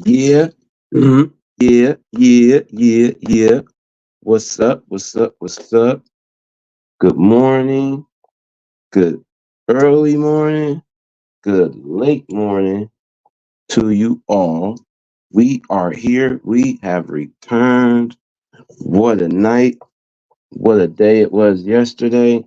Yeah. Yeah. Yeah. Yeah. Yeah. What's up? What's up? What's up? Good morning. Good early morning. Good late morning to you all. We are here. We have returned. What a night. What a day it was yesterday.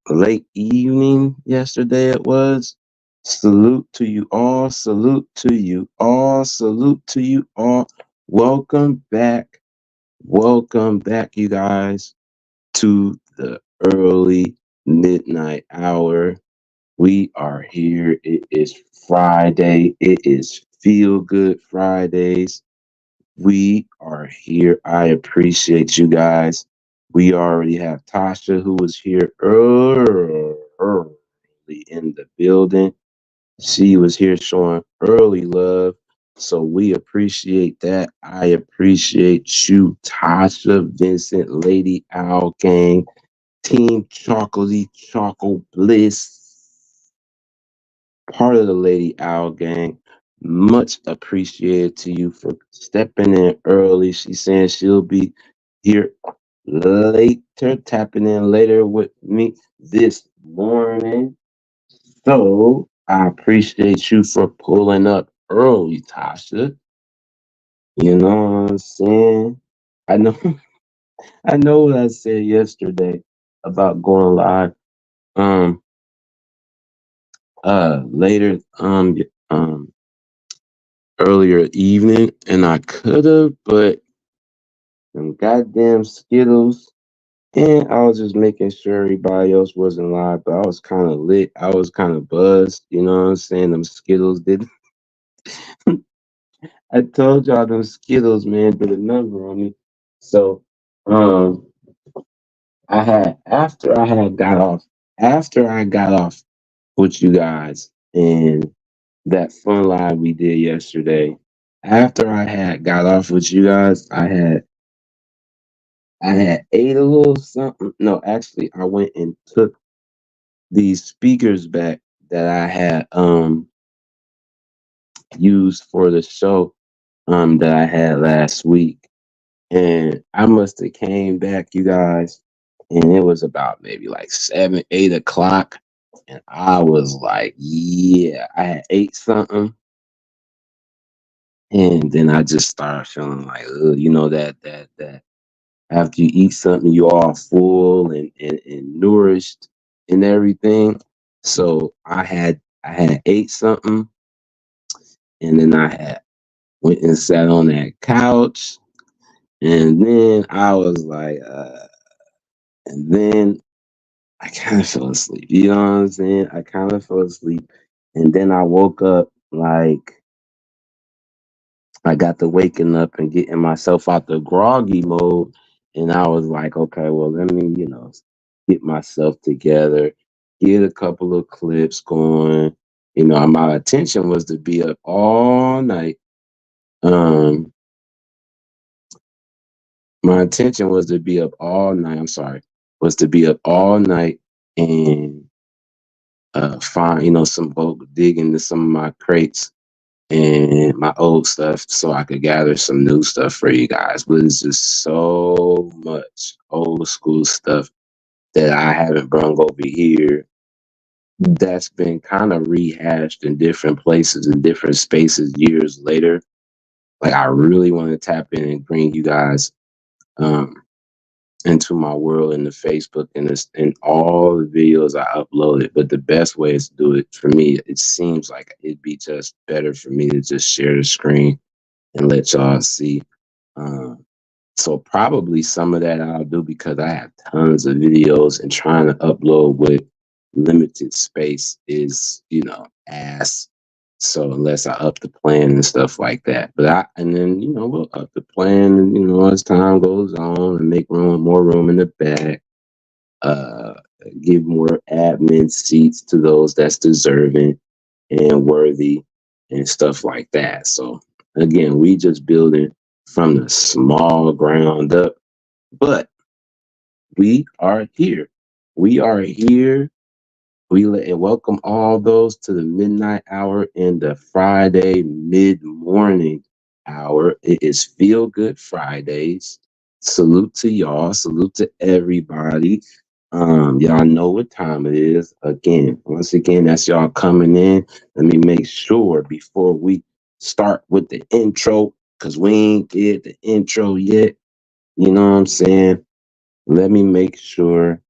Late evening yesterday it was. Salute to you all. Salute to you all. Salute to you all. Welcome back. Welcome back, you guys, to the early midnight hour. We are here. It is Friday. It is Feel Good Fridays. We are here. I appreciate you guys. We already have Tasha, who was here early in the building. She was here showing early love. So we appreciate that. I appreciate you, Tasha, Vincent, Lady Owl Gang, Team Chocolatey Choco Bliss, part of the Lady Owl Gang. Much appreciated to you for stepping in early. She's saying she'll be here later, tapping in later with me this morning. So I appreciate you for pulling up early, Tasha. You know what I'm saying? I know I know what I said yesterday about going live um later um earlier evening, and I could have, but them goddamn Skittles, and I was just making sure everybody else wasn't live, but I was kind of lit. I was kind of buzzed, you know what I'm saying? Them Skittles did I told y'all them Skittles, man, did a number on me. So, um, after I got off with you guys and that fun live we did yesterday. After I had got off with you guys, I had ate a little something. No, actually, I went and took these speakers back that I had used for the show that I had last week. And I must have came back, you guys, and it was about maybe like 7, 8 o'clock. And I was like, yeah, I had ate something. And then I just started feeling like, that after you eat something, you're all full and nourished and everything. So I had ate something, and then I had went and sat on that couch, and then I was like, and then I kind of fell asleep. You know what I'm saying? I kind of fell asleep. And then I woke up like I got to waking up and getting myself out the groggy mode. And I was like, okay, well, let me, get myself together, get a couple of clips going. My intention was to be up all night. Um, my intention was to be up all night. I'm sorry, was to be up all night and find, some go dig into some of my crates and my old stuff so I could gather some new stuff for you guys. But it's just so much old school stuff that I haven't brung over here that's been kind of rehashed in different places and different spaces years later. Like I really want to tap in and bring you guys um into my world in the Facebook and this and all the videos I uploaded. But the best way is to do it for me. It seems like it'd be just better for me to just share the screen and let y'all see. Um, so probably some of that I'll do because I have tons of videos and trying to upload with limited space is, ass. So unless I up the plan and stuff like that, and then we'll up the plan, and as time goes on and make more room in the back, uh, give more admin seats to those that's deserving and worthy and stuff like that. So again, we just building from the small ground up, but we are here. We are here and welcome all those to the midnight hour and the Friday mid morning hour. It is Feel Good Fridays. Salute to y'all. Salute to everybody. Y'all know what time it is. Again, once again, that's y'all coming in. Let me make sure before we start with the intro, because we ain't did the intro yet. You know what I'm saying? Let me make sure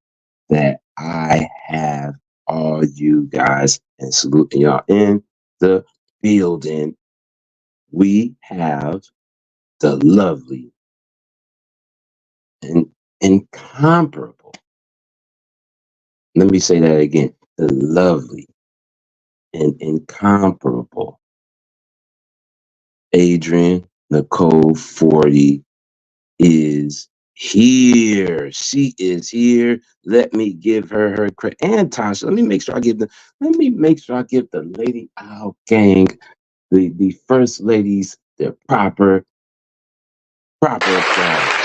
that I have all you guys and saluting y'all in the building. We have the lovely and incomparable. Let me say that again. The lovely and incomparable Adrian Nicole 40 is here. She is here. Let me give her credit. And Tasha, let me make sure I give the Lady Owl gang, the first ladies, their proper applause.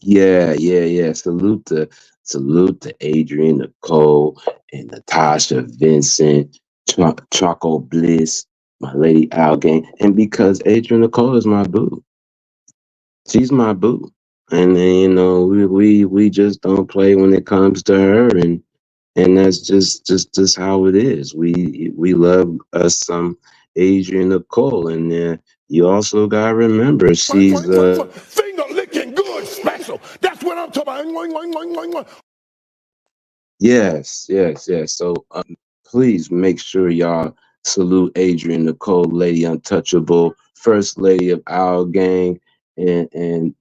Yeah. Salute to Adrian, Nicole, and Natasha, Vincent, Choco Bliss, my Lady Owl gang. And because Adrian Nicole is my boo. She's my boo. And then, we just don't play when it comes to her, and that's just how it is. We love us some Adrian Nicole, and you also gotta remember she's Finger licking good special. That's what I'm talking about. yes. So please make sure y'all salute Adrian Nicole, Lady Untouchable, First Lady of Our Gang, and and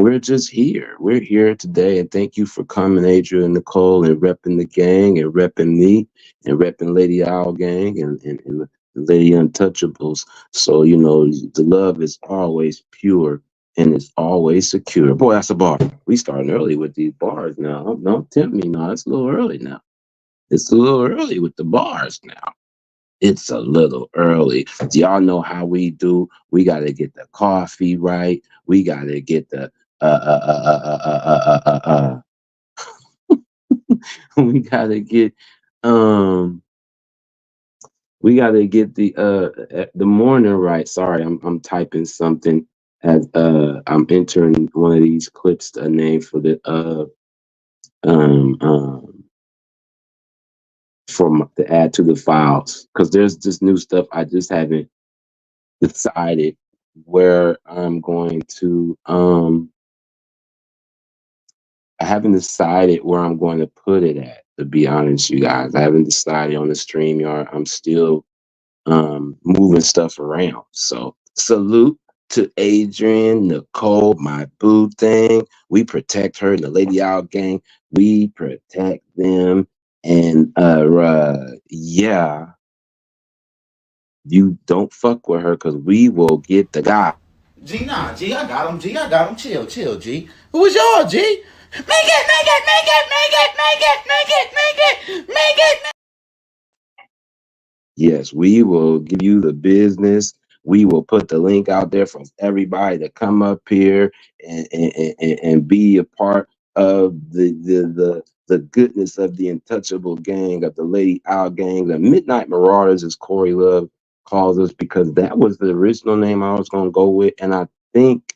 we're just here. We're here today, and thank you for coming, Adrian Nicole, and repping the gang, and repping me, and repping Lady Owl Gang, and the Lady Untouchables. So the love is always pure and it's always secure. Boy, that's a bar. We starting early with these bars now. Don't tempt me now. It's a little early now. It's a little early with the bars now. It's a little early. Y'all know how we do. We got to get the coffee right. We got to get the we got to get um we got to get the morning right. Sorry, I'm typing something as I'm entering one of these clips a name for the um um to add to the files because there's this new stuff I just haven't decided where I'm going to I haven't decided where I'm going to put it at, to be honest, you guys. I haven't decided on the stream yard. I'm still moving stuff around. So salute to Adrian, Nicole, my boo thing. We protect her and the Lady Owl gang. We protect them. And yeah, you don't fuck with her because we will get the guy. G, nah, G, I got him. G, I got him. Chill, G. Who was y'all, G? Make it. Yes, we will give you the business. We will put the link out there for everybody to come up here and be a part of the goodness of the untouchable gang, of the Lady Owl gang, the Midnight Marauders, as Corey Love calls us, because that was the original name I was gonna go with. And I think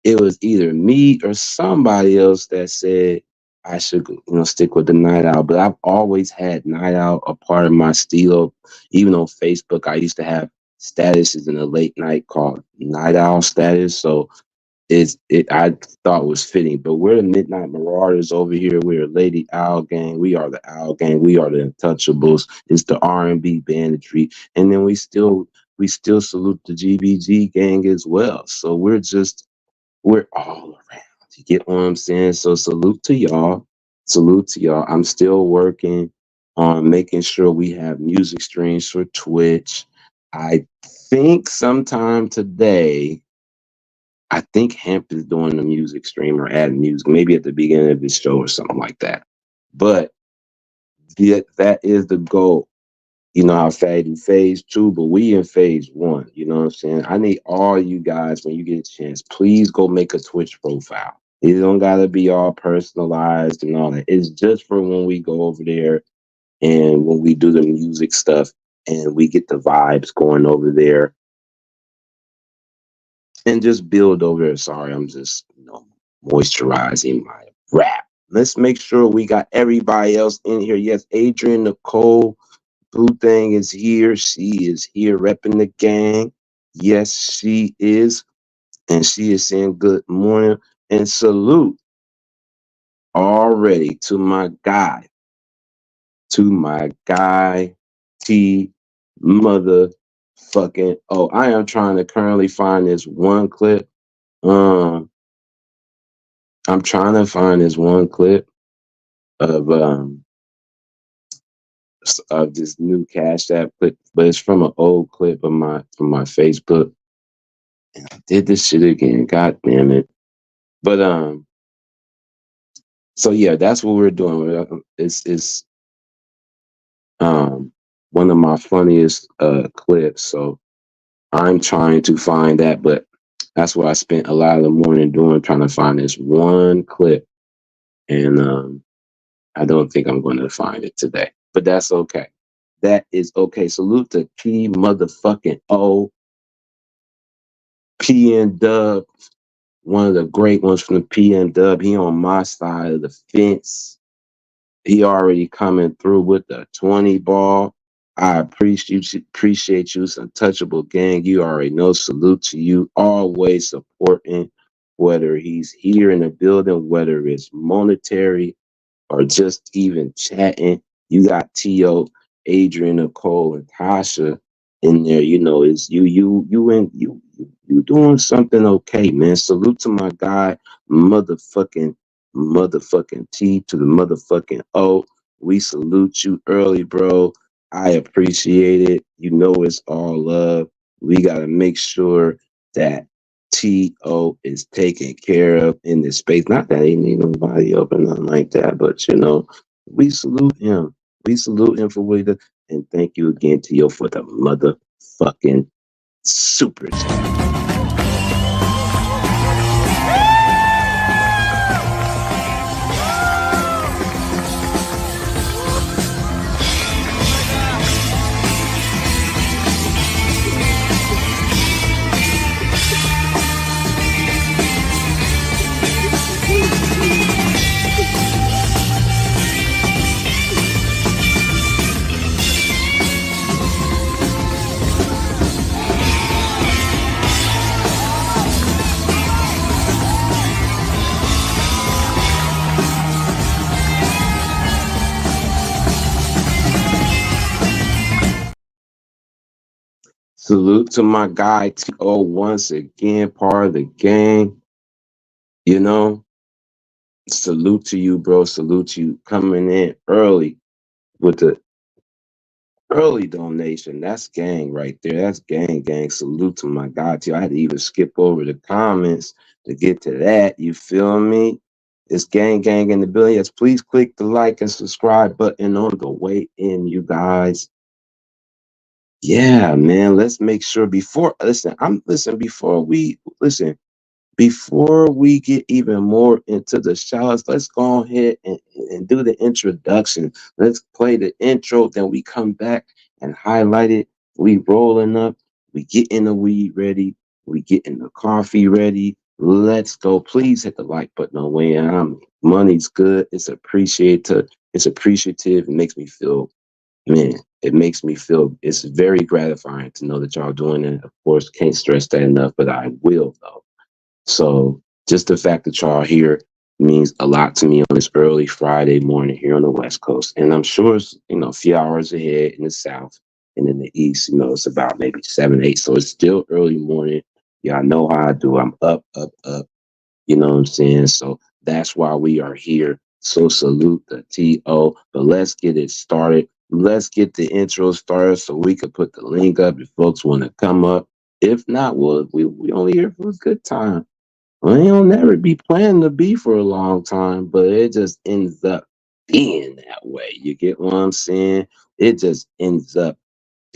it was either me or somebody else that said I should, stick with the Night Owl. But I've always had Night Owl a part of my stilo. Even on Facebook, I used to have statuses in the late night called Night Owl status. So I thought was fitting. But we're the Midnight Marauders over here. We're a Lady Owl gang. We are the Owl gang. We are the Untouchables. It's the R&B banditry, and then we still salute the GBG gang as well. So we're all around. You get what I'm saying? So salute to y'all. Salute to y'all. I'm still working on making sure we have music streams for Twitch. I think sometime today I think Hemp is doing the music stream or adding music, maybe at the beginning of this show or something like that. But that is the goal. You know how Fade in phase 2, but we in phase 1. You know what I'm saying? I need all you guys, when you get a chance, please go make a Twitch profile. It don't gotta be all personalized and all that. It's just for when we go over there and when we do the music stuff and we get the vibes going over there and just build over there. Sorry, I'm just, moisturizing my rap. Let's make sure we got everybody else in here. Yes, Adrian Nicole Blue Thing is here. She is here repping the gang. Yes, she is. And she is saying good morning and salute already to my guy, T motherfucking. Oh, I am trying to currently find this one clip. I'm trying to find this one clip of this new Cash App clip, but it's from an old clip of from my Facebook. And I did this shit again. God damn it. But so yeah, that's what we're doing. It's one of my funniest clips. So I'm trying to find that, but that's what I spent a lot of the morning doing, trying to find this one clip. And I don't think I'm going to find it today, but that's okay. That is okay. Salute to P motherfucking O, PN Dub, one of the great ones from the PN Dub. He on my side of the fence. He already coming through with the 20 ball. I appreciate you, it's Untouchable Gang. You already know. Salute to you. Always supporting, whether he's here in the building, whether it's monetary or just even chatting. You got T.O., Adrian, Nicole, and Tasha in there. You know, is you doing something okay, man. Salute to my guy, motherfucking T to the motherfucking O. We salute you early, bro. I appreciate it. You know it's all love. We gotta make sure that T.O. is taken care of in this space. Not that he need nobody up or nothing like that, but we salute him. We salute him for what he does. And thank you again, T.O., for the motherfucking super chat. Salute to my guy T.O. once again, part of the gang. You know, salute to you, bro. Salute to you coming in early with the early donation. That's gang right there. That's gang. Salute to my guy T.O. I had to even skip over the comments to get to that. You feel me? It's gang in the building. Yes, please click the like and subscribe button on the way in, you guys. Yeah, man. Let's make sure before we get even more into the shots, let's go ahead and do the introduction. Let's play the intro, then we come back and highlight it. We rolling up, we getting the weed ready, we getting the coffee ready. Let's go. Please hit the like button on way. Money's good. It's appreciative. It makes me feel, man, it makes me feel, it's very gratifying to know that y'all doing it. Of course, can't stress that enough, but I will though. So just the fact that y'all here means a lot to me on this early Friday morning here on the West Coast. And I'm sure it's, a few hours ahead in the South and in the East, it's about maybe 7, 8. So it's still early morning. Y'all know how I do. I'm up. You know what I'm saying? So that's why we are here. So salute the T.O. But let's get it started. Let's get the intro started so we could put the link up if folks want to come up. If not, we only here for a good time. Well, you'll never be planning to be for a long time, but it just ends up being that way. You get what I'm saying? It just ends up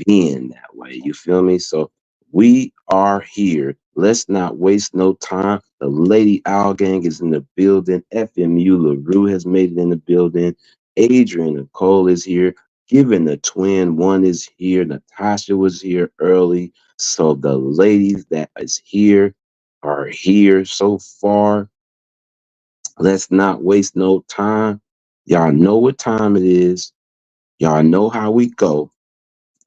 being that way. You feel me? So we are here. Let's not waste no time. The Lady Owl Gang is in the building. FMU LaRue has made it in the building. Adrian Nicole is here. Given the twin, one is here. Natasha was here early. So the ladies that is here are here so far. Let's not waste no time. Y'all know what time it is. Y'all know how we go.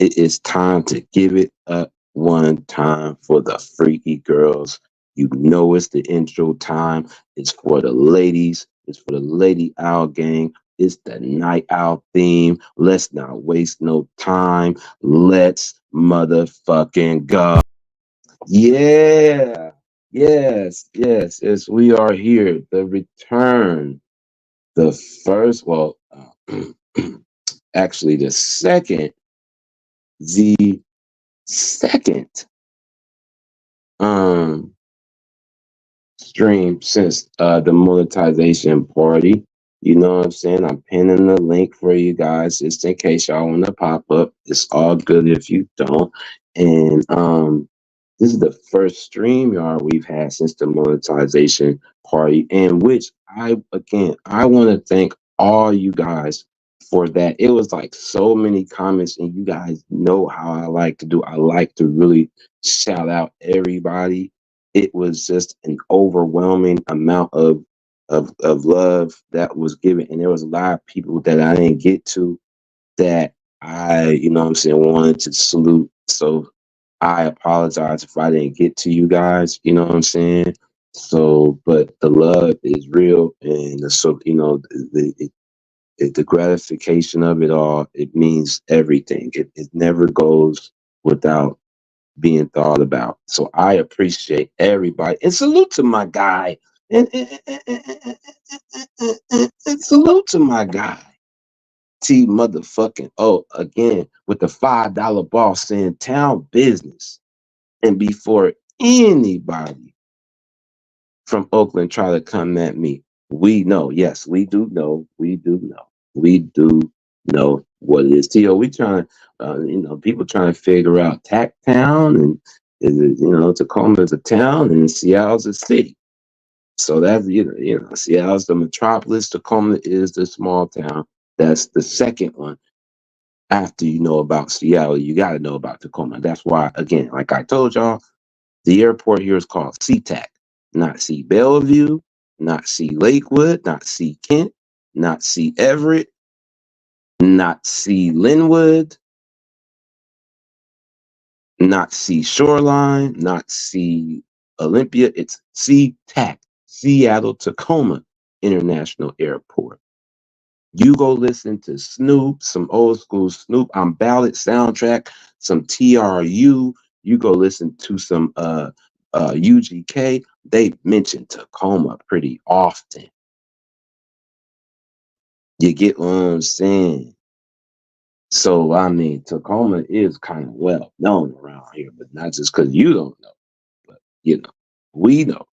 It is time to give it up one time for the freaky girls. You know it's the intro time. It's for the ladies. It's for the Lady Owl Gang. It's the Night Owl theme. Let's not waste no time. Let's motherfucking go. Yeah. Yes. We are here. The return. The first, well, actually, the second um stream since the monetization party. You know what I'm saying? I'm pinning the link for you guys just in case y'all want to pop up. It's all good if you don't. And this is the first stream yard we've had since the monetization party, in which I want to thank all you guys for that. It was like so many comments, and you guys know how I like to do. I like to really shout out everybody. It was just an overwhelming amount of love that was given, and there was a lot of people that I didn't get to that I, you know what I'm saying, wanted to salute. So I apologize if I didn't get to you guys, you know what I'm saying? So, but the love is real, and so you know the gratification of it all, it means everything. It never goes without being thought about. So I appreciate everybody, and salute to my guy, and salute to my guy. T motherfucking again with the $5 boss saying town business. And before anybody from Oakland try to come at me, we know, yes, we do know what it is. T.O., we trying to, people trying to figure out Tack Town, and is it, Tacoma is a town and Seattle's a city. So that's, Seattle's the metropolis, Tacoma is the small town. That's the second one. After you know about Seattle, you got to know about Tacoma. That's why, again, like I told y'all, the airport here is called SeaTac, not Sea Bellevue, not Sea Lakewood, not Sea Kent, not Sea Everett, not Sea Linwood, not Sea Shoreline, not Sea Olympia. It's SeaTac, Seattle Tacoma International Airport. You go listen to Snoop, some old school Snoop on Ballad soundtrack, some TRU. You go listen to some UGK. They mention Tacoma pretty often. You get what I'm saying? So I mean, Tacoma is kind of well known around here, but not just because you don't know, but we know.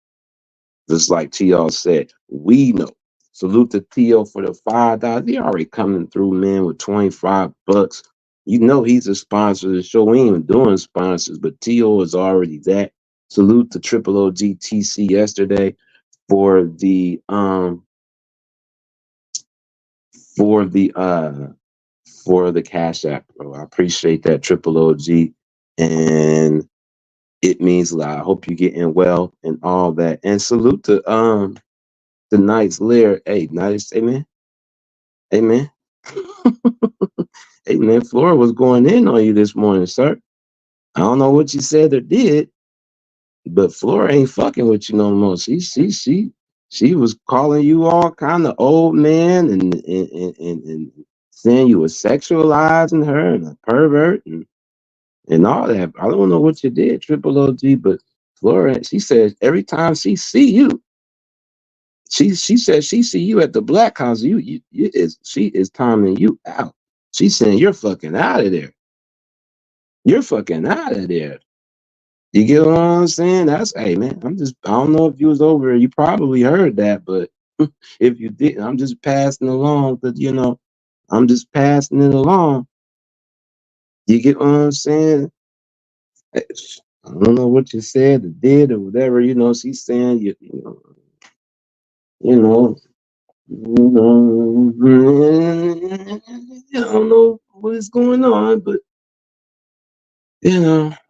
Just like T.O. said, we know. Salute to T.O. for the $5. He already coming through, man, with $25. You know he's a sponsor of the show. We ain't even doing sponsors, but T.O. is already that. Salute to Triple OGTC yesterday for the for the uh for the Cash App, bro. I appreciate that, Triple OG. And it means a lot. I hope you're getting well and all that. And salute to the Knights Lair. Hey, Knights, amen. Amen. Hey man, Flora was going in on you this morning, sir. I don't know what you said or did, but Flora ain't fucking with you no more. She was calling you all kind of old man and saying you were sexualizing her and a pervert and all that. I don't know what you did, Triple OG, but Flora, she says every time she see you, she says she see you at the Black House. She is timing you out. She's saying you're fucking out of there. You're fucking out of there. You get what I'm saying? That's hey man. I don't know if you was over there. You probably heard that, but if you didn't, I'm just passing along. But I'm just passing it along. You get what I'm saying? I don't know what you said or did or whatever. She's saying you know, you know, I don't know what's going on, but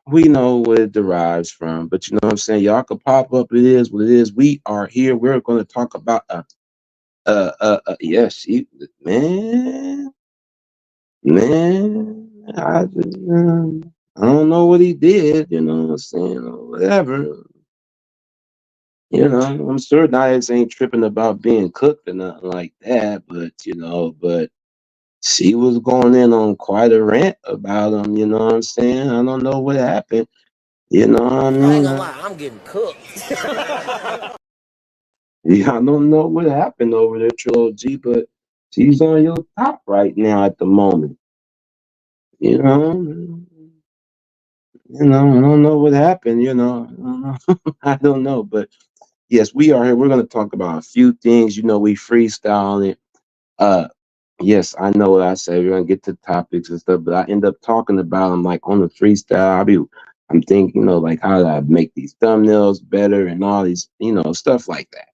we know what it derives from. But you know what I'm saying? Y'all can pop up. It is what it is. We are here. We're going to talk about yes, man, man. I don't know what he did. You know what I'm saying? Or whatever. I'm sure Diets ain't tripping about being cooked or nothing like that. But she was going in on quite a rant about him. You know what I'm saying? I don't know what happened. You know what I I ain't mean? gonna lie, I'm getting cooked. Yeah, I don't know what happened over there, Trilogy, but she's on your top right now at the moment. You know, I don't know what happened. I don't know. I don't know, but yes, we are here. We're going to talk about a few things. We freestyle it. Uh, yes, I know what I say. We're gonna get to topics and stuff, but I end up talking about them like on the freestyle. I'm thinking, like how do I make these thumbnails better and all these, stuff like that.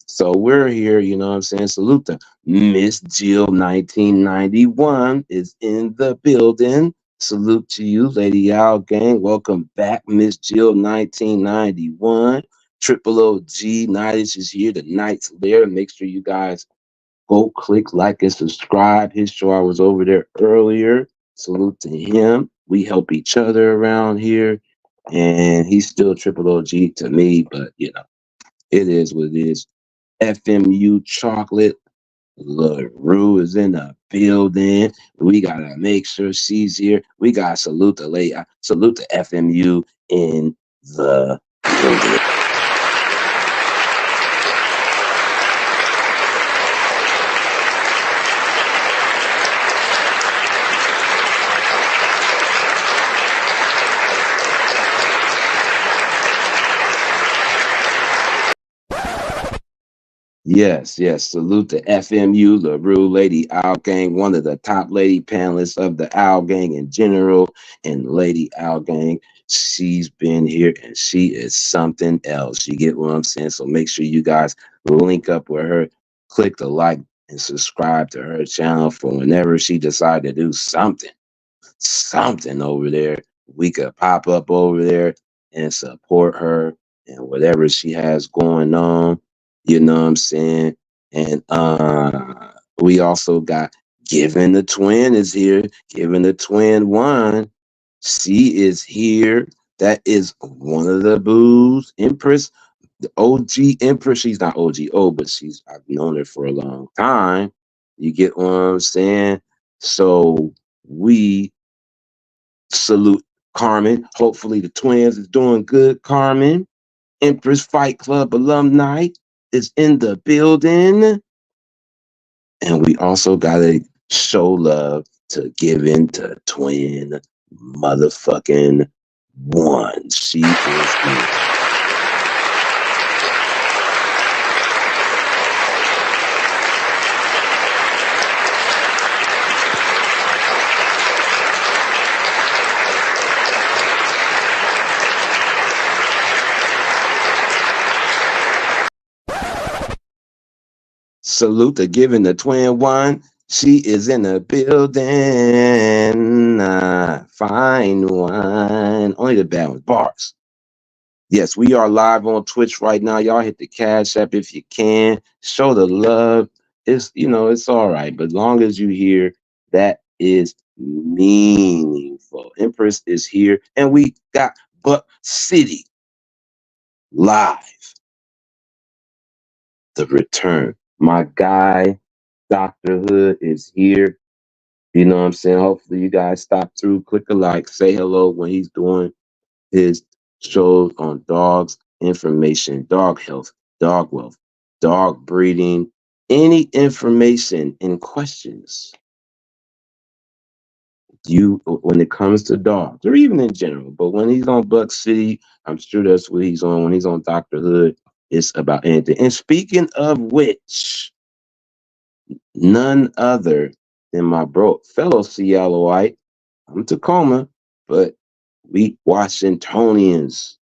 So we're here, you know what I'm saying? Salute to Miss Jill 1991 is in the building. Salute to you, Lady Owl Gang. Welcome back, Miss Jill 1991. Triple OG Nights is here. The Night's there. Make sure you guys go click like and subscribe. His show, I was over there earlier. Salute to him. We help each other around here. And he's still triple OG to me, but it is what it is. FMU chocolate. LaRue is in the building. We gotta make sure she's here. We gotta salute to FMU in the building. Yes, yes. Salute to FMU, LaRue, Lady Owl Gang, one of the top lady panelists of the Owl Gang in general. And Lady Owl Gang, she's been here and she is something else. You get what I'm saying? So make sure you guys link up with her, click the like and subscribe to her channel for whenever she decide to do something over there. We could pop up over there and support her and whatever she has going on. You know what I'm saying? And we also got Giving the Twin is here. Giving the Twin one. She is here. That is one of the boos. Empress, the OG Empress. She's not OGO, but I've known her for a long time. You get what I'm saying? So we salute Carmen. Hopefully the twins is doing good, Carmen. Empress Fight Club alumni is in the building. And we also gotta show love to Giving to Twin motherfucking one. She is here. Salute to Giving the Twin one. She is in the building. Fine one. Only the bad ones. Bars. Yes, we are live on Twitch right now. Y'all hit the Cash App if you can. Show the love. It's all right. But long as you here, that is meaningful. Empress is here. And we got Buck City live. The return. My guy, Dr. Hood, is here. You know what I'm saying? Hopefully you guys stop through, click a like, say hello when he's doing his shows on dogs, information, dog health, dog wealth, dog breeding, any information and questions You when it comes to dogs, or even in general, but when he's on Buck City, I'm sure that's what he's on. When he's on Dr. Hood, it's about anything. And speaking of which, none other than my bro, fellow Seattleite. I'm Tacoma, but we Washingtonians.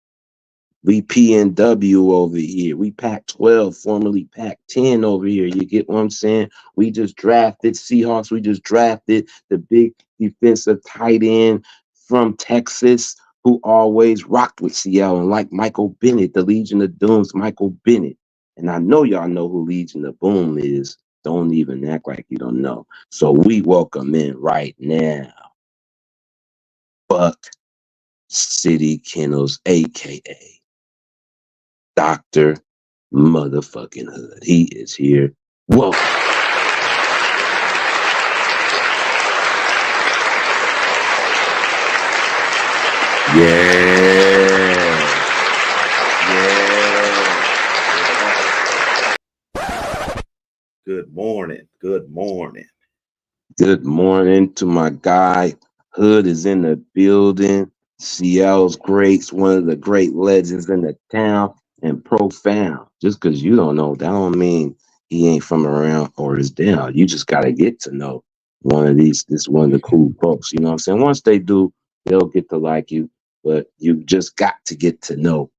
We PNW over here. We Pac-12, formerly Pac-10 over here. You get what I'm saying? We just drafted Seahawks. We just drafted the big defensive tight end from Texas who always rocked with Seattle, and like Michael Bennett, the Legion of Doom's Michael Bennett. And I know y'all know who Legion of Boom is. Don't even act like you don't know. So we welcome in right now Buck City Kennels, aka Dr. Motherfucking Hood. He is here. Whoa. Yeah. Yeah. Good morning. Good morning. Good morning to my guy. Hood is in the building. Seattle's greats, one of the great legends in the town, and profound. Just because you don't know, that don't mean he ain't from around or is down. You just gotta get to know one of the cool folks. You know what I'm saying? Once they do, they'll get to like you, but you just got to get to know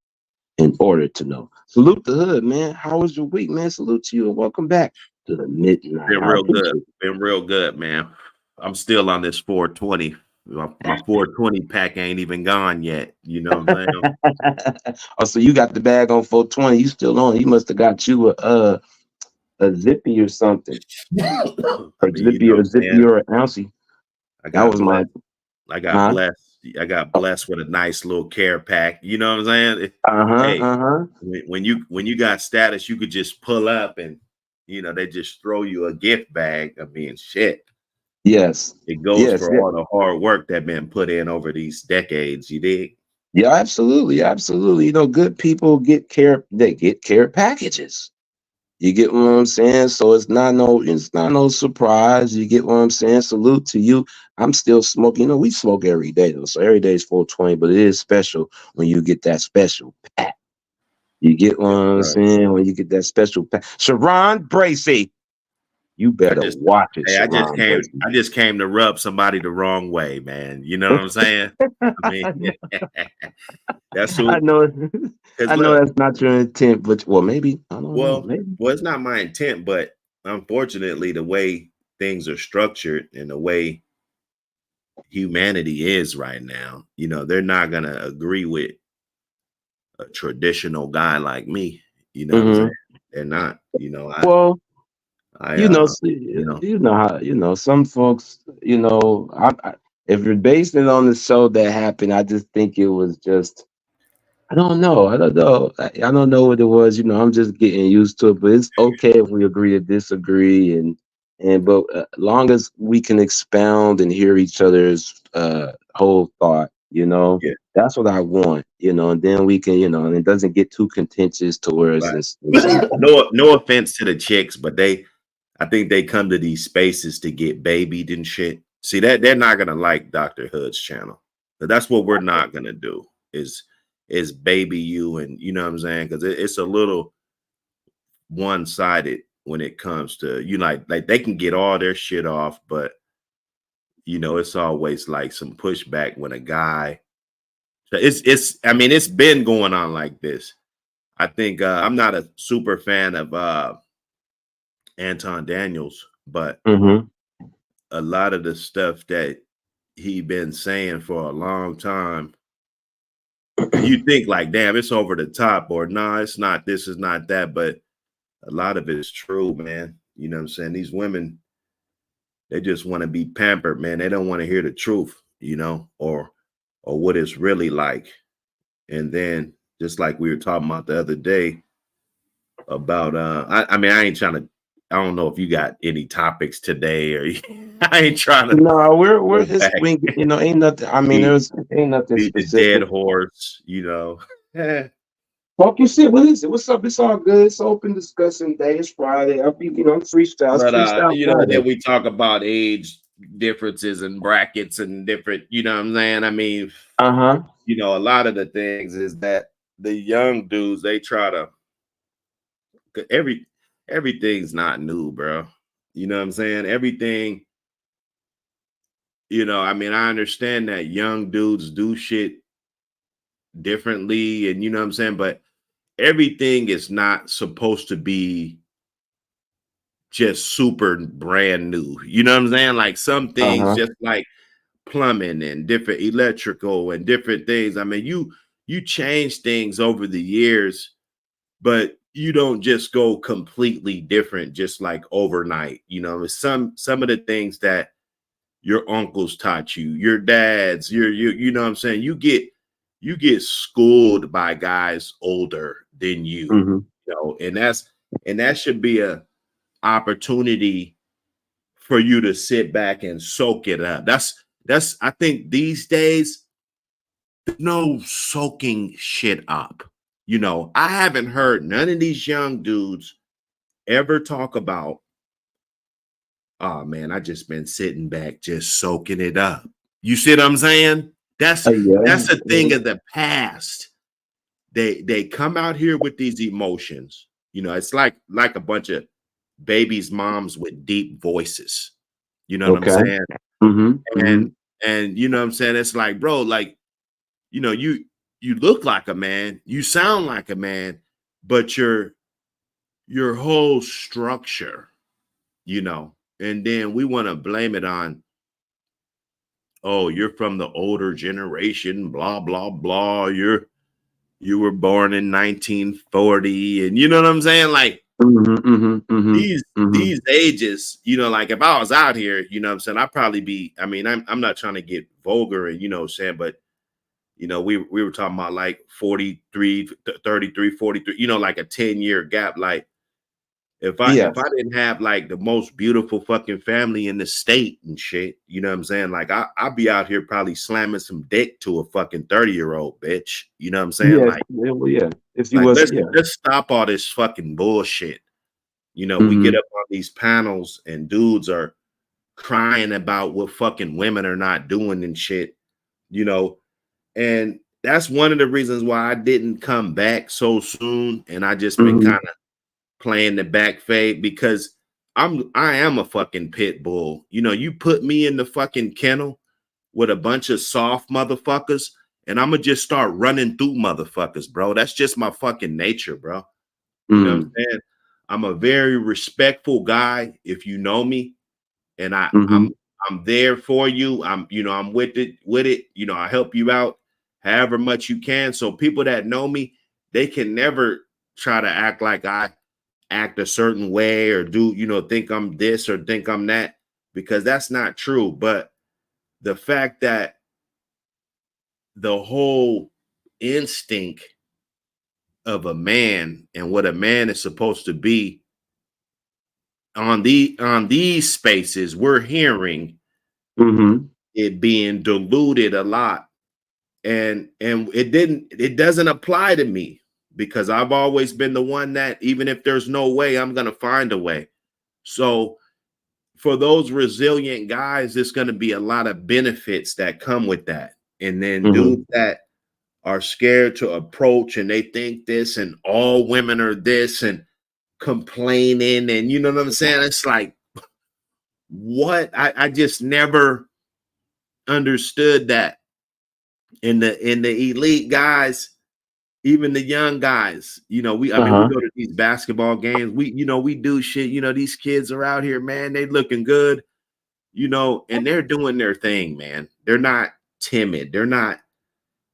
in order to know. Salute the Hood, man. How was your week, man? Salute to you and welcome back to the midnight. Been real good. Been real good, man. I'm still on this 420. My 420 pack ain't even gone yet. You know what I'm saying? Oh, so you got the bag on 420. You still on? You must have got you a zippy or something. I Or mean, you zippy know what or I'm zippy saying? or an ouncie. I That got was my blessed. I got huh? blessed. I got Oh, blessed with a nice little care pack. You know what I'm saying? uh-huh, Hey, uh-huh. when you got status, you could just pull up and they just throw you a gift bag. I mean, shit. Yes. It goes Yes, for yeah. all the hard work that been put in over these decades. You dig? Yeah, absolutely, absolutely. You know, good people they get care packages. You get what I'm saying? So it's not no surprise. You get what I'm saying? Salute to you. I'm still smoking. You know, we smoke every day though. So every day is 420, but it is special when you get that special pack. You get what Yes, I'm sir. saying? When you get that special pack. Sharon Bracy, you I better just watch it, Hey, Sharon Bracy. I just came to rub somebody the wrong way, man. You know what I'm saying? I mean, that's I who. know Because I know look, that's not your intent, but well maybe. I don't know. well, Maybe. well, it's not my intent, but unfortunately, the way things are structured and the way humanity is right now, they're not gonna agree with a traditional guy like me. You know what I'm saying? Hmm. They're not. Well, I, you know, you know, you know how some folks. If you're basing it on the show that happened, I just think it was just. I don't know. I don't know. I don't know what it was. You know, I'm just getting used to it. But it's okay if we agree to disagree, but long as we can expound and hear each other's whole thought, yeah, that's what I want. And then we can, and it doesn't get too contentious to where it's right. in some. No offense to the chicks, but I think they come to these spaces to get babied and shit. See that they're not gonna like Dr. Hood's channel. But that's what we're not gonna do is baby you, and you know what I'm saying? Because it's a little one-sided when it comes to like they can get all their shit off, but it's always like some pushback when a guy. So it's I mean it's been going on like this. I think I'm not a super fan of Anton Daniels, but Hmm. a lot of the stuff that he been saying for a long time, you think like, damn, it's over the top, or nah, it's not this, is not that, but a lot of it is true, man. You know what I'm saying? These women, they just want to be pampered, man. They don't want to hear the truth, or what it's really like. And then just like we were talking about the other day about I mean, I ain't trying to, I don't know if you got any topics today, or I ain't trying to No, we're go it's back, we ain't nothing. I mean, beat there's ain't nothing beat the dead specific. horse. Talk your shit. What is it? What's up? It's all good. It's open discussion day. It's Friday. I'm freestyle. It's But freestyle and Friday. then we talk about age differences and brackets and different, you know what I'm saying? I mean, Uh-huh. you know, a lot of the things is that the young dudes, they try to everything's not new, bro. You know what I'm saying? Everything, you know, I mean, I understand that young dudes do shit differently, and you know what I'm saying, but everything is not supposed to be just super brand new. You know what I'm saying? Like some things, Uh-huh. just like plumbing and different electrical and different things. I mean, you change things over the years, but you don't just go completely different just like overnight. You know, some of the things that your uncles taught you, your dads, you know what I'm saying? You get schooled by guys older than you, Mm-hmm. you know, and that should be a opportunity for you to sit back and soak it up. That's I think these days no soaking shit up. You know, I haven't heard none of these young dudes ever talk about, oh man, I just been sitting back just soaking it up. You see what I'm saying? Yeah. That's a Yeah. thing of the past. They come out here with these emotions. You know, it's like a bunch of babies' moms with deep voices. You know what I'm Okay. saying? Mm-hmm. Mm-hmm. And you know what I'm saying? It's like, bro, like, you know, you look like a man, you sound like a man, but your whole structure, you know, and then we want to blame it on, oh, you're from the older generation, blah, blah, blah. You were born in 1940, and you know what I'm saying? Like Mm-hmm. Mm-hmm. Mm-hmm. these Mm-hmm. these ages, you know, like if I was out here, you know what I'm saying, I'd probably be, I mean, I'm not trying to get vulgar and you know what I'm saying, but you know, we were talking about like 43, 33, 43, you know, like a 10-year gap. Like if I Yes. didn't have like the most beautiful fucking family in the state and shit, you know what I'm saying? Like I'd be out here probably slamming some dick to a fucking 30-year-old bitch. You know what I'm saying? Yes. Yeah, well, yeah. If you Like was, yeah. let's stop all this fucking bullshit. You know, we Mm-hmm. get up on these panels and dudes are crying about what fucking women are not doing and shit, you know. And that's one of the reasons why I didn't come back so soon. And I just been Mm-hmm. kind of playing the back fade because I am a fucking pit bull. You know, you put me in the fucking kennel with a bunch of soft motherfuckers, and I'm gonna just start running through motherfuckers, bro. That's just my fucking nature, bro. You know what Mm-hmm. I'm saying? I'm a very respectful guy if you know me, and Mm-hmm. I'm there for you. I'm, you know, I'm with it. You know, I help you out however much you can. So people that know me, they can never try to act like I act a certain way or do, you know, think I'm this or think I'm that, because that's not true. But the fact that the whole instinct of a man and what a man is supposed to be on these spaces, we're hearing Mm-hmm. it being diluted a lot. And it doesn't apply to me because I've always been the one that even if there's no way, I'm gonna find a way. So for those resilient guys, there's going to be a lot of benefits that come with that. And then Mm-hmm. dudes that are scared to approach and they think this and all women are this and complaining and you know what I'm saying? It's like what I just never understood that in the elite guys, even the young guys, you know, I mean we Uh-huh. go to these basketball games, we you know we do shit, you know, these kids are out here, man, they looking good, you know, and they're doing their thing, man. They're not timid. They're not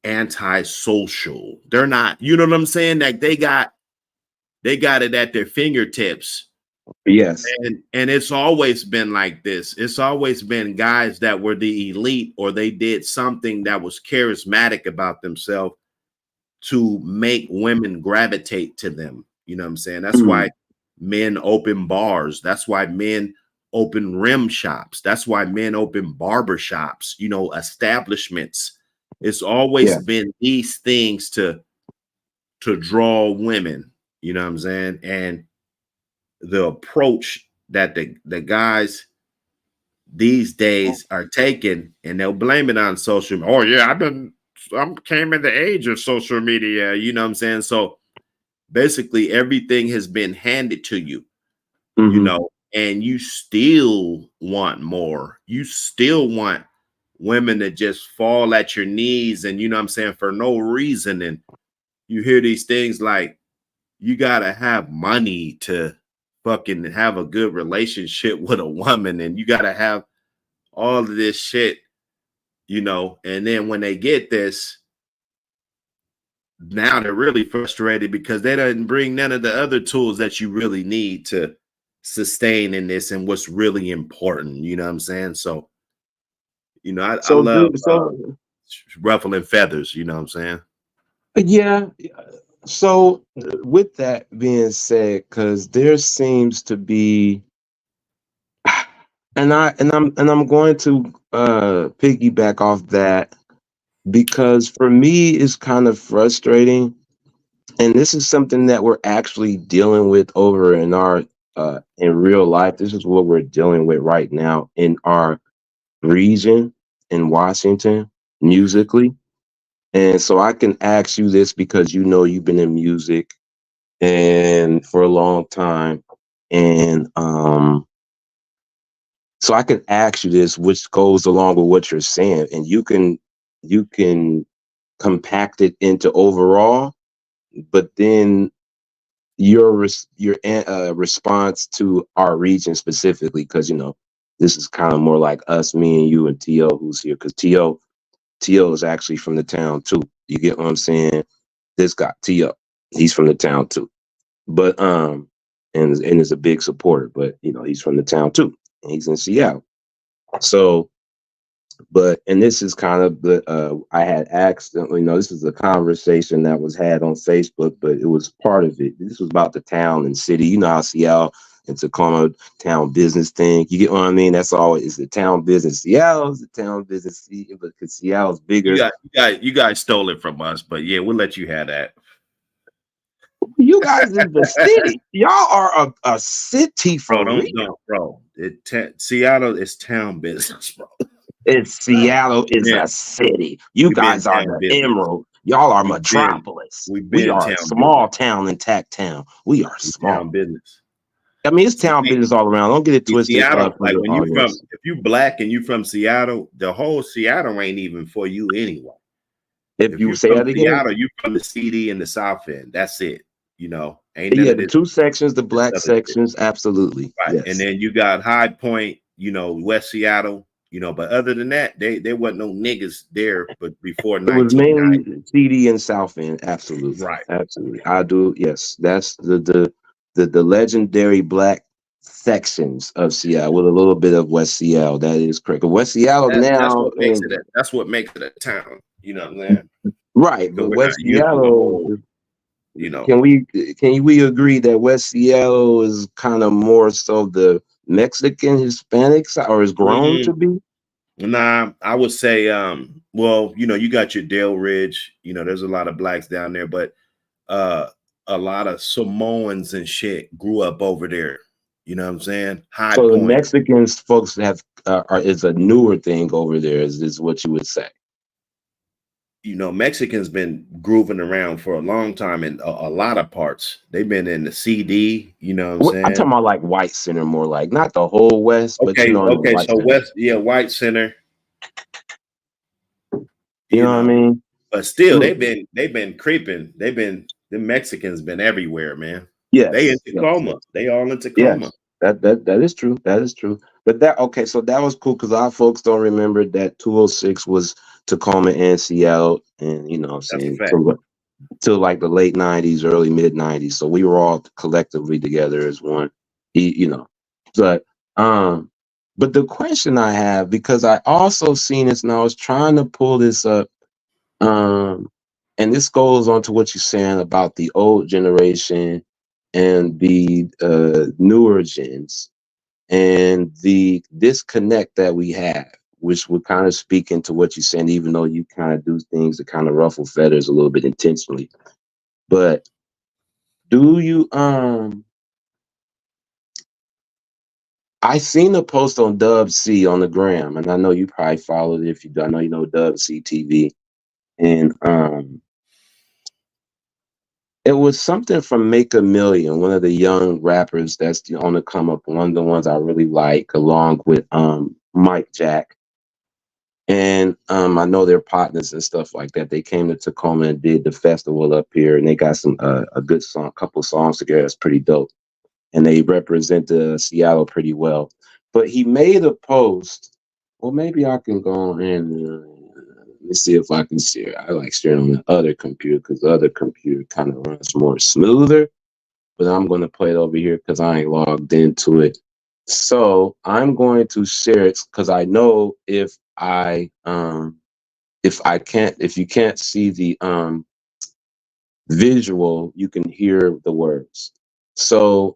antisocial. They're not, you know what I'm saying? Like they got it at their fingertips. Yes. And it's always been like this. It's always been guys that were the elite or they did something that was charismatic about themselves to make women gravitate to them. You know what I'm saying? That's Mm-hmm. why men open bars. That's why men open rim shops. That's why men open barber shops, you know, establishments. It's always Yeah. been these things to draw women, you know what I'm saying? And the approach that the guys these days are taken and they'll blame it on social. Oh yeah, I'm came in the age of social media. You know what I'm saying? So basically, everything has been handed to you. You Mm-hmm. know, and you still want more. You still want women to just fall at your knees and you know what I'm saying for no reason. And you hear these things like you gotta have money to fucking have a good relationship with a woman, and you gotta have all of this shit, you know. And then when they get this, now they're really frustrated because they didn't bring none of the other tools that you really need to sustain in this and what's really important. You know what I'm saying? So, you know, I So, love dude, so ruffling feathers. You know what I'm saying? yeah. So, with that being said, because there seems to be, and I'm going to piggyback off that because for me it's kind of frustrating, and this is something that we're actually dealing with over in our in real life. This is what we're dealing with right now in our region in Washington musically. And so I can ask you this because you know you've been in music and for a long time. And so I can ask you this, which goes along with what you're saying, and you can compact it into overall, but then your response to our region specifically, because you know this is kind of more like us, me and you and To who's here, because To is actually from the town too. You get what I'm saying? This guy To, he's from the town too, but and is a big supporter, but you know he's from the town too, and he's in Seattle. So, but and this is kind of the I had asked, you know, this is a conversation that was had on Facebook, but it was part of it. This was about the town and city. You know how Seattle and Tacoma town business thing. You get what I mean? That's all. It's the town business. Seattle is the town business, but because Seattle's bigger. You guys stole it from us, but yeah, we'll let you have that. You guys is the city. Y'all are a city Bro, for real. bro. Seattle is town business, bro. It's Seattle is Yeah, a city. You we've been guys are town the business. emerald. Y'all are We've been metropolis. we've We been are a town small business. town, intact town. We are We town small. business. I mean, it's See, town business all around. Don't get it twisted Seattle, for like the when you from audience. if you black and you from Seattle, the whole Seattle ain't even for you anyway. If If you you say from that again, Seattle, you from the CD and the South End. That's it. You know, ain't none yeah, of the this, two sections, the this black other shit. sections, absolutely, Right. And yes. then you got High Point, you know, West Seattle, you know, but other than that, there wasn't no niggas there but before It was 1990. mainly CD and South End, absolutely, Right. absolutely. I do, yes. That's the legendary black sections of Seattle with a little bit of West Seattle. That is correct. West Seattle That's now, what makes it that's what makes it a town. You know what I'm saying? right? Because But we're not West using the Seattle, whole, you know. can we agree that West Seattle is kind of more so the Mexican Hispanic side, or is grown Mm, to be? nah, I would say well, you know, you got your Dale Ridge, you know, there's a lot of blacks down there, but uh a lot of Samoans and shit grew up over there. You know what I'm saying? High So the Point. Mexicans folks have is a newer thing over there, is what you would say. You know, Mexicans been grooving around for a long time in a lot of parts. They've been in the CD, you know what I'm I'm saying? talking about like white center, more like not the whole West, but you Okay, know, in the okay, white so center. West, yeah, White Center, You you know what I know, mean? but still Look, they've been creeping. The Mexicans been everywhere, man. They in yes, yes, Tacoma. yes, They all in Tacoma. yes. That is true. That is true. But that okay, so that was cool because our folks don't remember that 206 was Tacoma and Seattle, and you know what I'm That's a saying, fact. till like the late '90s, early mid '90s. So we were all collectively together as one. You know, but um, but the question I have, because I also seen this and I was trying to pull this up, um, and this goes on to what you're saying about the old generation and the newer gens and the disconnect that we have, which would kind of speak into what you're saying, even though you kind of do things to kind of ruffle feathers a little bit intentionally. But do you I seen a post on Dub C on the gram, and I know you probably followed it. If you do, I know you know Dub C TV, and it was something from Make a Million, one of the young rappers that's on the come up. One of the ones I really like, along with Mike Jack, and I know they're partners and stuff like that. They came to Tacoma and did the festival up here, and they got some a good song, couple songs together. That's pretty dope, and they represent Seattle pretty well. But he made a post. Well, maybe I can go on and let me see if I can share. I like sharing on the other computer because the other computer kind of runs more smoother. But I'm going to play it over here because I ain't logged into it. So I'm going to share it because I know if you can't see the visual, you can hear the words. So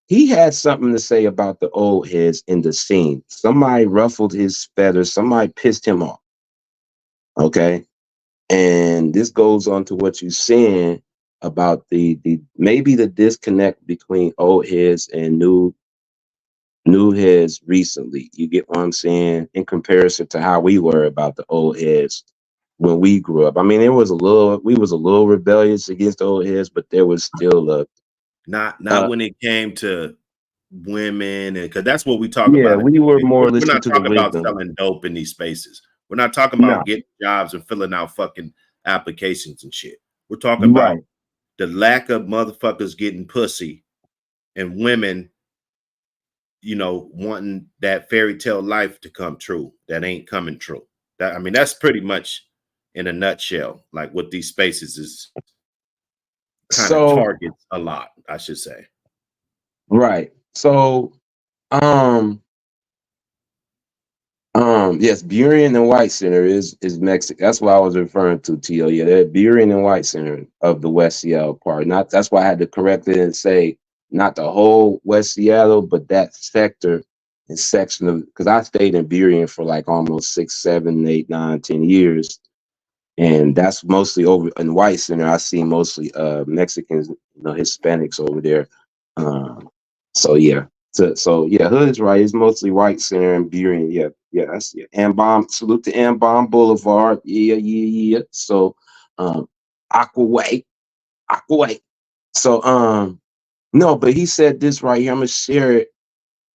he had something to say about the old heads in the scene. Somebody ruffled his feathers. Somebody pissed him off. Okay. And this goes on to what you're saying about the maybe the disconnect between old heads and new heads recently. You get what I'm saying? In comparison to how we were about the old heads when we grew up. I mean, we was a little rebellious against the old heads, but there was still a not when it came to women, and because that's what we talk yeah, about. we were more We're listening not to the talking about wisdom. selling dope in these spaces. We're not talking No, about getting jobs and filling out fucking applications and shit. We're talking you're about right. the lack of motherfuckers getting pussy and women, wanting that fairy tale life to come true that ain't coming true. That's pretty much in a nutshell, like what these spaces is kind of So targets a lot, I should say. right. So yes, Burien and White Center is Mexican. That's what I was referring to, T.O. Yeah, that Burien and White Center of the West Seattle part. Not that's why I had to correct it and say not the whole West Seattle, but that sector and section of because I stayed in Burien for like almost 6, 7, 8, 9, 10 years. And that's mostly over in White Center. I see mostly Mexicans, Hispanics over there. So yeah, so yeah, Hood's right. It's mostly White Center and Burien. Yeah, that's yeah. Ambom, salute to Ambom Boulevard. Yeah. So, Aquaway. So no, but he said this right here. I'm gonna share it,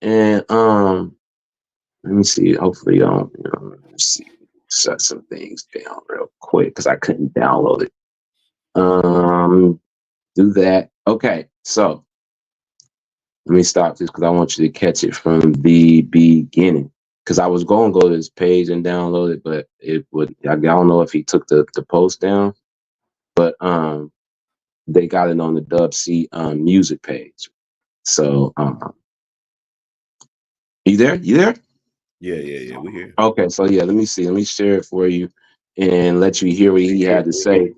and let me see. Hopefully, let me see. Shut some things down real quick because I couldn't download it. Do that. Okay, so let me stop this because I want you to catch it from the beginning. Because I was going to go to this page and download it, but it would. I don't know if he took the post down, but they got it on the Dub C music page. So you there? You there? Yeah. We're here. Okay, so yeah, let me see. Let me share it for you and let you hear what he had to say.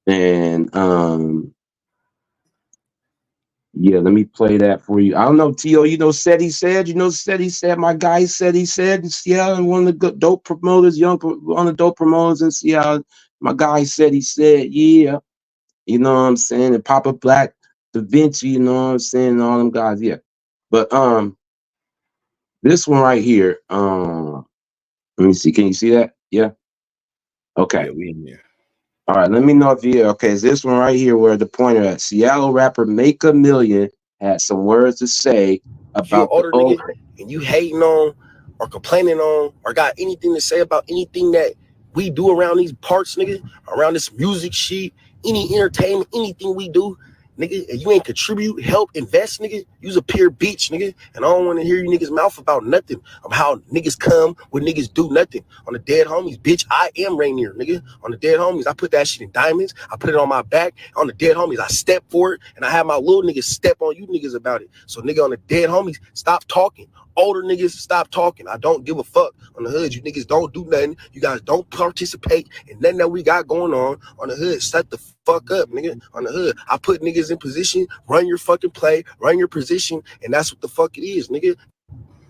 And yeah, let me play that for you. I don't know, T.O. Said he said, my guy said he said in Seattle, and one of the dope promoters, one of the dope promoters in Seattle, my guy said he said, yeah, you know what I'm saying? And Papa Black, Da Vinci, you know what I'm saying? And all them guys, yeah. But this one right here, let me see. Can you see that? Yeah. Okay. Yeah, we in here. All right, let me know if you okay. Is this one right here where the pointer at? Seattle rapper Make a Million had some words to say If you're an about the older old. nigga and you hating on or complaining on or got anything to say about anything that we do around these parts, nigga, around this music shit, any entertainment, anything we do, nigga, and you ain't contribute, help, invest, nigga, you's a pure bitch, nigga. And I don't want to hear you niggas mouth about nothing, of how niggas come when niggas do nothing. On the dead homies, bitch, I am Rainier, nigga. On the dead homies, I put that shit in diamonds. I put it on my back. On the dead homies, I step for it, and I have my little niggas step on you niggas about it. So, nigga, on the dead homies, stop talking. Older niggas, stop talking. I don't give a fuck. On the hood, you niggas don't do nothing. You guys don't participate in nothing that we got going on the hood. Shut the fuck up, nigga. On the hood, I put niggas in position, run your fucking play, run your position, and that's what the fuck it is, nigga.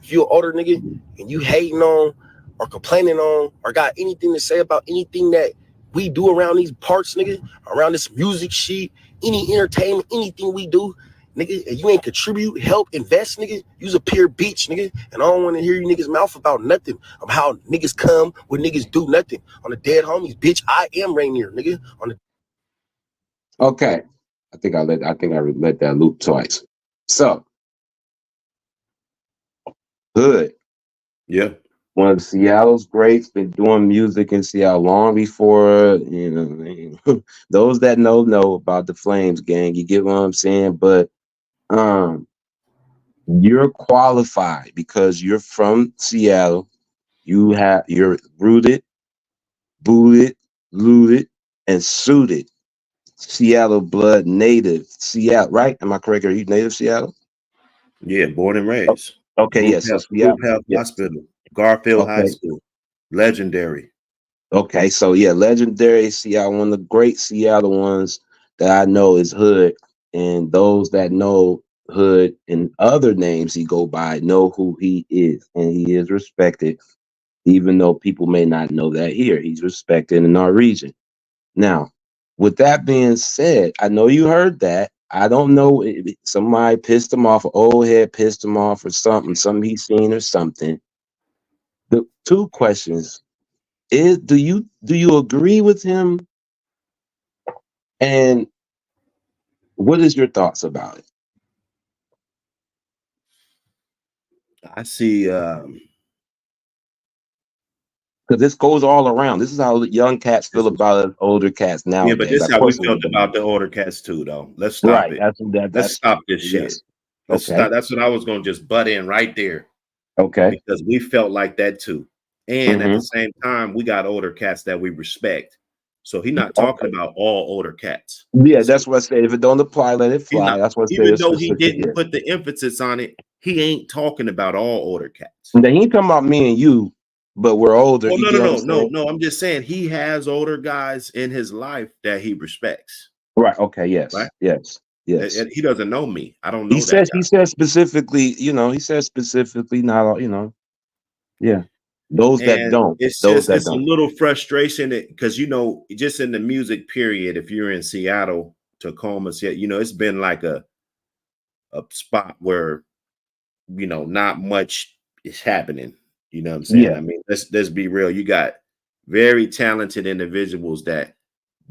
If you're an older nigga and you hating on or complaining on or got anything to say about anything that we do around these parts, nigga, around this music shit, any entertainment, anything we do, nigga, and you ain't contribute, help, invest, nigga, you's a pure beach, nigga. And I don't want to hear you niggas mouth about nothing, of how niggas come when niggas do nothing. On the dead homies, bitch, I am Rainier, nigga. On the Okay. I think I let that loop twice. So Hood, Yeah. one of Seattle's greats, been doing music in Seattle long before, you know, those that know about the Flames gang. You get what I'm saying? But you're qualified because you're from Seattle. You're rooted, booted, looted, and suited. Seattle blood, native Seattle, right? Am I correct? Are you native Seattle? Yeah, born and Oh, raised. okay, yes. So Group Seattle, Health yes. Hospital, Garfield High Okay, School, legendary. okay. So yeah, legendary Seattle. One of the great Seattle ones that I know is Hood, and those that know Hood and other names he go by know who he is, and he is respected, even though people may not know that here. He's respected in our region. Now, with that being said, I know you heard that. I don't know if somebody pissed him off, an old head pissed him off or something he's seen or something. The two questions is do you agree with him? And what is your thoughts about it? I see. Because this goes all around. This is how young cats feel This is about us older cats Yeah, but nowadays. this Of is how we course we felt don't. about the older cats too, though. Let's stop Right. it. Let's That's stop this shit. yes. Let's Okay. stop. That's what I was going to just butt in right there Okay. because we felt like that too. And at the Mm-hmm. same time, we got older cats that we respect. So he's not talking Okay. about all older cats. Yeah, So that's what I say. If it don't apply, let it he's fly. not, That's what I say. even It's though he specific didn't here. put the emphasis on it, he ain't talking about all older cats. And then he ain't talking about me and you, but we're older. Oh, You no, get no, what I'm no, no, saying? no. I'm just saying he has older guys in his life that he respects, Right. Okay. right? Yes. Yes. Yes. And he doesn't know me. I don't He know that says. guy. He says specifically. He says specifically. Not all. Yeah. Those that And don't. it's Those just that it's a don't. little frustration because just in the music period, if you're in Seattle, Tacoma, it's been like a spot where not much is happening. You know what I'm saying? Yeah. I mean, let's be real. You got very talented individuals that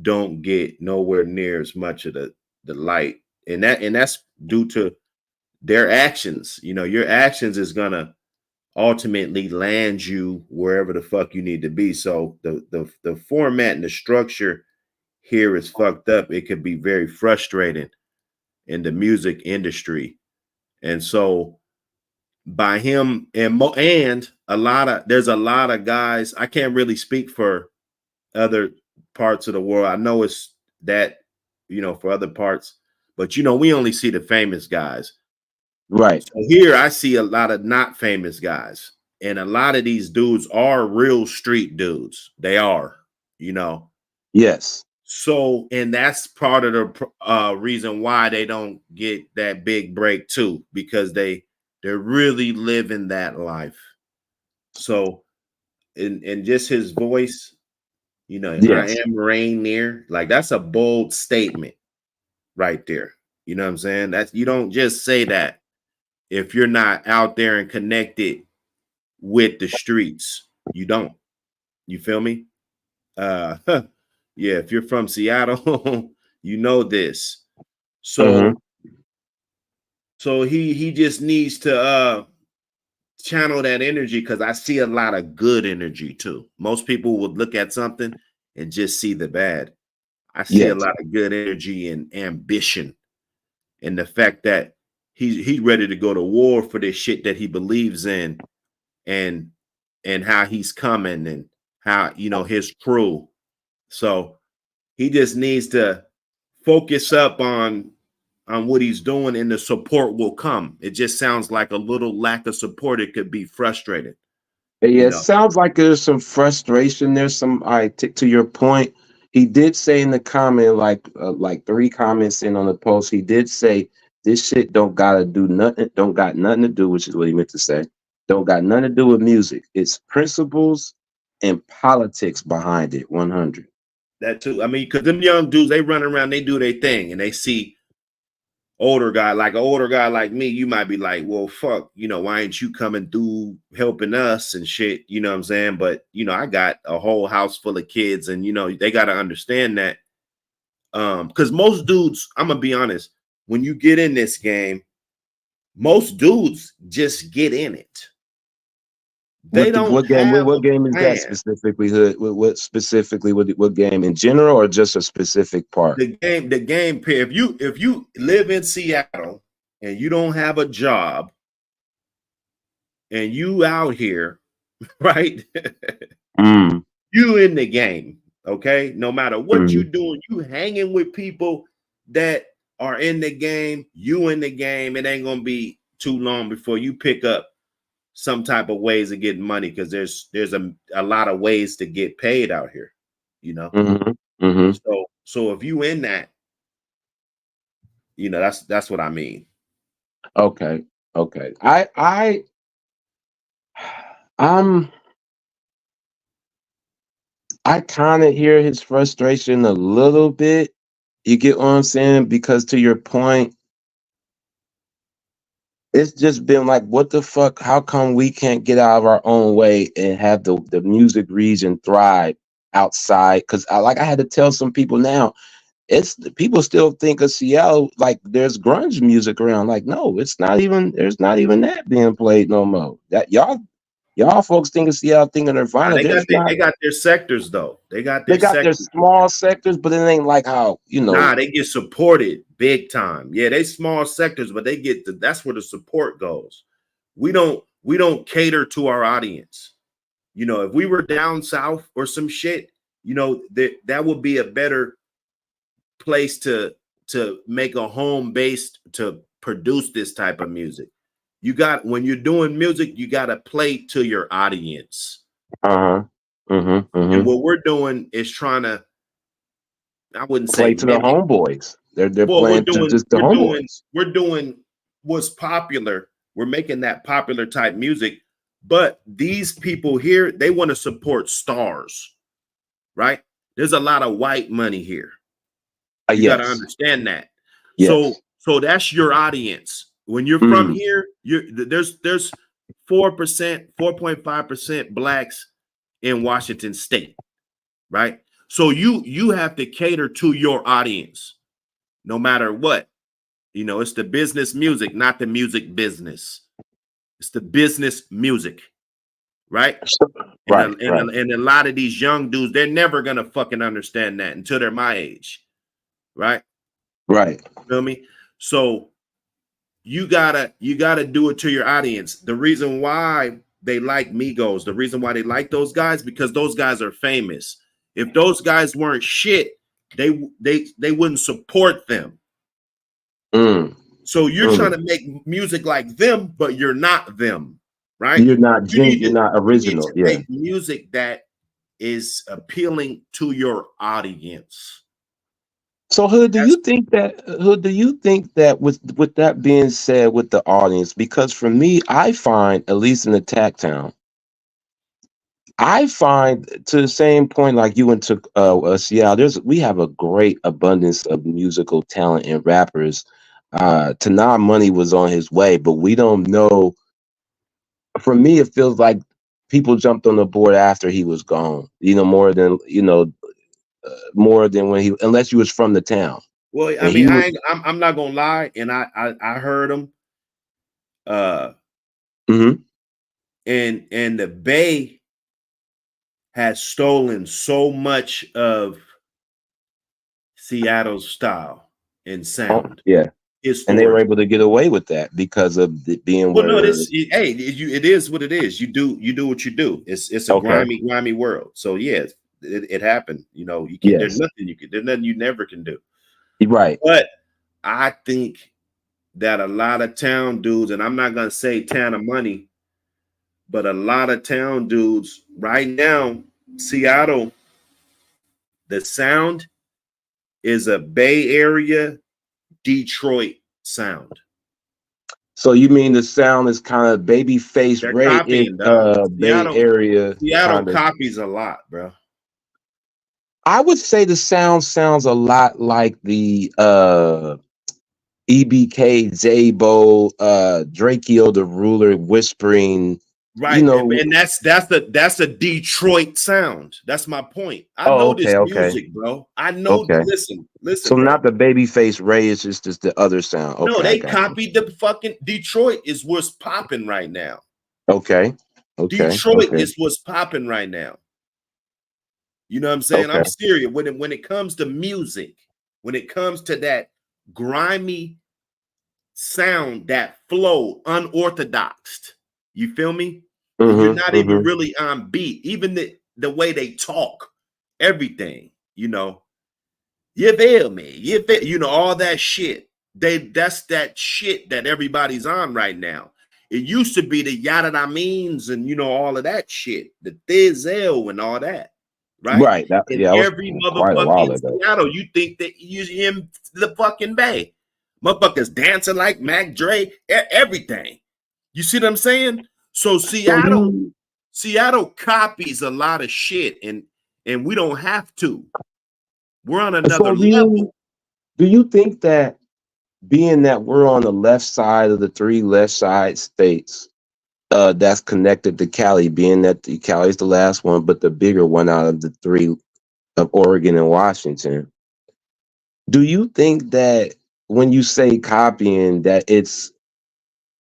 don't get nowhere near as much of the light, and that's due to their actions. Your actions is gonna ultimately land you wherever the fuck you need to be. So the format and the structure here is fucked up. It could be very frustrating in the music industry. And so by him and there's a lot of guys, I can't really speak for other parts of the world. I know it's that, for other parts, but we only see the famous guys. Right. So here I see a lot of not famous guys. And a lot of these dudes are real street dudes. They are, you know. Yes. So, and that's part of the reason why they don't get that big break too, because they're really living that life. So, and just his voice, I Yes. am Rainier, like that's a bold statement right there. You know what I'm saying? That's you don't just say that if you're not out there and connected with the streets. You don't. You feel me? Yeah, if you're from Seattle, you know this. Mm-hmm. So he just needs to channel that energy because I see a lot of good energy too. Most people would look at something and just see the bad. I see a Yes. lot of good energy and ambition and the fact that he's ready to go to war for this shit that he believes in and how he's coming and how his crew. So he just needs to focus up on what he's doing and the support will come. It just sounds like a little lack of support. It could be frustrating, Yeah, you it know. sounds like there's some frustration. There's some. To your point, he did say in the comment, like 3 comments in on the post, he did say this shit don't gotta do nothing. Don't got nothing to do, which is what he meant to say. Don't got nothing to do with music. It's principles and politics behind it. 100. That too. I mean, because them young dudes, they run around, they do their thing, and they see older guy, like an older guy like me, you might be like, well, fuck, you know, why ain't you coming through helping us and shit? You know what I'm saying? But you know, I got a whole house full of kids, and you know, they got to understand that. Because most dudes, I'm gonna be honest, when you get in this game, most dudes just get in it. They don't What game? have What a game is that plan. specifically? Hood? What specifically? What game in general, or just a specific part? The game. If you live in Seattle and you don't have a job and you out here, right? Mm, You in the game, okay? No matter what you mm, doing, you hanging with people that are in the game. You in the game. It ain't gonna be too long before you pick up some type of ways of getting money, because there's a lot of ways to get paid out here, you know. mm-hmm, mm-hmm. So if you in that, you know, that's what I mean. Okay, okay. I'm I kind of hear his frustration a little bit. You get what I'm saying? Because to your point, it's just been like, what the fuck? How come we can't get out of our own way and have the music region thrive outside? Because I had to tell some people now, it's people still think of Seattle like there's grunge music around. Like, no, it's not even. There's not even that being played no more. That y'all folks think of Seattle, think of Now, Nirvana. There's not. they got their sectors though. They got They their got their sectors. small sectors, but it ain't like how Nah, they get supported big time. Yeah, they small sectors, but they get that's where the support goes. We don't cater to our audience. You know, if we were down south or some shit, you know, that would be a better place to make a home based to produce this type of music. You got, when you're doing music, you got to play to your audience. Uh-huh. Mm-hmm. And Mm-hmm. what we're doing is trying to, I wouldn't say Play to the mimic. homeboys. They're Well, playing to just the homeboys. we're doing what's popular. We're making that popular type music. But these people here, they want to support stars, right? There's a lot of white money here. You got to Yes. understand that. Yes. So that's your audience. When you're from Mm. here, there's 4%, 4.5% blacks in Washington State, right? So you have to cater to your audience, no matter what. You know, it's the business music, not the music business. It's the business music, right? Right. Right. And a lot of these young dudes, they're never gonna fucking understand that until they're my age, right? Right. Feel me? So you gotta do it to your audience. The reason why they like Migos, the reason why they like those guys, because those guys are famous. If those guys weren't shit, they wouldn't support them. Mm. So you're trying Mm. to make music like them, but you're not them, right? You're not you're not You need original. to Yeah. make music that is appealing to your audience. So Hood, do That's you think that with that being said with the audience, because for me, I find, at least in the Tack Town, I find to the same point like you went to Seattle, we have a great abundance of musical talent and rappers. Tanah Money was on his way, but we don't know. For me, it feels like people jumped on the board after he was gone. More than when he, unless you was from the town. well, I And mean, he was. I'm not gonna lie, and I heard him. Mhm. And the Bay has stolen so much of Seattle's style and Oh, sound yeah, and they were historically. able to get away with that because of it being Well, no, where. it is what it is. You do what you do. It's a Okay. grimy world. So yes, it happened. You know, you can't. Yes. There's nothing you never can do. You're right. But I think that a lot of town dudes, and I'm not gonna say town of money, but a lot of town dudes right now, Seattle, the sound is a Bay Area, Detroit sound. So you mean the sound is kind of baby face They're Ray is copying, dog. Bay Area Seattle kind of. copies a lot, bro. I would say the sound sounds a lot like the EBK, Zabo, Drakeo the Ruler, whispering. Right, and that's a Detroit sound. That's my point. I know this Okay. music, bro. I know. Okay. Listen, So bro. not the Babyface Ray, it's just the other sound. No, Okay, I they got you. copied the fucking Detroit is what's popping right now. Okay. Detroit is what's popping right now. You know what I'm saying? Okay. I'm serious. When it comes to music, when it comes to that grimy sound, that flow, unorthodox. You feel me? You're not even really on beat. Even the way they talk, everything, you know. You feel me? You know, all that shit. That's that shit that everybody's on right now. It used to be the yada da means and you know all of that shit, the thizel and all that, right? Right. That In was every quite a while motherfucking ago. Seattle, you think that you in the fucking Bay. Motherfuckers dancing like Mac Dre, everything. You see what I'm saying? So So Seattle copies a lot of shit, and we don't have to. We're on another so level. do you think that being that we're on the left side of the three left side states, that's connected to Cali, being that Cali is the last one, but the bigger one out of the three of Oregon and Washington. Do you think that when you say copying, that it's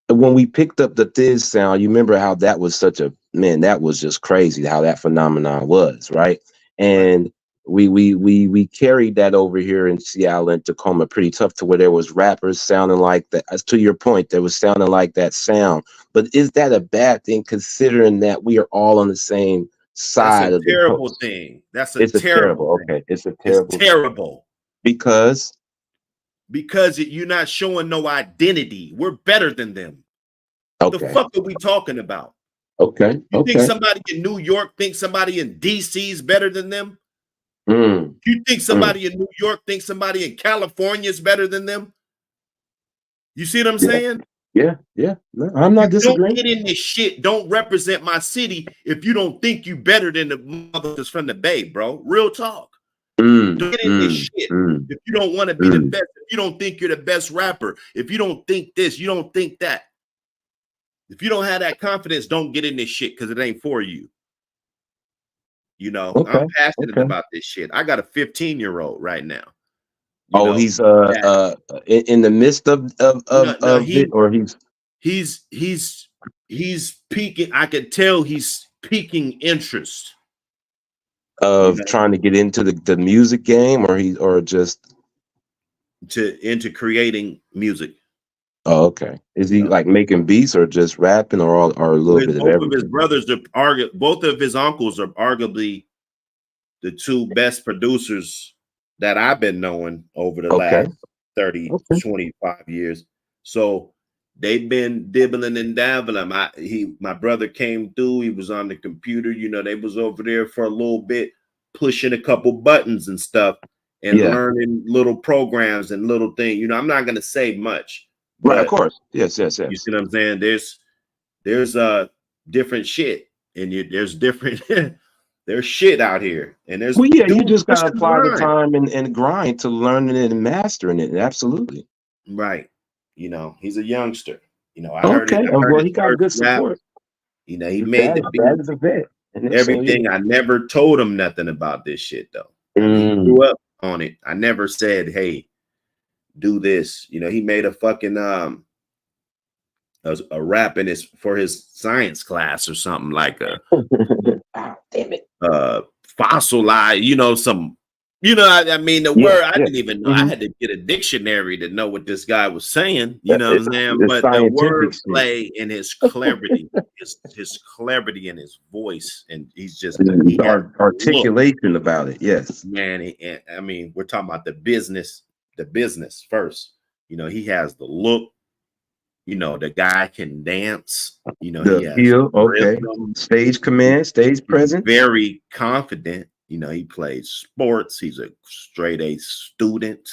when we picked up the Thiz sound, you remember how that was such a man, that was just crazy how that phenomenon was, right? Right. And we carried that over here in Seattle and Tacoma pretty tough to where there was rappers sounding like that. As to your point, there was sounding like that sound. But is that a bad thing considering that we are all on the same That's a side of the terrible coast? thing. That's a It's a terrible terrible, thing. okay. It's a It's terrible terrible because because you're not showing no identity. We're better than them. The okay, fuck are we talking about? okay, You think okay. somebody in New York thinks somebody in DC is better than them? Mm, You think mm. somebody in New York thinks somebody in California is better than them? You see what I'm Yeah, saying? yeah. No, If I'm not you don't disagreeing. get in this shit, don't represent my city if you don't think you better than the motherfuckers from the Bay, bro. Real talk. Mm, Don't get in this mm, shit. mm, If you don't want to be the mm. best, if you don't think you're the best rapper, if you don't think this, you don't think that. If you don't have that confidence, don't get in this shit because it ain't for you. You know, Okay, I'm passionate okay. about this shit. I got a 15-year-old right now. You Oh, know, he's that in the midst of no, it, or he's he's he's he's peaking. I can tell he's peaking interest. You of know, trying to get into the music game, or just into creating music. oh, okay. Is You he know, like making beats or just rapping or all or a little bit of both of his everything? brothers are both of his uncles are arguably the two best producers that I've been knowing over the Okay, last 30, okay. 25 years. So they've been dibbling and dabbling. My brother came through, he was on the computer, you know, they was over there for a little bit, pushing a couple buttons and stuff and Yeah, learning little programs and little things. You know, I'm not gonna say much, right. Of but course. Yes, yes, you yes. see what I'm saying? There's different shit and there's different there's shit out here and there's Well, yeah. You dudes just gotta pushing the apply the line. time and grind to learning it and mastering it. Absolutely. Right. You know, he's a youngster. You know, Okay. I heard Well, his he got first good rap. support. You know, he made Dad, the dad beat, is a vet. And so yeah. everything. I never told him nothing about this shit though. I mean, he Mm. grew up on it. I never said, hey, do this. You know, he made a fucking a rap in his for his science class or something like a Ah, damn it. fossilize, you know, some, you know, I mean, the Yeah, word I yeah. didn't even know. I Mhm. had to get a dictionary to know what this guy was saying. You know what I'm saying? It's But the scientific word shit. play and his clarity, his clarity in his voice, and he has look, Articulation about it. Yes. man. And I mean, we're talking about the business first. You know, he has the look. You know, the guy can dance. You know, he The has feel. Okay. rhythm. Stage command. Stage He's presence. very confident. You know, he plays sports. He's a straight A student.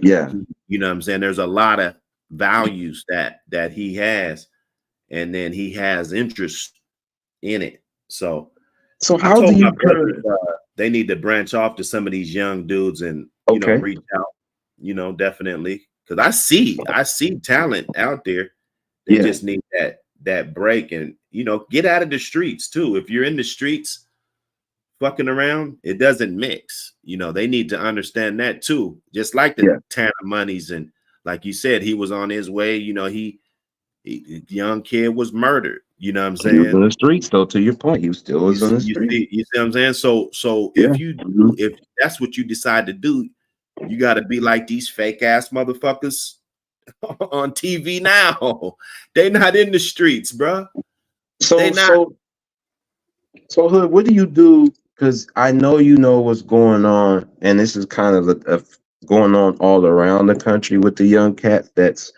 Yeah. You know what I'm saying? There's a lot of values that he has, and then he has interest in it. So So I how do told my you brothers per? they need to branch off to some of these young dudes and you know Okay. reach out. You know, definitely Because I see talent out there. They just need that break, and get out of the streets too. If you're in the streets fucking around, it doesn't mix. They need to understand that too. Just like the Tanner Monies, and like you said, he was on his way. He young kid was murdered. You know what I'm saying? He was in the streets, though. To your point, he still was on the street. You see what I'm saying? So if that's what you decide to do, you got to be like these fake ass motherfuckers on TV now. They not in the streets, bro. So Hood, what do you do? Because I know you know what's going on, and this is kind of going on all around the country with the young cats.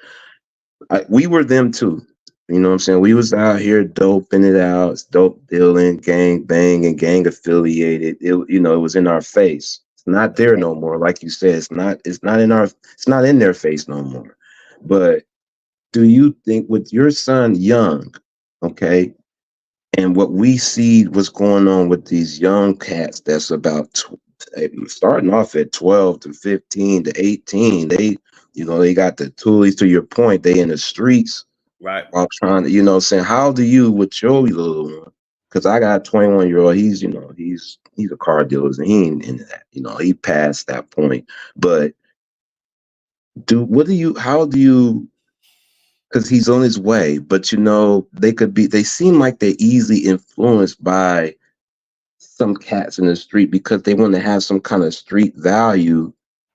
We were them too. You know what I'm saying? We was out here doping it out, it's dope dealing, gang bang, and gang affiliated. It was in our face. It's not there no more. Like you said, it's not in their face no more. But do you think with your son young, okay, and what we see what's going on with these young cats that's about starting off at 12 to 15 to 18, they got the toolies, to your point, they in the streets, right, while trying to, saying, how do you with your little one? Because I got a 21-year-old, he's a car dealer, and he ain't into that, he passed that point. But how do you, because he's on his way, but they seem like they're easily influenced by some cats in the street because they want to have some kind of street value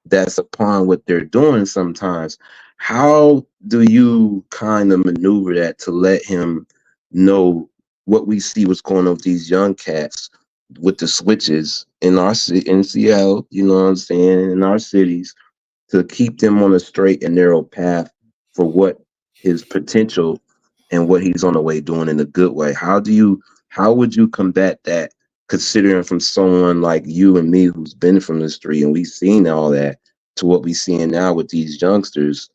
that's upon what they're doing sometimes. How do you kind of maneuver that to let him know what we see, what's going on with these young cats with the switches in Seattle, you know what I'm saying, in our cities, to keep them on a straight and narrow path for what his potential and what he's on the way doing in a good way? How would you combat that, considering from someone like you and me who's been from the street and we've seen all that, to what we seeing now with these youngsters,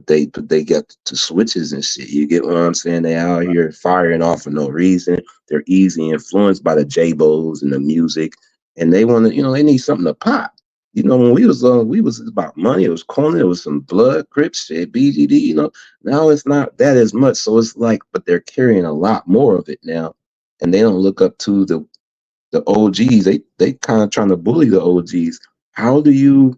they get to switches and shit. You get what I'm saying? They out here firing off for no reason. They're easily influenced by the J-Bos and the music, and they want to, they need something to pop. When we was about money. It was corner. It was some blood, Crips shit, BGD. Now it's not that as much. So it's like, but they're carrying a lot more of it now, and they don't look up to the OGs. They kind of trying to bully the OGs. How do you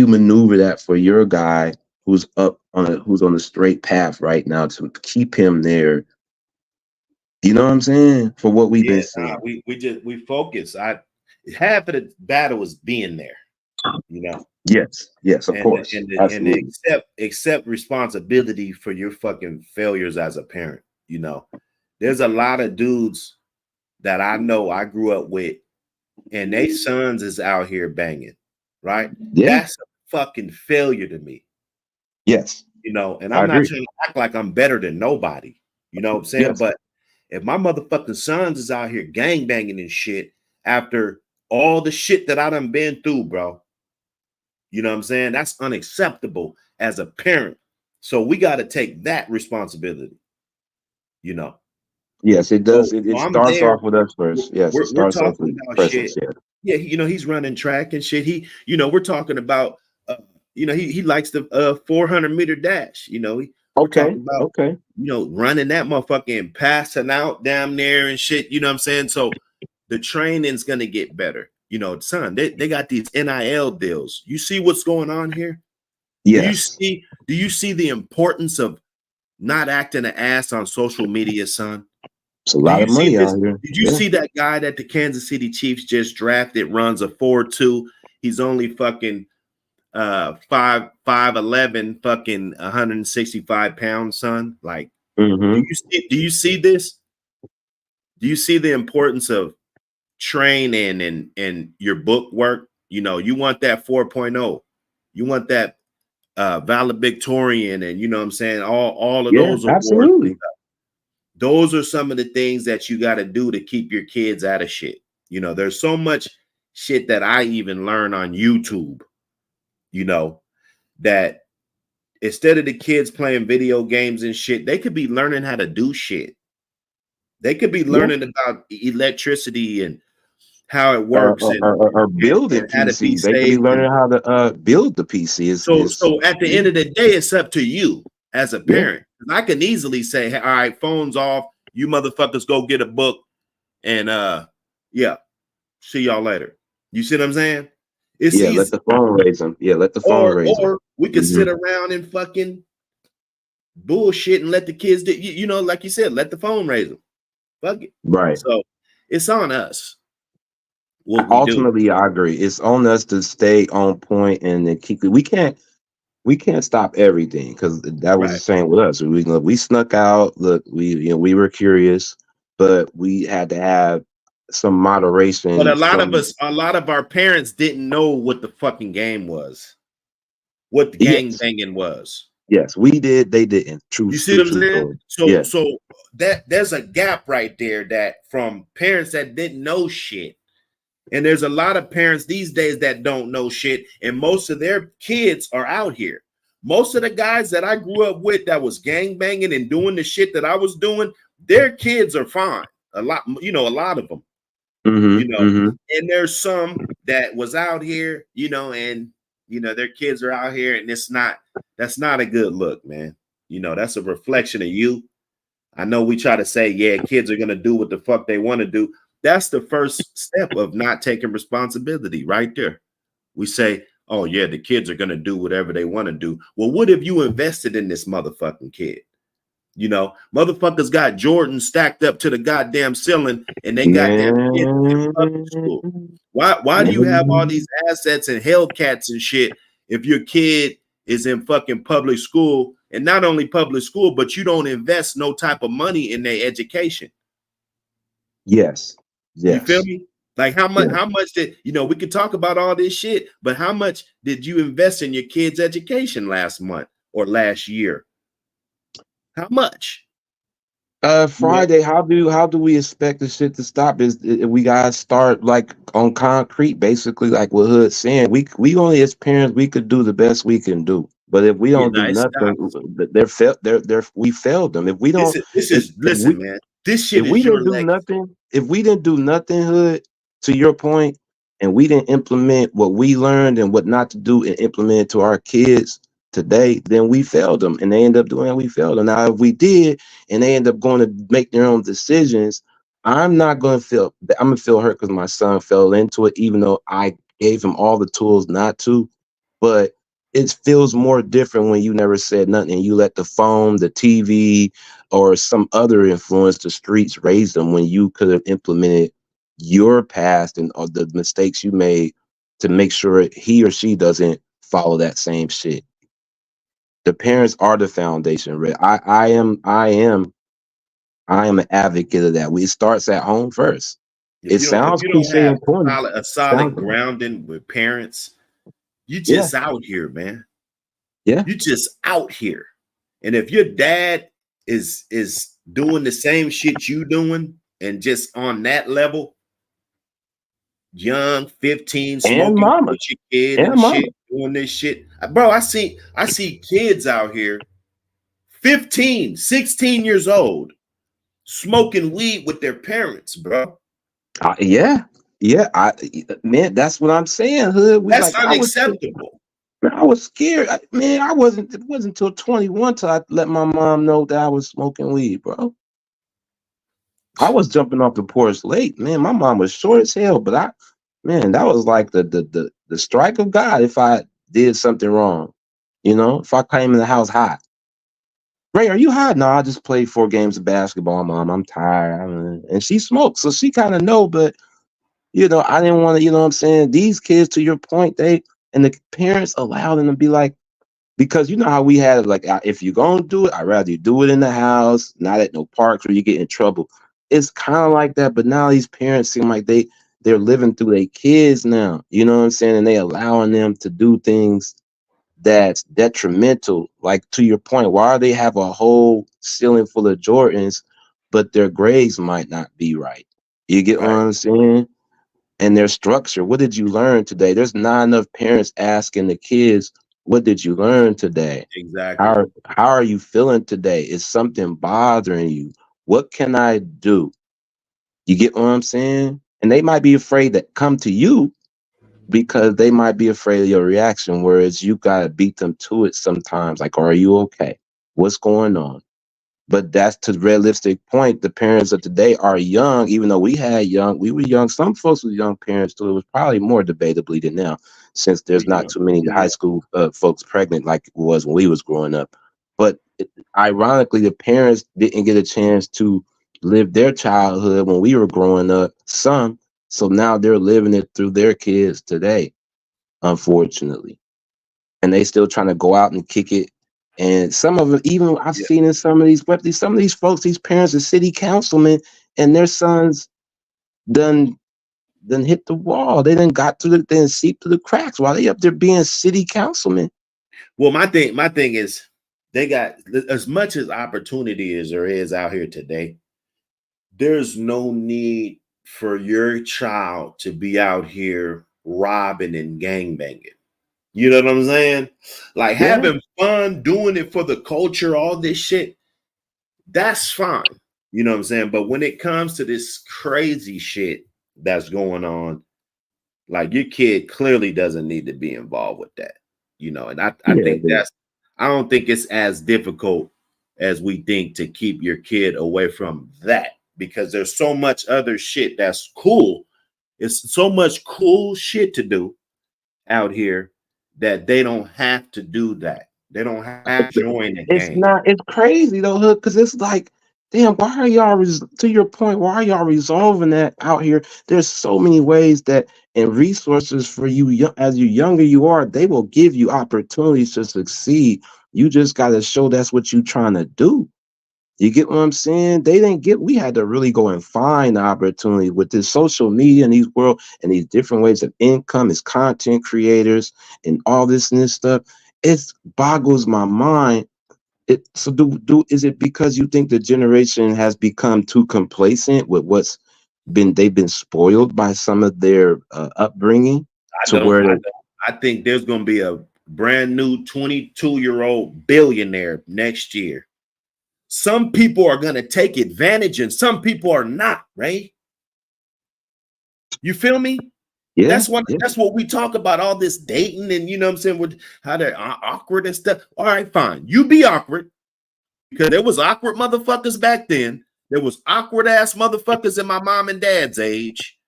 maneuver that for your guy who's on the straight path right now to keep him there? You know what I'm saying? For what we've been seeing, we focus. Half of the battle is being there. Yes, of course, and accept responsibility for your fucking failures as a parent. There's a lot of dudes that I know I grew up with, and they sons is out here banging, right? Yeah. That's a fucking failure to me. Yes. And I'm not trying to act like I'm better than nobody. You know what I'm saying? Yes. But if my motherfucking sons is out here gang banging and shit after all the shit that I done been through, bro, you know what I'm saying? That's unacceptable as a parent. So we got to take that responsibility, Yes, it does. So, it starts off with us first. Yes, it starts off with presence. Shit. Yeah, he's running track and shit. We're talking about, he likes the 400-meter dash. We're talking about, running that motherfucker and passing out down there and shit. You know what I'm saying? So the training's gonna get better. Son, they got these NIL deals. You see what's going on here? Yes. Do you see the importance of not acting an ass on social media, son? It's a lot of money out here. Did you see that guy that the Kansas City Chiefs just drafted runs a 4.2? He's only fucking 5'11", fucking 165 pounds, son. Like, do you see this? Do you see the importance of training and your book work? You want that 4.0. You want that valedictorian, and you know what I'm saying, all of those awards. Absolutely. Those are some of the things that you got to do to keep your kids out of shit. There's so much shit that I even learn on YouTube, that instead of the kids playing video games and shit, they could be learning how to do shit. They could be learning about electricity and how it works or building and how to be PC. They could be safe. learning how to build the PC. So at the end of the day, it's up to you as a Yeah. parent. I can easily say, hey, all right, phone's off. You motherfuckers go get a book and yeah, see y'all later. You see what I'm saying? It's Yeah, let easy. the phone raise them. Yeah, let the phone raise them. Or we could sit around and fucking bullshit and let the kids do, you know, like you said, let the phone raise them. Fuck it. Right. So it's on us. What we do. Ultimately, I agree. It's on us to stay on point and then keep it. We can't stop everything because that was the Right. same with us. We snuck out. Look, we were curious, but we had to have some moderation. But a lot of our parents didn't know what the fucking game was, what the gang Yes, banging was. yes, we did. They didn't. True, You see what I'm true saying? story. So Yeah, so that there's a gap right there that from parents that didn't know shit. And there's a lot of parents these days that don't know shit, and most of their kids are out here. Most of the guys that I grew up with that was gang banging and doing the shit that I was doing, their kids are fine. A lot of them, and there's some that was out here, and their kids are out here, and that's not a good look, man. That's a reflection of you. I know we try to say, yeah, kids are gonna do what the fuck they want to do. That's the first step of not taking responsibility right there. We say, oh yeah, the kids are gonna do whatever they want to do. Well, what if you invested in this motherfucking kid? Motherfuckers got Jordan stacked up to the goddamn ceiling, and they got their kids in public school. Why do you have all these assets and Hellcats and shit if your kid is in fucking public school, and not only public school, but you don't invest no type of money in their education? yes, You feel yes. me? Like how much? Yeah. How much did we could talk about all this shit, but how much did you invest in your kid's education last month or last year? How much? Friday, how do we expect the shit to stop? We gotta start like on concrete, basically, like what Hood's saying. We only as parents we could do the best we can do. But if we Yeah, don't do nice. nothing, we failed them. If we don't, Listen, man. This shit if we is your didn't do legacy. nothing, if we didn't do nothing, Hood, to your point, and we didn't implement what we learned and what not to do and implement it to our kids today, then we failed them, and they end up doing it. We failed them. Now, if we did, and they end up going to make their own decisions, I'm not going to feel. I'm gonna feel hurt because my son fell into it, even though I gave him all the tools not to. But it feels more different when you never said nothing and you let the phone, the TV, or some other influence, the streets raise them when you could have implemented your past and the mistakes you made to make sure he or she doesn't follow that same shit. The parents are the foundation, Rick. I am an advocate of that. It starts at home first. It If sounds you don't cliche have and corny. a solid grounding with parents, you Yeah, just out here, man. yeah. You just out here. And if your dad is doing the same shit you doing and just on that level, young, 15, And smoking mama. with your kid And and mama. shit, doing this shit. Bro, I see kids out here, 15, 16 years old, smoking weed with their parents, bro. Yeah. Yeah. Man, that's what I'm saying, Hood. That's unacceptable. I was scared. Man, it wasn't until 21 till I let my mom know that I was smoking weed, bro. I was jumping off the porch late, man. My mom was short as hell, but man, that was like the strike of God if I did something wrong. If I came in the house hot. Ray, are you hot? No, I just played 4 games of basketball, mom. I'm tired. And she smoked, so she kind of know, but I didn't want to, you know what I'm saying? These kids, to your point, and the parents allow them to be like, because you know how we had it, like, if you're going to do it, I'd rather you do it in the house, not at no parks where you get in trouble. It's kind of like that, but now these parents seem like they're living through their kids now, you know what I'm saying? And they allowing them to do things that's detrimental. Like, to your point, why they have a whole ceiling full of Jordans, but their grades might not be right? You get what Right. I'm saying? And their structure. What did you learn today? There's not enough parents asking the kids, what did you learn today? Exactly. How are you feeling today? Is something bothering you? What can I do? You get what I'm saying? And they might be afraid to come to you because they might be afraid of your reaction, whereas you gotta beat them to it sometimes. Like, are you okay? What's going on? But that's to realistic point. The parents of today are young, even though we were young. Some folks were young parents too. It was probably more debatably than now, since there's not too many high school folks pregnant like it was when we was growing up. But ironically, the parents didn't get a chance to live their childhood when we were growing up. Some, so now they're living it through their kids today, unfortunately, and they still trying to go out and kick it. And some of them, even I've seen in some of these folks, these parents are city councilmen, and their sons done hit the wall. They done got through then seep through the cracks while they up there being city councilmen. Well, my thing is, they got as much as opportunity as there is out here today. There's no need for your child to be out here robbing and gangbanging. You know what I'm saying? Like having fun, doing it for the culture, all this shit, that's fine. You know what I'm saying? But when it comes to this crazy shit that's going on, like your kid clearly doesn't need to be involved with that. You know, and I think I don't think it's as difficult as we think to keep your kid away from that, because there's so much other shit that's cool. It's so much cool shit to do out here that they don't have to do that. They don't have to join the game. It's crazy though, Hood, because it's like, damn, why are y'all to your point, why are y'all resolving that out here? There's so many ways that and resources for you as you younger you are, they will give you opportunities to succeed. You just gotta show that's what you're trying to do. You get what I'm saying? We had to really go and find the opportunity with this social media and these world and these different ways of income as content creators and all this and this stuff. It boggles my mind. So is it because you think the generation has become too complacent with they've been spoiled by some of their upbringing I think there's going to be a brand new 22-year-old billionaire next year. Some people are going to take advantage and some people are not, right? You feel me? Yeah. That's what we talk about, all this dating and you know what I'm saying, with how they're awkward and stuff. All right, fine. You be awkward, because there was awkward motherfuckers back then. There was awkward ass motherfuckers in my mom and dad's age.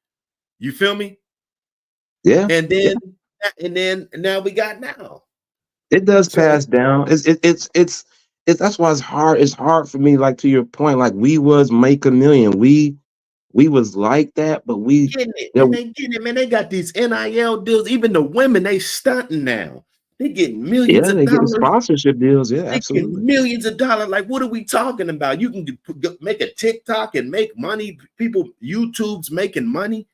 You feel me? Yeah. And then now we got now. It does pass down. It's that's why it's hard. It's hard for me, like to your point, like we was Make a Million. We was like that, but we getting it, and they getting it, man. They got these NIL deals. Even the women, they stunting now. They getting millions of they dollars. getting sponsorship deals. Yeah, they absolutely. Getting millions of dollars. Like, what are we talking about? You can make a TikTok and make money. People, YouTube's making money.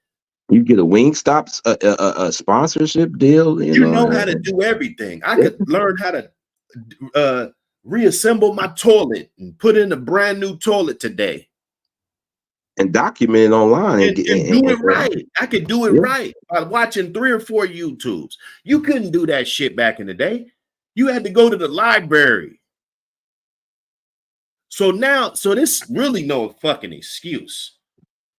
You get a Wingstop's a sponsorship deal. You know how to do everything. I could learn how to reassemble my toilet and put in a brand new toilet today. And document it online and do it right. I could do it right by watching 3 or 4 YouTubes. You couldn't do that shit back in the day. You had to go to the library. So this really no fucking excuse.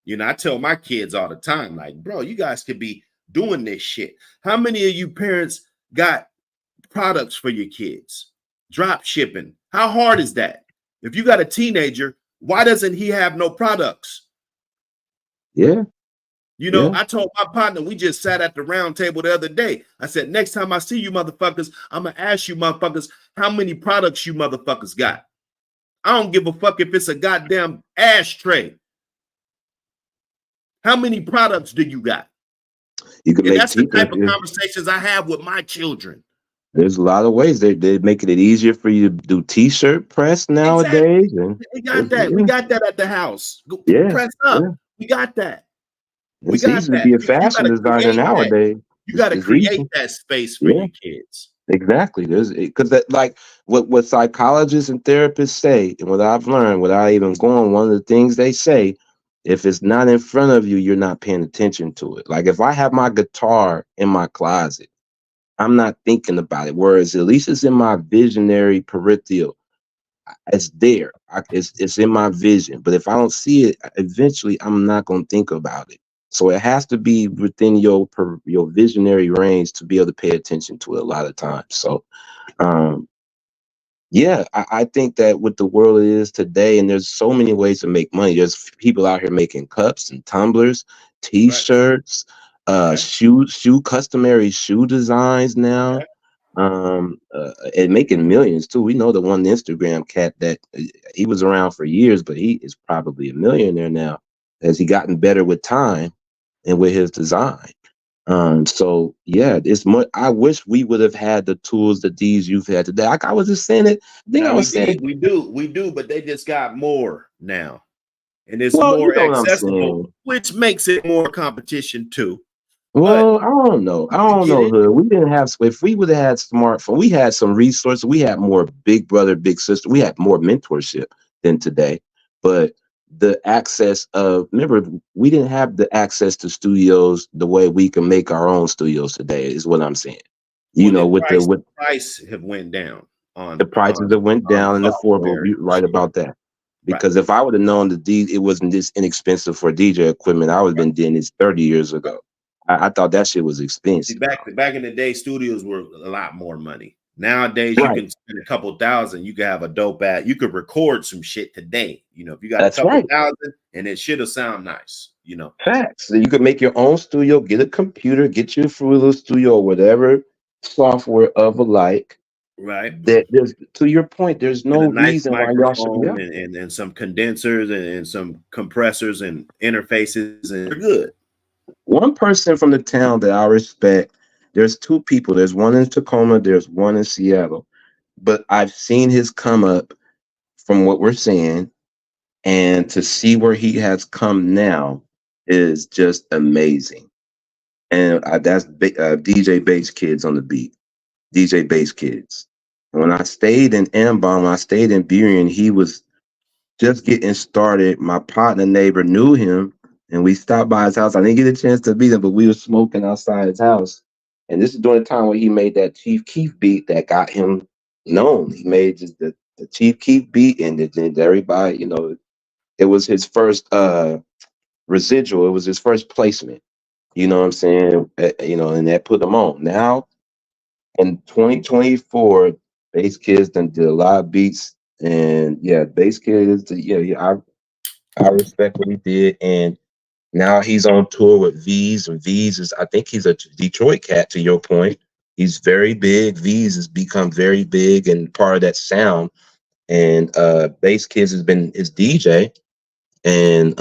You know, I tell my kids all the time, like, bro, you guys could be doing this shit. How many of you parents got products for your kids? Drop shipping. How hard is that? If you got a teenager, why doesn't he have no products? Yeah. You know, I told my partner, we just sat at the round table the other day. I said, next time I see you motherfuckers, I'm going to ask you motherfuckers how many products you motherfuckers got. I don't give a fuck if it's a goddamn ashtray. How many products do you got? That's the type of conversations I have with my children. There's a lot of ways they're making it easier for you to do t-shirt press nowadays. Exactly. We got that. We got that at the house. Go press up. We got that. It's easy to be a fashion designer nowadays. You got to create that space for your kids. Exactly. Because that, like what psychologists and therapists say, and what I've learned without even going, one of the things they say, if it's not in front of you, you're not paying attention to it. Like if I have my guitar in my closet, I'm not thinking about it. Whereas at least it's in my visionary peripheral. It's there. It's in my vision. But if I don't see it, eventually I'm not going to think about it. So it has to be within your visionary range to be able to pay attention to it a lot of times. So um, yeah, I think that with the world it is today, and there's so many ways to make money. There's people out here making cups and tumblers, Right. t-shirts, Okay. shoe customary shoe designs now, Okay. and making millions too. We know the one Instagram cat that he was around for years, but he is probably a millionaire now as he gotten better with time and with his design. So yeah, it's much. I wish we would have had the tools that these youth had today. Like I was just saying it. I think I Now was saying, we do, but they just got more now, and it's well, you more know what I'm accessible, saying. which makes it more competition too. But Well, I don't know. I I don't get know. it. Hood. We didn't have. If we would have had smartphone, we had some resources. We had more big brother, big sister. We had more mentorship than today. But the access of remember, we didn't have the access to studios the way we can make our own studios today. Is what I'm saying. You Well, know, with the price have went down the on prices that went down and the affordable. software You're and right shit. about that. Right. Because if I would have known that it wasn't this inexpensive for DJ equipment, I would have been doing this 30 years ago. I thought that shit was See, expensive. back in the day, studios were a lot more money. Nowadays, you Right. can spend a couple thousand. You can have a dope ad. You could record some shit today. You know, if you got a That's couple right. thousand, and it should have sound nice. You know, Facts. So you could make your own studio, get a computer, get your Frugal Studio, or whatever software of alike. right? That there's to your point, there's And no a nice reason why y'all should be microphone out. and some condensers and some compressors and interfaces, and you're good. One person from the town that I respect, there's two people. There's one in Tacoma, there's one in Seattle. But I've seen his come up from what we're seeing, and to see where he has come now is just amazing. And that's DJ Bass Kids on the beat. DJ Bass Kids. When I stayed in Ambon, when I stayed in Burien, he was just getting started. My partner neighbor knew him, and we stopped by his house. I didn't get a chance to meet him, but we were smoking outside his house. And this is during the time when he made that Chief Keef beat that got him known. He made just the Chief Keef beat, and then everybody, it was his first residual. It was his first placement. You know what I'm saying? And that put him on. Now in 2024, Bass Kids done did a lot of beats, and yeah, Bass Kids, I respect what he did, and now he's on tour with V's, and V's is I think he's a Detroit cat. To your point, he's very big. V's has become very big and part of that sound, and Bass Kids has been his DJ. And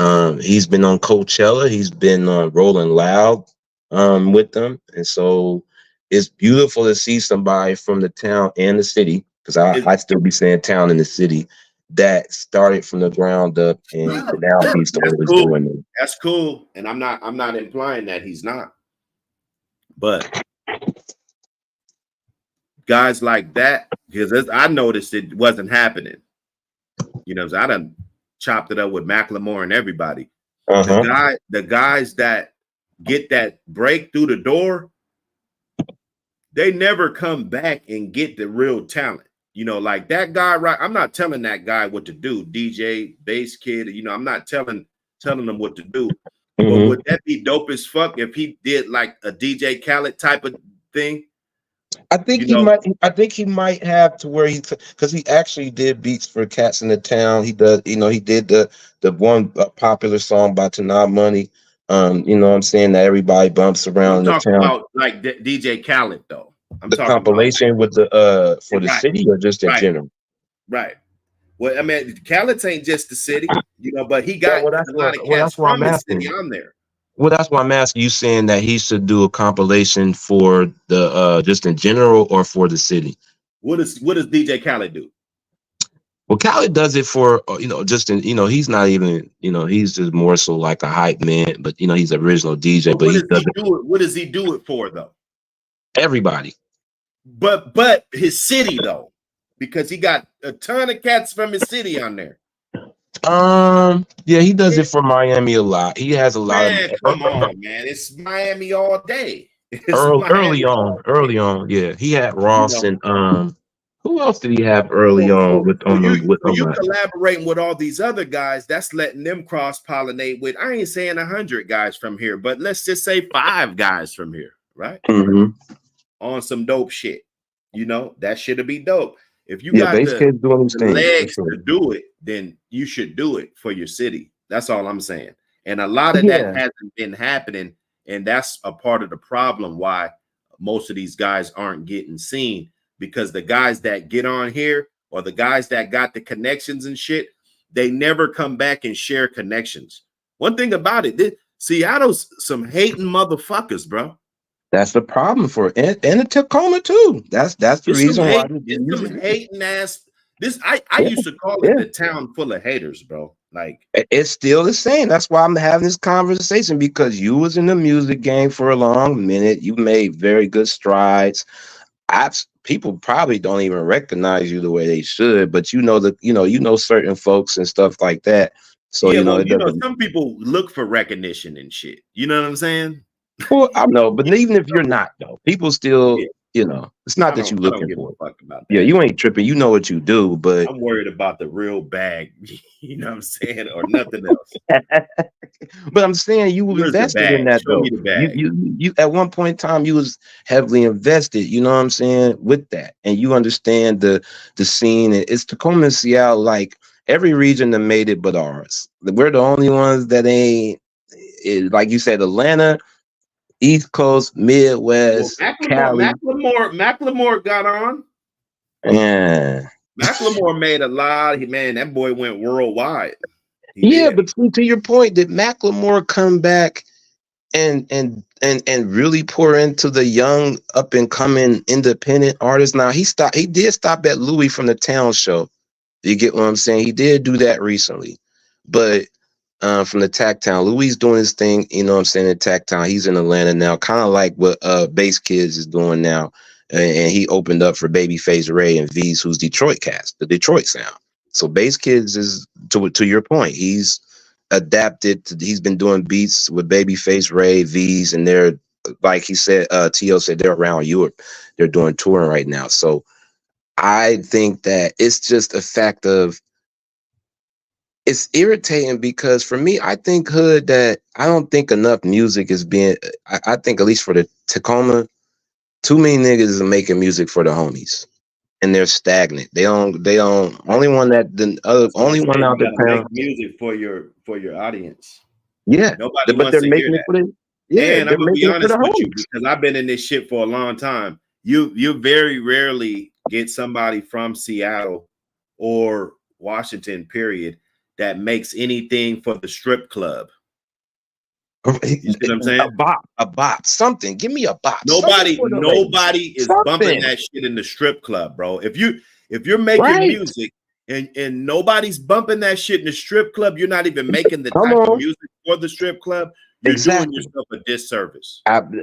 he's been on Coachella. He's been on Rolling Loud with them, and so it's beautiful to see somebody from the town and the city, because I still be saying town and the city, that started from the ground up, and now he's the one That's who's cool. doing it. That's cool. And I'm not implying that he's not. But guys like that, because I noticed it wasn't happening. You know, so I done chopped it up with Macklemore and everybody. The guys that get that break through the door, they never come back and get the real talent. You know, like that guy, right? I'm not telling that guy what to do, DJ, Bass Kid. You know, I'm not telling them what to do. But would that be dope as fuck if he did like a DJ Khaled type of thing? I think he might. I think he might have to where because he actually did beats for cats in the town. He does. He did the one popular song by Tanah Money. You know what I'm saying, that everybody bumps around I'm in the talking town. about like DJ Khaled though. I'm The talking about compilation with the for the right, city or just in right, general. right. Well, I mean, Khaled ain't just the city, but he got Well, a lot of cats that's why from I'm the city asking. on there. Well, that's why I'm asking you, saying that he should do a compilation for the just in general or for the city. What does DJ Khaled do? Well, Khaled does it for just in he's not even he's just more so like a hype man, but he's an original DJ. But What he does does he do it? What does he do it for though? everybody. But his city though, because he got a ton of cats from his city on there. Yeah, he does it for Miami a lot. He has a lot Man, of come on, man. It's Miami all day. It's early Miami all day. on. Yeah, he had You Ross know, and Who else did he have early on with For you, with for you that? collaborating with all these other guys, that's letting them cross pollinate with. I ain't saying 100 guys from here, but let's just say 5 guys from here, right? On some dope shit. You know, that shit'll be dope. If you Yeah, got Bass Kid's doing his the thing for legs sure. to do it, then you should do it for your city. That's all I'm saying. And a lot of Yeah. that hasn't been happening, and that's a part of the problem why most of these guys aren't getting seen, because the guys that get on here or the guys that got the connections and shit, they never come back and share connections. One thing about it, Seattle's some hating motherfuckers, bro. That's the problem for it. And the Tacoma too. That's the It's some reason why hate, the it's some music. hating ass. This I Yeah, used to call it yeah. the town full of haters, bro. Like, It's still the same. That's why I'm having this conversation, because you was in the music game for a long minute. You made very good strides. People probably don't even recognize you the way they should, but you know certain folks and stuff like that. So yeah, well, it doesn't. some people look for recognition and shit. You know what I'm saying? Well, I know, but even if you're not though, people still, Yeah, it's not I that you don't looking give for it. a fuck about Yeah, that. you ain't tripping. You know what you do, but I'm worried about the real bag. You know what I'm saying, or nothing else. but I'm saying you Where's the invested in bag? that Show me though. the bag. You at one point in time you was heavily invested. You know what I'm saying, with that, and you understand the scene. It's Tacoma and Seattle, like every region that made it, but ours. We're the only ones that ain't. Like you said, Atlanta, East Coast, Well, Midwest, Cali. Macklemore got on. Yeah. Macklemore made a lot. Man, that boy went worldwide. He Yeah, did. but to your point, did Macklemore come back and really pour into the young up and coming independent artists? Now he did stop at Louis from the Town Show. You get what I'm saying? He did do that recently, but from the Tacktown, Louis doing his thing. You know what I'm saying, in Tacktown. He's in Atlanta now, kind of like what Bass Kids is doing now, and he opened up for Babyface Ray and V's, who's Detroit cast, the Detroit sound. So Bass Kids is, to your point, he's adapted to, he's been doing beats with Babyface Ray, V's, and they're, like he said, T.O. said, they're around Europe. They're doing touring right now. So I think that it's just a fact of, it's irritating, because for me, I think hood, that I don't think enough music is being, I think at least for the Tacoma, too many niggas are making music for the homies, and they're stagnant. They don't only one that the other, That's why I only one said out you the got to make town. music for your audience. Yeah. Nobody But wants they're to hear making it that. for the, yeah, And they're I'm gonna be making it for the honest with you, homies. because I've been in this shit for a long time. You very rarely get somebody from Seattle or Washington, period, that makes anything for the strip club. You see what I'm saying? A bop, something. Give me a bop, something Nobody, for the ladies, nobody is bumping something, that shit in the strip club, bro. If you're making right? music and nobody's bumping that shit in the strip club, you're not even making the Come type of on, music for the strip club. You're doing exactly. yourself a disservice.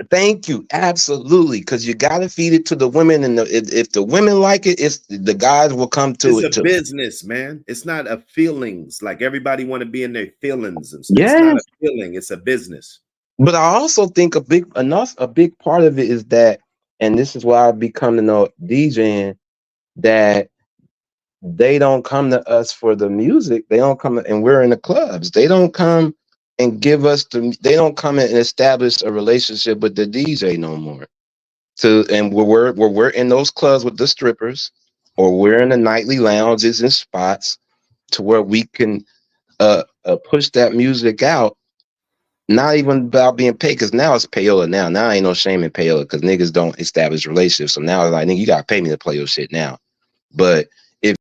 Thank you, absolutely, because you got to feed it to the women, and if the women like it, it's the guys will come to It's it a too. business, man. It's not a feelings. Like everybody want to be in their feelings and stuff. It's not a Yes, feeling. It's a business. but I also think a big part of it is that, and this is why I've become to know DJing, that they don't come to us for the music. They don't come, and we're in the clubs. They don't come and give us they don't come and establish a relationship with the DJ no more. And we're in those clubs with the strippers, or we're in the nightly lounges and spots, to where we can push that music out. Not even about being paid, because now it's payola. Now ain't no shame in payola, because niggas don't establish relationships. So now it's like, nigga, you gotta pay me to play your shit now. But if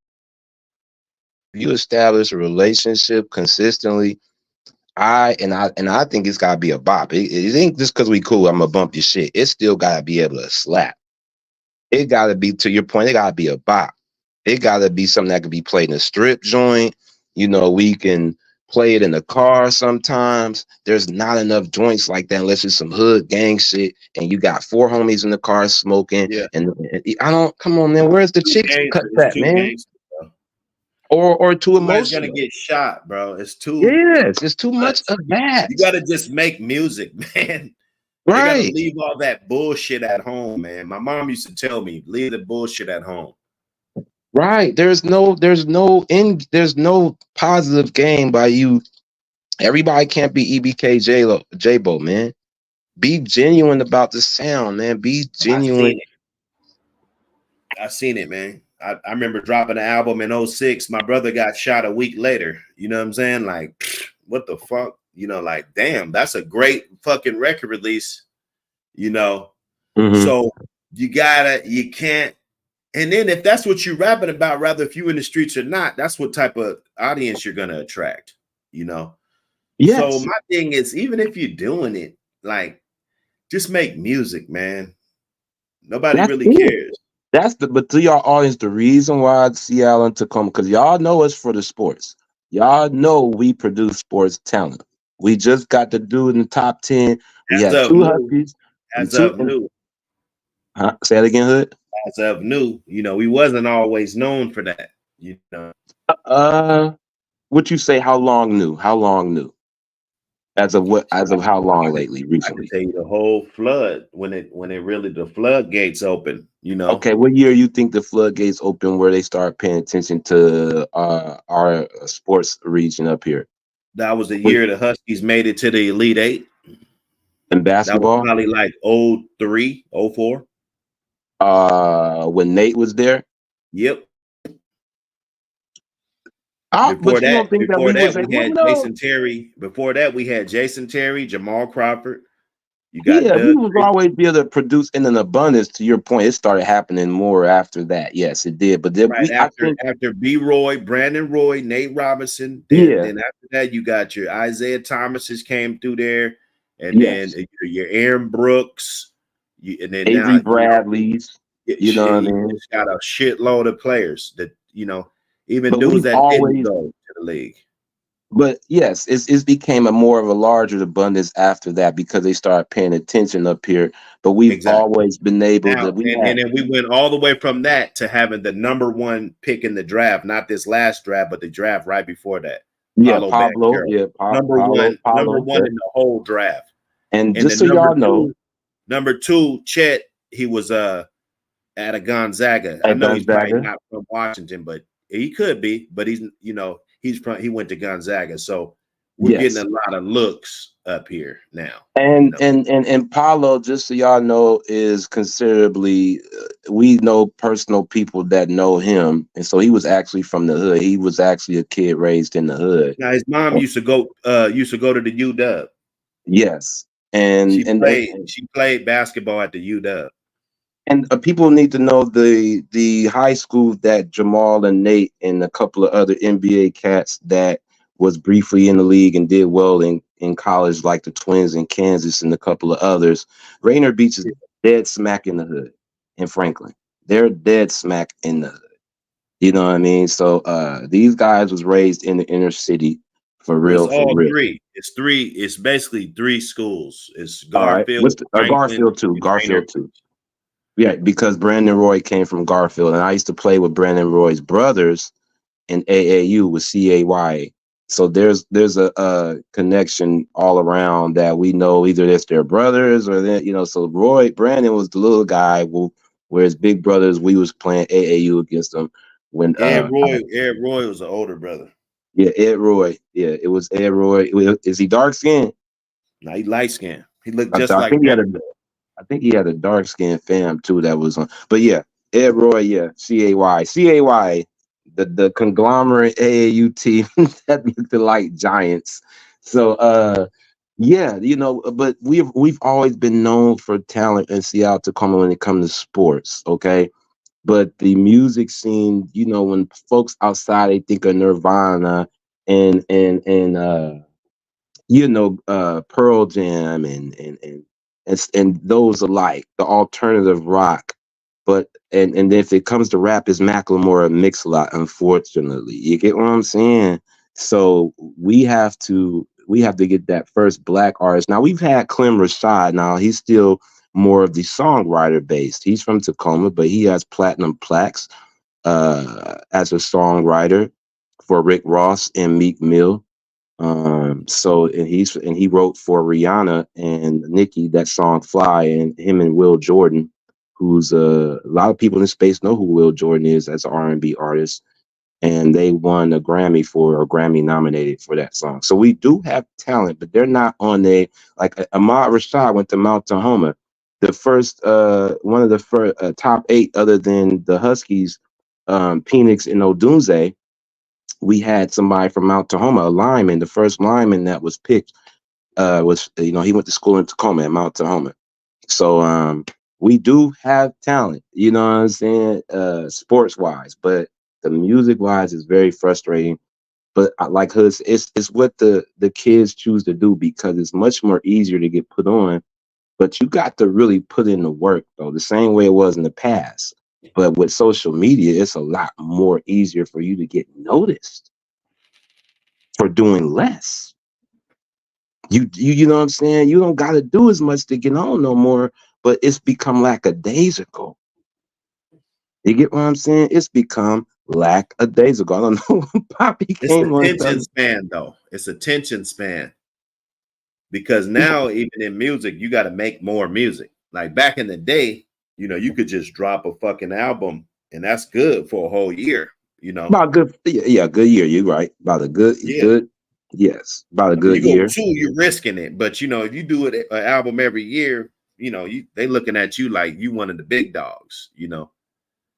you establish a relationship consistently, I think it's gotta be a bop. It ain't just because we cool, I'm gonna bump your shit. It still gotta be able to slap. It gotta be, to your point, it gotta be a bop. It gotta be something that could be played in a strip joint. We can play it in the car sometimes. There's not enough joints like that unless it's some hood gang shit and you got 4 homies in the car smoking. Yeah. And I don't, come on, man. Where's the chicks cut It's that, too man? gangster, bro. Or too Somebody's gonna emotional. get shot, bro. It's too Yes, it's too much much. of You that. gotta just make music, man. They gotta Right. leave all that bullshit at home, man. My mom used to tell me, leave the bullshit at home. Right. There's no positive gain by you. Everybody can't be EBK J-Bo, man. Be genuine about the sound, man. Be I seen genuine. it. I seen it, man. I remember dropping an album in '06. My brother got shot a week later. You know what I'm saying? Like, what the fuck? You know, like, damn, that's a great fucking record release. You know, Mm-hmm. so you can't. And then if that's what you're rapping about, rather if you in the streets or not, that's what type of audience you're gonna attract. You know. So Yes. my thing is, even if you're doing it, like, just make music, man. Nobody That's really it. cares. But to y'all audience, the reason why Seattle and Tacoma, because y'all know us for the sports. Y'all know we produce sports talent. We just got to do it in the top 10. We As had of two new, Huskies. as of new, Say that again, Hood. as of new, we wasn't always known for that. You know, Uh, what you say? How long new? How long new? As of what? As of how long I could lately? I could Recently? tell you the whole flood when it really the floodgates open. Okay, what year you think the floodgates open where they start paying attention to our sports region up here? That was the Was year the Huskies made it to the Elite Eight. in That was basketball? probably like '03, '04. When Nate was there. Yep. But you don't think that Before we was that, like, we well, had no. Jason Terry. Before that, we had Jason Terry, Jamal Crawford. You got Yeah, we Doug was Christie. always be able to produce in an abundance. To your point, it started happening more after that. Yes, it did. But then Right I after think, B. Roy, Brandon Roy, Nate Robinson. Then yeah, then after that, you got your Isaiah Thomases came through there, and then yes, your Aaron Brooks. And then Avery now Bradley's. You know what I you mean? just got a shitload of players that even But dudes we've that didn't always go to the league. But yes, it's became a more of a larger abundance after that because they started paying attention up here. But we've Exactly. always been able to. Now, We and had then we went all the way from that to having the number one pick in the draft, not this last draft, but the draft right before that. yeah, Paulo Pablo, Banchero. yeah, Number Paulo. one Yeah. in the whole draft. And And just the so y'all know, number two, Chet, he was at a Gonzaga. I at know he's probably Gonzaga, not from Washington, but he could be, but he went to Gonzaga. So we're getting yes. a lot of looks up here now, And Paulo, just so y'all know, is considerably. We know personal people that know him, and so he was actually from the hood. He was actually a kid raised in the hood. Now his mom used to go to the UW. Yes, and She played basketball at the UW. people need to know the high school that Jamal and Nate and a couple of other NBA cats that was briefly in the league and did well in college, like the Twins in Kansas and a couple of others. Rainier Beach is dead smack in the hood in Franklin. They're dead smack in the hood. You know what I mean? So these guys was raised in the inner city for Well, it's real, for all real. three. It's three. It's basically three schools. It's All right. Garfield, What's Franklin, Garfield too? and Rainier Garfield too. Beach. Yeah, because Brandon Roy came from Garfield, and I used to play with Brandon Roy's brothers in AAU with CAY. So there's a connection all around that we know either it's their brothers or that So Brandon was the little guy, where his big brothers we was playing AAU against them when Ed Roy was an older brother. yeah, Ed Roy, yeah, it was Ed Roy. Is he dark skinned? Now he light skinned. He looked I, just I like think he had a Brandon. I think he had a dark skinned fam too that was on. But yeah, Ed Roy, yeah, CAY, the conglomerate AAU team that looked like giants. So yeah, but we've always been known for talent in Seattle Tacoma when it comes to sports, okay? But the music scene, when folks outside they think of Nirvana and Pearl Jam and those alike, the alternative rock. But and if it comes to rap, it's Macklemore and Mix-a-Lot, unfortunately. You get what I'm saying? So we have to get that first black artist. Now we've had Clem Rashad. Now he's still more of the songwriter based. He's from Tacoma, but he has platinum plaques as a songwriter for Rick Ross and Meek Mill. And he wrote for Rihanna and Nicki that song "Fly," and him and Will Jordan, who's a lot of people in the space know who Will Jordan is as an R&B artist, and they won a Grammy or Grammy nominated for that song. So we do have talent, but they're not on like Ahmad Rashad went to Mount Tahoma, the first one of the first top 8 other than the Huskies, Penix and Odunze. We had somebody from Mount Tahoma, a lineman, the first lineman that was picked was, he went to school in Tacoma at Mount Tahoma. So we do have talent, you know what I'm saying, sports wise, but the music wise is very frustrating. But like Hoods, it's what the kids choose to do, because it's much more easier to get put on. But you got to really put in the work, though, the same way it was in the past. But with social media, it's a lot more easier for you to get noticed for doing less. You know what I'm saying? You don't got to do as much to get on no more, but it's become lackadaisical. You get what I'm saying? It's become lackadaisical. I don't know when Poppy It's came on. attention span, though. It's attention span. Because now, even in music, you got to make more music. Like back in the day, you could just drop a fucking album, and that's good for a whole year. About a good, good year. You're right. About a good, yes, about a good you year. Go 2, you're risking it. But if you do an album every year, they looking at you like you one of the big dogs.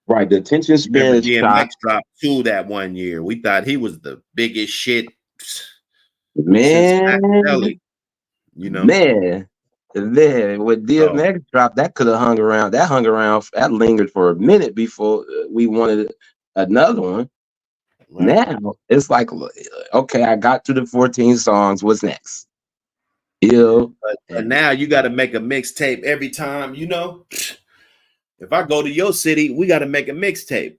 Right. The attention span is DMX dropped 2 that one year. We thought he was the biggest shit. Man, Man, when DMX dropped, that could have hung around. That lingered for a minute before we wanted another one. Right. Now it's like, okay, I got to the 14 songs. What's next? But now you got to make a mixtape every time. If I go to your city, we got to make a mixtape.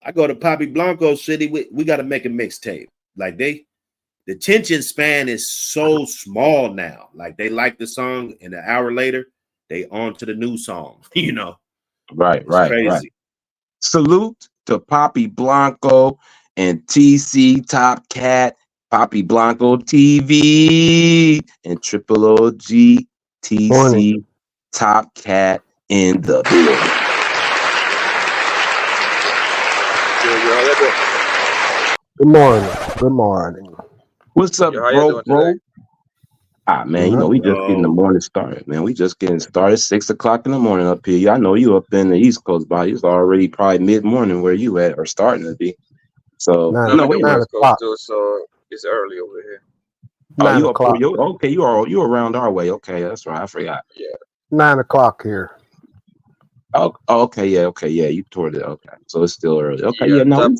I go to Poppy Blanco's city, we got to make a mixtape. Like the attention span is so small now. Like they like the song, and an hour later, they on to the new song. Right, it's crazy. Salute to Poppy Blanco and TC Top Cat, Poppy Blanco TV, and Triple OG TC Top Cat in the building. Good morning. What's up, bro? Man, we just getting the morning started, man. We just getting started 6 o'clock in the morning up here. I know you up in the East Coast, but it's already probably mid-morning where you at, or starting to be. So I'm in the West Coast too, so it's early over here. You up? Okay, you around our way. Okay, that's right. I forgot. Yeah. 9 o'clock here. Oh, okay, yeah. You toward it. Okay, so it's still early. Okay, yeah. No,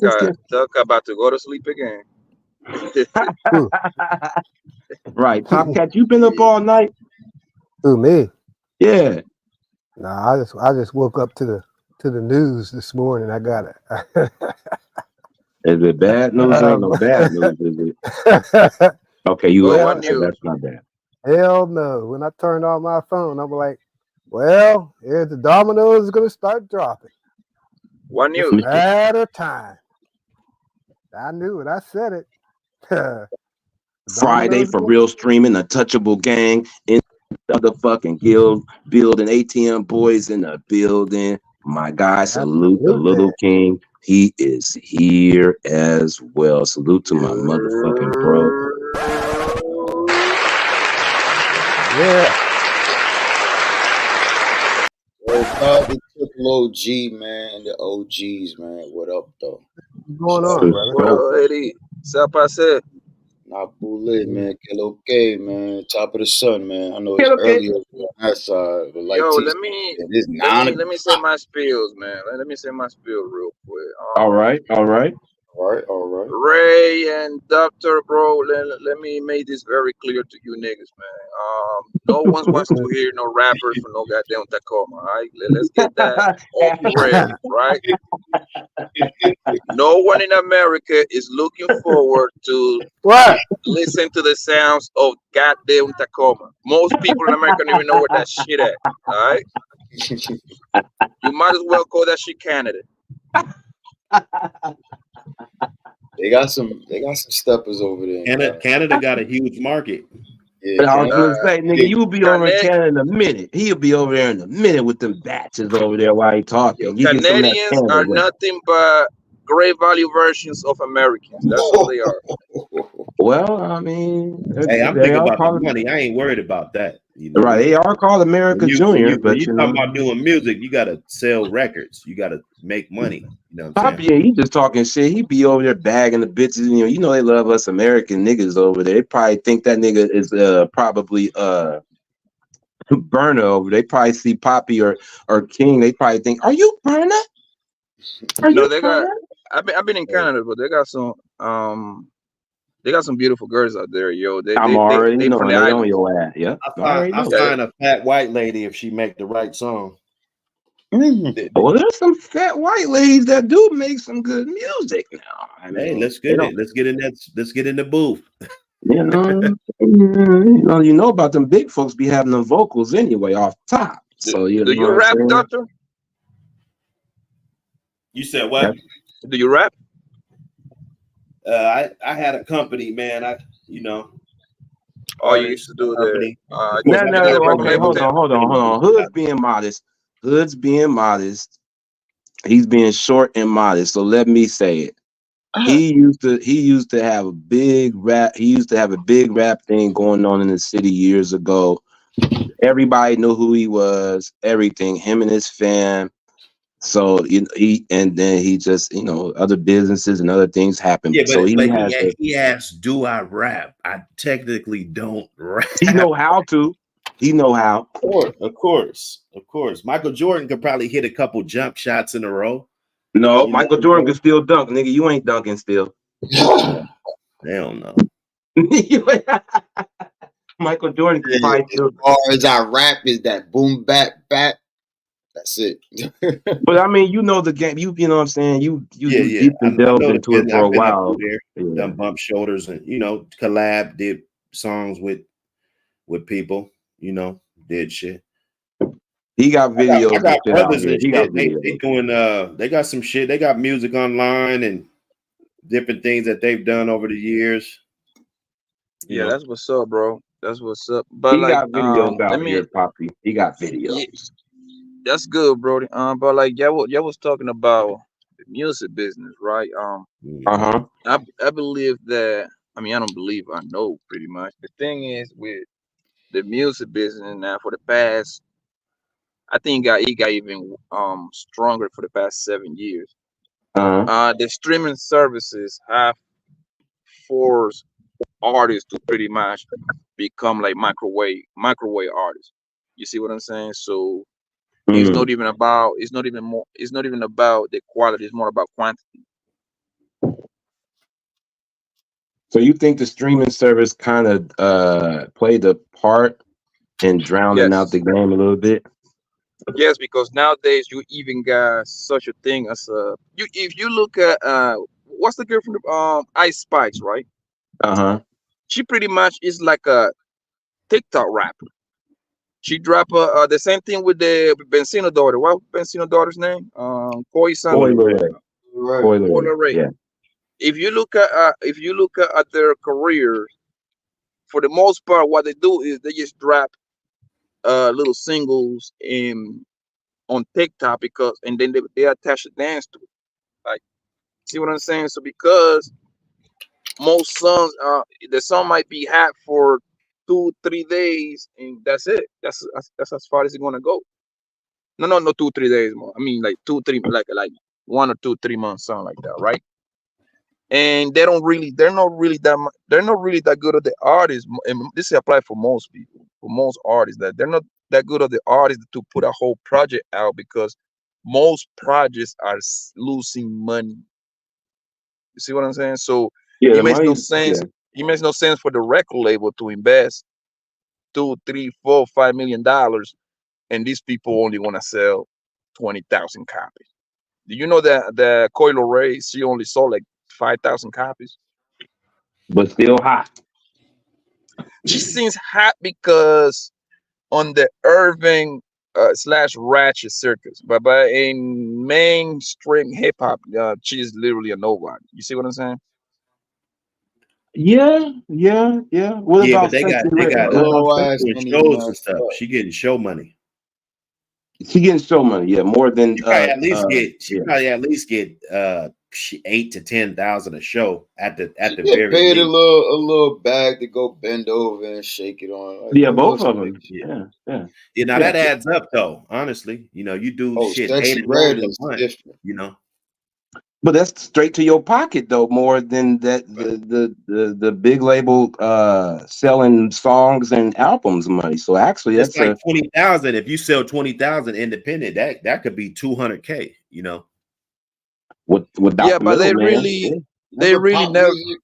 Tuck about to go to sleep again. Right, Top Cat, you been up all night? Who, me? Yeah. Nah, I just woke up to the news this morning. I got it. Is it bad news? Ain't no bad news, is it? Okay, that's not bad. Hell no. When I turned on my phone, I'm like, well, here's the dominoes is gonna start dropping. What news? At a time. I knew it. I said it. Friday for real streaming, Untouchable Gang in the fucking guild building, ATM boys in the building. My guy, salute the little king. He is here as well. Salute to my motherfucking bro. Yeah. What's up, the Triple OG, man, and the OGs, man. What up, though? What's going on, brother? What up, Eddie? Sapase. Not bullet, man. Kill okay, man. Top of the sun, man. I know it's early on that side. But like yo, let me say my spills, man. Let me say my spiel real quick. All right. Ray and Doctor, bro, let me make this very clear to you niggas, man. No one wants to hear no rappers from no goddamn Tacoma, all right? Let's get that already, right? No one in America is looking forward to listen to the sounds of goddamn Tacoma. Most people in America don't even know where that shit at, all right? You might as well call that shit Canada. They got some steppers over there. Canada got a huge market. Yeah, But I was gonna say, nigga, yeah. you'll be over in Canada in a minute. He'll be over there in a minute with them batches over there while he talking. You get some of that Canadians Canada are weather. nothing but great value versions of Americans. That's all they are. Well, I mean, Hey, I'm they thinking are about the called money. I ain't worried about that. You know, right. They are called America Junior, when but you you talk know, about doing music, you gotta sell records. You gotta make money. You know what I'm Poppy, saying? yeah, he just talking shit. He be over there bagging the bitches. You know they love us American niggas over there. They probably think that nigga is probably Burner over. They probably see Poppy or King. They probably think, "Are you Burner? Are No, you they got. Burner?" I've been in Canada, but they got some beautiful girls out there, yo. I'm already They from knowing the they on islands. your ass. Yeah, I already I know. Yeah, find a fat white lady if she make the right song. Well, there's some fat white ladies that do make some good music now. I Hey, mean, let's they get don't, it. Let's get in that. Let's get in the booth. you know about them big folks be having them vocals anyway off top. So you do know you what I'm rap, saying? doctor? You said what? Do you rap? I had a company, man. You know, Oh, you used artist to do the. company. Of You course, No, used I to do got the a no, couple record okay, label members hold thing. that on, hold really on, hold do on. rap. Hood's being modest. Hood's being modest. He's being short and modest. So let me say it. He used to have a big rap. He used to have a big rap thing going on in the city years ago. Everybody knew who he was. Everything. Him and his fam. So and then he just other businesses and other things happen. Yeah, So he but has to. he asked, "Do I rap?" I technically don't rap. He know how to. He know how. Of course. Michael Jordan could probably hit a couple jump shots in a row. No, You know Michael what I'm Jordan can saying? still dunk, nigga. You ain't dunking still. Hell no. Michael Jordan can Yeah, probably as still. far as I rap is that boom bap bap. That's it. But I mean, you know the game. You know what I'm saying. You Yeah. deep and I delved know the into it business. for a I've been up through while. there, Yeah. done bump shoulders, and collab, did songs with people. Did shit. He got I videos and got shit out brothers here. and He got shit. They videos. doing they got some shit. They got music online and different things that they've done over the years. Yeah, that's what's up, bro. That's what's up. But He like, got videos let out me. here, Poppy. He got Yeah, videos. that's good, Brody. But like, y'all was talking about the music business, right? Mhm. I believe that. I mean, I don't believe. I know pretty much. The thing is with the music business now for the past. I think it got even stronger for the past 7 years. Uh-huh. The streaming services have forced artists to pretty much become like microwave artists. You see what I'm saying? So Mm. it's not even about the quality, it's more about quantity. So you think the streaming service kind of played a part in drowning out Yes. the game a little bit? Yes, because nowadays you even got such a thing as you if you look at what's the girl from the Ice Spice, right? Uh-huh. She pretty much is like a TikTok rapper. She dropped the same thing with the Benzino daughter. What Benzino daughter's name? Koi Coy something. Leray. Right. Coy Koi Leray. Ray. Yeah. If you look at their careers, for the most part, what they do is they just drop little singles in on TikTok because and then they attach a dance to it. Like, see what I'm saying? So because most songs, the song might be hot for 2 3 days and that's it. That's as far as it's gonna go. No, no, no, 2 3 days more. I mean, like 2 3, like 1 or 2 3 months, something like that, right? And they're not really that good at the artists. And this applies for most people, for most artists, that they're not that good at the artists to put a whole project out because most projects are losing money. You see what I'm saying? So Yeah, it the makes no money's sense. yeah. It makes no sense for the record label to invest 2 3 4 5 million dollars, and these people only want to sell 20,000 copies. Do you know that the Coil Ray she only sold like 5,000 copies? But still hot. She seems hot because on the Irving slash Ratchet circus, but in mainstream hip hop, she's literally a nobody. You see what I'm saying? Yeah. What Yeah, about but they Sexy got Red? What about Little Sexy? ass doing money no shows matter and stuff. what. She getting show money. She getting show money, yeah, more than She probably at least get yeah. 8 to 10,000 a show at the She get very paid a least. little bag to go bend over and shake it on. Like Yeah, them little both of slick them. shit. Yeah. You know, Yeah. that adds up though. Honestly, you do Oh, shit 80 Sexy rolls Red a is month. different. But that's straight to your pocket though, more than that the big label selling songs and albums money. So actually It's that's like a 20,000. If you sell 20,000 independent, that could be 200K. without Yeah, the but middleman. Yeah. Remember pop music?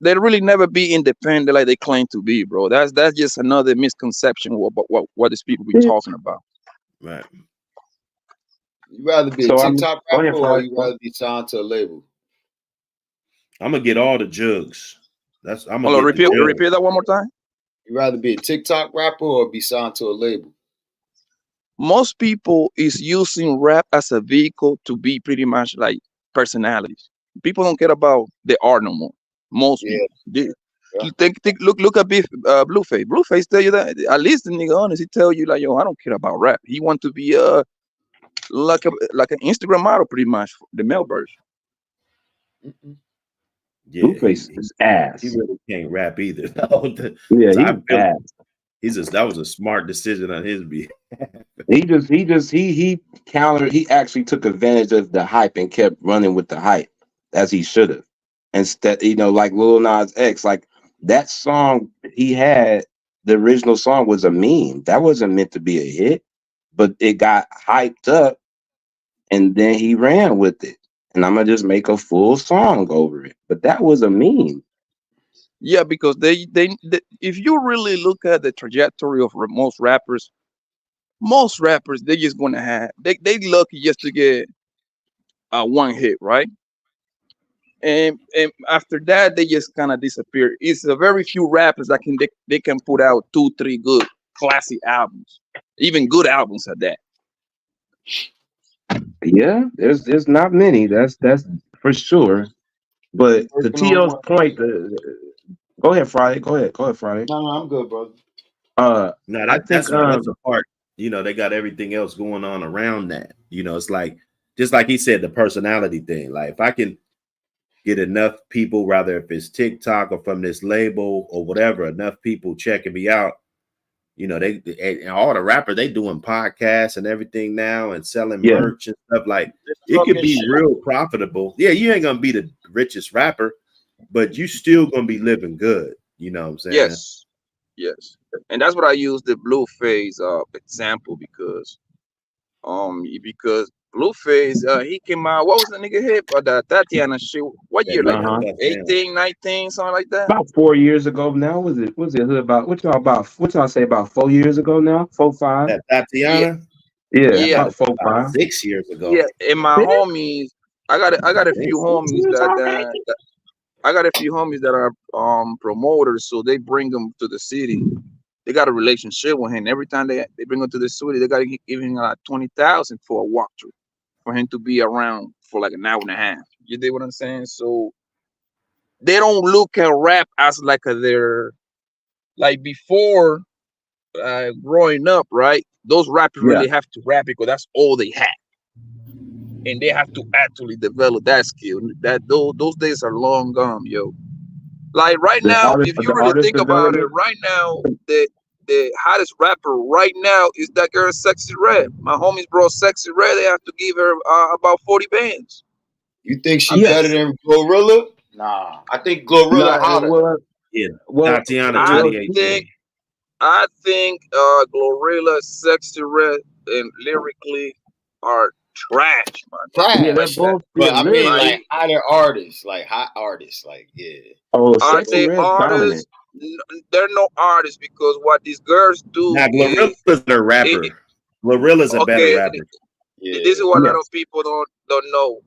they really never be independent like they claim to be, bro. That's just another misconception what these people be It's- talking about. Right. You rather be a So I'm TikTok go rapper ahead, or Friday. you rather be signed to a label? I'm gonna get all the jugs. I'm gonna Hold on, get the jugs. repeat that one more time. You rather be a TikTok rapper or be signed to a label? Most people is using rap as a vehicle to be pretty much like personalities. People don't care about the art no more. Most Yeah, people. yeah. You look at Blueface. Blueface tell you that at least the nigga honest. He tell you like, yo, I don't care about rap. He want to be like an Instagram model, pretty much the male version. Mm-mm. Yeah, Blueface is he ass. really can't rap either. So Yeah, I he's feel ass. that was a smart decision on his behalf. He countered. He actually took advantage of the hype and kept running with the hype as he should have. Instead, like Lil Nas X, like that song he had, the original song was a meme. That wasn't meant to be a hit, but it got hyped up, and then he ran with it. And I'm gonna just make a full song over it. But that was a meme. Yeah, because they if you really look at the trajectory of most rappers they just gonna have they lucky just to get one hit, right? And after that they just kind of disappear. It's a very few rappers that they can put out 2 3 good classic albums, even good albums at that. Yeah, there's not many. That's for sure. But to Working on TO's what? point, go ahead, Friday. Go ahead, Friday. No, I'm good, brother. No, I think that's a part. They got everything else going on around that. It's like just like he said, the personality thing. Like if I can get enough people, rather if it's TikTok or from this label or whatever, enough people checking me out. They and all the rappers they doing podcasts and everything now and selling yeah, merch and stuff. Like Just it could talking be shit. real profitable. Yeah, you ain't gonna be the richest rapper, but you still gonna be living good. You know what I'm saying? Yes, and that's what I use the Blueface example because Blueface he came out, what was the nigga hit the Tatiana shit, what That year, like nigga uh-huh. left down. 18 19 something like that. About 4 years ago now. Was it about what y'all say about 4 years ago now? 4 5? That Yeah, Tatiana, Yeah, that yeah, might have about been four about five. 6 years yeah. ago. And my homies, I got a Six. few homies that I got a few homies that are promoters, so they bring them to the city. They got a relationship with him. Every time they bring him to the city, they got to give him like 20,000 for a walkthrough for him to be around for like an hour and a half. You dig what I'm saying? So they don't look at rap as like their like before growing up, right? Those rappers Yeah. really have to rap because that's all they had, and they have to actually develop that skill. That those days are long gone, yo. Like right now, if you The really artist think about it, development. right now, the hottest rapper right now is that girl Sexy Red. My homies brought Sexy Red. They have to give her about 40 bands. You think I she bet. better Yes. than Glorilla? Nah, I think Glorilla No, hotter. Yeah, well, Tatiana I well, 2018. think I think Glorilla, Sexy Red, and lyrically are trash, my nigga. yeah, they're Like Trash. that. both But I mean, Like, like hotter artists, like hot artists, like yeah. oh, are Sexy they Red's dominant. artists? They're no artists because what these girls do Now is Glorilla's a it, rapper. Glorilla's a better okay. rapper. This is Yeah. what a lot of Yes. people don't know.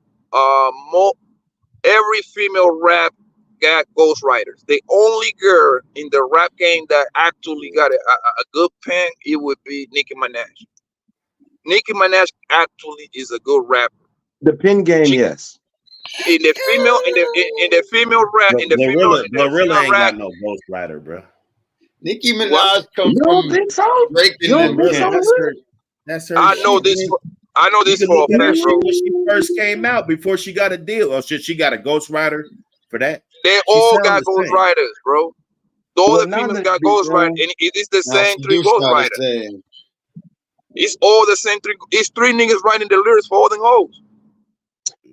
Every female rap got ghostwriters. The only girl in the rap game that actually got a good pen, it would be Nicki Minaj. Nicki Minaj actually is a good rapper. The pin game, She yes. in the female Glorilla ain't rap. got no ghostwriter, bro. Nicki What? Minaj come You don't from think so? Drake You and don't them, think Glorilla, so? bro. that's her I know shit, this. man. I know You this can for look a at her fact, shit bro. when she first came out before she got a deal. Oh shit, she got a ghostwriter for that. They She all sound got the same. ghostwriters, bro. All Well, the now females let's got be ghostwriters, real. and it is the Now same she three do start the ghostwriters. same. It's all the same three. It's three niggas writing the lyrics for all them hoes.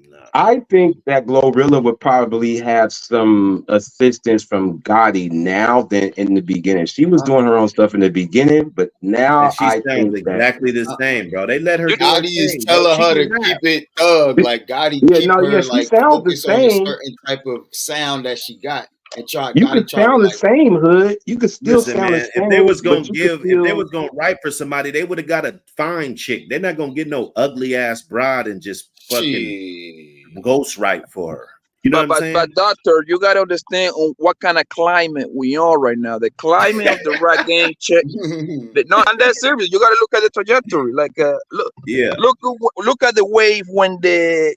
Nah. I think that Glorilla would probably have some assistance from Gotti now than in the beginning. She was doing her own stuff in the beginning, but And now she I sounds think that exactly the same, bro. They let her You, do her Gotti is thing, bro. telling She her can to rap. keep it thug. Like Gotti keep her she like sounds the focus on a same. certain type of sound that she got. And You Gotti could try to sound the like, same, Hood. You could still Listen, sound the man, if they same, was gonna but you could if they was still. gonna write for somebody, they would have got a fine chick. They're not gonna get no ugly ass broad and just fucking shit. ghost write for her. You know what I'm saying? but doctor, you gotta understand on what kind of climate we are right now. The climate of the rap game check. No, and that's serious. You gotta look at the trajectory. Like, Yeah. look at the wave when the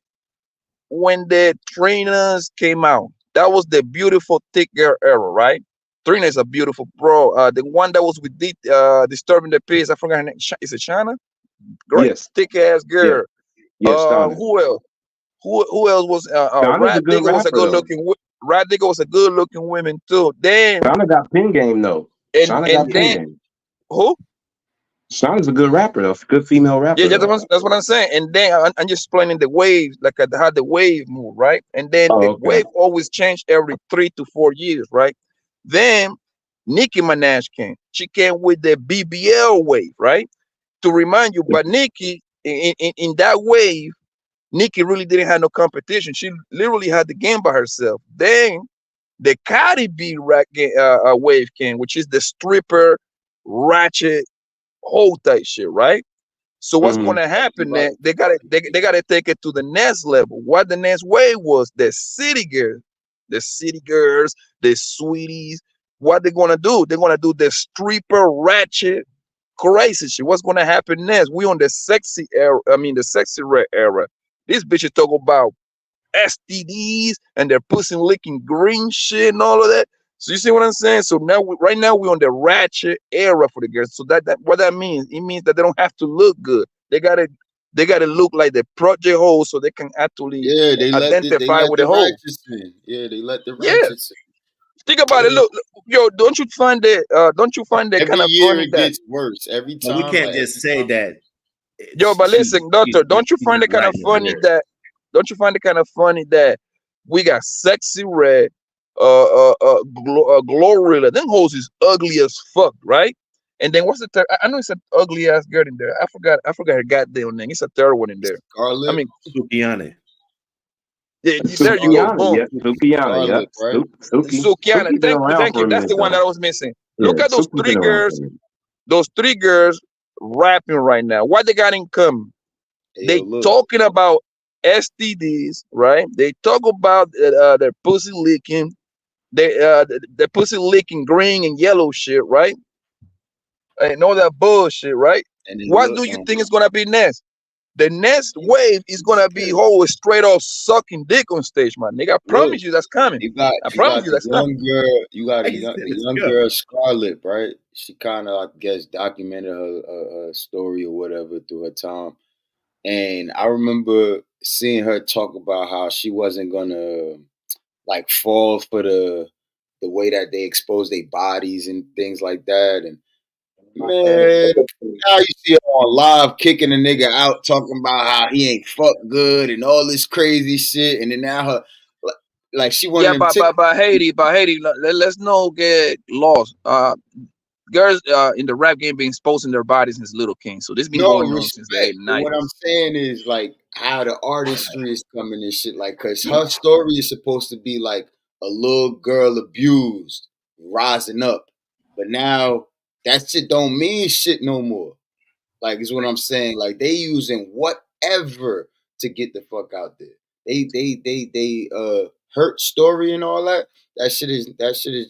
trainers came out. That was the beautiful thick girl era, right? Trina is a beautiful bro. The one that was with disturbing the peace. I forgot her name. Is it China? Great Yes, thick ass yes, girl. yes, Shauna. Who else? Who else was? Shauna's a Rat good Digger was a rapper good though. looking. Rat Digger was a good looking woman too. Then Shauna got pin game though. Shauna got pin then game. who? Shauna's a good rapper though. Good female Yeah, rapper though. that's what I'm saying. And then I'm just explaining the waves, like how the wave move, right? And then Oh, the okay. wave always changed every 3 to 4 years, right? Then Nicki Minaj came. She came with the BBL wave, right? To remind you, but Nicki in that wave, Nicki really didn't have no competition. She literally had the game by herself. Then the Cardi B wave came, which is the stripper, ratchet, whole type shit, right? So what's Mm-hmm. going to happen next? They gotta take it to the next level. What the next wave was the city girls, the sweeties. What they're gonna do? They're gonna do the stripper, ratchet, crazy shit. What's gonna happen next? We on the sexy era. I mean the sexy red era. These bitches talk about STDs and their pussy licking green shit and all of that. So you see what I'm saying? So now, right now, we're on the ratchet era for the girls. So that what that means? It means that they don't have to look good. They gotta look like the project hoes so they can actually Yeah, they identify let with the the hoe. righteous in. Yeah, they let the Yeah, righteous think about in. it. Yeah. Look, yo, don't you find that Every kind of year funny it that gets worse. Every But we time, can't like just every say time. that yo? But listen, doctor, she's not writing the lyrics. don't you find it kind of funny that we got sexy red, Glorilla. Them hoes is ugly as fuck, right? And then what's the third? I know it's an ugly ass girl in there. I forgot her goddamn name. It's a third one in there. I Scarlet, mean, Sukiane. yeah, there you go. Scarlet, Sukiana, Boom. yep. Sukiana, yep. Scarlet, right? Suki. Sukiana. Suki been around Thank for you. a That's minute the one though. that I was missing. Yeah, Look at those Suki three been around for a girls. minute. Those three girls rapping right now. What they got in common? Hey, yo, They look, talking about STDs, right? They talk about their pussy licking, the pussy licking green and yellow shit, right? And all that bullshit, right? and then What look, do you think is gonna be next? The next wave is gonna be whole straight off sucking dick on stage, man. Nigga, I look. promise you that's coming. I You promise got you the that's coming. young girl. You got I just the said it's young coming. girl Scarlet, right? She kind of, I guess, documented her story or whatever through her time. And I remember seeing her talk about how she wasn't gonna like fall for the way that they expose their bodies and things like that. And man, now you see her on live kicking a nigga out, talking about how he ain't fuck good and all this crazy shit. And then now her like she one of Yeah, them but Haiti, let's not get lost. Girls in the rap game been exposing their bodies since little king, so this been no going on since the respect. But what I'm 80s, 90s. saying is like how the artistry is coming and shit. Like, cause her story is supposed to be like a little girl abused, rising up. But now that shit don't mean shit no more. Like is what I'm saying. Like they using whatever to get the fuck out there. They hurt story and all that. That shit is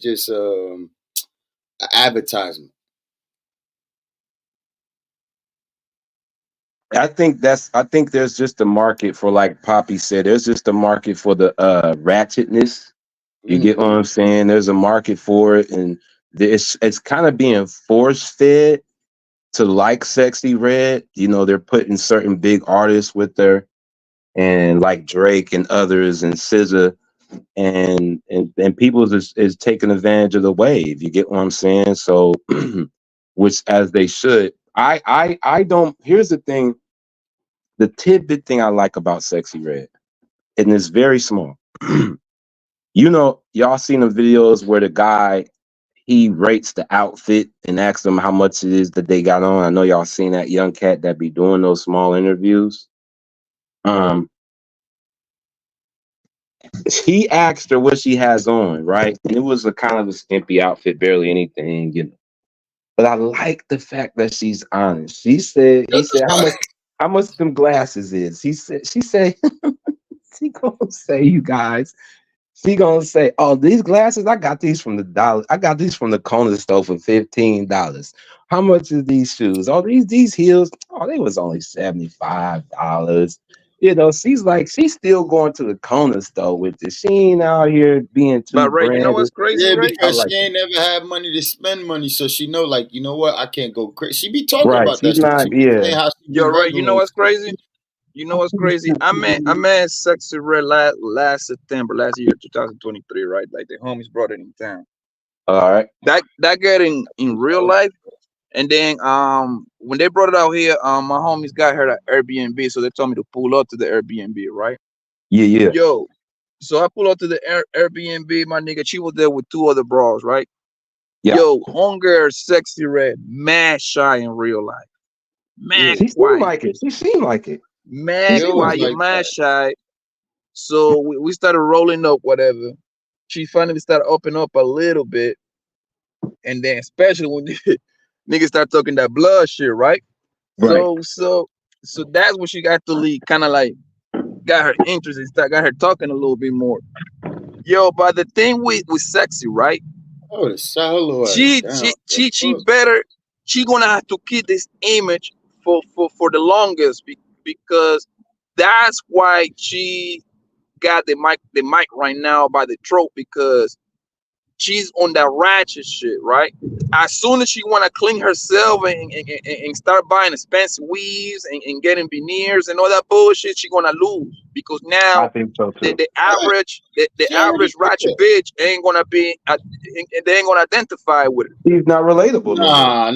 just an advertisement. I think there's just a market for, like Poppy said, there's just a market for the ratchetness. You get what I'm saying? There's a market for it, and it's kind of being force fed to like Sexy Red. You know, they're putting certain big artists with her, and like Drake and others and SZA, and people is taking advantage of the wave. You get what I'm saying? So, which as they should. I don't. Here's the thing. The tidbit thing I like about Sexy Red, and it's very small. You know, y'all seen the videos where the guy he rates the outfit and asks them how much it is that they got on. I know y'all seen that young cat that be doing those small interviews. He asked her what she has on, right? And it was a kind of a skimpy outfit, barely anything, you know. But I like the fact that she's honest. He said, how much them glasses is? She said, she gonna say, you guys, she gonna say, oh, these glasses, I got these from the corner store for $15. How much is these shoes? Oh, these heels, oh, they was only $75. You know, she's still going to the corner store with this. She ain't out here being too But Ray, you know branded. what's crazy, Yeah, Ray? I because like she it. ain't never had money to spend money, so she know, like, you know what, I can't go crazy. She be talking Right. about that She's shit. She not, be saying yeah. how she Yo, be Ray, you know regular. what's crazy? You know what's crazy? I met Sexy Red last September, last year, 2023, right? Like the homies brought it in town. All right. That got in real life. And then when they brought it out here, my homies got her at Airbnb, so they told me to pull up to the Airbnb, right? Yeah, yeah. Yo, so I pull up to the Airbnb, my nigga. She was there with two other bros, right? Yeah. Yo, hunger, Sexy Red, mad shy in real life, mad Yeah, She seemed quiet, like it. She seemed like it. She mad they seemed always like quiet, it. like mad that. shy. So we started rolling up, whatever. She finally started opening up a little bit, and then especially when niggas start talking that blood shit, right? Right. So that's when she got the lead, kind of like got her interest and got her talking a little bit more. Yo, but the thing with Sexy, right? Oh, the shallow ass She down. she The she she fuck? better. She gonna have to keep this image for the longest because that's why she got the mic right now by the throat because she's on that ratchet shit, right? As soon as she want to clean herself and start buying expensive weaves and getting veneers and all that bullshit, she gonna lose because I now think so the, too. the Right. average the She already average there. ratchet bitch ain't gonna be they ain't gonna identify with her. She's not relatable no more. Nah.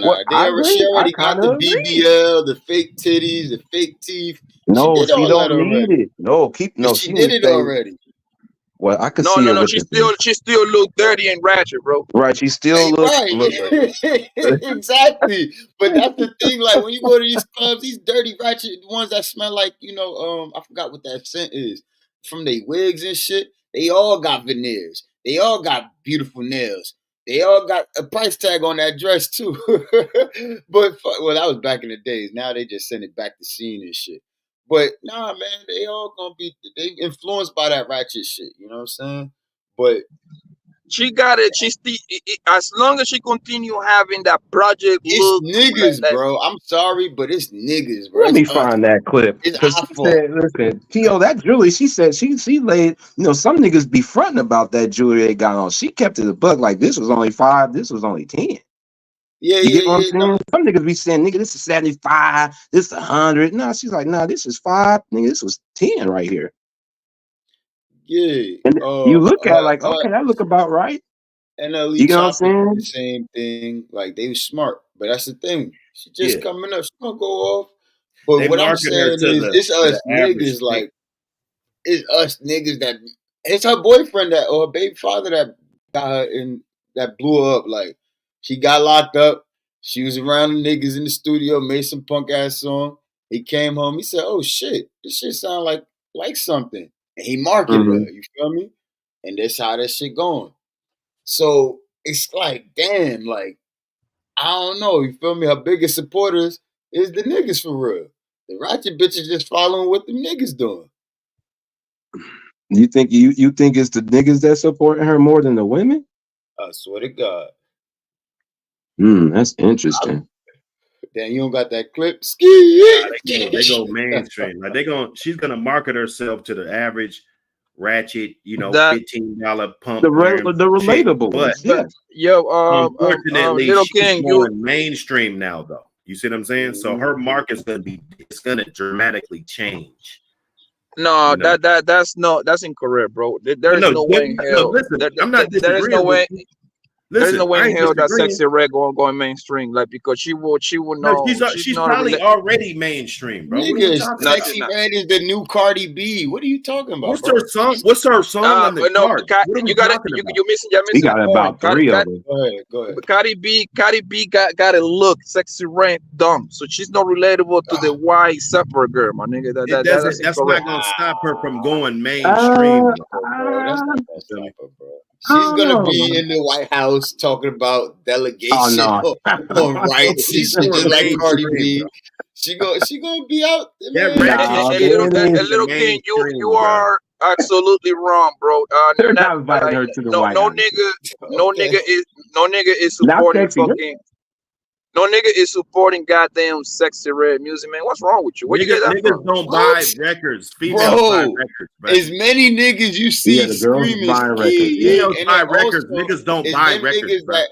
What I She agree. I already got kind the of agree. BBL, the fake titties, the fake teeth. She No, did she all that don't need already. it. No, But she she need did to it stay. already. Well, I could No, see no, her no. with the She still look dirty and ratchet, bro. right. She still Hey, look right. Exactly. But that's the thing. Like when you go to these clubs, these dirty ratchet ones that smell like, I forgot what that scent is. From their wigs and shit, they all got veneers. They all got beautiful nails. They all got a price tag on that dress too. But well, that was back in the days. Now they just send it back to scene and shit. But nah, man, they all gonna be they influenced by that ratchet shit. You know what I'm saying? But She got it. She still as long as she continue having that project it's look, niggas, like bro. I'm sorry, but it's niggas, bro. Let It's me us. find that clip It's because our she fault. said, "Listen, Tio, that jewelry." She said she laid. You know, some niggas be fronting about that jewelry they got on. She kept it a buck. Like this was only 5. This was only 10. You get what I'm No, saying? Some niggas be saying, "Nigga, this is 75. This is 100." No, she's like, "Nah, this is 5. Nigga, this was 10 right here." yeah. And you look at it like, okay, that look about right. And Ellie You get what I'm Chopper did the saying? same thing. Like they was smart, but that's the thing. She just Yeah, coming up. She gonna go off. But they what I'm market her saying to is, the it's us average niggas. chick. Like it's us niggas that it's her boyfriend that or her baby father that got her in that blew her up. Like she got locked up. She was around the niggas in the studio, made some punk ass song. He came home. He said, "Oh shit, this shit sound like something." And he marketed Mm-hmm. her. You feel me? And that's how that shit going. So it's like, damn, like I don't know. You feel me? Her biggest supporters is the niggas for real. The ratchet bitches just following what the niggas doing. You think it's the niggas that supporting her more than the women? I swear to God. That's interesting. Damn, you don't got that clip. Ski. They go mainstream. Like she's gonna market herself to the average ratchet, That $15 pump The wearing chick. relatable But ones. Yeah. unfortunately, Little she's King, going mainstream now, though. You see what I'm saying? So her market's gonna dramatically change. no, You know? that's incorrect, bro. There's no way in hell. Listen, I'm not There is no disagreeing way. with you. There's Listen, no way I in ain't hell that disagreeing. Sexy Red going mainstream, like, because she would No, know she's not probably already mainstream, bro. What are you Niggas, talking Sexy about? Red is the new Cardi B. What are you talking about, What's bro? her song? What's her song on the no, chart? What are we you got it. talking about? You're missing We got the about point. 3 of them. Go ahead. Cardi B got a look. Sexy Red dumb, so she's not relatable to the white suffer girl, my nigga. That's That's incorrect. not gonna stop her from going mainstream. Bro, that's not that stopper, bro. I She's don't gonna know. be in the White House talking about delegation Oh no. on rights and She's shit, just like going Cardi mainstream, B. bro. She gonna be out there, That man. ratchet Nah, shit they is ain't. A little the King, you mainstream, bro. are absolutely wrong, bro. They're Not not inviting her to the White no House. nigga, no nigga is Not supporting Sexy Red. fucking. No nigga is supporting goddamn Sexy Red music, man. What's wrong with you? Where you get that Niggas from? don't What? buy records. Females buy Bro, records, bro. as many niggas you see Yeah, the girls is screaming buying records. ski, Yeah. Females and buy then records. also Niggas don't is buy them records, niggas bro. that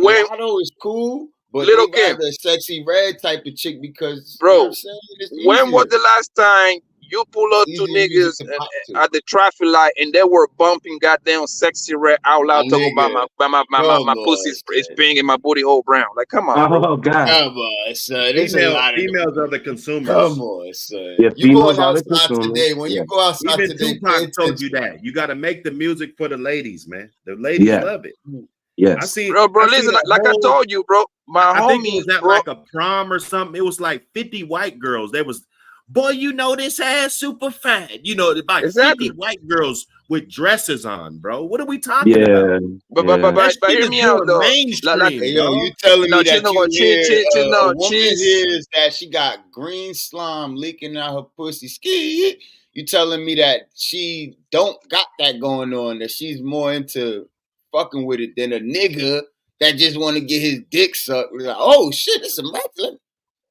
When Lotto is cool, but Little they Kim, rather a Sexy Red type of chick because you know what I'm bro, saying? It's when was easier. the last time you pull up to Easier music niggas to pop to. at the traffic light and they were bumping goddamn Sexy Red out My loud, talking about nigga, my come pussy on, is son. pink and my booty hole brown? Like, come on, bro. Oh God. Come on, son. There's a lot of Females are the consumers. Come on, son. Yeah, You females going are the outside consumers. today. When Yeah. you go outside Even today, pay Tupac told you attention. that. You got to make the music for the ladies, man. The ladies Yeah. love it. Yes. Bro, listen, like I told you, bro, my I think it homies, was at bro. like a prom or something. It was like 50 white girls. There was, boy, you know this ass super fat. You know, about Exactly. 50 white girls with dresses on, bro. What are we talking about? Yeah. But That but shit hear is me out going though. mainstream, Hey, yo, dog. you telling No, me she's that not you gonna hear a woman she's hears that she got green slime leaking out her pussy ski? You telling me that she don't got that going on, that she's more into fucking with it than a nigga that just want to get his dick sucked? Like, oh shit, it's a method.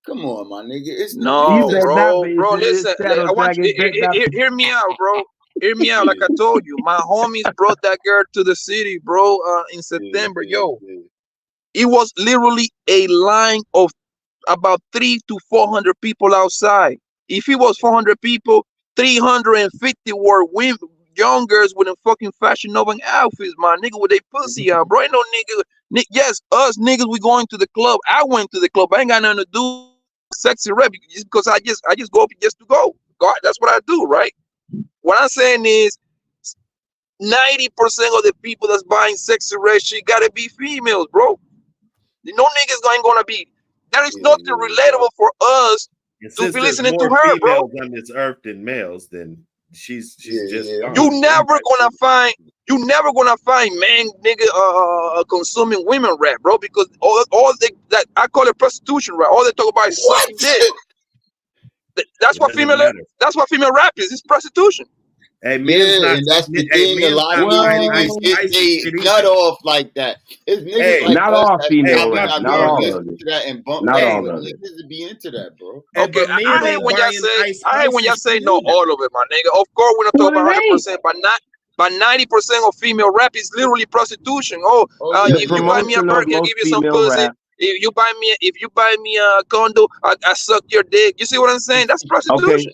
Come on, my nigga. It's the You people no, that said not, but bro. it's Listen, shadow I want dragon dick you not. hear me out, bro. Hear me out. Like I told you, my homies brought that girl to the city, bro. In September, yo, it was literally a line of about 300 to 400 people outside. If it was 400 people, 350 were women, young girls with a fucking Fashion Nova outfits, my nigga, with a pussy out, bro. Ain't no nigga. Yes, us niggas, we going to the club. I went to the club. I ain't got nothing to do with Sexy Red just because I just go up just to go. God, that's what I do, right? What I'm saying is 90% of the people that's buying Sexy Red shit gotta be females, bro. No niggas ain't gonna be. There is nothing relatable for us And to since be there's listening to more her, bro. females on this earth than males, then she's just gone. You never gonna find man nigga consuming women rap, bro, because all they that I call it prostitution rap. All they talk about is sucking dick. That's what female rap is. It's prostitution. Hey, men's not. and that's the Hey, thing. A men's lot of not these buying niggas ice get shit they nut either. off like that. It's niggas Hey, like Not us all that female probably rap. not Not gonna all listen of it. to that and bump Not that, all but of it. niggas would be into that, bro. Hey, Okay, but men I hate ain't when y'all buying say ice. I hate when y'all say no either. all of it, my nigga. Of course, we're not Well, talking about it ain't. 100%, but 90% of female rap is literally prostitution. Oh, The if you buy me a promotion of burger, I'll most give you some female pussy. rap. If you buy me a condo, I suck your dick. You see what I'm saying? That's Okay, prostitution.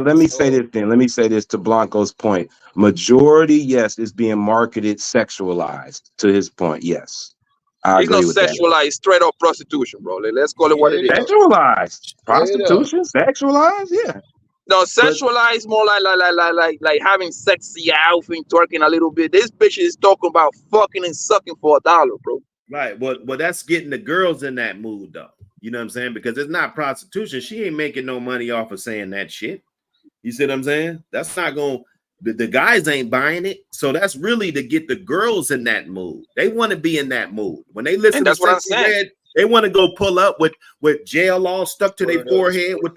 let me say this then. Let me say this to Blanco's point. Majority, yes, is being marketed sexualized. To his point, yes, I It's not agree with that. sexualized, straight up prostitution, bro. Let's call it what it is. Sexualized, Straight up. prostitution, sexualized, yeah. No, But sexualized more like having sexy outfit, twerking a little bit. This bitch is talking about fucking and sucking for $1, bro. Right. Well, that's getting the girls in that mood, though. You know what I'm saying? Because it's not prostitution. She ain't making no money off of saying that shit. You see what I'm saying? That's not going. The guys ain't buying it. So that's really to get the girls in that mood. They want to be in that mood. When they listen And to that's what I'm Sexy saying. Red, they want to go pull up with jail all stuck to their forehead, with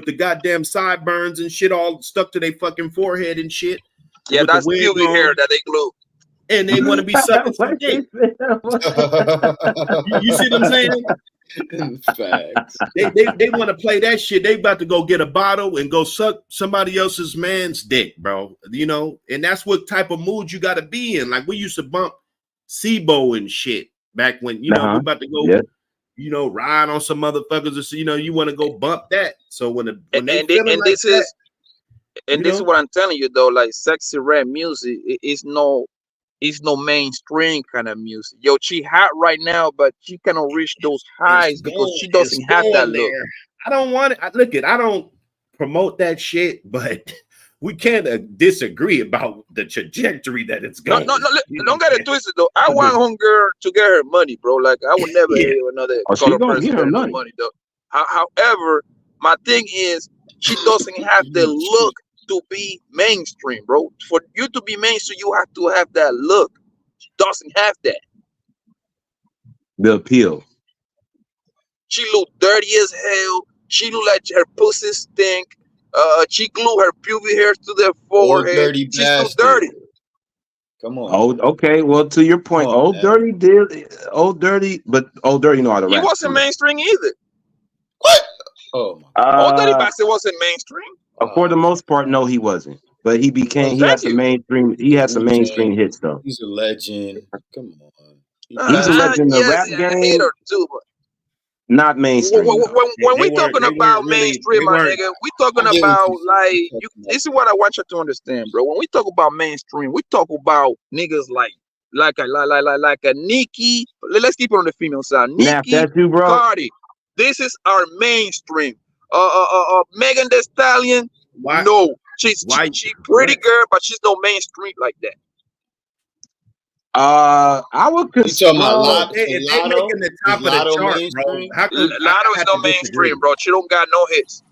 the goddamn sideburns and shit all stuck to their fucking forehead and shit. Yeah, with that's the wig pubic on, hair that they glue. and they want to be sucking some dick. You see what I'm saying? Facts. They want to play that shit. They about to go get a bottle and go suck somebody else's man's dick, bro. You know, and that's what type of mood you got to be in. Like we used to bump SIBO and shit back when, you know, we about to go, you know, ride on some motherfuckers. Or so, you know, you want to go bump that. So when this is what I'm telling you though, like sexy rap music is no mainstream kind of music. Yo, she hot right now, but she cannot reach those highs because she doesn't have that look. I don't want it. I don't promote that shit, but we can't disagree about the trajectory that it's going. No, don't get it twisted though. I want one girl to get her money, bro. Like I would never hate another color person get her money though. However, my thing is she doesn't have the look to be mainstream, bro. For you to be mainstream, you have to have that look. She doesn't have that. The appeal. She look dirty as hell. She look like her pussy stink. She glue her pubic hairs to their forehead. She's too dirty. Come on. Oh, okay. Well, to your point, Old Dirty but Old Dirty know how to rap. He wasn't mainstream either. What? Oh my Old Dirty BACC wasn't mainstream. For the most part, no, he wasn't. But he became. He had some mainstream. He had some mainstream hits though. He's a legend. Come on. He's a legend in the rap game. Too, not mainstream. When we talking about mainstream, my nigga, we talking about like this is what I want you to understand, bro. When we talk about mainstream, we talk about niggas like a Nicki. Let's keep it on the female side. Nicki, Cardi. This is our mainstream. Megan Thee Stallion. Why? No, she's pretty girl, but she's no mainstream like that. I would consider they making the top of the chart, bro. Lotto is no mainstream, bro. She don't got no hits.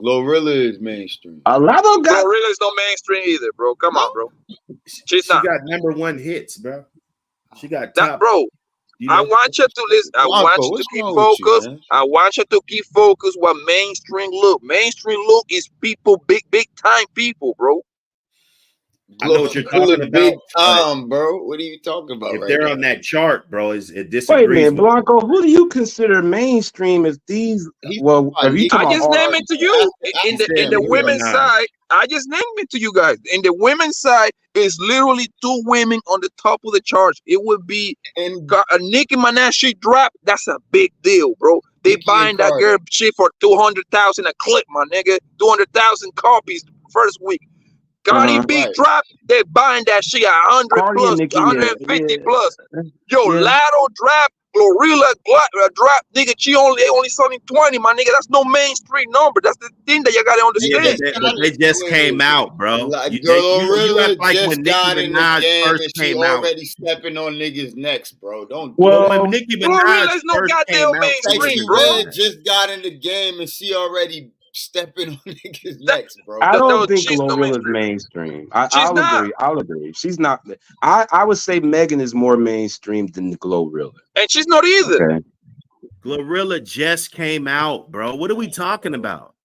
Glorilla is mainstream. Glorilla is no mainstream either, bro. Come on, bro. She got #1 hits, bro. She got top, bro. You know? I want you to listen. I want you to keep focused. I want you to keep focused. What mainstream look? Mainstream look is people, big time people, bro. I know what you're talking about. Big time, bro. What are you talking about? If they're on that chart, bro, it disagrees. Wait a minute, Blanco. Who do you consider mainstream? Is these? Well, I just name it to you. In the women's side, I just named it to you guys. In the women's side, is literally 2 women on the top of the charts. It would be Nicki Minaj. She dropped. That's a big deal, bro. They buying that girl shit for 200,000 a clip, my nigga. 200,000 copies first week. Cardi B drop, they buying that shit 100 plus, 150 plus. Yo, Lotto drop, Glorilla drop, nigga. She only selling 20, my nigga. That's no mainstream number. That's the thing that you gotta understand. They just came out, bro. Glorilla just got in the game and she already stepping on niggas' necks, bro. Don't. When Nicki Minaj is no goddamn mainstream, bro. Just got in the game and she already stepping on niggas' necks, bro. I don't think Glorilla's mainstream. I'll agree. She's not. I would say Megan is more mainstream than Glorilla. And she's not either. Okay. Glorilla just came out, bro. What are we talking about?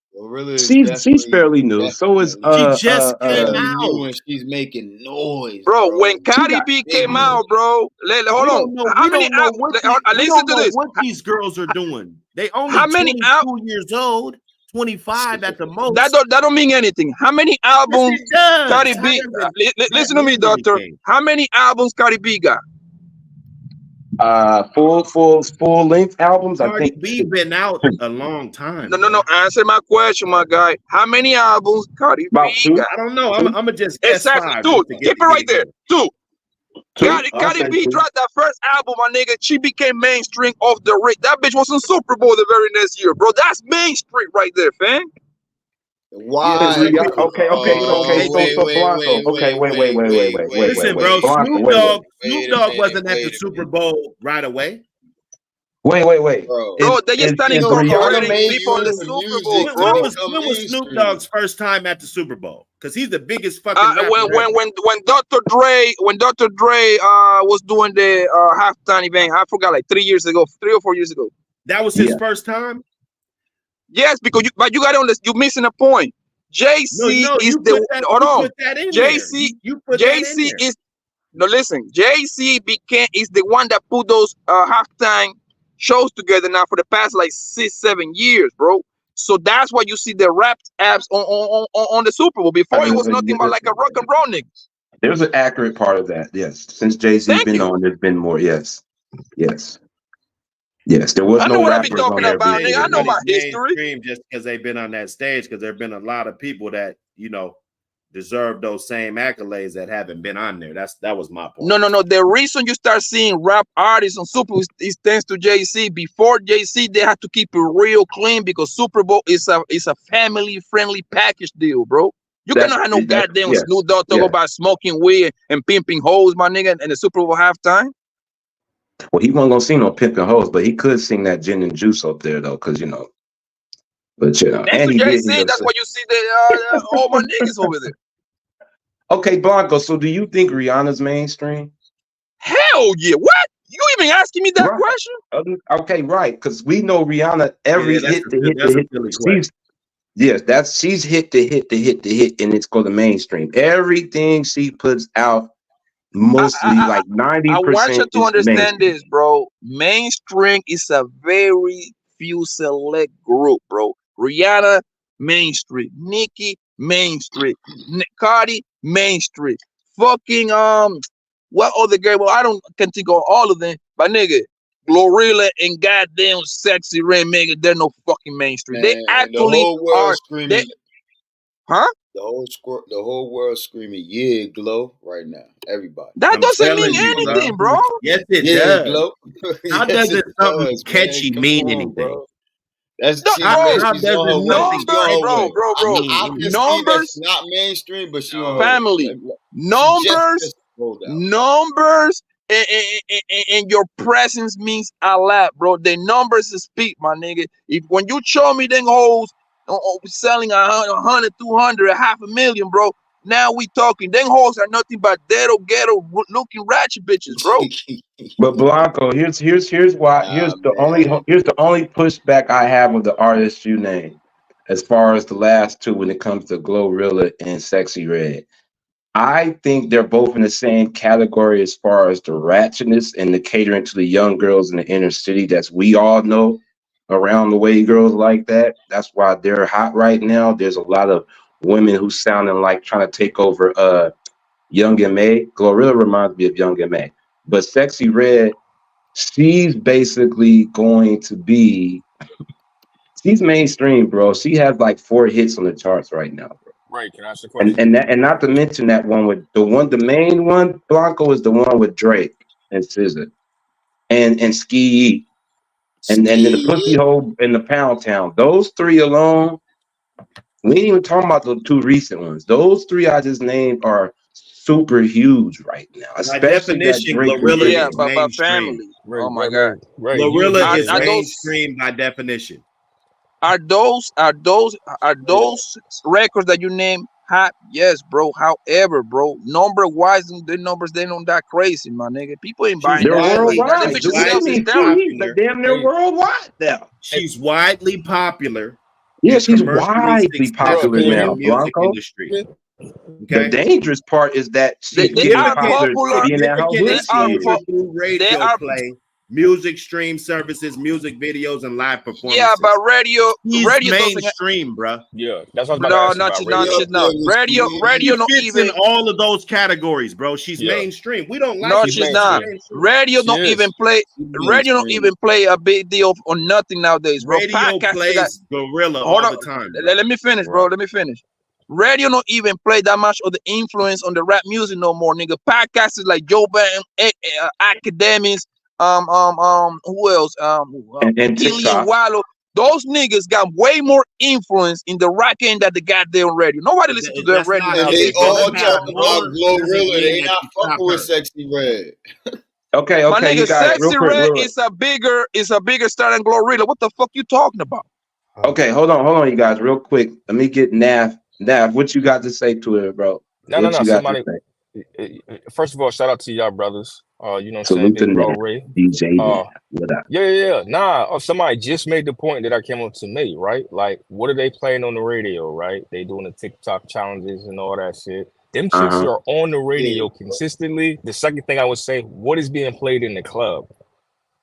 She's fairly new. So is she just came out and she's making noise, bro. When Cardi B came out, bro. Hold on. How many albums? Listen to this. What these girls are doing? They only 22 years old. 25 at the most. That don't mean anything. How many albums Cardi B? Listen to me, doctor. How many albums Cardi B got? Full length albums. Cardi I think B been out a long time. No. Answer my question, my guy. How many albums Cardi B got? I don't know. I'm gonna just guess exactly 2. Keep it right there. 2. Cardi B dropped that first album, my nigga. She became mainstream off the rip. That bitch was in Super Bowl the very next year, bro. That's mainstream right there, fam. Why? Okay. Wait. Listen, bro. Snoop Dogg wasn't at the Super Bowl right away. Wait. Bro, they just started incorporating people in the Super Bowl, bro. When was Snoop Dogg's first time at the Super Bowl? Because he's the biggest fucking rapper. When Dr. Dre was doing the halftime event, I forgot, like 3 or 4 years ago. That was his first time? Yes, because you're missing a point. JC is the hold on. JC is no listen. JC is the one that put those halftime shows together now for the past like 6-7 years, bro. So that's why you see the rap apps on the Super Bowl. Before it was nothing but like a rock and roll niggas. There's an accurate part of that, yes. Since Jay-Z been on, there's been more, yes. There was I know no what I be rappers on talking there about, nigga. I know my history. Just because they've been on that stage, because there've been a lot of people that, you know, deserve those same accolades that haven't been on there. That was my point. No. The reason you start seeing rap artists on Super Bowl is thanks to Jay-Z. Before Jay-Z, they had to keep it real clean because Super Bowl is a family-friendly package deal, bro. You cannot have no goddamn Snoop Dogg talk about smoking weed and pimping hoes, my nigga, and the Super Bowl halftime. Well, he wasn't gonna sing no pimping hoes, but he could sing that gin and juice up there though, because you know. But you know, and he Jay-Z, that's why you see all my niggas over there. Okay, Blanco. So, do you think Rihanna's mainstream? Hell yeah! What? You even asking me that question? Okay, right. Because we know Rihanna she's hit to hit, and it's called the mainstream. Everything she puts out, mostly like 90%. I want you to understand this, bro. Mainstream is a very few select group, bro. Rihanna, mainstream. Nicki, mainstream. Cardi, mainstream. Fucking what other girl? Well, I can think of all of them, but nigga, Glorilla and goddamn Sexy Red, nigga, they're no fucking mainstream. Man, they actually are screaming. Huh? The whole world screaming, yeah, Glow right now. Everybody. That doesn't mean anything, bro. Yes, it does. Glow. How does it something catchy mean anything? Bro. That's numbers, bro. Numbers not mainstream, but she family. Numbers and your presence means a lot, bro. The numbers speak, my nigga. If when you show me them hoes selling 100, 200, 500,000, bro. Now we talking. Them hoes are nothing but ghetto looking ratchet bitches, bro. But Blanco, here's the only pushback I have with the artists you name, as far as the last two when it comes to Glorilla and Sexy Red. I think they're both in the same category as far as the ratchetness and the catering to the young girls in the inner city that we all know around the way girls like that. That's why they're hot right now. There's a lot of women who sounding like trying to take over Young and May. Glorilla reminds me of Young and May. But Sexy Red, she's basically going to be she's mainstream, bro. She has like 4 hits on the charts right now, bro. Right, can I ask a question? And not to mention that one with the main one, Blanco, is the one with Drake and SZA and Ski. And then the Pussy Hole and the Pound Town. Those 3 alone, we ain't even talking about the 2 recent ones. Those 3 I just named are super huge right now. Especially by definition, Glorilla is by family. Right, oh my god. Right. Glorilla is mainstream by definition. Are those records that you name hot? Yes, bro. However, bro, number wise, the numbers they not that crazy, my nigga. People ain't buying they're worldwide. They're damn near worldwide now. She's widely popular. Yeah, she's widely popular now, in the music Blanco. industry. Okay. The dangerous part is that she's they are popular. Through radio play, music stream services, music videos, and live performances. Yeah, but radio mainstream, bro. Yeah, that's what I'm about to ask about. Radio don't even in all of those categories, bro. She's mainstream. We don't like. No, she's not. Radio don't even play. Radio don't even play a big deal on nothing nowadays, bro. Radio plays Gorilla all the time. Let me finish, bro. Let me finish. Radio don't even play that much of the influence on the rap music no more, nigga. Podcasts like Joe Biden, Academics, who else? And Killian Wallow. Those niggas got way more influence in the rock end than the goddamn radio. Nobody listen to their radio. And they all talk about Glorilla. They not fucking with Sexy Red. Okay, my nigga, you guys, Sexy Red is a bigger star than Glorilla. What the fuck you talking about? Okay, hold on, you guys, real quick. Let me get Nav, what you got to say to it, bro? No. Somebody. First of all, shout out to y'all brothers. You know what I'm saying? Big Bro Ray. DJ what up? Yeah. Nah, somebody just made the point that I came up to make, right? Like, what are they playing on the radio, right? They doing the TikTok challenges and all that shit. Them chicks are on the radio consistently. The second thing I would say, what is being played in the club?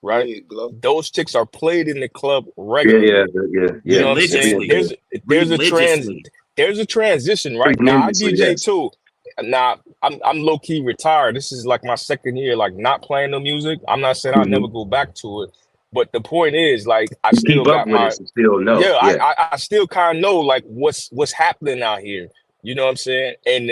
right? Yeah, Glow. Those chicks are played in the club regularly. You know what I'm saying? Religiously. There's a transition, right? Now I Tremendously, DJ yes. too. Now I'm low key retired. This is like my second year, like not playing the music. I'm not saying I'll never go back to it, but the point is, like, I still Keep up got with my it, so still know. yeah. Yeah. I still kind of know like what's happening out here. You know what I'm saying? And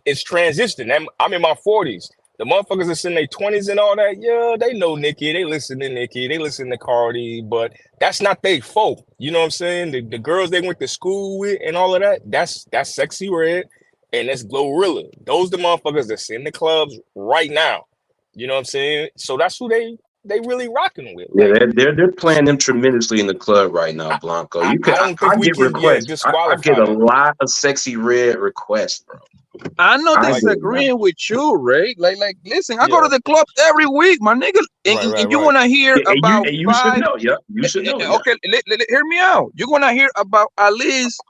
it's transition. I'm in my 40s. The motherfuckers that's in their 20s and all that, yeah, they know Nicki. They listen to Nicki. They listen to Cardi, but that's not they folk. You know what I'm saying? The girls they went to school with and all of that, that's Sexy Red and that's Glorilla. Those the motherfuckers that's in the clubs right now. You know what I'm saying? So that's who they really rocking with. Yeah, Like, they're playing them tremendously in the club right now, Blanco. I, You could I don't I think we get can requests. I get disqualify a them. lot of Sexy Red requests, bro. I'm not I get it, man. disagreeing with you, Ray. Like, listen, I go Yeah. to the clubs every week, my nigga. And you Right. wanna hear about And you should five? know. Yep, you should know. Yeah. Okay, hear me out. You're gonna hear about at least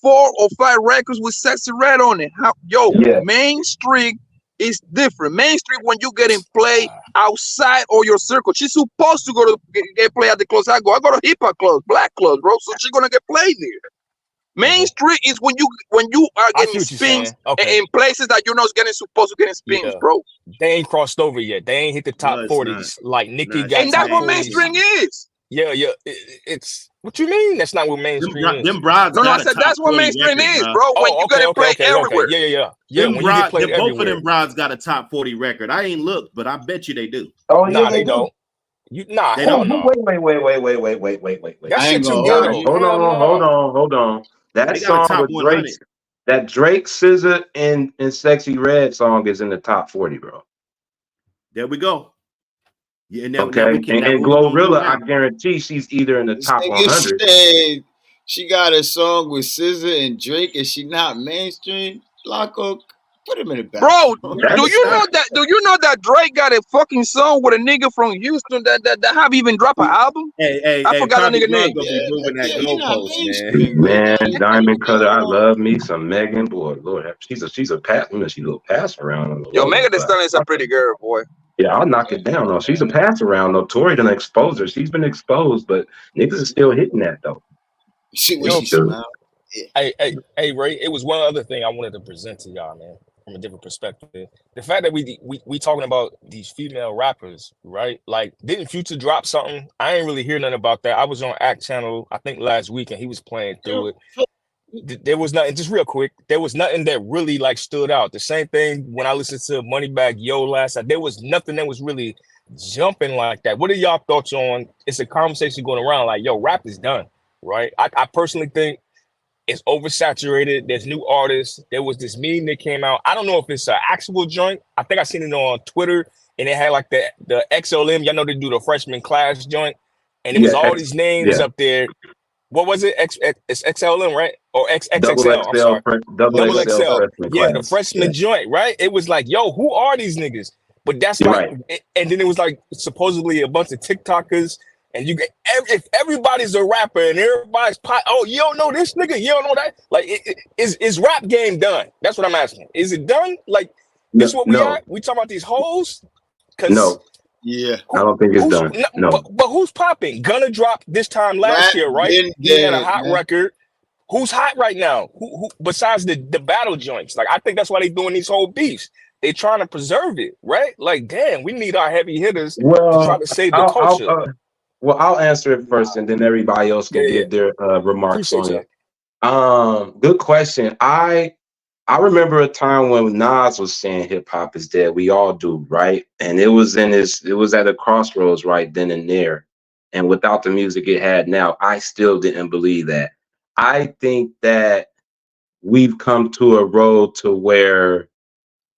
4 or 5 records with Sexy Red on it. Yeah. Main Street is different. Main Street when you getting play outside of your circle. She's supposed to go to get play at the clubs. I go to hip hop clubs, black clubs, bro. So she's gonna get played there. Main Street is when you are I see getting what you're spins saying. Okay. in places that you're not supposed to get spins, Yeah. bro. They ain't crossed over yet. They ain't hit the top No, it's 40s like Nicki Nah, got And that's top what 40s. mainstream is. Yeah. It's what you mean? That's not what mainstream is. Them broads No, I got a said top that's what 40 mainstream record, is, bro. bro. When you Okay. get played everywhere. Yeah. When you get played Both of everywhere. them broads got a top 40 record. I ain't looked, but I bet you they do. Oh Nah, yeah, they they do. don't. They Hell don't. no. Wait. That I shit ain't too gonna ghetto. hold you. Hold on. That They got a song top with 100. Drake, that Drake, SZA, and Sexy Red song is in the top 40, bro. There we go. Yeah, now Okay, we can. and Now what we gonna do Glorilla, I now? guarantee she's either in the This top nigga 100. said she got a song with SZA and Drake, and she not mainstream. Blanco, put him in the back. Bro, do you know that Drake got a fucking song with a nigga from Houston that have even dropped an album? Hey, I forgot that Cardi nigga B name. gonna be moving that He not goalpost, man. mainstream, bro. Man, Diamond Cutter, I love me some Megan. Boy, Lord, she's a pass. She's a little pass around on the Yo, low. Megan Thee Stallion is a pretty girl, boy. Yeah, I'll knock it down though. She's a pass around though. Tory done exposed her. She's been exposed, but niggas are still hitting that though. See when Yo, she smiled. Yeah. Hey, Ray. It was one other thing I wanted to present to y'all, man, from a different perspective. The fact that we talking about these female rappers, right? Like, didn't Future drop something? I ain't really hear nothing about that. I was on Act Channel, I think last week, and he was playing through it. There was nothing, just real quick, there was nothing that really like stood out. The same thing when I listened to Moneybagg Yo last night, there was nothing that was really jumping like that. What are y'all thoughts on? It's a conversation going around like, yo, rap is done, right? I personally think it's oversaturated. There's new artists. There was this meme that came out. I don't know if it's an actual joint. I think I seen it on Twitter, and it had like the XLM. Y'all know they do the freshman class joint, and it was all these names up there. What was it? It's XLM, right? Or XXL. I'm sorry. Double XL. Yeah, the freshman joint, right? It was like, yo, who are these niggas? But that's like, and then it was like supposedly a bunch of TikTokers, and you get if everybody's a rapper and everybody's oh, you don't know this nigga, you don't know that. Like, is rap game done? That's what I'm asking. Is it done? Like, this what we are? We talking about these hoes? No. Yeah, I don't think it's done. No, but who's popping? Gunna dropped this time last year, right? He had a hot record. Who's hot right now? Who besides the battle joints? Like, I think that's why they doing these whole beefs. They trying to preserve it, right? Like, damn, we need our heavy hitters to try to save the culture. I'll answer it first, and then everybody else can give their remarks on it. Good question. I remember a time when Nas was saying hip hop is dead. We all do, right? And it was at a crossroads right then and there. And without the music it had now, I still didn't believe that. I think that we've come to a road to where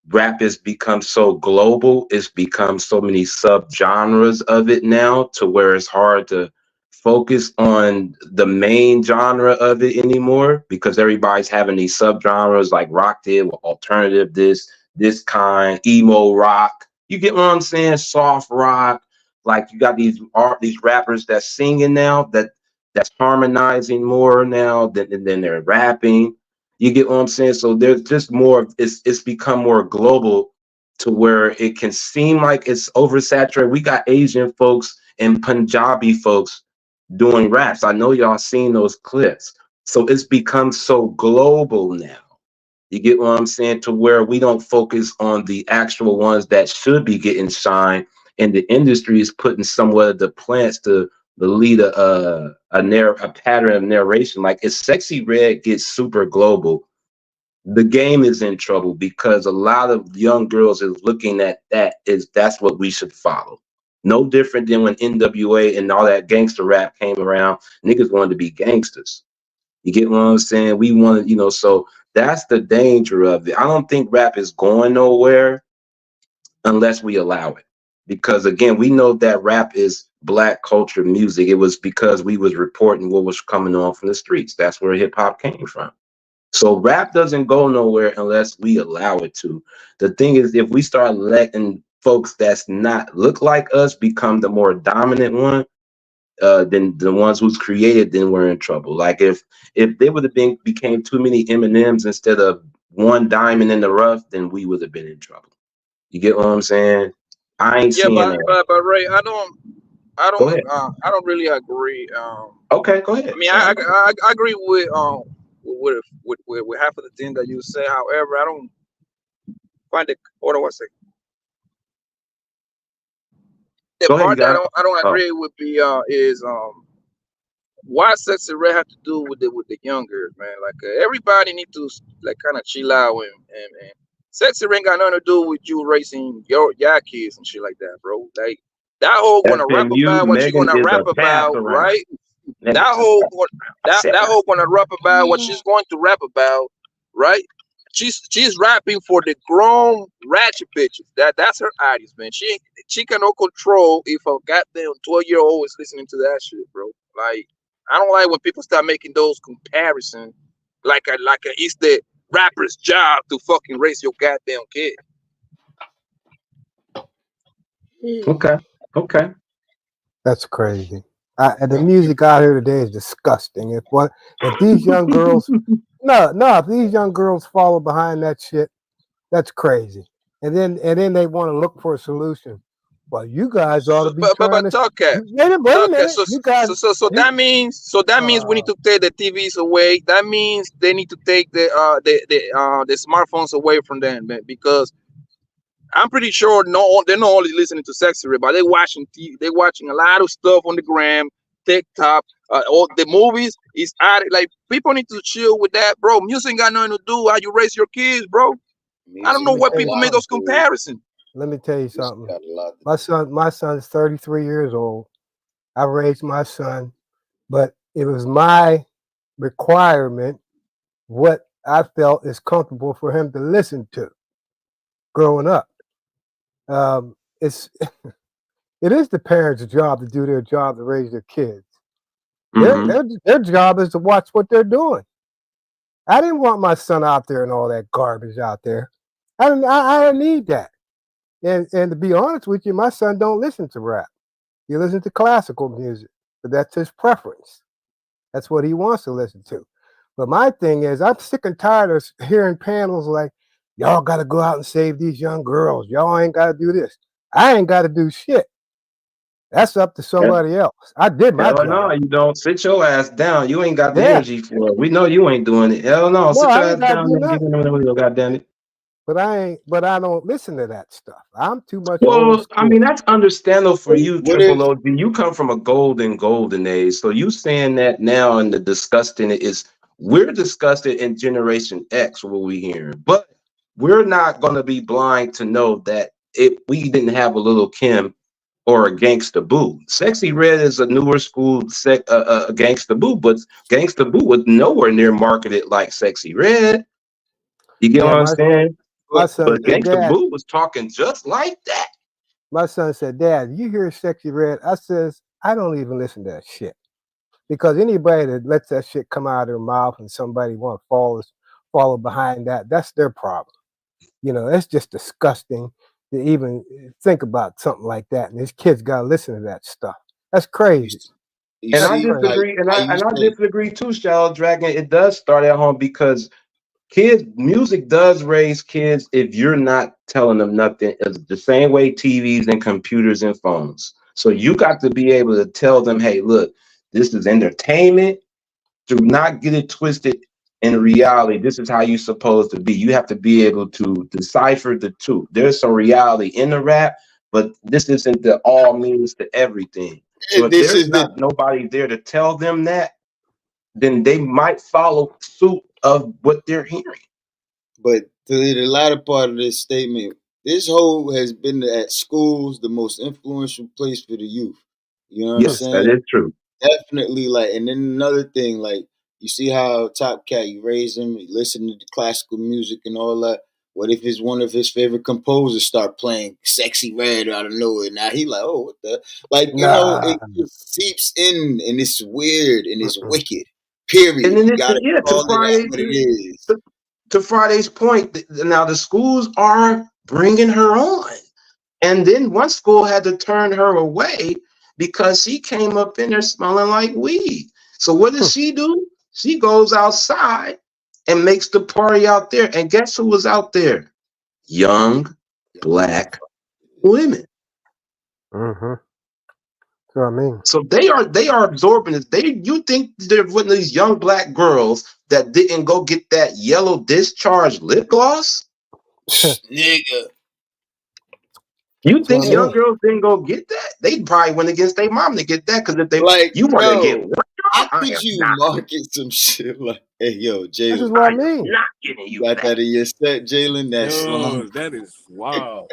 rap has become so global. It's become so many subgenres of it now to where it's hard to focus on the main genre of it anymore because everybody's having these subgenres like rock did with alternative, this kind, emo rock. You get what I'm saying? Soft rock. Like, you got these rappers that's singing now that's harmonizing more now than they're rapping. You get what I'm saying? So there's just more, it's become more global to where it can seem like it's oversaturated. We got Asian folks and Punjabi folks doing raps. I know y'all seen those clips. So it's become so global now. You get what I'm saying? To where we don't focus on the actual ones that should be getting shine, and the industry is putting somewhat of the plants to lead a pattern of narration. Like if Sexy Red gets super global, the game is in trouble because a lot of young girls is looking at that's what we should follow. No different than when NWA and all that gangster rap came around. Niggas wanted to be gangsters. You get what I'm saying? We wanted, so that's the danger of it. I don't think rap is going nowhere unless we allow it. Because again, we know that rap is black culture music. It was because we was reporting what was coming on from the streets. That's where hip hop came from. So rap doesn't go nowhere unless we allow it to. The thing is, if we start letting folks that's not look like us become the more dominant one, then the ones who's created, then we're in trouble. Like if they would have became too many M&Ms instead of one diamond in the rough, then we would have been in trouble. You get what I'm saying? I ain't Yeah, seeing but that. Ray, I Go ahead. don't really agree. Okay, go ahead. I mean, I agree with with half of the thing that you say. However, I don't find it. Hold on one second. The Go ahead. You part that got it. I don't Oh. agree with is why Sexy Red have to do with the younger man. Like everybody need to like kind of chill out and Sexy Red got nothing to do with you raising your kids and shit like that, bro. Like that whole That's gonna rap been mute. about what you Megan gonna is rap a pass about, around. right? Megan, That whole that's it. that whole gonna rap about what she's going to rap about, right? She's rapping for the grown ratchet bitches. That's her audience, man. She cannot control if a goddamn 12-year-old is listening to that shit, bro. Like I don't like when people start making those comparisons, like it's the rapper's job to fucking raise your goddamn kid. Okay. That's crazy. And the music out here today is disgusting. If these young girls, if these young girls follow behind that shit, that's crazy. And then they want to look for a solution. Well, you guys ought to be trying to. Talk cat. Wait a minute. You guys. So that means we need to take the TVs away. That means they need to take the smartphones away from them, man, because I'm pretty sure they're not only listening to Sexy Red, but they're watching TV, they're watching a lot of stuff on the gram, TikTok, all the movies. Is out like people need to chill with that, bro. Music ain't got nothing to do how you raise your kids, bro. I don't know why people make those comparisons. Let me tell you something. My son's 33 years old. I raised my son, but it was my requirement what I felt is comfortable for him to listen to growing up. It is the parents' job to do their job to raise their kids. Their job is to watch what they're doing. I didn't want my son out there and all that garbage out there. I didn't need that. And to be honest with you, my son don't listen to rap. He listens to classical music, but that's his preference. That's what he wants to listen to. But my thing is, I'm sick and tired of hearing panels like, y'all got to go out and save these young girls. Y'all ain't got to do this. I ain't got to do shit. That's up to somebody else. I did my job. No, you don't. Sit your ass down. You ain't got the energy for it. We know you ain't doing it. Hell no. Sit your ass down and give them goddamn it. But I don't listen to that stuff. I'm too much. Well, I mean, that's understandable for you, Triple OG. You come from a golden age. So you saying that now and the disgusting is we're disgusted in Generation X, what we hearing. But we're not gonna be blind to know that if we didn't have a Little Kim or a Gangsta Boo. Sexy Red is a newer school Gangsta Boo, but Gangsta Boo was nowhere near marketed like Sexy Red. You get what I'm saying? My son but Gangsta Boo was talking just like that. My son said, Dad, you hear Sexy Red? I says, I don't even listen to that shit. Because anybody that lets that shit come out of their mouth and somebody want to follow behind that, that's their problem. It's just disgusting to even think about something like that. And these kids got to listen to that stuff. That's crazy. And I disagree. I disagree too, Shallow Dragon. It does start at home because music does raise kids if you're not telling them nothing. It's the same way TVs and computers and phones. So you got to be able to tell them, hey, look, this is entertainment. Do not get it twisted. In reality, this is how you're supposed to be. You have to be able to decipher the two. There's some reality in the rap, but this isn't the all means to everything. So And if this there's is the not nobody there to tell them that, then they might follow suit of what they're hearing. But to the latter part of this statement, this whole has been at schools the most influential place for the youth. You know what I'm Yes, that saying? is true. Definitely, like, and then another thing, like, you see how Top Cat, you raise him, you listen to the classical music and all that. What if it's one of his favorite composers start playing Sexy Red out of nowhere? Now he like, oh, what the? Like, you know, Nah. it just seeps in and it's weird and it's wicked. Period. And then You it's gotta call it out what it is. To Friday's point, now the schools are bringing her on. And then one school had to turn her away because she came up in there smelling like weed. So what does she do? She goes outside and makes the party out there. And guess who was out there? Young black women. Mm-hmm. So I mean, So they are absorbing it. You think they're with these young black girls that didn't go get that yellow discharge lip gloss? Nigga. You think young girls didn't go get that? They probably went against their mom to get that because if they you want to get one girl, how could you market some shit like, hey, yo, Jalen? This is what I mean. Not getting you got that in your set, Jalen? That Yo, slum. that is wild.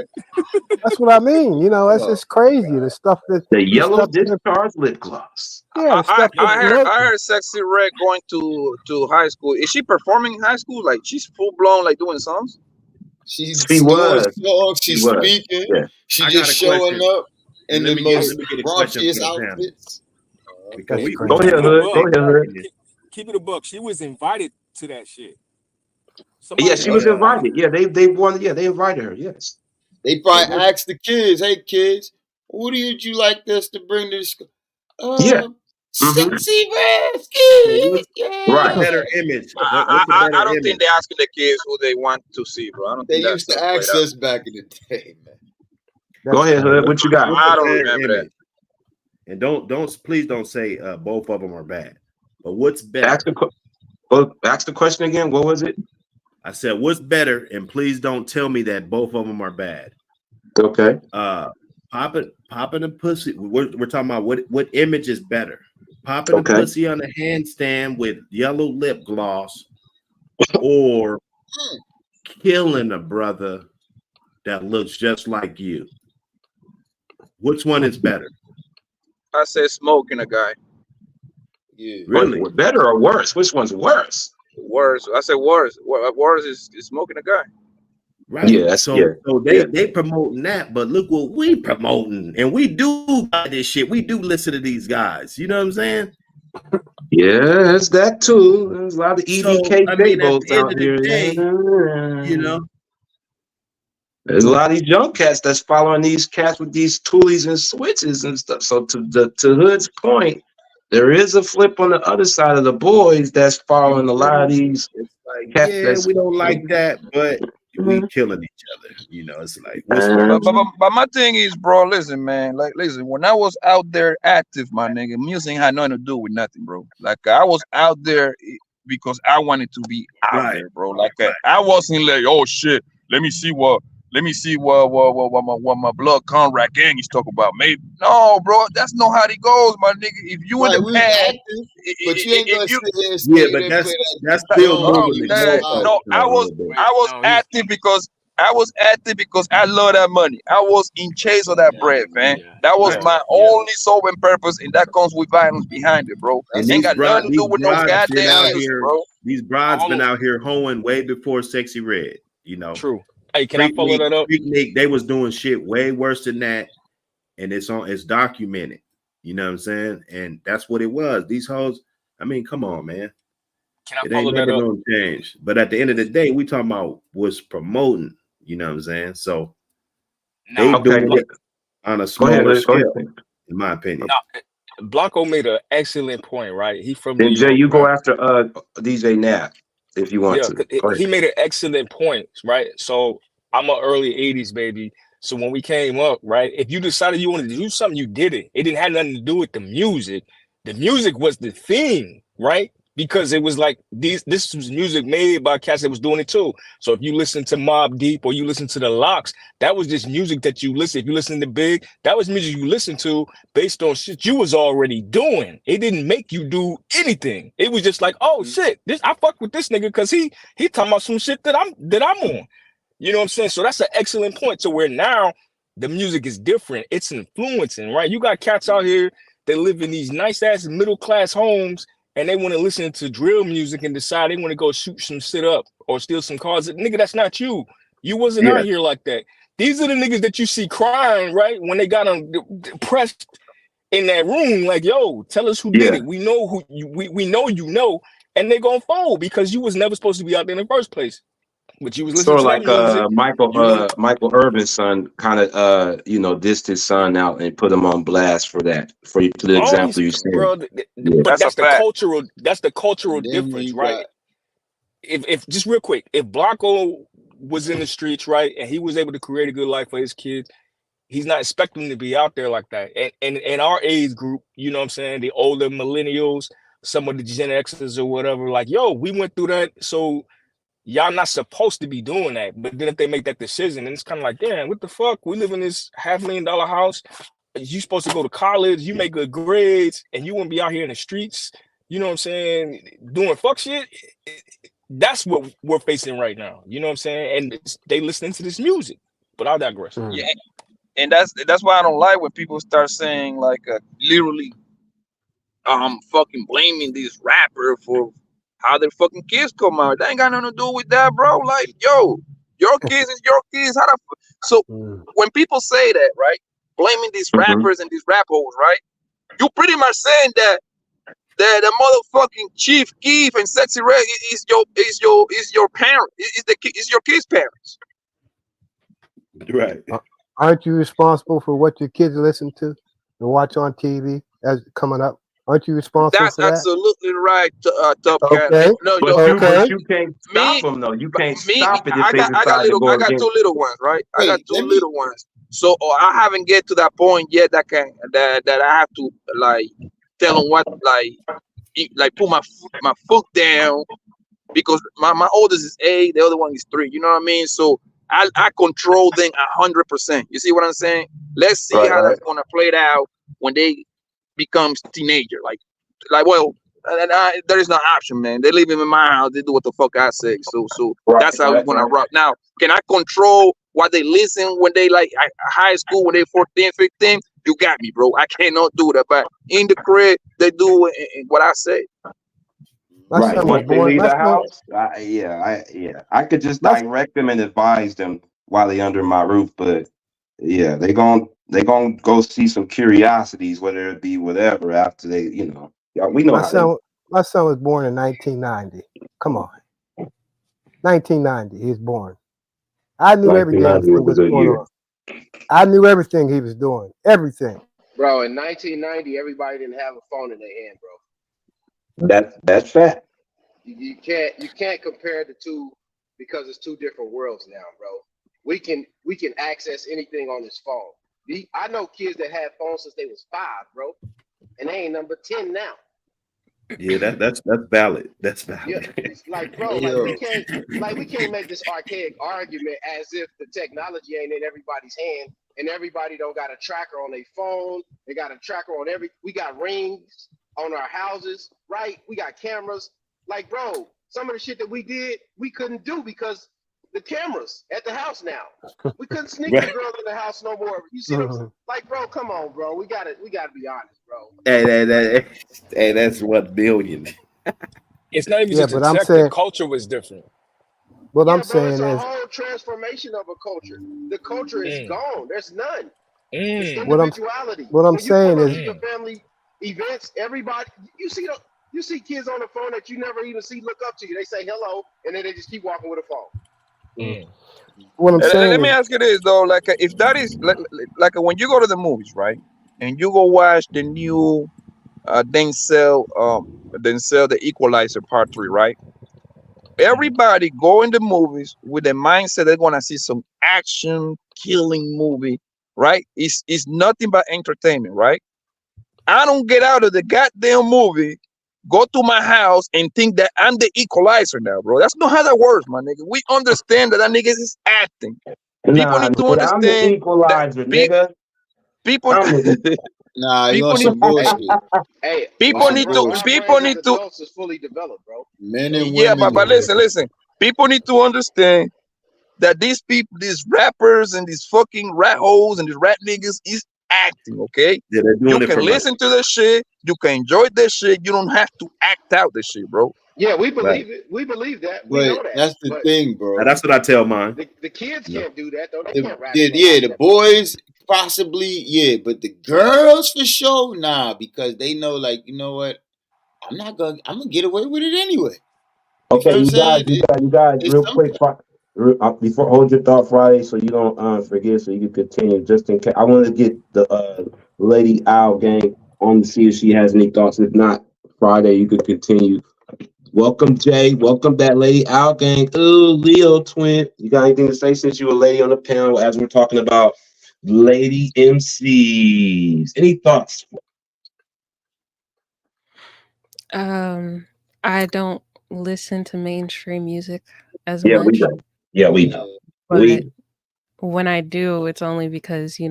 That's what I mean. You know, that's just crazy. The stuff that the yellow discharge lip gloss. Yeah, the stuff I heard Sexy Red going to high school. Is she performing in high school? Like she's full blown, like doing songs? She's She was. songs, she's speaking. Yeah. She just showing up in the most raunchiest outfits. outfits. Because we go ahead, Hood. Go ahead, Hood. Keep it a buck. She was invited to that shit. Yeah, she was invited. Yeah, they wanted. Yeah, they invited her. Yes. They probably asked the kids, "Hey, kids, what would you like us to bring to the school?" Yeah. Sexy Red. Right. Better image. I don't think they're asking the kids who they want to see, bro. I don't think they used to ask us back in the day, man. Go ahead, Hood. What you got? I don't remember that. And please don't say both of them are bad. But what's better? Ask the question again. What was it? I said, what's better? And please don't tell me that both of them are bad. Okay. Popping a pussy. We're talking about what image is better? Popping a pussy on a handstand with yellow lip gloss, or killing a brother that looks just like you. Which one is better? I said smoking a guy. Yeah. Really? Better or worse? Which one's worse? Worse. I said worse. Worse is smoking a guy. Right. Yeah. So they promoting that, but look what we promoting, and we do buy this shit. We do listen to these guys. You know what I'm saying? Yeah, it's that too. There's a lot of EDK tables out here. Day, you know, there's a lot of these young cats that's following these cats with these toolies and switches and stuff. So to Hood's point, there is a flip on the other side of the boys that's following a lot of these. It's like, cats we don't like that, but we killing each other. You know, it's like. But my thing is, bro, listen, man. Like, listen, when I was out there active, my nigga, music had nothing to do with nothing, bro. Like, I was out there because I wanted to be out there, bro. Like, I wasn't like, oh shit, let me see what my blood Conrad gang is talking about. Maybe no, bro. That's not how it goes, my nigga. If you in the past, but you ain't gonna sit there and that's still moving. No, I was active because I love that money. I was in chase of that bread, man. That was my only sole and purpose, and that comes with violence behind it, bro. And ain't got nothing to do with no goddamn music, bro. These broads been out here hoeing way before Sexy Red. You know, true. Hey, can I follow that up? They was doing shit way worse than that, and it's documented. You know what I'm saying? And that's what it was. These hoes. I mean, come on, man. Can I it follow ain't that never up? gonna change. But at the end of the day, we talking about what's promoting. You know what I'm saying? So they doing it on a smaller scale, in my opinion. Blanco made an excellent point, right? He from Then New Jay, York, you go right? after DJ Nap if you want to. He made an excellent point, right? So I'm an early 80s baby. So when we came up, right, if you decided you wanted to do something, you did it. It didn't have nothing to do with the music. The music was the thing, right? Because it was like this was music made by cats that was doing it too. So if you listen to Mobb Deep or you listen to the Lox, that was just music that you listen. If you listen to Big, that was music you listened to based on shit you was already doing. It didn't make you do anything. It was just like, oh shit, I fuck with this nigga because he talking about some shit that I'm on. You know what I'm saying? So that's an excellent point to where now the music is different. It's influencing, right? You got cats out here that live in these nice ass middle class homes and they want to listen to drill music and decide they want to go shoot some shit up or steal some cars. Nigga, that's not you. You wasn't out here like that. These are the niggas that you see crying, right? When they got them pressed in that room, like, yo, tell us who did it. We know who we know you know, and they gonna fold because you was never supposed to be out there in the first place. But you was listening Sort of to that like music. Michael Irvin's son kind of dissed his son out and put him on blast for that. For the example you said, bro, but that's the cultural. That's the cultural difference, right? If just real quick, if Blanco was in the streets, right, and he was able to create a good life for his kids, he's not expecting to be out there like that. And in our age group, you know what I'm saying, the older millennials, some of the Gen Xers or whatever, like, yo, we went through that, so y'all not supposed to be doing that. But then if they make that decision, and it's kind of like, damn, what the fuck? We live in this $500,000 house. You supposed to go to college, you make good grades, and you won't be out here in the streets, you know what I'm saying, doing fuck shit. That's what we're facing right now. You know what I'm saying? And they listening to this music. But I'll digress. Yeah, and that's why I don't like when people start saying like literally fucking blaming this rapper for how their fucking kids come out. That ain't got nothing to do with that, bro. Like, yo, your kids is your kids. How the so when people say that, right, blaming these rappers and these rap hoes, right, you pretty much saying that the motherfucking Chief Keef and Sexy Red is your parent, is your kids' parents. Right. Aren't you responsible for what your kids listen to and watch on TV as coming up? Aren't you responsible That's for that? absolutely right, Top Cat. Okay. No, but you can't stop them though. You can't stop it if they decide to go I got against. 2 little ones, right? I got 2 little ones. So I haven't get to that point yet that I have to like tell them what like put my foot down, because my oldest is 8, the other one is 3. You know what I mean? So I control them 100%. You see what I'm saying? Let's see how that's gonna play it out when they becomes teenager. Like well, there is no option, man. They live in my house. They do what the fuck I say. So that's how we're gonna rock. Now, can I control what they listen when they like high school, when they 14, 15? You got me, bro. I cannot do that. But in the crib, they do what I say. Right. Once they leave the house, I could just direct them and advise them while they under my roof. But yeah, they gonna go see some curiosities, whether it be whatever after they, we know my son was born in 1990. Come on, 1990. He was born. I knew every damn thing was going on. I knew everything he was doing. Everything. Bro, in 1990, everybody didn't have a phone in their hand, bro. That's fact. You can't compare the two because it's 2 different worlds now, bro. We can access anything on this phone. I know kids that had phones since they was 5, bro, and they ain't number 10 now. Yeah, that's valid. That's valid. Yeah, it's like, bro, we can't make this archaic argument as if the technology ain't in everybody's hand and everybody don't got a tracker on their phone. They got a tracker on we got rings on our houses, right? We got cameras. Like, bro, some of the shit that we did, we couldn't do because the cameras at the house now. We couldn't sneak the girl in the house no more. You see what I'm saying? Like, bro, come on, bro. We gotta be honest, bro. Hey, that's 1 billion. It's not even just the culture was different. What I'm saying it's a is whole transformation of a culture. The culture is gone. There's none. It's individuality. What I'm saying is the family events, everybody, you see kids on the phone that you never even see look up to you. They say hello, and then they just keep walking with a phone. What I'm saying. Let me ask you this though, like if that is like when you go to the movies, right, and you go watch the new Denzel the Equalizer Part 3, right? everybody go in the movies with the mindset they're gonna see some action killing movie, right? It's nothing but entertainment, right? I don't get out of the goddamn movie, go to my house and think that I'm the equalizer now, bro. That's not how that works, my nigga. We understand that nigga is acting. People Nah, need to nigga, I'm the understand that equalizer, nigga. people I'm the Nah, you people on need some bullshit. Hey, On some bullshit. our people brains as need to adults is fully developed, bro. Men and yeah, women, but nigga. listen. People need to understand that these people, these rappers and these fucking rat holes and these rat niggas is acting, okay? Yeah, they're You doing it can for money. listen to this shit, you can enjoy this shit, you don't have to act out this shit, bro. Yeah, we Right. believe it. We believe that. We But know that. that's the But thing, bro. That's what I tell mine. the kids You know? can't do that though. They can't rap Yeah, like the that. boys possibly, yeah, but the girls for sure, nah, because they know, like, you know what? I'm gonna get away with it anyway. You feel Okay, what I'm you guys, saying? It's real quick, something. before hold your thought, Friday, so you don't forget, so you can continue. Just in case, I want to get the Lady Owl gang on to see if she has any thoughts. If not, Friday, you could continue. Welcome, Jay. Welcome back, Lady Owl gang. Ooh, Leo twin. You got anything to say since you were a lady on the panel as we're talking about lady MCs? Any thoughts? I don't listen to mainstream music as Yeah, we much, know. Yeah, we know. but when I do, it's only because, in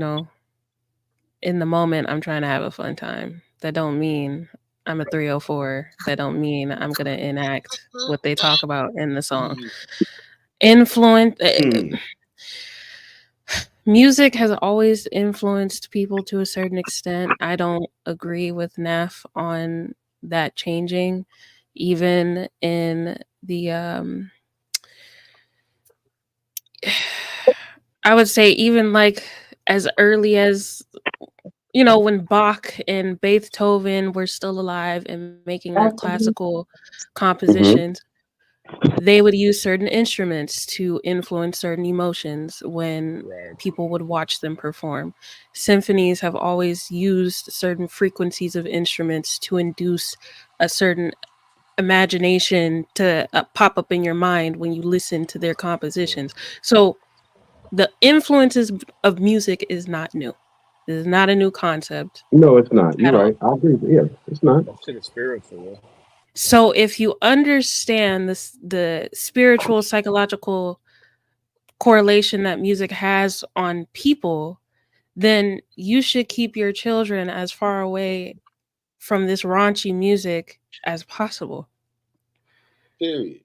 the moment I'm trying to have a fun time. That don't mean I'm a 304. That don't mean I'm gonna enact what they talk about in the song. Influence music has always influenced people to a certain extent. I don't agree with Neff on that changing, even in the I would say even like as early as when Bach and Beethoven were still alive and making their classical compositions, they would use certain instruments to influence certain emotions when people would watch them perform. Symphonies have always used certain frequencies of instruments to induce a certain imagination to pop up in your mind when you listen to their compositions. So the influences of music is not new. It is not a new concept No, it's not. You're at all. right. I agree. Yeah, it's not. That shit is spiritual, yeah. So if you understand the spiritual psychological correlation that music has on people, then you should keep your children as far away from this raunchy music as possible. Period.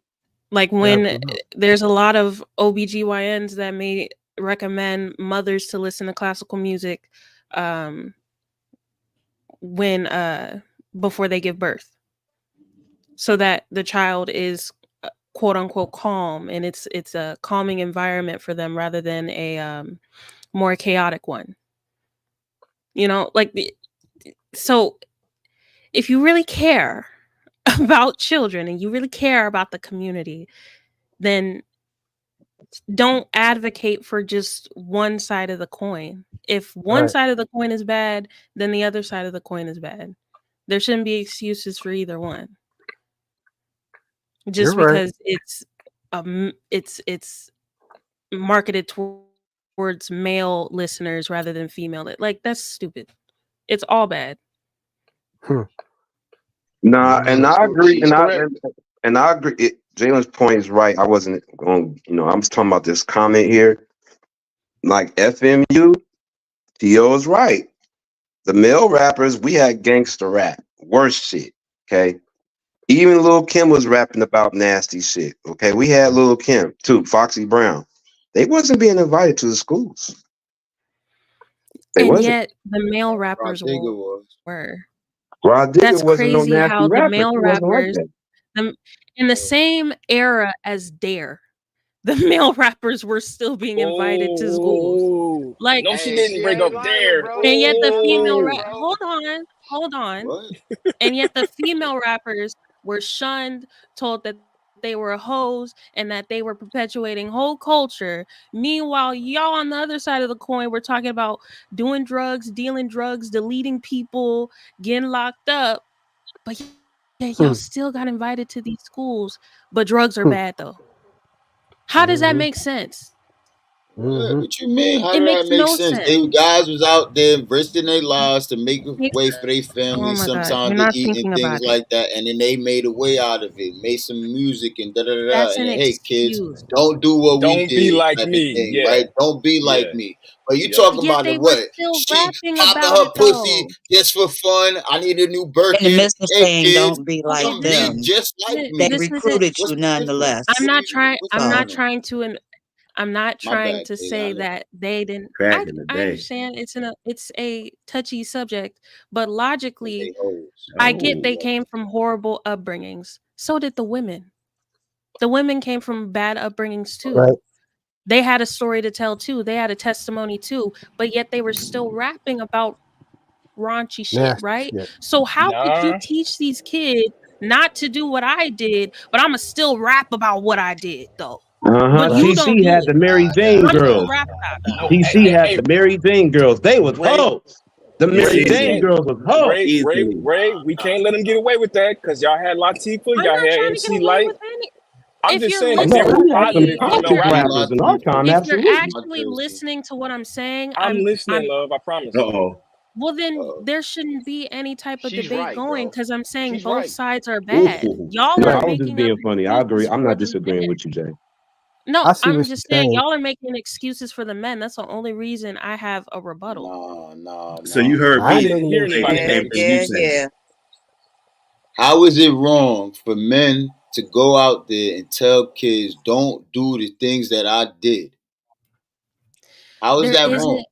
Like when there's a lot of OBGYNs that may recommend mothers to listen to classical music when before they give birth, so that the child is quote unquote calm, and it's a calming environment for them rather than a more chaotic one. So if you really care about children and you really care about the community, then don't advocate for just one side of the coin. If one side of the coin is bad, then the other side of the coin is bad. There shouldn't be excuses for either one. Just because it's marketed towards male listeners rather than female. Like, that's stupid. It's all bad. Nah, and I agree, She's correct. and I agree. Jalen's point is right. I wasn't on. I'm just talking about this comment here. Like FMU, T.O. is right. The male rappers, we had gangster rap, worst shit. Okay, even Lil' Kim was rapping about nasty shit. Okay, we had Lil' Kim too, Foxy Brown. They wasn't being invited to the schools. They And wasn't. yet the male rappers Rodriguez was. were. Rod Digger That's wasn't no crazy nasty how the rapper. male He wasn't like rappers, that. in the same era as Dare, the male rappers were still being invited to schools. Oh, Like, no, she Hey, didn't she break ain't up lying, there. bro. and She yet the not female lying, Oh, rap. bro. Hold on. What? And yet the female rappers were shunned, told that they were hoes and that they were perpetuating whole culture. Meanwhile, y'all on the other side of the coin were talking about doing drugs, dealing drugs, deleting people, getting locked up. But Yeah, y'all still got invited to these schools, but drugs are bad though. How does that make sense? What you mean? How It did makes that make no sense? sense. They guys was out there risking their lives to make a way for their Oh family, my God, sometimes you're to not eat and thinking things about it. like that, and then they made a way out of it, made some music and da da da, That's and an then, hey kids, excuse. don't do what we Don't be did, like type of me. thing, Yeah. right? Don't be like Yeah. me. But you Yep. talking Yet about the they were what? still She rapping popping about her it pussy though. just for fun. I need a new In the Birkin. midst of Hey saying kids, don't be Okay, like come this be is them, just like they me. this isn't. recruited What's you the difference? nonetheless. I'm not trying. What's I'm So not going on? trying to. I'm not My trying bad, to kid. say that they didn't. Back in the I day. understand it's a touchy subject, but They logically, hoes. I get Oh, they came from horrible upbringings. So did the women. The women came from bad upbringings too. Right. They had a story to tell too. They had a testimony too, but yet they were still rapping about raunchy shit, Nasty right? shit. So how could you Nah. teach these kids not to do what I did, but I'ma still rap about what I did though? But Right. you don't TC do had it. the Mary Jane I'm girls. gonna rap about it. No. TC had Hey, the Mary Jane girls. They was Ray. hoes. The yeah, Mary Ray, we Jane easily, can't. girls was hoes. easily. Ray, we can't let them get away with that because y'all had Latifah, I'm y'all not had trying to get MC away Light. with any. I'm If just you're saying Oh that no, there listening were we to had some me, positive if female toxic you're rappers. rappers in our time, if you're absolutely. actually listening to what I'm saying, I'm listening, I'm love. I promise. Uh-oh. well then Uh, there shouldn't be any type of She's debate right, going bro. because I'm saying She's both right. sides are bad. Ooh. Y'all No, are I Right. was just making up being funny. I agree. excuses I'm for not the disagreeing men. with you, Jay. No, I see I'm what just you're saying saying. y'all are making excuses for the men. That's the only reason I have a rebuttal. So you nah. heard I I ain't me didn't making hear no say the anybody yeah, make same thing you yeah, said. excuses. yeah. How is it wrong for men to go out there and tell kids don't do the things that I did? How is There that isn't. wrong?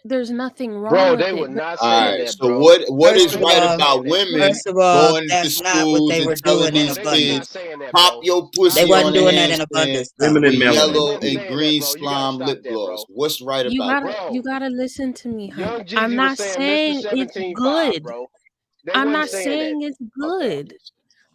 There's nothing wrong Bro, with they it. were not All saying right. that, So bro. what Bro, First is they of was right not all, about saying that. women first of all, going to that's not what schools they and were telling doing in Bro, these they was not abundance. kids, saying that, pop bro. your They pussy wasn't on a doing that in handstand abundance though. Feminine with They melanin. yellow wasn't Please. and saying that, green bro. You gotta slime stop lip that, gloss? bro. What's right You about gotta that? you Bro, gotta listen to me, hun. Young I'm Jeezy was not saying Mr. saying it's 17.5, good. bro. They I'm wasn't not saying that. saying it's Okay, I'm good. listening.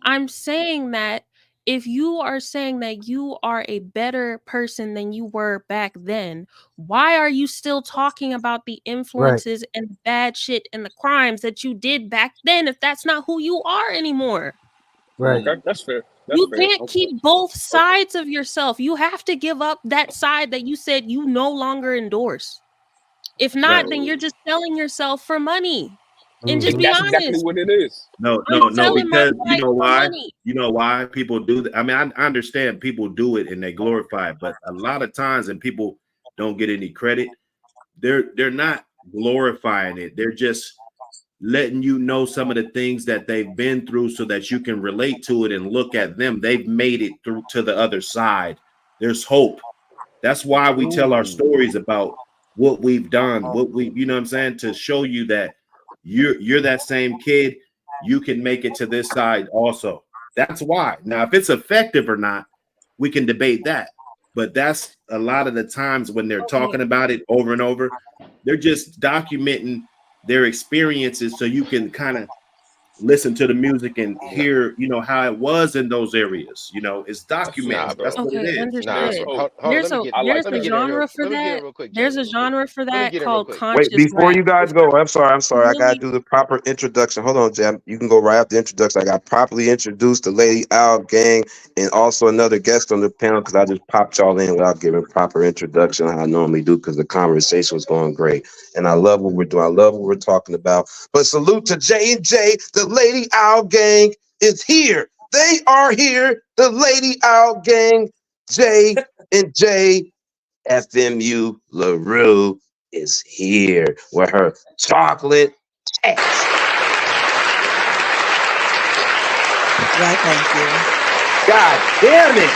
I'm saying that if you are saying that you are a better person than you were back then, why are you still talking about the right. influences and the bad shit and the crimes that you did back then if that's not who you are anymore? Right. Okay, that's fair. That's You fair. can't Okay, keep both okay. sides of yourself. You have to give up that side that you said you no longer endorse. If not, then So you're just selling yourself for money. And just be That's exactly honest. what it is. I'm No, selling my because you life know for why? money. You know why people do that? I mean, I understand people do it and they glorify it, but a lot of times, and people don't get any credit, they're not glorifying it. They're just letting you know some of the things that they've been through so that you can relate to it and look at them. They've made it through to the other side. There's hope. That's why we tell our ooh, stories about what we've done, what we, you know what I'm saying, to show you that you're that same kid, you can make it to this side also. That's why. Now, if it's effective or not, we can debate that. But that's a lot of the times when they're Okay. talking about it over and over, they're just documenting their experiences so you can kind of listen to the music and hear, you know, how it was in those areas. You know, it's That's documented. Nah, fair. That's bro. what it Okay, is. You Nah, know, There's understood. bro. so hope. Hold on, I like There's let me a that. get in real genre for let me get in that. real quick, Jay, There's a real quick. genre for Let me that get in real called quick. Wait, conscious before rap. you guys go, I'm sorry. It's I gotta really do the proper introduction. Hold on, Jam. You can go right after the introduction. I got properly introduced the Lady Owl Gang and also another guest on the panel because I just popped y'all in without giving proper introduction how I normally do because the conversation was going great. And I love what we're doing. I love what we're talking about. But salute to J and J, the Lady Owl Gang is here. They are here. The Lady Owl Gang, J and J. FMU LaRue is here with her chocolate ass. Why, thank you. God damn it.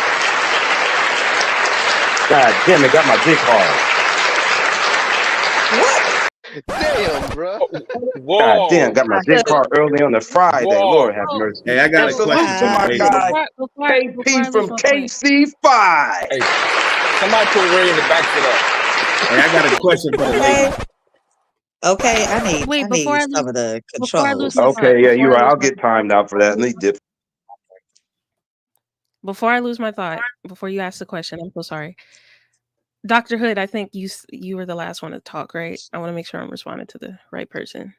God damn it, got my dick hard. What? Damn, bro. God damn, Whoa. got my I dick heard. hard early on the Friday. Lord Whoa. have oh mercy. hey, I got And a so salute question to for the my ladies. guy, before I KP lose from my point. KC5. Hey, somebody put Ray in the back for that. Hey, I got a question for the Okay. ladies. Okay. I Wait, need some of the before I lose controls. my thought. Okay, yeah, you're Before I right. lose I'll my get timed out for that. Let me dip. before I lose my thought, before you ask the question, I'm so sorry. Dr. Hood, I think you were the last one to talk, right? I want to make sure I'm responding to the right person.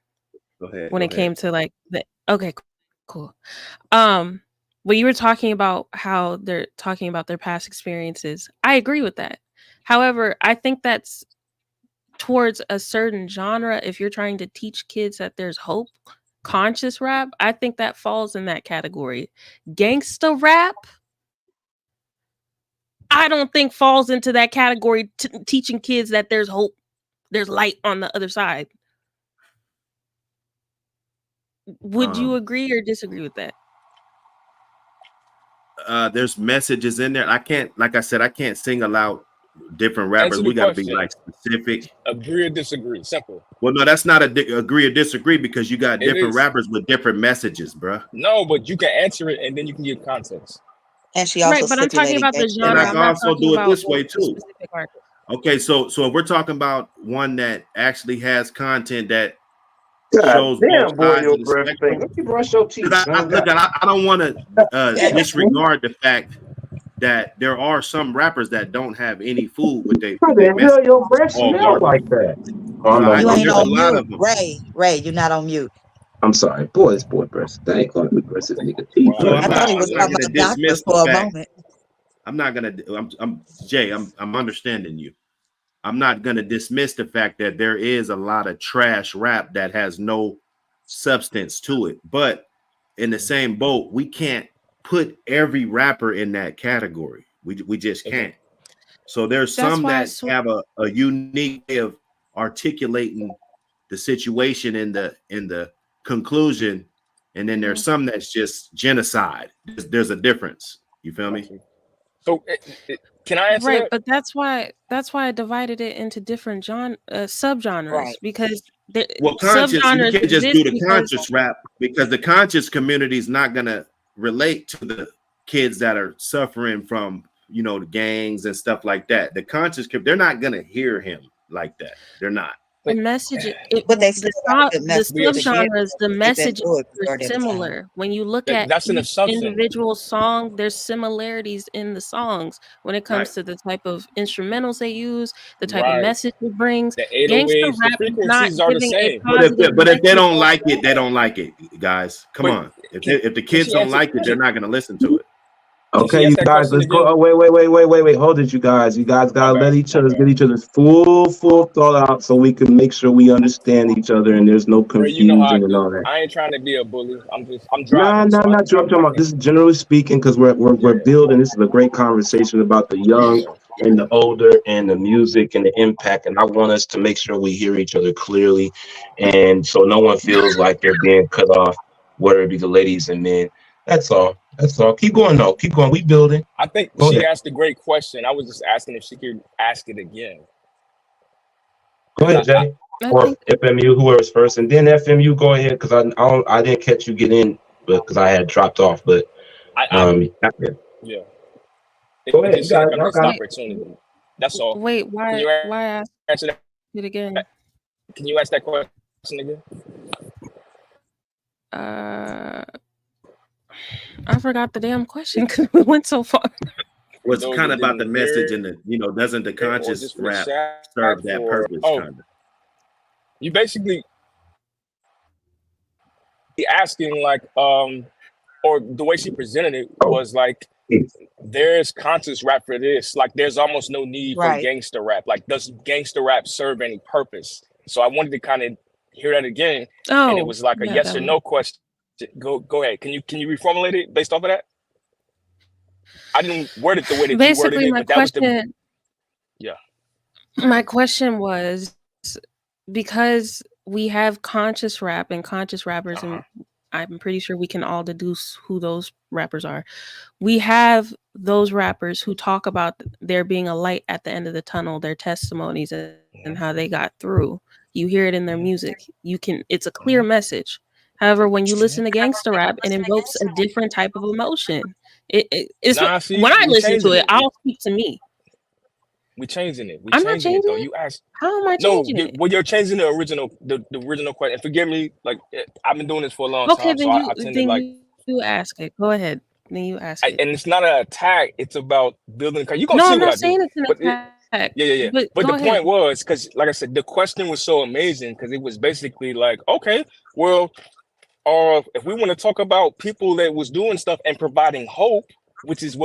Go ahead. When Go it ahead. came to like the okay, Cool. When you were talking about how they're talking about their past experiences, I agree with that. However, I think that's towards a certain genre. If you're trying to teach kids that there's hope, conscious rap, I think that falls in that category. Gangsta rap, I don't think falls into that category, teaching kids that there's hope, there's light on the other side. Would you agree or disagree with that? There's messages in there. I can't, like I said, I can't single out different rappers. We got to be like specific. Agree or disagree? Simple. Well, no, that's not agree or disagree because you got different rappers with different messages, bro. No, but you can answer it and then you can give context. And she also but I'm talking about the genre. And I can also do it this way too. Okay, so if we're talking about one that actually has content that shows both sides of the spectrum, let me brush your teeth. I don't want to disregard the fact that there are some rappers that don't have any food with their message. Your breath smell like that. You ain't on mute. Ray, you're not on mute. I'm sorry, boy breast. They ain't calling me breast. This nigga teeth. I thought he was talking about doctors for a moment. I'm not gonna. I'm Jay. I'm understanding you. I'm not gonna dismiss the fact that there is a lot of trash rap that has no substance to it. But in the same boat, we can't put every rapper in that category. We just can't. So there's some that have a unique way of articulating the situation in the conclusion, and then there's some that's just genocide. There's a difference. You feel me? So can I answer that? But that's why I divided it into different subgenres, because conscious, you can't just do the conscious rap because the conscious community is not gonna relate to the kids that are suffering from the gangs and stuff like that. The conscious, they're not gonna hear him like that. They're not. The message, the subgenres, the messages are similar. When you look at each individual song, there's similarities in the songs when it comes to the type of instrumentals they use, the type of message it brings. Gangsta rap is not giving a positive. But if they don't like it, they don't like it, guys. Come on. If the kids don't like it, they're not going to listen to it. Okay, you guys, let's go. Oh, wait. Hold it, you guys. You guys gotta let each other get each other's full thought out so we can make sure we understand each other and there's no confusion and all that. I ain't trying to be a bully. I'm driving. No, not you. I'm talking about this is generally speaking because we're building. This is a great conversation about the young and the older and the music and the impact. And I want us to make sure we hear each other clearly, and so no one feels like they're being cut off, whether it be the ladies and men. That's all. Keep going, though. Keep going. We building. I think she asked a great question. I was just asking if she could ask it again. Go ahead, Jay. Or FMU, whoever's first, and then FMU. Go ahead, because I didn't catch you get in, because I had dropped off. But yeah. Go ahead. You got opportunity. That's all. Wait, why ask it again? Can you ask that question again? I forgot the damn question because we went so far. Well, it's kind of about the message and doesn't the conscious rap serve that purpose? You basically asking or the way she presented it was like, there's conscious rap for this. Like, there's almost no need for gangster rap. Like, does gangster rap serve any purpose? So I wanted to kind of hear that again, and it was like a yes or no question. Go ahead. Can you reformulate it based off of that? I didn't word it the way that basically you worded my it, but question. My question was, because we have conscious rap and conscious rappers, and I'm pretty sure we can all deduce who those rappers are. We have those rappers who talk about there being a light at the end of the tunnel, their testimonies and how they got through. You hear it in their music. It's a clear message. However, when you listen to gangster rap, it invokes a different type of emotion. When I listen to it, I'll speak to me. We're changing it. I'm not changing it. You asked. How am I changing it? Well, you're changing the original question. And forgive me, I've been doing this for a long time. Then you ask it. Go ahead. Then you ask it. And it's not an attack. It's about building. You gonna no, see I'm what not I saying do. it's an attack. Yeah. But the point was, because like I said, the question was so amazing because it was basically like, okay, well, if we want to talk about people that was doing stuff and providing hope, which is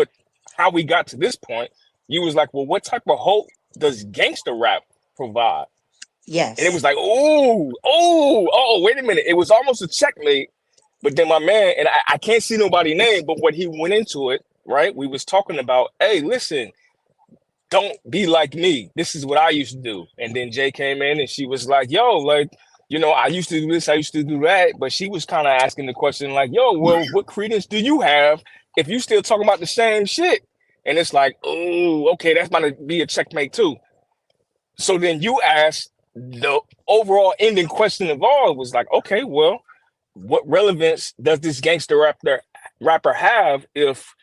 how we got to this point, you was like, well, what type of hope does gangster rap provide? Yes. And it was like, oh, wait a minute. It was almost a checkmate. But then my man, and I can't see nobody's name, but when he went into it, right, we was talking about, hey, listen, don't be like me. This is what I used to do. And then Jay came in and she was like, yo, like, you know, I used to do this, I used to do that. But she was kind of asking the question like, yo, well, what credence do you have if you still talking about the same shit? And it's like, oh, okay, that's about to be a checkmate too. So then you asked the overall ending question of all was like, okay, well, what relevance does this gangster rapper have if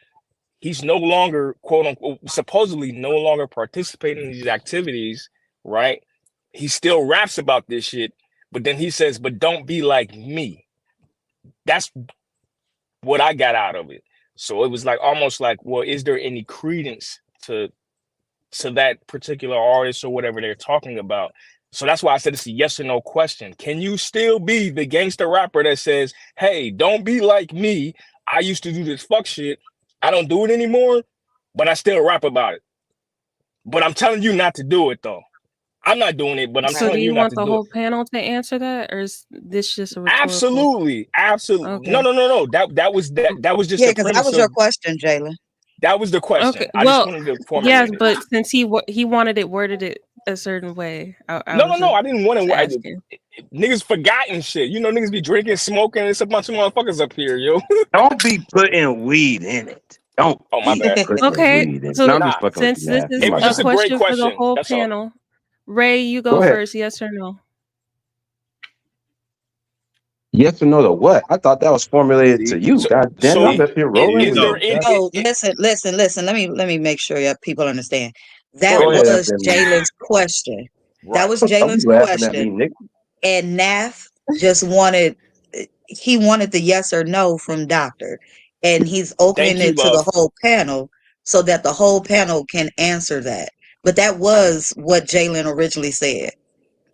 he's no longer, quote unquote, supposedly no longer participating in these activities, right? He still raps about this shit, but then he says, but don't be like me. That's what I got out of it. So it was like almost like, well, is there any credence to that particular artist or whatever they're talking about? So that's why I said it's a yes or no question. Can you still be the gangster rapper that says, hey, don't be like me. I used to do this fuck shit. I don't do it anymore, but I still rap about it. But I'm telling you not to do it though. I'm not doing it, but I'm telling you not to do it. So do you want the whole panel to answer that, or is this just a rhetorical? Absolutely. Okay. No. That was just because that was your question, Jalen. That was the question. Okay. I just wanted to formulate yes, it. But since he wanted it worded it a certain way, No, I didn't want to. Niggas forgotten shit. You know, niggas be drinking, smoking. It's a bunch of motherfuckers up here, yo. Don't be putting weed in it. Don't. Oh my bad. Okay. So since this is it was just a great question for the whole That's panel, all. Ray, you go ahead. first. Yes or no? Yes or no to what? I thought that was formulated to you. God damn, I'm up here rolling. Listen. Let me make sure people understand. That Go ahead, was Jalen's question. Right. That was Jalen's question. And Nath just wanted the yes or no from Doctor. And he's opening it to the whole panel so that the whole panel can answer that. But that was what Jalen originally said.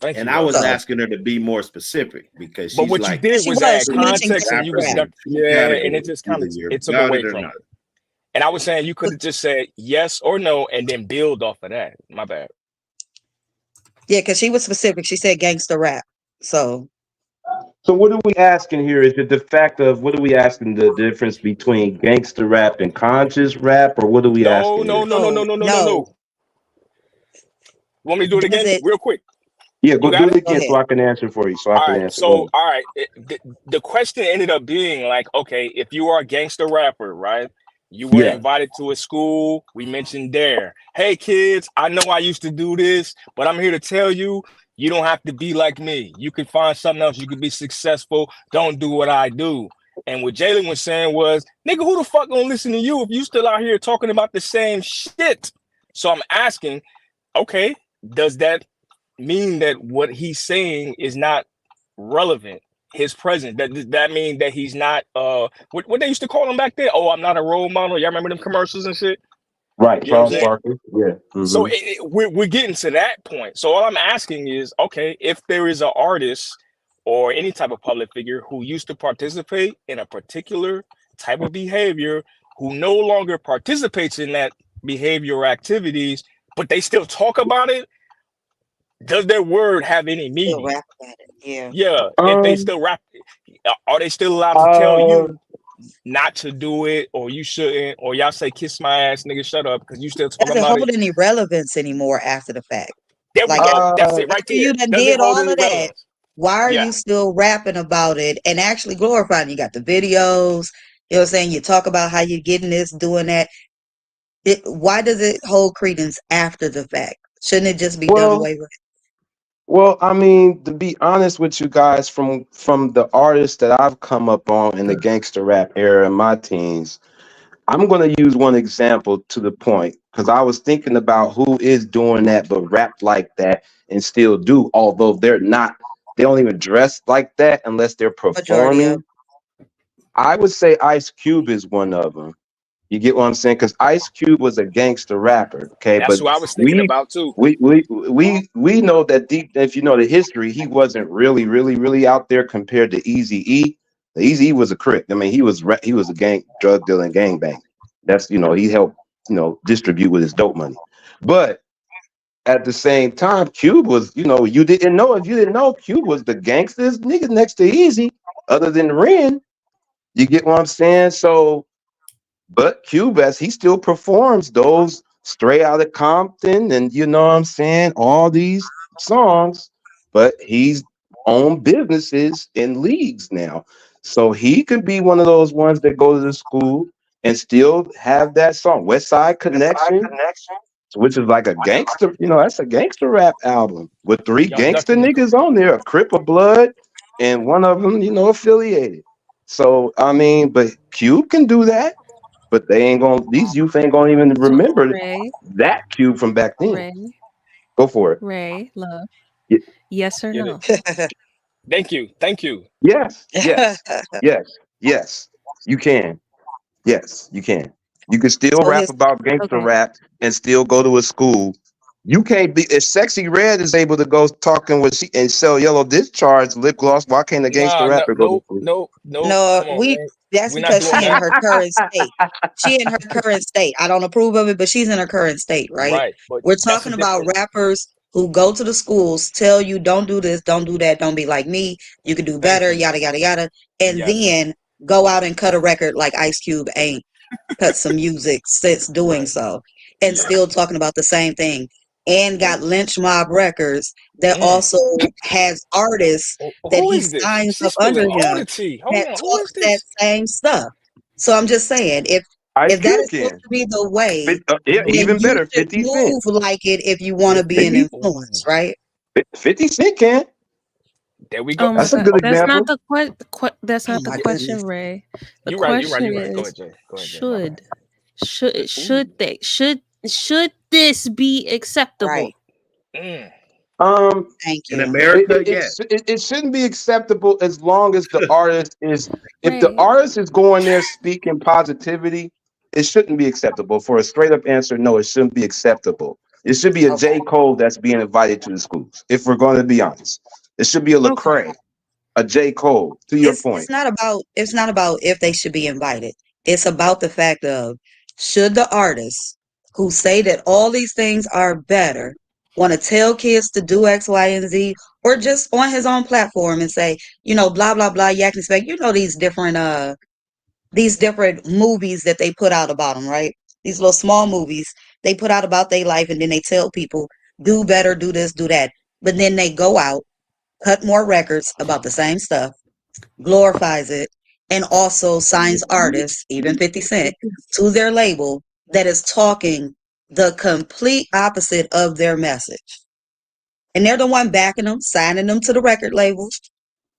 And I was asking her to be more specific because she's but what like, you did was add context and you was and it just kind of it took away from it. And I was saying you could have just said yes or no and then build off of that. My bad. Yeah, because she was specific. She said gangster rap. So what are we asking here? Is it the fact of what are we asking the difference between gangster rap and conscious rap, or what are we asking? No. Want me to do it again real quick? Yeah, do it again so I can answer for you. So I can answer. So, all right. The question ended up being like, okay, if you are a gangster rapper, right? You were invited to a school. We mentioned there. Hey, kids, I know I used to do this, but I'm here to tell you, you don't have to be like me. You can find something else. You can be successful. Don't do what I do. And what Jalen was saying was, nigga, who the fuck gonna listen to you if you still out here talking about the same shit? So I'm asking, okay, does that mean that what he's saying is not relevant? His presence, does that mean that he's not what they used to call him back then? Oh, I'm not a role model. Y'all remember them commercials and shit? Right, Charles Barkley. Yeah. Mm-hmm. So we're getting to that point. So all I'm asking is, okay, if there is an artist or any type of public figure who used to participate in a particular type of behavior, who no longer participates in that behavior or activities, but they still talk about it, does their word have any meaning? Yeah. If they still rap, are they still allowed to tell you not to do it, or you shouldn't, or y'all say kiss my ass, nigga, shut up, because you still talking about it? Doesn't hold any relevance anymore after the fact. That's it right there. You done did all of that. Why are you still rapping about it and actually glorifying? You got the videos. You know what I'm saying? You talk about how you're getting this, doing that. Why does it hold credence after the fact? Shouldn't it just be done away with? Well, I mean, to be honest with you guys, from the artists that I've come up on in the gangster rap era in my teens, I'm going to use one example to the point, because I was thinking about who is doing that but rap like that and still do, although they don't even dress like that unless they're performing. I would say Ice Cube is one of them. You get what I'm saying? Because Ice Cube was a gangster rapper. Okay, that's what I was thinking about too. We know that deep. If you know the history, he wasn't really out there compared to Eazy-E. Easy was a Crip. I mean, he was a drug dealing gangbang. That's he helped distribute with his dope money. But at the same time, Cube was you didn't know if you didn't know Cube was the gangsters nigga next to Easy, other than Ren. You get what I'm saying? So, but Cube, as he still performs those Straight Outta Compton and you know what I'm saying, all these songs, but he's own businesses and leagues now. So he could be one of those ones that go to the school and still have that song, West Side Connection, which is like a gangster, that's a gangster rap album with 3 Y'all gangster definitely niggas on there, a Crip of Blood, and one of them, affiliated. So I mean, but Cube can do that, but these youth ain't gonna even So remember Ray, that Cube from back then. Ray, Go for it. Ray, love. Y- Yes or get it. no? Thank you. Thank you. Yes, yes, yes, yes. You can. Yes, you can. You can still So rap his about gangster Okay. rap and still go to a school. You can't be if Sexy Red is able to go talking with and sell yellow discharge lip gloss. Why can't a gangster Nah, no, rapper go to no, school? no, no. No, Come on, man. that's We're not because doing she in that. her current state. She in her current state. I don't approve of it, but she's in her current state, right? Right, but We're that's a talking about different. rappers who go to the schools, tell you don't do this, don't do that, don't be like me, you can do Thank better, you. yada yada yada, and Yes. then go out and cut a record like Ice Cube ain't cut some music since doing Right. so, and Yes. still talking about the same thing, and got Lynch Mob Records that Mm. also has artists that Who he is this? signs up She's under spilling all him the tea. Hold that on. Who is talks that this? same stuff. So I'm just saying, Ice if that Cube is supposed can. to be the way, Yeah, then even you better, should 50 Cent. move like it if you want to be an 50, influence, right? 50 Cent can. There we go. Oh my That's a God, good that's not example. the that's Oh not the my Yeah, question, goodness. Ray. The you're right. You're right. question You're right. Go is, ahead, Jay. Go ahead, Jay. My bad. should should Ooh. should they should this be acceptable? Right. Mm. Um, Thank In you. America, yes. it shouldn't be acceptable as long as the artist is if the Ray, artist is going there speaking positivity, it shouldn't be acceptable. For a straight up answer, no, it shouldn't be acceptable. It should be a Okay. J. Cole that's being invited to the schools. If we're going to be honest, it should be a okay. Lecrae, a J. Cole. To your It's point, not about if they should be invited. It's about the fact of should the artists who say that all these things are better want to tell kids to do X, Y, and Z, or just on his own platform and say, blah blah blah, yak and spec. These different movies that they put out about them, right? These little small movies they put out about their life, and then they tell people do better, do this, do that. But then they go out, cut more records about the same stuff, glorifies it, and also signs artists, even 50 Cent, to their label that is talking the complete opposite of their message. And they're the one backing them, signing them to the record labels.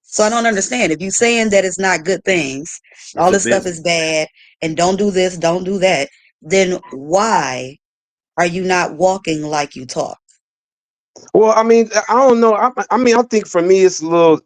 So I don't understand. If you're saying that it's not good things, It's all a this stuff is business. bad, and don't do this, don't do that, then why are you not walking like you talk? well, I mean, I don't know. I mean, I think for me, it's a little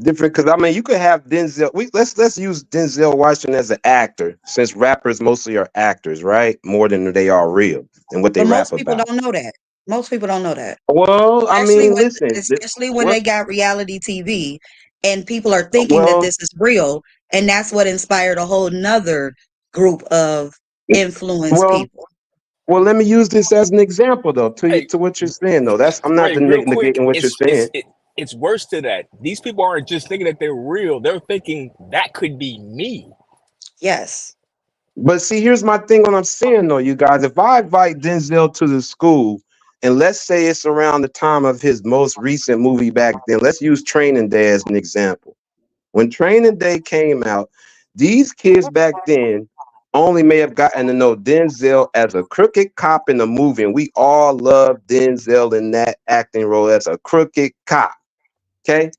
different because I mean, you could have Denzel. Let's use Denzel Washington as an actor, since rappers mostly are actors, right? More than they are real and what they But rap most people about. don't know that. Most people don't know that. Well, I Especially mean, when listen. especially when What? they got reality TV and people are thinking that Well, this is real, and that's what inspired a whole nother group of influenced well, people. well. Let me use this as an example, though, Hey, to what you're saying, though. That's I'm not Ray, real quick. negating what you're saying. It's worse to that. These people aren't just thinking that they're real. They're thinking that could be me. Yes. But see, here's my thing. What I'm saying, though, you guys, if I invite Denzel to the school, and let's say it's around the time of his most recent movie back then, let's use Training Day as an example. When Training Day came out, these kids back then only may have gotten to know Denzel as a crooked cop in the movie, and we all loved Denzel in that acting role as a crooked cop. Okay,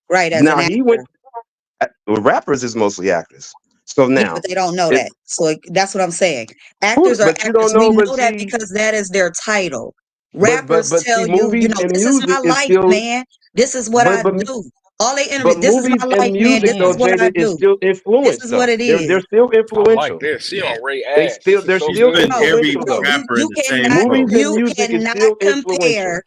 Right, as an now he went. actor. Rappers is mostly actors. So Yeah, but now, they don't know if that. So that's what I'm saying. Actors are but you actors. don't We know, but know that see, because that is their title. but Rappers see, tell you, movies and this is music my is life, still, man. This is what I but do. All they interview. But This is movies my and life, man. music, This though, is what I Jada, is do. still This influence, is what though. it They're is. still I like influential. this. She on Ray They ass. still This is they're so She's still good. putting every influential, No, though. rapper in you the same cannot boat. Movies and you music is cannot still influential.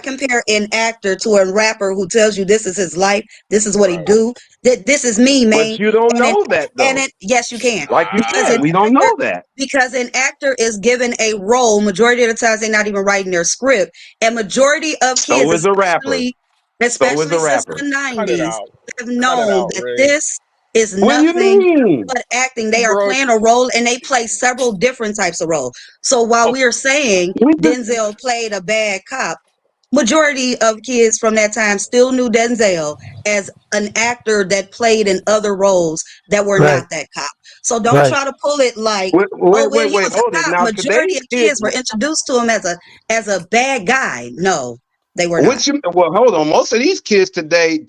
compare an actor to a rapper who tells you this is his life, this is what he Right. do, that this is me, man. But you don't And know that, though. yes, you can. Like you Because said, an we don't actor know that. because an actor is given a role. Majority of the times they're not even writing their script. And majority of So kids, is a rapper. So is especially a since rapper. the Cut it 90s, out. have Cut it known out, that Ray. this is What do you nothing mean? but acting. They are Bro, playing a role and they play several different types of roles. So while okay. we are saying We just Denzel played a bad cop, majority of kids from that time still knew Denzel as an actor that played in other roles that were Right, not that cop. So don't right. try to pull it like, wait, oh wait, well, wait, he wait. was a Hold it. cop. Now Majority today's of kids, kids were introduced to him as a bad guy. No, they were not. well, hold on. Most of these kids today,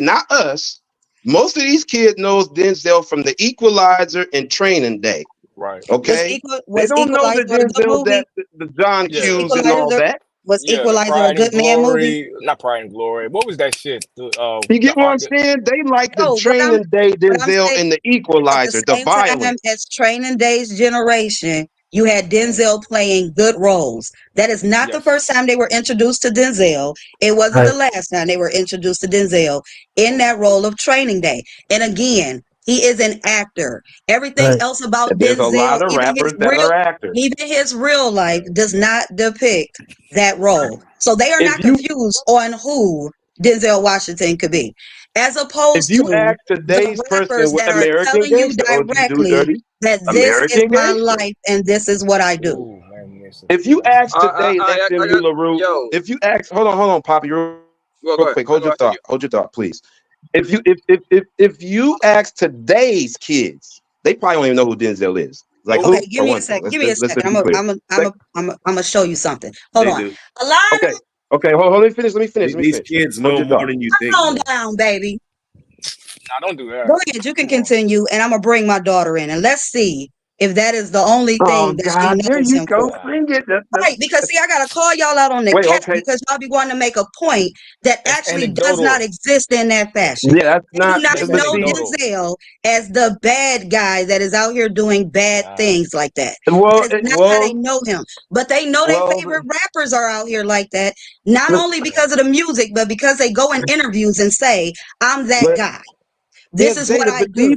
not us. Most of these kids knows Denzel from The Equalizer and Training Day. Right. Okay, they Was don't know Equalizer the a good Denzel movie? that the John Yeah. Hughes and all that. Was Yeah. The Equalizer a Pride and good man movie? Glory. Not Pride and Glory. What was that shit? You The get what I'm saying? They like the No, Training Day what I'm Denzel saying and the at the Equalizer, the same time violence. as Training Day's generation, you had Denzel playing good roles. That is not the yes. first time they were introduced to Denzel. It wasn't the last time they were introduced to Denzel in that role of Training Day. And again, he is an actor. Everything Right. else about There's a Denzel, lot of rappers that are actors. even his real life does not depict that role. So they are If not you confused on who Denzel Washington could be. As if opposed you to ask today's the person rappers what that are American telling you Gangster, OG do directly dirty, that this is American my Gangster. life and this is what I do. Ooh, man, listen. If you ask today's I SMU got LaRue, yo. if you ask, hold on, Poppy, real Go quick, ahead. I hold go your after you. thought, please. If you ask today's kids, they probably don't even know who Denzel is. Like Nope. Okay, who, give for me a one thing. second. Give me a Let's second. just be clear. I'm gonna show you something. Hold They on. do. A lot of Okay, hold, let me finish. Let me These finish. kids Hold know your more thought. than you think, calm bro. down, baby. Nah, don't do that. Go ahead. You can Come on. continue, and I'm gonna bring my daughter in, and let's see if that is the only Oh thing that she God, there knows you him go. for. Bring it. Right, because see, I gotta call y'all out on the Wait, cat okay. because y'all be wanting to make a point that That's actually does anecdotal. not exist in that fashion. Yeah, that's They do not. not That's But know see, anecdotal. Denzel as the bad guy that is out here doing bad Nah. things like that. well, That is not how they know him. But they know their favorite rappers are out here like that, not only because of the music, but because they go in interviews and say, I'm that but guy. yeah, This is what Jada, I but do.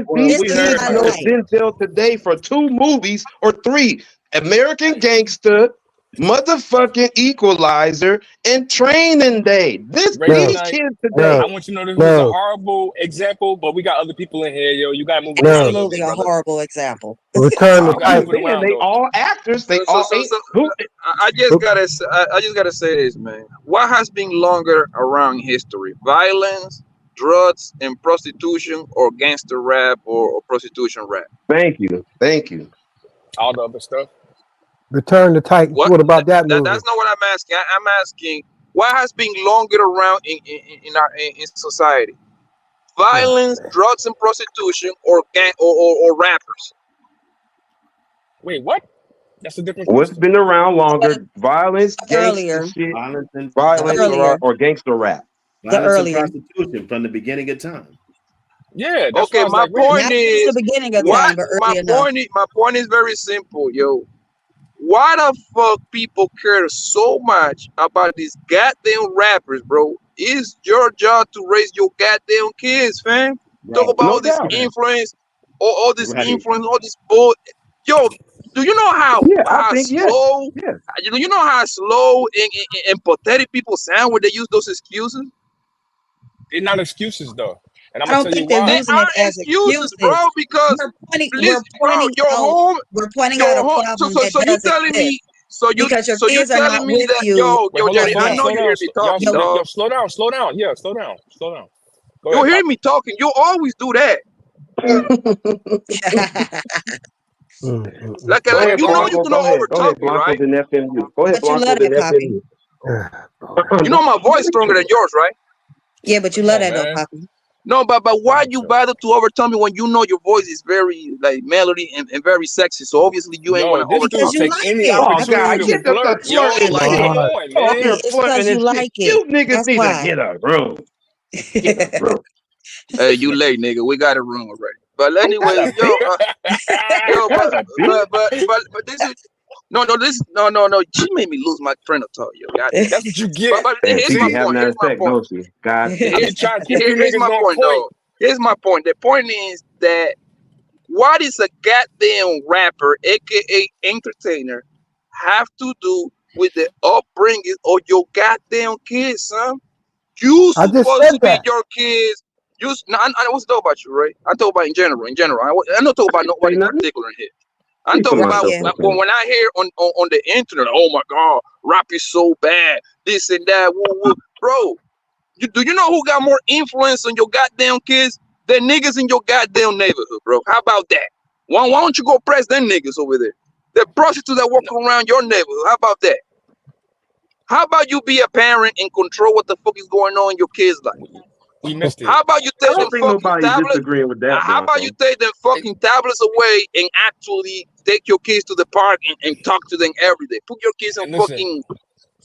Well, This we is heard my know life. Denzel today for 2 movies or 3: American Gangster, motherfucking Equalizer, and Training Day. Raven These Knight, kids I today. want you to know this was a horrible example, but we got other people in here, yo. You gotta move it around a little Absolutely bit, a brother. horrible example. Return You the gotta I'm move Titan. it saying around they though. all actors. They So, all ain't who. I just gotta say this, man. What has been longer around history? Violence, drugs, and prostitution, or gangster rap or prostitution rap? Thank you. All the other stuff. Return the Titans. What? What about that movie? That's not what I'm asking. I'm asking what has been longer around in our in society? Violence, drugs, and prostitution, or gang or rappers? Wait, what? That's a different What's question. been around longer? Violence, gangster Earlier, shit, violence and violence, earlier, or gangster rap. the violence and earlier. prostitution from the beginning of time. Yeah, that's why Okay, I was my like, wait. point Not just the is beginning of what time, but early enough. my point is very simple, yo. Why the fuck people care so much about these goddamn rappers, bro? It's your job to raise your goddamn kids, fam. Talk Bro, about No all this doubt. influence, all this right. influence, all this bull. Yo, do you know Yeah, I how think yes. slow? Yeah. Do you know how slow and pathetic people sound when they use those excuses? They're not excuses though. And I'm I gonna don't tell you think they're They why. using it are as excuses, bro. excuses. Because We're listen, bro, pointing out your a home. problem that So you does telling exist me, so because you your kids are telling not me with that you Wait, yo hold on, Jerry, in I this. know you hear me talking, yo, dog. slow down, slow down. Yeah, slow down. Go You ahead, hear Pop. me talking. You always do that. Like Go Go ahead, ahead, you know Poppy. you Blanco. cannot Go overtalk ahead, me, Blanco's right? in FMU. Go ahead, But you love Blanco's in that, Poppy. FMU. You know my voice stronger than yours, right? Yeah, but you Come love on, that though, man. Poppy. No, but why For you sure. bother to overtalk me when you know your voice is very like melody and very sexy? So obviously you ain't No, gonna this Because overtalk dude you me. take like any it. Oh opportunity God, to get the flirt, yo. Yo, Like, like come flirting. on, Oh, man. you're It's flirting because you and shit. like it. You niggas That's need to why. get a room. Bro. Hey, you late, nigga. We got a room already. But anyway, That's a yo, That's a beat. but this is no. She made me lose my train of thought, yo. God damn. That's what you get. But And here's she my be having point. that Here's my effect, point. don't she? God I damn. be trying to keep you Here's niggas my on point, point. though. Here's my point. The point is that what is a goddamn rapper, aka entertainer, have to do with the upbringing of your goddamn kids, son? You I just supposed to said be that. your kids. I was talking about you, right? I talk about in general. I'm not talking about Say nobody in nothing. particular in here. I'm Speak for talking Right, about myself, yeah. okay. when I hear on the internet, oh my God, rap is so bad, this and that, woo woo, bro. Do you know who got more influence on your goddamn kids? The niggas in your goddamn neighborhood, bro. How about that? Why don't you go press them niggas over there? The prostitutes that walk around your neighborhood. How about that? How about you be a parent and control what the fuck is going on in your kids' life? We missed it. How about you I take them don't think fucking nobody tablets? disagreeing with that, How about you take them fucking tablets away and actually take your kids to the park and talk to them every day? Put your kids on And listen, fucking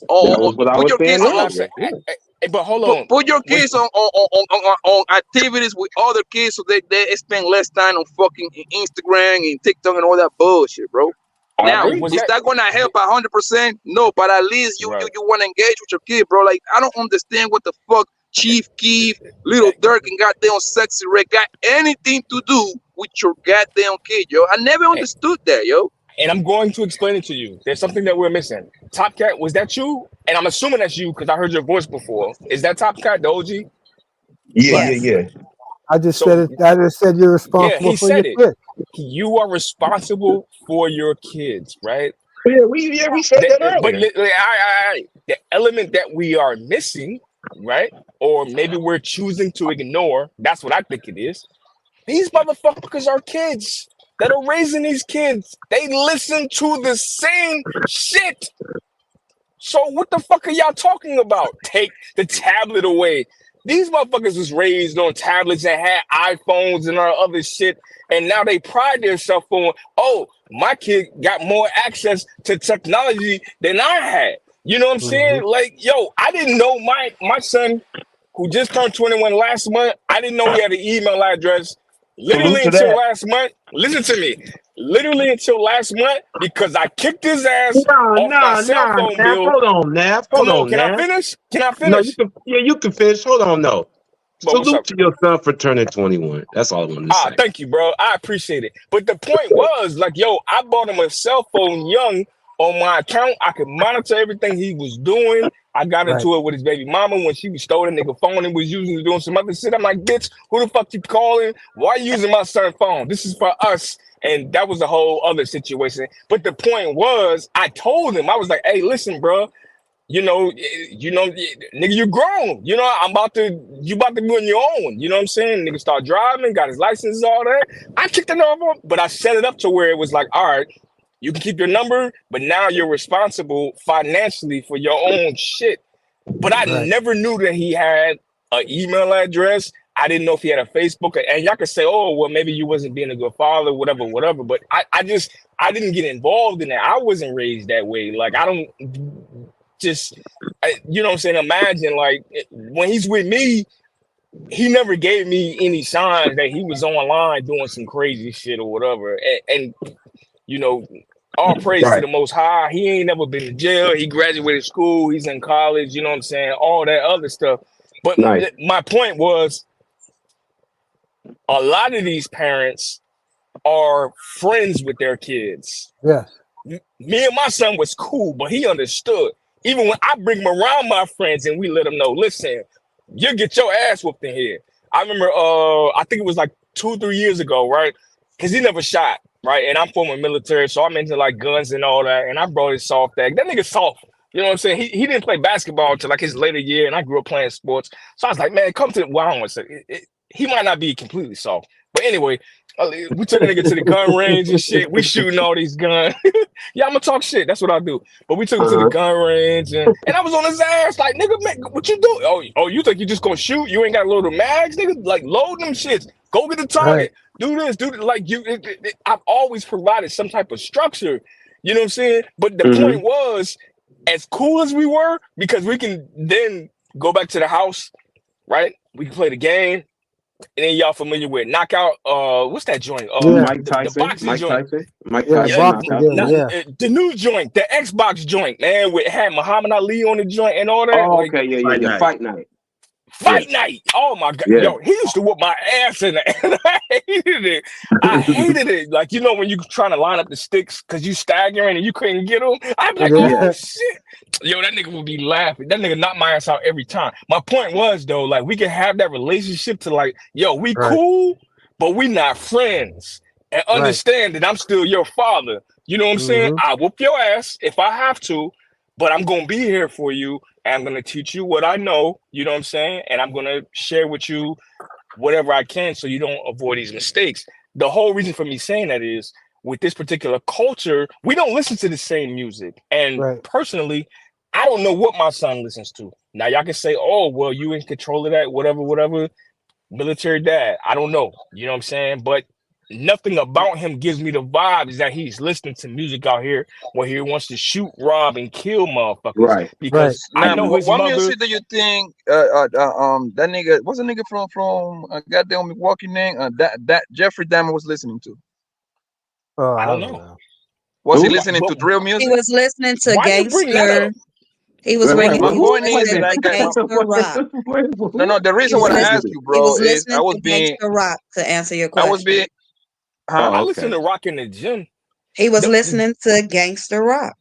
That was what I put was your kids saying I'm on not earlier. saying, but hold put, on. put your Wait, kids on activities with other kids so they spend less time on fucking Instagram and TikTok and all that bullshit, bro. I Now, wait, agree. was is that that gonna help 100%? No, but at least you right? want to engage with your kid, bro. Like, I don't understand what the fuck Chief Keef, Little Dirk, and goddamn Sexy Red got anything to do with your goddamn kid, yo. I never understood that, yo. And I'm going to explain it to you. There's something that we're missing. Top Cat, was that you? And I'm assuming that's you because I heard your voice before. Is that Top Cat, the OG? Right. Yes. I just said So it. I just said you're yeah, responsible he for your said it. kids. You are responsible for your kids, right? We said that But earlier. the element that we are missing, right? Or maybe we're choosing to ignore. That's what I think it is. These motherfuckers are kids that are raising these kids. They listen to the same shit. So what the fuck are y'all talking about? Take the tablet away. These motherfuckers was raised on tablets and had iPhones and all other shit, and now they pride themselves on, oh, my kid got more access to technology than I had. You know what I'm saying? Like, yo, I didn't know my son, who just turned 21 last month, I didn't know he had an email address Salute literally to until that. last month. Listen to me. Literally until last month because I kicked his ass off my cell phone Nav. bill. Hold on, Nav. Come Hold on, on, can I Nav. finish? Can I No, finish? you can finish. Hold on, no. But what's Salute up? to your son for turning 21. That's all I wanted to say. Thank you, bro. I appreciate it. But the point was, like, yo, I bought him a cell phone young on my account. I could monitor everything he was doing. I got Right. into it with his baby mama when she stole the nigga phone and was using it doing some other shit. I'm like, bitch, who the fuck you calling? Why you using my son's phone? This is for us. And that was a whole other situation. But the point was, I told him, I was like, hey, listen, bro. Nigga, you grown. You know, you about to be on your own. You know what I'm saying? Nigga start driving, got his license, all that. I kicked it over, but I set it up to where it was like, all right, you can keep your number, but now you're responsible financially for your own shit. But I Right. never knew that he had an email address. I didn't know if he had a Facebook. And y'all could say, oh, well, maybe you wasn't being a good father, whatever. But I didn't get involved in that. I wasn't raised that way. Like, I don't you know what I'm saying? Imagine, like, when he's with me, he never gave me any signs that he was online doing some crazy shit or whatever. And you know, all praise to Right. the Most High. He ain't never been to jail. He graduated school. He's in college. You know what I'm saying? All that other stuff. But Nice. my point was, a lot of these parents are friends with their kids. Yes. Me and my son was cool, but he understood. Even when I bring him around my friends and we let him know, listen, you'll get your ass whooped in here. I remember, I think it was like 2-3 years ago, right? Because he never shot, right? And I'm former military, so I'm into like guns and all that. And I brought his soft bag. That nigga soft. You know what I'm saying? He didn't play basketball until like his later year, and I grew up playing sports. So I was like, man, come to the, well, I don't want to say he might not be completely soft. But anyway, we took a nigga to the gun range and shit. We shooting all these guns. Yeah, I'm gonna talk shit. That's what I do. But we took him to the gun range, and I was on his ass like, nigga, man, what you do? Oh, you think you just gonna shoot? You ain't got a load of mags, nigga? Like, load them shits. Go get the target. Do this, do that. Like, I've always provided some type of structure. You know what I'm saying? But the point was, as cool as we were, because we can then go back to the house, right? We can play the game. And then y'all familiar with knockout? What's that joint? Mike The Tyson. boxing Mike joint. Tyson. Mike Yeah, the Tyson boxing knockout. game. Yeah. The new joint, the Xbox joint, man, with had Muhammad Ali on the joint and all that. Oh, Like okay. Yeah. Fight night. Fight night. Oh my god. Yeah. Yo, he used to whoop my ass in that. And I hated it. I hated it. Like, you know, when you trying to line up the sticks because you staggering and you couldn't get them. I'd be like, oh shit. Yo, that nigga would be laughing. That nigga knocked my ass out every time. My point was though, like we can have that relationship to like, yo, we cool, but we not friends. And understand that I'm still your father. You know what I'm saying? I whoop your ass if I have to, but I'm gonna be here for you. And I'm gonna teach you what I know, you know what I'm saying? And I'm gonna share with you whatever I can so you don't avoid these mistakes. The whole reason for me saying that is with this particular culture, we don't listen to the same music. And personally, I don't know what my son listens to. Now y'all can say, oh, well, you in control of that, whatever. Military dad. I don't know. You know what I'm saying? But nothing about him gives me the vibes that he's listening to music out here where he wants to shoot, rob, and kill motherfuckers. Right. Because I Now, know his what mother. music do you think that nigga, what's a nigga from goddamn Milwaukee name? That Jeffrey Dahmer was listening to? I don't know. Was he listening to drill music? He was listening to Why you bring that gangster. up? He was My listening point is to that gangster rock. no. The reason why I asked you, He bro, was is listening to gangster rock to answer your question. I listen to rock in the gym. He was listening to gangster rock.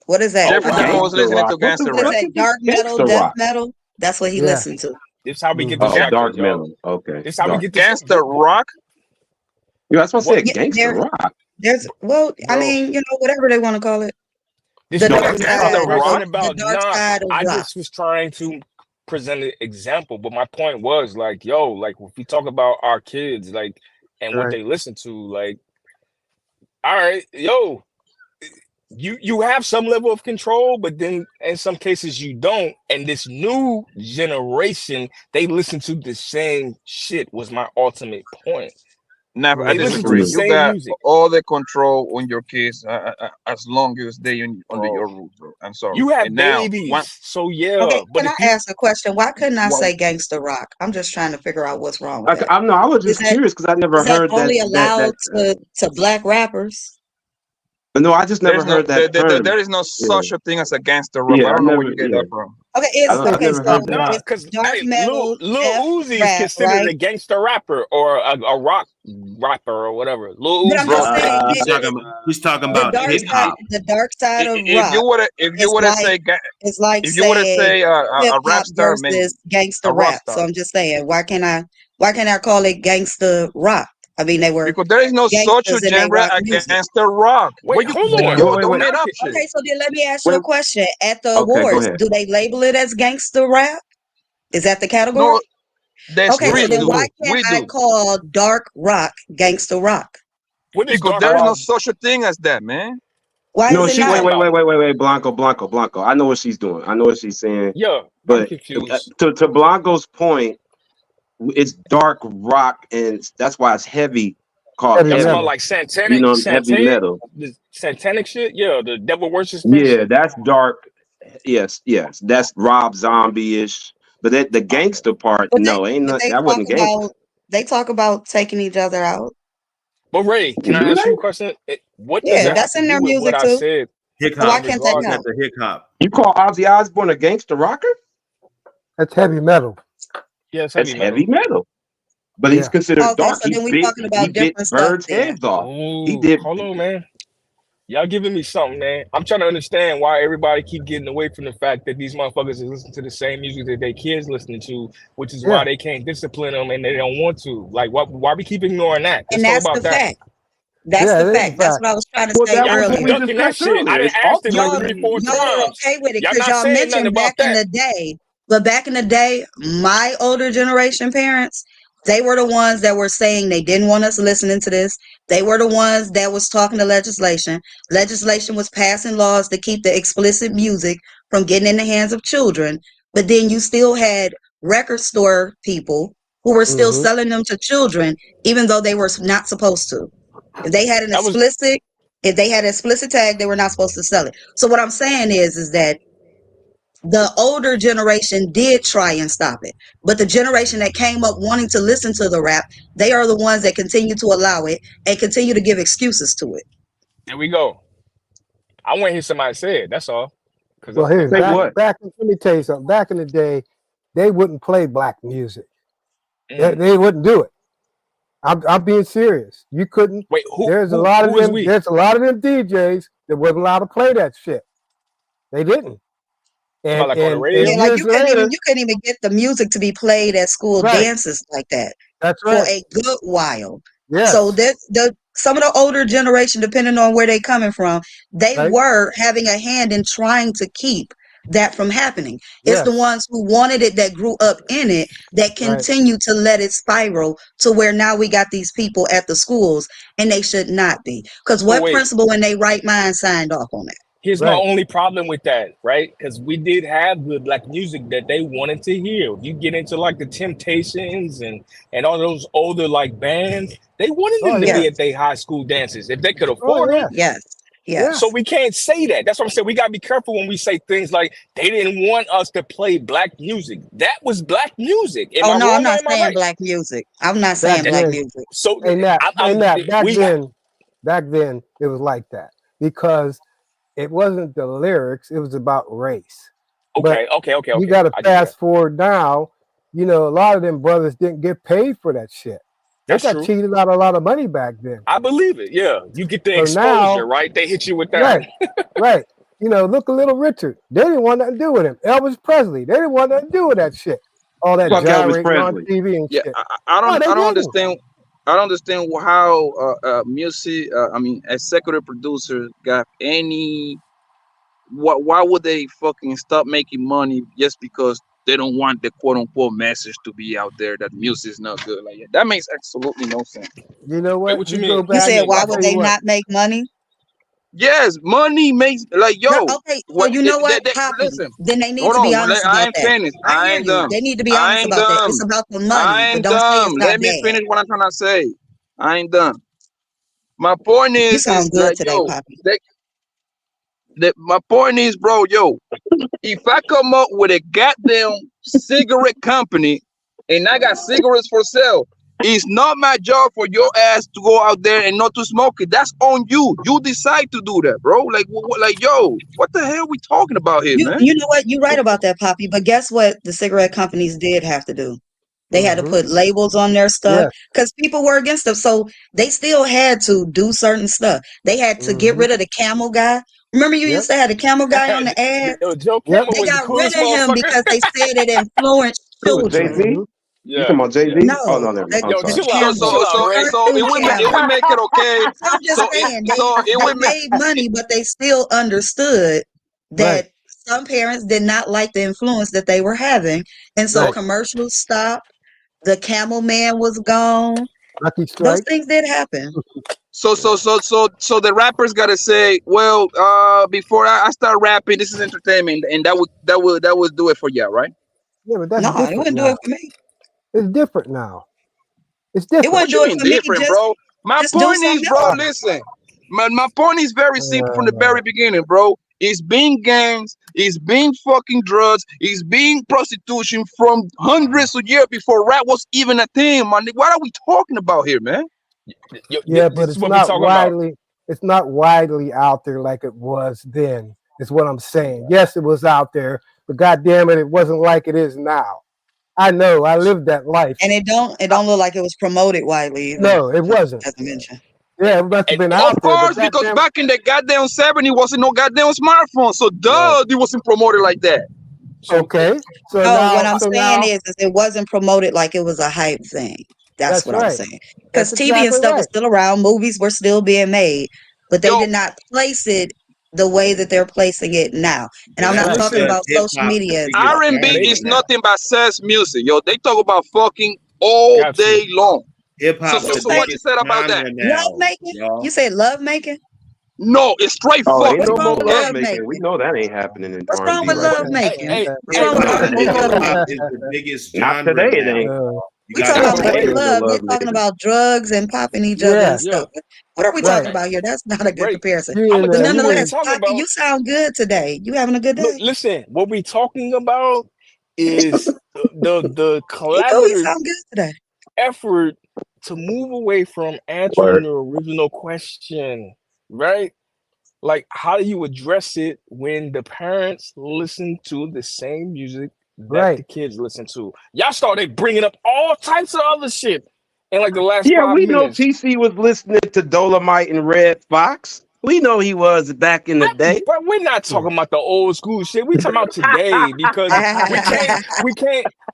What is that? Jeffrey Dahmer was listening to gangster What is rock. that? Dark metal, death metal? That's what he listened to. This is how we get Oh, distracted, dark y'all. metal. Okay. This is how we get gangster rock. Yeah, that's what I said. Yeah, Gangster rock. There's I mean, you know, whatever they want to call it. This The is dark side, about the dark nah. side of I rock. just was trying to present an example, but my point was like, yo, like if we talk about our kids, like, and what they listen to, like, all right, yo, you have some level of control, but then in some cases you don't. And this new generation, they listen to the same shit. Was my ultimate point. Now, I They listen to disagree. the You same got music. all the control on your kids as long as they under your roof, bro. I'm sorry. You have And now, babies, so yeah. Okay, But can I ask a question? Why couldn't I say gangster rock? I'm just trying to figure out what's wrong with that. I was just curious because I never heard that. Only allowed to black rappers? No, I just never heard that term. there is no such a thing as a gangster rap. Yeah, I don't know where never- you get that from. Okay, I've never heard that. Nah, because dark metal, Lil death Uzi is rap, considered right? a gangster rapper or a rock rapper or whatever. Lil But Uzi. I'm just saying, he's talking about hip hop. the dark side of If rock. you would have say it's like if you would have say a hip rap hop star, man, versus gangster a rock rap. So star. I'm just saying, why can't I call it gangster rock? I mean, they were Because there is no such a gangsters and they genre rock music. against the rock. Wait, hold on. Don't made up shit. Okay, so then let me ask you a question. At the Okay, go awards, ahead. do they label it as gangster rap? Is that the category? No, that's okay, so then why can't I do. call dark rock gangster rock? Because there is no such a thing as that, man. Why No, is it she not? wait, Blanco. I know what she's doing. I know what she's saying. Yeah, but I'm confused. To Blanco's point, it's dark rock, and that's why it's heavy. Called That's heavy. about like satanic, You know, heavy metal. the satanic shit. Yeah, the devil worships. Yeah, that's dark. Yes, that's Rob Zombie-ish. But the gangster part, ain't nothing. That wasn't gangster. They talk about taking each other out. But Ray, can I ask you a question? What does that that's have in to their do with music what too. I said? Hip So why hop. can't they That's count? the hip hop. You call Ozzy Osbourne a gangster rocker? That's heavy metal. Yes, That's heavy metal. But he's considered dark. So then we're talking about different stuff birds' there. heads off. He Oh, did. hold on, man. Y'all giving me something, man. I'm trying to understand why everybody keep getting away from the fact that these motherfuckers are listening to the same music that their kids listening to, which is why they can't discipline them and they don't want to. Like, why we keep ignoring that? And Let's that's talk the about that. fact. That's the fact. That's what I was trying to say earlier. Y'all ducking that shit. I done asked it like 3-4 Y'all are times. okay with it Y'all because not y'all saying nothing mentioned about back in that. the day. But back in the day, my older generation parents, they were the ones that were saying they didn't want us listening to this. They were the ones that was talking to legislation. Legislation was passing laws to keep the explicit music from getting in the hands of children. But then you still had record store people who were still selling them to children, even though they were not supposed to. If they had an explicit tag, they were not supposed to sell it. So what I'm saying is that The older generation did try and stop it, but the generation that came up wanting to listen to the rap, they are the ones that continue to allow it and continue to give excuses to it. There we go. I want to hear somebody say it. That's all. Well, here's Say back. what? Let me tell you something. Back in the day, they wouldn't play black music. Mm. They wouldn't do it. I'm being serious. You couldn't. Wait, There's a lot of who is them. we? There's a lot of them DJs that wasn't allowed to play that shit. They didn't. About like on the radio? Yeah, like years you couldn't later, even get the music to be played at school right. dances like that That's for right. a good while. Yes. So some of the older generation, depending on where they coming from, they Right. were having a hand in trying to keep that from happening. It's the Yes. ones who wanted it, that grew up in it, that Right. continue to let it spiral to where now we got these people at the schools and they should not be. Because So what wait, principal in their right mind signed off on that? here's my Right. only problem with that, right? Because we did have good black music that they wanted to hear. If you get into like the Temptations and all those older like bands, they wanted Oh them to yeah. be at their high school dances if they could Oh afford yeah. them. Yes. Yeah. Yes. So we can't say that. That's what I'm saying. We gotta be careful when we say things like they didn't want us to play black music. That was black music. Am Oh I no, I'm wrong or not am I saying right? black music. I'm not Back saying black then, music. So and that back we then it was like that because it wasn't the lyrics; it was about race. But okay. you got to I get that. fast forward now. You know, a lot of them brothers didn't get paid for that shit. They That's got true. cheated out a lot of money back then. I believe it. Yeah. You get the So now, exposure, right? They hit you with that. right, right. You know, look at Little Richard. They didn't want nothing to do with him. Elvis Presley. They didn't want nothing to do with that shit. All that Fuck Elvis gyrating on Presley. TV and Yeah, shit. I No, don't they I don't didn't. understand. I don't understand how music. I mean, executive producers got any. Why would they fucking stop making money just because they don't want the quote unquote message to be out there that music is not good? Like that makes absolutely no sense. You know Wait, what? what you You mean? go What You you back. said mean, why I would tell Waffle? you they what. not make money? Yes, money makes like No, yo. okay. So What you know what, Poppy? listen. Then they need Hold to be on, honest I about ain't that. finished. I I hear ain't you. done. They need to be I honest ain't about that. done. It's about the money, I but ain't don't say done. it's not Let me bad. finish what I'm trying to say. I ain't done. My point You is sound good like today, yo. Poppy. My point is, bro, yo. If I come up with a goddamn cigarette company and I got cigarettes for sale, it's not my job for your ass to go out there and not to smoke it. That's on you. You decide to do that, bro. Like, like, yo, what the hell are we talking about here, man? You know what? You're right about that, Poppy. But guess what? The cigarette companies did have to do. They had to Mm-hmm. put labels on their stuff Yes. because people were against them. So they still had to do certain stuff. They had to get Mm-hmm. rid of the camel guy. Remember, you Yep. used to have the camel guy on the ad? Yo, Joe Yep. Camel They was the got rid coolest of him motherfucker. because they said it influenced Who is Jay children. Z? Mm-hmm. You talking about Jay Z? No, Oh no, never mind. I'm Yo, the sorry. chill So, out. camel, so, Chill out, the so, Ray. so cartoon it camel. would make it okay. So I'm just So, saying it they would make. made money, but they still understood Right. that some parents did not like the influence that they were having, and so Right. commercials stopped. The camel man was gone. Lucky Those Strike. things did happen. So the rappers gotta say, well, before I start rapping, this is entertainment, and that would do it for you, right? Yeah, but that's No, it different wouldn't do now. it for me. It's different now. It's It different. wouldn't What do you it mean for me. different, bro? My Just do point is, something bro, else. listen. My point is very simple from the very beginning, bro. It's being gangs, it's being fucking drugs, it's being prostitution from hundreds of years before rap was even a thing, man. What are we talking about here, man? Yo, Yeah, this but is what we talking about. it's not widely out there like it was then, is what I'm saying. Yes, it was out there, but goddamn it wasn't like it is now. I know, I lived that life. And it don't look like it was promoted widely either. No, it wasn't. As I mentioned. Yeah, it must have been Of out there, but course, because goddamn back in the goddamn 70s, wasn't no goddamn smartphone. So right. it wasn't promoted like that. So Okay. So No, what now I'm saying is it wasn't promoted like it was a hype thing. That's that's what I'm right. saying. That's Because TV and exactly stuff was right. still around, movies were still being made, but they Yo, did not place it the way that they're placing it now. And But I'm not that's Right. talking because about hip social hop the media and biggest stuff. R&B genre they is now. nothing but sass music, yo. They talk about fucking all got day you. long. Hip So, hop's so, the so what you biggest said about that? genre Love now, making? You y'all. said love making? No, it's straight Oh, ain't What's no fucking. wrong more with love love making. We making? know that ain't happening in What's wrong R&B with right love now. making? What's Hey, wrong with Hip R&B love hop making? is the biggest Not genre today, it now. ain't. We talking about making Ray is a love. They're love talking nigga. about drugs and popping each other Yeah, and stuff. What are we right. talking about here? That's not a good Right. comparison. You I'm in gonna But tell you what we nonetheless, talking Poppy, about. you sound good today. You having a good Look, day? listen, what we talking about is the You know you collaborative sound good today. effort to move away from answering Word. the original question, right? Like, how do you address it when the parents listen to the same music that the right. kids listen to? Y'all started bringing up all types of other shit in like the last Yeah, 5 we know minutes. TC was listening to Dolomite and Red Fox. We know he was back in the day. But we're not talking about the old school shit. We talking about today because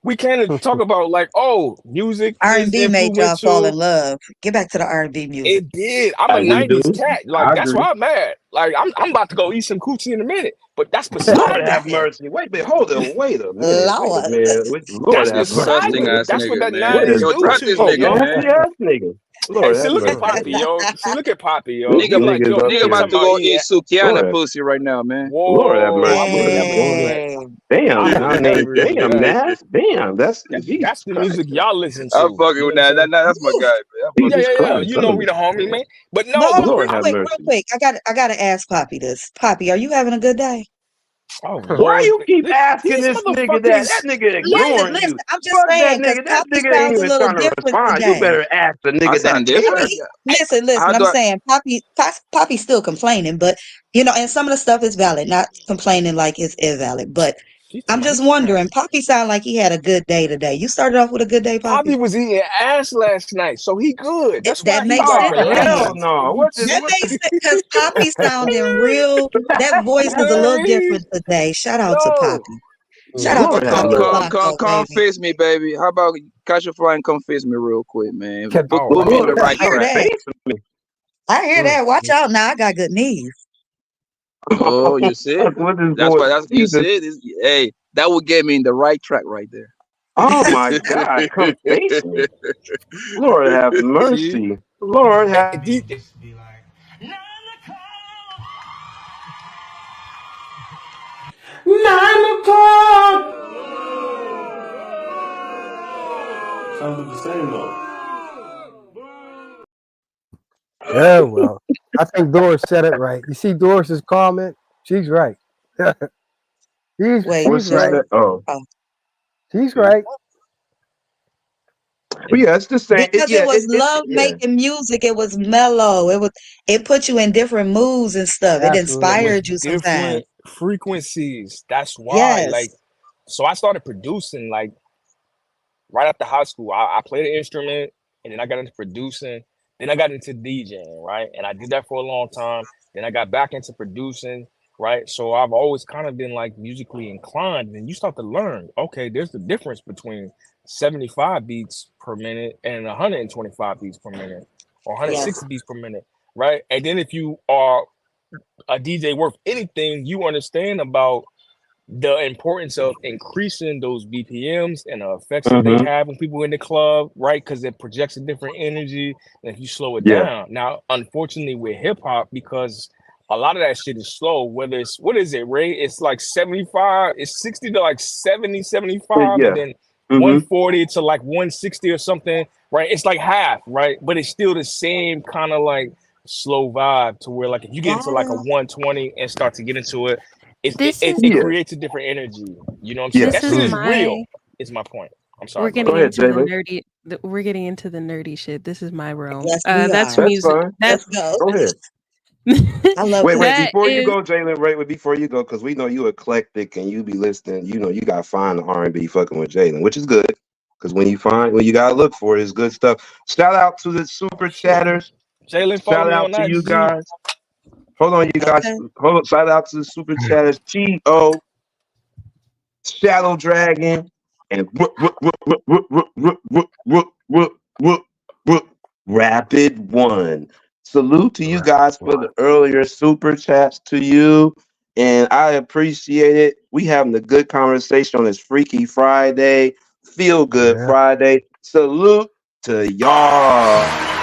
we can't talk about like, oh, music is R&B made y'all fall in influential. love. Get back to the R&B music. It did. I'm a We 90s do. cat. I Like, that's agree. why I'm mad. Like, I'm about to go eat some coochie in a minute. But that's Lord beside the have point. mercy. Wait a minute. Hold on. Wait a minute. Wait a Lord. minute. Lord That's have mercy. beside Disgusting the ass that's what nigga, that What man. 90s is Yo, do drop to this you, oh nigga, yo. nasty man. ass nigga? Hey, Lord see, have look at mercy. Poppy, yo. See, look at Poppy, yo. These He like, niggas yo, up Nigga he here. about talking to about go eat eating. Sukiana Lord, pussy right now, man. Lord have Whoa, I mercy. would What are you never do doing? that. Dang. I Damn, would now name. never do Damn, that. Nas. Damn, that's That's Jesus the Christ. music y'all listen I'm to. fucking You know with what I'm that. saying? That's my Woo. guy, man. I'm Yeah, fucking Jesus with yeah, yeah. Christ. You know we Son. the homie, man. But But no, hold but on, Lord real have quick, mercy. I gotta ask Poppy this. Poppy, are you having a good day? oh Why Lord, you keep asking these this nigga that? motherfuckers. That nigga Listen, ignoring listen. you. I'm just Fuck that saying because nigga. That Poppy nigga ain't sounds a even little trying to different respond. You today. better ask the I nigga that sound I cares. different. mean, Hey, how listen. I'm do I? saying Poppy's still complaining, but and some of the stuff is valid. Not complaining like it's invalid, but She's I'm talking about just he's trying. wondering. Poppy sounded like he had a good day today. You started off with a good day, Poppy Poppy. was eating ass last night, so he good. That's That why he makes like Oh sense hell then. relaxed. no! You What That the? makes sense because Poppy sounding real. That voice know is a what I little mean? different today. Shout out to Yo, Poppy. Shout out Mhm. to Lord have Come, Poppy mercy. come, come, Flacco, come baby. face me, baby. How about catch a fly and come face me real quick, man? Catch Put, all put me on right. the Lord, I right hear come track. that. face me. I hear that. Watch out now. I got good knees. Oh, you see? What is That's going? why. That's you Jesus! see. Hey, that would get me in the right track right there. Oh my God! Come face me. Lord have See, mercy. Lord have. Yeah, well, I think Doris said it right. You see Doris's comment? She's right. Wait, What she's she right. Doris. said? Oh, Oh, She's right. but yeah, it's the same. because it was love Yeah. making music. It was mellow. It put you in different moods and stuff. It it Absolutely. was inspired you sometimes. different frequencies. That's why, like, Yes. so I started producing like right after high school. I played an instrument, and then I got into producing. Then I got into DJing, right? And I did that for a long time. Then I got back into producing, right? So I've always kind of been like musically inclined. And you start to learn, okay, there's the difference between 75 beats per minute and 125 beats per minute, or Yes. 160 beats per minute, right? And then if you are a DJ worth anything, you understand about the importance of increasing those BPMs and the effects that they Mm-hmm. have on people in the club, right? Because it projects a different energy. And if you slow it Yeah. down, now, unfortunately, with hip hop, because a lot of that shit is slow, whether it's what is it, Ray? It's like 75, it's 60 to like 70, 75, Yeah. and then Mm-hmm. 140 to like 160 or something, right? It's like half, right? But it's still the same kind of like slow vibe to where like if you get into like a 120 and start to get into it, This is it Yeah. creates a different energy. You know what I'm saying? Yeah. this That shit is is Mm. real, my is my point. I'm we're sorry, go Go ahead. getting ahead, into the Jalen. nerdy we're getting into the nerdy shit. This is my room. Yes, we That's are. That's music. fine. That Let's go. Go ahead. I love Wait, this. that before you is go, Jalen, wait, before you go, because we know you eclectic and you be listening, you got to find the R&B fucking with Jalen, which is good. Because when you got to look for it, it's good stuff. Shout out to the super Oh shit. chatters. Jalen, follow Shout me out on to you IG. guys. Hold on, you guys. Okay. Hold on. Shout out to the super chatters. G.O. Shadow Dragon, and Rapid One. Salute to you guys for the earlier super chats to you. And I appreciate it. We having a good conversation on this Freaky Friday, Feel Good Yeah. Friday. Salute to y'all.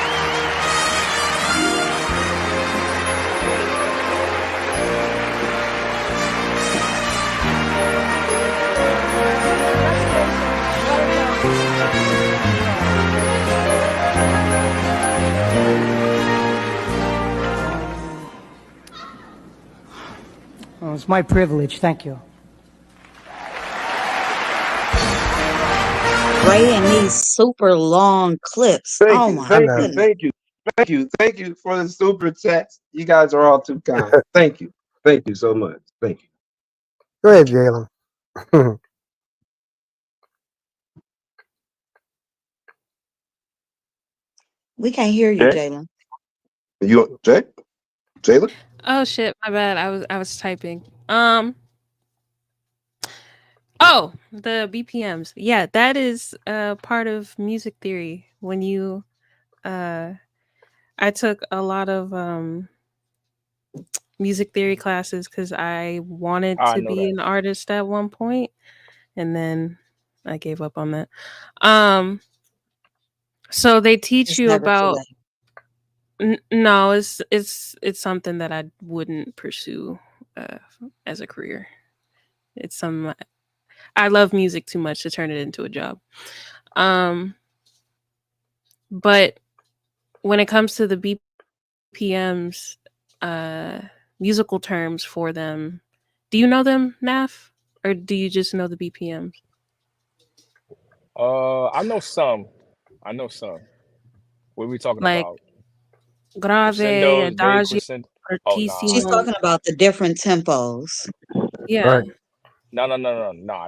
microphone. It's my privilege. Thank you. Ray and these super long clips. Thank Oh you, my goodness. thank you for the super chats. You guys are all too kind. Thank you so much. Thank you. Go ahead, Jalen. We can't hear you, Jay? Jalen. Jalen? Oh shit, my bad. I was typing. Oh, the BPMs. Yeah, that is part of music theory. When you I took a lot of music theory classes because I wanted I to know be that. an artist at one point, and then I gave up on that. So they teach It's you never too about late. no, it's something that I wouldn't pursue as a career. It's some I love music too much to turn it into a job. But when it comes to the BPMs, musical terms for them, do you know them, Naf, or do you just know the BPMs? I know some. What are we talking Like about? grave, Crescendos, adagio, decrescent. Oh nah, She's fortissimo. talking about the different tempos. Yeah. no. I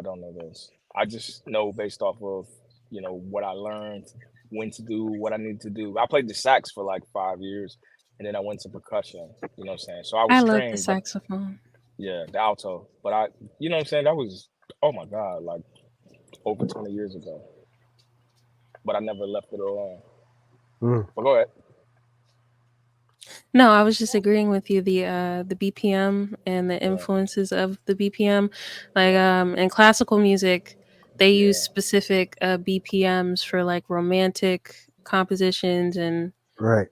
don't know those. I just know based off of what I learned, when to do what I need to do. I played the sax for like 5 years, and then I went to percussion. You know what I'm saying? So I I was love the trained, but saxophone. yeah, the alto. But you know what I'm saying? That was, oh my god, like over 20 years ago. But I never left it alone. But go ahead. No, I was just agreeing with you. The BPM and the Yeah, influences of the BPM, like in classical music, they use yeah. specific BPMs for like romantic compositions and Right.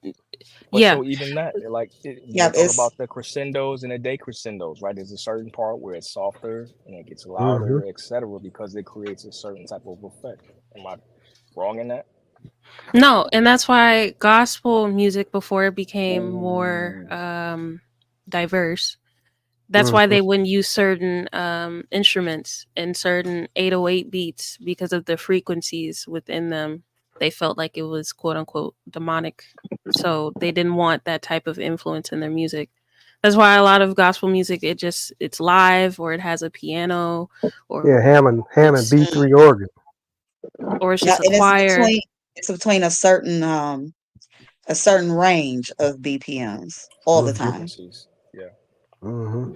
But yeah. so even that, when Yeah, we talk it's about the crescendos and the decrescendos, right? There's a certain part where it's softer and it gets Mm-hmm. louder, etc., because it creates a certain type of effect. Am I wrong in that? No, and that's why gospel music before it became more diverse. That's why Mm-hmm. they wouldn't use certain instruments and certain 808 beats because of the frequencies within them. They felt like it was quote unquote demonic. So they didn't want that type of influence in their music. That's why a lot of gospel music it's live or it has a piano or Yeah, Hammond it's B3 organ. or it's yeah, just a and choir. it's between a certain range of BPMs all the Mm-hmm. time. Frequencies. Yeah. Mm-hmm.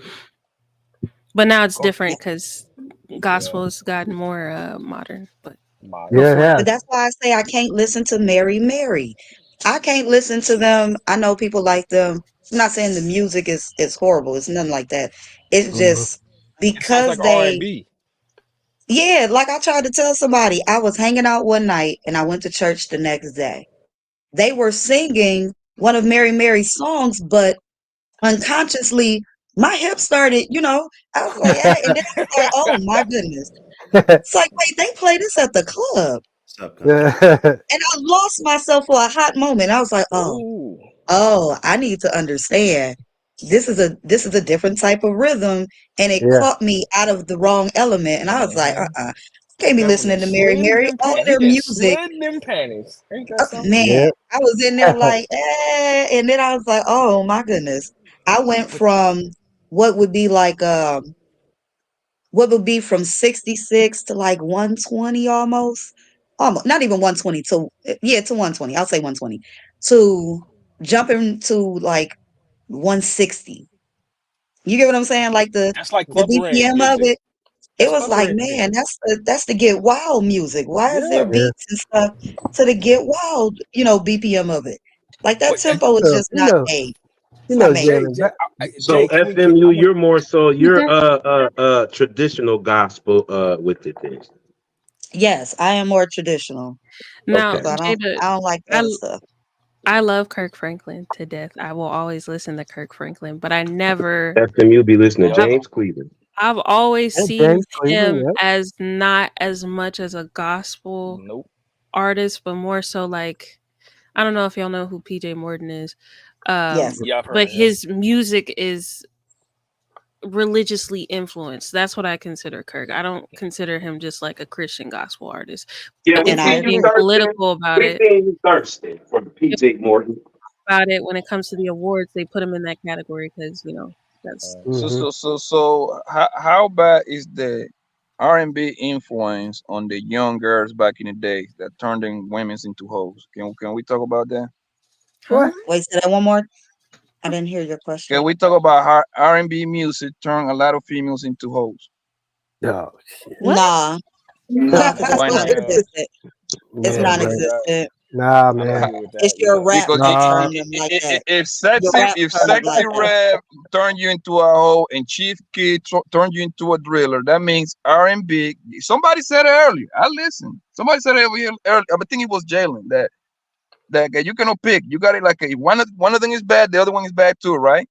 But now it's Go. different because Yeah. gospel has gotten more modern. But Modern. Yeah, it before But has. that's why I say I can't listen to Mary Mary. I can't listen to them. I know people like them. I'm not saying the music is horrible. It's nothing like that. It's Mm-hmm. just It sounds because like R and they B. yeah, like I tried to tell somebody, I was hanging out one night and I went to church the next day. They were singing one of Mary Mary's songs, but unconsciously my hips started, I was like, hey, and then I was like, oh my goodness. It's like, wait, they play this at the club. Subconscious. Yeah. And I lost myself for a hot moment. I was like, Ooh. I need to understand. This is a different type of rhythm, and it Yeah. caught me out of the wrong element. And I was like, Mm-hmm. can't be That one listening done to Mary slid Mary. them All and he their done music, slid them panties. Ain't that something? man. Yeah. I was in there like, and then I was like, oh my goodness. I went But from what would be like what would be from 66 to like 120 almost not even 120 to yeah to 120, I'll say 120 to jumping to like 160. You get what I'm saying? Like the that's like the club ranch BPM of music. it, it That's was club like, ranch man, music. that's the get wild music. Why is there Yeah. Yeah. beats and stuff to the get wild, BPM of it? Like that But tempo is So, just not made. It's not made. Jay, Jalen. Jay, So Jay, FMU, you're more so you you're there? traditional gospel with it then. Yes, I am more traditional. Now, Okay. So Jada, I don't like the I other stuff. I love Kirk Franklin to death. I will always listen to Kirk Franklin, but FMU be listening to yep. I've James Cleveland. I've always And seen James Cleveland, him yep. as not as much as a gospel Nope. artist, but more so like I don't know if y'all know who PJ Morton is. Yes. Yeah, I've heard But of him. his music is religiously influenced. That's what I consider Kirk. I don't consider him just like a Christian gospel artist. Yeah, If I we're being agree. political about We it, seen you thirsty for PJ Morton. when it comes to the awards, they put him in that category because that's So how bad is the R&B influence on the young girls back in the days that turned them women into hoes? Can we talk about that? What? Wait, say that one more. I didn't hear your question. Can we talk about how R&B music turned a lot of females into hoes? Oh shit. Nah, because it's Why not? non-existent. It's Yeah, man. non-existent. Nah, I don't man. agree with that. It's your rap Because that Nah. turned them like that. if Your sexy rap if turned them sexy like that. rap turned you into a hoe and Chief Kid turned you into a driller, that means R&B. Somebody said it earlier. I listened. Somebody said it earlier. I think it was Jalen that you cannot pick. You got it like one of them is bad, the other one is bad too, right?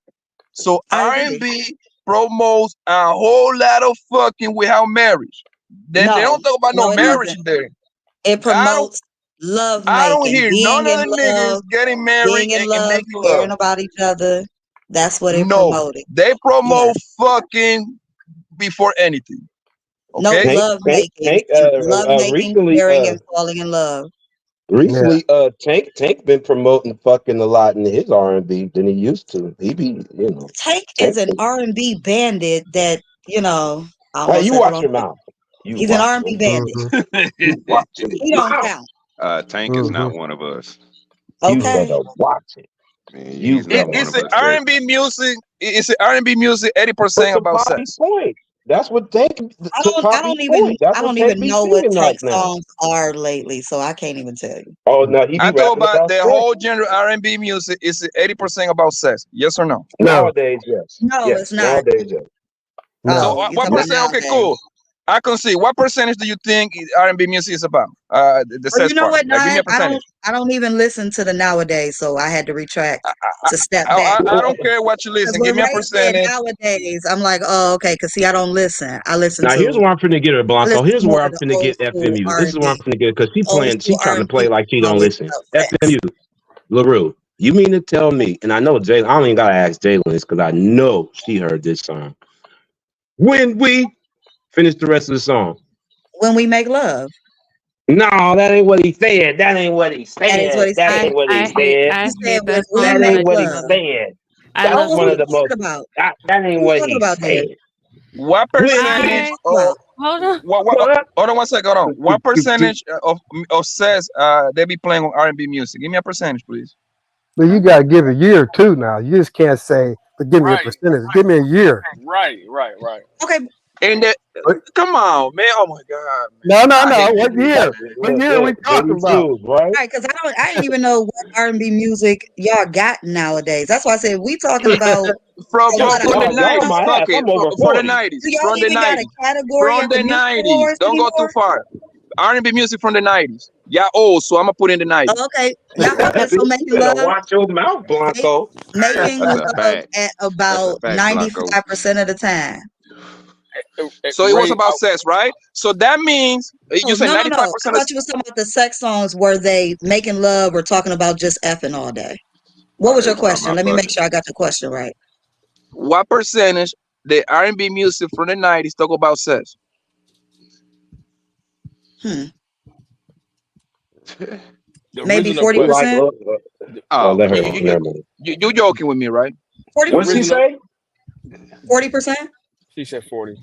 So I agree. R&B promotes a whole lot of fucking without marriage. Then they No, don't talk about no no, it marriage doesn't. there. It promotes love I don't making, hear none being of in the niggas love, getting married being in and love, making caring love. about each other. That's what it No, promoted. they promote Yes. fucking before anything. No, Okay? love making, Recently, caring, and falling in love. Yeah. Tank been promoting fucking a lot in his R&B than he used to. He be, Tank Tank. is an R&B bandit that, I Hey, almost you said the watch wrong your thing. mouth. You He's an watch R&B your bandit. You watch your He don't mouth. count. Tank is not one of us. You Okay. better watch it. Man, You he's not better. one It's of a us, Jay. R&B music. It's a R&B music 80% about Bobby sex. point. That's what Tank I took don't Bobby's point. That's I what don't Tank even be know what singing right Tank now. songs are lately, so I can't even tell you. Oh no, he be I talk rapping about about the sex. whole genre R&B music is 80% about sex. Yes or no? Nowadays, yes. No, Yes, it's not. nowadays, yes. So Oh, you're what talking about percent? Okay, nowadays. cool. I can see. What percentage do you think R&B music is about? The Well, sex you know part. what, Like, give me a Nine? percentage. I don't even listen to the nowadays, so I had to retract to step back. I don't care what you Because listen. Give when me a Ray said percentage. nowadays, I'm like, oh, okay. Because see, I don't listen. I listen Now here's to where I'm finna get her, I Blanco. listen Here's more where of I'm the finna old get school FMU. This is where I'm R&B. finna get because she Old playing. She school trying to R&B play like she don't always listen. about sex. FMU, LaRue. You mean to tell me? And I know Jalen. I don't even gotta ask Jalen this because I know she heard this song. When we finish the rest of the song. When we make love. No, that ain't what he said. That ain't what he That is what said. he That said. ain't what he I hate said. He I said hate when that we song, That but make ain't I what do he love. love it. said. I That's love Oh, one who of you the When most. talking about? That ain't Who you what talking he about, said. Dad? What percentage I of hold on. what? Hold on one second. Hold on. What percentage of sex they be playing on R&B music? Give me a percentage, please. But you gotta give a year too now. You just can't say, but give me a Right, percentage. Give me a year. right. Okay, And that, But, come on, man. Oh my God, man. no. I hate this What nigga, year? man. What year are we talking about? Right? right, because I didn't even know what R&B music y'all got nowadays. That's why I said we talking about From from from what I from the Y'all know. nineties. my Fuck ass. it. I'm over From the 40. nineties. Do y'all From the even got a nineties. category From of the the music nineties. awards Don't go too anymore? far. R&B music from the nineties. Yeah, old, so I'm gonna put in the nineties. Oh, okay, okay. So You making better love, watch your mouth, make, Blanco. making That's a love fact. at That's a about fact, Blanco. 95% of the time. So it was Ray, about sex, right? So that means you Oh, said no. 95% I of thought you was talking about the sex songs. Were they making love or talking about just effing all day? What was your question? My Let me bad. make sure I got the question right. what percentage the R&B music from the 90s talk about sex? the Maybe original 40%. Oh Let her. You, come you, on. you, Never mind. you joking with me, right? the What's 40%. he original say? 40%. she said 40.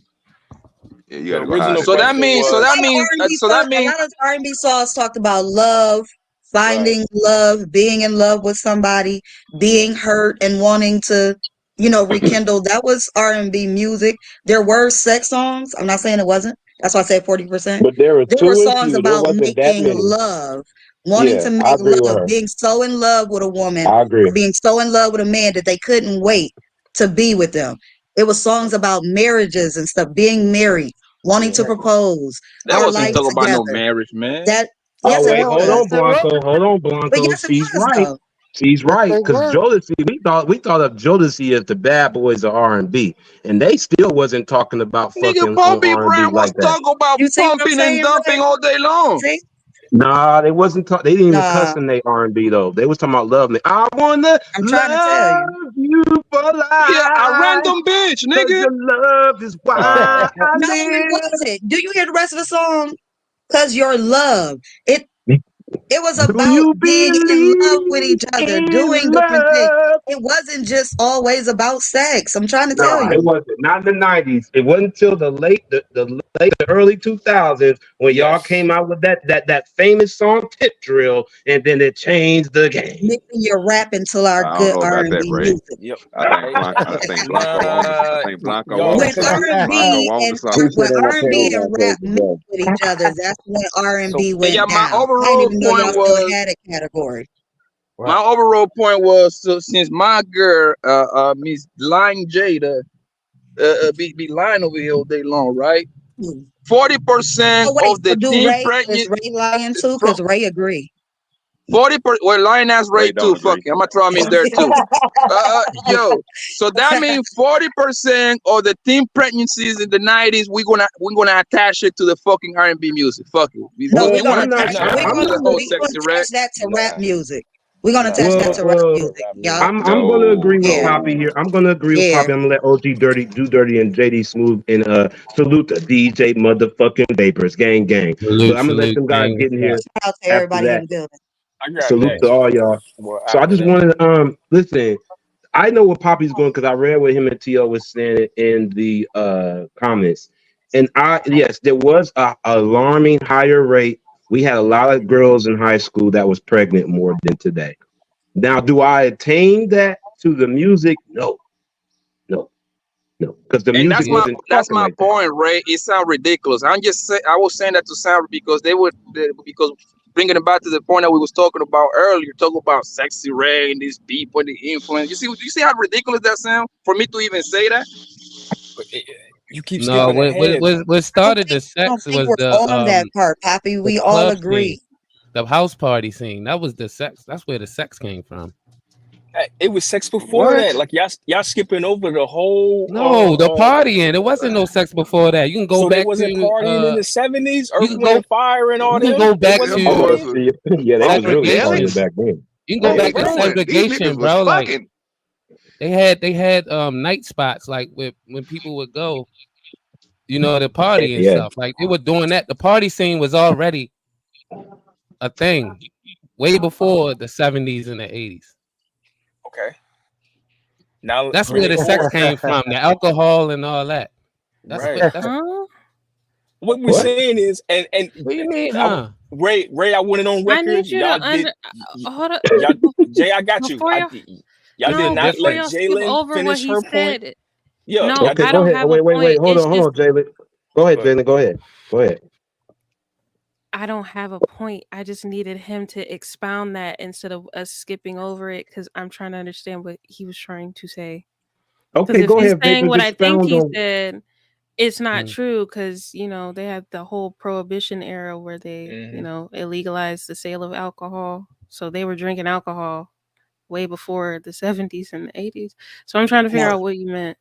Yeah, you The gotta go higher original than So that 40. question means, A so was that lot of means, R&B so that songs. A means, lot of R&B songs talked about love, right. finding love, being in love with somebody, being hurt, and wanting to, rekindle. That was R&B music. There were sex songs. I'm not saying it wasn't. That's why I said 40%. But there was There were two and songs few. There about wasn't that making many. love, wanting Yeah, to I make agree with love, her. being so in love with a woman I agree. or being so in love with a man that they couldn't wait to be with them. It was songs about marriages and stuff, being married, wanting to Yeah. propose, that our wasn't life talking about no together. marriage, man. That What Oh yes, the it wait, hell? hold was. on, Blanco. Hold on, But Blanco. yes, it She's was right. though. She's Yes, right. they Because were. Jodeci, we thought of Jodeci as the bad boys of R&B, and they still wasn't talking about Nigga, fucking on Pumpy R&B Brown was like that. talking about You see what I'm pumping and saying, dumping Ray? all day long. See? Nah, they wasn't. They didn't even cuss Nah, in their R&B though. They was talking about love me. I wanna I'm trying to tell love you. you for Yeah, a life, random bitch, 'cause nigga. your love is why I No, it wasn't. Do you hear the rest of the song? Cause your love. It live. it was Do about you being in love with believe each other, in doing different things. love? It wasn't just always about sex. I'm trying to tell Nah, it you. wasn't. Not in the '90s. It wasn't until the early 2000s when y'all Yes. came out with that famous song "Tip Drill," and then it changed the game. Mixing your rap into our I don't good know about that, R&B Ray. music. Yep. I think Hey, Blanco. I think Blanco on to. I think Blanco on y'all. When to something. Blanco R&B on to and He something. said when in that R&B and paragraph rap mixed together. with each other, that's when So R&B Yeah, went my down. I didn't overall even know point y'all still was had a category. my overall point was so since my girl, Miss Lying Jada, be lying over here all day long, right? 40% Oh wait, of so the do teen Ray is pregnant Ray lying too? from Because Ray agree. 40%. Well, lying ass Ray rate too. don't Fuck agree. it, I'm gonna throw him in there too. Yo, so that means 40% of the teen pregnancies in the '90s, we're gonna attach it to the fucking R&B music. Fuck it, No, Well, we're gonna I'm not. attach nah, I'm the not. whole sexy red. that to rap nah, music. We're gonna nah. attach We that Well, don't. to rap well, music, Rap y'all. music. I'm gonna agree with Yeah, Poppy here. I'm gonna agree with yeah. Poppy. I'm gonna let OG do dirty, and JD Smooth and salute the DJ motherfucking Vapors, gang, gang. But Salute, I'm gonna let salute, them guys gang. get in here Shout out to after everybody in that. the building. I got Salute to next. all y'all. Well, So I after just that. wanted to listen. I know what Poppy's going because I read what him and T.O. was saying in the comments. And yes, there was a alarming higher rate. We had a lot of girls in high school that was pregnant more than today. Now, do I attain that to the music? No, no, no, because the And music wasn't that's talking my like that. point, Ray. It sounds ridiculous. I was saying that to sound because because bringing it back to the point that we was talking about earlier, talking about sexy Ray and these people and the influence. You see how ridiculous that sounds for me to even say that. You keep No, skipping ahead. what started the I don't sex think was we're on that part, Poppy. the We all club scene, agree. the house party scene. That was the sex. That's where the sex came from. It was sex before that. What? Like y'all skipping over the whole. No, the partying. There wasn't no sex before that. You can go So there back wasn't to partying in the '70s. you Earth, can Wind, go and Fire, and all you can them. go It back wasn't to Oh, partying. yeah, they was really Really? partying segregation. back then. You can go Oh back to yeah, Right. These niggas segregation, was bro. Like fucking. they had night spots like when people would go, the party and yeah. stuff. Like they were doing that. The party scene was already a thing way before the 70s and the 80s. Okay. Now That's bring where it the sex forward. came from, the alcohol and all that. That's Right. what that's Huh? What we're What? saying is, and what do you mean, huh? Ray, I want it on I record. need you Y'all to did, hold up y'all, Jay, I got you. before y'all. Y'all did No, not before let y'all Listen, skip Jalen over what finish he her point. said. Yeah, No, y'all Okay, I did. go don't ahead. Oh, have a wait. point. Hold It's on, just Jalen. Go ahead, Go ahead. Jalen. Go ahead. Go ahead. I don't have a point. I just needed him to expound that instead of us skipping over it because I'm trying to understand what he was trying to say. Because Okay, if go he's ahead, saying Vapors. what I think Expound he on. said, it's not mm, true because they had the whole prohibition era where they Mm-hmm. illegalized the sale of alcohol, so they were drinking alcohol way before the 70s and the 80s. So I'm trying to figure No. out what you meant.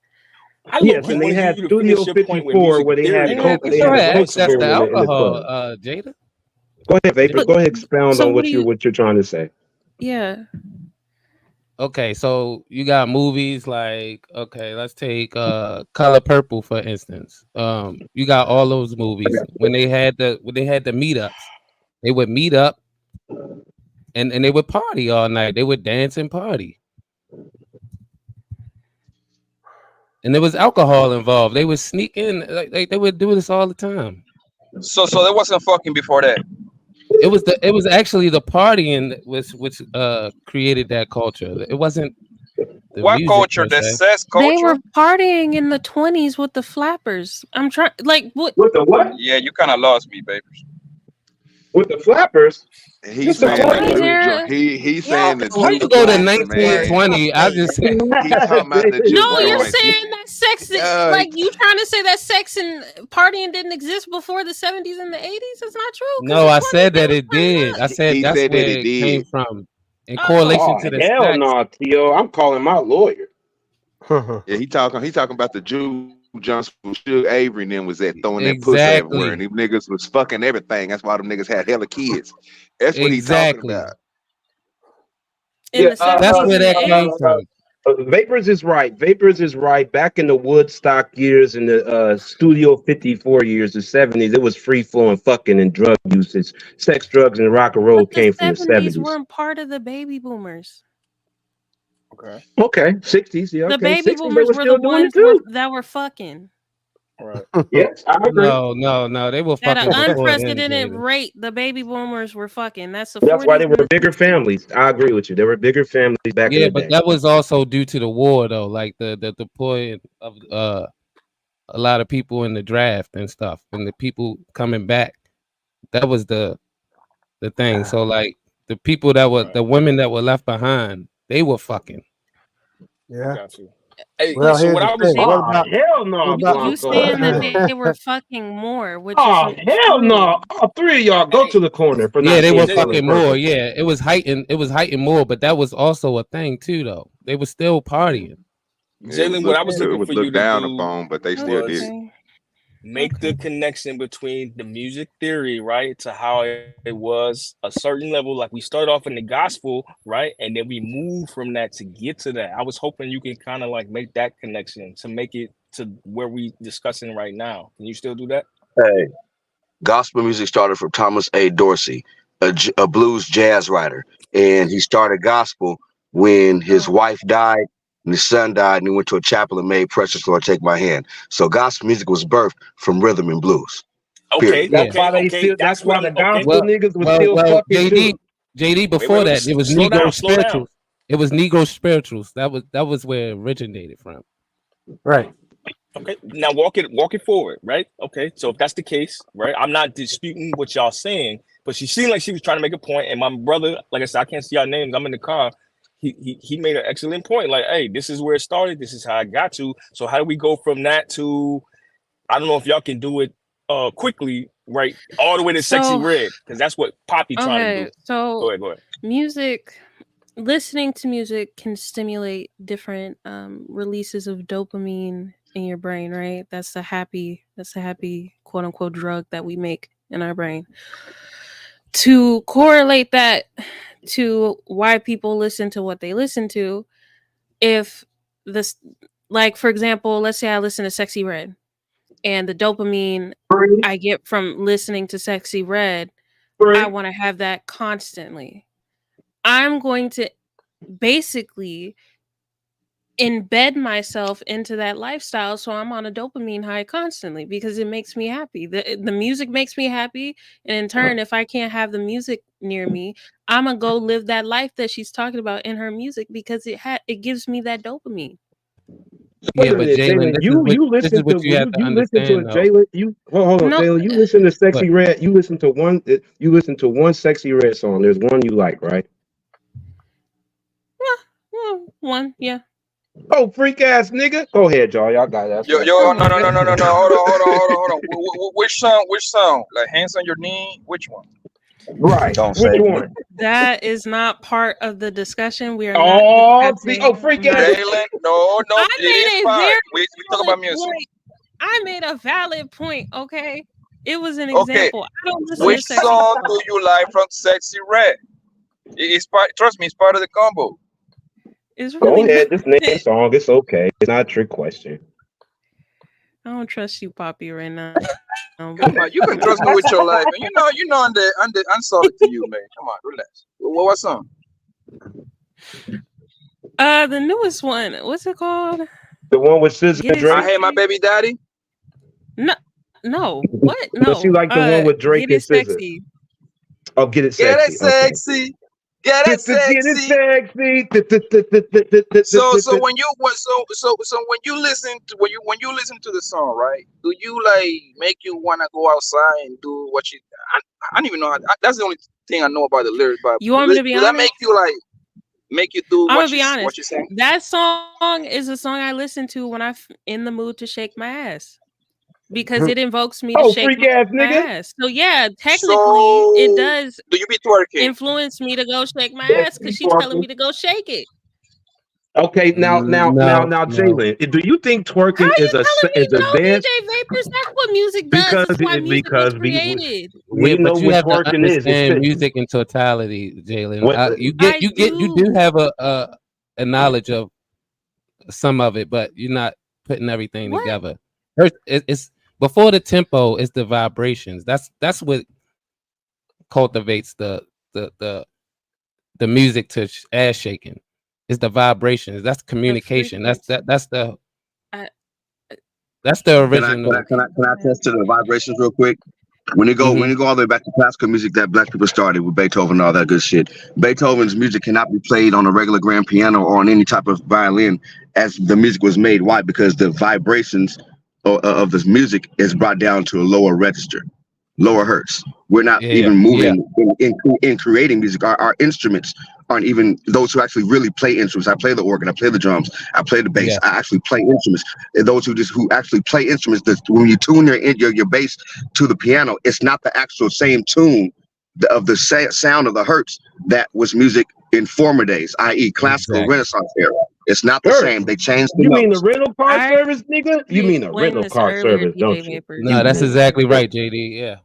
I Yes, and they wanted had you to finish Studio your point with 54 where music they had theory, though, Coke. they because They you still had was had going Coke access somewhere to during with it. in the alcohol, club. Jada. Go ahead, Vapors. But Go ahead. Expound so on what do you? what you're trying to say. Yeah. Okay, so you got movies like, okay, let's take Color Purple for instance. You got all those movies when they had the meetups. They would meet up and they would party all night. They would dance and party. And there was alcohol involved. They would sneak in, like they would do this all the time. So there wasn't fucking before that. It was actually the partying which created that culture. It wasn't the What music culture? per The se. sex They culture? were partying in the 20s with the flappers. I'm trying, like, what? With the what? Yeah, you kind of lost me, baby. With the flappers? He's Just the saying You the ain't flappers? juke hear joint. it? He's Y'all saying the go How with you the juke go to joints, flappers, man. man. Stop 1920? I hating. just said He talking about the David. juke No, you're joints. saying that sex, Yeah, like, you trying to say that sex and partying didn't exist before the 70s and the 80s? That's not true because no, the I 20s said they that was it turning did. I up. said he that's said that where it it came did. from in Oh, correlation Oh to the hell sex. no, Tio! I'm calling my lawyer. Yeah, he talking about the juke Johnson from Suge Avery and them was at throwing that pussy everywhere, and Exactly. them niggas was fucking everything. That's why them niggas had hella kids. That's what he talking Exactly. about. In the That's 70s where and the that came 80s. from. Vapors is right. Vapors is right. Back in the Woodstock years, in the Studio 54 years, the 70s, it was free flowing fucking and drug usage. Sex, drugs, and rock and roll But the came from the 70s 70s. weren't part of the baby boomers. Okay. Okay, 60s, yeah, The okay. baby 60s, they boomers were were the still doing it ones too. that were fucking Right. Yes, I agree. No, they were at an fucking before then, unprecedented Jada. rate. The baby boomers were fucking. That's the That's why 40s they and were the bigger 60s. families. I agree with you. They were bigger families back in Yeah, the but day. that was also due to the war, though. Like the point of a lot of people in the draft and stuff, and the people coming back. That was the thing. So like the people that were the women that were left behind, they were fucking. Yeah. Got you. Hey, Well, so here's what the I was thing. saying. What Oh, about hell what no, about You Blanco. saying that they were fucking more, which Oh, isn't hell true. no. All three of y'all go to the corner for Yeah, not they were seeing color fucking purple. more. Yeah, it was heightened more, but that was also a thing too, though. They were still partying. Yeah, Jalen, what I was it looking was for you looked to down do upon, but they still did. was Okay. make the connection between the music theory, right, to how it was a certain level. Like we started off in the gospel, right, and then we moved from that to get to that. I was hoping you can kind of like make that connection to make it to where we discussing right now. Can you still do that? Hey, gospel music started from Thomas A. Dorsey, a blues jazz writer, and he started gospel when his wife died and his son died, and he went to a chapel and made "Precious Lord, Take My Hand." So gospel music was birthed from rhythm and blues. Okay, Period. Yeah. That's why they still. That's That's what why I'm. the Okay, gospel niggas was still Well, fucking too. JD. wait, Before that, it was slow Negro down, slow down. spirituals. It was Negro spirituals. That was where it originated from. right? Okay, now walk it forward, right? Okay, so if that's the case, right, I'm not disputing what y'all saying, but she seemed like she was trying to make a point, and my brother, like I said, I can't see y'all names. I'm in the car. He made an excellent point. Like, hey, this is where it started. This is how I got to. So how do we go from that to? I don't know if y'all can do it quickly, right, all the way to Sexy So Red, because that's what Poppy trying to do. okay, so Go ahead. music, listening to music can stimulate different releases of dopamine in your brain, right? That's the happy quote unquote drug that we make in our brain. To correlate that to why people listen to what they listen to, if this, like for example, let's say I listen to Sexy Red, and the dopamine I get from listening to Sexy Red, I want to have that constantly. I'm going to basically embed myself into that lifestyle, so I'm on a dopamine high constantly because it makes me happy. The music makes me happy, and in turn, if I can't have the music near me, I'm gonna go live that life that she's talking about in her music because it gives me that dopamine. Wait Yeah, a but minute, Jalen, Jalen. You this is listen to what you have to you listen to understand, it, though. Jalen. You hold on, No, Jalen. You listen to But Sexy Red. You listen to one Sexy Red song. There's one you like, right? one, yeah. Oh, freak ass nigga. Go ahead, y'all. Y'all got it. That's Yo, right. yo, Oh no, my no, no, no, no, no. god. Hold on. Which song? Which song? Like Hands on Your Knee? Which one? Right. Don't Which say it. one? That is not part of the discussion. We are not Oh, see. discussing. Oh, freak ass. Jalen, no, I it is made a part. very We talk valid about music. point. I made a valid point. Okay, it was an Okay, example. I don't listen which to sexy song stuff. do you like from Sexy Red? It's part. Trust me, it's part of the combo. It's Go really ahead. not. Just name the song. It's okay. It's not a trick question. I don't trust you, Poppy, right now. Come on, you can trust me with your life, and you know, I'm the unsolid to you, man. Come on, relax. What song? The newest one. What's it called? The one with SZA Get and it Drake. I Hate My sexy. Baby Daddy. No. What? No, she No. like the one with Drake Get and it SZA. sexy. Oh, Get It Get it Sexy. Okay. sexy. Get it Get it sexy. sexy. So when you when you listen to the song, right? Do you like make you wanna go outside and do what you? I don't even know. That's the only thing I know about the lyrics. But You want me to be do that honest? make you do I'm what gonna be honest. you saying? That song is a song I listen to when I'm in the mood to shake my ass because it invokes me to Oh, shake freak ass my nigga. ass. So yeah, technically, it So does do you be twerking? influence me to go shake my ass because she's telling me to go shake it. Okay, now, Jalen, do you think How twerking you is a telling me no, dance? DJ Vapors? That's what music does. Because That's why music was created. we know but you what have to twerking is. understand music in totality, Jalen. What, You I do have a knowledge of some of it, but you're not putting everything What? together. It's before the tempo, it's the vibrations. That's what cultivates the music to ass shaking. It's the vibrations. That's communication. That's the original. Can I attest to the vibrations real quick? When you go all the way back to classical music that black people started with Beethoven and all that good shit, Beethoven's music cannot be played on a regular grand piano or on any type of violin as the music was made. Why? Because the vibrations of this music is brought down to a lower register, lower hertz. We're not even moving in creating music. Our instruments aren't even those who actually really play instruments. I play the organ, I play the drums, I play the bass. I actually play instruments. And those who actually play instruments, when you tune your bass to the piano, it's not the actual same tune of the sound of the hertz that was music in former days, i.e. classical Renaissance era. It's not the same. They changed the You notes. mean the rental car service, nigga? You mean the rental car service, don't you? No, that's exactly right, JD. Yeah.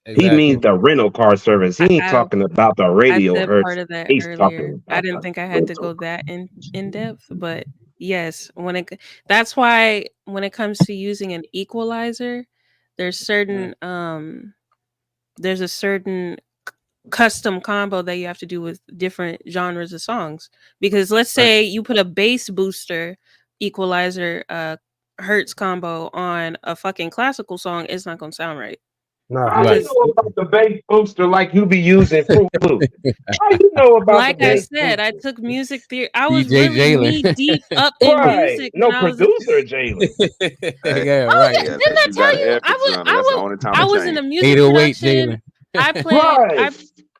Exactly. He means the rental car service. He ain't talking about the radio I said hertz. part of that He's earlier. talking about I didn't think I had to go that in depth, but yes, that's why when it comes to using an equalizer, there's certain there's a certain custom combo that you have to do with different genres of songs. Because let's say you put a bass booster equalizer hertz combo on a fucking classical song, it's not gonna sound right. How you know about the bass booster like you be using Fruit Loop? How you know about like the I bass said, booster? I took music theory. I was DJ really Jalen. knee deep up in music. No when I was producer Jalen. Yeah, right. Didn't I tell you? I was in a music 808 production. Jalen. I played.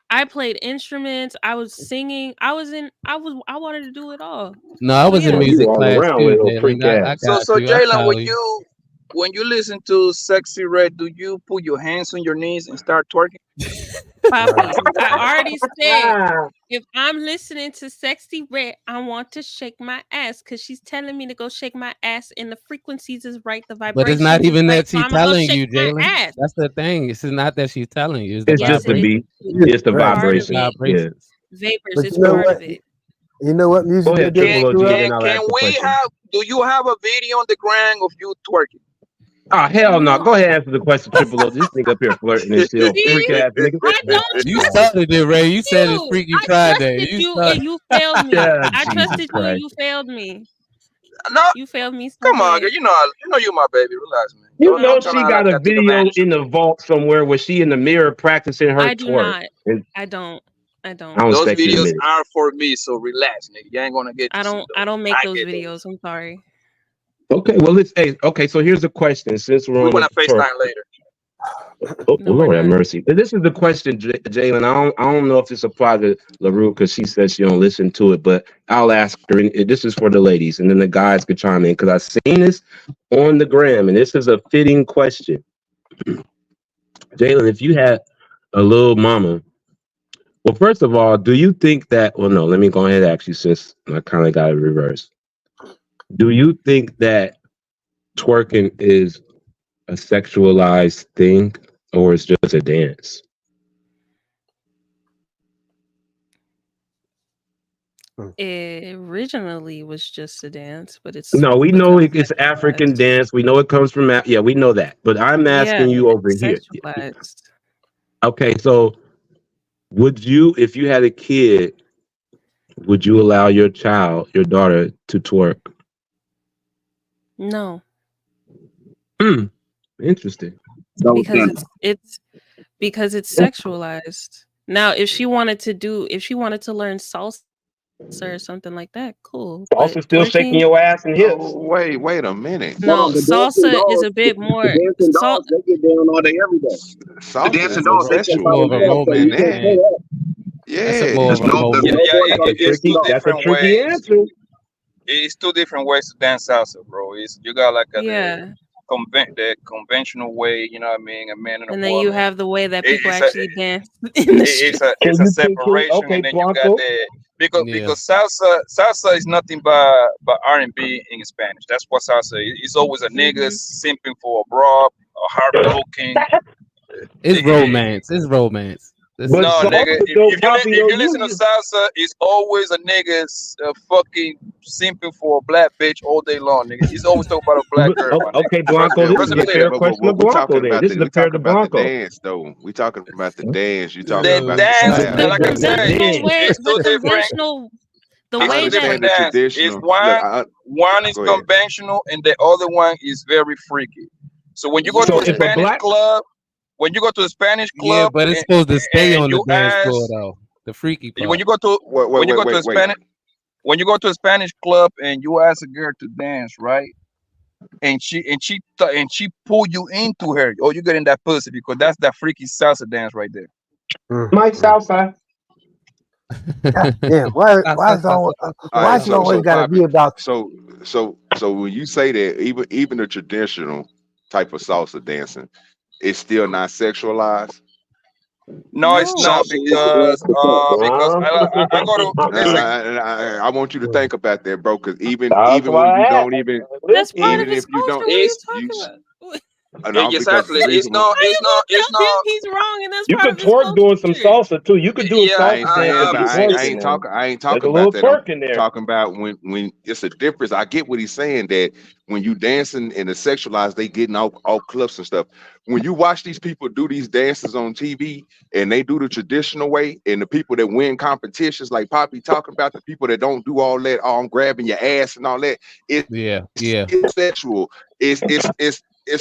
I played instruments. I was singing. I wanted to do it all. No, I was in music class too, Jalen. I got So you. I Jalen, follow you. when you listen to Sexy Red, do you put your hands on your knees and start twerking? Poppy, I already said if I'm listening to Sexy Red, I want to shake my ass because she's telling me to go shake my ass, and the frequencies is right, the vibrations. But it's not even is right, that she's so telling you, shake my Jalen. ass. That's the thing. It's not that she's telling you. It's the just the beat. It's the vibration. Yeah. Vapors But is you know part what? of it. You know what music? Go ahead, Triple OG, and then I'll ask the question. Do you have a video on the gram of you twerking? Oh, hell no. Go ahead and answer the question, Triple O. This nigga up here flirting and shit. Freak ass nigga. I don't You started it, Ray. You said it's Freaky Friday. trusted you and you failed me. I trusted you and you failed me. No, you failed me. So come on, bad. girl. You know you my baby. Relax, man. You know she got a video in the vault somewhere where she in the mirror practicing her I do twerk. not. I don't. Those videos are for me, so relax, nigga. You ain't gonna get. I don't make those videos. I'm sorry. Okay, well okay. So here's the question. Since we're gonna FaceTime later. Oh, Lord have mercy. This is the question, Jalen. I don't know if this applies to LaRue because she said she don't listen to it, but I'll ask her. And this is for the ladies, and then the guys could chime in because I've seen this on the gram, and this is a fitting question. Jalen, if you had a little mama, well, first of all, do you think that? Well, no. Let me go ahead and ask you since I kind of got it reversed. Do you think that twerking is a sexualized thing or it's just a dance? It originally was just a dance, but it's no. We know it's African dance. We know it comes from yeah. We know that, but I'm asking you over here. Okay, so would you, if you had a kid, would you allow your daughter, to twerk? No. Interesting. Because it's sexualized. Now, if she wanted to learn salsa or something like that, cool. Salsa still shaking your ass and hips. Oh, wait a minute. No, salsa is a bit more. They get down all day every day. Salsa the dancing is dogs, they sexual. more of a moment. That's a tricky answer. It's two different ways to dance salsa, bro. You got like the conventional way, you know what I mean, a man and a woman. And then you have the way that people actually dance. It's a separation, and then you got Because salsa is nothing but R&B in Spanish. That's what salsa is. It's always a nigga simping for a broad or heartbroken. It's romance. It's romance. No, nigga. If you listen to salsa, it's always a nigga fucking simping for a black bitch all day long, nigga. He's always talking about a black girl. My Okay, nigga. Blanco, this is a fair question to we Blanco. talking Then about this is a fair to Blanco. dance though. We talking about the dance. You talking The about dance, the style. like I said, it's two different. The I way understand that the Dance. It's traditional. one is Go ahead. conventional and the other one is very freaky. So when you go to a Spanish club, but it's supposed to stay and on the you dance ask, floor though. The freaky part. when you go to when you go to a Spanish club and you ask a girl to dance, right? And she pull you into her, or you get in that pussy because that's that freaky salsa dance right there. Mike Southside. Yeah, why is it always got to be about? So when you say that, even the traditional type of salsa dancing, it's still not sexualized. No, it's not because I go to listen. I want you to think about that, bro. Because even That's when you why don't even, That's part even of his if you culture. don't, What are you It's talking about? no, because exactly. the It's reason why. not. How you It's gonna not. It's tell him not. he's wrong and that's you part could of his twerk doing some culture? salsa too. You could do a Yeah, I ain't salsa dance saying, and but be twerking. I ain't There's talking a little about that. I'm twerk in there. talking about when it's a difference. I get what he's saying, that when you dancing in the sexualized, they getting all clubs and stuff. When you watch these people do these dances on TV and they do the traditional way, and the people that win competitions, like Poppy talking about, the people that don't do all that, I'm grabbing your ass and all that, it's sexual. It's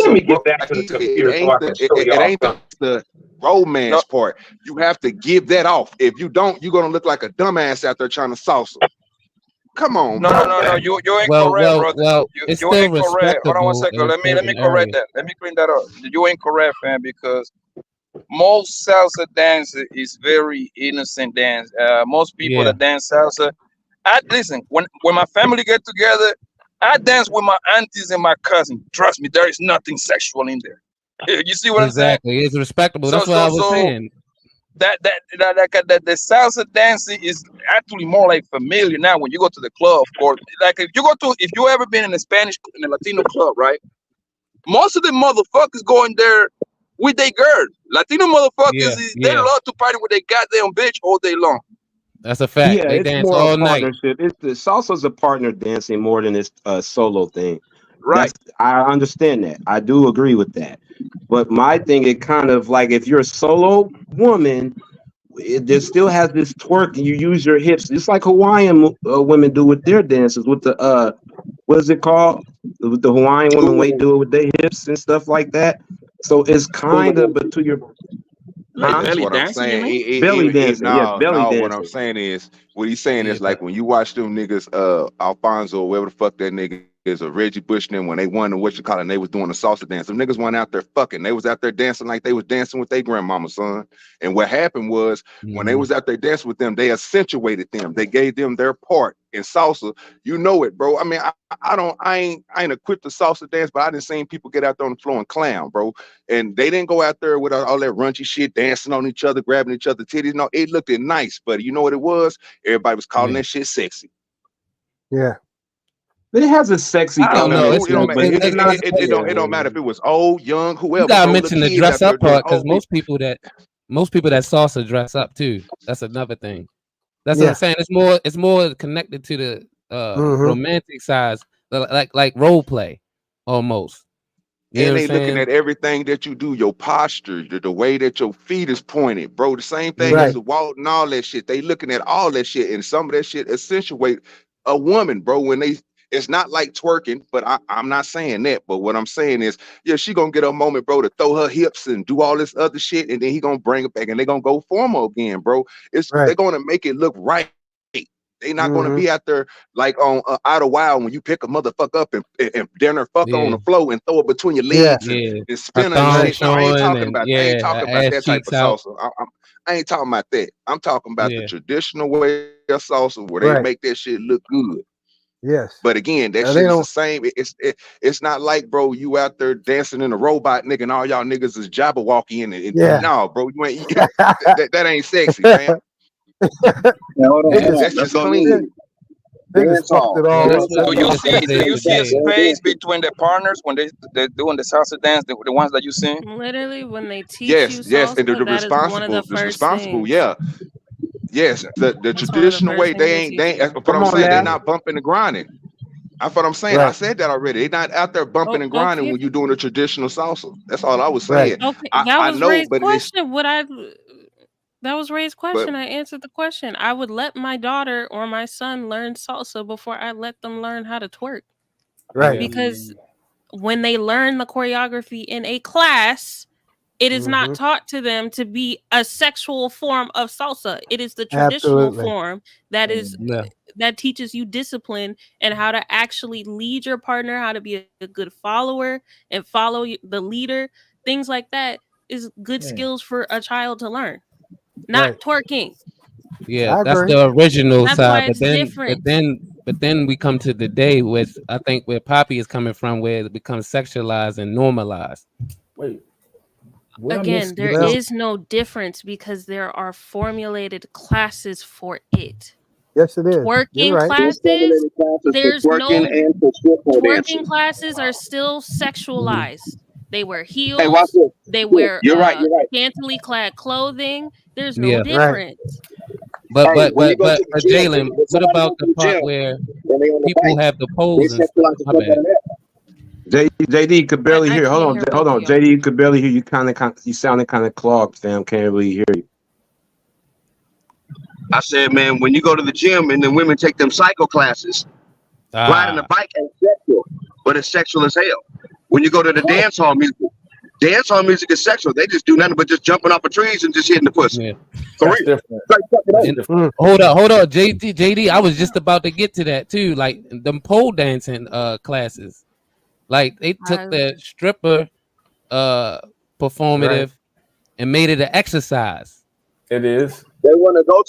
Let me get back to the computer so I can show it y'all ain't something. the romance part. You have to give that off. If you don't, you're gonna look like a dumbass out there trying to salsa. Come on, No, bro. you're incorrect, brother. It's You're still incorrect. Hold on one respectable second. in Let me certain correct areas. that. Let me clean that up. You're incorrect, fam, because most salsa dance is very innocent dance. Most people that dance salsa, listen. When my family get together, I dance with my aunties and my cousin. Trust me, there is nothing sexual in there. You see what I'm saying? Exactly. It's respectable. So That's what I was saying. the salsa dancing is actually more like familiar now when you go to the club, of course. Like if you ever been in a Latino club, right? Most of the motherfuckers going there with their girl. Latino motherfuckers they love to party with their goddamn bitch all day long. That's a fact. Yeah, They it's dance more all a night. partnership. It's the salsa's a partner dancing more than it's a solo thing. Right. I understand that. I do agree with that. But my thing, it kind of like if you're a solo woman, there still has this twerk. You use your hips, just like Hawaiian women do with their dances. With the what is it called? With the Hawaiian women, do it with their hips and stuff like that. So it's kind of, but to your That's what I'm saying. belly dancing, yes, belly No. What I'm dancing. saying is, what he's saying is like when you watch them niggas, Alfonso, whoever the fuck that nigga is, or Reggie Bush, and them, when they won the what you call it, and they was doing the salsa dance. Them niggas went out there fucking. They was out there dancing like they was dancing with their grandmama, son. And what happened was when they was out there dancing with them, they accentuated them. They gave them their part in salsa. You know it, bro. I mean, I ain't equipped to salsa dance, but I done seen people get out there on the floor and clown, bro. And they didn't go out there with all that raunchy shit, dancing on each other, grabbing each other titties. No, it looked nice, but you know what it was? Everybody was calling that shit sexy. Yeah. It has a sexy It don't element matter. to it, but it's not. It don't matter if it was old, young, whoever. You gotta bro, mention the kids dress out there up doing part because all most people that salsa dress up too. That's another thing. That's what I'm saying. It's more connected to the romantic sides, like role play almost. You know and what they I'm looking saying? at everything that you do, your posture, the way that your feet is pointed, bro. The same thing as the walk and all that shit. They looking at all that shit, and some of that shit accentuate a woman, bro. When it's not like twerking, but I'm not saying that. But what I'm saying is, yeah, she gonna get a moment, bro, to throw her hips and do all this other shit, and then he gonna bring it back, and they gonna go formal again, bro. They're gonna make it look right. They not gonna be out there like on Out of Wild when you pick a motherfucker up and dinner fuck on the floor and throw it between your legs and spin her and shit. No, I ain't talking about that. I ain't talking about that type of salsa. I ain't talking about that. I'm talking about the traditional way of salsa where they make that shit look good. Yes. But again, that shit is the same. It's not like, bro, you out there dancing in a robot, nigga, and all y'all niggas is Jabberwocky in it. No, bro, you ain't that ain't sexy, man. hold on. That's Let's just go clean. They just fucked it all up. Do you see a space between the partners when they're doing the salsa dance? The ones that you seen? Literally, when they teach you Yes, and the salsa, that is one of the first responsible, things. yeah. Yes, the That's one of the traditional first way things they they ain't teach you. that's what I'm saying. They're not bumping and grinding. That's what I'm saying. I Right. said that already. They're not out there bumping and grinding Okay. when you're doing the traditional salsa. That's all I was saying. Okay, that I was know, Ray's but it's question. That was Ray's question. I answered the question. I would let my daughter or my son learn salsa before I let them learn how to twerk. Right. Because when they learn the choreography in a class, it is not taught to them to be a sexual form of salsa. It is the traditional Absolutely. form that is that teaches you discipline and how to actually lead your partner, how to be a good follower and follow the leader. Things like that is good skills for a child to learn. Not twerking. Yeah, I that's agree. the original That's side. why But it's then, different. we come to the day with I think where Poppy is coming from, where it becomes sexualized and normalized. Wait. Again, there is no difference because there are formulated classes for it. Yes, it is. You're Twerking right. classes, there's no and for stripper twerking dancing. classes are still sexualized. They wear Hey, watch heels, this. they wear You're right. You're right. scantily clad clothing. There's no Yeah. difference. But Hey, when you go to the but gym, Jalen, when what somebody about goes to the the part gym, where when they on the people bike, have the they pose and stuff? sexualize the My stuff out bad. of that. JD could barely I hear. can't Hold hear on, both of y'all. JD could barely hear you. You sounding kind of clogged, fam. Can't really hear you. I said, man, when you go to the gym and the women take them cycle classes, riding a bike ain't sexual, but it's sexual as hell. When you go to the dance hall music is sexual. They just do nothing but just jumping off of trees and just hitting the pussy. Yeah. For real. Different. Like, fuck it That's up. different. Hold on, JD. I was just about to get to that too. Like them pole dancing classes, like they took the stripper performative and made it an exercise. It is. They want to go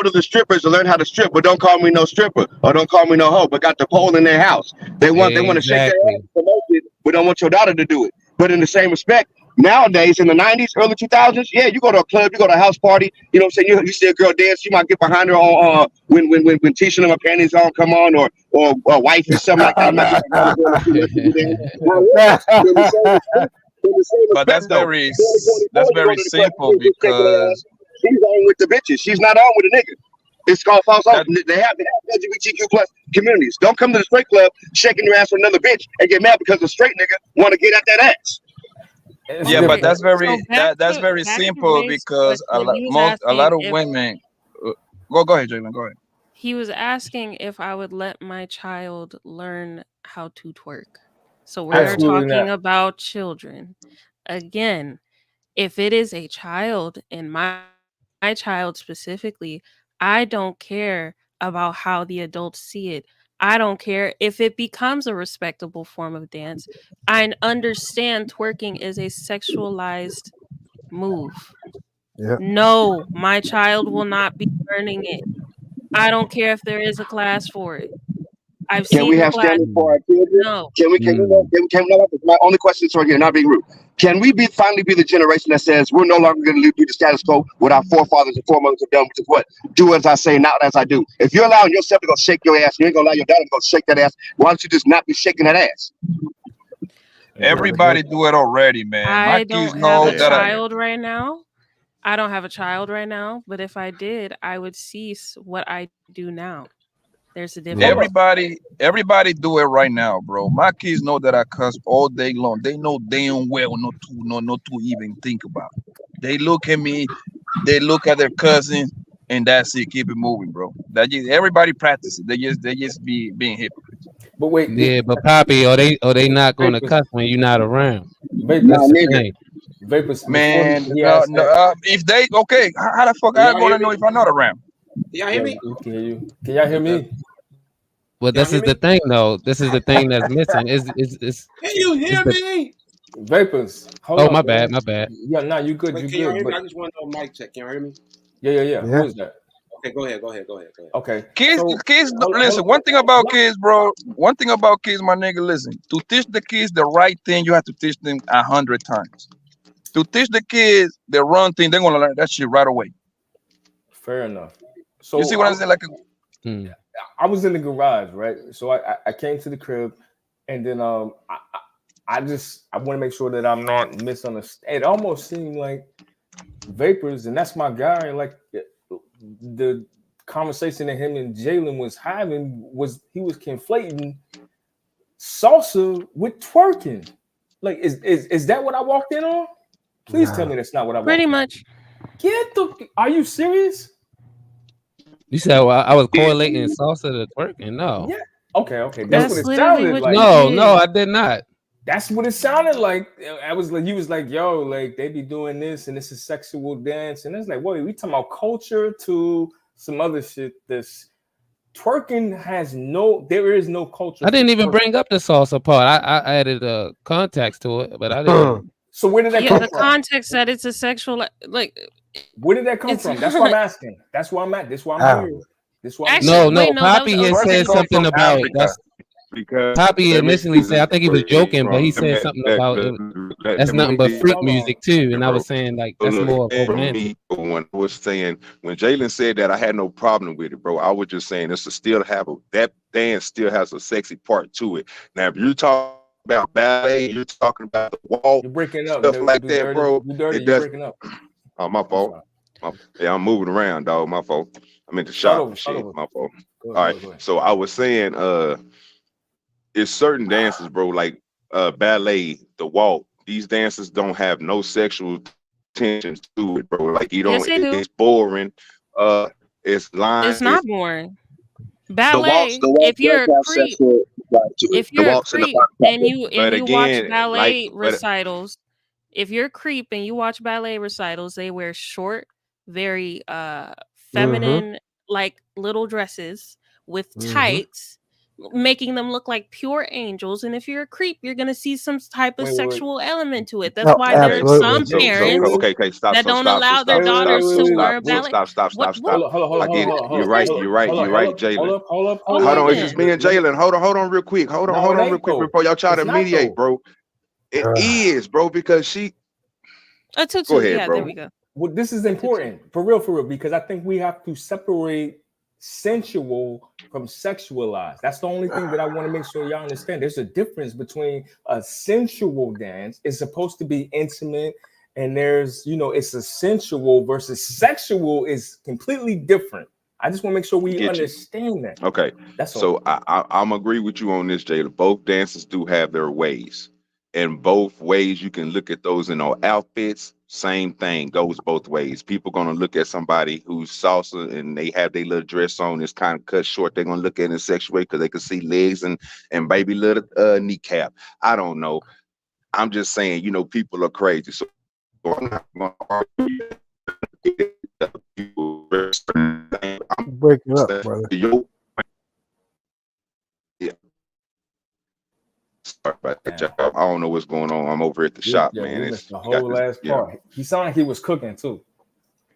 to the strippers to learn how to strip, but don't call me no stripper or don't call me no hoe. But got the pole in their house. They want to shake their ass and promote it, but don't want your daughter to do it. But in the same respect, nowadays in the 90s, early 2000s, yeah, you go to a club, you go to a house party, you know what I'm saying? You see a girl dance, you might get behind her on when Tisha and her panties on come on or wifey something like that. I'm not But that's very simple because she's on with the bitches. She's not on with a nigga. It's called false hope. They have LGBTQ plus communities. Don't come to the straight club shaking your ass for another bitch and get mad because the straight nigga want to get at that ass. Yeah, but that's very So that's very back to simple Ray's because question. He was a lot asking of if women. Go ahead, Jalen. Go ahead. he was asking if I would let my child learn how to twerk. So we're Absolutely talking not. about children. Again, if it is a child and my child specifically, I don't care about how the adults see it. I don't care if it becomes a respectable form of dance. I understand twerking is a sexualized move. Yeah. No, my child will not be learning it. I don't care if there is a class for it. I've Can seen we the have class. standards for our children? No. My only question is right here, not being rude. Can we finally be the generation that says we're no longer going to do the status quo, what our forefathers and foremothers have done, which is what? Do as I say, not as I do. If you're allowing yourself to go shake your ass, you ain't going to allow your daughter to go shake that ass. Why don't you just not be shaking that ass? Everybody do it already, man. My I kids don't have know a that child right now. I don't have a child right now, but if I did, I would cease what I do now. There's a difference. everybody do it right now, bro. My kids know that I cuss all day long. They know damn well not to even think about it. They look at me, they look at their cousin, and that's it. Keep it moving, bro. That just everybody practice it. They just be being hypocrites. But wait, Yeah, but Poppy, are they not going to cuss when you're not around? That's the thing. Vapors, Man, he no, asked no. that. If they okay, how the fuck I gonna know if I'm not around? Y'all hear me? We can hear you. Can y'all hear me? Well, Y'all this hear is the me? thing, though. This is the thing that's missing. Can you hear me? Vapors. Hold Oh, up, my man. bad, my bad. Yeah, nah, you good, Wait, you can y'all good. hear me? But I just want to know mic check. Can y'all hear me? yeah. Who is that? Okay, go ahead. Okay. Kids, So listen. One thing about kids, bro. One thing about kids, my nigga. Listen. To teach the kids the right thing, you have to teach them 100 times. To teach the kids the wrong thing, they're gonna learn that shit right away. Fair enough. So you see what I'm saying? Like, I was in the garage, right? So I came to the crib, and then I want to make sure that I'm not misunderstood. It almost seemed like Vapors, and that's my guy. Like the conversation that him and Jalen was having was he was conflating salsa with twerking. Like, is that what I walked in on? Please tell me that's not what I walked Pretty in. much. Are you serious? You said I was correlating salsa to twerking. No. Yeah. Okay. That's what it literally sounded what like. you did. No, I did not. That's what it sounded like. I was like, you was like, yo, like they be doing this and this is sexual dance. And it's like, wait, we talking about culture to some other shit. This twerking there is no culture. I didn't even bring up the salsa part. I added a context to it, but I didn't. So where did that come the from? context that it's a sexual, like, where did that come from? That's why I'm asking. That's why I'm at. This why I'm here. This why Actually, no. Poppy had said something about that's. Because Poppy initially said, I think he was joking, but he said something about it. That's nothing but freak music too. And I was saying like that's more romantic. When I was saying when Jalen said that, I had no problem with it, bro. I was just saying this still that dance still has a sexy part to it. Now, if you talk about ballet, you're talking about the wall, you're breaking up, stuff like that, dirty, bro. You're breaking up. Oh, my fault. Yeah, I'm moving around, dog. My fault. I'm in the shop. Shit, my fault. All right. So I was saying, it's certain dances, bro, like ballet, the walk. These dances don't have no sexual tensions to it, bro. Like you don't. Yes, they do. It's boring. It's lines. It's not boring. Ballet. If you're a creep, and you watch ballet recitals, if you're a creep and you watch ballet recitals, they wear short, very feminine, like little dresses with tights. Making them look like pure angels, and if you're a creep, you're gonna see some type of sexual element to it. That's why there are some parents that don't allow their daughters to wear ballet. Stop. I get it. You're right, Jalen. Hold on, it's just me and Jalen. Hold on, real quick. Hold on, real quick before y'all try to mediate, bro. It is, bro, because she. Go ahead, bro. There we go. Well, this is important for real, because I think we have to separate sensual from sexualized. That's the only thing that I want to make sure y'all understand. There's a difference between a sensual dance. It's supposed to be intimate, and there's, it's a sensual versus sexual is completely different. I just want to make sure we understand that. Okay. That's all. So I'm agree with you on this, Jada. Both dances do have their ways. And both ways you can look at those in our outfits. Same thing goes both ways. People gonna look at somebody who's salsa and they have their little dress on, it's kind of cut short. They're gonna look at it in a sexual way because they can see legs and baby little kneecap. I don't know. I'm just saying, people are crazy. So I'm not gonna argue. I'm breaking up, brother. Sorry about that. I don't know what's going on. I'm over at the shop, man. It's the whole last part. He sounded like he was cooking too.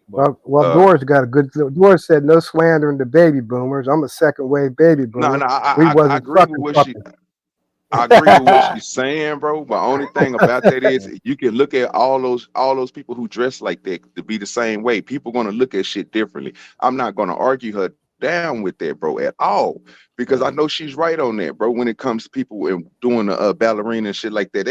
Well, Doris got a good. Doris said no slandering the baby boomers. I'm a second wave baby boomer. No, I agree with what I agree with what she's saying, bro. But only thing about that is you can look at all those people who dress like that to be the same way. People gonna look at shit differently. I'm not gonna argue her down with that, bro, at all, because I know she's right on that, bro. When it comes to people and doing a ballerina and shit like that,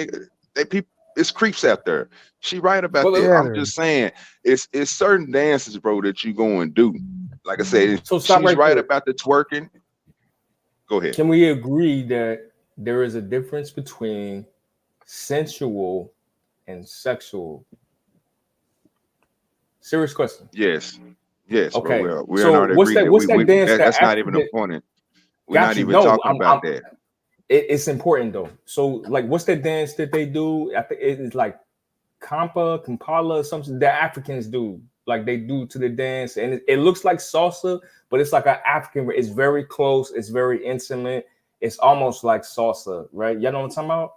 they people, it's creeps out there. She right about that. I'm just saying, it's certain dances, bro, that you go and do. Like I said, she's right about the twerking. Go ahead. Can we agree that there is a difference between sensual and sexual? Serious question. Yes, okay. Bro. We're so what's that dance? That's not even important. We're not even talking about that. It's important though. So, like, what's that dance that they do? I think it's like Kampala, something that Africans do. Like they do to the dance, and it looks like salsa, but it's like an African. It's very close. It's very intimate. It's almost like salsa, right? Y'all know what I'm talking about?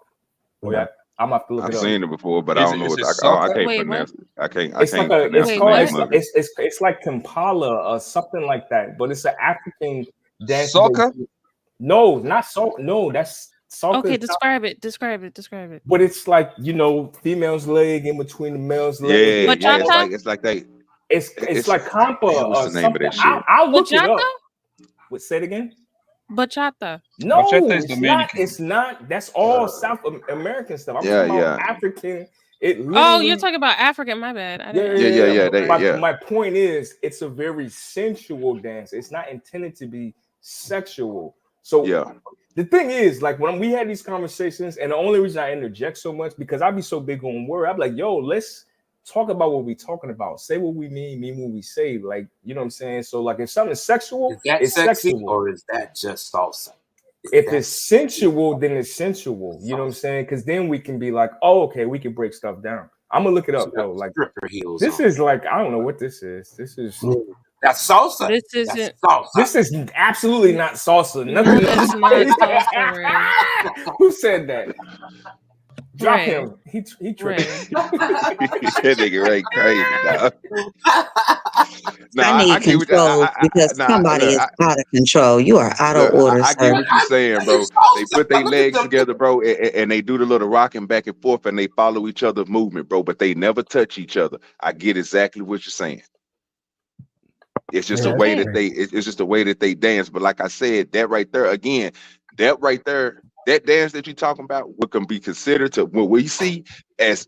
Oh, yeah. I'm gonna have to look it up. I've seen it before, but I don't know what I can't pronounce it. I can't. It's like Kampala or something like that, but it's an African dance. Soca? No, not soca. No, that's soca. Okay, describe it. But it's like female's leg in between the male's leg. Yeah, it's like that. It's like compa what's or the name of something. that shit? I'll look it up. Bachata? Say it again. Bachata. No, Bachata is it's not. Dominican. It's not. That's all South American stuff. I'm Yeah, talking about yeah. African. It Oh, literally. you're talking about African. My bad. I didn't. Yeah. But my point is, it's a very sensual dance. It's not intended to be sexual. So the thing is, like when we had these conversations, and the only reason I interject so much because I'd be so big on word. I'm like, yo, let's talk about what we're talking about. Say what we mean what we say. Like, you know what I'm saying? So, like, if something's sexual, Is that it's sexy sexual. or is that just salsa? If it's sensual, then it's sensual. You know what I'm saying? Because then we can be like, oh, okay, we can break stuff down. I'm gonna look it up though. Like this is like I don't know what this is. This is that's salsa. This isn't. That's salsa. This is absolutely not salsa. No, Nothing. it's not salsa, Ray. Who said that? Drop Ray. him. He tripped. That nigga Ray crazy, dog. I need control because somebody is out of control. You are out of order, I sir. get what you're saying, bro. They put their legs together, bro, and they do the little rocking back and forth, and they follow each other's movement, bro. But they never touch each other. I get exactly what you're saying. It's just a way that it's just a way that they dance. But like I said, that right there, again, that right there, that dance that you're talking about, what can be considered to what we see as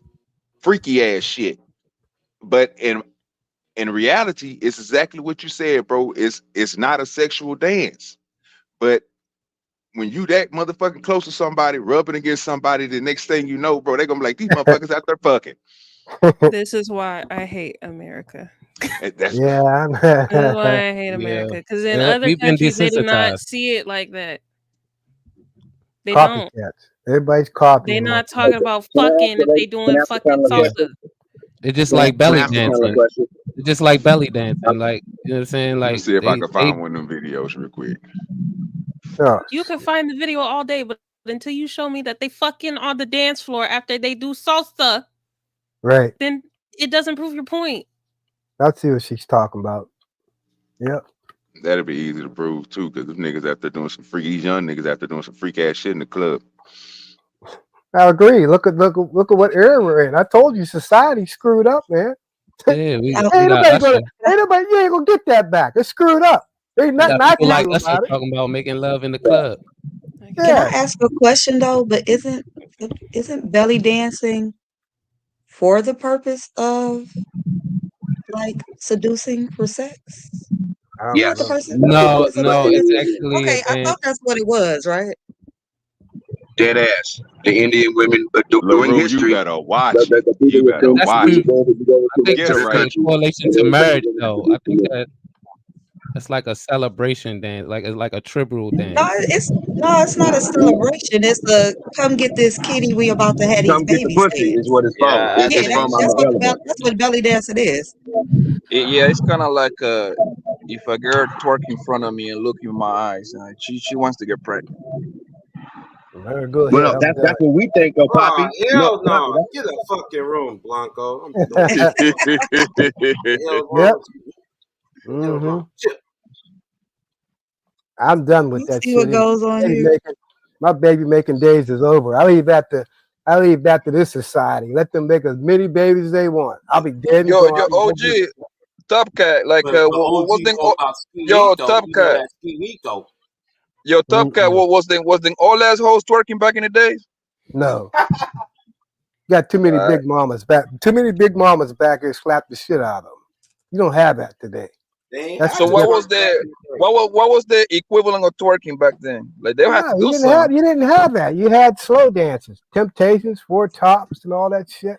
freaky ass shit. But in reality, it's exactly what you said, bro. It's not a sexual dance. But when you that motherfucking close to somebody, rubbing against somebody, the next thing you know, bro, they're gonna be like, these motherfuckers out there fucking. This is why I hate America. Yeah. This is why I hate America. Because in other we've been countries, they do not desensitized. see it like that. They don't. Copycats. Everybody's copying. They're not talking about fucking if they doing fucking salsa. It's just like belly dancing. It's just like belly dancing. Like, you know what I'm saying? Let me Like see if I can find one of them videos real quick. You can find the video all day, but until you show me that they fucking on the dance floor after they do salsa, right? Then it doesn't prove your point. I see what she's talking about. Yep. That'll be easy to prove too, because them niggas out there doing some freak, these young niggas out there doing some freak ass shit in the club. I agree. Look at what era we're in. I told you, society screwed up, man. Yeah, ain't nobody, you ain't gonna get that back. It's screwed up. Ain't nothing I can like do us about it. talking about making love in the club. Can I ask a question though? But isn't belly dancing for the purpose of like seducing for sex? Yes. The person No, is a belly it's dancer? actually Okay, I thought that's what it was, right? Dead ass. The Indian women during LaRue, history. you better watch it. You better That's watch it. I think Get it that's right. in correlation to marriage, though. I think that's like a celebration dance, like it's like a tribal dance. No, it's not a celebration. It's a come get this kitty. We about to have these Come get the babies. pussy is what it's called. Yeah, Yeah, that's what belly dancing is. Yeah, it's kind of like if a girl twerk in front of me and look in my eyes, she wants to get pregnant. Go well, no, that's what we think of, Poppy. Hell no. Get a fucking room, Blanco. I'm doing Yep. Mm-hmm. I'm done with that See shit. what goes on here. My baby making days is over. I leave that to this society. Let them make as many babies as they want. I'll be dead and Yo, gone. OG, Top Cat, like what's the yo Top Cat? Yo, Top Cat, what was the all ass hoes twerking back in the days? No. Got too many big mamas back. Too many big mamas back here slap the shit out of them. You don't have that today. So what was the equivalent of twerking back then? Like they had to do something. You didn't have that. You had slow dances, Temptations, Four Tops, and all that shit.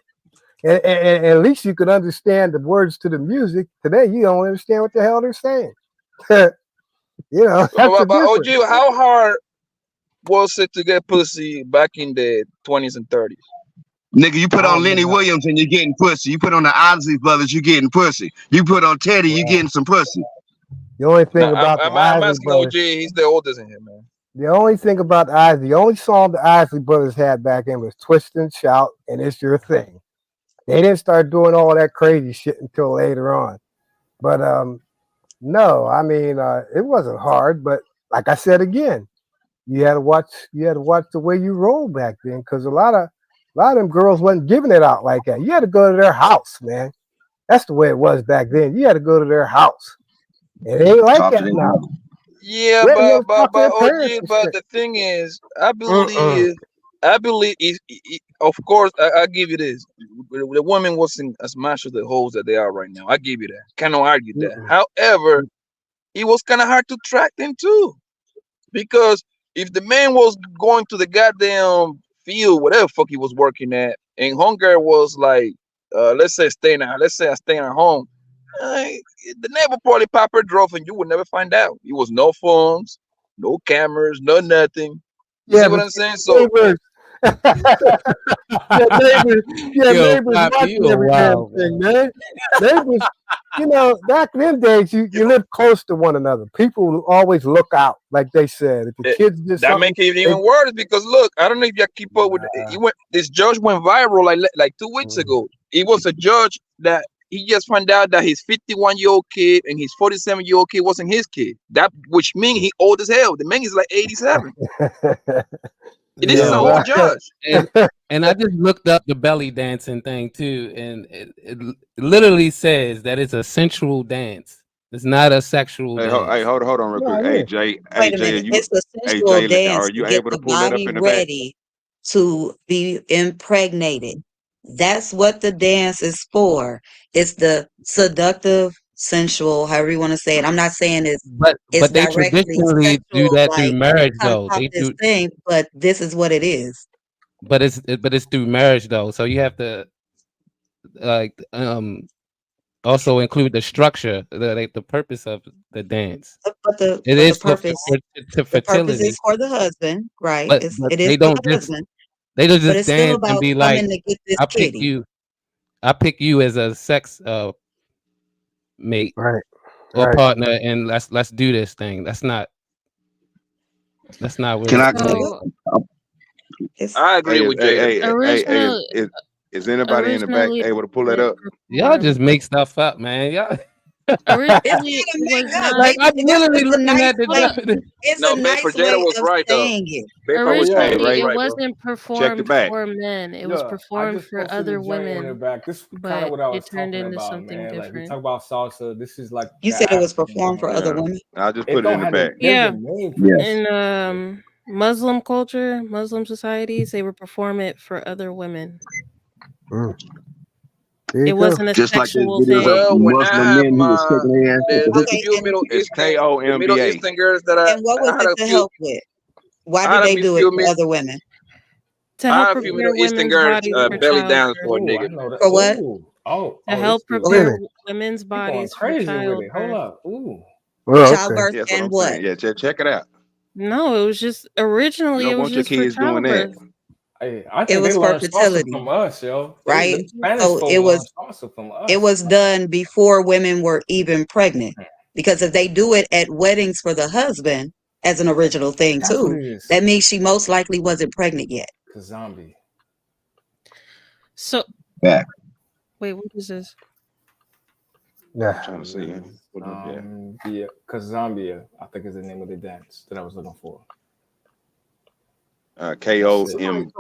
And at least you could understand the words to the music. Today, you don't understand what the hell they're saying. You know, that's but OG, how hard was it to get pussy back in the 20s and 30s? Nigga, you put on Lenny Williams and you're getting pussy. You put on the Isley Brothers, you're getting pussy. You put on Teddy, you're getting some pussy. The only thing about I'm the Isley asking Brothers, OG, he's the oldest in here, man. the only thing about the only song the Isley Brothers had back then was Twist and Shout and It's Your Thing. They didn't start doing all that crazy shit until later on. But no, I mean it wasn't hard, but like I said again, you had to watch the way you roll back then, because a lot of them girls wasn't giving it out like that. You had to go to their house, man. That's the way it was back then. You had to go to their house. It ain't like Talk to that them. now. Yeah, Well, you but gotta talk to their OG, parents and but shit. the thing is, I believe, of course, I give you this. The woman wasn't as much of the hoes that they are right now. I give you that. Cannot argue that. However, it was kind of hard to track them too, because if the man was going to the goddamn field, whatever fuck he was working at, and hunger was like, let's say I staying at home, uh, the neighbor probably pop her drove, and you would never find out. It was no phones, no cameras, no nothing. You see Yeah, what but I'm saying? So neighbors, Yo, neighbors Poppy, watching you a every damn wild thing, man. Neighbors, back in them days, you lived close to one another. People would always look out, like they said. If the kids did that something, make it even worse because look, I don't know if you keep up with this judge went viral like 2 weeks ago. It was a judge that he just found out that his 51-year-old kid and his 47-year-old kid wasn't his kid. That which means he old as hell. The man is like 87. This is an old judge. And I just looked up the belly dancing thing too, and it literally says that it's a sensual dance. It's not a sexual dance. Hey, hold on real quick. Hey, Jay. Wait a minute. It's a sensual dance Are to you get able to the pull that up body in the back? ready to be impregnated. That's what the dance is for. It's the seductive, sensual, however you want to say it. I'm not saying it's But they directly traditionally do sexual, that through like marriage, come though. pop They this do, thing, but this is what it is. but it's through marriage, though. So you have to like also include the structure, the purpose of the dance. But the It but the is purpose to the purpose fertility, is for the husband, right? but It is they for don't the just husband, they don't but just it's still dance and about be like, coming to get this I pick kitty. you, I pick you as a sex mate right, or right. partner, and let's do this thing. That's not where Can I? It's I agree with Jada. Is anybody in the back Originally, able to pull that up? y'all just make stuff up, man. Y'all originally It's it not a was make up. not. like I'm literally It's a looking nice at the way. definition. It's No, a nice Jada way was of right though. saying it. Originally, it right, bro. wasn't Check the performed back. for men. It was Yeah, I performed just for posted the other joint in the women, back. This is kind of but what I it was turned talking into about, something man. Like we different. talk about salsa. This is like You the said it was African performed for other dance. women. I'll just It put it in don't the have a. back. There's a Yeah, name for Yes. this. in Muslim culture, Muslim societies, they would perform it for other women. There you It go. wasn't a Just like there's sexual videos of thing. Well, when I Muslim have men who was shaking their ass with the the hookah. Okay, few and It's the Middle KOMBA. Eastern girls that and what was I had it a to few, help with? Why I did had they a do it few, for other women? To I help had a few prepare Middle Eastern women's girls bodies for belly dance childbirth. for a Oh, I nigga. know that. For what? Oh, To help this dude. Wait a prepare minute. women's He going bodies for crazy with it. Hold childbirth. up. Ooh. Oh, okay. Childbirth That's what and I'm what? saying. Yeah, check it out. No, it was just You originally it don't was want your just for kids doing that. childbirth. Hey, I It think they was for learned salsa fertility, from us, yo. right? Them Spanish So folk it learned was salsa from it us. was done before women were even pregnant. Because if they do it at weddings for the husband as an original thing That's what too, it is. that means she most likely wasn't pregnant yet. Zombie. So Back. wait, what is this? Yeah. I'm trying to see. Yeah, Kazambia, I think is the name of the dance that I was looking for. KOMBA.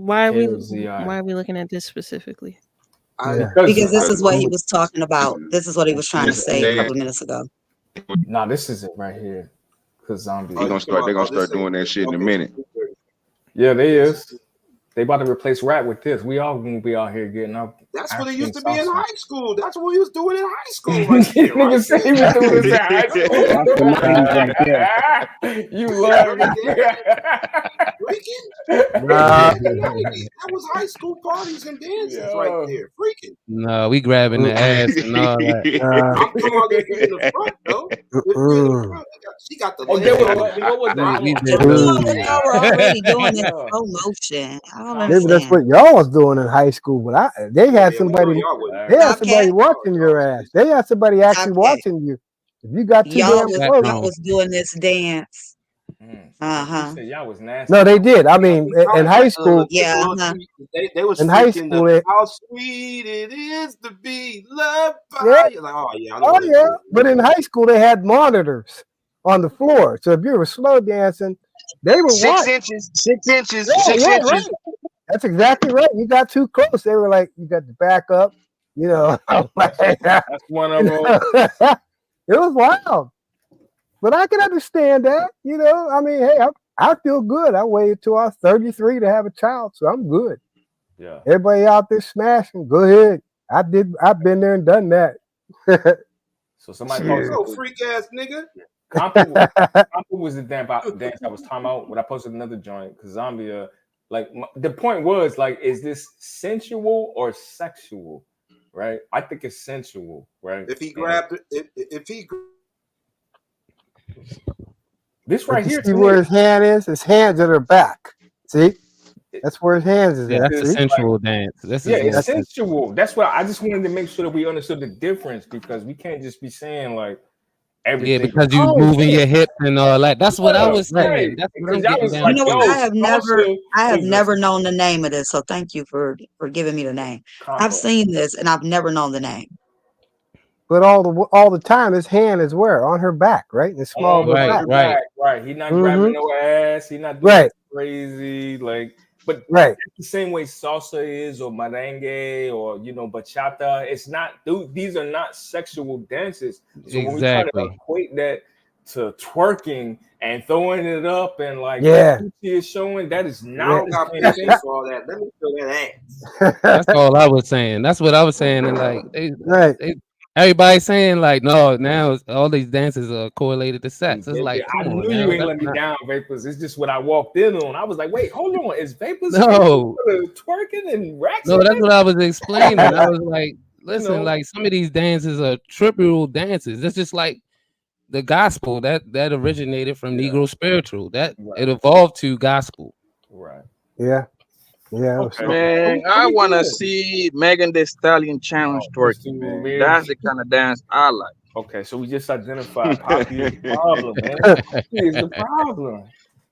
Why are we looking at this specifically? Because this is what he was talking about. This is what he was trying to say a couple of minutes ago. Nah, this is it right here. Kazambia. They're gonna start doing that shit in a minute. Yeah, they is. They about to replace rap with this. We all gonna be out here getting up. That's what it African used to be in salsa. high school. That's what he was doing in high school. Right there, right Nigga said he was doing this in high school. You love it. That was high school parties and dances right there. Freaking. No, we grabbing the ass and all that. I'm talking about if you're in the front, though. If you're in the front, she got the Oh, leg. they were, what was that? We did Y'all were already doing it slow motion. I don't Maybe that's understand. what y'all was doing in high school, but they had somebody watching your ass. They had somebody actually watching you. If you got too Y'all damn close, was doing this dance. Y'all was nasty. no, they did. I mean, in high school, Yeah, They was in high freaking school, how sweet it is to be loved by. Yeah. You're like, oh yeah, I know what they're doing. But in high school they had monitors on the floor, so if you were slow dancing, they were 6 watching. inches, 6 inches, Yeah, 6 yeah, inches. right. That's exactly right. You got too close. They were like, you got to back up. You know, that's one of them. It was wild, but I can understand that. You know, I mean, hey, I feel good. I waited till I was 33 to have a child, so I'm good. Yeah. Everybody out there smashing, go ahead. I've been there and done that. So somebody posted, "Oh, freak ass nigga." Compa was the dance I was talking about. When I posted another joint, because Zambia, like the point was like, is this sensual or sexual, right? I think it's sensual, right? If he grabbed it, if he this right you here, see where his hand is? His hands at her back. See, that's where his hands is Yeah, at. that's a See? sensual dance. This Yeah, is it's sensual. That's what I just wanted to make sure that we understood the difference, because we can't just be saying like everything. Yeah, because you moving your hips and all that. That's what I was saying. Right. That's what I'm Because I getting was down. like, You know what? yo, I have salsa never is known the name of this. So thank you for giving me the name. I've compa. seen this and I've never known the name. But all the time, his hand is where? On her back, right? In the small of her Right, back. right. Right. He not grabbing no ass. He not doing Right. crazy. Like, but Right. the same way salsa is, or merengue, or bachata. It's not. These are not sexual dances. So when we try to Exactly. equate that to twerking and throwing it up and like Yeah. is showing, that is I not don't the got same patience thing. for all that. Let me feel that ass. That's all I was saying. That's what I was saying. And like Right. everybody saying like, no, now all these dances are correlated to sex. It's like, I come on knew you now. ain't That's let me not, down, Vapors. It's just what I walked in on. I was like, wait, hold on. Is Vapors No. twerking and racks? No, that's what I was explaining. I was like, listen, know? like some of these dances are triple dances. It's just like the gospel that originated from Negro spiritual. That it evolved to gospel. Right. Yeah. Yeah. Okay. Man, So I we want to good. see Megan Thee Stallion challenge twerking, man. That's the kind of dance I like. Okay, so we just identified Poppy is the problem, man. Poppy is the problem.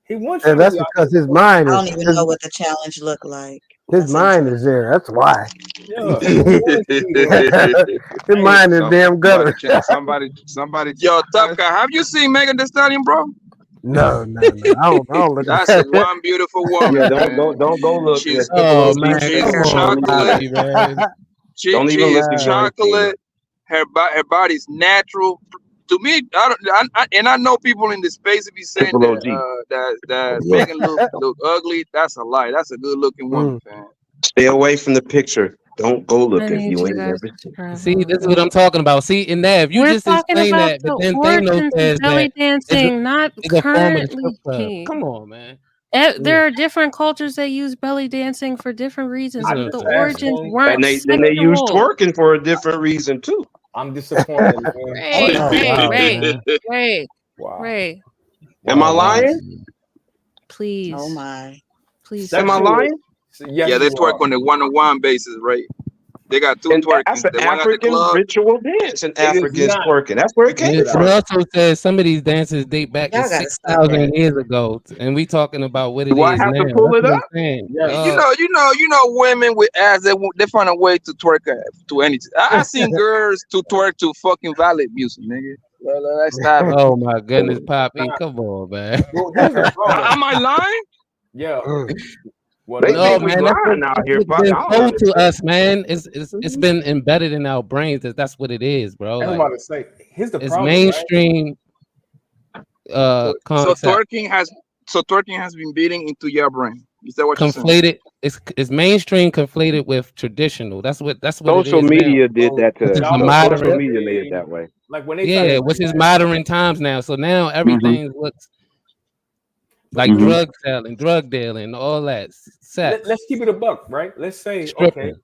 He wants you And to that's be because his mind I is don't even know what the challenge looked like. his mind is there. That's why. Yeah. His mind is damn gutter. Somebody. Yo, Top Guy, have you seen Megan Thee Stallion, bro? No. I don't look That's at a one beautiful woman. Yeah, man. don't go look. Yeah, She's simple Oh OG man, say she's come that. on, Don't even chocolate. Poppy, man. She Don't even is look if you ain't seen it. chocolate. Her body's natural. To me, I know people in the space be saying Simple OG. that Megan look ugly. That's a lie. That's a good looking woman, man. Stay away from the picture. Don't go I look if need you you ain't guys never to seen. try See, this is harder. what I'm talking about. See, and Nav, you We're just talking explained about that, but the then Thanos origins says of belly that it's dancing, not a form of the currently strip club. king. Come on, man. There are different cultures that use belly dancing for different reasons, This is but what the I'm saying. origins And weren't they use sexual. twerking for a different reason too. I'm disappointed, man. Ray, Oh Ray, wow, Ray, man. Ray, Wow. Ray. Am I Oh wow. lying? Please. Oh my. Please. Am I lying? Yes, Yeah, they you twerk are. on the one-on-one basis, right? They got two And that's twerkings. an The one at the African club. ritual dance, and It is Africans not. twerking. That's where it came It from. also says some of these dances date back to Y'all gotta stop 6,000 that. years ago, and we talking about what it Do I is have now. to pull That's it what up? I'm saying. Yes. You know, women with ass they find a way to twerk to anything. I seen girls to twerk to fucking valid music, nigga. Let's stop it. Oh my goodness, Poppy, come on, man. Well, here's the problem. Am I lying? Yeah. Well, They No, think we man, that's lying out here, what's Pop. I been don't told to understand. us, man. It's been embedded in our brains that's what it is, bro. I'm Like about to say, here's the it's problem, right? mainstream So concept. twerking has been beating into your brain. Is that what you're saying? Conflated. It's mainstream conflated with traditional. That's what it Social is now. media did that Which to is us. the Social modern, media made it that way. Like when they try yeah, to which is modern times now. So now everything looks like drug selling, drug dealing, all that. Sex, let's keep it a buck, right? Let's say, okay, stripping.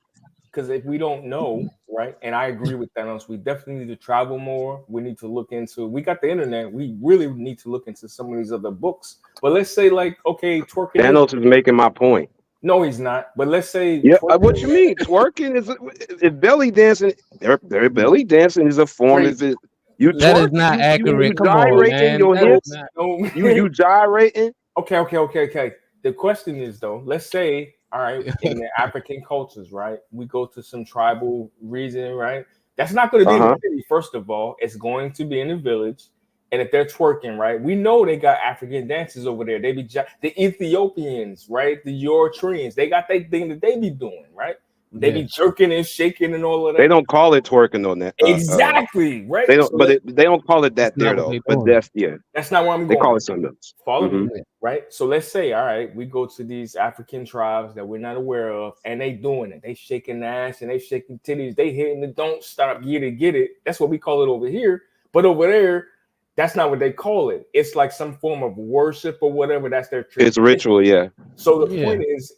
because if we don't know, right, and I agree with Thanos, we definitely need to travel more. We need to look into. We got the internet. We really need to look into some of these other books. But let's say, like, okay, twerking. Thanos is making my point. No, he's not. But let's say, Yeah, what you mean? Twerking is belly dancing. Their belly dancing is a form of it. You That is twerk, not you accurate. Come on, gyrating man. your That is hips. not. You gyrating. Okay. The question is though, let's say, all right, in the African cultures, right, we go to some tribal region, right? That's not going to be in the city. First of all, it's going to be in a village, And if they're twerking, right, we know they got African dancers over there. They be the Ethiopians, right? The Eritreans, they got their thing that they be doing, right? They be jerking and shaking and all of that. They don't call it twerking on that. Exactly, right? They don't, So but they don't call it that there what though. they But doing. that's not where I'm They going. call it something else. Follow me, right? So let's say, all right, we go to these African tribes that we're not aware of, and they doing it. They shaking ass and they shaking titties. They hitting the don't stop, get it. That's what we call it over here. But over there, that's not what they call it. It's like some form of worship or whatever. That's their tradition. It's ritual, yeah. So the point is,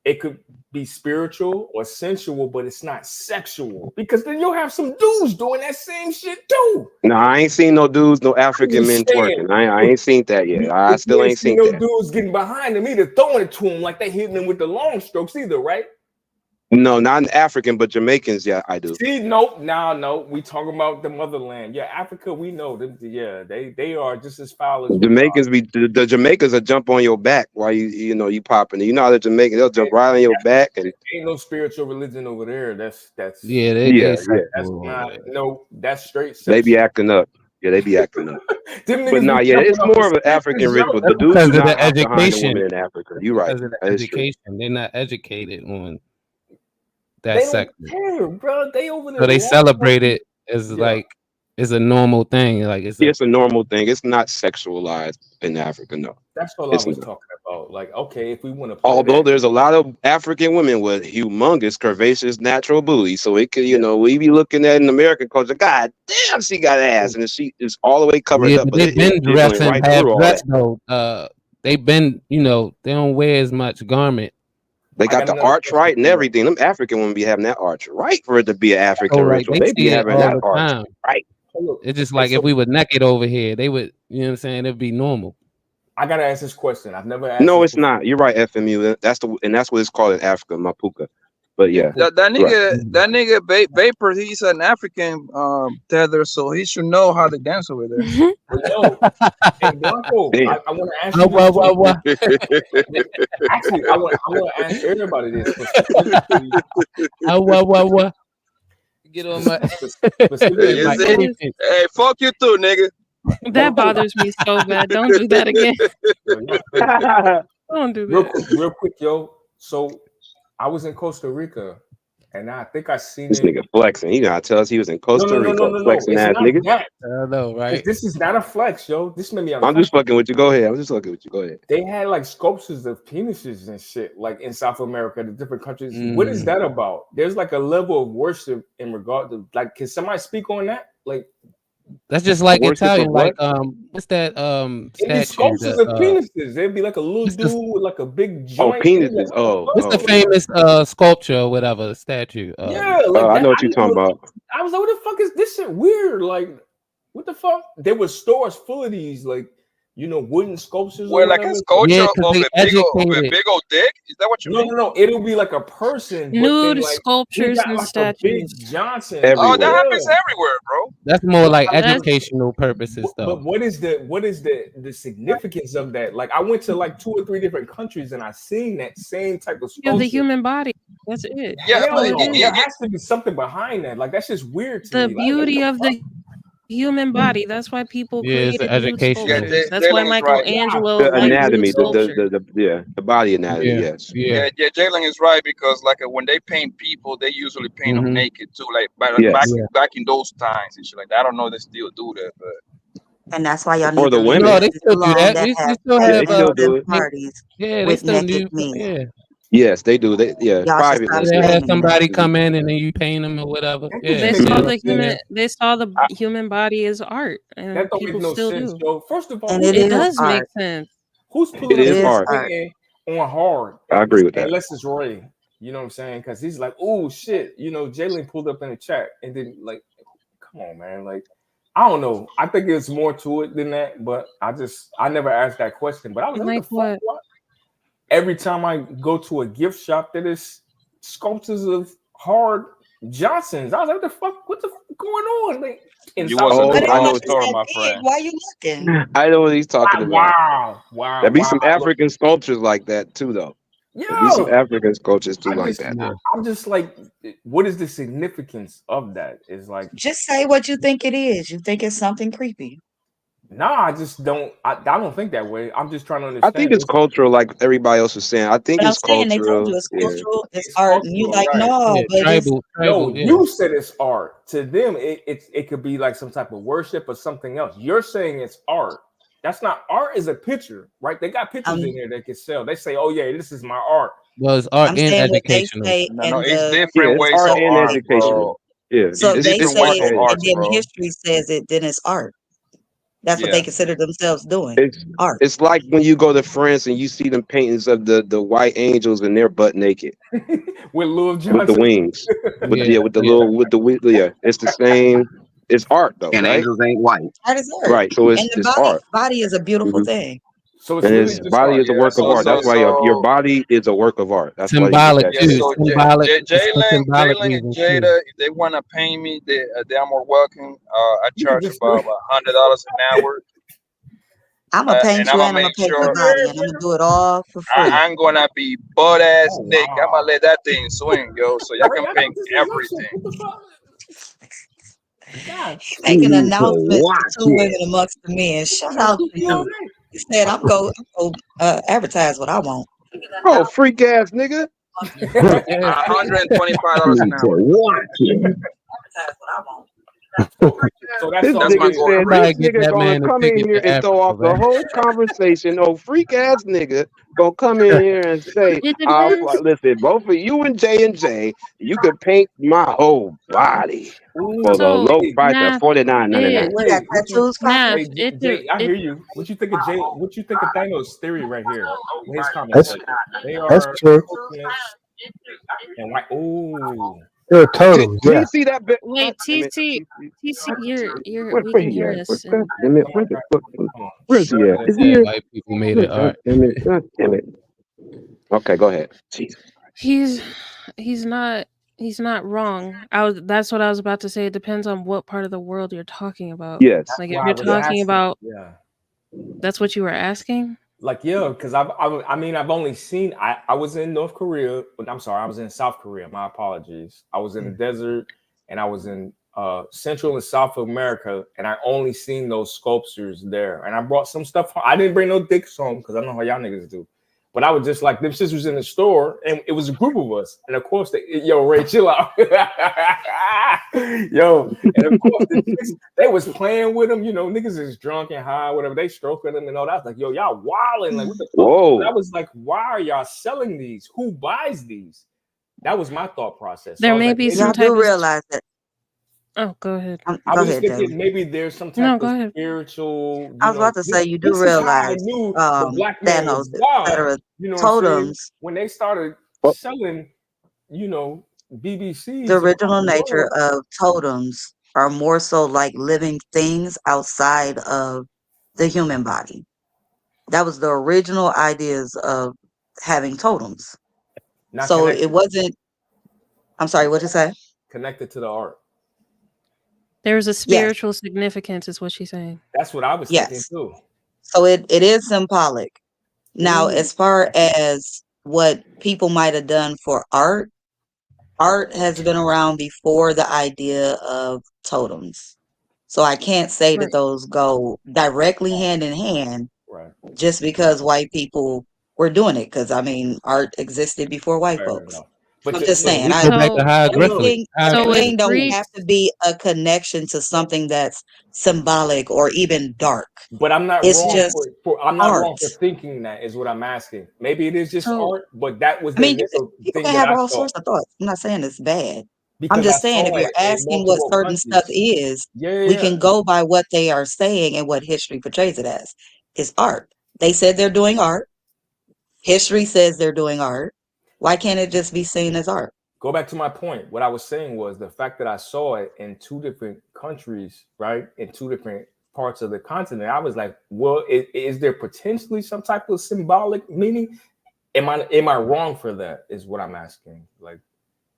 it could be spiritual or sensual, but it's not sexual, because then you'll have some dudes doing that same shit too. No, I ain't seen no dudes, no African men twerking. I ain't seen that yet. I still ain't seen no that. dudes getting behind them either, throwing it to them like they hitting them with the long strokes either, right? No, not in African, but Jamaicans, yeah, I do. See, no, we talking about the motherland. Yeah, Africa, we know them. Yeah, they are just as foul as Jamaicans the Jamaicans will jump on your back while you popping it. You know how the Jamaicans, they'll jump right on your back and ain't no spiritual religion over there. That's that's straight sex. They be acting up. Yeah, they be acting up. But nah, yeah, it's more of an African ritual. The dudes do not hop behind the women in Africa. You're right. Because of the education, they're not educated on that they sector. Don't care, bro. They over there. So they celebrate it as like it's a normal thing. Like it's a normal thing. It's not sexualized in Africa. No, that's what I was talking about. Like, okay, if we want to. Although there's a lot of African women with humongous, curvaceous, natural booty, so it could, we be looking at in American culture. God damn, she got ass, and she is all the way covered up. But they've been dressing half dressed though. They've been, they don't wear as much garment. They got the arch right and everything. Them African women be having that arch right for it to be an African ritual. They be having that arch right. It's just like if we were naked over here, they would, you know what I'm saying? It'd be normal. I gotta ask this question. I've never asked. No, it's not. You're right, FMU. That's what it's called in Africa, Mapuka. But yeah, that nigga Vapor, he's an African tether, so he should know how to dance over there. Hey, Blanco, I want to ask you. Actually, I want to ask everybody this. Get on my. Hey, fuck you too, nigga. That bothers me so bad. Don't do that again. Don't do that. Real quick, yo. So I was in Costa Rica, and I think I seen this nigga flexing. He gotta tell us he was in Costa Rica. Flexing ass nigga. I know, right? This is not a flex, yo. This made me. I'm just fucking with you. Go ahead. I'm just fucking with you. Go ahead. They had like sculptures of penises and shit, like in South America, the different countries. What is that about? There's like a level of worship in regard to, like, can somebody speak on that? Like, that's just like Italian, like what's that statue? Sculptures of penises. There'd be like a little dude with like a big joint. Oh, penises. What's the famous sculpture or whatever statue? Yeah, like I know what you're talking about. I was like, what the fuck is this shit weird? Like, what the fuck? There were stores full of these, like, wooden sculptures. Well, like a sculpture of a big old dick? Is that what you mean? No. It'll be like a person. Nude sculptures and statues. Johnson. Oh, that happens everywhere, bro. That's more like educational purposes, though. But what is the significance of that? Like, I went to like 2 or 3 different countries and I seen that same type of sculpture. The human body. That's it. Yeah, there has to be something behind that. Like, that's just weird to me. The beauty of the human body. That's why people created education. That's why Michelangelo the anatomy, the body anatomy. Yes. Yeah, Jalen is right, because like when they paint people, they usually paint them naked too. Like back in those times and shit like that. I don't know if they still do that, but. And that's why y'all need to the women. No, they still do that. They still have parties. Yeah, they still do. Yeah. Yes, they do. They privately. They have somebody come in and then you paint them or whatever. Yeah. They saw the human body as art, and that don't people make no still sense, do. Yo. First of all, it does make sense. Who's pulling on hard? I agree with that. Unless it's Ray, you know what I'm saying? Because he's like, oh shit, Jalen pulled up in the chat, and then like, come on, man, like. I don't know. I think there's more to it than that, but I never asked that question. But I was like, what? Every time I go to a gift shop, there is sculptures of hard Johnsons. I was like, what the fuck going on? Like, I know what you're talking about, friend. Why are you looking? I know what he's talking about. Wow. There'd be some African sculptures like that too, though. There'd be some African sculptures too like that. I'm just like, what is the significance of that? Is like, just say what you think it is. You think it's something creepy. Nah, I just don't. I don't think that way. I'm just trying to understand. I think it's cultural, like everybody else was saying. I think But I'm it's saying they told you cultural. it's Yeah. cultural, it's It's art, and you cultural, like, right? no, but it's No, yeah. you said it's art. To them, it could be like some type of worship or something else. You're saying it's art. That's not art. Is a picture, right? They got pictures in there they can sell. They say, "Oh yeah, this is my art." Well, it's art I'm and saying what they educational. say No, in it's the different It's ways art of and art, educational. bro. Yeah. so It's they It's different say art ways it, of and and arts, then educational. bro. history says it, then it's art. That's what they Yeah. consider themselves doing. It's Art. it's like when you go to France and you see them paintings of the white angels and they're butt naked With Lil with the Johnson. wings, with Yeah, with the yeah. little with the yeah. It's the same. It's art though, And right? angels ain't white. Art is art. Right. So And the it's art. body is a beautiful Hmm. thing. So it's And really his just body art. is a Yeah. work of art. That's why your So body is a work of art. That's why you get Symbolic that yeah. too. shit. So Symbolic. It's for symbolic Jalen and reasons too. Jada, if they wanna pay me, they are more welcome. I You could charge just about $100 an hour, I'm gonna and paint I'm you gonna and I'm gonna make paint your sure body, and I'm gonna do it all for free. I'm gonna be butt ass Oh naked. I'm gonna wow. let that thing swing, yo. So y'all Wait, can I paint thought this was Russell. everything. What the fuck? God, Making You can announcements to watch two it. women amongst the men. Shout you out cook to you all you. day. He said, I'm go advertise what I want. Oh, freak ass nigga. $125 an You can hour. watch it. Advertise what I want. So that's This all That's it my nigga is. going said rate. this Somebody get nigga that gonna man a come in ticket here to and throw Africa, off the man. whole conversation. Oh, freak ass nigga gonna come in here and say, It depends. listen, both of you and J, you can paint my whole body for the Ooh, So low hey, price of Nav, hey, it $49.99. You got wait. What you? tattoos, Copper? Nav, Hey, Jay, I it hear you. What you think of Jay? What you think of Thanos' theory right here? With his That's conversation, they that's are true. coconuts and white. Ooh, They're totems, Did he yeah. see that bit? God wait, damn it. TT, you're Where, we where can he hear at? us God and damn it. come on, Where, come on. where is he at? They Is he said here? white people made it God art. damn it. God damn it. Okay, go ahead. Jesus. he's he's not wrong. That's what I was about to say. It depends on what part of the world you're talking about. Yes. Like if Well, I you're was talking asking. about, Yeah. that's what you were asking? Like yeah, because I mean I've only seen I was in North Korea, but I'm sorry, I was in South Korea. My apologies. I was in the desert and I was in Central and South America, and I only seen those sculptures there. And I brought some stuff home. I didn't bring no dicks home because I know how y'all niggas do. But I was just like them sisters in the store, and it was a group of us. And of course, yo, Ray, chill out. Yo, and of course, they was playing with them. You know, niggas is drunk and high, whatever. They stroking them and all that. I was like, yo, y'all wilding. Like, what the fuck? And I Whoa. was like, why are y'all selling these? Who buys these? That was my thought process. So I There was may like, be maybe some Y'all type do of realize that. Oh, go ahead. I Go was just ahead, thinking Jalen. maybe there's some No, type go of ahead. spiritual, I you was know, about to say you do this is how I realize knew the black man was Thanos, God. etc. You know what I'm saying? Totems, When they started Oh, selling, you know, the BBCs across original the nature world. of totems are more so like living things outside of the human body. That was the original ideas of having totems. Not So it connected, wasn't, I'm sorry, what'd you say? connected to the art. There's a Yes, spiritual significance, is what she's saying. That's what I was thinking yes. too. So it is symbolic. Now, Ooh, as far as what people might have done for art, art has been around before the idea of totems. So I can't say that Right. those go directly hand in hand right. just because white people were doing it. Because I mean, art existed before white Fair folks. enough. But I'm just Yeah, saying, we I go back to So hieroglyphics. look, so if everything don't Greek have to be a connection to something that's symbolic or even dark. but I'm not It's wrong yeah. just for I'm not art. wrong for thinking that is what I'm asking. Maybe it is just So art, but that was I the mean, initial people thing can that have I all thought sorts of thoughts. I'm not saying it's bad. I'm because I just saying if saw you're it in asking what multiple certain stuff countries. is, Yeah, yeah, we yeah. can go by what they are saying and what history portrays it as. It's art. They said they're doing art. History says they're doing art. Why can't it just be seen as art? Go back to my point. What I was saying was the fact that I saw it in two different countries, right? In two different parts of the continent. I was like, well, is there potentially some type of symbolic meaning? Am I wrong for that? Is what I'm asking. Like,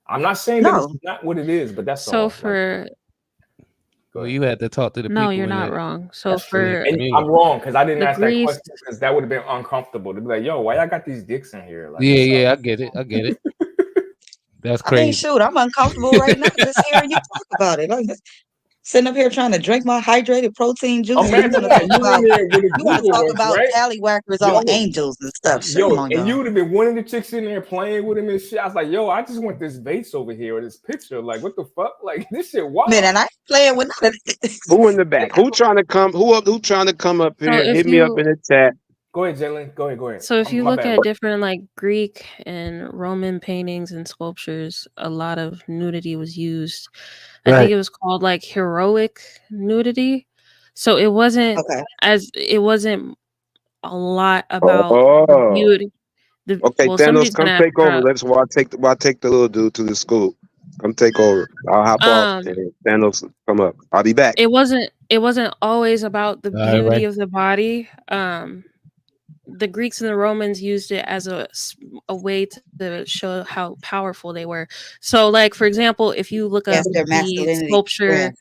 I'm not saying that it's No. not what it is, but that's so all. Like, for go Well, ahead. you had to talk to the no, people you're in not the wrong. So That's true. in the for And I'm community. wrong because I didn't the ask that Greece, question because that would have been uncomfortable to be like, yo, why y'all got these dicks in here? Like, Yeah, what's up? yeah, I get it. I get it. That's I mean, crazy. shoot, I'm uncomfortable right now just hearing you talk about it. Like, Sitting up here trying to drink my hydrated protein juice, and you Imagine want to that. talk You about in there with a group of us, about right? tallywhackers on angels and stuff. Shame on And y'all. you would have been one of the chicks in there playing with him and shit. I was like, yo, I just want this vase over here or this picture. Like, what the fuck? Like, this shit wild. Man, and I ain't playing with none of this. Who in the back? Who trying to come? Who trying to come up here? Hit me up in the chat. Go ahead, Jalen. Go ahead. So if you look at different like Greek and Roman paintings and sculptures, a lot of nudity was used. I think it was called like heroic nudity. So it wasn't a lot about the beauty. Okay, Thanos, come take over. That's why I take the little dude to the school. Come take over. I'll hop off and Thanos come up. I'll be back. It wasn't always about the beauty of the body. The Greeks and the Romans used it as a way to show how powerful they were. So, like for example, if you look up the sculpture,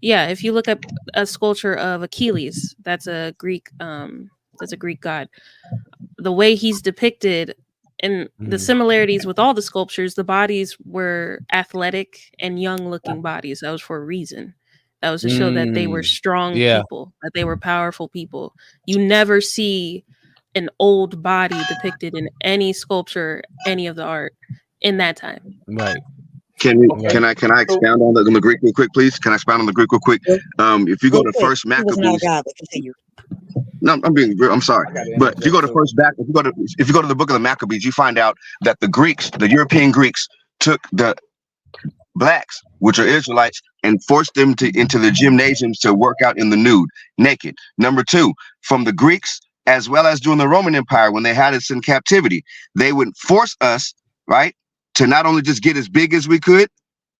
if you look up a sculpture of Achilles, that's a Greek god. The way he's depicted and the similarities with all the sculptures, the bodies were athletic and young-looking bodies. That was for a reason. That was to show that they were strong people, that they were powerful people. You never see an old body depicted in any sculpture, any of the art in that time. Right. Can I expound on the Greek real quick, please? Can I expound on the Greek real quick? If you go to First Maccabees, no, I'm sorry, but if you go to if you go to the book of the Maccabees, you find out that the European Greeks, took the blacks, which are Israelites, and forced them into the gymnasiums to work out in the nude, naked. Number two, from the Greeks, as well as during the Roman Empire, when they had us in captivity, they would force us, right, to not only just get as big as we could,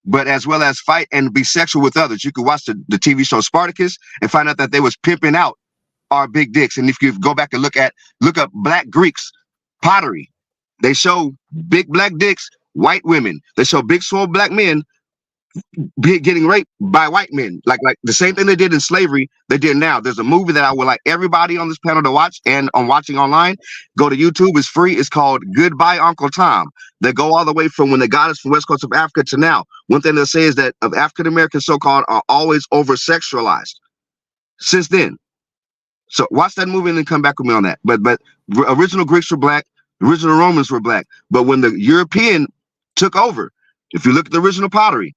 but as well as fight and be sexual with others. You could watch the TV show Spartacus and find out that they was pimping out our big dicks. And if you go back and look up Black Greeks pottery, they show big black dicks, white women. They show big swole black men getting raped by white men, like the same thing they did in slavery, they did now. There's a movie that I would like everybody on this panel to watch, and on watching online, go to YouTube, it's free. It's called Goodbye Uncle Tom. They go all the way from when they got us from West Coast of Africa to now. One thing they'll say is that of African Americans, so-called, are always over sexualized since then. So watch that movie and then come back with me on that. But original Greeks were black, original Romans were black, but when the European took over, if you look at the original pottery,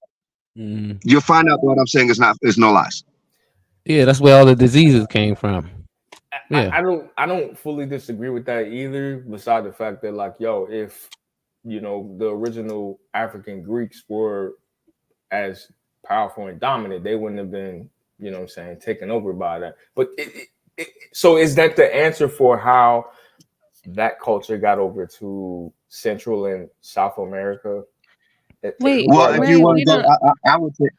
you'll find out what I'm saying is no lies. Yeah, that's where all the diseases came from. Yeah, I don't fully disagree with that either. Beside the fact that, like, yo, if the original African Greeks were as powerful and dominant, they wouldn't have been, taken over by that. But so is that the answer for how that culture got over to Central and South America? Wait, well, if you want to go,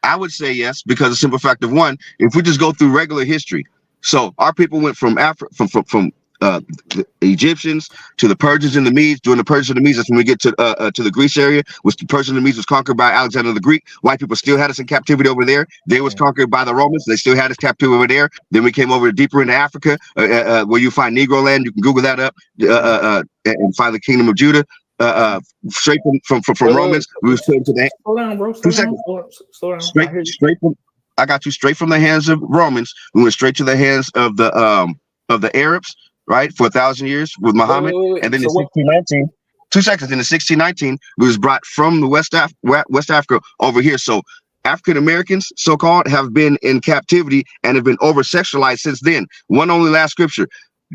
I would say yes, because the simple fact of one, if we just go through regular history, so our people went from Africa, from the Egyptians to the Persians and the Medes. During the Persians and the Medes, that's when we get to the Greece area, which the Persians and the Medes was conquered by Alexander the Greek. White people still had us in captivity over there. They was conquered by the Romans. They still had us captive over there. Then we came over deeper into Africa, where you find Negro land. You can Google that up and find the Kingdom of Judah. Straight from Romans, we were straight to that. Slow down, bro. Slow down. Straight from. I got you straight from the hands of Romans. We went straight to the hands of the Arabs, right, for 1,000 years with Muhammad, and then in 1619. 2 seconds. In 1619, we was brought from the West Africa over here. So African Americans, so-called, have been in captivity and have been over sexualized since then. One only last scripture.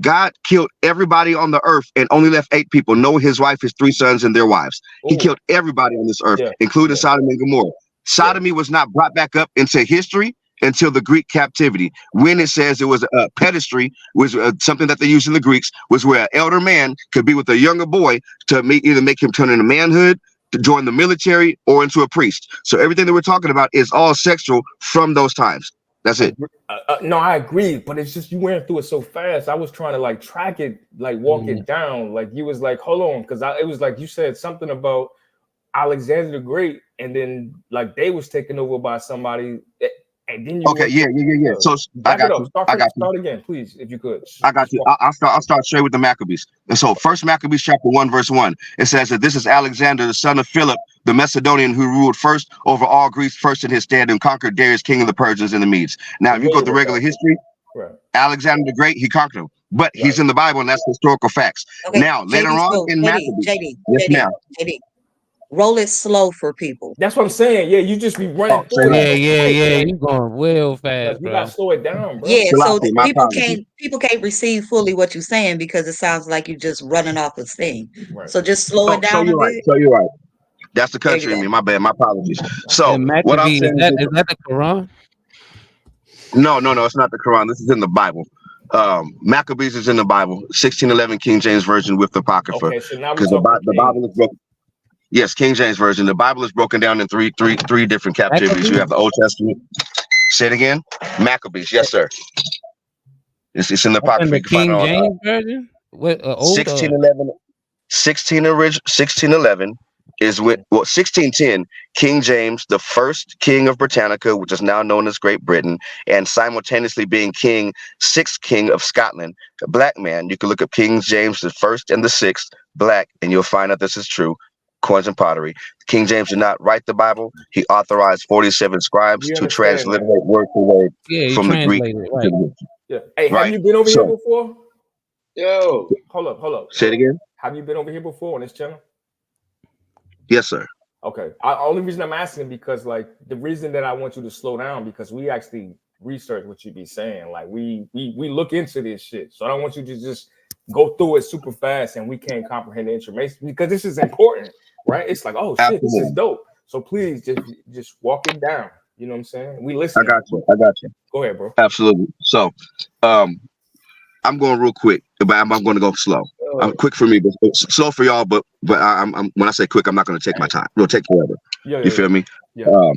God killed everybody on the earth and only left 8 people: Noah, his wife, his 3 sons, and their wives. He killed everybody on this earth, including Sodom and Gomorrah. Sodomy was not brought back up into history until the Greek captivity, when it says it was a pedestry, was something that they used in the Greeks, was where an elder man could be with a younger boy to either make him turn into manhood, to join the military, or into a priest. So everything that we're talking about is all sexual from those times. That's it. No, I agree, but it's just you went through it so fast. I was trying to like track it, like walk it down. Like you was like, hold on, because it was like you said something about Alexander the Great, and then like they was taken over by somebody, and then you yeah. So I got you. Start again, please, if you could. I got you. I'll start straight with the Maccabees. And so First Maccabees chapter 1 verse 1, it says that this is Alexander the son of Philip, the Macedonian who ruled first over all Greece, first in his stand, and conquered Darius, king of the Persians and the Medes. Now, if you go to regular history, Alexander the Great, he conquered him. But he's in the Bible, and that's historical facts. Okay, Now, later JD, on so in Maccabees. Yes, ma'am. JD, roll it slow for people. That's what I'm saying. Yeah, you just be running through it. Yeah. You going real fast, You bro. gotta slow it down, bro. Yeah, so my people can't receive fully what you're saying because it sounds like you're just running off a thing. Right. So just slow it down a bit. So you're right. That's the country in me. My bad. My apologies. So what I'm saying is that the Quran? No, it's not the Quran. This is in the Bible. Maccabees is in the Bible, 1611 King James Version with the Apocrypha. Okay, so now because the Bible is broken. Yes, King James Version. The Bible is broken down in three different captivities. Maccabees? You have the Old Testament. Say it again. Maccabees. Yes, sir. It's in the Apocrypha. And the King James Version? What, 1611 is with 1610 King James, the first king of Britannica, which is now known as Great Britain, and simultaneously being sixth king of Scotland, a black man. You can look up King James the first and the sixth, black, and you'll find out this is true. Coins and pottery. King James did not write the Bible. He authorized 47 scribes to transliterate word for word from the Greek. Right. Yeah. Hey, have you been over here before? Yo, hold up. Say it again. Have you been over here before on this channel? Yes, sir. Okay. Only reason I'm asking because, like, the reason that I want you to slow down because we actually research what you be saying. Like, we look into this shit. So I don't want you to just go through it super fast and we can't comprehend the information because this is important, right? It's like, oh shit, this is dope. So please just walk it down. You know what I'm saying? We listen. I got you. Go ahead, bro. Absolutely. So, I'm going real quick, but I'm going to go slow. I'm quick for me, but slow for y'all. But I'm when I say quick, I'm not going to take my time. It'll take forever. You feel me? Yeah.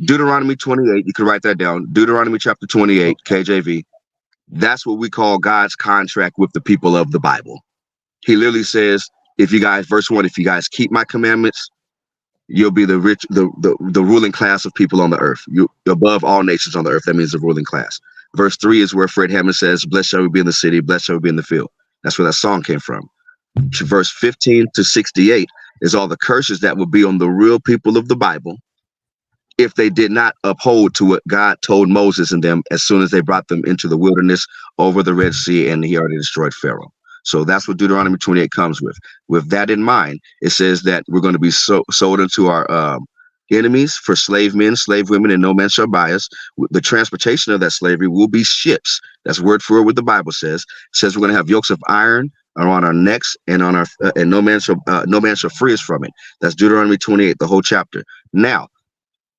Deuteronomy 28. You can write that down. Deuteronomy chapter 28, KJV. That's what we call God's contract with the people of the Bible. He literally says, if you guys, verse 1, if you guys keep my commandments, you'll be the ruling class of people on the earth. You're above all nations on the earth. That means the ruling class. Verse 3 is where Fred Hammond says, blessed shall we be in the city, blessed shall we be in the field. That's where that song came from. Verse 15 to 68 is all the curses that would be on the real people of the Bible if they did not uphold to what God told Moses and them as soon as they brought them into the wilderness over the Red Sea, and he already destroyed Pharaoh. So that's what Deuteronomy 28 comes with. With that in mind, it says that we're going to be sold into our enemies for slave men, slave women, and no man shall buy us. The transportation of that slavery will be ships. That's word for word what the Bible says. It says we're going to have yokes of iron on our necks and on our and no man shall free us from it. That's Deuteronomy 28, the whole chapter. Now,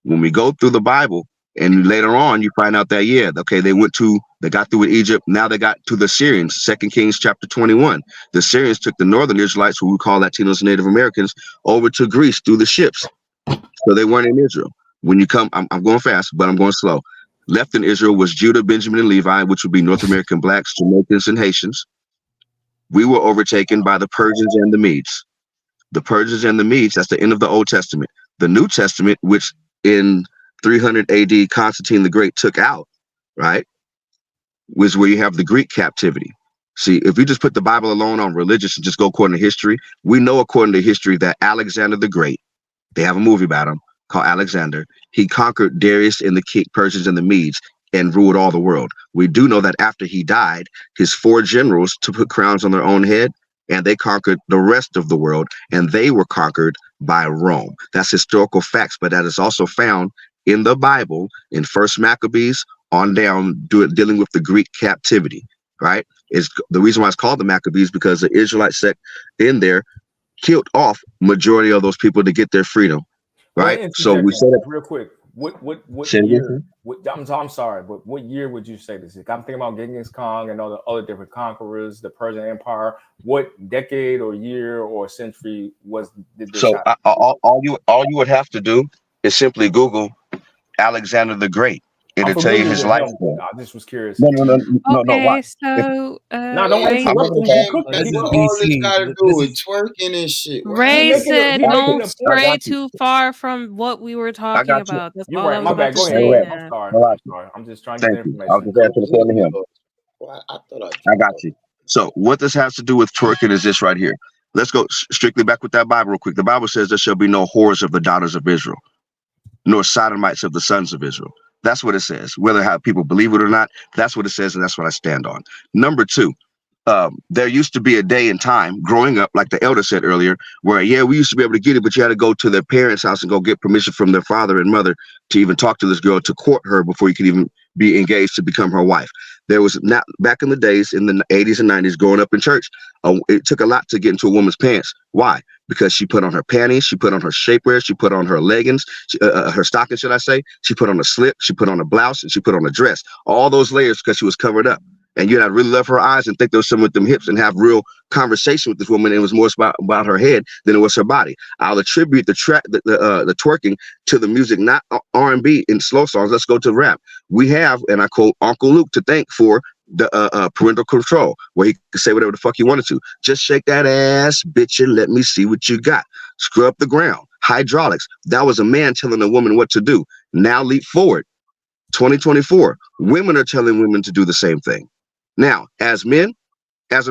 when we go through the Bible and later on you find out that they got through with Egypt. Now they got to the Syrians. 2 Kings chapter 21. The Syrians took the northern Israelites, who we call Latinos and Native Americans, over to Greece through the ships. So they weren't in Israel. When you come, I'm going fast, but I'm going slow. Left in Israel was Judah, Benjamin, and Levi, which would be North American blacks, Jamaicans, and Haitians. We were overtaken by the Persians and the Medes. The Persians and the Medes, that's the end of the Old Testament. The New Testament, which in 300 AD, Constantine the Great took out, right, was where you have the Greek captivity. See, if you just put the Bible alone on religious and just go according to history, we know according to history that Alexander the Great, they have a movie about him called Alexander. He conquered Darius and the Persians and the Medes and ruled all the world. We do know that after he died, his 4 generals to put crowns on their own head, and they conquered the rest of the world, and they were conquered by Rome. That's historical facts, but that is also found in the Bible in First Maccabees on down, dealing with the Greek captivity, right? Is the reason why it's called the Maccabees, because the Israelite sect in there killed off majority of those people to get their freedom, right? So we said it real quick. What year? I'm sorry, but what year would you say this is? I'm thinking about Genghis Khan and all the other different conquerors, the Persian Empire. What decade or year or century did this happen? All you would have to do is simply Google Alexander the Great. It'll tell you his life. I just was curious. Okay, No, so don't interrupt him. That's what all this got to do with twerking and shit. Ray said don't stray too far from what we were talking about. That's all I was about to say. I'm sorry. I'm just trying to get information. I was just asking to him. Well, I got you. So what this has to do with twerking is this right here. Let's go strictly back with that Bible real quick. The Bible says there shall be no whores of the daughters of Israel, nor sodomites of the sons of Israel. That's what it says. Whether how people believe it or not, that's what it says, and that's what I stand on. Number two, there used to be a day and time growing up, like the elder said earlier, where, yeah, we used to be able to get it, but you had to go to their parents' house and go get permission from their father and mother to even talk to this girl, to court her before you could even be engaged to become her wife. There was not, back in the days, in the 80s and 90s, growing up in church, it took a lot to get into a woman's pants. Why? Because she put on her panties, she put on her shapewear, she put on her leggings, her stockings, should I say. She put on a slip, she put on a blouse, and she put on a dress. All those layers because she was covered up. And you'd really love her eyes and think there was something with them hips and have real conversation with this woman. And it was more about her head than it was her body. I'll attribute the twerking to the music, not R&B and slow songs. Let's go to rap. We have, and I quote Uncle Luke, to thank for the parental control, where he could say whatever the fuck he wanted to. Just shake that ass, bitch, and let me see what you got. Screw up the ground. Hydraulics. That was a man telling a woman what to do. Now leap forward. 2024. Women are telling women to do the same thing. Now, as a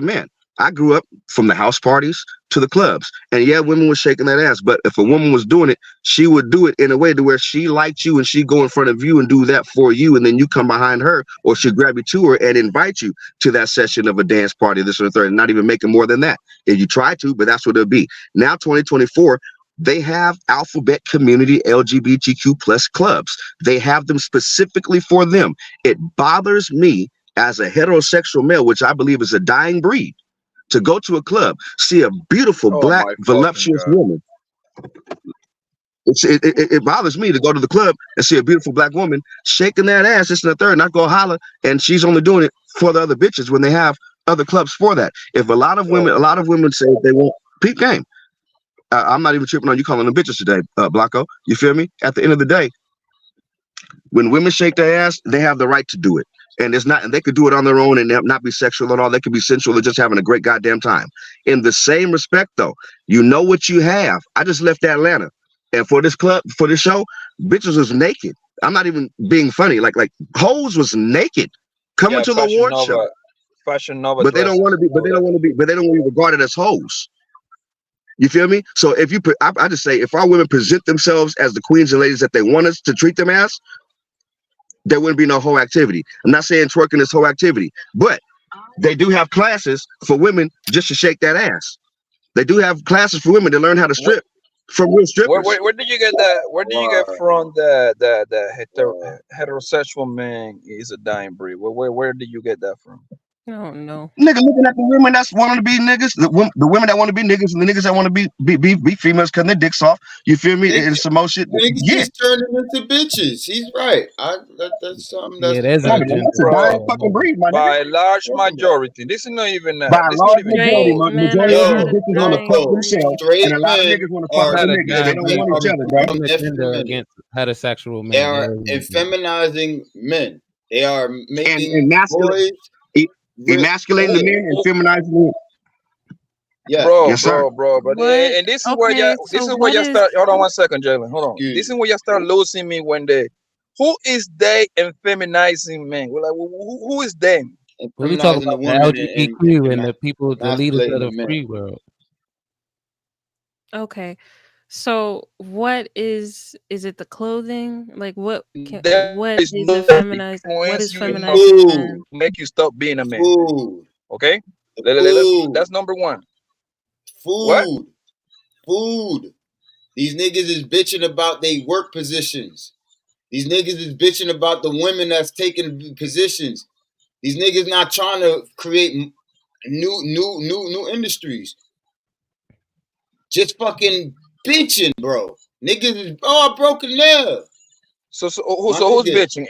man, I grew up from the house parties to the clubs, and yeah, women were shaking that ass. But if a woman was doing it, she would do it in a way to where she liked you, and she go in front of you and do that for you, and then you come behind her, or she'll grab you to her and invite you to that session of a dance party, this or the third, and not even making more than that. If you try to, but that's what it'll be. Now, 2024. They have alphabet community LGBTQ plus clubs. They have them specifically for them. It bothers me as a heterosexual male, which I believe is a dying breed, to go to a club, see a beautiful black, voluptuous woman. It bothers me to go to the club and see a beautiful black woman shaking that ass, this and the third, and I go holler, and she's only doing it for the other bitches when they have other clubs for that. If a lot of women say they want peep game. I'm not even tripping on you calling them bitches today, Blanco. You feel me? At the end of the day, when women shake their ass, they have the right to do it. And it's not, and they could do it on their own and not be sexual at all. They could be sensual and just having a great goddamn time. In the same respect, though, you know what you have. I just left Atlanta, and for this show, bitches was naked. I'm not even being funny. Like hoes was naked coming to the award show. Fashion Nova, but they don't want to be. But they don't want to be regarded as hoes. You feel me? So if you, I just say, if our women present themselves as the queens and ladies that they want us to treat them as, there wouldn't be no whole activity. I'm not saying twerking is whole activity, but they do have classes for women just to shake that ass. They do have classes for women to learn how to strip from real strippers. Where did you get that? Where did you get from the heterosexual man is a dying breed? Where did you get that from? Oh no, nigga, looking at the women that's wanting to be niggas, the women that want to be niggas, and the niggas that want to be females cutting their dicks off. You feel me? And some more shit. Niggas just turning into bitches. He's right. That's something that's that's a dying fucking breed, my nigga. By a large majority. This is not even by a large majority of these bitches want to fuck themselves, and a lot of niggas want to fuck other niggas. They don't want each other, bro. Against heterosexual men. They are effeminizing men. They are making boys. Emasculating the men and feminizing the men. Yeah, bro. But and this is where you start. Hold on 1 second, Jalen. Hold on. This is where you start losing me when who is they and feminizing men? We're like, who is them? When we talk about the LGBTQ and the people, the leaders of the free world. Okay. So what is it the clothing? Like what is the feminized? What is feminizing? Make you stop being a man. Food. Okay? That's number one. Food. Food. These niggas is bitching about their work positions. These niggas is bitching about the women that's taking positions. These niggas not trying to create new industries. Just fucking bitching, bro. Niggas is broken down. So who's bitching?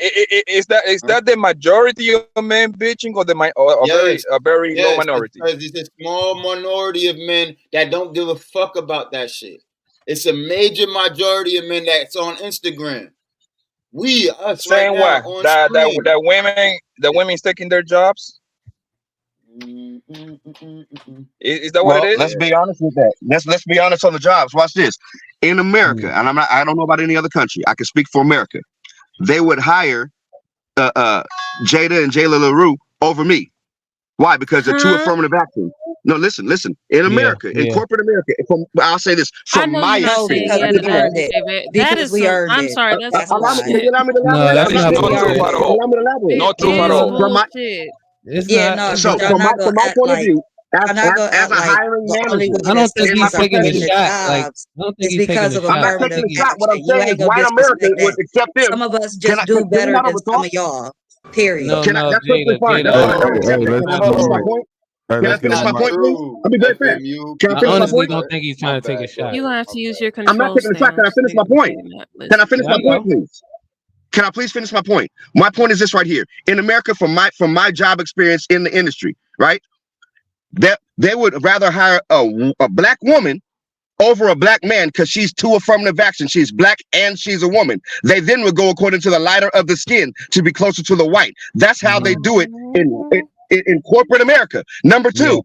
Is that the majority of men bitching, or a very low minority? Because it's a small minority of men that don't give a fuck about that shit. It's a major majority of men that's on Instagram. Us saying right what? That women's taking their jobs. Is that what it is? Let's be honest with that. Let's be honest on the jobs. Watch this. In America, and I don't know about any other country. I can speak for America. They would hire Jada and Jayla LaRue over me. Why? Because they're two affirmative actions. No, listen. In America, in corporate America, I'll say this from my experience. because we earned it. Because we earned it. I'm sorry, that's Allow me bullshit. to elaborate. No, that's not Allow me bullshit. to elaborate. Not true at all. From my, Bullshit. It's Yeah, not. no, It's so but y'all from not my gonna act point of like view, y'all not gonna as act a like hiring the only manager, way I don't that's think in my he's taking a getting the profession, shot. Like, jobs I don't think is he's taking because a of I'm not shot. I affirmative taking think a shot. What I'm action. You saying is ain't gonna white America disrespect would that. accept them. Some of us Can just do we better not than some overtalk? of y'all. Period. no, That's perfectly Jada, fine. That's Jada. fine. That's accepted. Hey, Can I let's finish my move. point? Hey, Can I let's finish move. my point, please? I'll be very fast. Can I I finish my honestly point? don't think he's trying to take a shot. You have to use your I'm not control taking a shot. Can I stance. finish my point? Can I finish Yeah, I my point, know. please? Can I please finish my point? My point is this right here. In America, from my job experience in the industry, right? That they would rather hire a black woman over a black man because she's two affirmative action. She's black and she's a woman. They then would go according to the lighter of the skin to be closer to the white. That's how they do it in corporate America. Number two,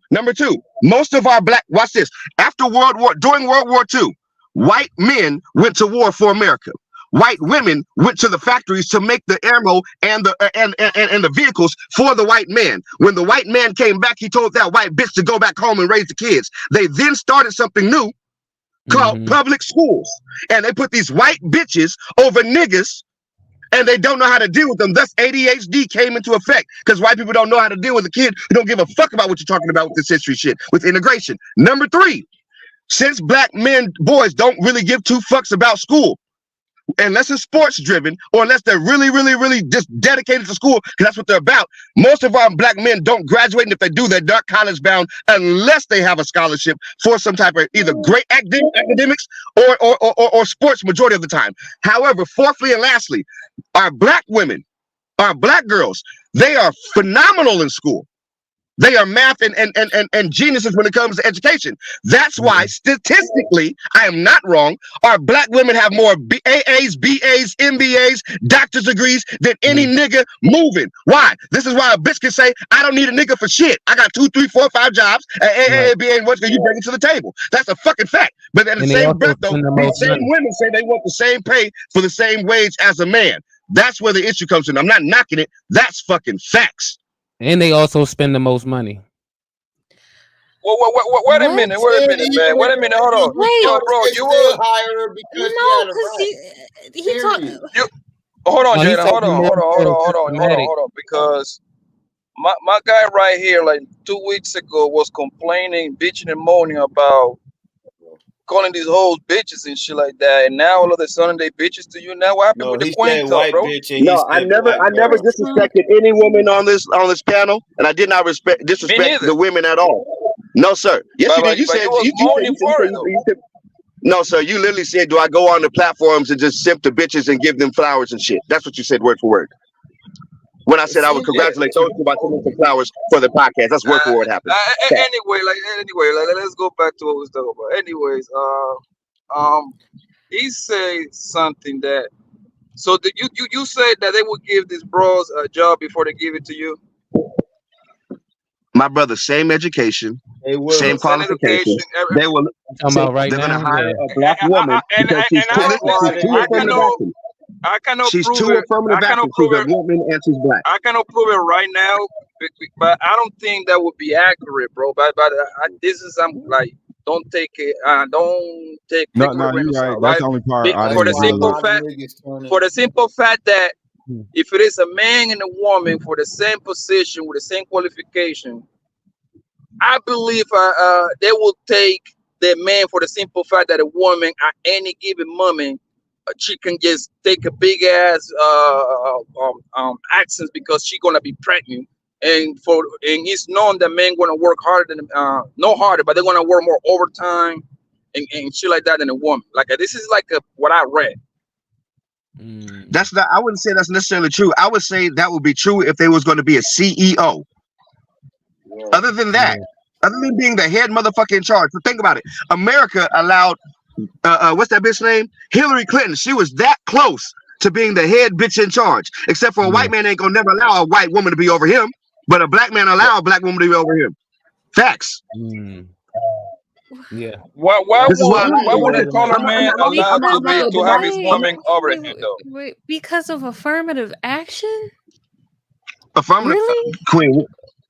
most of our black, watch this. During World War II, white men went to war for America. White women went to the factories to make the ammo and the vehicles for the white man. When the white man came back, he told that white bitch to go back home and raise the kids. They then started something new called public schools. And they put these white bitches over niggas, and they don't know how to deal with them. Thus, ADHD came into effect because white people don't know how to deal with a kid who don't give a fuck about what you're talking about with this history shit, with integration. Number three, since black boys don't really give two fucks about school, unless it's sports driven or unless they're really just dedicated to school, because that's what they're about. Most of our black men don't graduate, and if they do, they're not college bound unless they have a scholarship for some type of either great academics or sports majority of the time. However, fourthly and lastly, our black women, our black girls, they are phenomenal in school. They are math and geniuses when it comes to education. That's why statistically, I am not wrong, our black women have more AAs, BAs, MBAs, doctor's degrees than any nigga moving. Why? This is why a bitch can say, I don't need a nigga for shit. I got 2, 3, 4, 5 jobs. AA, BA, and what can you bring it to the table? That's a fucking fact. But at the same breath, though, these same women say they want the same pay for the same wage as a man. That's where the issue comes in. I'm not knocking it. That's fucking facts. And they also spend the most money. Wait a minute, man. Wait a minute, hold on. Yo, bro, you will hire her because he talked. Hold on, No, he Jada. said Hold on. Because my guy right here, like 2 weeks ago, was complaining, bitching and moaning about calling these hoes bitches and shit like that. And now all of a sudden they bitches to you. Now what happened with the Queen talk, bro? No, I never disrespected any woman on this panel, and I did not disrespect the women at all. No, sir. Yes, you did. You said you said. No, sir. You literally said, "Do I go on the platforms and just simp to bitches and give them flowers and shit?" That's what you said, word for word. When I said I would congratulate those two by sending some flowers for the podcast, that's word for word happened. Anyway, let's go back to what we was talking about. Anyways, he said something that. So you said that they would give these bros a job before they give it to you? My brother, same education, same qualifications. They will. They're gonna hire a black woman because she's two affirmative actions. I cannot she's prove two it. affirmative actions. She's a woman and she's black. I cannot prove it right now, but I don't think that would be accurate, bro. But this is like. Don't take it. Don't take. No, you're right. That's the only part. For the simple fact that if it is a man and a woman for the same position with the same qualification, I believe they will take the man for the simple fact that a woman at any given moment she can just take a big ass accents because she's gonna be pregnant. And it's known that men gonna work harder than no harder, but they're gonna work more overtime and shit like that than a woman. Like this is like what I read. That's not. I wouldn't say that's necessarily true. I would say that would be true if they was going to be a CEO. Yeah. Other than that, other than being the head motherfucker in charge. But think about it. America allowed what's that bitch name? Hillary Clinton. She was that close to being the head bitch in charge. Except for a white man ain't gonna never allow a white woman to be over him. But a black man allow a black woman to be over him. Facts. Yeah. Why would a color man allow to have his woman over him though? Wait, because of affirmative action? Affirmative, really? Queen.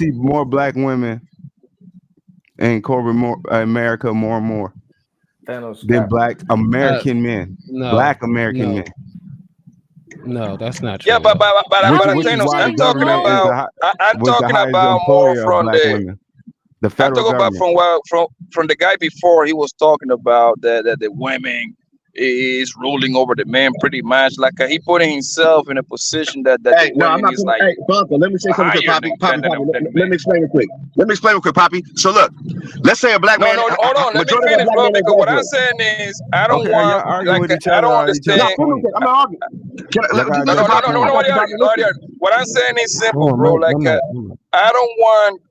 see more black women in corporate America more and more than black American men. No, black American men. No, that's not true. Yeah, but which is why I'm the talking government is about. I'm was the talking highest about more employer of from black the. women. The federal government. From the guy before. He was talking about that the women is ruling over the men pretty much. Like he putting himself in a position that the women is like. Hey, Blanco, let me say something to Poppy. Poppy, let me explain real quick. Poppy. So look, let's say a black man. No, hold on. Let me finish, bro. Because what I'm saying is, I don't want. I don't understand. I'm not arguing. No. What I'm saying is simple, bro. Like I don't want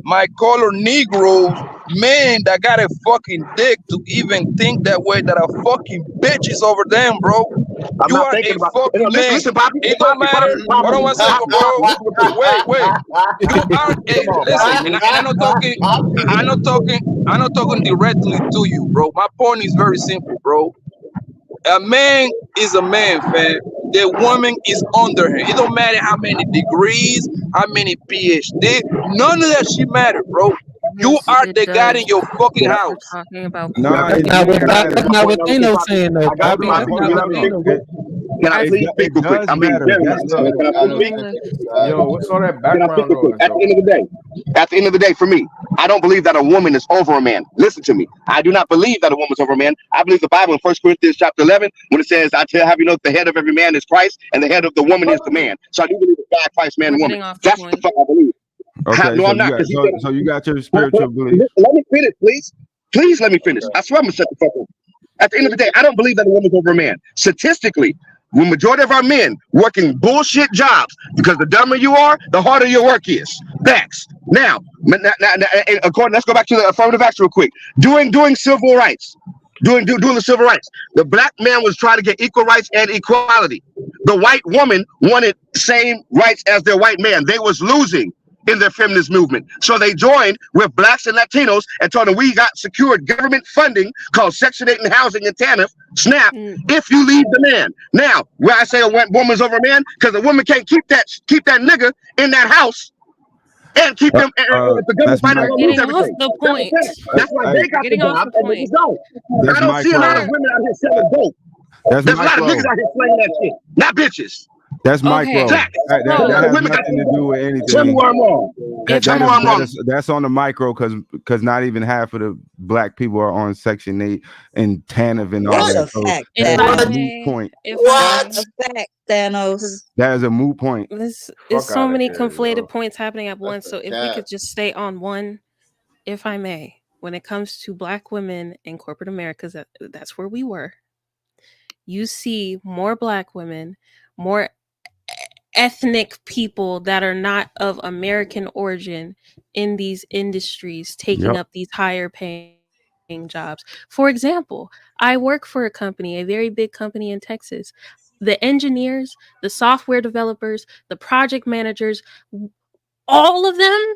my color Negroes, men that got a fucking dick to even think that way, that are fucking bitches over them, bro. You are a fucking man. Listen, Poppy. It don't matter. Hold on one second, bro. Wait. You are listen, and I'm not talking directly to you, bro. My point is very simple, bro. A man is a man, fam. The woman is under him. It don't matter how many degrees, how many PhD. None of that shit matter, bro. You are the guy in your fucking house. Talking about that's not what Thanos saying though. Can I please speak real quick? I'm being very nice. Yo, what's all that background noise? At the end of the day, for me, I don't believe that a woman is over a man. Listen to me. I do not believe that a woman's over a man. I believe the Bible in 1 Corinthians chapter 11, when it says, have you know the head of every man is Christ, and the head of the woman is the man. So I do believe that God, Christ, man, and woman. That's what the fuck I believe. Okay, no, I'm not. So you got your spiritual belief. Let me finish, please. Please let me finish. I swear I'm gonna shut the fuck up. At the end of the day, I don't believe that a woman's over a man. Statistically, the majority of our men working bullshit jobs, because the dumber you are, the harder your work is. Facts. Now, according, let's go back to the affirmative action real quick. Doing civil rights. Doing the civil rights. The black man was trying to get equal rights and equality. The white woman wanted same rights as their white man. They was losing in their feminist movement. So they joined with blacks and Latinos and told them we got secured government funding called Section 8 and housing and TANF, SNAP, if you leave the man. Now, where I say a woman's over a man, because a woman can't keep that nigga in that house and keep them the government fighting to lose everything. The point. That's why they got the job and niggas don't. I don't see a lot of women out here selling dope. There's a lot of niggas out here slanging that shit, not bitches. That's micro. That has nothing to do with anything. Tell me where I'm wrong. That's on the micro, because not even half of the black people are on Section 8 and TANF and all that. So that's a moot point. What? A fact, Thanos. That is a moot point. There's so many conflated points happening at once. So if we could just stay on one, if I may, when it comes to black women in corporate America, that's where we were. You see more black women, more ethnic people that are not of American origin in these industries taking up these higher paying jobs. For example, I work for a company, a very big company in Texas. The engineers, the software developers, the project managers, all of them,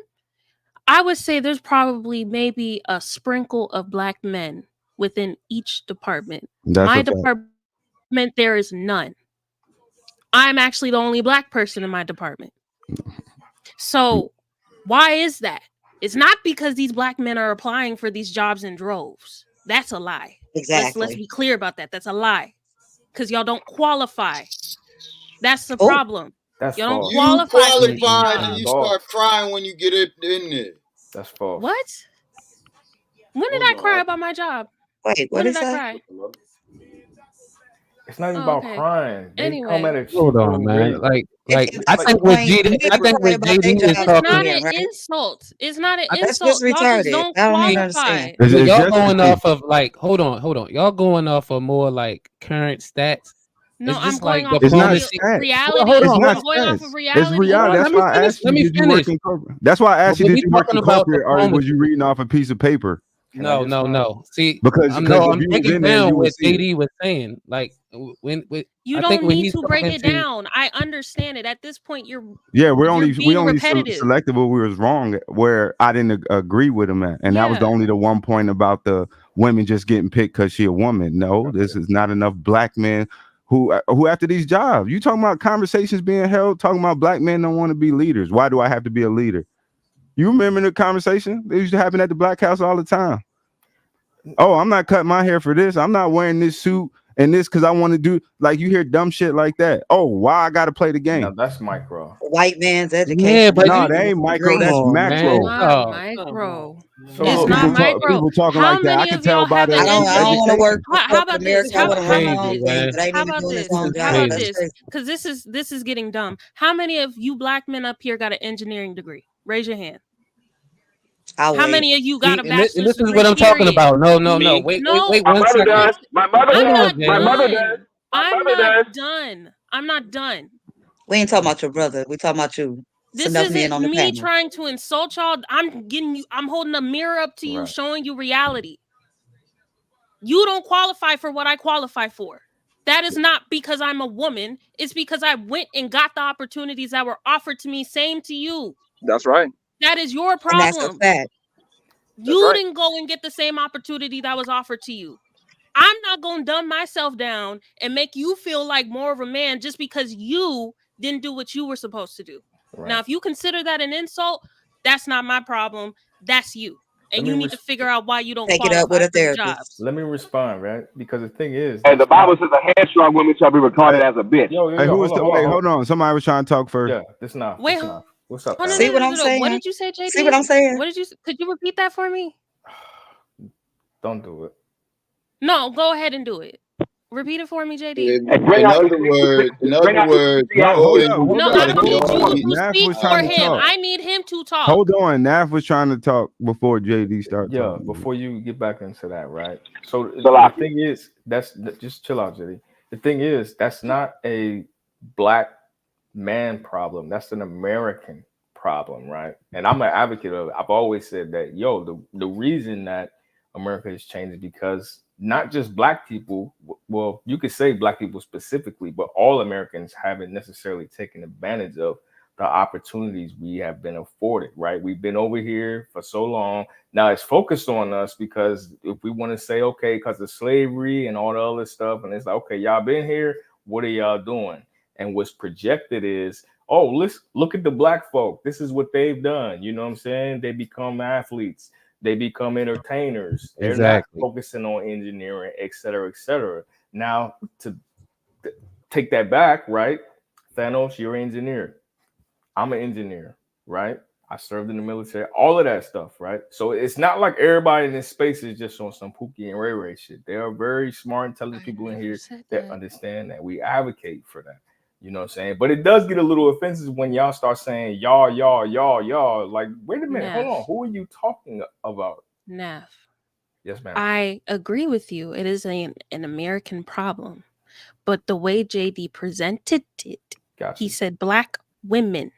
I would say there's probably maybe a sprinkle of black men within each department. My department, there is none. I'm actually the only black person in my department. So why is that? It's not because these black men are applying for these jobs in droves. That's a lie. Exactly. Let's be clear about that. That's a lie. Because y'all don't qualify. That's the problem. That's y'all false. don't qualify. You qualify and you start crying when you get it in there. That's false. What? When did I cry about my job? Wait, what is that? Cry? It's not even about crying. They come at it. Hold on, man. Like I think what JD is talking. It's not an insult. It's not an That's insult. just retarded. Don't I don't even qualify. understand. Y'all going off of like, hold on. Y'all going off of more like current stats. No, I'm going like off of reality. I'm going off of reality. It's reality. That's why I asked you, did you work in corporate? That's why I asked you, did you work in corporate, or was you reading off a piece of paper? No. See, because I'm breaking down what JD was saying. Like when you don't need to break it down. I understand it. At this point, we only repetitive. selected what we was wrong, where I didn't agree with him at, and that was the one point about the women just getting picked because she a woman. No, this is not enough black men who after these jobs. You talking about conversations being held, talking about black men don't want to be leaders. Why do I have to be a leader? You remember the conversation? They used to happen at the Black House all the time. Oh, I'm not cutting my hair for this. I'm not wearing this suit and this because I want to do like you hear dumb shit like that. Oh, why I gotta play the game? No, that's micro. White man's education. Yeah, but no, that ain't micro. That's macro. Not micro. So It's look, not micro. People talking How like that. I many can of y'all tell by have their an I don't want to work education. How about this? America. I want to run my own crazy, thing, man. but ain't How even about doing this? his own How job. about That's this? crazy. Because this is getting dumb. How many of you black men up here got an engineering degree? Raise your hand. I'll How wait. many of you got See, a and this bachelor's is degree? what I'm talking Period. about. No. No, Wait 1 second. My mother I'm Hold does. not on, My Jada. mother done. does. I'm not done. I'm not done. We ain't talking about your brother. We talking about you. It's This enough men isn't on the me panel. trying to insult y'all. I'm holding a mirror up to you, Right. showing you reality. You don't qualify for what I qualify for. That is not because I'm a woman. It's because I went and got the opportunities that were offered to me. Same to you. That's right. That is your And that's a problem. fact. You right. didn't go and get the same opportunity that was offered to you. I'm not going to dumb myself down and make you feel like more of a man just because you didn't do what you were supposed to do. Right. Now, if you consider that an insult, that's not my problem. That's you. And you need to figure out why you don't Take it up with qualify a for the therapist. jobs. Let me respond, right? Because the thing is, And the that's Bible not. says a headstrong woman shall be regarded as a bitch. Yo, Hey, who was hold on. hold on. Somebody was trying to talk first. Yeah, this not. Wait, This not. What's up, hold on, See what Thanos? I'm saying? what did you say, JD? See what I'm saying? What did you? Could you repeat that for me? Don't do it. No, go ahead and do it. Repeat it for me, JD. In other words, No, hold up, hold No, up, I don't need hold you up. to Naf speak was for trying to him. talk. I need him to talk. Hold on, Naf was trying to talk before JD started Yeah, talking. before you get back into that, right? So the thing is, just chill out, JD. The thing is, that's not a black man problem. That's an American problem, right? And I'm an advocate of it. I've always said that, the reason that America has changed is because not just black people, well, you could say black people specifically, but all Americans haven't necessarily taken advantage of the opportunities we have been afforded, right? We've been over here for so long. Now it's focused on us because if we want to say, okay, because of slavery and all the other stuff, and it's like, okay, y'all been here, what are y'all doing? And what's projected is, oh, let's look at the black folk. This is what they've done. You know what I'm saying? They become athletes. They become entertainers. They're Exactly. not focusing on engineering, et cetera, et cetera. Now, to take that back, right? Thanos, you're an engineer. I'm an engineer, right? I served in the military, all of that stuff, right? So it's not like everybody in this space is just on some Pookie and Ray Ray shit. There are very smart, intelligent people in here that understand that. We advocate for that. You know what I'm saying? But it does get a little offensive when y'all start saying y'all. Like, wait a minute, hold on. Who are you talking about? Naf. Yes, ma'am. I agree with you. It is an American problem. But the way JD presented it, he said black women.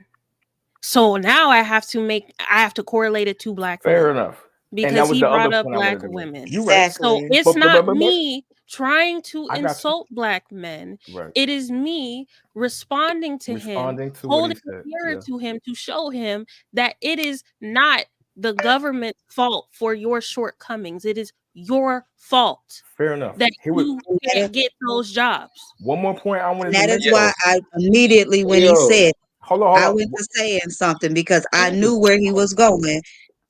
So now I have to correlate it to black women. Fair enough. Because he brought up black women. You right. So it's not me trying to insult black men. Right. It is me responding to him, holding a mirror to him to show him that it is not the government's fault for your shortcomings. It is your fault. Fair enough. That you can't get those jobs. One more point I wanted That to make. is why I immediately, when he said, I went to saying something because I knew where he was going,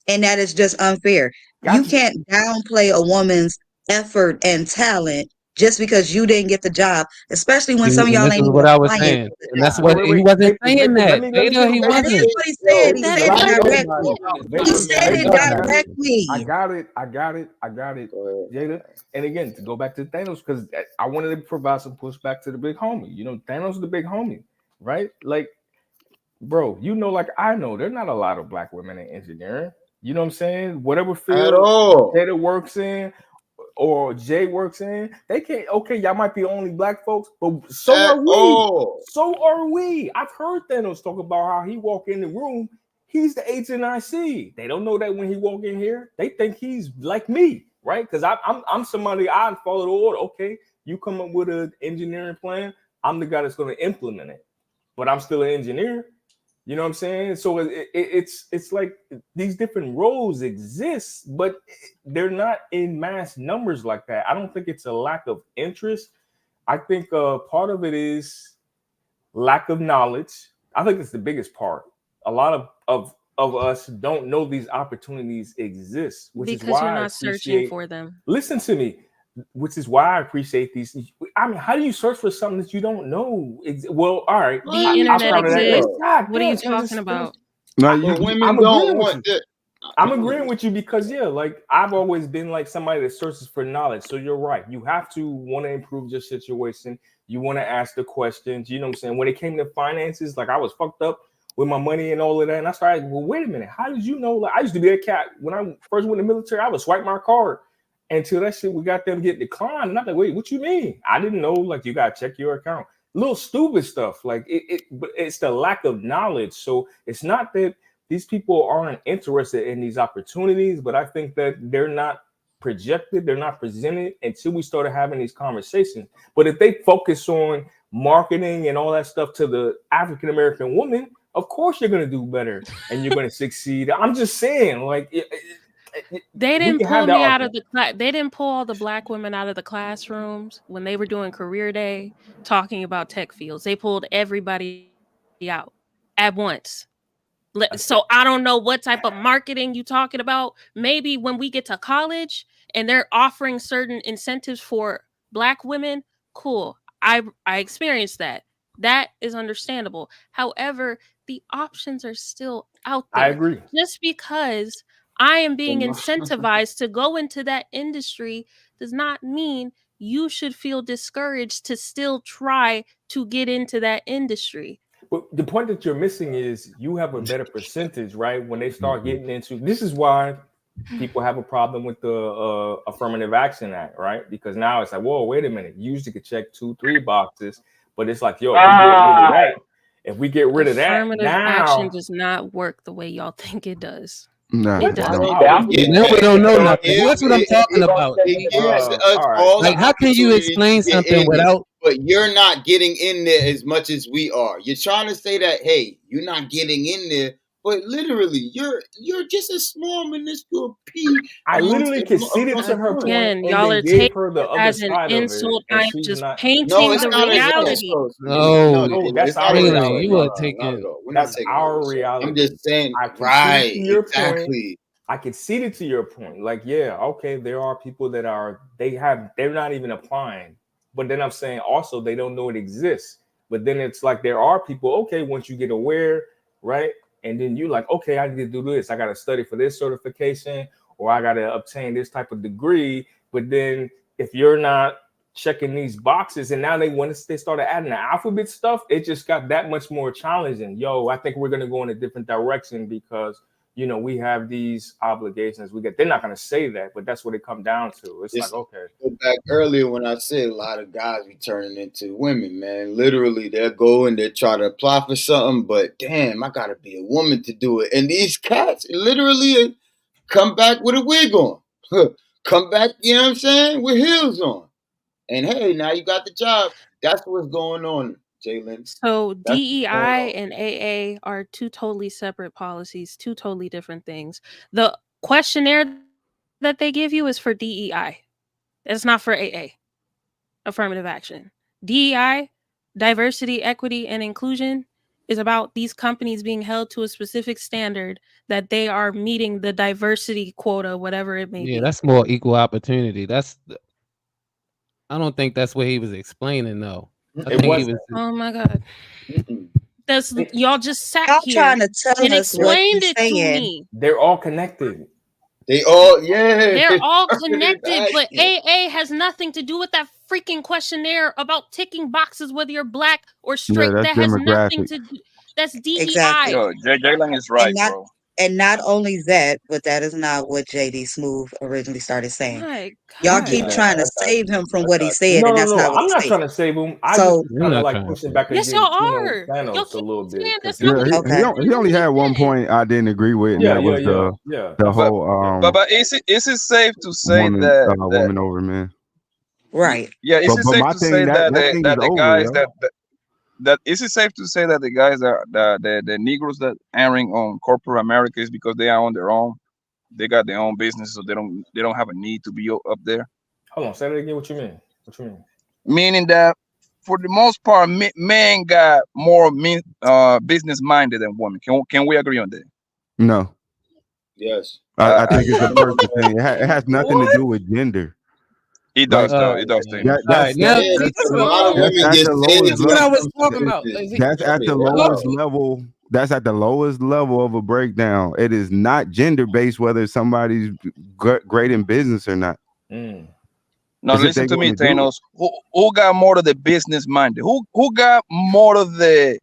and that is just unfair. You can't downplay a woman's effort and talent just because you didn't get the job, especially when some of And y'all this ain't is even what I was applying saying. for the And that's job. what he wasn't saying that. Let me Jada, he get That wasn't. is what he said. He That said is it not directly. He said it directly. I got it, Jada. And again, to go back to Thanos, because I wanted to provide some pushback to the big homie. You know, Thanos is the big homie, right? Like, bro, you know, like I know, there's not a lot of black women in engineering. You know what I'm saying? Whatever field Jada works in or Jay works in, they can't. Okay, y'all might be only black folks, but so are we. So are we. I've heard Thanos talk about how he walk in the room. He's the HNIC. They don't know that when he walk in here, they think he's like me, right? Because I'm somebody, I follow the order. Okay, you come up with an engineering plan, I'm the guy that's going to implement it, but I'm still an engineer. You know what I'm saying? So it's like these different roles exist, but they're not in mass numbers like that. I don't think it's a lack of interest. I think part of it is lack of knowledge. I think it's the biggest part. A lot of us don't know these opportunities exist, which is because why you're I not searching appreciate. for them. Listen to me. which is why I appreciate these. I mean, how do you search for something that you don't know? Well, all right. The internet exists. God, what are you damn, talking about? No, I'm agreeing with you. I'm agreeing with you because like I've always been like somebody that searches for knowledge. So you're right. You have to want to improve your situation. You want to ask the questions. You know what I'm saying? When it came to finances, like I was fucked up with my money and all of that. And I started, well, wait a minute. How did you know? Like I used to be a cat. When I first went in the military, I would swipe my card until that shit we got them get declined. And I'm like, wait, what you mean? I didn't know, like you gotta check your account. Little stupid stuff. Like but it's the lack of knowledge. So it's not that these people aren't interested in these opportunities, but I think that they're not projected, they're not presented until we started having these conversations. But if they focus on marketing and all that stuff to the African American woman, of course you're going to do better and you're going to succeed. I'm just saying, like, they didn't pull me out of the class. They didn't pull all the black women out of the classrooms when they were doing career day talking about tech fields. They pulled everybody out at once. So I don't know what type of marketing you talking about. Maybe when we get to college and they're offering certain incentives for black women, cool. I experienced that. That is understandable. However, the options are still out there. I agree. Just because I am being incentivized to go into that industry does not mean you should feel discouraged to still try to get into that industry. But the point that you're missing is you have a better percentage, right? When they start getting into this is why people have a problem with the Affirmative Action Act, right? Because now it's like, whoa, wait a minute. You usually could check 2-3 boxes, but it's like, yo, if we get rid of that, affirmative action does not work the way y'all think it does. No, it doesn't. We don't know nothing. That's what I'm talking about. Like, how can you explain something without? But you're not getting in there as much as we are. You're trying to say that, hey, you're not getting in there, but literally, you're just a small minuscule piece. I literally conceded to her point. Again, y'all are taking it as an insult. I'm just painting the reality. No, that's our reality. You are taking. That's our reality. I'm just saying, right? Exactly. I conceded to your point. Like, yeah, okay, there are people that they're not even applying. But then I'm saying also they don't know it exists. But then it's like there are people, okay, once you get aware, right? And then you like, okay, I need to do this. I got to study for this certification or I got to obtain this type of degree. But then if you're not checking these boxes and now they started adding the alphabet stuff, it just got that much more challenging. Yo, I think we're going to go in a different direction because you know, we have these obligations. They're not going to say that, but that's what it comes down to. It's like, okay. Go back earlier when I said a lot of guys be turning into women, man. Literally, they'll go and they try to apply for something, but damn, I got to be a woman to do it. And these cats literally come back with a wig on. Come back, you know what I'm saying, with heels on. And hey, now you got the job. That's what's going on. Jalen. So DEI and AA are two totally separate policies, two totally different things. The questionnaire that they give you is for DEI. It's not for AA. Affirmative action. DEI, diversity, equity, and inclusion is about these companies being held to a specific standard that they are meeting the diversity quota, whatever it may be. Yeah, that's more equal opportunity. I don't think that's what he was explaining though. Oh my God. That's y'all just sat y'all here trying to tell and us explained it to me. They're all connected. They're all connected, but AA has nothing to do with that freaking questionnaire about ticking boxes whether you're black or straight. Yeah, that has nothing to do. That's DEI. Exactly. Yo, Jalen is right, bro. And not only that, but that is not what JD Smooth originally started saying. Y'all keep trying to save him from what he said, and that's not what I'm not trying to save him. I just kind of like pushing back against y'all are. Thanos a little bit. He only had one point I didn't agree with, and that was the whole. But is it safe to say that woman over man? Right. Yeah, is it safe to say that the guys that is it safe to say that the guys the Negroes that airing on corporate America is because they are on their own, they got their own business, so they don't have a need to be up there. Hold on, say that again. What you mean? What you mean? Meaning that for the most part, men got more business minded than women. Can we agree on that? Yes. I think it's a person thing. It has nothing to do with gender. It does though. It does, Thanos. All right, now Yeah, see, because a lot of women that's get the scared lowest this is what I level. was talking about. Like, see, That's at the lowest level. That's at the lowest level of a breakdown. It is not gender based whether somebody's great in business or not. Now listen to me, Thanos. Who got more of the business minded? Who got more of the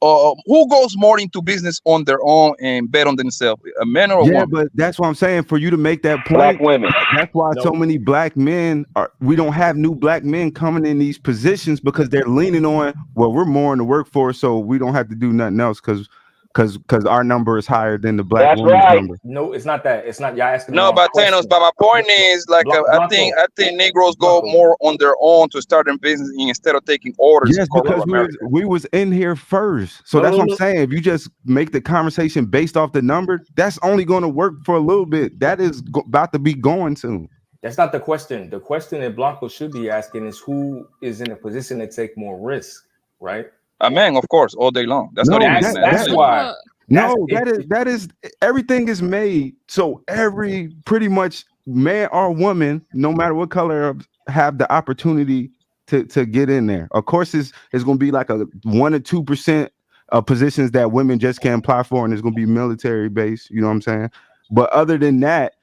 who goes more into business on their own and bet on themselves? A man or a woman? But that's what I'm saying. For you to make that point, Black women. That's why so many black men are. We don't have new black men coming in these positions because they're leaning on. Well, we're more in the workforce, so we don't have to do nothing else because our number is higher than the black woman's number. No, it's not that. It's not. Y'all asking. No, but Thanos. But my point is, like, I think Negroes go more on their own to start their business instead of taking orders. Yes, because we was in here first. So that's what I'm saying. If you just make the conversation based off the number, that's only going to work for a little bit. That is about to be going soon. That's not the question. The question that Blanco should be asking is who is in a position to take more risk, right? A man, of course, all day long. That's not even that's why. That is everything is made so every pretty much man or woman, no matter what color, have the opportunity to get in there. Of course, it's going to be like a 1 or 2% of positions that women just can't apply for, and it's going to be military based. You know what I'm saying? But other than that,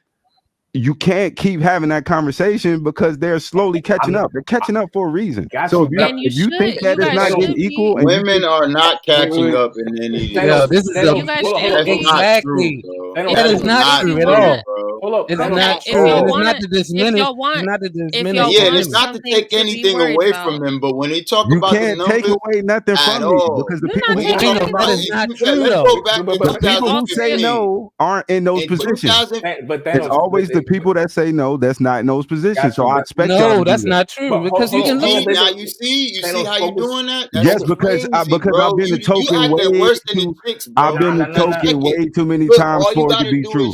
you can't keep having that conversation because they're slowly catching up. They're catching up for a reason. So if you think that it's not getting equal, women are not catching up in any. Yo, this is exactly. That is not true at all. It's not true. And it's not to diminish. It's not to diminish. Yeah, it's not to take anything away from them, but when they talk about the numbers, take away nothing from me because the people who talk about that is not true let's though. go back to The people who say no aren't in those positions. It's always the people that say no that's not in those positions. So I expect no, that's not true because you can look. Now you see how you doing that? Yes, because I've been the token way too. I've been the token way too many times for it to be true.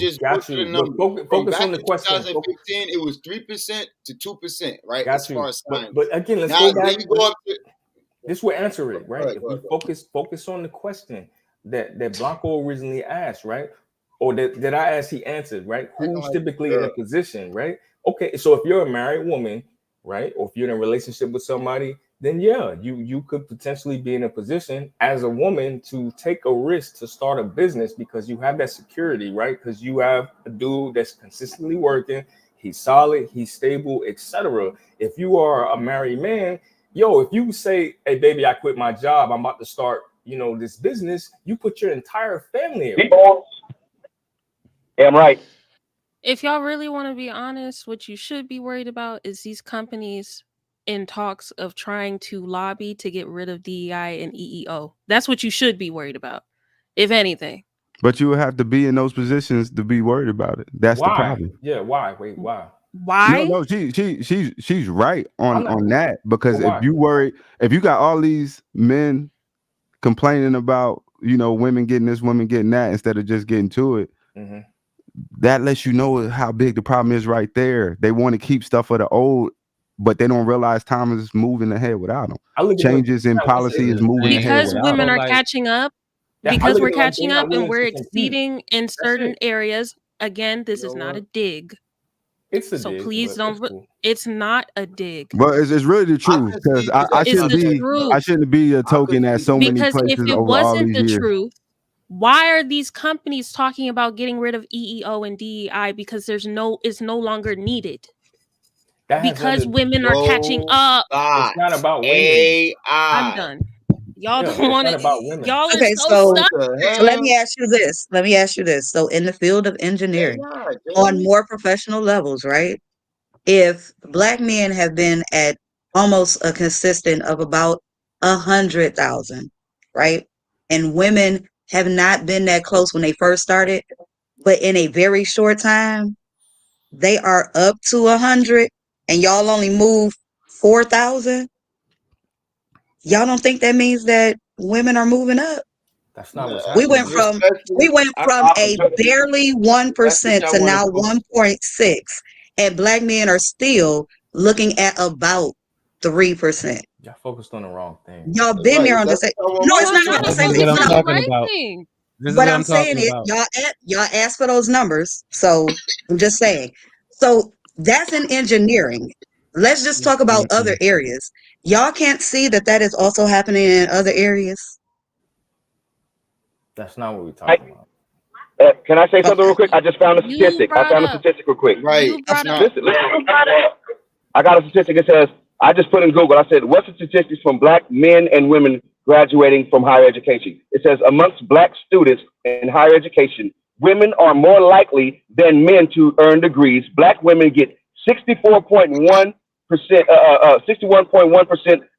Focus on the question. 2015, it was 3% to 2%, right? As far as science. But again, let's go back. This will answer it, right? If we focus on the question that Blanco originally asked, right? Or that I asked, he answered, right? Who's typically in a position, right? Okay, so if you're a married woman, right, or if you're in a relationship with somebody, then yeah, you could potentially be in a position as a woman to take a risk to start a business because you have that security, right? Because you have a dude that's consistently working, he's solid, he's stable, etc. If you are a married man, if you say, "Hey, baby, I quit my job, I'm about to start, this business," you put your entire family in. Yeah, I'm right. If y'all really want to be honest, what you should be worried about is these companies in talks of trying to lobby to get rid of DEI and EEO. That's what you should be worried about, if anything. But you would have to be in those positions to be worried about it. That's the problem. Yeah, why? Wait, why? Why? No, she's right on that because if you got all these men complaining about women getting this, women getting that instead of just getting to it. Mm-hmm. That lets you know how big the problem is right there. They want to keep stuff of the old, but they don't realize time is moving ahead without them. Changes in policy is moving ahead because women are catching up. Because we're catching up and we're exceeding in certain areas. Again, this is not a dig. It's a so dig, please don't. Cool. It's not a dig. But it's really the truth because I shouldn't be a token at so many places if it over all these years. Wasn't the truth, why are these companies talking about getting rid of EEO and DEI? Because it's no longer needed. Because women are catching up. It's not about women. I'm done. Y'all don't want to. Y'all are so stuck. let me ask you this. So in the field of engineering, on more professional levels, right? If Black men have been at almost a consistent of about 100,000, right? And women have not been that close when they first started, but in a very short time, they are up to 100 and y'all only move 4,000. Y'all don't think that means that women are moving up? That's not what's We happening. went from a barely 1% to now 1.6, and Black men are still looking at about 3%. Y'all focused on the wrong thing. Y'all been there on the same. No, it's not the same thing. What I'm saying is y'all asked for those numbers, so I'm just saying. So that's in engineering. Let's just talk about other areas. Y'all can't see that is also happening in other areas. That's not what we're talking about. Can I say something real quick? I just found a statistic. real quick. Right. That's not. Listen. I got a statistic. It says, I just put in Google. I said, what's the statistics from black men and women graduating from higher education? It says, amongst black students in higher education, women are more likely than men to earn degrees. Black women get 61.1%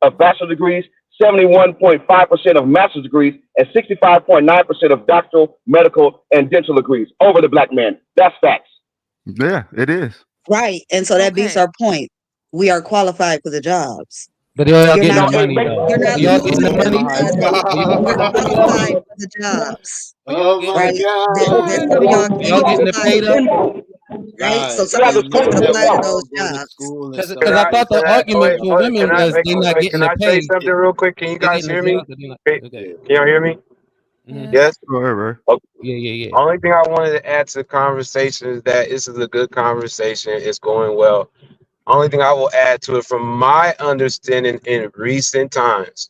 of bachelor degrees, 71.5% of master's degrees, and 65.9% of doctoral, medical, and dental degrees over the black man. That's facts. Yeah, it is. Right. And so that beats our point. We are qualified for the jobs. But y'all getting the money though. You're not Y'all getting the money. We're qualified for the jobs. Oh my right? God. That some of Y'all getting the pay though? Right? So Guys, some of y'all can apply to those go to jobs. school and Because stuff. I thought the argument for women was they not getting Can the I pay. say something real quick? Can you They guys getting hear the me? job, but they not- Okay. Can y'all hear me? Mhm. Yes. Go ahead, bro. Okay. Yeah. Only thing I wanted to add to the conversation is that this is a good conversation. It's going well. Only thing I will add to it from my understanding in recent times,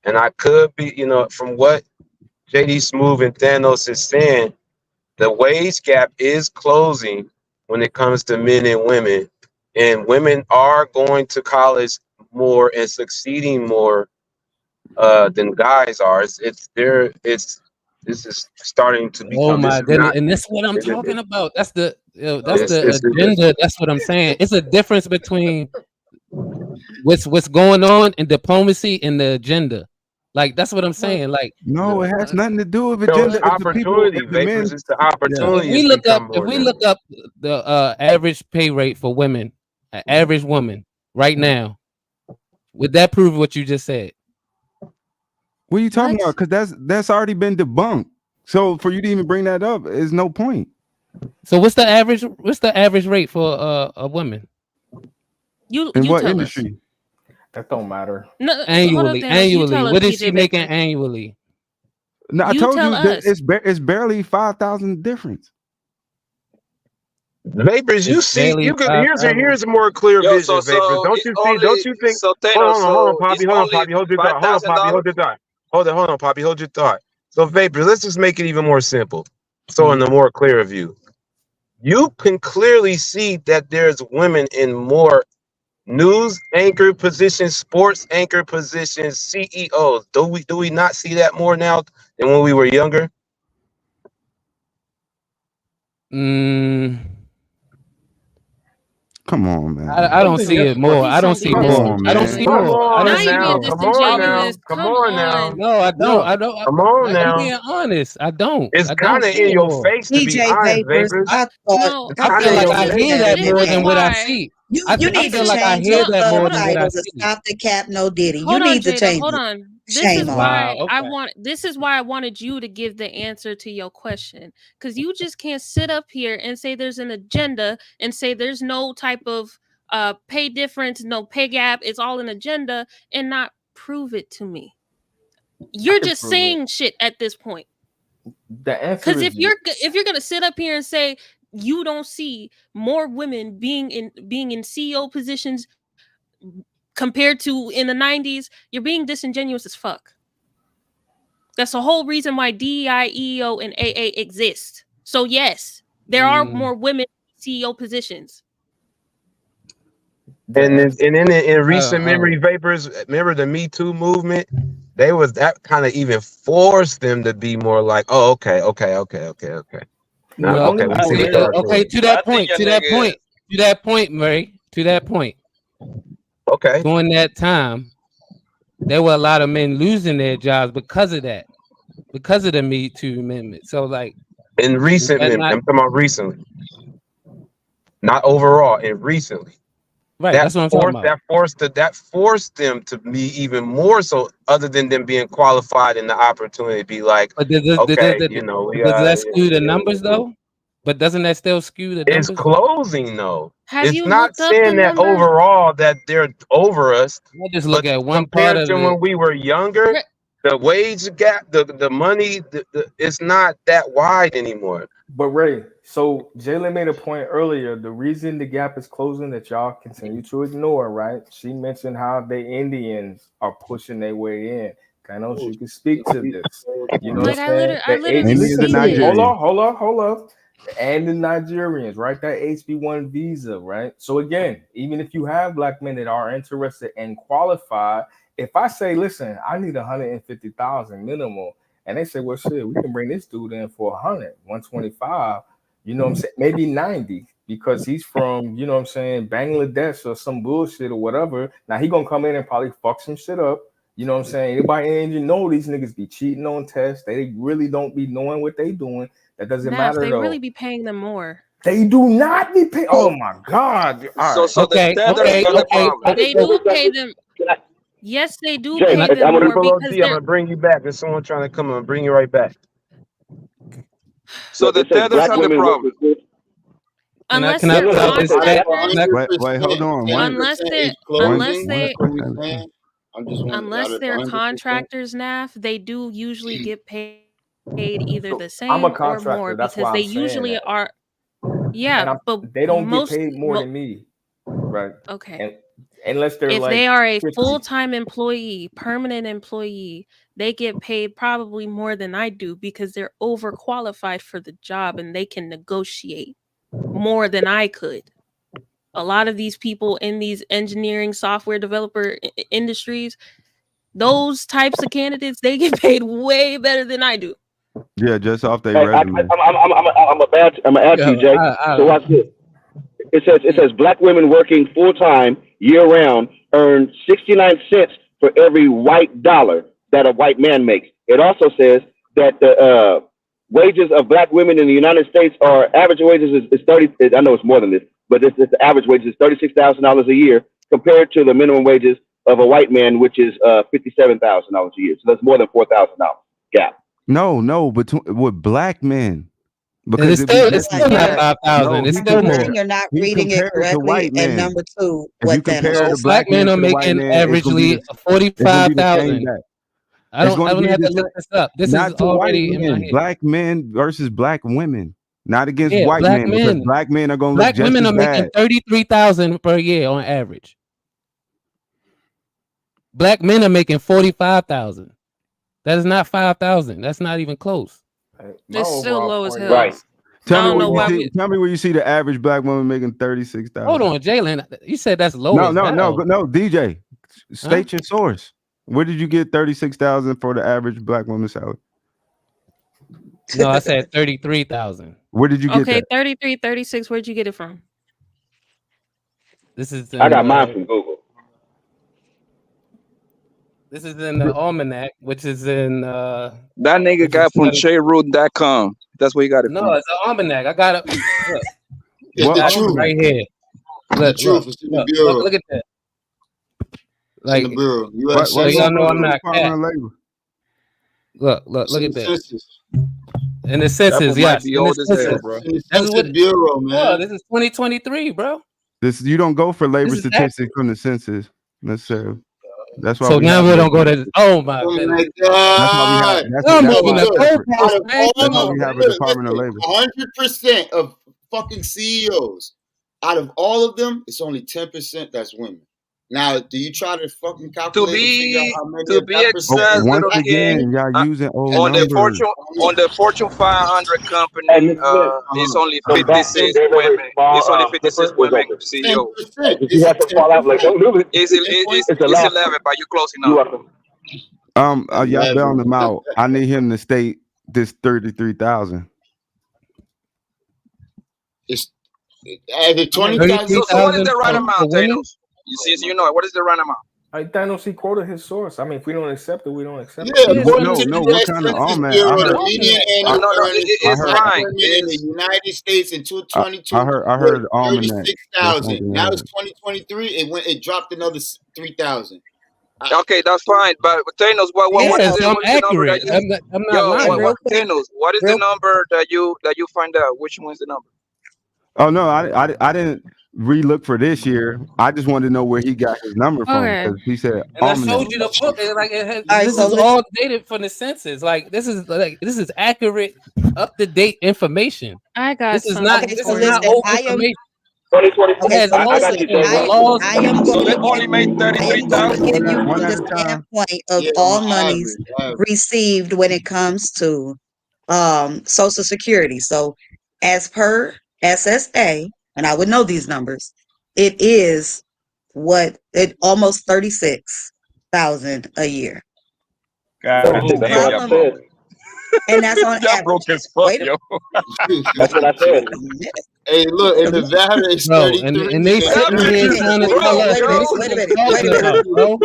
and I could be, from what JD Smooth and Thanos is saying, the wage gap is closing when it comes to men and women. And women are going to college more and succeeding more than guys are. This is starting to become. Oh my This is goodness, not. and this is what I'm it- it- talking about. That's the it's- agenda. That's what I'm saying. It's a difference between what's going on in diplomacy and the agenda. Like that's what I'm saying. Like No, it has nothing to do with No, agenda. it's It's the people, opportunity, it's the men. Vapors. It's the opportunity. if we has look become up more now. the average pay rate for women, an average woman right now, would that prove what you just said? What are you talking about? Because that's already been debunked. So for you to even bring that up is no point. So what's the average? What's the average rate for a woman? You In what tell industry? That don't matter. No, hold up, Annually, Thanos, you tell us, what is TJ she making Vapor. annually? No, I You told tell you that us. it's barely 5,000 difference. Vapors, you It's see, barely here's a more clear Yo, vision, Vapors. Don't it's you see? only Don't you think? so Thanos. Hold on, So Poppy. it's Hold on, only Poppy. Hold your thought. Hold on, Poppy. $5,000. Hold your thought. Hold on, Poppy. Hold your thought. So, Vapors, let's just make it even more simple. So, in the more clear view, you can clearly see that there's women in more news anchor positions, sports anchor positions, CEOs. Do we not see that more now than when we were younger? Come on, man. I don't see it more. I don't see more. I don't see more. I don't see more. Come on now. Come on now. No, I don't. I don't. Come on I'm now. being honest. I don't. It's I don't kind of see in it your more. face, to be DJ honest, Vapors, Vapors. I It's I kind feel of in like your I face. hear that more than what I see. I You need feel to like I change hear your that more than what I title to see. Stop the Cap No Diddy. You Hold on, need to Jada. change Hold it. on. This Shame is on why you. this is why I wanted you to give the answer to your question. Because you just can't sit up here and say there's an agenda and say there's no type of pay difference, no pay gap, it's all an agenda, and not prove it to me. You're just saying shit at this point. The answer Because is if you're gonna sit up here and say you don't see more women being in CEO positions compared to in the 90s, you're being disingenuous as fuck. That's the whole reason why DEI, EEO, and AA exist. So yes, there are more women in CEO positions. And in recent memory, Vapors, remember the Me Too movement? They was that kind of even forced them to be more like, oh, okay. Now, No, okay, we I see see. what y'all Okay, doing. to that point, Murray. To that point. Okay. During that time, there were a lot of men losing their jobs because of that, because of the Me Too amendment. So, like, In recent memory, I'm talking about recently, not overall. In recently, right? That's what I'm talking about. That forced them to be even more so. Other than them being qualified and the opportunity to be like, But does that skew the numbers though? But doesn't that still skew the numbers? It's closing though. Have It's you not looked up the saying that numbers? overall that they're over us. I just look at one compared part of to it. when we were younger, the wage gap, the money, it's not that wide anymore. But Ray, So Jalen made a point earlier. The reason the gap is closing that y'all continue to ignore, right? She mentioned how the Indians are pushing their way in. I know she can speak to this. You know what I'm saying? I literally Listen to me. see Hold on. And the Nigerians, right? That HB1 visa, right? So again, even if you have black men that are interested and qualified, if I say, listen, I need 150,000 minimum, and they say, well, shit, we can bring this dude in for 100, 125. You know what I'm saying? Maybe 90 because he's from, you know what I'm saying, Bangladesh or some bullshit or whatever. Now he gonna come in and probably fuck some shit up. You know what I'm saying? Anybody in you know these niggas be cheating on tests. They really don't be knowing what they doing. That doesn't matter they though. really be paying them more. They do not be paying. Oh my God. All right. So the standard is not a problem. They do pay them. Yes, they do Jay, pay them I'm gonna more follow because D. I'm they're gonna bring you back. There's someone trying to come. I'm gonna bring you right back. So the standard's not the problem. unless Can I they're put out this chat? contractors. Wait, hold on. Unless they're contractors, NAF, they do usually get paid either the I'm a same or contractor. more That's because why they I'm saying usually that. are. And Yeah, but they don't get most paid more than me, right? okay. And unless they're If like they are a 50. full-time employee, permanent employee, they get paid probably more than I do because they're overqualified for the job and they can negotiate more than I could. A lot of these people in these engineering software developer industries, those types of candidates, they get paid way better than I do. Yeah, just off their Hey, resume. I'm gonna ask you, Jay. So watch this. It says black women working full time year round earn 69 cents for every white dollar that a white man makes. It also says that the wages of black women in the United States are average wages is 30. I know it's more than this, but this the average wages is $36,000 a year compared to the minimum wages of a white man, which is $57,000 a year. So that's more than $4,000 gap. No, with black men. Because it's still not 5,000. It's still more. You're not He reading it compared to correctly. white And men. number two, If you what then? compare the Black black men man are to the white making man, it's gonna be averagely the same 45,000. gap. I don't have to look this up. This is not to white already in my men. head. Black men versus black women, not against Yeah, white black men, because men. black men are gonna Black look just women as are making bad. 33,000 per year on average. Black men are making 45,000. That is not 5,000. That's not even close. It's still low as hell. Right. Tell me don't know why Tell me where you see the average black woman making 36,000. Hold on, Jalen. You said that's low as hell. No, DJ. State your source. Where did you get 36,000 for the average black woman's salary? No, I said 33,000. Where did you get Okay, that? 33, 36. Where'd you get it from? This is I got mine from Google. This is in the almanac, which is in That nigga got from shayroot.com. That's where you got it No, from. it's an almanac. I got it. Look. It's the Got it truth. right here. Look, The truth. It's in the bureau. look at that. Like, in the bureau. U.S. so y'all know I'm not Department of Labor. Look at that. Census. And the census, yes. Be old as hell, bro. That's what bureau, man. This is 2023, bro. You don't go for labor This is statistics from the census necessarily. That's why So now we don't go to. Oh my Oh goodness. my God. That's why we have a Look, Department of Labor. 100% of fucking CEOs, out of all of them, it's only 10% that's women. Now, do you try to fucking calculate and figure out how many to of be that exact, percent? Once little again, king, y'all using old on the numbers. Fortune 500 company, it's only 56 women. It's only 56 women CEOs. 10%. Did you have to fall out? Like, don't do it. It's a lot. 11, but you're close You're enough. welcome. Y'all bailing him out. I need him to state this 33,000. It's 20,000. So what is the right amount, Thanos? You know it. What is the right amount? Thanos, he quoted his source. I mean, if we don't accept it, we don't accept Yeah, it. according to the what U.S. kind of Census man? Bureau, I the heard- median annual earnings it's for black fine. women in the United States in 2022 I heard was almanac. 36,000. Now it's 2023. It dropped another 3,000. Okay, that's fine. But Thanos, what is so I'm what is the number accurate. that you? I'm not lying. Thanos, what is the number that you find out? Which one is the number? Oh no, I didn't. relook for this year. I just wanted to know where he got his number from Okay. because he said And I almanac. showed you the book. Like All right, this so is all dated from the census. Like this is accurate, up to date information. I got This is something not okay, this so is not listen, old I am information. 2024. It okay, has so I got laws listen, you, and Jalen. laws. I am So going they to only made I am going to 33,000. give you One from at the a time. standpoint of Yeah, all my monies average. received when it comes to Social Security. So as per SSA, and I would know these numbers, it is almost 36,000 a year. God The damn, That's what I y'all problem, broke. said. and that's on Y'all average. broke as fuck, Wait a yo. That's what I said. minute. Hey, look, Wait in a minute. Nevada it's Bro, 33. and they In Y'all sitting here bitches trying to Wait a tell minute. broke, us Wait a that minute. this yo. is Wait a what minute. we're Wait a talking minute. about, bro.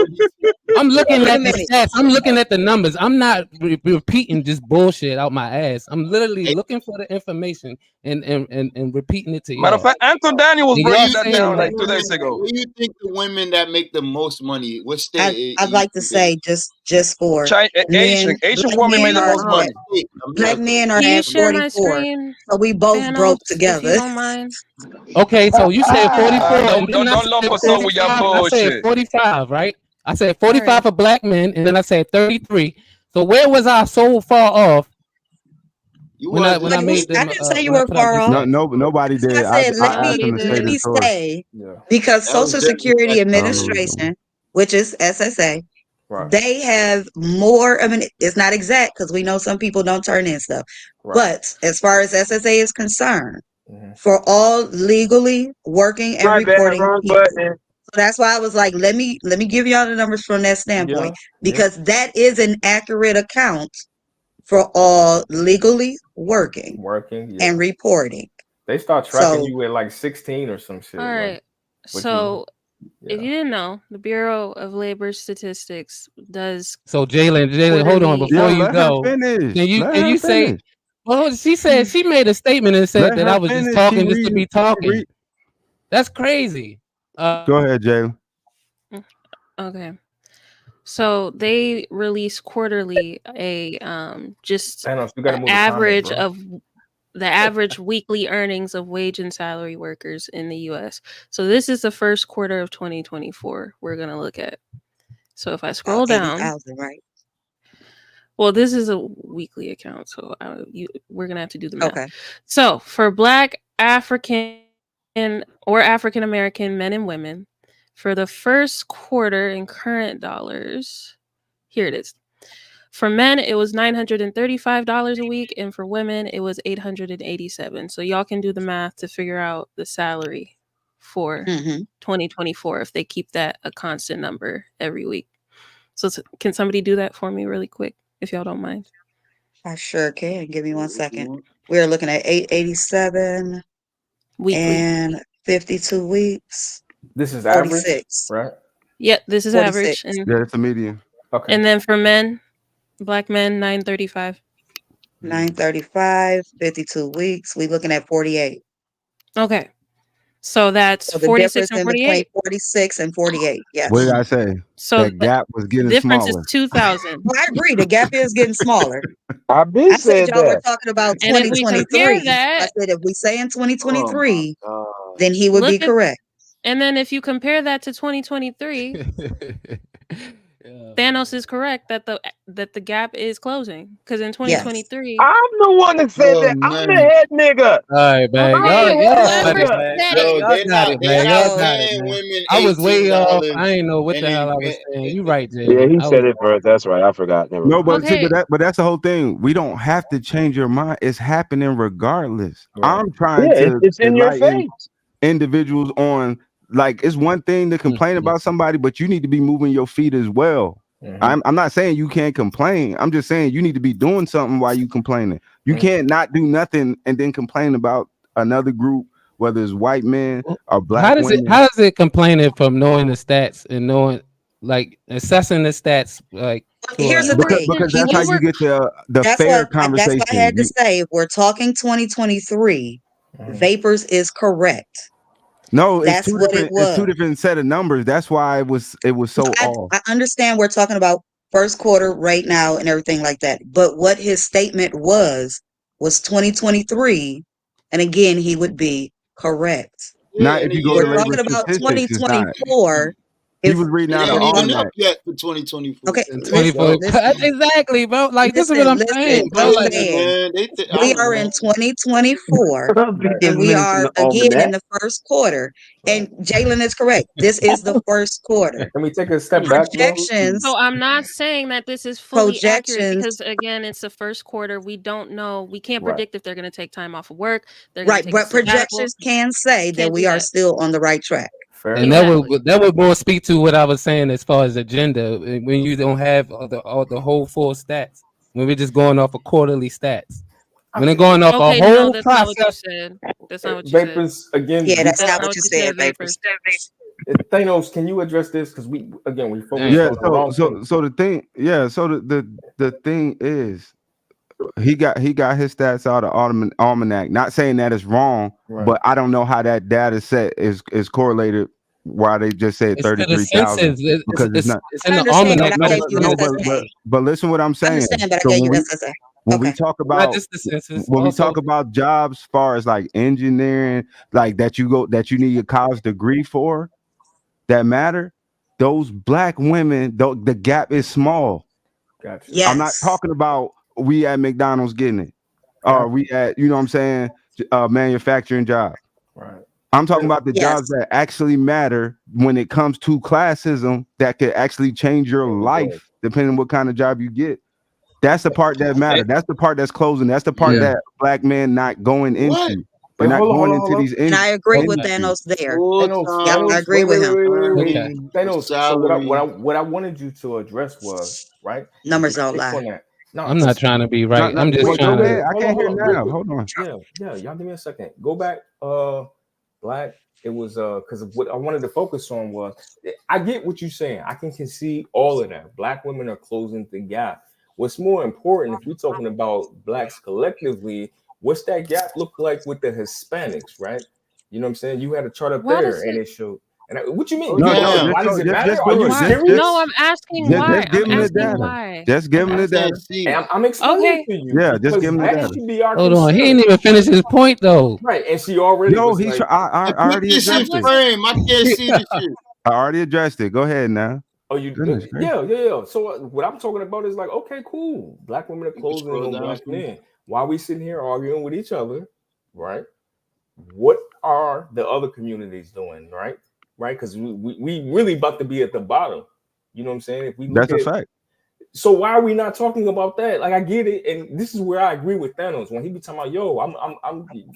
I'm looking Wait a at the minute. stats. I'm looking at the numbers. I'm not repeating just bullshit out my ass. I'm literally looking for the information and repeating it to Matter of y'all. fact, Anton Daniel was And Where y'all breaking you that think saying down the like that 2 days women? ago. Where you think the women that make the most money? What state? I'd like to say just for men, Asian black woman made men the are most America, money. black America. men are Can you at share my 44. screen, So we both broke Thanos, if you together. don't mind? okay, so you said 44, and then I Don't lump said us up with your 45. I said bullshit. 45, right? I said All 45 right. for black men, and then I said 33. So where was I so far off You when I wasn't. made I them didn't say you when I were put out far these off. No, stats? nobody So I did. said, I Somebody asked him to say let did. the me source. say, Yeah. because That was Social Jeremy Security Jackson. I don't know what he's doing. Administration, which is SSA, Right. they have more. I mean, it's not exact because we know some people don't turn in stuff. Right. But as far as SSA is concerned, Mhm. for all legally working and My bad, reporting wrong people. button. So that's why I was like, let me give y'all the numbers from that standpoint, because that is an accurate account for all legally working Working, and reporting. They start tracking So you at like 16 or some shit. All Like, right. but So yeah. if you didn't know, the Bureau of Labor Statistics does So Jalen, hold on quarterly. before Yo, you let her go. finish. Can Let her you say? finish. Well, she said she made a statement and said Let that her I was just finish. She talking just to reading. be talking. That's crazy. Go ahead, Jalen. Okay. So they release quarterly a just Thanos, you gotta move the comment, average bro. of the average weekly earnings of wage and salary workers in the US. So this is the first quarter of 2024 we're going to look at. So if I scroll down, 80,000, right? well, this is a weekly account, so we're going to have to do the math. Okay. So for Black, African, or African American men and women, for the first quarter in current dollars, here it is. For men, it was $935 a week, and for women, it was $887. So y'all can do the math to figure out the salary for 2024 if they keep that a constant number every week. So can somebody do that for me really quick, if y'all don't mind? I sure can. Give me 1 second. We're looking at 887 weekly and 52 weeks. This is 46. average, right? Yep, this is 46. average. And, Yeah, it's a median. Okay. And then for men, Black men, 935. 935, 52 weeks. We looking at 48. Okay. So that's So the 46 difference and in between 48. 46 and 48. Yes. What did I say? So That gap was the getting difference is smaller. 2,000. Well, I agree. The gap is getting smaller. I've been I said said y'all were that. talking about And if we compare 2023. I that, said if we say in Oh my 2023, God. then he would look be at, correct. and then if you compare that to 2023, Thanos is correct that the gap is closing, because in 2023, I'm the one that said Oh that. I'm the man. head nigga. All right, man. I'm okay, the Y'all head got whoever it, nigga. man. said Yo, it. Y'all got it, man. Y'all So got it, paying man. women I was way off. $18 I ain't know what and the hell I was saying. You right, Yeah, Jalen. he I said was it first. That's right. I forgot. Never No, mind. but see, Okay, but that's the whole thing. We don't have to change your mind. It's happening regardless. Right. I'm trying Yeah, to it's in your enlighten face. individuals on, like, it's one thing to complain about somebody, but you need to be moving your feet as well. Mhm. I'm not saying you can't complain. I'm just saying you need to be doing something while you complaining. You can't not do nothing and then complain about another group, whether it's white men or black women. How does it complaining from knowing the stats and knowing, like, assessing the stats, like, here's the thing. Because that's how you get the That's fair what I conversation. had to say. If we're talking 2023, Vapors is correct. No, it's That's two what it different. It's two was. different set of numbers. That's why it was so off. I understand we're talking about first quarter right now and everything like that. But what his statement was 2023. And again, he would be correct. Not if you go to We're labor talking about statistics, it's not. 2024. He was reading out It an ain't even almanac. up yet for 2024. Okay, 24. listen. Exactly, bro. Like this is what I'm saying, bro. I'm Like saying I we don't are know. in 2024 and we are again in the first quarter. And Jalen is correct. This is the first quarter. Can we take a step back, bro? Projections. So I'm not saying that this is fully accurate Projections. because again, it's the first quarter. We don't know. We can't Right. predict if they're going to take time off of work. They're going Right, to take a but sabbatical. projections can say that Can't we do are that. still on the right track. Fair and enough. that would more speak to what I was saying as far as agenda when you don't have the whole full stats. When we're just going off of quarterly stats. When they're going off a Okay, no, whole that's not what you process. said. That's not what you said. Vapors again. Yeah, that's That's not not what what you you said, said, Vapors. Vapors. Thanos, can you address this? Because we focused Yeah, on the wrong thing. so the thing, so the thing is, he got his stats out of almanac. Not saying that is wrong, Right. but I don't know how that data set is correlated. Why they just said It's to the 33,000 census. because it's not. It's I in the understand, almanac. but I Not gave you the SSA. But listen what I'm I saying. understand, but I So gave you when SSA. we Okay. talk Not about just the census. when we Also, talk about jobs, as far as like engineering, like that you need a college degree for, that matter. Those black women, the gap is small. Gotcha. Yes. I'm not talking about we at McDonald's getting it, or we at what I'm saying, manufacturing job. Right. I'm talking about the Yes. jobs that actually matter when it comes to classism that could actually change your life, depending on what kind of job you get. That's the part that matters. That's the part that's closing. That's the part that black men not going into. They're not going into these And I agree with industries. Thanos there. Thanos, Yep, I agree with him. Okay. Thanos. So Salary. what I wanted you to address was right. Numbers If you don't click lie. on that. No, I'm not trying to be right. I'm just Wait, trying go to. ahead. I can't hear now. Real Hold on. Yeah. Y'all give me a second. Go back. Black. It was because what I wanted to focus on was I get what you're saying. I can see all of that. Black women are closing the gap. What's more important, if we're talking about blacks collectively, what's that gap look like with the Hispanics, right? You know what I'm saying? You had a chart up Why there, does and it? it showed. And what you mean? No, Why does it matter? just Are do you it. serious? No, I'm asking why. Just give I'm them the asking data. why. Just give them the data. And I'm explaining Okay. to you. Yeah, just because give them the that data. should be our Hold on. He concern. ain't even finished his point though. Right, and she already No, was he's. like, I Put already this in addressed it. frame. I can't see the shit. I already addressed it. Go ahead now. "Oh, you, Goodness gracious. yeah." So what I'm talking about is like, okay, cool. Black women are closing scroll on down black some. men. Why we sitting here arguing with each other, right? What are the other communities doing, right? Right, because we really about to be at the bottom. You know what I'm saying? If we look That's a at fact. so why are we not talking about that? Like I get it, and this is where I agree with Thanos when he be talking about, yo, I'm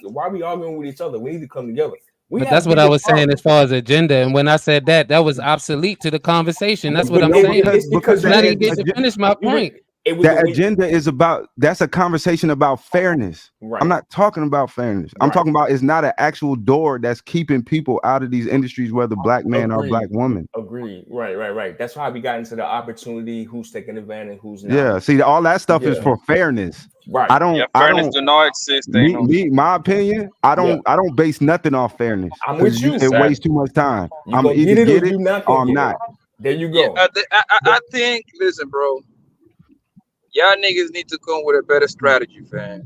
why are we arguing with each other? We need to come together. We But have that's what I bigger was saying problems. as far as agenda. And when I said that was obsolete to the conversation. That's what But I'm no, saying. it's because I'm not even getting to finish my point. It was The agenda is about. That's a conversation about fairness. Right. I'm not talking about fairness. I'm talking about it's not an actual door that's keeping people out of these industries, whether black man or black woman. Agreed. Right. That's why we got into the opportunity, who's taking advantage, who's not. Yeah. See, all that stuff is Yeah. for fairness. Right. I don't. Fairness do not exist. My opinion. I don't base nothing off fairness. I'm with 'cause you. It wastes too much time. You I'm gonna either get it or get you it not or gonna I'm get not. it. There you go. I think. Listen, bro. Y'all niggas need to come with a better strategy, fam.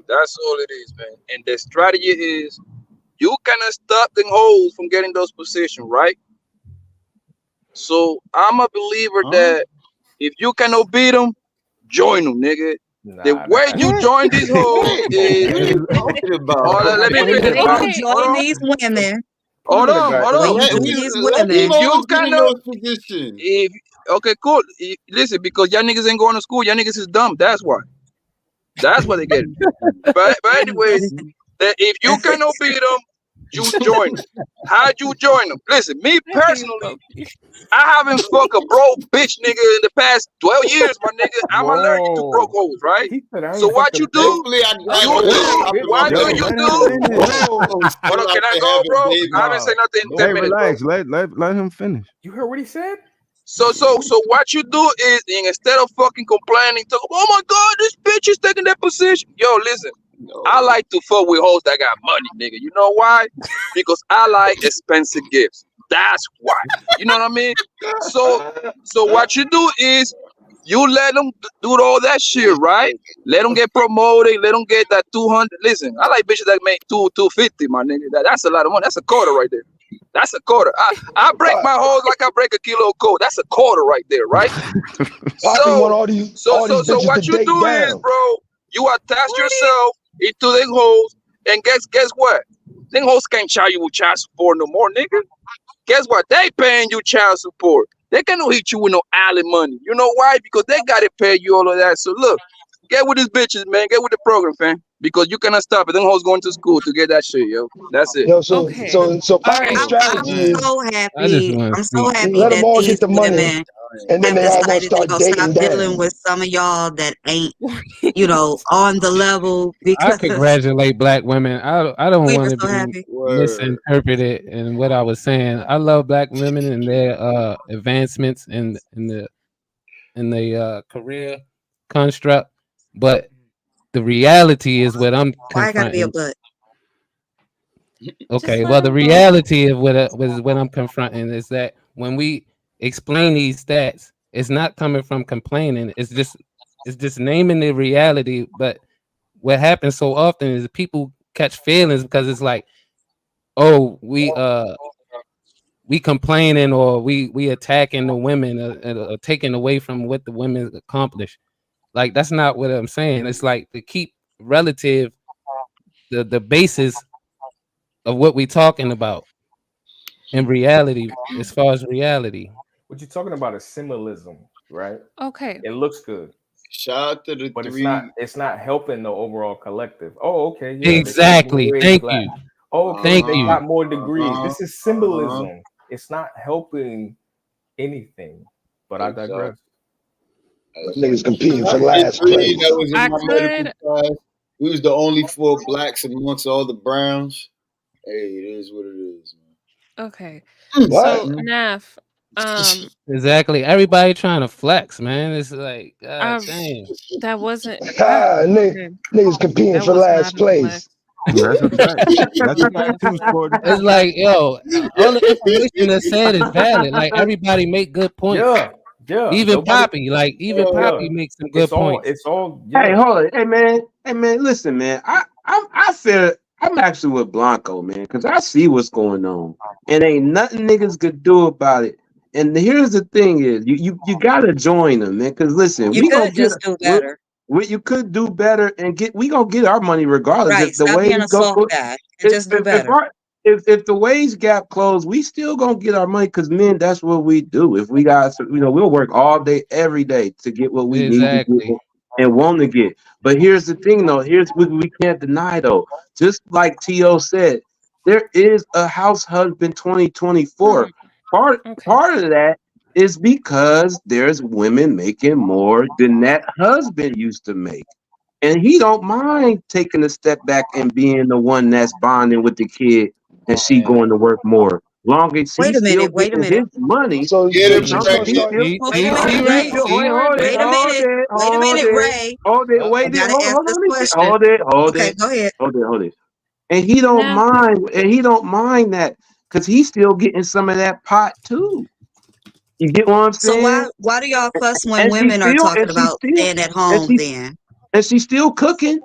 That's all it is, man. And the strategy is you cannot stop them hoes from getting those positions, right? So I'm a believer that if you cannot beat them, join them, nigga. The way you join these hoes is. What are you talking about? Let me finish, bro. When you join these women, Hold on. when you join these women, If you get in cannot, those positions. Okay, cool. Listen, because y'all niggas ain't going to school, y'all niggas is dumb. That's why. That's what they get. But anyways, that if you cannot beat them, you join them. How'd you join them? Listen, me personally, I haven't fucked a broke bitch nigga in the past 12 years, my nigga. I'm allergic to broke hoes, right? So what you do? Hopefully I What do you do? Hold on, can I go, bro? I haven't said nothing in 10 Hey, minutes, relax. bro. Let him finish. You heard what he said? So what you do is instead of fucking complaining, talk, oh my god, this bitch is taking that position. Yo, listen, I like to fuck with hoes that got money, nigga. You know why? Because I like expensive gifts. That's why. You know what I mean? So what you do is You let them do all that shit, right? Let them get promoted. Let them get that 200. Listen, I like bitches that make 250, my nigga. That's a lot of money. That's a quarter right there. That's a quarter. I break my hoes like I break a kilo of coke. That's a quarter right there, right? Poppy want all these bitches what to you date do down. is, bro, you attach yourself into them hoes, and guess what? Them hoes can't charge you with child support no more, nigga. Guess what? They paying you child support. They cannot hit you with no alimony. You know why? Because they gotta pay you all of that. So look, get with these bitches, man. Get with the program, fam. Because you cannot stop it. Them hoes going to school to get that shit, yo. That's it. Yo, so Poppy's strategy is so happy. I'm so happy let them that all these get the money, women and then have they all gonna decided they're start gonna dating stop dealing down. with some of y'all that ain't, on the level I because congratulate black women. I don't we want are to so be happy. misinterpreted in what I was saying. I love black women and their advancements in the career construct, but the reality is what I'm Why I gotta be a confronting. butt? Okay, let well, the him go. reality of what I'm confronting is that when we explain these stats, it's not coming from complaining. It's just naming the reality. But what happens so often is people catch feelings because it's like, oh, we complaining or we attacking the women, taking away from what the women accomplish. Like that's not what I'm saying. It's like to keep relative the basis of what we talking about in reality, as far as reality. What you're talking about is symbolism, right? Okay. It looks good. Shout out to the But three. it's not helping the overall collective. Oh, okay, yeah, they Exactly. raised Thank black. you. Oh, okay, Thank they you. got more degrees. This is symbolism. It's not helping anything. But I digress. Niggas competing for Shout out to the last three place. that was in I my medical could. class. We was the only 4 blacks amongst all the browns. Hey, it is what it is, man. Okay. What? So Naf, Exactly. Everybody trying to flex, man. It's like, God I damn. that wasn't okay. Niggas competing That for was not last a flex. place. That's a fact. That's a fact too, Sporty. It's like, yo, all the information that's said is valid. Like everybody make good points. Yeah. Even Nobody. Poppy, like even Poppy makes some good points. It's all. Hey, Yeah. hold it. Hey man, listen, man. I'm actually with Blanco, man, because I see what's going on. And ain't nothing niggas could do about it. And here's the thing is you gotta join them, man. Cause listen, You we gonna could get just do better. you could do better and we gonna get our money regardless. Right. If the Stop wage being a go soft guy and just do better. if the wage gap closed, we still gonna get our money because men, that's what we do. If we got we'll work all day, every day to get what we need to Exactly. get and want to get. But here's the thing though, here's what we can't deny though. Just like T.O. said, there is a house husband 2024. Part of that is because there's women making more than that husband used to make. And he don't mind taking a step back and being the one that's bonding with the kid and she going to work more. Long as Wait he's a still minute. Wait a getting his minute. money. So Get him, she's Long gonna as he's start. still Wait a minute, Ray. Wait a minute. Wait a minute, Ray. I gotta ask this question. Hold Okay, it. go ahead. And he don't Naf, mind that because he's still getting some of that pot too. You get what I'm So saying? why do y'all fuss when And women are talking about staying at home then? she's still cooking.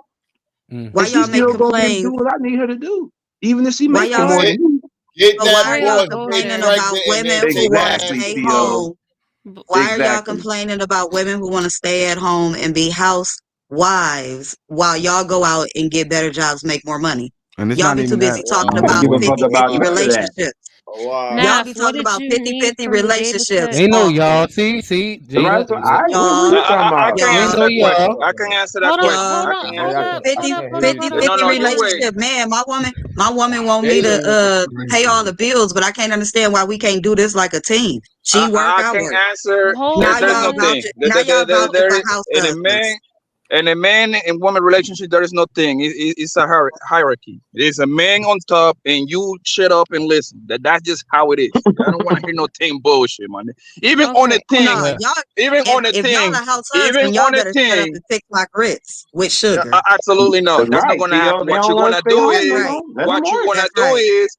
Why And she's y'all make still gonna just do complaints? what I need her to do, even if she Why making y'all more Get, than me. get so that why are y'all boy stay complaining bullshit. about pregnant and women then who take want to her ass Exactly, stay to school. Theo. home? Why are y'all Exactly. complaining about women who want to stay at home and be housewives while y'all go out and get better jobs, make more money? And it's Y'all not be too even busy that. talking I don't about give a fuck 50-50 about none of that. relationships. Wow. Y'all be Naf, what talking did about you 50-50 need from the data relationships set? Ain't no all y'all. day. See, Right? Jada. So what Y'all, you talking I about? can Ain't answer no y'all, that question. y'all. I can answer that Hold on, question. y'all. hold I on, can hold answer that. up, hold up, hold up, hold up, 50-50 No, hold you up. wait. relationship. Man, my woman want me Jada is to pay crazy. all the bills, but I can't understand why we can't do this like a team. She work, I I can work. answer. Hold There's no on. thing. Now y'all vouching There for is house in husbands. a man and woman relationship. There is no thing. It's a hierarchy. There's a man on top, and you shut up and listen. That's just how it is. I don't want to hear no team bullshit, man. Even on the Okay. Oh no, thing, Yeah. y'all. even on the If y'all thing, a house even husband, y'all on the better shut up thing. and fix my grits with sugar. Absolutely not. That's That's not right, going to Theo. happen. They What don't you're want going to to stay do home no is, Right. more. Let them what you're work. going to That's do right. is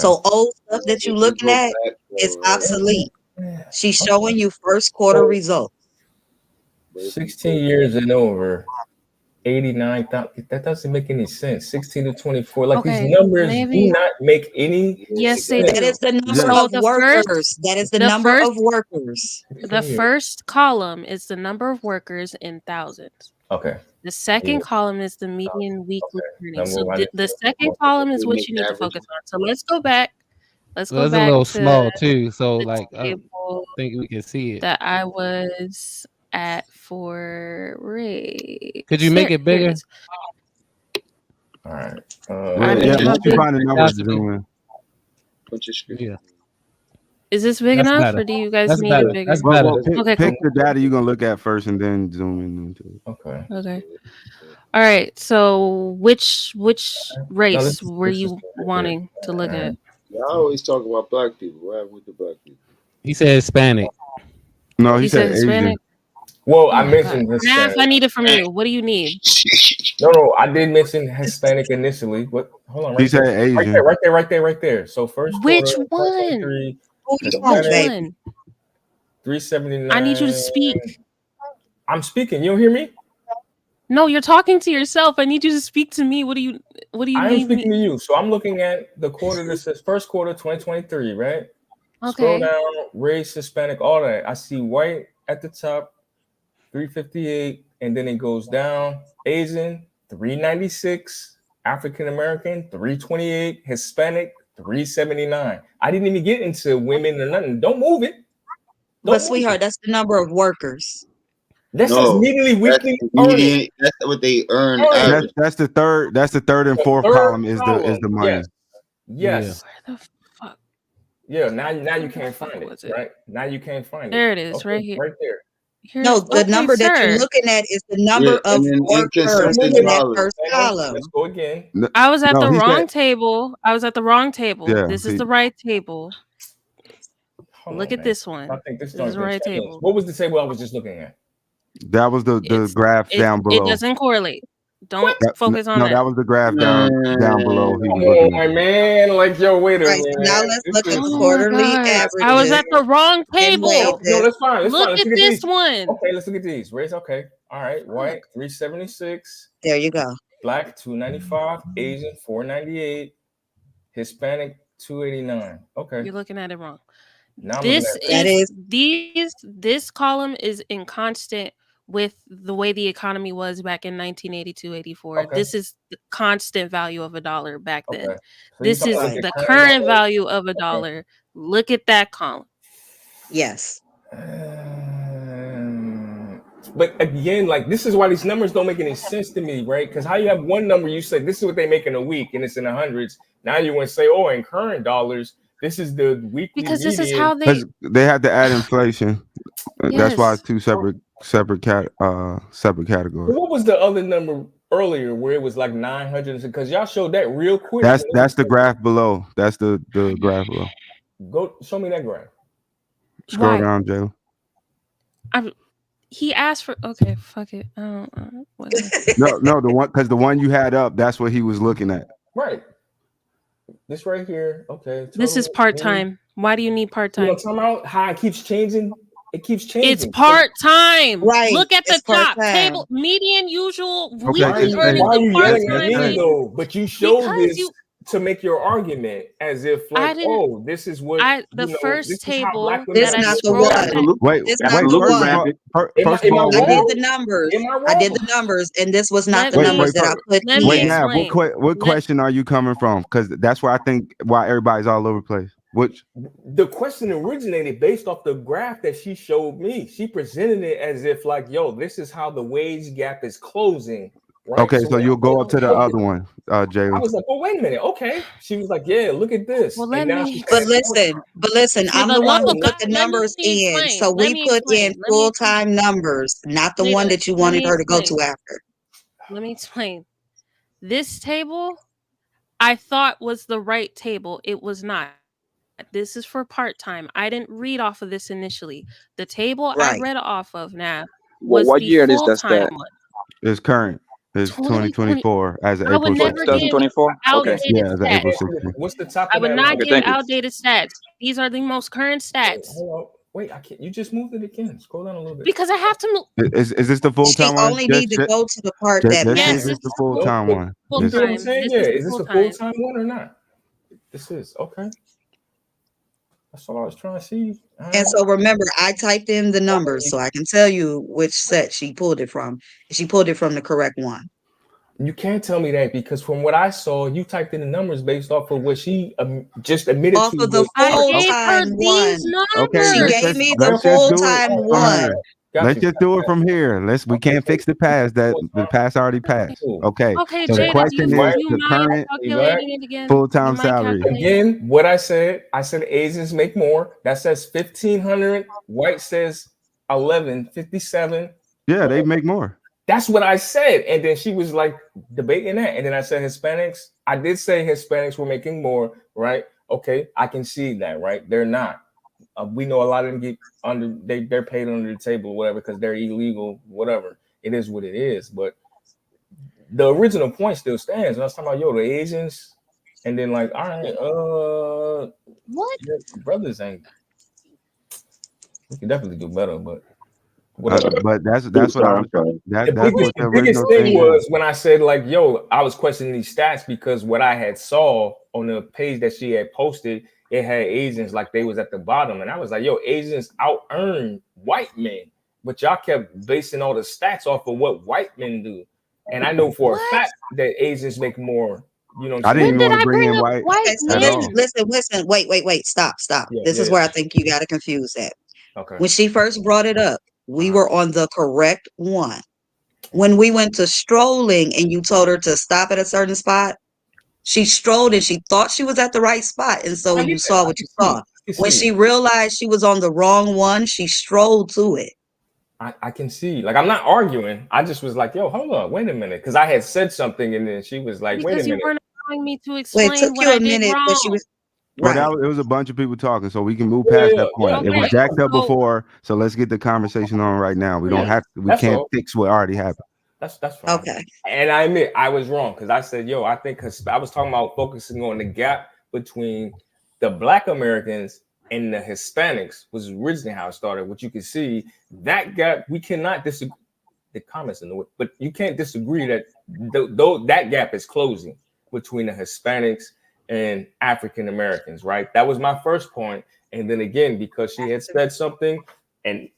So old stuff that If you you looking go at back, is obsolete. She's showing you first quarter results. 16 years and over, 89,000. That doesn't make any sense. 16 to 24. Like these numbers do not make any Yes, they sense. do. That is the number So of workers. That is the number of workers. The first column is the number of workers in thousands. Okay. The second column is the median weekly earnings. So the second column is what you need to focus on. So let's go back. Let's go It's a back little to small too, so the like I table think we can see it. that I was at for race. Could you make it Here bigger? is. All right. Once you find the numbers, zoom in. Put your screen. Yeah. Is this big That's enough, better. or do you guys That's need better. it bigger? That's better. Okay, Pick cool. the data you're gonna look at first, and then zoom in into it. Okay. Okay. All right. So which race were you wanting to look at? Y'all always talk about black people. What happened with the black people? He said Hispanic. No, he said Asian. Hispanic. Well, I mentioned Hispanic. Nav, I need it from you. What do you need? No, I did mention Hispanic initially. What? Hold on. He said Asian. Right there. So first Which quarter, one? 2023, Which Hispanic, one? 379. I need you to speak. I'm speaking. You don't hear me? No, you're talking to yourself. I need you to speak to me. What do you I am need speaking me? to you. So I'm looking at the quarter that says first quarter 2023, right? Okay. Scroll down, race, Hispanic, all that. I see white at the top, 358, and then it goes down. Asian, 396. African American, 328. Hispanic, 379. I didn't even get into women or nothing. Don't move it. But sweetheart, that's the number of workers. That's immediately weekly earnings. That's what they earn. That's the third. That's the third and fourth column is the money. Yes. Where the fuck? Yeah. Now you can't find it, right? Now you can't find it. There it is, right here. Right there. No, the number that you're looking at is the number of workers in that first column. Let's go again. I was at the he wrong said- table. I was at the wrong table. Yeah, this is he- the right table. Hold Look on, at man. this one. I think this This is the right table. What was the table I was just looking at? That was the graph down below. It doesn't correlate. Don't focus on no, that. that was the graph down below. He was Come looking on, at. man. Like, yo, wait a Right, minute. so now let's look at the Oh my quarterly God. averages. I was at the wrong and table. weighed No, it. that's fine. That's Look fine. Let's at look this these. one. Okay, let's look at these. Race, okay. All right. White, 376. There you go. Black, 295. Asian, 498. Hispanic, 289. Okay. You're looking at it wrong. Now I'm This looking at is this column is in constant with the way the economy was back in 1982-84. Okay. This is the constant value of a dollar back then. Okay. So This you're is talking about the the current dollar? value of a dollar. Look at that column. Yes. But again, like this is why these numbers don't make any sense to me, right? Because how you have one number, you say this is what they make in a week, and it's in the hundreds. Now you want to say, oh, in current dollars, this is the weekly. Because this is median. how they They had to add inflation. That's why it's Yes. two separate categories. What was the other number earlier where it was like 900? Because y'all showed that real quick. That's the graph below. That's the graph below. Go show me that graph. Scroll Why? down, Joe. He asked for okay, fuck it. I don't whatever. No, the one because the one you had up, that's what he was looking at. Right. This right here. Okay. This is part-time. Why do you need You part-time? know, talking about how it keeps changing. It keeps changing. It's part-time. Right. Look at the It's top part-time. table. Median usual Okay, weekly it's- earnings Why are of you yelling part-time. at me Part-time. though? But you showed Because this you- to make your argument as if I like, didn't- oh, this is what the you know, first this is how table black women This that I not the scrolled one. back. Wait, This wait. not the First one. of all, Am first I of all, I did wrong? the numbers. Am I I did wrong? the numbers, and this was not Let the me- numbers that I put let me wait, in. Nav, explain. what question are you coming from? Because that's where I think why everybody's all over the place. Which The question originated based off the graph that she showed me. She presented it as if like, yo, this is how the wage gap is closing. Right? okay, so when you'll I go was up to the like, other one, I Jalen. was like, oh, wait a minute. Okay. She was like, yeah, look at this. Well, And let now me- she's But saying, listen, For I'm the the one love who of put God, the let numbers me in. explain. So Let we me put explain. in Let me full-time numbers, not the one Jada, that you let wanted me her to go explain. to after. Let me explain. This table I thought was the right table. It was not. This is for part-time. I didn't read off of this initially. The table I Right. read off of now Well, was what the year is that? full-time one. It's current. It's 2024 as of I would April never 16th. give 2024. Okay. outdated Yeah, as of stats. April 16th. what's the top I of would that not line? Okay, give thank you. outdated stats. These are the most current stats. Hold Wait, I can't. You just moved it again. Scroll down a little bit. Because I have to move. Is this the full time She one? only need to go to the part that Just say Yes, this this matters. the is full time one. full You get what I'm time. saying? This Yeah. is the Is this full a full time. time one or not? This is okay. That's all I was trying to see. And so remember, I typed in the numbers so I can tell you which set she pulled it from. She pulled it from the correct one. You can't tell me that because from what I saw, you typed in the numbers based off of what she just admitted Off to. of the I full gave her time these one. Okay, She numbers. gave me the let's just full do it time from one. here. Let's just do it from here. We can't fix the past. The past already passed. Okay. Okay, So the Jada, question is do you the mind current calculating it again? full Do you time mind salary. calculating? Again, what I said Asians make more. That says 1,500. White says 1157. Yeah, they make more. That's what I said. And then she was like debating that. And then I said Hispanics. I did say Hispanics were making more, right? Okay, I can see that, right? They're not. We know a lot of them get under, they're paid under the table, whatever, because they're illegal, whatever. It is what it is. But the original point still stands. And I was talking about, the Asians, and then like, all right, what? Brothers ain't, we can definitely do better, but whatever. But that's what I was. That's what the The biggest original thing thing was is. when I said like, I was questioning these stats because what I had saw on the page that she had posted, it had Asians like they was at the bottom, and I was like, Asians out earn white men, but y'all kept basing all the stats off of what white men do, and I know for a fact that Asians make more. You know what I'm I didn't saying? even want to bring in white Okay, so at all. listen, wait, stop. Yeah, This is where I think you got to confuse that. Okay. When she first brought it up, we were on the correct one. When we went to strolling and you told her to stop at a certain spot, she strolled and she thought she was at the right spot. And so you saw what you saw. When she realized she was on the wrong one, she strolled to it. I can see. Like, I'm not arguing. I just was like, hold on, wait a minute. Because I had said something and then she was like, wait a Because you minute. weren't allowing me to Well, it explain took what you I a did minute, but she wrong. was But right. it was a bunch of people talking, so we can move past that point. It was Okay, jacked up so- before, so let's get the conversation on right now. We don't have to. We That's can't all. fix what already happened. That's fine. Okay. And I admit I was wrong because I said, I think I was talking about focusing on the gap between the Black Americans and the Hispanics was originally how it started. What you can see, that gap, we cannot disagree. The comments in the way, but you can't disagree that that gap is closing between the Hispanics and African Americans, right? That was my first point. And then again, because she had said something, and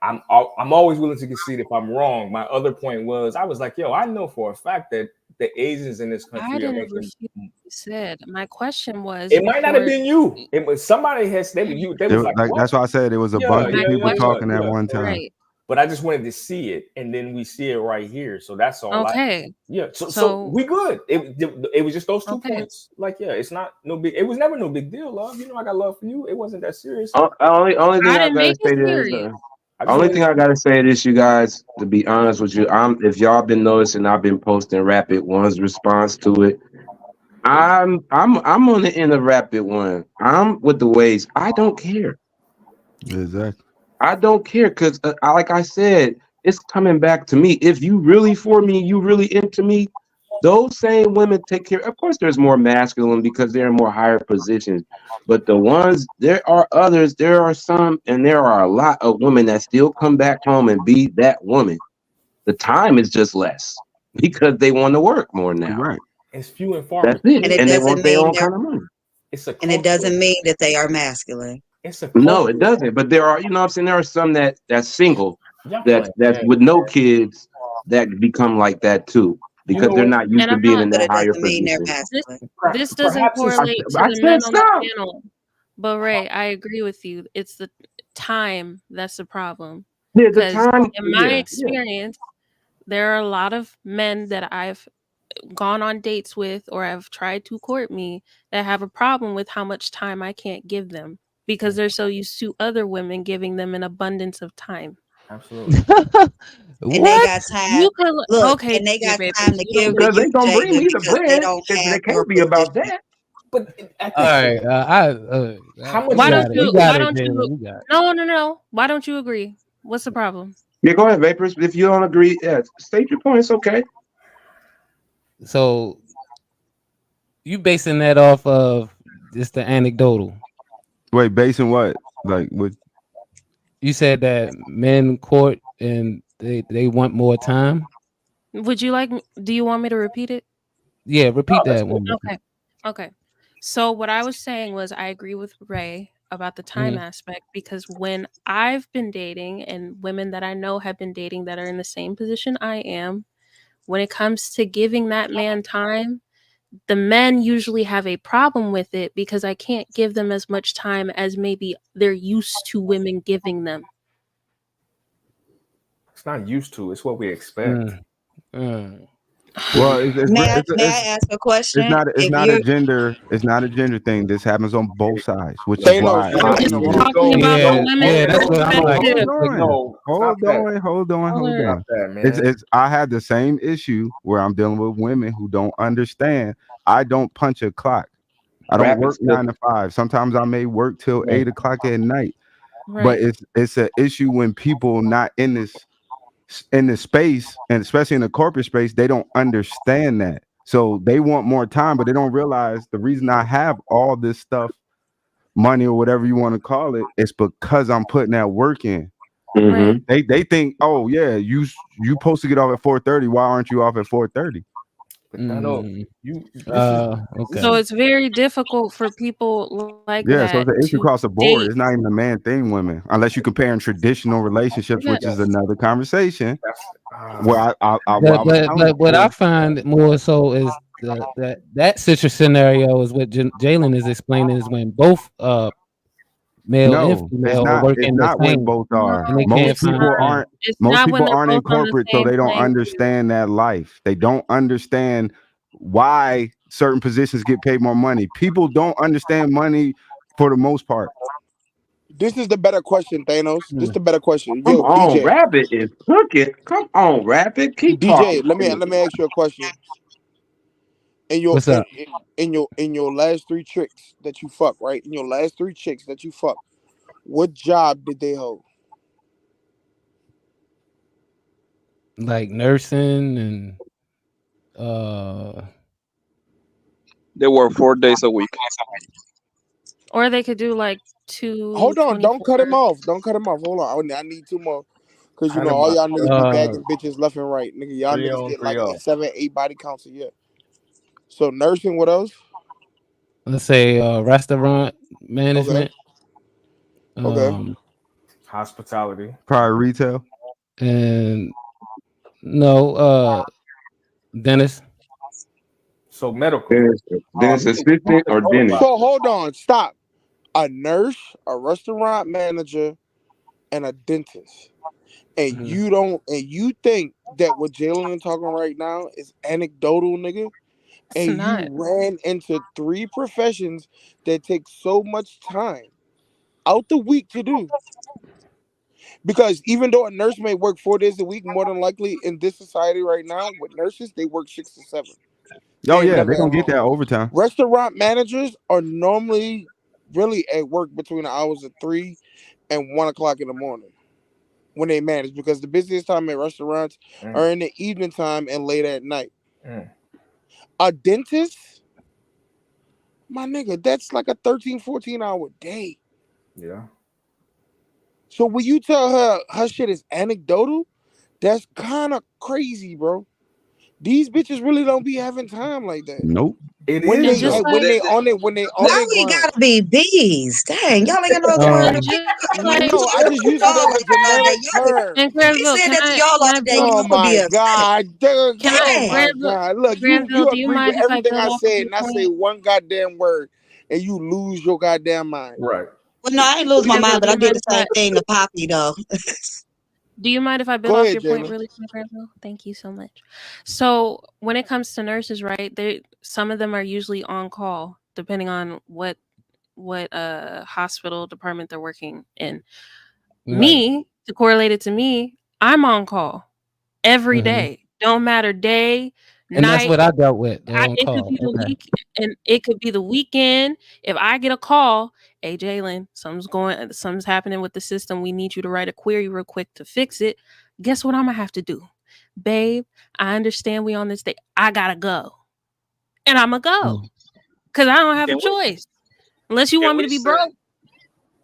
I'm always willing to concede if I'm wrong. My other point was, I was like, I know for a fact that the Asians in this country I are didn't making. refute what you said. My question was, It might not have been you. It was somebody has. They was like, what? That's why I said it was a bunch of people talking at one time. Right. But I just wanted to see it, and then we see it right here. So that's all. Okay. So we good. It was just those 2 points. Like, it's not no big. It was never no big deal, love. I got love for you. It wasn't that serious. Only thing I didn't gotta make say it is, serious. only thing I gotta say to this, you guys, to be honest with you, if y'all been noticing, I've been posting Rapid One's response to it. I'm on the end of Rapid One. I'm with the ways. I don't care. Exactly. I don't care because, like I said, it's coming back to me. If you really for me, you really into me, those same women take care. Of course, there's more masculine because they're in more higher positions. But the ones, there are others, there are some, and there are a lot of women that still come back home and be that woman. The time is just less because they want to work more now. Right. It's few and far. That's it. And it And they doesn't want their mean own they're kind of money. and it doesn't mean that they are masculine. It's a No, it doesn't. But there are, you know what I'm saying? There are some that's single, that's with no kids that become like that too. Because they're not used And to I'm being not, in But that it higher doesn't mean they're position. masculine. This doesn't Perhaps correlate to I the said men on the stop. panel. But Ray, I agree with you. It's the time that's the problem. Yeah, the Because time. in my Yeah. experience, there are a lot of men that I've gone on dates with or have tried to court me that have a problem with how much time I can't give them because they're so used to other women giving them an abundance of time. Absolutely. And they got time. You could Look, okay, and they got baby, time to you don't give to Because they you, gonna bring Jada, me the because they bread. don't It have your can't be about position. that. But at All right, how much? why don't you? Why it, don't Jalen, you? you got it. No. Why don't you agree? What's the problem? Yeah, go ahead, Vapors. If you don't agree, state your points. Okay. So you basing that off of just the anecdotal? Wait, basing what? Like what? You said that men court and they want more time. Would you like? Do you want me to repeat it? Yeah, repeat that one. Okay. Okay. So what I was saying was I agree with Ray about the time aspect, because when I've been dating and women that I know have been dating that are in the same position I am, when it comes to giving that man time, the men usually have a problem with it because I can't give them as much time as maybe they're used to women giving them. It's not used to. It's what we expect. Well, May I ask a question? it's If not a you're gender thing. This happens on both sides, which is Thanos, why you I know, I'm just even talking about the women's that's what I'm like. perspective. hold on. It's I had the same issue where I'm dealing with women who don't understand. I don't punch a clock. I don't work 9 to 5. Sometimes I may work till 8 o'clock at night. But it's an issue when people not in this space, and especially in the corporate space, they don't understand that. So they want more time, but they don't realize the reason I have all this stuff, money or whatever you want to call it, is because I'm putting that work in. Right. They think, oh yeah, you supposed to get off at 4:30. Why aren't you off at 4:30? So it's very difficult for people like Yeah, so that it's an issue to across the board. date. It's not even a man thing, women, unless you're comparing traditional relationships, which is another conversation. Where I But what I find more so is that situation scenario is what Jalen is explaining, is when both male and No, it's female are not. It's working the not when same, both are. and they can't Most find people time. aren't. It's Most not when people they're aren't in both on the corporate, so same they don't playing field. understand that life. They don't understand why certain positions get paid more money. People don't understand money for the most part. This is the better question, Thanos. This is the better question. Come Yo, on, DJ. Rabbit is cooking. Come on, Rabbit. Keep DJ, talking. let me ask you a question. In your What's up? in your last 3 tricks that you fuck, right? In your last 3 chicks that you fuck, what job did they hold? Like nursing and They work 4 days a week. Or they could do like 2 Hold on, don't 24. cut him off. Don't cut him off. Hold on. I need 2 more. Cause you know all y'all niggas be bagging bitches left and right. Nigga, y'all niggas get like 7, 8 body counts a year. So nursing, what else? let's say restaurant management. Okay. Hospitality. Probably retail. And no, dentist. So medical. Dentist assistant or dentist? So hold on, stop. A nurse, a restaurant manager, and a dentist. And you think that what Jalen is talking right now is anecdotal, nigga? It's And not. you ran into 3 professions that take so much time out the week to do. Because even though a nurse may work 4 days a week, more than likely in this society right now, with nurses, they work 6 to 7. Oh Ain't yeah, nothing they're gonna get wrong. that overtime. Restaurant managers are normally really at work between the hours of 3 and 1 o'clock in the morning when they manage, because the busiest time at restaurants are in the evening time and late at night. A dentist, my nigga, that's like a 13, 14-hour day. Yeah. So when you tell her shit is anecdotal, that's kind of crazy, bro. These bitches really don't be having time like that. Nope. When they on it Why we grind. gotta be bees? Dang, y'all ain't got no other word. And just like No, I just use it as a generic term. and We Granville, said can that to I y'all can all I day. build? Oh You would be my upset. God, dude, Can I oh my Granville? God! Look, Granville, you do you agree with mind if I everything build I off of said, your and I say point? one goddamn word, and you lose your goddamn mind. Right. Well, no, I ain't lose my Granville, mind, but do I you did mind the if I same thing to Poppy though. Do you mind if I build Go off ahead, your point Jalen. really quick, Granville? Thank you so much. So when it comes to nurses, right? Some of them are usually on call, depending on what hospital department they're working in. Right. Me, to correlate it to me, I'm on call every day. Don't matter day, And that's night. what I dealt with. On It could call. be the Okay. week, and it could be the weekend. If I get a call, hey Jalen, something's happening with the system. We need you to write a query real quick to fix it. Guess what I'm gonna have to do, babe? I understand we on this day. I gotta go, and I'm gonna go because I don't have a choice unless you want me to be broke.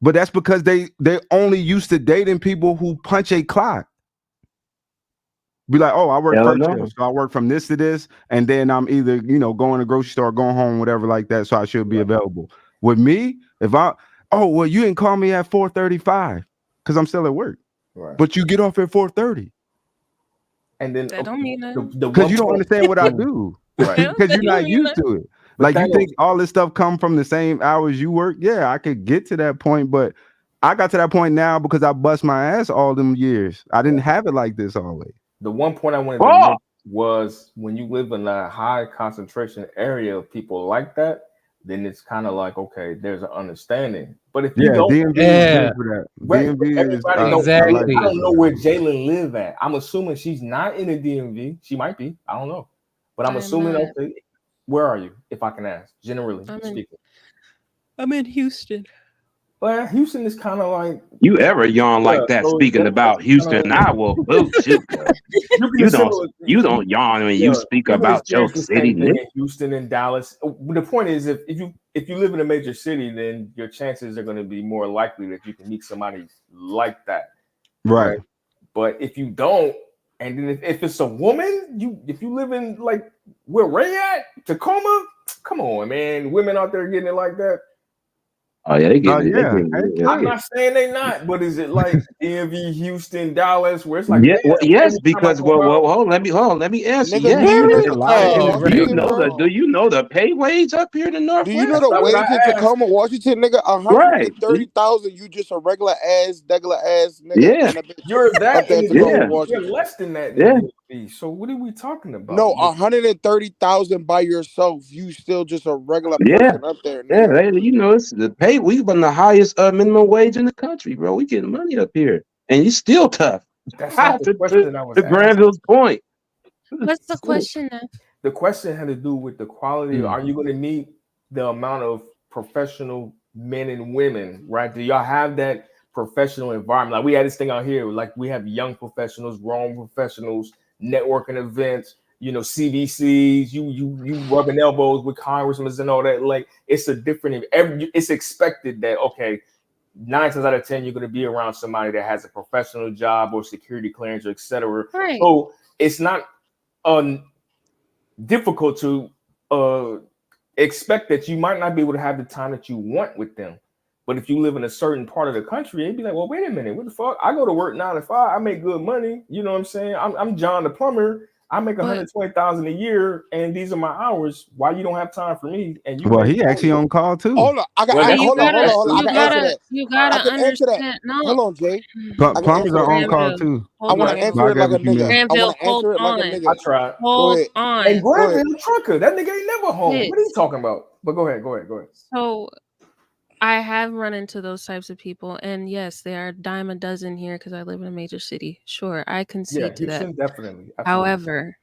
But that's because they only used to dating people who punch a clock. Be like, oh, I work Hell first no. shift, so I work from this to this, and then I'm either going to the grocery store, going home, whatever like that. So I should be available. With me, if well, you didn't call me at 4:35 because I'm still at work, but you get off at 4:30. And then that don't mean that. Because you don't understand what I do, because you're not used to it. Like you think all this stuff come from the same hours you work. Yeah, I could get to that point, but I got to that point now because I bust my ass all them years. I didn't have it like this always. The one point I wanted to make was when you live in a high concentration area of people like that, then it's kind of like, okay, there's an understanding. But if you don't, DMV is good for that. DMV everybody is knows. exactly. I don't know where Jalen live at. I'm assuming she's not in the DMV. She might be. I don't know. But I'm assuming, okay, where are you, if I can ask, generally speaking? I'm in Houston. Well, Houston is kind of like... You ever yawn like that speaking about Houston, I will boot you. You don't yawn when you speak about your city. In Houston and Dallas. The point is, if you live in a major city, then your chances are going to be more likely that you can meet somebody like that. Right. But if you don't, and then if it's a woman, if you live in like where Ray at, Tacoma, come on, man. Women out there getting it like that. Oh yeah, they get it. I'm not saying they not, but is it like DMV, Houston, Dallas, where it's like yes, because hold on, let me answer. Nigga, do you know the pay wage up here in the Northwest? Do you know the wage in Tacoma, Washington, nigga? 130,000. You just a regular ass nigga. Yeah, you're that. You're less than that. Yeah. So what are we talking about? No, 130,000 by yourself. You still just a regular Yeah. person up there. Nigga. Yeah, it's the pay. We've been the highest minimum wage in the country, bro. We getting money up here, and you still tough. That's not the question I was to Granville's point. What's the question then? The question had to do with the quality. Are you going to need the amount of professional men and women, right? Do y'all have that professional environment? Like we had this thing out here, like we have young professionals, grown professionals, networking events, CDCs, you rubbing elbows with congressmen and all that. Like it's a different, it's expected that, okay, 9 times out of 10, you're going to be around somebody that has a professional job or security clearance, or et cetera. Right. So it's not difficult to expect that you might not be able to have the time that you want with them. But if you live in a certain part of the country, it'd be like, well, wait a minute, what the fuck? I go to work 9 to 5. I make good money. You know what I'm saying? I'm John the plumber. I make $120,000 a year, and these are my hours. Why you don't have time for me? And he actually on call too. Hold on, hold on. I can answer that. You gotta understand. No. Hold on, Jay. Plumbers are on call too. I want to answer it like a nigga. I want to answer it like a nigga. I tried. Hold on. And Granville Trucker, that nigga ain't never home. What are you talking about? But go ahead. So I have run into those types of people, and yes, they are a dime a dozen here because I live in a major city. Sure, I concede to that. Definitely. However,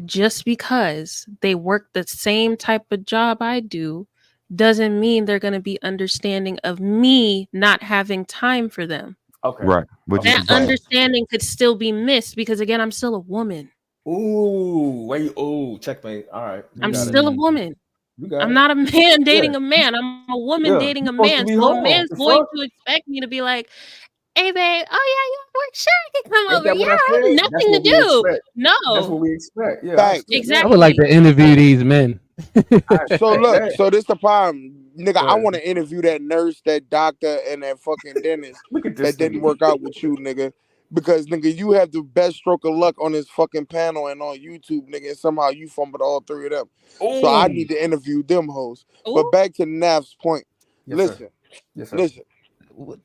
just because they work the same type of job I do doesn't mean they're going to be understanding of me not having time for them. Okay. Right. That understanding could still be missed because, again, I'm still a woman. Ooh, wait. Oh, checkmate. All right. I'm still a woman. I'm not a man dating a man. I'm a woman dating a man. So a man's going to expect me to be like, hey, babe, oh, yeah, you work, sure, I can come over. Yeah, I have nothing to do. No. That's what we expect. Yeah. Facts. Exactly. I would like to interview these men. So look, so this the problem. Nigga, I want to interview that nurse, that doctor, and that fucking dentist that didn't work out with you, nigga. Because, nigga, you have the best stroke of luck on this fucking panel and on YouTube, nigga, and somehow you fumbled all 3 of them. Ooh. So I need to interview them hoes. Ooh. But back to Naf's point. Yes, listen. Yes, sir. Listen. What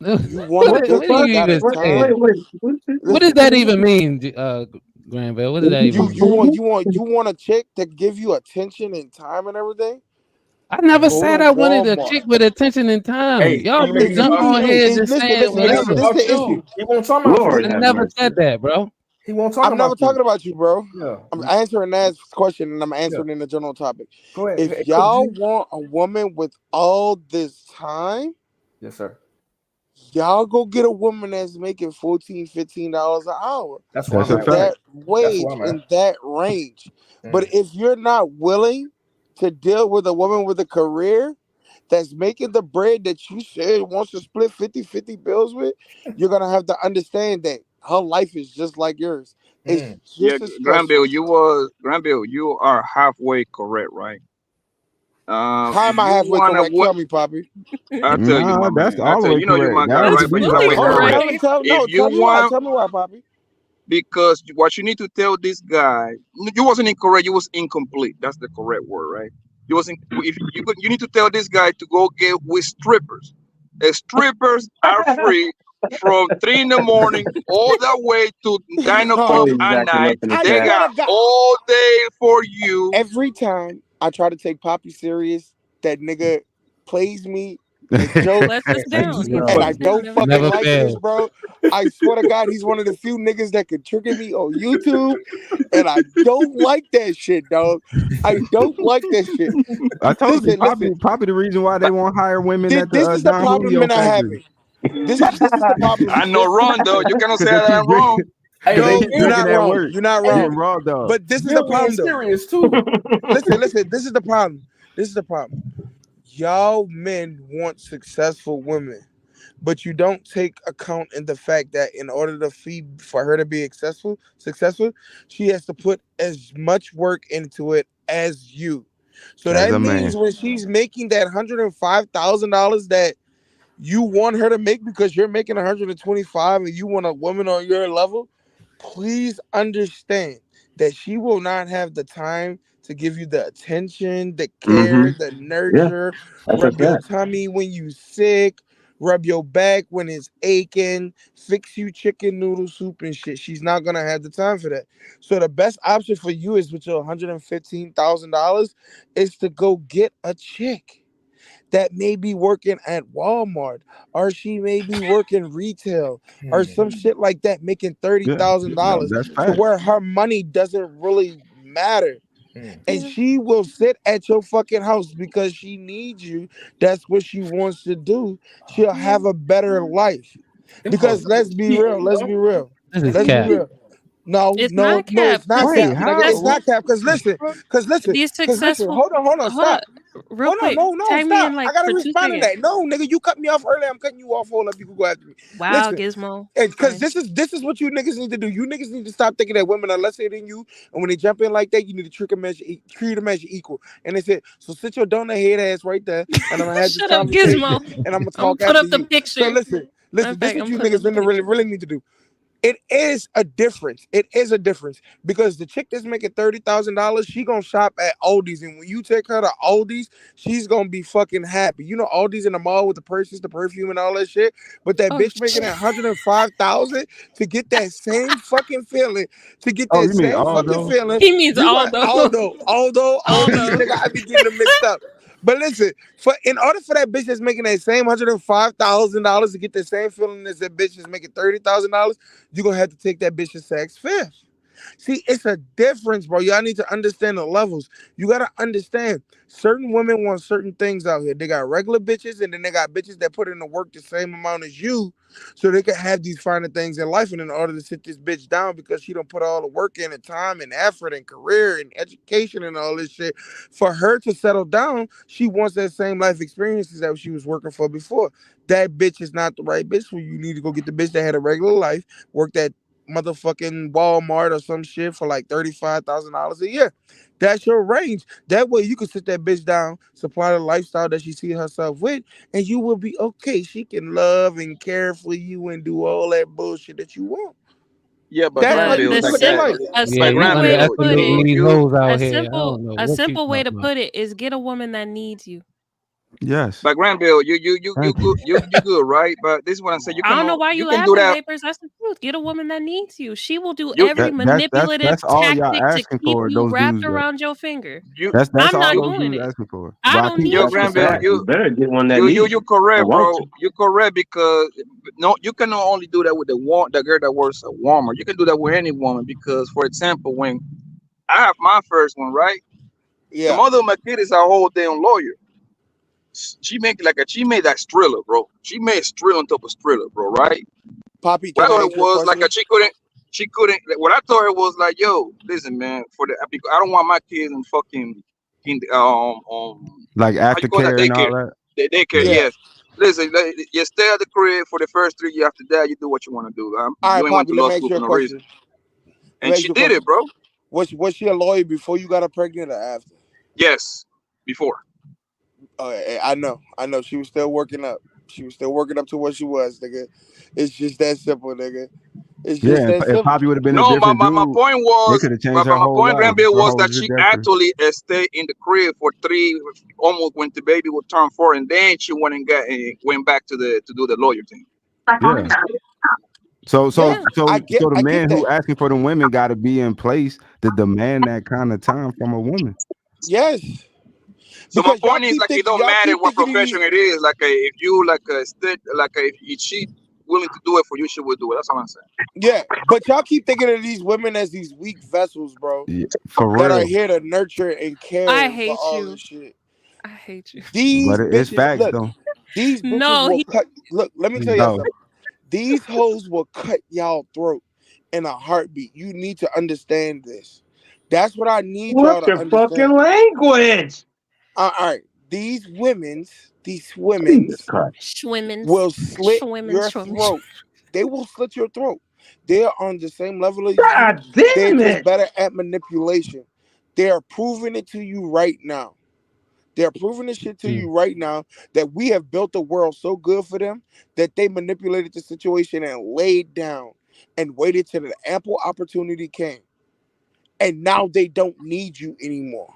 does that even mean, Granville? What does that even mean? You want a chick to give you attention and time and everything? I never said I wanted a chick with attention and time. Hey, y'all just jump on here and just saying whatever. He won't talk about I never said that, bro. He won't talk I'm about never talking about you, bro. Yeah. I'm answering Naz's question and I'm answering in the general topic. Go ahead. If y'all want a woman with all this time, yes, sir. Y'all go get a woman that's making $14, $15 an hour. That's that wage in that range. But if you're not willing to deal with a woman with a career that's making the bread that you said wants to split 50-50 bills with, you're gonna have to understand that her life is just like yours. It's Yeah, just as Granville, stressful. You are halfway correct, right? How If am I you halfway wanna correct? what? Tell me, Poppy. I'll tell you, Nah, my that's man. I all the tell you, way you know you're correct. my guy, Now right? the But B's you know always it's Hold on, correct. correct. If you tell me why. want, Tell me why, Poppy. because what you need to tell this guy, you wasn't incorrect. You was incomplete. That's the correct word, right? You wasn't. If you need to tell this guy to go get with strippers. Strippers are free from 3 in the morning all the way to No, 9 o'clock at night. I They swear got to God. all day for you. Every time I try to take Poppy serious, that nigga plays me and jokes, Lets us down. He and lets I us down don't every fucking Never time. like this, fails. bro. I swear to God, he's one of the few niggas that can trigger me on YouTube, and I don't like that shit, dog. I don't like that shit. I told you, Listen. Poppy, the reason why they won't hire women at the This is the Don problem Julio men are factory. having. This is the problem. I know wrong though. You cannot say that I'm wrong. Because they No, keep you're drinking not that wrong. work, You're not wrong. getting raw dog. But this is the Bill being problem, though. serious too. Listen. This is the problem. This is the problem. Y'all men want successful women, but you don't take account in the fact that in order for her to be successful, she has to put as much work into it as you. So As that a means man. when she's making that $105,000 that you want her to make because you're making 125 and you want a woman on your level, please understand that she will not have the time to give you the attention, the care, the Yeah, nurture, that's a rub your fact. tummy when you sick, rub your back when it's aching, fix you chicken noodle soup and shit. She's not gonna have the time for that. So the best option for you is with your $115,000 is to go get a chick that may be working at Walmart, or she may be working retail or some shit like that, making thirty Yeah, thousand no, dollars that's to fact. where her money doesn't really matter. And Yeah. she will sit at your fucking house because she needs you. That's what she wants to do. She'll have a better life. Them hoes Because let's be real. Let's be real. This is Let's be cap. real. No, It's not cap it's not because Wait, cap, nigga. that's It's how? not cap. these Cause listen. successful. Hold on, Hold stop. up, real Hold on, quick. no, Tag me in stop. I like gotta for 2 respond to seconds. that. No, nigga, you cut me off earlier. I'm cutting you off. Hold up, you can go after me. Wow, Listen, Gizmo. because Fine. this is what you niggas need to do. You niggas need to stop thinking that women are lesser than you, and when they jump in like that, you need to treat them as your equal. And they said, so sit your donut head ass right there, and I'm gonna have this Shut up, conversation, Gizmo. and I'm gonna I'm gonna talk put after up the you. So picture. listen, In this is fact, what I'm you putting up niggas the picture. really need to do. It is a difference. It is a difference because the chick that's making $30,000, she gonna shop at Aldi's, and when you take her to Aldi's, she's gonna be fucking happy. You know, Aldi's in the mall with the purses, the perfume, and all that shit. But that Oh, bitch making that 105,000 to get that same fucking feeling, Oh, you mean Aldo? he means you got Aldo. Aldi, Aldo. nigga. I be getting them mixed up. But listen, in order for that bitch that's making that same $105,000 to get the same feeling as that bitch is making $30,000, you're gonna have to take that bitch to sex fifth. See, it's a difference, bro. Y'all need to understand the levels. You gotta understand certain women want certain things out here. They got regular bitches, and then they got bitches that put in the work the same amount as you, so they can have these finer things in life. And in order to sit this bitch down because she don't put all the work in and time and effort and career and education and all this shit, for her to settle down, she wants that same life experiences that she was working for before. That bitch is not the right bitch for you. You need to go get the bitch that had a regular life, work that motherfucking Walmart or some shit for like $35,000 a year. That's your range. That way you can sit that bitch down, supply the lifestyle that she see herself with, and you will be okay. She can love and care for you and do all that bullshit that you want. Yeah, but That's how you Granville, need The to like look at that. life. Yeah, you simple way to Granville, put it, underestimating these hoes out here. I don't know a what you simple way to talking about. put it is get a woman that needs you. Yes. but Granville, you Thank good, you. you good, right? But this is what I'm saying. I don't know why You you can do laughing, that. Vapors. That's the truth. Get a woman that needs you. She will do You every That's manipulative all y'all tactic to asking keep for, you those wrapped dudes though. around your finger. you That's I'm all not you those doing dudes it. asking for. I But I don't keep Yo, need That's a you. Granville, fact. You better get one that needs you you. I correct, want bro. you. You correct because no, you cannot only do that with the girl that works at Walmart. You can do that with any woman because, for example, when I have my first one, right? The Yeah. mother of my kid is a whole damn lawyer. She made that Striller, bro. She made Striller on top of Striller, bro, right? Poppy, What I can I thought it ask you a was like question? she couldn't. What I thought it was like, yo, listen, man, because I don't want my kids in fucking in how like you call that aftercare and all daycare? that. The daycare, Yeah. Yeah. yes. Listen, you stay at the crib for the first 3 years. After that, you do what you want to do. All You right, ain't went Poppy, to let law me ask school you for a no reason. question. And she did it, bro. Was she a lawyer before you got her pregnant or after? Yes, before. I know. She was still working up. She was still working up to what she was, nigga. It's just that simple, nigga. It's just Yeah, that if simple. Poppy would have been a No, different my dude, point they was, could have changed her my whole point, life. Grandbill, Her was whole that she trajectory. actually stayed in the crib for 3, almost when the baby would turn 4, and then she went and went back to do the lawyer thing. Yeah. So I get the man that. who asking for the women got to be in place to demand that kind of time from a woman. Yes. So my Because y'all point is, keep like, it thinking, don't matter what profession these. it is. Like, if you if she willing to do it for you, she will do it. That's all I'm saying. Yeah, but y'all keep thinking of these women as these weak vessels, bro. Yeah, for That are real. here to nurture and care I for hate all you. this shit. I hate you. These But it's bitches, facts look, though. these bitches No, will cut. Look, let me tell y'all No. something. These hoes will cut y'all throat in a heartbeat. You need to understand this. That's what I need y'all to understand. Language? All right, these women's Schwimmins. will slit Schwimmins. your Schwimmins. throat. They will slit your throat. They're on the same level as you. God They're damn just it! better at manipulation. They are proving it to you right now. They're proving this shit to you right now that we have built a world so good for them that they manipulated the situation and laid down and waited till the ample opportunity came. And now they don't need you anymore.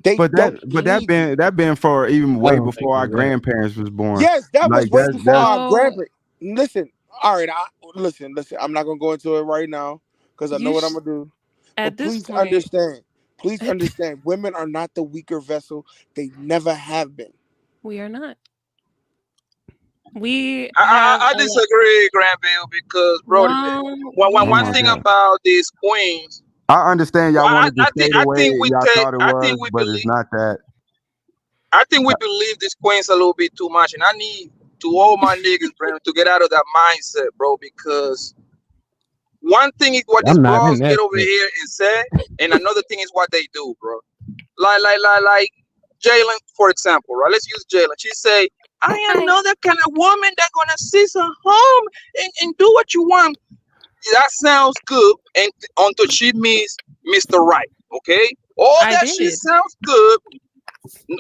They But don't that need you. been for even I way don't think before our it's that. grandparents was born. Yes, that was Like way before that's our So grandparents. Listen, all right, listen. I'm not gonna go into it right now because I know you what I'm gonna do. But at this please point, understand, women are not the weaker vessel. They never have been. we are not. We I, have I, I a lot. disagree, Granville, because, bro, No, oh one my thing god. about these queens, I understand y'all wanted to stay the I way think y'all thought it was, but it's not that. I think we believe these queens a little bit too much, and I need to all my niggas, bro, to get out of that mindset, bro, because one thing is what these I'm not in bros get that over shit. here and say, and another thing is what they do, bro. Like Jalen, for example, right? Let's use Jalen. She say, I am not that kind of woman that gonna sit at home and do what you want. That sounds good, and until she meets Mr. Right, okay? All I that shit did. sounds good.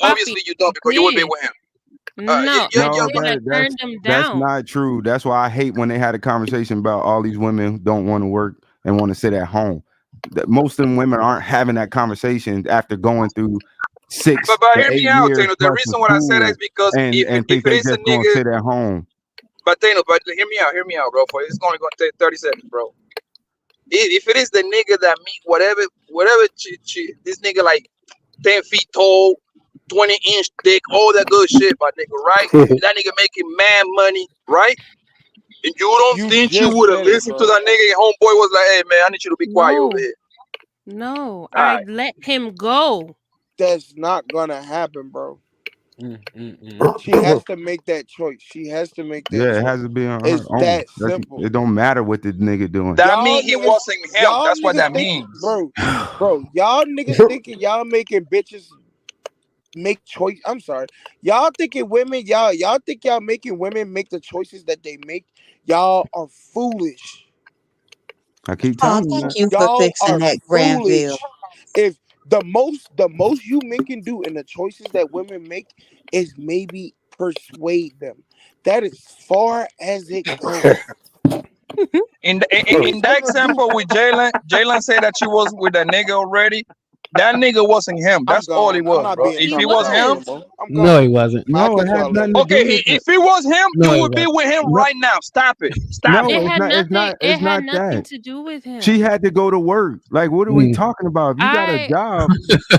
Poppy, Obviously, you don't because you would be did. with him. No, I No, did. I turned them that's down. not true. That's why I hate when they had a conversation about all these women who don't want to work and want to sit at home. Most of them women aren't having that conversation after going through 6 But to hear 8 me out, years Taylor. The plus of reason why I say that is school because and if think it they is a just gonna nigga, sit at home. but Taylor, but hear me out, bro. For it's only gonna take 30 seconds, bro. If it is the nigga that meet whatever this nigga like 10 feet tall, 20-inch dick, all that good shit, my nigga, right? That nigga making mad money, right? And you don't You think you just would have said it, listened to bro. that nigga and homeboy was like, hey man, I need you to be quiet over No, here. no. All I right. let him go. That's not gonna happen, bro. She has to make that choice. She has to make that Yeah, it choice. has to be on her It's own. that simple. It don't matter what the nigga doing. That mean he wasn't him. Y'all That's what niggas that think, means. bro, y'all niggas thinking y'all making bitches make choice. I'm sorry. Y'all thinking women, y'all think y'all making women make the choices that they make. Y'all are foolish. I keep Oh, telling you thank that. you for Y'all fixing are that, Granville. foolish. If the most you men can do in the choices that women make is maybe persuade them. That is far as it goes. In that example with Jalen said that she was with a nigga already. That nigga wasn't him. I'm That's all it gone. I'm was, not bro. being If He he was traumatized him, no more. I'm No, he gone. wasn't. I No, it cut has y'all nothing later. to do okay, with that. if it was him, No, you he would be wasn't. with him No, right now. Stop it. Stop no, it. It it's had not. It's nothing. not. It It's had not nothing that. to do with She him. had to go to work. Like, what are we talking about? If you got a I job,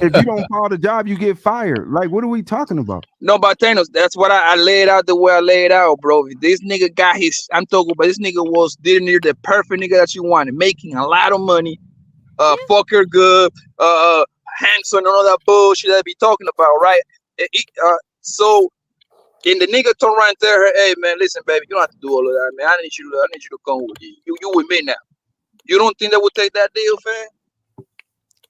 if you don't follow the job, you get fired. Like, what are we talking about? No, but Thanos, that's what I laid out the way I laid out, bro. This nigga got his. I'm talking about this nigga was near the perfect nigga that you wanted, making a lot of money. Fuck her good, handsome, and all that bullshit that I be talking about, right? So, and the nigga turn around and tell her, "Hey, man, listen, baby, you don't have to do all of that, man. I need you to come with you. You with me now. You don't think that would take that deal, fam?"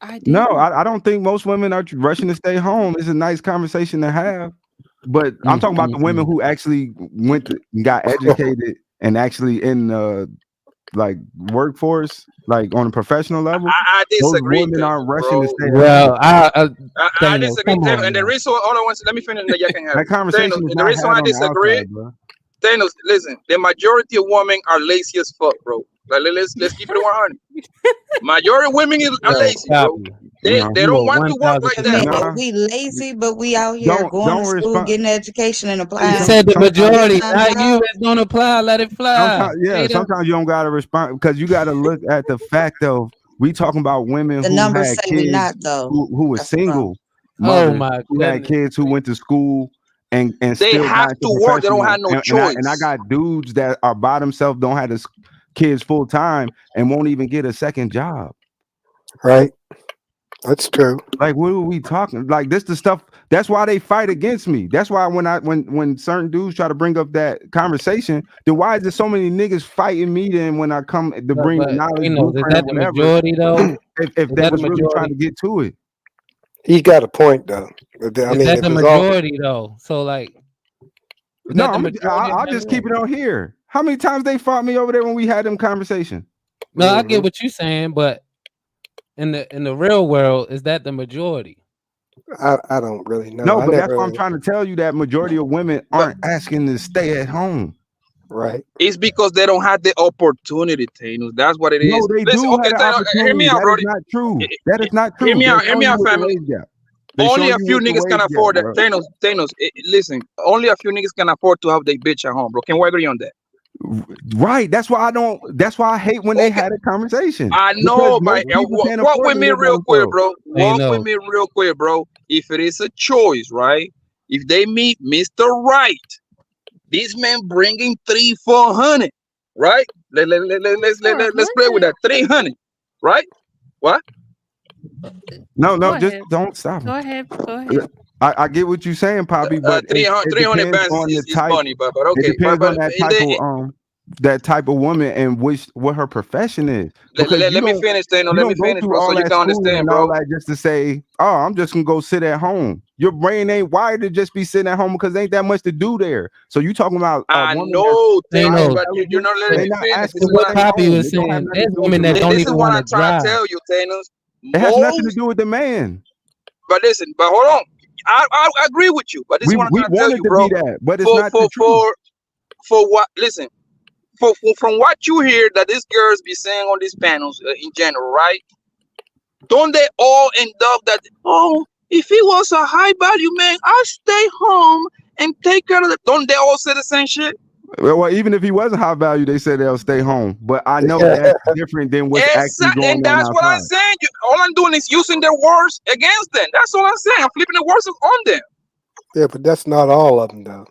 I No, didn't. I don't think most women are rushing to stay home. It's a nice conversation to have. But I'm talking about the women who actually got educated and actually in like workforce, like on a professional level. I Those disagree, women aren't rushing to bro. stay at Well, home. I disagree, Thanos. And the reason, hold on, let me finish, and then you can have That it. conversation Thanos, is and the not reason had why I on the disagree, outside, bro. Thanos, listen, the majority of women are lazy as fuck, bro. Like, let's keep it 100. Majority of women are lazy, bro. They don't want to work like that, bro. We lazy, but we out here going to school, respond. getting education, and You applying. said the majority, Full-time not you. jobs. It's gonna apply. Let it fly. Sometimes you don't gotta respond because you gotta look at the fact of we talking about women The who numbers had say we kids not though. who were That's the problem. single mothers my who had kids who went to school and They still have got into to work. They don't professional. have no And I choice. got dudes that are by themselves, don't have this kids full time and won't even get a second job. Right. That's true. Like, what are we talking? Like, this the stuff. That's why they fight against me. That's why when certain dudes try to bring up that conversation, then why is there so many niggas fighting me? Then when I come to bring the knowledge, is blueprint, that or the whatever, majority though? if they was really trying to get to it, He got a point though. I Is mean, that if the it's all majority though? So like, is no, that the majority? I'll just keep it on here. How many times they fought me over there when we had them conversation? No, I get what you're saying, but in the real world, is that the majority? I don't really know. No, I but never that's what I'm trying to tell you. That majority of women aren't asking to stay at home. Right. It's because they don't have the opportunity, Thanos. That's what it is. No, they Listen, do okay, have the Thanos, hear me opportunity. out, That is brody. not true. That is not Hear true. me They're out, hear showing me you out, what the family. wage gap. They Only showing a you few what the niggas can wage gap, afford that. bro. Thanos, listen. Only a few niggas can afford to have their bitch at home, bro. Can we agree on that? Right. That's why I hate when they had a conversation. I Because know, most but people can't walk afford with to me live by real quick, themselves. bro. Walk with me real quick, bro. If it is a choice, right? If they meet Mr. Right, this man bringing 300-400, right? Let's play with that 300, right? What? No, Go just ahead. don't stop. Go ahead. Go ahead. I get what you're saying, Poppy, but 300 depends bands on the is type. funny, but It okay. depends But on and that type of woman and what her profession is. Because let me finish, Thanos. you Let me don't go finish, through bro, so all you that can schooling understand, and bro. all that just to say, oh, I'm just gonna go sit at home. Your brain ain't wired to just be sitting at home because there ain't that much to do there. So you talking about a I woman know, that's Thanos, but you're not letting they me not finish. This asking is to what stay Poppy home. was It don't have saying, nothing there's to do with women the that man. don't this is even what want I'm to trying to drive. tell you, Thanos. It has nothing to do with the man. But listen, but hold on. I agree with you, but this is We what I'm trying to tell wanted you, to bro. be that, but it's not the truth. For what? Listen, from what you hear that these girls be saying on these panels in general, right? Don't they all end up that? Oh, if he was a high value man, I'll stay home and take care of it. Don't they all say the same shit? Well, even if he wasn't high value, they said they'll stay home. But I know that's different than what's actually Exactly, going and on that's what I'm outside. saying. All I'm doing is using their words against them. That's all I'm saying. I'm flipping the words on them. Yeah, but that's not all of them though.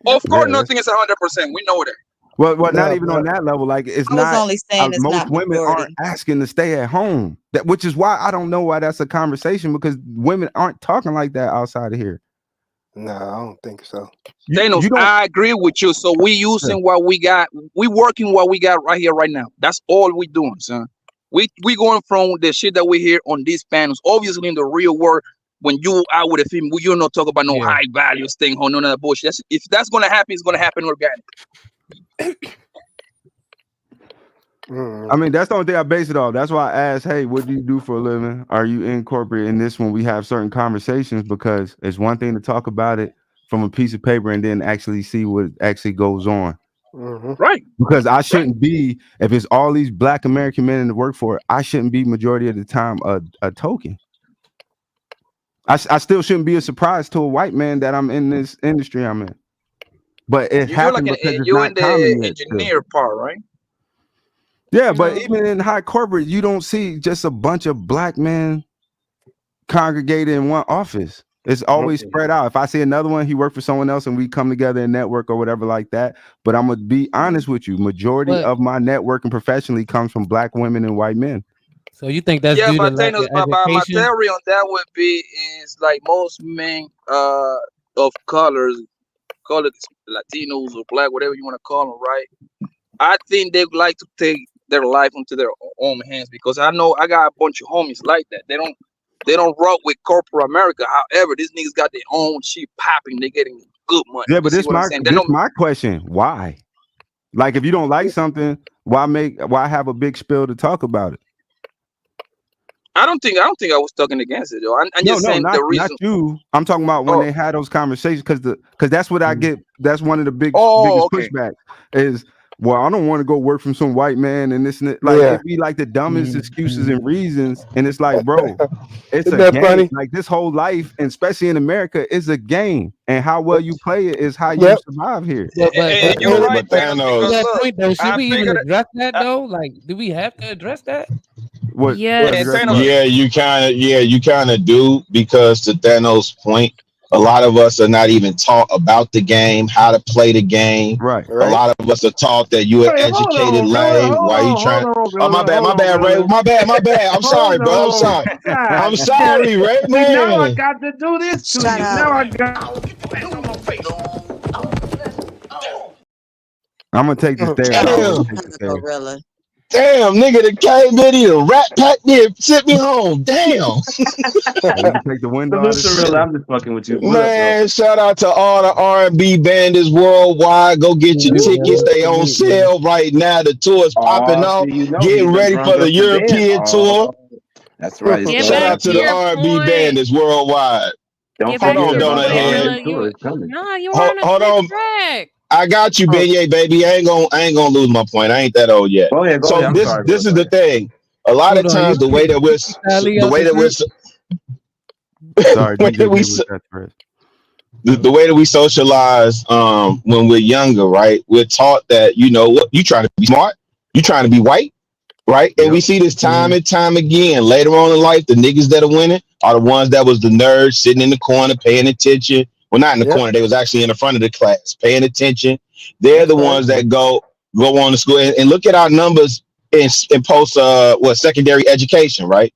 Of course, nothing is 100%. We know that. Well, not No, even on that level. Like it's I was not. only saying it's Most not women aren't majority. asking to stay at home. Which is why I don't know why that's a conversation because women aren't talking like that outside of here. No, I don't think so. Thanos, I agree with you. So we using what we got. We working what we got right here, right now. That's all we doing, son. We going from the shit that we hear on these panels. Obviously, in the real world, when you out with a film, you not talk about no high value thing or none of that bullshit. If that's gonna happen, it's gonna happen organic. I mean, that's the only thing I base it off. That's why I asked, hey, what do you do for a living? Are you in corporate? In this one, we have certain conversations because it's one thing to talk about it from a piece of paper and then actually see what actually goes on. Right. Because I shouldn't be, if it's all these Black American men in the workforce, I shouldn't be majority of the time a token. I still shouldn't be a surprise to a white man that I'm in this industry I'm in. But it happened because it's you're not in the common yet. engineer part, right? Yeah, but even in high corporate, you don't see just a bunch of Black men congregated in one office. It's always spread out. If I see another one, he worked for someone else and we come together and network or whatever like that. But I'm going to be honest with you. Majority of my networking professionally comes from Black women and white men. So you think that's due to lack of My education? theory on that would be is like most men of colors, call it Latinos or Black, whatever you want to call them, right? I think they like to take their life into their own hands because I know I got a bunch of homies like that. They don't They don't rock with corporate America. However, these niggas got their own shit popping. They getting good money. Yeah, You but see this what I'm saying? They don't. my question. Why? Like, if you don't like something, why have a big spiel to talk about it? I don't think I was talking against it, though. I'm just saying not, the reason. not you. I'm talking about when they had those conversations, because that's what I get. That's one of the biggest pushbacks is, well, I don't want to go work from some white man and this and that. Like, it'd be like the dumbest excuses and reasons, and it's like, bro, it's Isn't a that game. funny? Like, this whole life, and especially in America, is a game, and how well you play it is how you survive here. But You're right, but man. to that point though, should I we even figured address that though? Like, do we have to address that? What? Yeah, you kind of do, because to Thanos' point, a lot of us are not even taught about the game, how to play the game. Right. A lot of us are taught that you're an educated lame. Why are you trying? Oh, my bad, Ray. My bad. I'm sorry, bro. I'm sorry, Ray. Man. Now I got to do this to Shut you. up. Now I got. I'm gonna take the stairs. Gorilla. Damn, nigga, the came in here, rat pack me and sent me home. Damn. You can take the window out of Salute, I'm just fucking with you. What Man, up, shout out to all the R&B bandits worldwide. Go get your tickets. They on sale right now. The tour is popping off. Getting ready for the European tour. That's right. Shout out to the R&B bandits worldwide. Don't Hold on, Donut Head. Nah, you were on a Hold good on. track. I got you, Beignet, baby. I ain't gonna lose my point. I ain't that old yet. Go ahead. So this is the thing. A lot of times the way that we're Sorry, the way that we socialize when we're younger, right? We're taught that, you know what, you trying to be smart, you trying to be white, right? And we see this time and time again. Later on in life, the niggas that are winning are the ones that was the nerds sitting in the corner paying attention. Well, not in the corner, they was actually in the front of the class paying attention. They're the ones that go on to school and look at our numbers in post secondary education, right?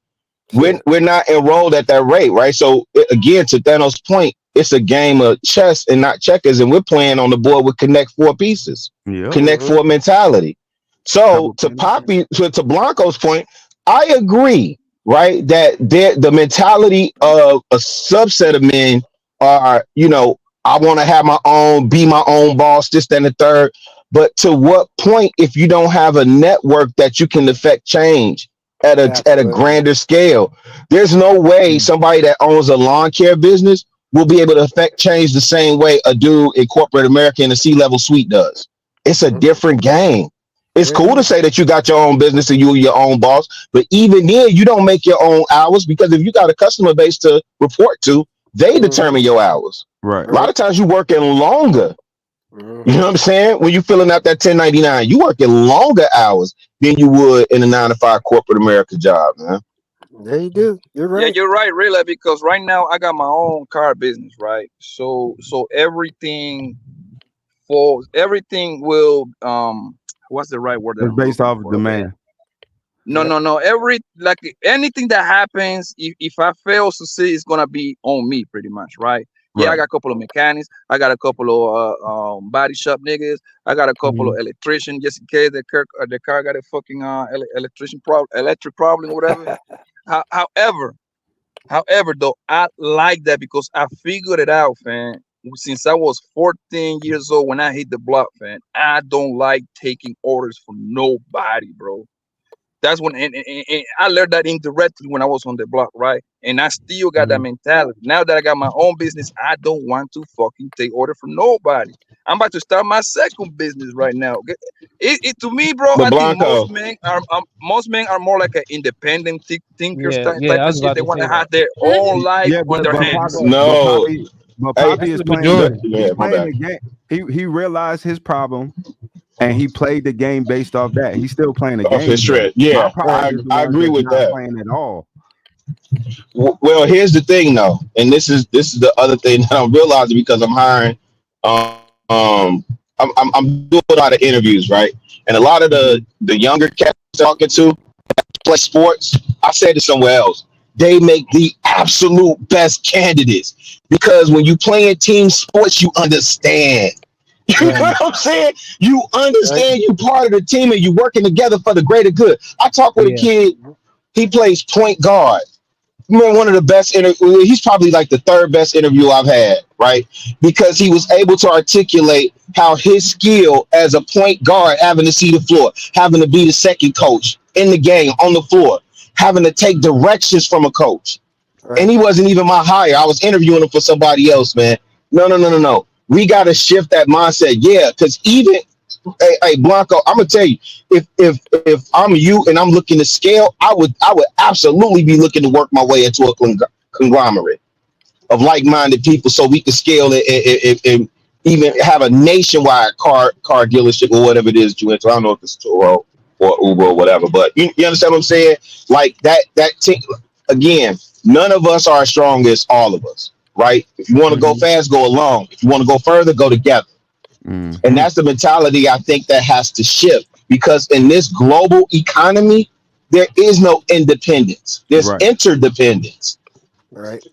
We're not enrolled at that rate, right? So again, to Thanos' point, it's a game of chess and not checkers, and we're playing on the board with Connect Four pieces, Connect Four mentality. So to Blanco's point, I agree, right? That the mentality of a subset of men are, you know, I want to have my own, be my own boss, this, that, and the third. But to what point, if you don't have a network that you can affect change at a grander scale? There's no way somebody that owns a lawn care business will be able to affect change the same way a dude in corporate America in a C-level suite does. It's a different game. It's cool to say that you got your own business and you're your own boss, but even then, you don't make your own hours, because if you got a customer base to report to, they determine your hours. Right. A lot of times you working longer. You know what I'm saying? When you filling out that 1099, you working longer hours than you would in a 9-to-5 corporate America job, man. There you do. You're right. Yeah, you're right, really, because right now I got my own car business, right? So everything will what's the right word? It's based off of demand. No. Anything that happens, if I fail to see, it's gonna be on me, pretty much, right? Yeah, I got a couple of mechanics. I got a couple of body shop niggas. I got a couple of electricians, just in case the car got a fucking electric problem, whatever. However, though, I like that because I figured it out, fam. Since I was 14 years old when I hit the block, fam, I don't like taking orders from nobody, bro. That's when and I learned that indirectly when I was on the block, right? And I still got that mentality. Now that I got my own business, I don't want to fucking take order from nobody. I'm about to start my second business right now. It to me, bro, I think most men are more like an independent thinkers type of shit. They want to have their own life on their hands. But Poppy is playing the game. He realized his problem, and he played the game based off that. He's still playing the game. His shred. Yeah, I agree with that. Playing at all. Well, here's the thing, though, and this is the other thing that I'm realizing, because I'm hiring. I'm doing a lot of interviews, right? And a lot of the younger cats I'm talking to play sports. I said it somewhere else. They make the absolute best candidates, because when you play in team sports, you understand. You know what I'm saying? You understand you part of the team and you working together for the greater good. I talked with a kid, he plays point guard, one of the best interviews. He's probably like the third best interview I've had, right? Because he was able to articulate how his skill as a point guard, having to see the floor, having to be the second coach in the game on the floor, having to take directions from a coach. Right. And he wasn't even my hire. I was interviewing him for somebody else, man. No. We got to shift that mindset. Yeah, because even hey Blanco, I'm gonna tell you, if I'm you and I'm looking to scale, I would absolutely be looking to work my way into a conglomerate of like-minded people, so we can scale it and even have a nationwide car dealership or whatever it is you enter. I don't know if it's Turo or Uber or whatever, but you understand what I'm saying? Like that again, none of us are as strong as all of us, right? If you want to go fast, go alone. If you want to go further, go together. And that's the mentality I think that has to shift, because in this global economy, there is no independence. There's interdependence. Right.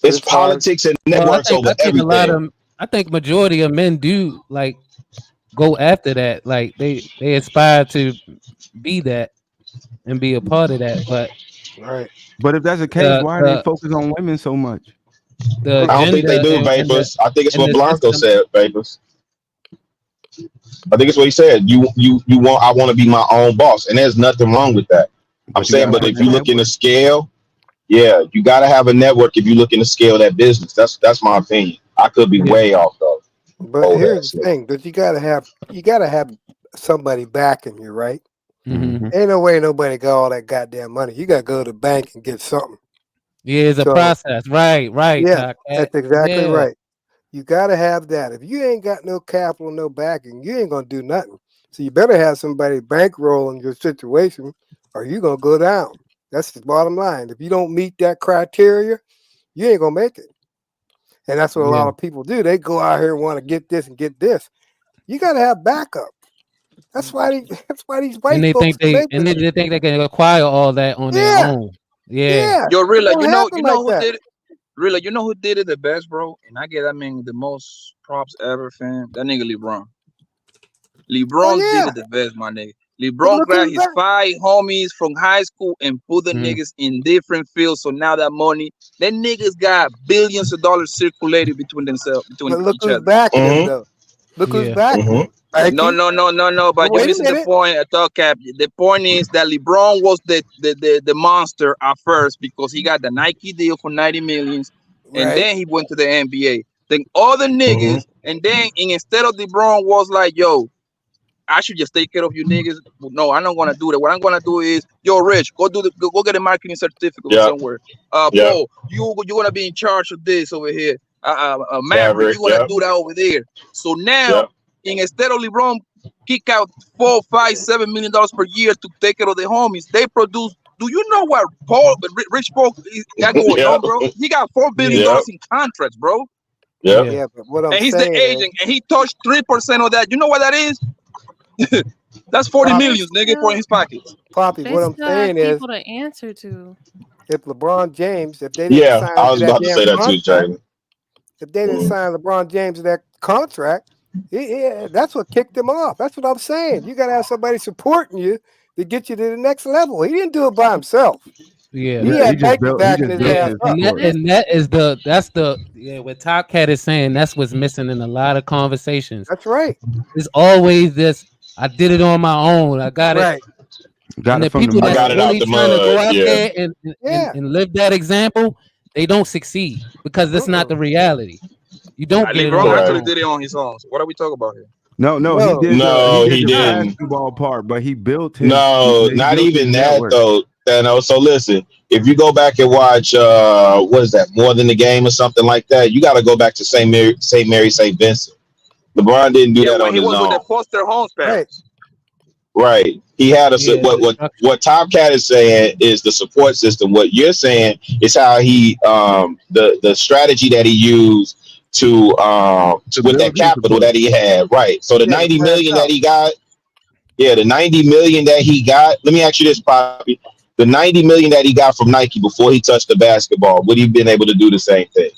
It's politics and networks over everything. I think majority of men do like go after that. Like they aspire to be that and be a part of that. But But if that's the case, why are they focused on women so much? I don't think they do, Vapors. I think it's what Blanco said, Vapors. I think it's what he said. You want, I want to be my own boss, and there's nothing wrong with that. I'm saying, but if you look in the scale, yeah, you got to have a network if you look in the scale of that business. That's my opinion. I could be way off though. But here's the thing: that you gotta have somebody backing you, right? Ain't no way nobody got all that goddamn money. You gotta go to the bank and get something. Yeah, it's a process, right? Yeah, that's exactly right. You gotta have that. If you ain't got no capital, no backing, you ain't gonna do nothing. So you better have somebody bankrolling your situation, or you're gonna go down. That's the bottom line. If you don't meet that criteria, you ain't gonna make it. And that's what a lot of people do. They go out here and want to get this and get this. You gotta have backup. That's why these white and they folks think they think they can acquire all that on their own. Yeah. Yo, Rilla, you know who did it? Rilla, you know who did it the best, bro? And I get, the most props ever, fam. That nigga LeBron. LeBron did it the best, my nigga. LeBron grabbed his 5 homies from high school and put the niggas in different fields. So now that money, them niggas got billions of dollars circulated between themselves, between look each who's other. backing him, though. Look who's backing. No. But you're missing the point. I thought, Cap. The point is that LeBron was the monster at first because he got the Nike deal for $90 million, and then he went to the NBA. Then other niggas, and then instead of LeBron was like, yo, I should just take care of you niggas. No, I'm not gonna do that. What I'm gonna do is, yo, Rich, go get a marketing certificate somewhere. Paul, you're gonna be in charge of this over here. Maverick, you're gonna do that over there. So now, instead of LeBron kick out $4, $5, $7 million per year to take care of the homies, they produce. Do you know what Rich Paul got going on, bro? He got $4 billion in contracts, bro. Yeah, but what I'm and he's saying the agent, and he touched 3% of that. You know what that is? That's 40 million, nigga, for his pockets. Poppy, what I'm saying is, people to answer to. If LeBron James, if they didn't sign I was that about to say that too, Jamie. If they didn't sign LeBron James to that contract, that's what kicked him off. That's what I'm saying. You got to have somebody supporting you to get you to the next level. He didn't do it by himself. Yeah, he had Nike backing his ass up. And that's what Top Cat is saying. That's what's missing in a lot of conversations. That's right. It's always this. I did it on my own. I got it. And the people that's really trying to go out there and live that example, they don't succeed because that's not the reality. You don't get it on LeBron actually did it on his own. So what are we talking about here? No, he did. He didn't. Basketball part, but he built his. No, not even that though. So listen, if you go back and watch, what is that? More Than the Game or something like that. You got to go back to St. Mary, St. Vincent. LeBron didn't do that on his own. He was with the Foster Homes parents. Right. He had what Top Cat is saying is the support system. What you're saying is how he the strategy that he used to with that capital that he had. Right. So the 90 million that he got. Yeah, the 90 million that he got. Let me ask you this, Poppy. The 90 million that he got from Nike before he touched the basketball, would he been able to do the same thing?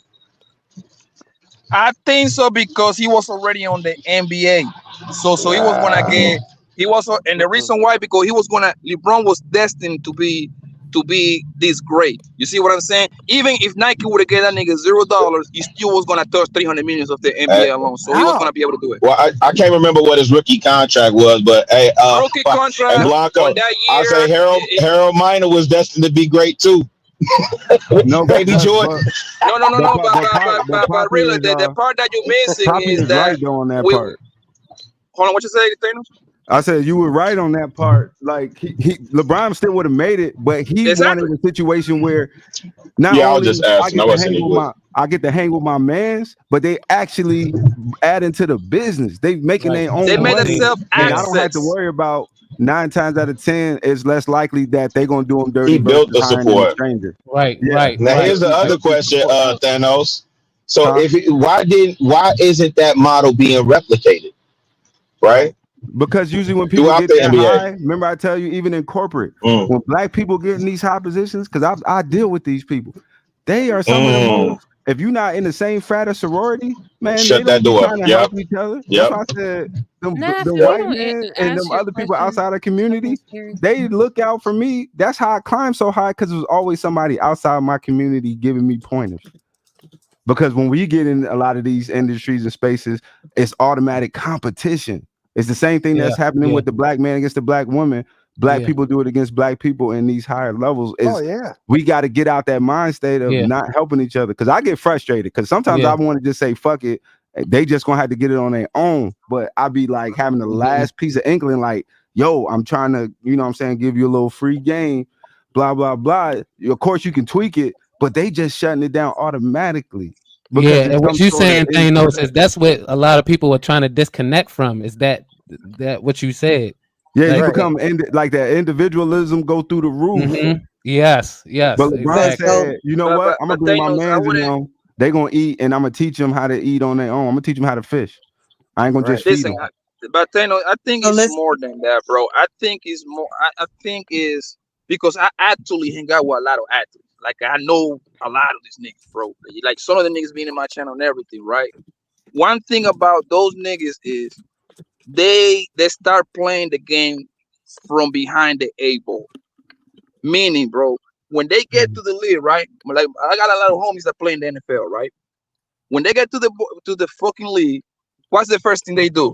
I think so because he was already on the NBA. So he was gonna get. He was, and the reason why, because LeBron was destined to be to be this great. You see what I'm saying? Even if Nike would have given that nigga $0, he still was gonna touch 300 millions of the NBA alone. So he was gonna be able to do it. Well, I can't remember what his rookie contract was, but hey, Rookie contract and Blanco, on that year. I'll say Harold Miner was destined to be great too. No, Baby Jordan. No. But really, the part that you're missing Poppy is is that right though on that part. Hold on, what you say, Thanos? I said you were right on that part. Like he LeBron still would have made it, but he wanted a situation where not I was only just asking. I get to hang with my mans, but they actually add into the business. They making their own They made money, themselves and I don't have to assets. worry about 9 times out of 10. It's less likely that they're gonna do them dirty. He built the hiring support. a stranger. Right. Now here's the other question, Thanos. So why isn't that model being replicated? Right? Because usually when people Throughout get the that NBA. high, remember I tell you, even in corporate, when black people get in these high positions, because I deal with these people, they are some of the most. If you're not in the same frat or sorority, man, Shut they that don't be door. trying to help each other. That's why I said them white men and them other people outside the community, they look out for me. That's how I climbed so high, because it was always somebody outside my community giving me pointers. Because when we get in a lot of these industries and spaces, it's automatic competition. It's the same thing that's happening with the black man against the black woman. Black people do it against black people in these higher levels. We got to get out that mind state of not helping each other. Because I get frustrated. Because sometimes I want to just say, fuck it. They just going to have to get it on their own. But I be like having the last piece of inkling, like, yo, I'm trying to, you know what I'm saying, give you a little free game, blah, blah, blah. Of course, you can tweak it, but they just shutting it down automatically. And what you saying, Thanos, is that's what a lot of people are trying to disconnect from. Is that what you said? Yeah, you become like that individualism go through the roof. Yes. But LeBron said, you know what? I'm gonna bring my mans in them. They gonna eat, and I'm gonna teach them how to eat on their own. I'm gonna teach them how to fish. I ain't gonna just feed them. But Thanos, I think it's more than that, bro. I think it's more. I think is because I actually hang out with a lot of athletes. Like I know a lot of these niggas, bro. Like some of the niggas being in my channel and everything, right? One thing about those niggas is they start playing the game from behind the A-ball. Meaning, bro, when they get to the league, right? Like I got a lot of homies that play in the NFL, right? When they get to the fucking league, what's the first thing they do?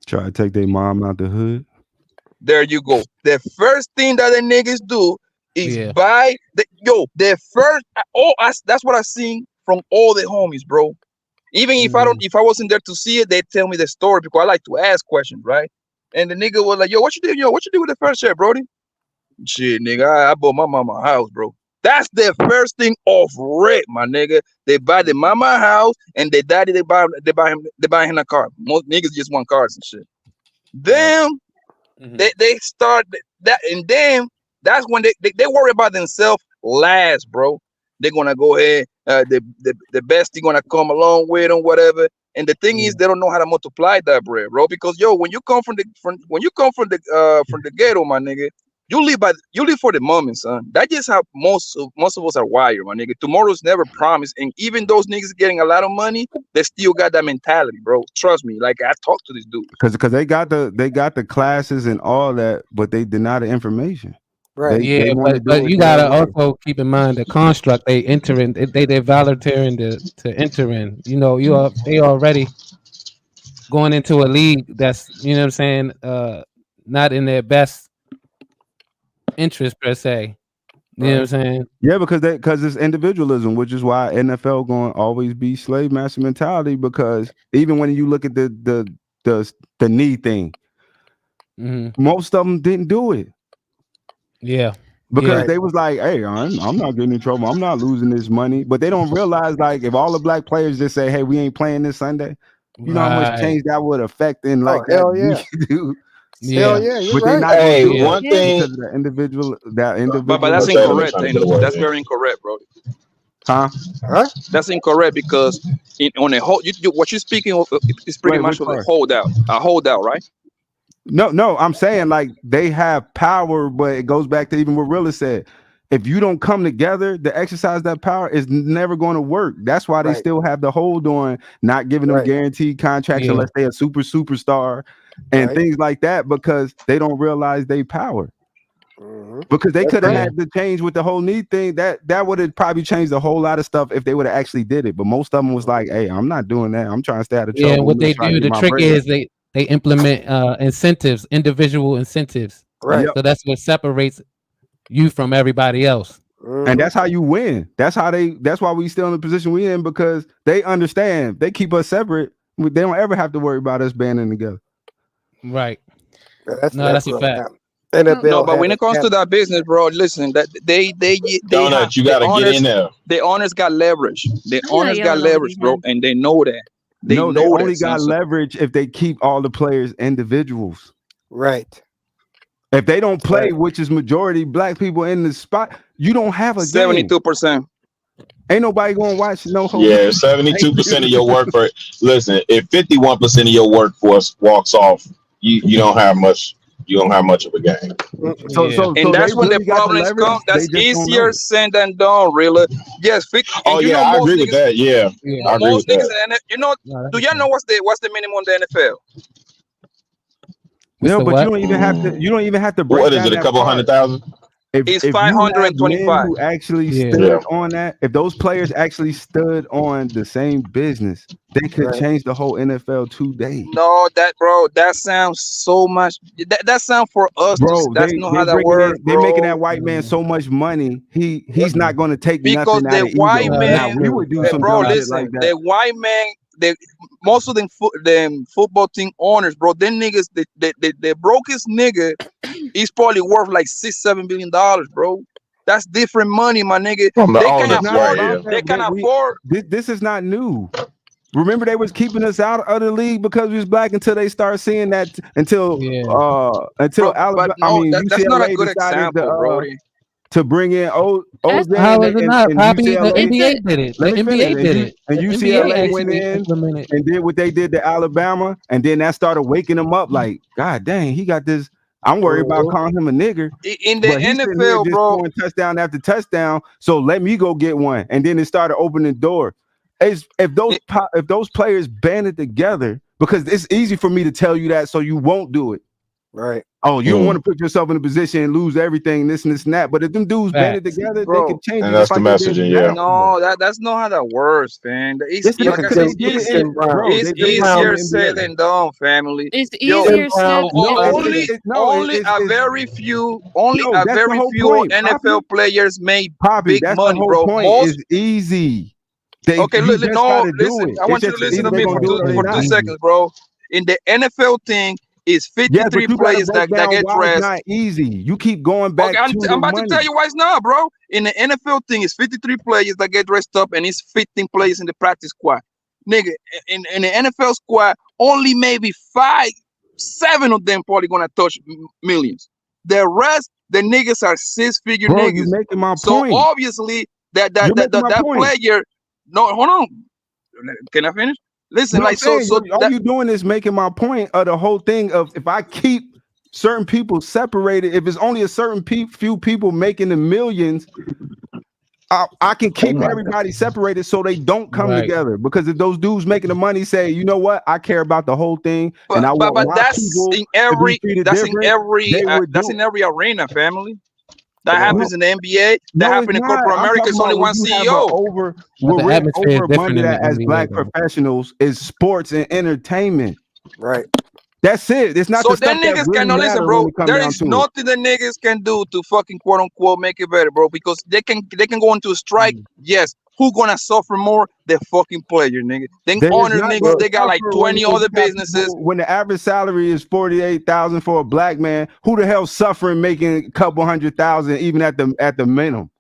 Try to take their mom out the hood. There you go. The first thing that the niggas do is buy the first. That's what I seen from all the homies, bro. Even if I wasn't there to see it, they tell me the story because I like to ask questions, right? And the nigga was like, "Yo, what you do? Yo, what you do with the first share, Brody?" Shit, nigga, I bought my mama a house, bro. That's the first thing off rip, my nigga. They buy the mama a house, and the daddy they buy him a car. Most niggas just want cars and shit. Them. They start that, and then that's when they worry about themselves last, bro. They're gonna go ahead, the best thing gonna come along with them, whatever. And the thing is, they don't know how to multiply that bread, bro. Because when you come from the ghetto, my nigga, you live for the moment, son. That's just how most of us are wired, my nigga. Tomorrow's never promised, and even those niggas getting a lot of money, they still got that mentality, bro. Trust me. Like I talked to this dude. Because they got the classes and all that, but they deny the information. Right. But you gotta also keep in mind the construct they enter in. They're volunteering to enter in. You know, they already going into a league that's, you know what I'm saying, not in their best interest per se. You know what I'm saying? Yeah, because it's individualism, which is why NFL going to always be slave master mentality. Because even when you look at the knee thing, most of them didn't do it. Yeah. Because they was like, hey, I'm not getting in trouble. I'm not losing this money. But they don't realize, like, if all the black players just say, hey, we ain't playing this Sunday, you know how much change that would affect in like that. Hell yeah. Hell yeah, you're right. Hey, one thing because of the individual But that's incorrect. That's very incorrect, bro. Huh? That's incorrect because on a whole, what you're speaking of is pretty much of a holdout. A holdout, right? No, I'm saying like they have power, but it goes back to even what Rilla said. If you don't come together to exercise that power, it's never going to work. That's why they still have the hold on not giving them guaranteed contracts unless they're a superstar and things like that, because they don't realize they power. Because they could have had the change with the whole knee thing. That would have probably changed a whole lot of stuff if they would have actually did it. But most of them was like, "Hey, I'm not doing that. I'm trying to stay out of trouble." Yeah, what they do, the trick is they implement incentives, individual incentives. Right. So that's what separates you from everybody else. And that's how you win. That's why we still in the position we in, because they understand. They keep us separate. They don't ever have to worry about us banding together. Right. That's a fact. No, but when it comes to that business, bro, listen, that they Donut, you gotta get in there. The owners got leverage. The know owners y'all got don't leverage, be bro, and they know that. They only got leverage if they keep all the players individuals. Right. If they don't play, which is majority black people in the spot, you don't have a 72%. Ain't nobody gonna watch no whole. Yeah, 72% of your workforce. Listen, if 51% of your workforce walks off, you don't have much. You don't have much of a game. And that's when the problems come. That's easier said than done, really. Yes, oh yeah, I agree with that. Yeah, I agree most with niggas, that. do y'all know what's the minimum in the NFL? No, but you don't even have to. You don't even have to break. What is it? A couple 100,000? It's if 525. Who actually stood on that? If those players actually stood on the same business, they could change the whole NFL today. No, that sounds so much. That sounds for us. Bro, that's not how that works. They're making that white man so much money. He's not going to take because nothing out of white ego. man. Now, we would do some bro, shit listen, like that. the white man. Most of them football team owners, bro. Them niggas, the brokest nigga is probably worth like $6-7 billion, bro. That's different money, my nigga. They can afford. This is not new. Remember, they was keeping us out of the league because we was black until they started seeing that until Alabama. That's not a good decided example, bro. To bring in OJ. How is it not, Poppy? The UCLA. NBA did it. The NBA did it. And UCLA went in and did what they did to Alabama, and then that started waking them up. Like, God dang, he got this. I'm worried about calling him a nigger. In the NFL, bro, touchdown after touchdown. So let me go get one, and then it started opening the door. If those players banded together, because it's easy for me to tell you that, so you won't do it. Right. Oh, you don't want to put yourself in a position and lose everything, this and this and that. But if them dudes banded together, they could change it. And that's the messaging, yeah. No, that's not how that works, man. It's easier said than done, family. It's easier said. Only a very few NFL players make big money, bro. Most is easy. Okay, listen. I want you to listen to me for 2 seconds, bro. In the NFL thing, is 53 players that get dressed. It's not easy. You keep going back. Okay, I'm about to tell you why it's not, bro. In the NFL thing, it's 53 players that get dressed up, and it's 15 players in the practice squad. Nigga, in the NFL squad, only maybe 5-7 of them probably gonna touch millions. The rest, the niggas are 6-figure niggas. You're making my point. So obviously that player. No, hold on. Can I finish? Listen, all you doing is making my point of the whole thing of if I keep certain people separated, if it's only a certain few people making the millions, I can keep everybody separated so they don't come together. Because if those dudes making the money say, you know what, I care about the whole thing, and I want but that's in every arena, family. That happens in the NBA. That happens in corporate America. It's only one CEO. Over money that as black professionals is sports and entertainment. Right. That's it. It's not so the stuff then niggas that really cannot listen, bro. There is nothing that niggas can do to fucking quote unquote make it better, bro. Because they can go into a strike. Yes. Who gonna suffer more? The fucking player, nigga. Then honor niggas, they got like 20 other businesses. When the average salary is $48,000 for a black man, who the hell suffering making a couple $100,000 even at the minimum?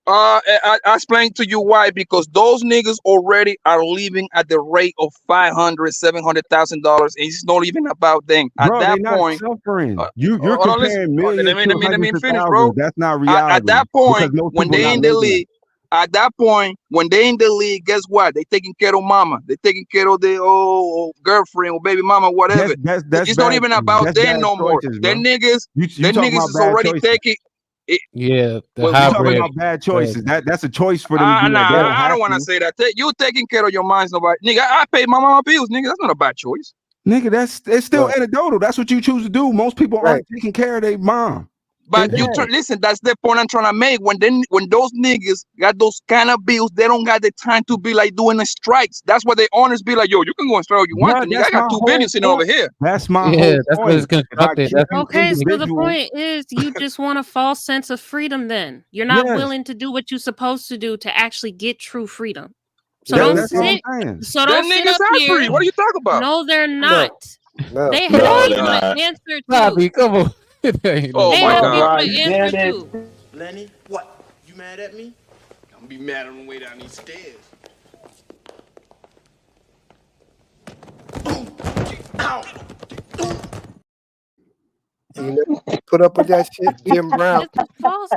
I explain to you why. Because those niggas already are living at the rate of $500,000-$700,000, and it's not even about them. Bro, at that point, suffering. You're comparing millions let me to finish, bro. That's not reality. At that point, when they in the league. At that point, when they in the league, guess what? They taking care of mama. They taking care of their girlfriend or baby mama, whatever. It's not even about them no more. Them niggas is already taking. The talking about bad choices. That's a choice for them. I don't want to say that. You taking care of your minds, nobody. Nigga, I pay my mama bills, nigga. That's not a bad choice. Nigga, it's still anecdotal. That's what you choose to do. Most people aren't taking care of their mom. But you listen, that's the point I'm trying to make. When those niggas got those kind of bills, they don't got the time to be like doing the strikes. That's why they owners be like, yo, you can go and strike all you want to, nigga. I got $2 billion sitting over here. That's my whole That's what it's point. constructed. Okay, so the point is you just want a false sense of freedom then. You're not willing to do what you're supposed to do to actually get true freedom. So don't sit up here. Free. What are you talking about? No, they're not. No. They have people to answer to. Bobby, come on. Oh my God. They have people to answer to. Lenny, what? You mad at me? I'm gonna be mad on the way down these stairs. You know, put up with that shit, Jim Brown.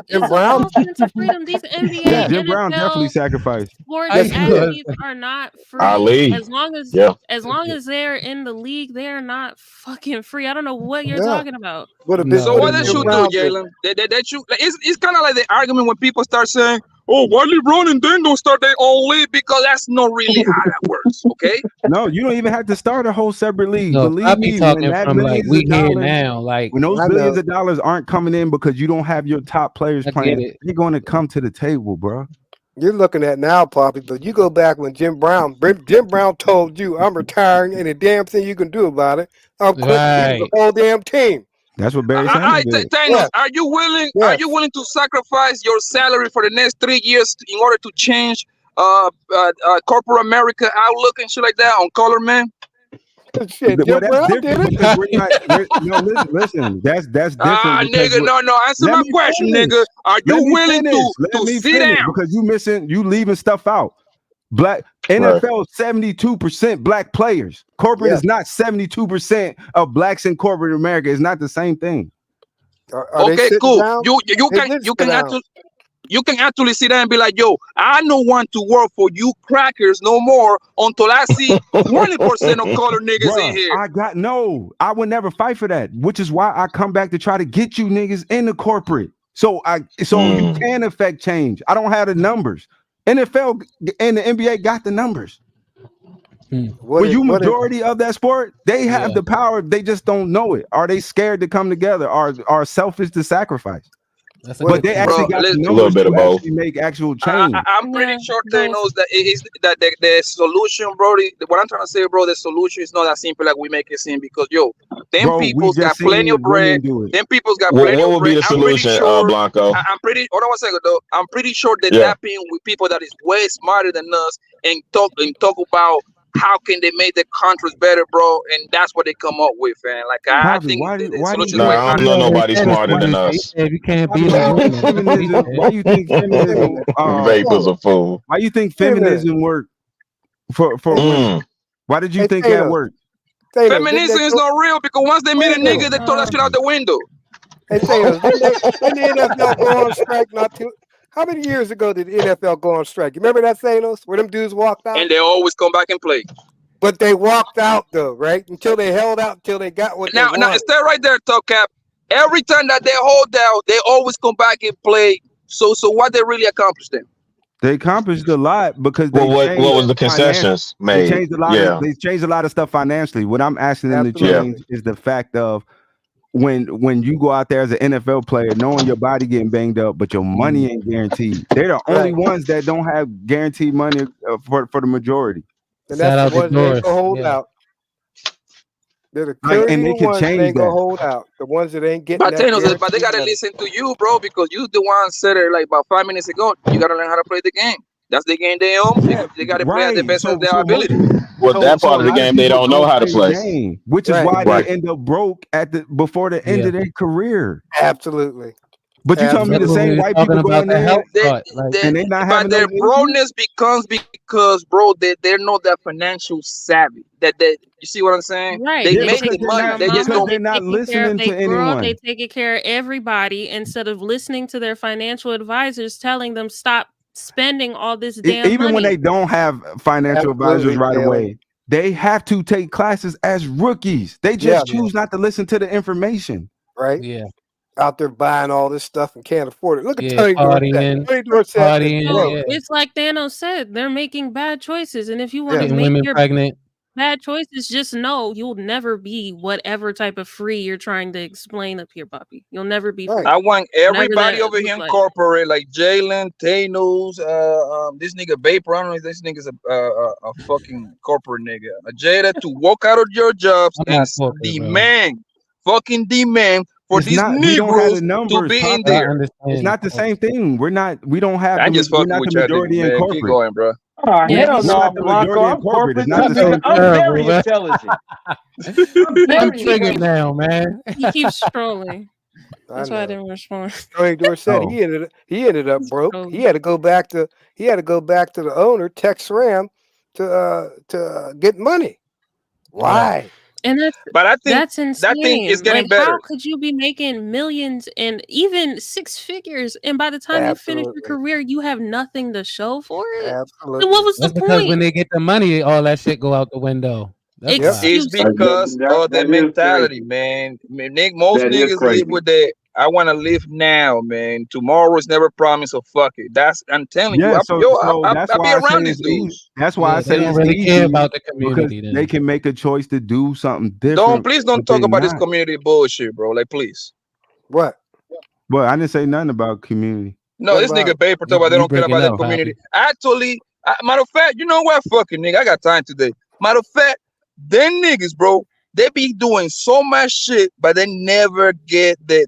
Jim Brown. Sense of freedom. These NBA, Jim Brown definitely sacrificed. Sports athletes are not free. Ali. As long as they're in the league, they're not fucking free. I don't know what you're talking about. So what did you do, Jalen? It's kind of like the argument when people start saying, "Oh, why LeBron and then don't start their own league?" Because that's not really how that works. Okay? No, you don't even have to start a whole separate league. No, Believe I be me, talking when that from like millions we of here dollars, now, like when those billions of dollars aren't coming in because you don't have your top players playing, they're going to come to the table, bro. You're looking at now, Poppy, but you go back when Jim Brown told you, "I'm retiring, and the damn thing you can do about it, I'm quitting the whole damn team." That's what Barry Sanders did. Thanos, are you willing? Are you willing to sacrifice your salary for the next 3 years in order to change corporate America outlook and shit like that on color man? Shit, Jim Brown did it. No, listen, that's different. Nigga, no. Answer my question, nigga. Are you willing to sit down? Because you leaving stuff out. Black NFL 72% black players. Corporate is not 72% of blacks in corporate America. It's not the same thing. Okay, cool. You can actually sit down and be like, yo, I don't want to work for you crackers no more until I see 20% of color niggas in here. I would never fight for that, which is why I come back to try to get you niggas in the corporate. So you can affect change. I don't have the numbers. NFL and the NBA got the numbers. Majority of that sport, they have the power. They just don't know it. Are they scared to come together? Are selfish to sacrifice? But they actually got the numbers to actually make actual change. I'm pretty sure they knows that it is that the solution, bro. What I'm trying to say, bro, the solution is not that simple like we make it seem. Because them people's got plenty of bread. Them people's got plenty of bread. What would be the solution, Blanco? I'm pretty. Hold on 1 second, though. I'm pretty sure they're tapping with people that is way smarter than us and talk about how can they make the countries better, bro? And that's what they come up with, man. Like I think the solution. I don't know nobody smarter than us. You can't be feminism. Why you think feminism? Vapor's a fool. Why you think feminism worked for women? Why did you think that worked? Feminism is not real because once they meet a nigga, they throw that shit out the window. Hey, didn't the NFL go on strike how many years ago did the NFL go on strike? You remember that, Thanos, where them dudes walked out? And they always come back and play. But they walked out, though, right? Until they held out, until they got what they wanted. Now, stay right there, Top Cap. Every time that they hold out, they always come back and play. So what they really accomplished then? They accomplished a lot because what was the concessions made? They changed a lot. They changed a lot of stuff financially. What I'm asking them to change is the fact of when you go out there as an NFL player, knowing your body getting banged up, but your money ain't guaranteed. They're the only ones that don't have guaranteed money for the majority. And that's the ones that ain't gonna hold out. They're the and they can ones change that ain't that. gonna hold out. The ones that ain't getting. But they gotta listen to you, bro, because you the one said it like about 5 minutes ago. You gotta learn how to play the game. That's the game they own. They gotta play at the best of their ability. Well, that part of the game they don't know how to play. Which is why they end up broke before the end of their career. Absolutely. But you telling me the same white people go in there and they not having their brokenness becomes because, bro, they're not that financial savvy. That you see what I'm saying? Right. They making money. They just don't. They're not listening to anyone. They taking care of everybody instead of listening to their financial advisors telling them stop spending all this damn even money. when they don't have financial advisors right away, they have to take classes as rookies. They just choose not to listen to the information. Right? Yeah. Out there buying all this stuff and can't afford it. Look at Tony Dorsett. It's like Thanos said, they're making bad choices. And if you want to make women your pregnant. bad choices, just know you'll never be whatever type of free you're trying to explain up here, Poppy. You'll never be free. I want Whatever everybody that over look here like. incorporated, like Jalen, Thanos, this nigga Vapor. I don't know if this nigga's a fucking corporate nigga. Jada to walk out of your jobs I'm and not corporate, demand, fucking demand for It's these not. We don't have the Negroes to numbers, be in Poppy. I there. understand. It's not the same thing. We're not. We don't have I'm the. just We're fucking not the with y'all niggas, majority in man. Keep corporate. going, bro. Oh, Yeah, hell he's We're no, not the Blanco. majority in I'm corporate. It's corporate. not the same terrible, I'm very man. intelligent. I'm he triggered now, man. he keeps trolling. I That's why I know. didn't respond. Tony Dorsett, Oh, he ended up He's broke. trolling. He had to go back to the owner, Tex Ram, to get money. Why? And But I think that's it's insane. getting Like, how better. could you be making millions and even six figures, and by the time you finish your Absolutely. career, you have nothing to show for it? Then Absolutely. what was the That's because when point? they get the money, all that shit go out the window. That's Yep. why. It's Excuse me. because of the That is mentality, crazy. man. Most That is niggas crazy. live with that. I want to live now, man. Tomorrow is never promised, so fuck it. I'm telling you, yeah. So that's I be why I say around these it's easy. dudes. That's why I Yeah, they say don't it's really care easy about the because community they then. can make a choice to do something Don't different, please don't but talk they about this not. community bullshit, bro. Like, please. What? But I didn't say nothing about community. No, What this about nigga Vapor talk about they You don't care breaking about the up, community. Poppy. Actually, matter of fact, you know what? Fucking nigga, I got time today. Matter of fact, them niggas, bro, they be doing so much shit, but they never get that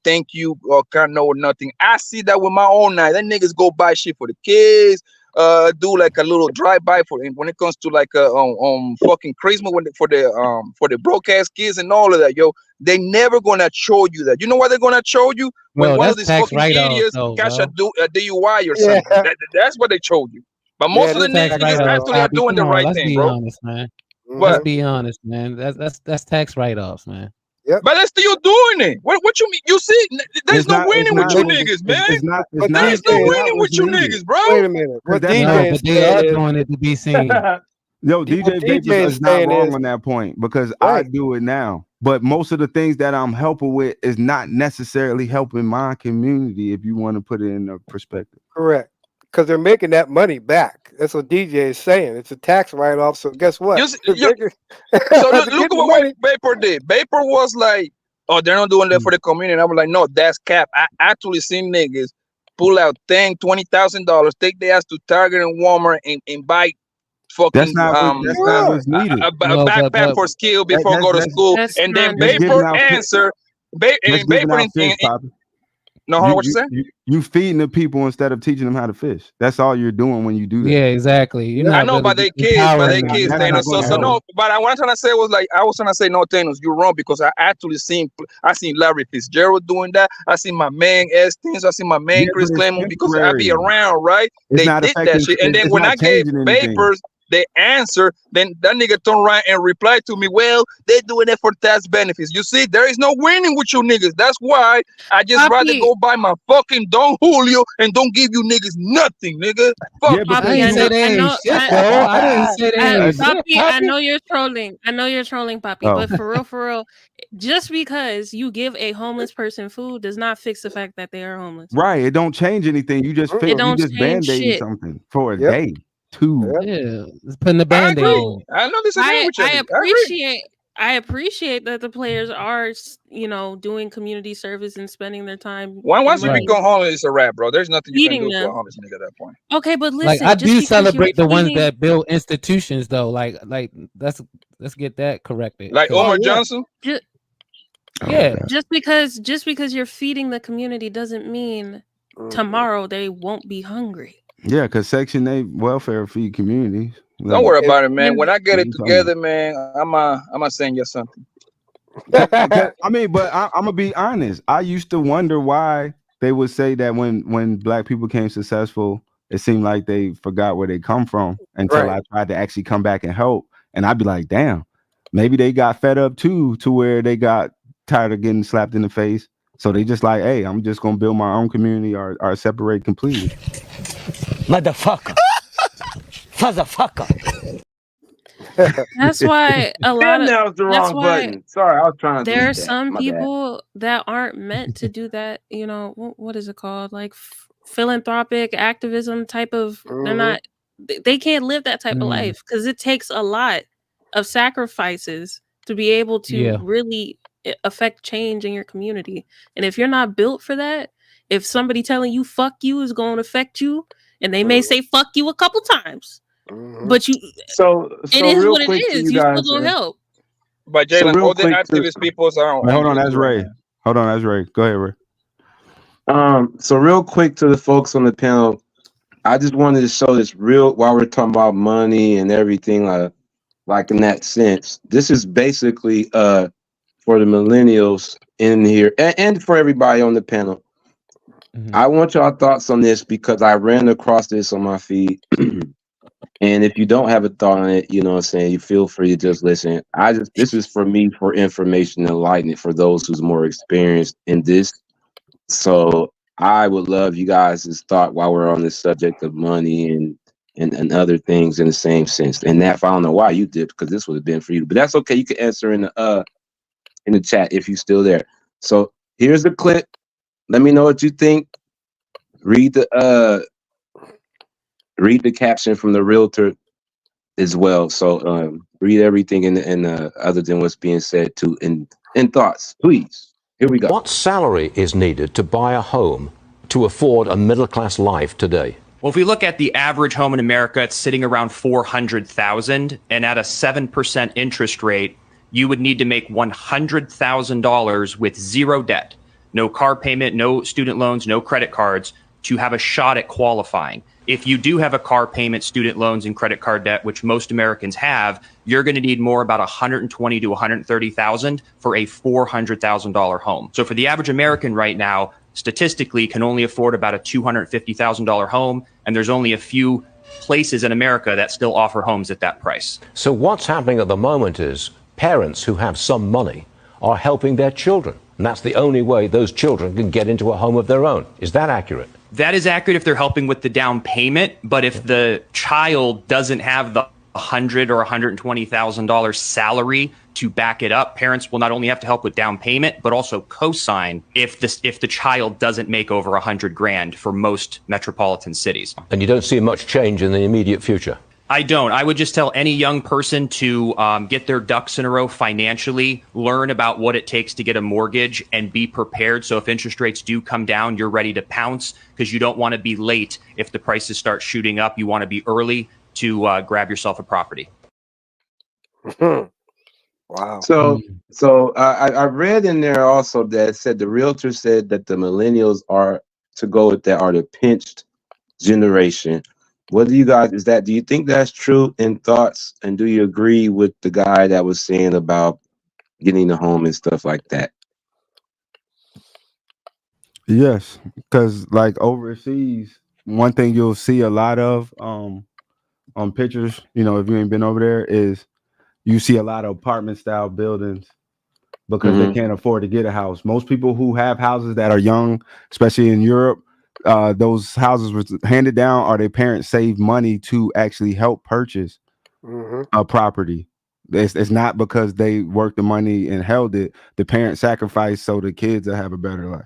thank you or kind of or nothing. I see that with my own eye. Them niggas go buy shit for the kids, do like a little drive by for when it comes to like fucking Christmas for the broadcast kids and all of that, yo. They never gonna show you that. You know what they're gonna show you? When Bro, one of that's these tax fucking write-off idiots though, catch a bro. DUI or Yeah. something. That's what they showed you. But Yeah, most of this the Tax is niggas write-off, actually are Poppy. doing Come the on, right let's thing, be bro. honest, man. Let's But be honest, man. That's tax write-offs, man. Yep. but they're still doing it. What you mean? You see, there's It's no not. It's winning with not. you But niggas, man. It's not. It's what not. There's no DJ It's is, winning not with what's you needed. niggas, bro. wait a minute. Because What that's DJ No, not. is but they saying are is doing it to be seen. Yo, what DJ DJ Vapor is is not saying wrong is on that point because I right. do it now. But most of the things that I'm helping with is not necessarily helping my community. If you want to put it in a perspective, Correct. Because they're making that money back. That's what DJ is saying. It's a tax write-off. So guess what? So They're look getting at the what money. Vapor did. Vapor was like, oh, they're not doing that for the community. And I was like, no, that's cap. I actually seen niggas pull out $20,000, take their ass to Target and Walmart and buy that's fucking not what. That's not what's needed. a No, backpack for skill before go to That's school. That's And then not that's needed. giving Vapor out. answer. That's And giving Vapor out fish, Poppy. no, hold on, what you say? You feeding the people instead of teaching them how to fish. That's all you're doing when you do that. Yeah, exactly. You're I not know, really but they kids, empowering them. You're That's not not going to So empowering help. no, but what I'm trying to say was like I was trying to say no, Thanos, you're wrong because I actually seen Larry Fitzgerald doing that. I seen my man Estins, I seen my man Yeah, but Chris it's Claremont because I be temporary. around, right? It's They not did that affecting. shit, and then It's when I not gave changing anything. Vapors the answer, then that nigga turned around and replied to me, well, they're doing it for tax benefits. You see, there is no winning with you niggas. That's why I just rather Poppy, go buy my fucking Don Julio and don't give you niggas nothing, nigga. Fuck Yeah, you. I Poppy, didn't say they ain't shit though. I didn't say they ain't shit, Poppy, I Poppy. know you're trolling. I know you're trolling, Poppy. Oh. But for real, just because you give a homeless person food does not fix the fact that they are homeless. Right. It don't change anything. You just It don't change band-aiding shit. something for a day, two. Yeah, it's putting the I band-aid agree. on. I'm not disagreeing with you. I appreciate that the players are, doing community service and spending their time and Once you money become homeless, it's a wrap, bro. There's nothing you can feeding do to a them. homeless nigga at that point. Okay, but Like listen, I just do because you're celebrate the ones feeding, that build institutions though. Like let's get that corrected. Like 'Cause- Omar Johnson. Yeah. just because you're feeding the community doesn't mean tomorrow they won't be hungry. Yeah, because Section 8 welfare feed communities. Don't worry about it, man. And When I get What it you talking together, man, I'ma send you something. I mean, but I'm gonna be honest. I used to wonder why they would say that when black people became successful, it seemed like they forgot where they come from until Right. I tried to actually come back and help. And I'd be like, damn, maybe they got fed up too, to where they got tired of getting slapped in the face. So they just like, hey, I'm just gonna build my own community or separate completely. Motherfucker. Motherfucker. that's why a lot of That was the wrong button. Sorry, I was trying to there are delete that. some My bad. people that aren't meant to do that. What is it called? Like philanthropic activism type of. They're not. They can't live that type of life because it takes a lot. of sacrifices to be able to really affect change in your community. And if you're not built for that, if somebody telling you fuck you is going to affect you, and they may say fuck you a couple times, but you it is real what it quick to is. you You still guys, gonna help. But So Jalen, real all the quick to activist peoples are Wait, on hold on, YouTube that's right Ray. now. Hold on, that's Ray. Go ahead, Ray. So real quick to the folks on the panel, I just wanted to show this real while we're talking about money and everything, like in that sense. This is basically for the millennials in here and for everybody on the panel. I want y'all thoughts on this because I ran across this on my feed. And if you don't have a thought on it, you know what I'm saying, you feel free to just listen. This is for me for information and enlightenment for those who's more experienced in this. So I would love you guys' thought while we're on this subject of money and other things in the same sense. And that I don't know why you did, because this would have been for you. But that's okay. You can answer in the chat if you're still there. So here's the clip. Let me know what you think. Read the caption from the realtor as well. So read everything in other than what's being said too in thoughts, please. Here we go. What salary is needed to buy a home to afford a middle-class life today? Well, if we look at the average home in America, it's sitting around $400,000, and at a 7% interest rate, you would need to make $100,000 with zero debt, no car payment, no student loans, no credit cards, to have a shot at qualifying. If you do have a car payment, student loans, and credit card debt, which most Americans have, you're going to need more, about $120,000 to $130,000 for a $400,000 home. So for the average American right now, statistically can only afford about a $250,000 home, and there's only a few places in America that still offer homes at that price. So what's happening at the moment is parents who have some money are helping their children, and that's the only way those children can get into a home of their own. Is that accurate? That is accurate if they're helping with the down payment, but if the child doesn't have the $100,000 or $120,000 salary to back it up, parents will not only have to help with down payment, but also co-sign if the child doesn't make over $100,000 for most metropolitan cities. And you don't see much change in the immediate future? I don't. I would just tell any young person to get their ducks in a row financially, learn about what it takes to get a mortgage, and be prepared. So if interest rates do come down, you're ready to pounce, because you don't want to be late if the prices start shooting up. You want to be early to grab yourself a property. Wow. So I read in there also that it said the realtor said that the millennials are, to go with that, are the pinched generation. What do you guys, do you think that's true in thoughts? And do you agree with the guy that was saying about getting a home and stuff like that? Yes, because like overseas, one thing you'll see a lot of on pictures, you know, if you ain't been over there, is you see a lot of apartment style buildings because they can't afford to get a house. Most people who have houses that are young, especially in Europe, those houses were handed down or their parents saved money to actually help purchase a property. It's not because they worked the money and held it. The parents sacrificed so the kids will have a better life.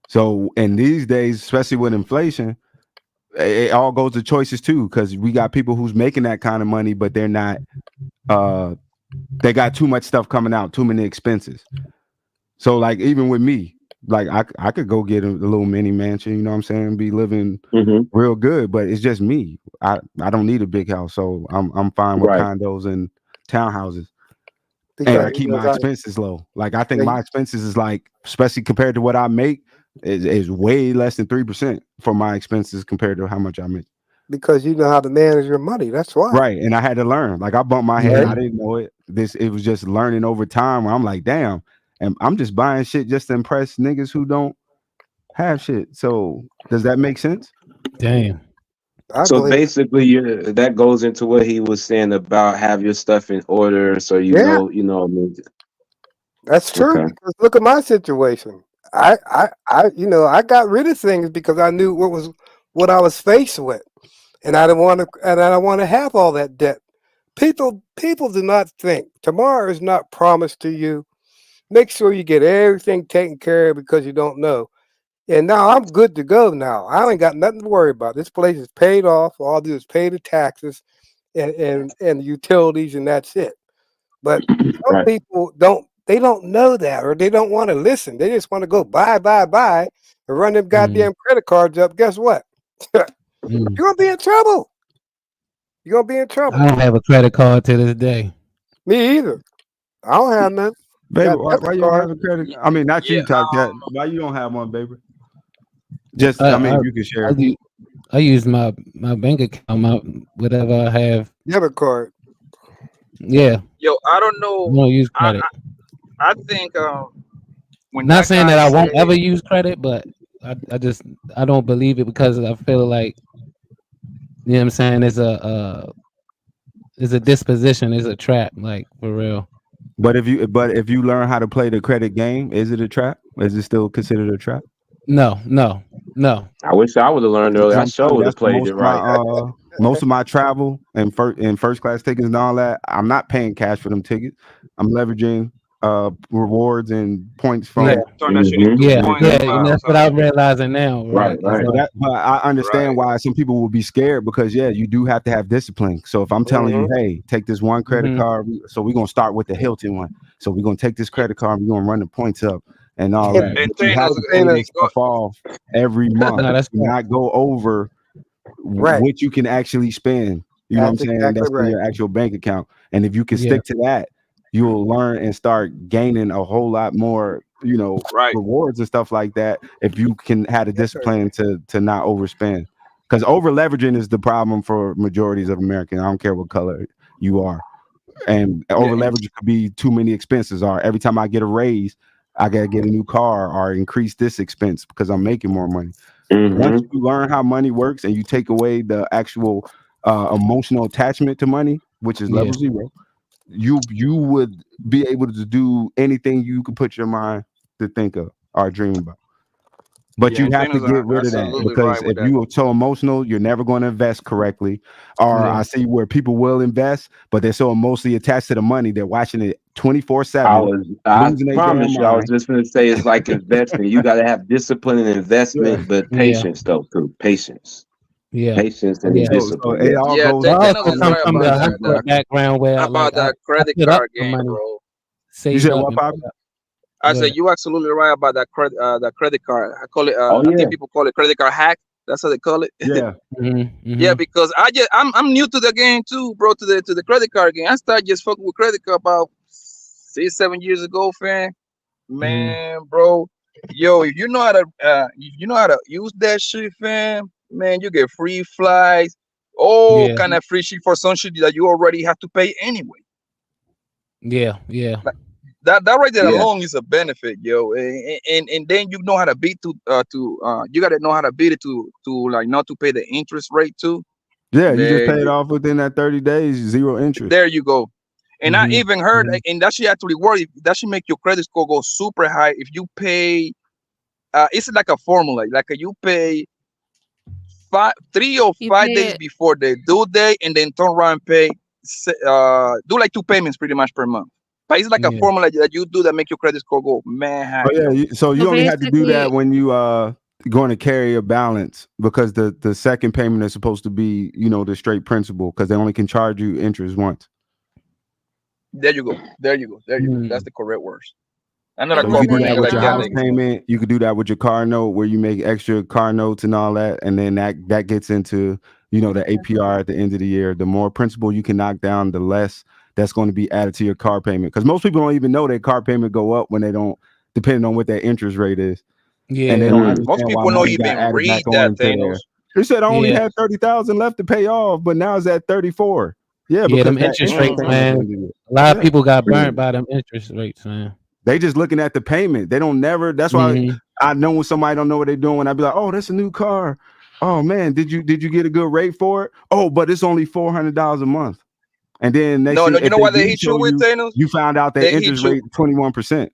So in these days, especially with inflation, it all goes to choices too, because we got people who's making that kind of money, but they're not, they got too much stuff coming out, too many expenses. So like even with me, like I could go get a little mini mansion, you know what I'm saying, be living real good, but it's just me. I don't need a big house, so I'm fine with condos and townhouses. Because, and I keep my expenses low. Like I think my expenses is like, especially compared to what I make, is way less than 3% for my expenses compared to how much I make. Because you know how to manage your money. That's why. Right. And I had to learn. Like I bumped my head. I didn't know it. It was just learning over time where I'm like, damn. And I'm just buying shit just to impress niggas who don't have shit. So does that make sense? Damn. So basically, that goes into what he was saying about have your stuff in order, so you know, I mean, that's true. Okay. Because look at my situation. I got rid of things because I knew what I was faced with, and I don't want to have all that debt. People do not think tomorrow is not promised to you. Make sure you get everything taken care of because you don't know. And now I'm good to go now. I ain't got nothing to worry about. This place is paid off. All I do is pay the taxes. and utilities, and that's it. But some people don't know that, or they don't want to listen. They just want to go buy, and run them goddamn credit cards up. Guess what? You're gonna be in trouble. You're gonna be in trouble. I don't have a credit card to this day. Me either. I don't have none. Baby, why you don't have a credit? I mean, not you, Top Cat. Why you don't have one, baby? Just, I mean, you can share. I use my bank account, whatever I have. Debit card. Yeah. Yo, I don't know. I don't use credit. I think when Not saying that I won't said, ever use credit, but I don't believe it because I feel like, you know what I'm saying, it's a disposition, it's a trap, like, for real. But if you learn how to play the credit game, is it a trap? Is it still considered a trap? No. I wish I would have learned earlier. I sure would have played it right. Most of my travel and first class tickets and all that, I'm not paying cash for them tickets. I'm leveraging rewards and points from and that's what I'm realizing now. Right. But I understand why some people will be scared because you do have to have discipline. So if I'm telling you, hey, take this one credit card, so we're gonna start with the Hilton one. So we're gonna take this credit card, we're gonna run the points up and all that. But you have to pay this stuff off every month. No, that's not go over what you can actually spend. You know what I'm saying? That's in your actual bank account. And if you can stick to that, you'll learn and start gaining a whole lot more, rewards and stuff like that. If you can have the discipline to not overspend, because over leveraging is the problem for majorities of Americans. I don't care what color you are, and over leveraging could be too many expenses. Or every time I get a raise, I gotta get a new car or increase this expense because I'm making more money. Once you learn how money works and you take away the actual emotional attachment to money, which is level 0. You would be able to do anything you could put your mind to think of or dream about. But you have to get rid of that because if you are so emotional, you're never going to invest correctly. Or I see where people will invest, but they're so emotionally attached to the money, they're watching it 24/7. I promise you, I was just going to say it's like investing. You got to have discipline and investment, but patience though, too. Patience. Patience and discipline. So it all goes come from the background where about that credit card game, bro. You said what, Bobby? I said you absolutely right about that credit card. I call it. I think people call it credit card hack. That's how they call it. Yeah. Yeah, because I'm new to the game too, bro. To the credit card game. I started just fucking with credit card about 6-7 years ago, fam. Man, bro. Yo, if you know how to use that shit, fam. Man, you get free flights, all kind of free shit for some shit that you already have to pay anyway. Like, that right there alone is a benefit, yo. And then you know how to beat you gotta know how to beat it to like not to pay the interest rate too. Yeah, you just pay it off within that 30 days, 0 interest. There you go. And I even heard, and that should actually work. That should make your credit score go super high if you pay. It's like a formula, like you pay 3 or 5 days before the due date, and then turn around and pay. Do like 2 payments pretty much per month. But it's like a formula that you do that make your credit score go high. So you only have to do that when you going to carry a balance, because the second payment is supposed to be the straight principal, because they only can charge you interest once. There you go. That's the correct words. I'm not So you can do that with your house payment. You could do that with your car note, where you make extra car notes and all that, and then that gets into the APR at the end of the year. The more principal you can knock down, the less that's going to be added to your car payment. Because most people don't even know their car payment go up when they don't, depending on what their interest rate is. Yeah, and they don't most people don't even read that thing. They said I only had 30,000 left to pay off, but now it's at 34. Yeah, because them interest rates, man. A lot of people got burnt by them interest rates, man. They just looking at the payment. They don't never. That's why I know when somebody don't know what they're doing. When I be like, "Oh, that's a new car. Oh man, did you get a good rate for it? Oh, but it's only $400 a month." And then you know what they hit you with, Thanos? You found out that interest rate 21%.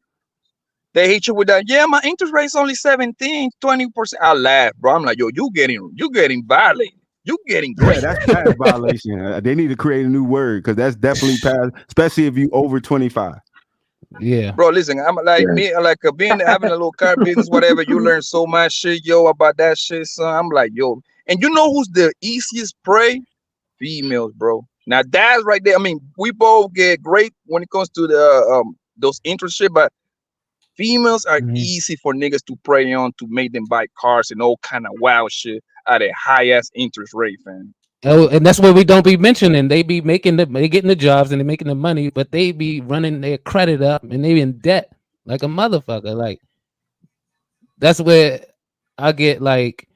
They hit you with that. Yeah, my interest rate's only 17, 20%. I laugh, bro. I'm like, yo, you getting violated. You getting great. Yeah, that's past violation. They need to create a new word, because that's definitely past, especially if you over 25. Yeah, bro. Listen, I'm like me, like having a little car business, whatever. You learn so much shit, yo, about that shit, son. I'm like, yo, and you know who's the easiest prey? Females, bro. Now that's right there. I mean, we both get great when it comes to the those interest rate, but females are easy for niggas to prey on to make them buy cars and all kind of wild shit at a high ass interest rate, fam. Oh, and that's what we don't be mentioning. They be they getting the jobs and they making the money, but they be running their credit up and they in debt like a motherfucker. Like that's where I get like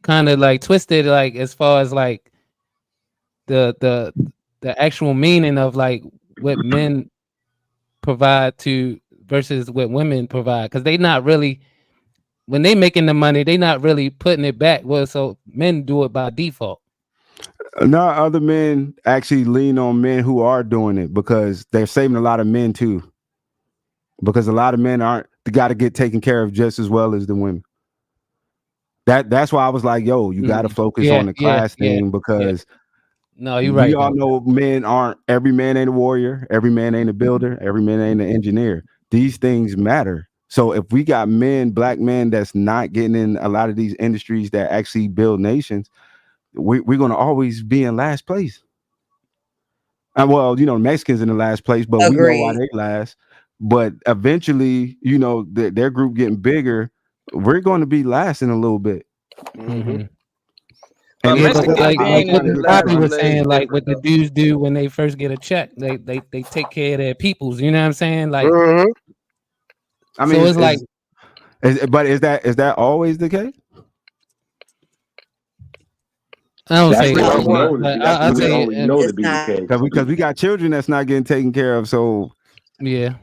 kind of like twisted, like as far as like the actual meaning of like what men provide to versus what women provide, because they not really, when they making the money, they not really putting it back. Well, so men do it by default. No, other men actually lean on men who are doing it because they're saving a lot of men too. Because a lot of men aren't got to get taken care of just as well as the women. That's why I was like, yo, you got to focus on the class thing because no, you're right. We all know every man ain't a warrior, every man ain't a builder, every man ain't an engineer. These things matter. So if we got black men that's not getting in a lot of these industries that actually build nations, we're going to always be in last place. Well, Mexicans in the last place, but we know why they last. But eventually, their group getting bigger, we're going to be last in a little bit. Mm-hmm. And like what Bobby was saying, like what the dudes do when they first get a check, they take care of their peoples. You know what I'm saying? Like, I mean, so it's like, but is that always the case? I don't say I say to be the case because we got children that's not getting taken care of. So yeah,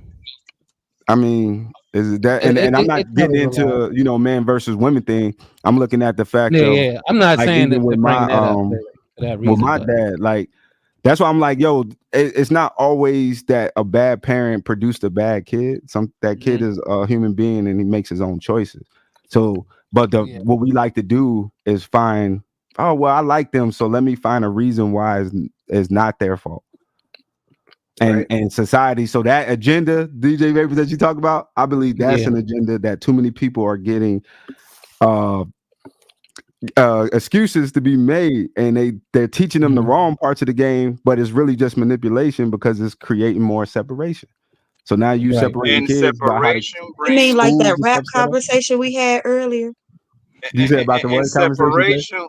I mean, is that and I'm not getting into man versus women thing. I'm looking at the fact of I'm not like, saying even that with my with my dad, like that's why I'm like, yo, it's not always that a bad parent produced a bad kid. That kid is a human being and he makes his own choices. So, but what we like to do is find, oh well, I like them, so let me find a reason why it's not their fault. And society, so that agenda, DJ Vapors, that you talk about, I believe that's an agenda that too many people are getting excuses to be made, and they're teaching them the wrong parts of the game, but it's really just manipulation because it's creating more separation. So now you separating kids by how you mean like that rap conversation we had earlier? You said about the what separation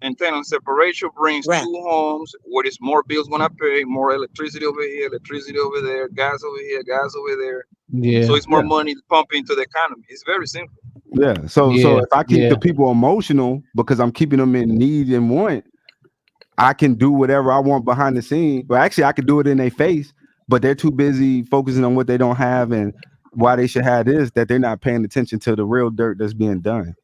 and then on separation brings two homes where there's more bills gonna pay, more electricity over here, electricity over there, gas over here, gas over there. Yeah. So it's more money to pump into the economy. It's very simple. Yeah. So if I keep the people emotional because I'm keeping them in need and want, I can do whatever I want behind the scene. But actually, I could do it in their face, but they're too busy focusing on what they don't have and why they should have this, that they're not paying attention to the real dirt that's being done.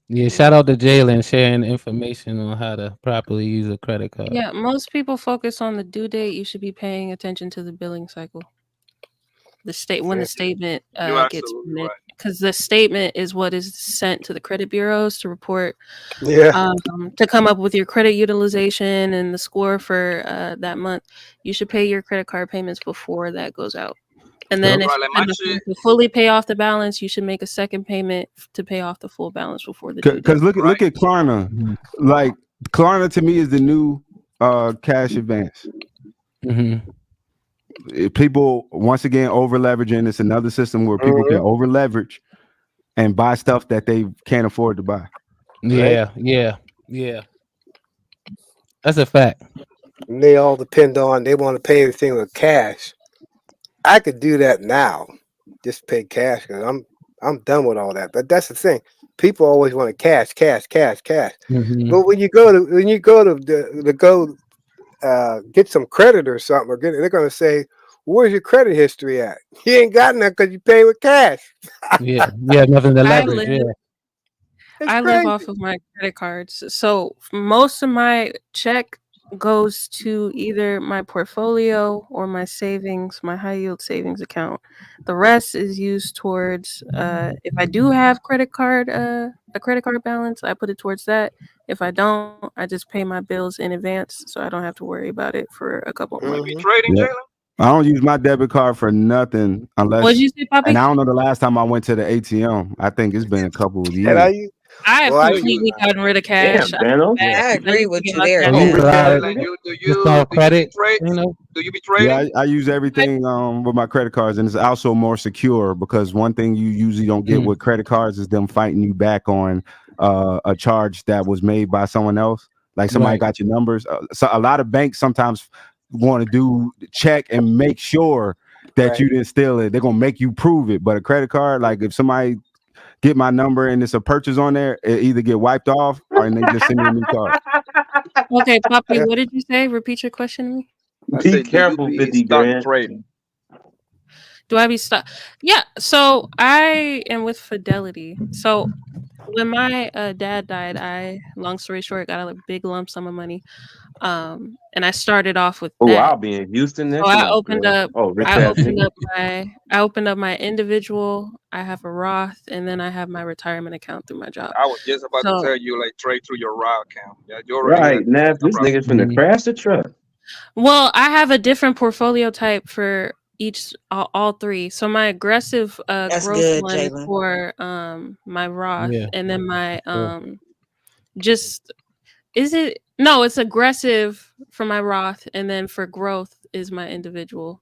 Yeah, shout out to Jalen sharing information on how to properly use a credit card. Yeah, most people focus on the due date. You should be paying attention to the billing cycle. When the statement gets submitted, because the statement is what is sent to the credit bureaus to report, to come up with your credit utilization and the score for that month. You should pay your credit card payments before that goes out. And then to fully pay off the balance, you should make a second payment to pay off the full balance before the due date. Because look at Klarna. Like Klarna to me is the new cash advance. People once again over leveraging. It's another system where people can over leverage and buy stuff that they can't afford to buy. Yeah. That's a fact. And they all depend on, they want to pay everything with cash. I could do that now, just pay cash because I'm done with all that. But that's the thing, people always want to cash. But when you go to go get some credit or something, they're going to say, "Where's your credit history at? You ain't got none because you pay with cash." Yeah, nothing to leverage. I live off of my credit cards, so most of my check goes to either my portfolio or my savings, my high yield savings account. The rest is used towards if I do have a credit card balance, I put it towards that. If I don't, I just pay my bills in advance, so I don't have to worry about it for a couple of months. Trading, Jalen? I don't use my debit card for nothing unless. What'd you say, Poppy? And I don't know the last time I went to the ATM. I think it's been a couple of years. And I have Well, completely gotten rid of cash. Damn, Thanos. I agree with you there, So you Thanos. rely Do just on you be credit, trade? you know? Do you be Yeah, trading? I use everything with my credit cards, and it's also more secure because one thing you usually don't get with credit cards is them fighting you back on a charge that was made by someone else. Like somebody Right. got your numbers. So a lot of banks sometimes want to do check and make sure that you didn't steal it. They're gonna make you prove it. But a credit card, like if somebody get my number and it's a purchase on there, it either get wiped off or and they just send me a new card. Okay, Poppy, what did you say? Repeat your question to me. I Be said, do you careful, be 50 stock grand. trading? Do I be stuck? Yeah. So I am with Fidelity. So when my dad died, long story short, got a big lump sum of money. And I started off with Oh, that. I'll be in Houston So next I month, opened girl. up Oh, rich I ass opened nigga. up my individual, I have a Roth, and then I have my retirement account through my job. I was just about to So tell you, like, trade through your RAW account. Yeah, you already got Right, it. Nav, No this problem. nigga finna crash the truck. well, I have a different portfolio type for each all three. So my aggressive That's growth good, one is Jalen. for my Roth, Yeah. and then my Yeah. just is it no, it's aggressive for my Roth, and then for growth is my individual.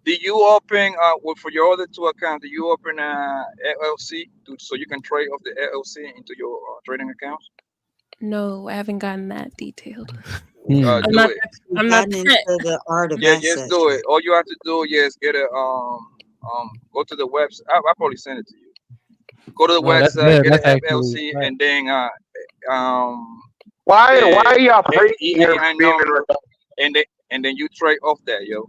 Do you open for your other two accounts? Do you open a LLC so you can trade off the LLC into your trading accounts? No, I haven't gotten that detailed. Do it. I'm not Gotten that. into the art of Yeah, asset just do it. trading. All you have to do is get a go to the website. I'll probably send it to you. Go to the No, that's website, good. get That's an actually FLC, right. and then Why are y'all the praising her for EIN being an number, adult? and then you trade off that, yo.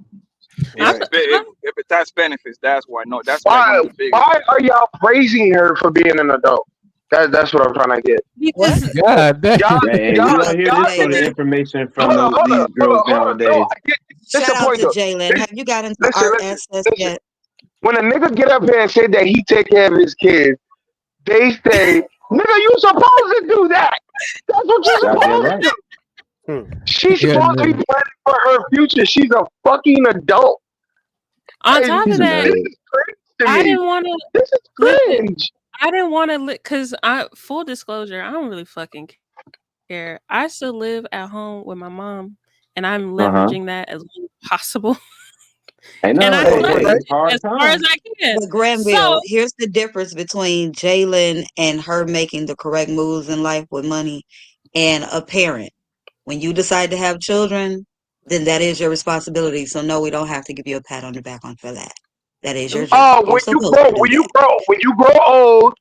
I'm, If it has benefits, that's why. No, that's like one of the biggest. Why are y'all praising her for being an adult? That's what I'm trying to get. What? God damn. Hey, we don't hear this sort of information from these girls nowadays. Shout the out point to though. Jalen. Have you got into art assets yet? When a nigga get up here and say that he take care of his kids, they say, nigga, you supposed to do that. That's what you're supposed to do. She's supposed to be planning for her future. She's a fucking adult. on top of that, This is crazy to I me. didn't want to. This is cringe. I didn't want to because full disclosure, I don't really fucking care. I still live at home with my mom, and I'm leveraging that as long as possible. And I'm leveraging it as far as I can. But Granville, So here's the difference between Jalen and her making the correct moves in life with money and a parent. When you decide to have children, then that is your responsibility. So no, we don't have to give you a pat on the back on for that. That is your job. Oh, You're supposed to do when you grow old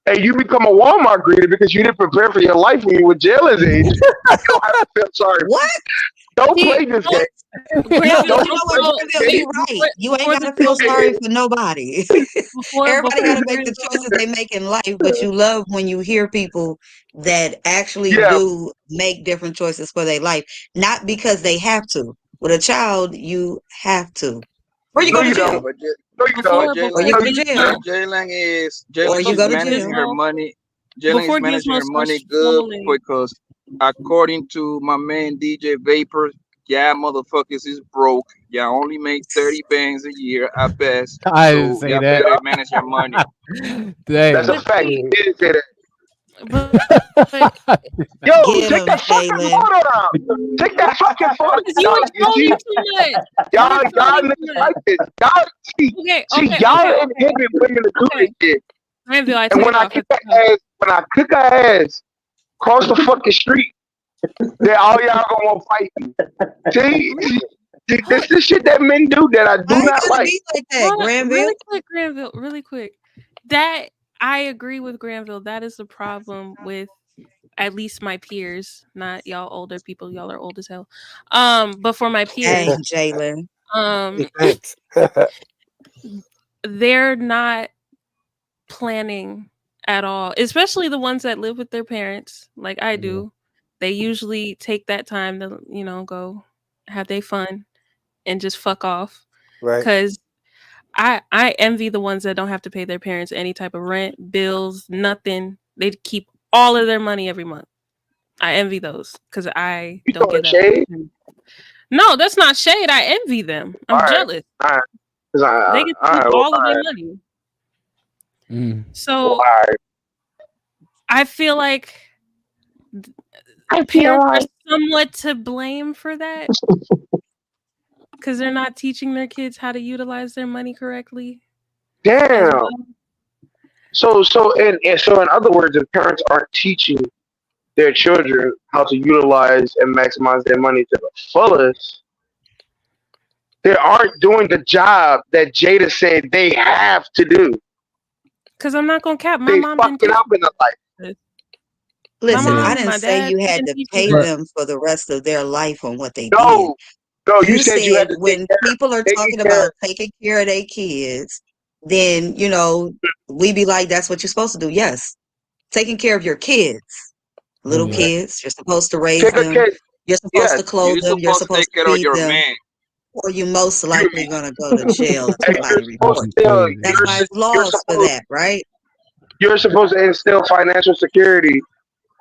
and you become a Walmart greeter because you didn't prepare for your life when you were Jalen's age, you don't have to feel sorry. What? Don't play this game. No, but you know what, Granville, you're right. You ain't gotta feel sorry for nobody. Everybody gotta make the choices they make in life, but you love when you hear people that actually do make different choices for their life, not because they have to. With a child, you have to. Or you go to jail. But Or you go to jail. Jalen is Or you go to managing jail. her money. Jalen is managing her money good because according to my man DJ Vapor, yeah, motherfuckers is broke. Y'all only make 30 bands a year at best. I didn't So say y'all that. better manage your money. That's a fact. He did say that. Yo, Get take him, that fucking Jalen. photo down. Take that fucking photo. You are trolling too much. Y'all niggas like this. Y'all y'all inhibit women to do this shit. Granville, I And turned when I off. kick her ass across the fucking street, then all y'all gonna want to fight me. See, this is shit that men do that I do not like. Like that, Granville. Really quick, Granville. Really quick. That I agree with Granville. That is the problem with at least my peers, not y'all older people. Y'all are old as hell. But for my peers, Jalen. They're not planning at all, especially the ones that live with their parents, like I do. They usually take that time to, go have their fun and just fuck off. Right. Because I envy the ones that don't have to pay their parents any type of rent, bills, nothing. They keep all of their money every month. I envy those because I don't get that. Shade? No, that's not shade. I envy them. I'm jealous. They get to keep all of their money. So I feel like parents are somewhat to blame for that because they're not teaching their kids how to utilize their money correctly. Damn. Well. So in other words, if parents aren't teaching their children how to utilize and maximize their money to the fullest, they aren't doing the job that Jada said they have to do. Because I'm not gonna cap, my they mom fucking didn't teach up in the life. Listen, my I mom, didn't my say dad you had didn't to teach pay me that. them for the rest of their life on what they did. No, you said you had to when people are talking about taking care of their kids, then we be like, that's what you're supposed to do. Yes, taking care of your kids, little kids. You're supposed to raise them. You're supposed to clothe them. You're supposed to feed them. Or you most likely gonna go to jail if somebody reports. That's why it's laws for that, right? You're supposed to instill financial security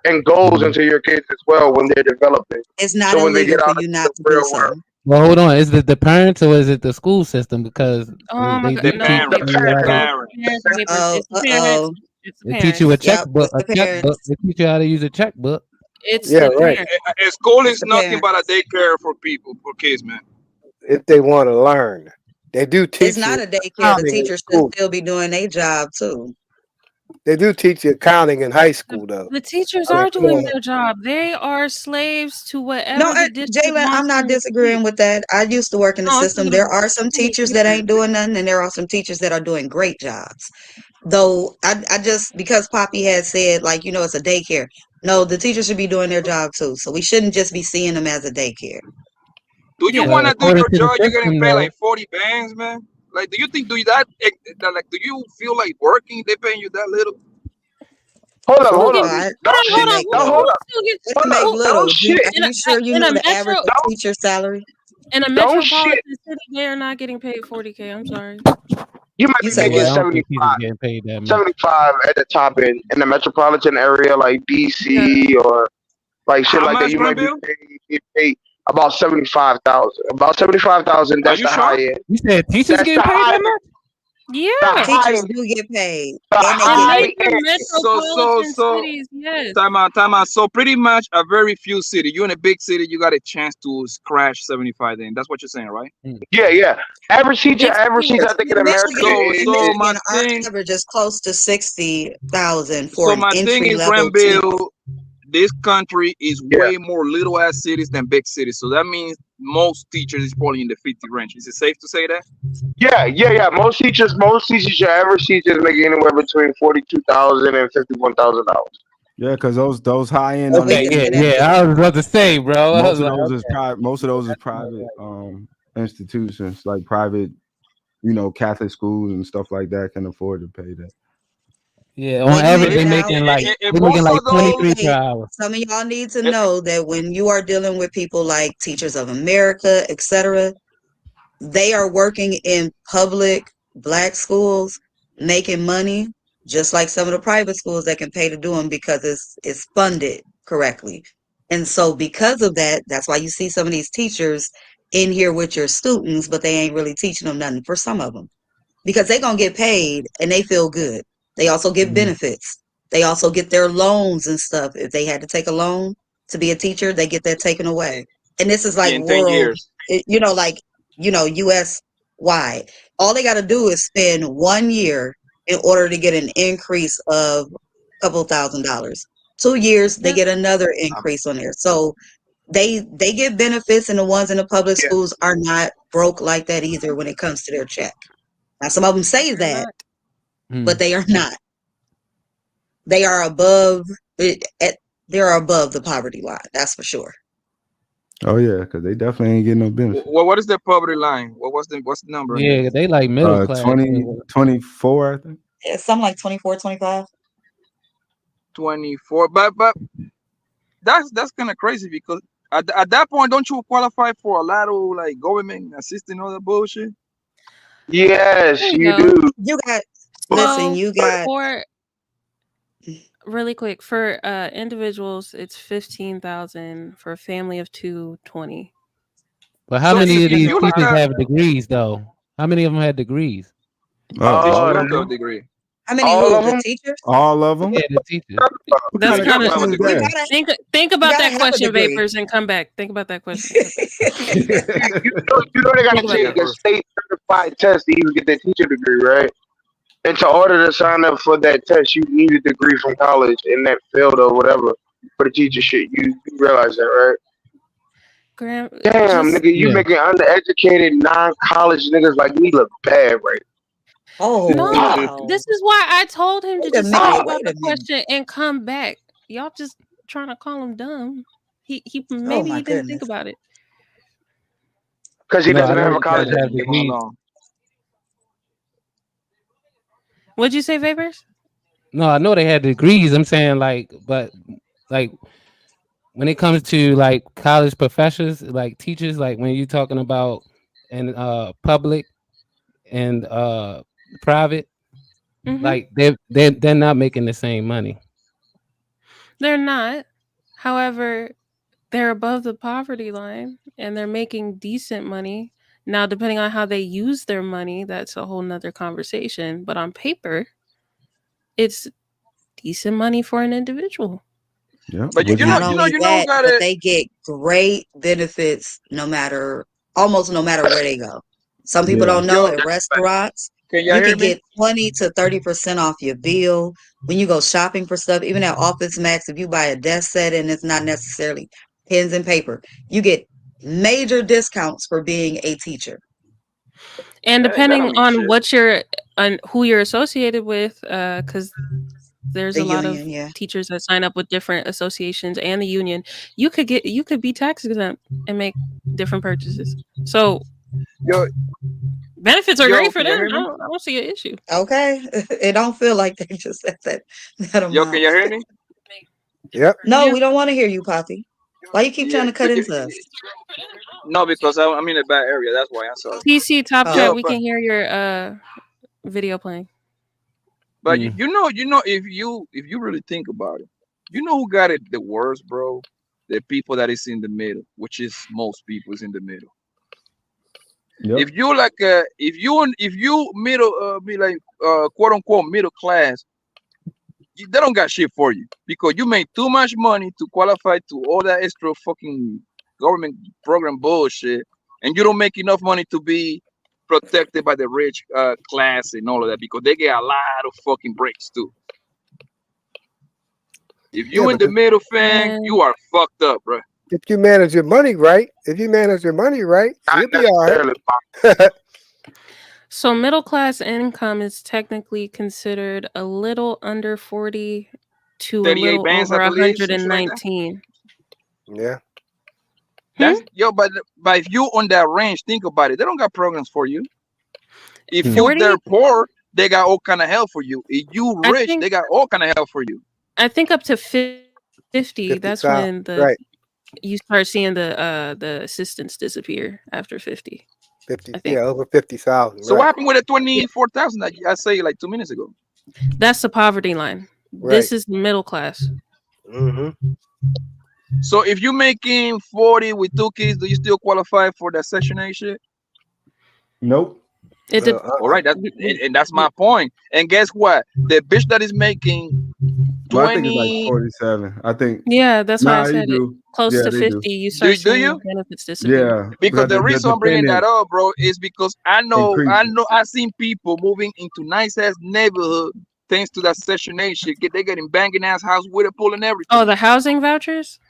and goals into your kids as well when they're developing. It's not so when they illegal get for out you into not the to do real so. world. Well, hold on. Is it the parents or is it the school system? Because Oh my they God, do no, teach it's you how to. Uh-oh, uh-oh. They teach you a Yep, checkbook. it's the A checkbook. parents. They teach you how to use a checkbook. It's Yeah, the right. parents. A school is the nothing but a daycare for people, for kids, man. If they want to learn, they do teach It's not you a daycare. The accounting in teachers should school. still be doing their job too. They do teach you accounting in high school, though. The teachers I mean, are come on doing now. their job. They are slaves to No, whatever the district Jalen, I'm wants not them to disagreeing teach. with that. I used to work in the No, I'm system. talking There about are some teachers that ain't doing nothing, and there are some teachers that are doing great jobs. Though I just because Poppy had said it's a daycare. No, the teachers should be doing their job too. So we shouldn't just be seeing them as a daycare. Do you Yeah. want to do according your to the job? You're getting system, paid though. like 40 bands, man. Like, do you think do you feel like working? They paying you that little? Hold Who up. get, What Don't to shit. make No, little? hold up. who get, What to make who, little? Don't shit. Are you sure you in know a the average teacher salary? in a Don't metropolitan shit. city, they are not getting paid 40K. I'm sorry. You might You be say making Yeah, I what? don't think he's 75, getting paid that much. 75 at the top end in the metropolitan area like Yeah. DC or like shit How like that. much, You might be Granville? paid about 75,000. About 75,000. Are That's you the sure? high end. You said teachers That's getting the paid high that end. much? The Yeah. high Teachers end. do get paid, The and they In get high major end. metropolitan cities, yes. Time out. So pretty much a very few city. You in a big city, you got a chance to crash 75. Then that's what you're saying, right? Yeah. Average teacher, Here I think in in America Michigan. is In So my Michigan, our thing, average is close to 60,000 for so an my thing entry is, level teacher. Granville, this country is way more little ass cities than big cities. So that means most teachers is probably in the 50 range. Is it safe to say that? Yeah. Most teachers, your average teachers make anywhere between $42,000 and $51,000. Yeah, because those high end So we Okay, can say yeah. that. I was about to say, bro. I was most of like, those is okay. private. Most of those is private institutions, like private, Catholic schools and stuff like that can afford to pay that. Yeah, on average they Now, making like If they making most like of 23 those, per hour. some of y'all need to know that when you are dealing with people like Teachers of America, etc., they are working in public black schools, making money, just like some of the private schools that can pay to do them because it's funded correctly. And so because of that, that's why you see some of these teachers in here with your students, but they ain't really teaching them nothing for some of them because they're going to get paid and they feel good. They also get benefits. They also get their loans and stuff. If they had to take a loan to be a teacher, they get that taken away. And this is like in 10 years. US wide. All they got to do is spend 1 year in order to get an increase of a couple $1,000s. 2 years, they get another increase on there. So they get benefits, and the ones in the public schools are not broke like that either when it comes to their check. Now, some of them say that, but they are not. They are above it. They are above the poverty line. That's for sure. Oh yeah, because they definitely ain't getting no benefit. What is the poverty line? What's the number? Yeah, they like middle class. 24, I think. Yeah, something like 24, 25. 24, but that's kind of crazy because at that point, don't you qualify for a lot of like government assistance and all that bullshit? Yes, There you you go. do. You got So you got for really quick for individuals, it's 15,000. For a family of 2, 20. But how So many of if these you like teachers have degrees though? How many of them had degrees? teachers all don't of have a them. degree. How many All who? of The them? teachers? All of them? Yeah, the teachers. What That's kind kind of of question is You that? gotta think about that have a question, degree. Vapors, and come back. Think about that question. And come back. You know they gotta Think about take that. a state certified test to even get their teacher degree, right? And to order to sign up for that test, you need a degree from college in that field or whatever for the teacher shit. You realize that, right? Graham, Damn, just nigga, you making undereducated non-college niggas like me look bad, right? Oh no. wow. This is why I told him to Wait a just minute. think about Wait the a minute. question and come back. Y'all just trying to call him dumb. He Oh maybe my he didn't think goodness. about it. Because he No, I doesn't know have a you guys college have education. degrees. What'd you say, Vapors? No, I know they had degrees. I'm saying like, but like when it comes to like college professors, like teachers, like when you're talking about in public and private, like they're not making the same money. They're not. However, they're above the poverty line and they're making decent money. Now, depending on how they use their money, that's a whole nother conversation. But on paper, it's decent money for an individual. Yeah. But you Not know only who that, got but it. they get great benefits almost no matter where they go. Some people Yeah. don't know Yo, at restaurants, can y'all you hear can me? get 20 to 30% off your bill. When you go shopping for stuff, even at Office Max, if you buy a desk set and it's not necessarily pens and paper, you get major discounts for being a teacher. And Hey, that don't depending mean on shit. who you're associated with, because there's The a lot of union, yeah. teachers that sign up with different associations and the union, you could be tax exempt and make different purchases. So Yo, benefits are great for can you them. hear me? I don't see an issue. Okay. It don't feel like they just said that Yo, can amount. you hear me? Yep. No, we don't want to hear you, Poppy. Why you keep Yeah, trying to cut into us? no, because I'm in a bad area. That's why I'm sorry. PC top Oh. chat, Yo, we can hear your video playing. but you know, if you really think about it, you know who got it the worst, bro? The people that is in the middle, which is most people is in the middle. Yep. If you like, if you middle, be like quote unquote middle class, they don't got shit for you because you made too much money to qualify to all that extra fucking government program bullshit, and you don't make enough money to be protected by the rich class and all of that because they get a lot of fucking breaks too. If you in the middle, fan, you are fucked up, bro. If you manage your money right, you'll be all right. So middle class income is technically considered a little under 40 to a 38 little bands, over I believe, some shit like that. 119. Yeah. That's but if you on that range, think about it. They don't got programs for you. If you 40? they're poor, they got all kind of help for you. If you rich, they got all kind of help for you. I think up to 50, that's when you start seeing the assistance disappear after 50. 50, I think. yeah, over 50,000. So what happened with the 24,000 that I say like 2 minutes ago? That's the poverty line. This is middle class. Mm-hmm. So if you're making 40 with 2 kids, do you still qualify for that Section 8 shit? Nope. All right, and that's my point. And guess what? The bitch that is making 20, Well, I think it's like 47. I think. Yeah, that's why I said it. Close to they 50, do. you start do seeing you? benefits disappear. Yeah. Because the reason I'm bringing that up, bro, is because I know I've seen people moving into nice ass neighborhood thanks to that Section 8 shit. They getting banging ass house with a pool and everything. Oh, the housing vouchers?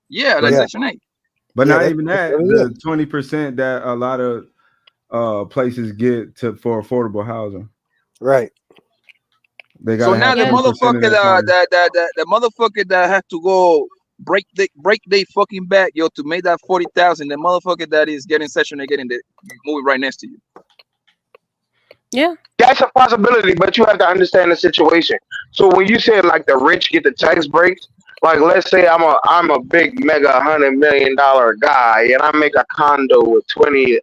Yeah, like Section 8. But not even that. The 20% that a lot of places get for affordable housing. Right. They got so now the motherfucker the motherfucker that had to go break they fucking back, yo, to make that 40,000. The motherfucker that is getting Section 8 getting the movie right next to you. Yeah. That's a possibility, but you have to understand the situation. So when you say like the rich get the tax breaks, like let's say I'm a big mega $100 million guy and I make a condo with 20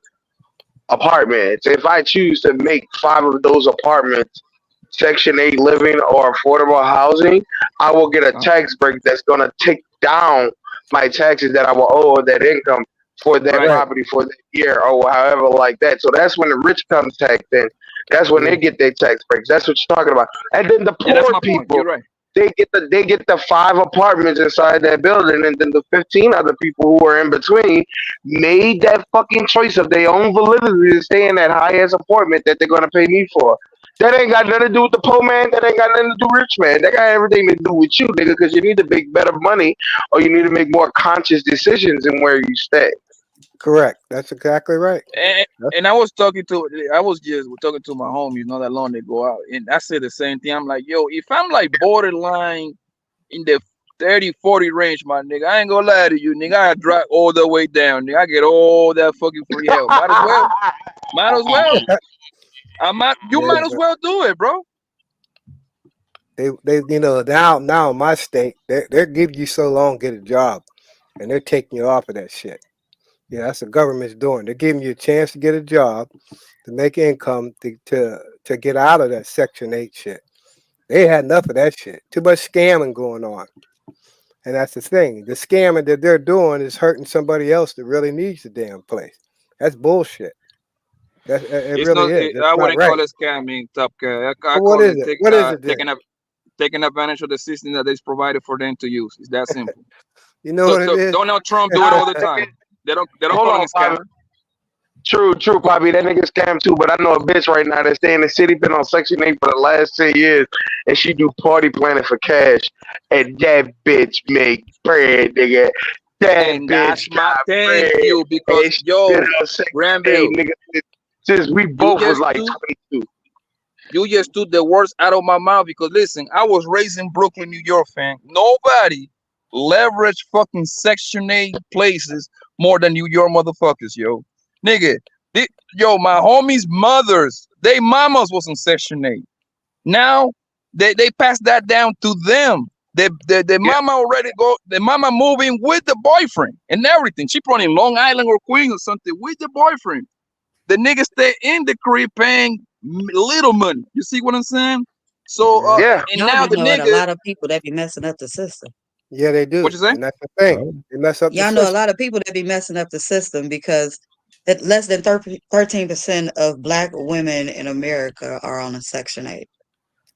apartments. If I choose to make 5 of those apartments Section 8 living or affordable housing, I will get a tax break that's gonna take down my taxes that I will owe on that income for that property for that year or however like that. So that's when the rich comes taxed in. That's when they get their tax breaks. That's what you're talking about. And then the poor people, they get the 5 apartments inside that building, and then the 15 other people who are in between made that fucking choice of their own validity to stay in that high ass apartment that they're gonna pay me for. That ain't got nothing to do with the poor man. That ain't got nothing to do with rich man. That got everything to do with you, nigga, because you need to make better money or you need to make more conscious decisions in where you stay. Correct. That's exactly right. And I was just talking to my homies not that long ago out, and I said the same thing. I'm like, yo, if I'm like borderline in the 30-40 range, my nigga, I ain't gonna lie to you, nigga, I drive all the way down, nigga. I get all that fucking free help. Might as well. You might as well do it, bro. They now in my state, they're giving you so long to get a job, and they're taking you off of that shit. Yeah, that's the government's doing. They're giving you a chance to get a job, to make income, to get out of that Section 8 shit. They had enough of that shit. Too much scamming going on. And that's the thing. The scamming that they're doing is hurting somebody else that really needs the damn place. That's bullshit. It really is. I wouldn't call it scamming, Top Guy. I what call is it it? What is it? taking advantage of the system that is provided for them to use. It's that simple. You know what it is? Donald Trump do it all the time. They don't call it scam. True, Poppy. That nigga scam too. But I know a bitch right now that stay in the city, been on Section 8 for the last 10 years, and she do party planning for cash. And that bitch make bread, nigga. And that's my thank you, because yo, Granville, nigga, since we both was like 22. You just took the words out of my mouth, because listen, I was raised in Brooklyn, New York, fam. Nobody leverage fucking Section 8 places more than New York motherfuckers, yo. Nigga, my homies' mothers, they mamas was in Section 8. Now they passed that down to them. The mama already the mama moving with the boyfriend and everything. She probably in Long Island or Queens or something with the boyfriend. The nigga stay in the crib paying little money. You see what I'm saying? So and now the nigga, a lot of people that be messing up the system. Yeah, they do. What you say? And that's the thing. They mess up. Y'all know a lot of people that be messing up the system because less than 13% of Black women in America are on a Section 8.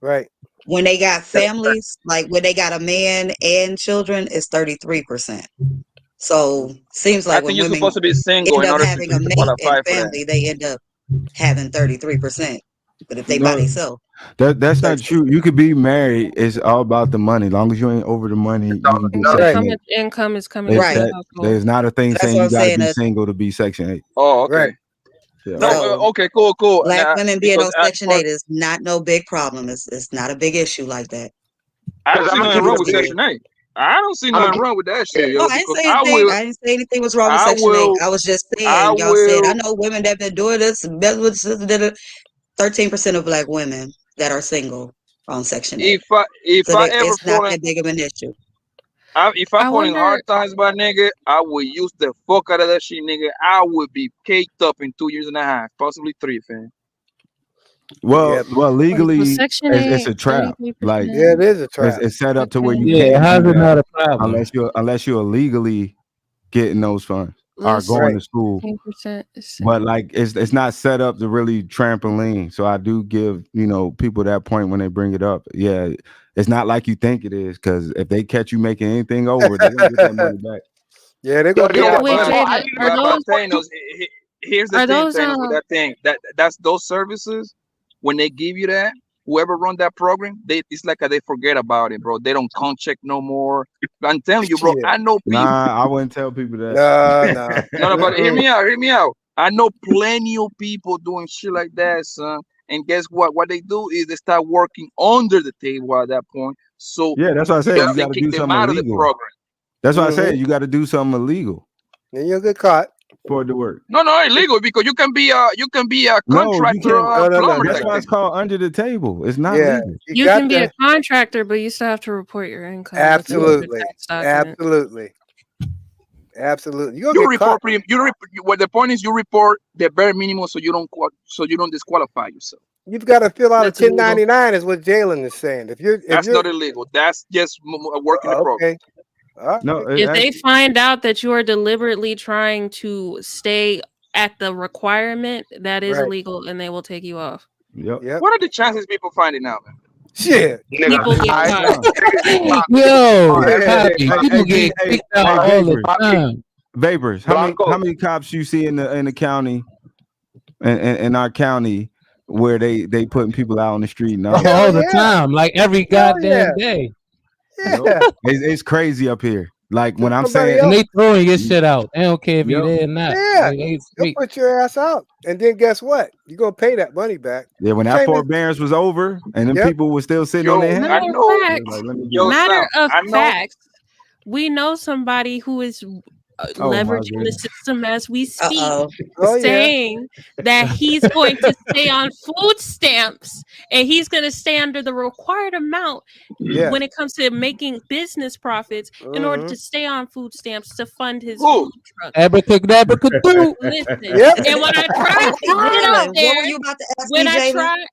Right. When they got families, like when they got a man and children, it's 33%. So seems like when you're women supposed to be single end in up order having to a mate qualify and for family, that. they end up having 33%. But if they by themselves, that's not true. You could be married. It's all about the money. As long as you ain't over the money, you can do How Section 8. much income is coming into the household? There's not a thing That's saying what you I'm got to saying, be single to be Section 8. Oh, okay. Right. Yeah. No, okay, cool. Black Now, women being on because Section 8 is not no big problem. It's not a big issue like that. I don't see I'm nothing gonna wrong keep with it a Section 8. I don't see nothing wrong with that shit, No, yo. I didn't Because say anything. I didn't say anything was wrong with Section 8. I was just saying, y'all said, I know women that been doing this. 13% of Black women that are single on Section 8. It's not that big of an issue. If I fall in hard times, my nigga, I would use the fuck out of that shit, nigga. I would be caked up in 2.5 years, possibly 3, fam. Well, legally, Section it's 8, a trap. 33%. Like, yeah, it is a trap. It's set up to where you Yeah, can't how's do it that not a problem? unless you're illegally getting those funds or going to school. 15%. But like, it's not set up to really trampoline. So I do give people that point when they bring it up. Yeah, it's not like you think it is, because if they catch you making anything over, they're gonna get that money back. Yeah, they're gonna get that money. Here's the thing, Thanos, with that thing. That's those services, when they give you that, whoever run that program, it's like they forget about it, bro. They don't check no more. I'm telling you, bro. I know people. Nah, I wouldn't tell people that. No. But hear me out. I know plenty of people doing shit like that, son. And guess what? What they do is they start working under the table at that point. So yeah, that's what I said. You got to do something out of the illegal. program. That's what I said. You got to do something illegal. And you'll get caught for it to work. No, illegal, because you can be a contractor or a plumber. That's why it's called under the table. It's not legal. You can be a contractor, but you still have to report your income. Absolutely. You report. What the point is, you report the bare minimum, so you don't disqualify yourself. You've got to fill out a 1099, is what Jalen is saying. That's not illegal. That's just working the program. No, If they find out that you are deliberately trying to stay at the requirement, that is Right. illegal, and they will take you off. Yep. What are the chances people find it now, man? Shit. People get caught. Yo, Yeah. Poppy, people get kicked out all the time. Vapors. How many cops you see in the county, in our county, where they putting people out on the street and all the time, like every goddamn day. Yeah. It's crazy up here. Like when I'm Somebody saying, And they throwing your shit out. They don't care if you there or not. Yeah. Like, they They'll sweet. put your ass out. And then guess what? You're gonna pay that money back. yeah, when that Same as- forbearance was over and then Yep. people were still sitting on their hands. Matter know- of fact, Like, let me get it. matter of I know- fact, we know somebody who is Oh, my leveraging the goodness. system as we speak, Uh-oh. Oh, yeah. saying that he's going to stay on food stamps and he's going to stay under the required amount Yeah. when it comes to making business profits in order Mhm. to stay on food stamps to fund his Who? food truck. Abracadabra-cadoo. Listen, Yep. and when I tried to sit Jalen, up what there, were you about to ask when me, Jalen?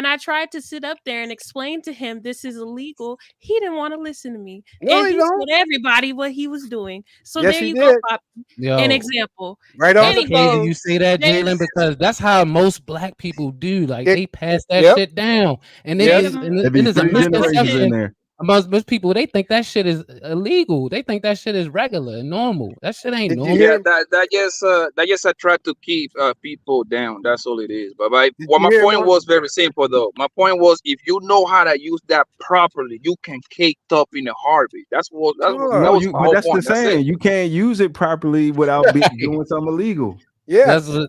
I tried to sit up there and explain to him this is illegal, he didn't want to listen to me. No, And he he don't. told everybody what he was doing. So Yes, there he you go, did. Pop. Yo, An example. Right on that's the crazy phone. you say that, James- Jalen, because that's how most black people do. Like It- they pass that Yep. shit down, and Yes. There be there's a 3 generations in misconception there. amongst most people. They think that shit is illegal. They think that shit is regular and normal. That shit ain't Did you normal. hear Yeah, that just attract to keep people down. That's all it is. But Did what you my hear point one? was very simple though. My point was if you know how to use that properly, you can cake up in a heartbeat. That Sure. was my But whole that's the point. That's saying. it. You can't use it properly without doing something illegal. Yeah. That's what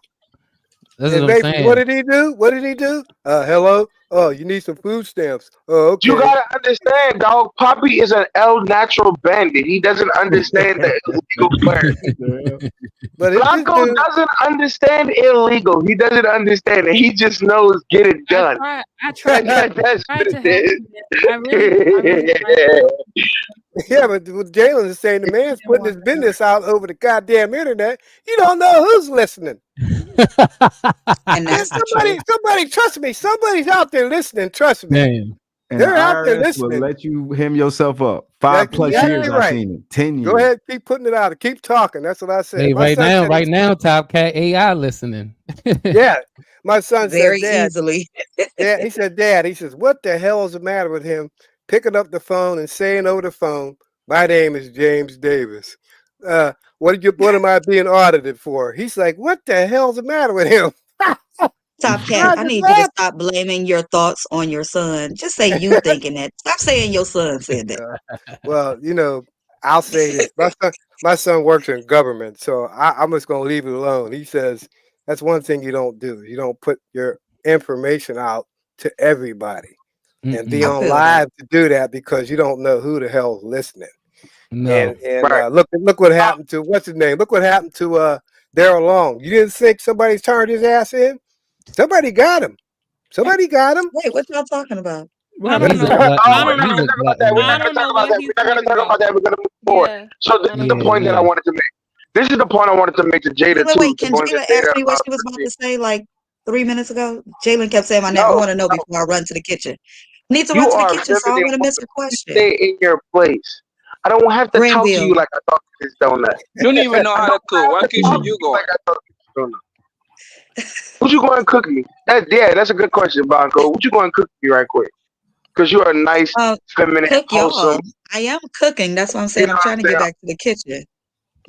And I'm baby, saying. what did he do? What did he do? Hello? Oh, you need some food stamps. Oh, okay. You gotta understand, dog. Poppy is an El Natural bandit. He doesn't understand the illegal part. But if this Blanco dude, doesn't understand illegal. He doesn't understand it. He just knows get it done. I tried That's tried what to it help is. him. I really tried. yeah, but what Jalen is saying, the man's putting his business out over the goddamn internet. You don't know who's listening. And that's the truth. Somebody, trust me. Somebody's out there listening. Trust me. Man, And They're the out there IRS will listening. let you hem yourself up. 5+ exactly years right. I've seen it. 10 years. Go ahead, keep putting it out. Keep talking. That's what I said. hey, My right son said now, Top Cat AI listening. yeah. My son Very said, Dad, easily. Dad, he said, Dad, he says, what the hell is the matter with him picking up the phone and saying over the phone, my name is James Davis. What am I being audited for? He's like, what the hell's the matter with him? Top Cat, I need you to stop blaming your thoughts on your son. Just say you thinking that. Stop saying your son said that. Well, I'll say this. My son works in government, so I'm just going to leave it alone. He says that's one thing you don't do. You don't put your information out to everybody and be I on feel live to do that because you don't know who the hell's listening. No. And look what happened to what's his name? Look what happened to Daryl Long. You didn't think somebody turned his ass in? Somebody got him. Somebody got him. Wait, what y'all talking about? I don't know. We're not gonna talk about that. We're not gonna talk about that. We're gonna move forward. Yeah. So this is the point that I wanted to make. This is the point I wanted to make to Jada too. Wait, can the point Jalen that ask me what she was about to say like 3 minutes ago? Jalen kept saying my name. I want to know before I run to the kitchen. Need to run to the kitchen, so I want to miss her question. Stay in your place. I don't have to talk to you like I talk to this donut. You don't even know how to cook. What kitchen you going? Like I talk to this donut. What you going to cook me? That's a good question, Blanco. What you going to cook me right quick? Because you're a nice, feminine, Cook y'all. wholesome. I am cooking. That's what I'm saying. You know I'm trying to what get I'm back to the kitchen,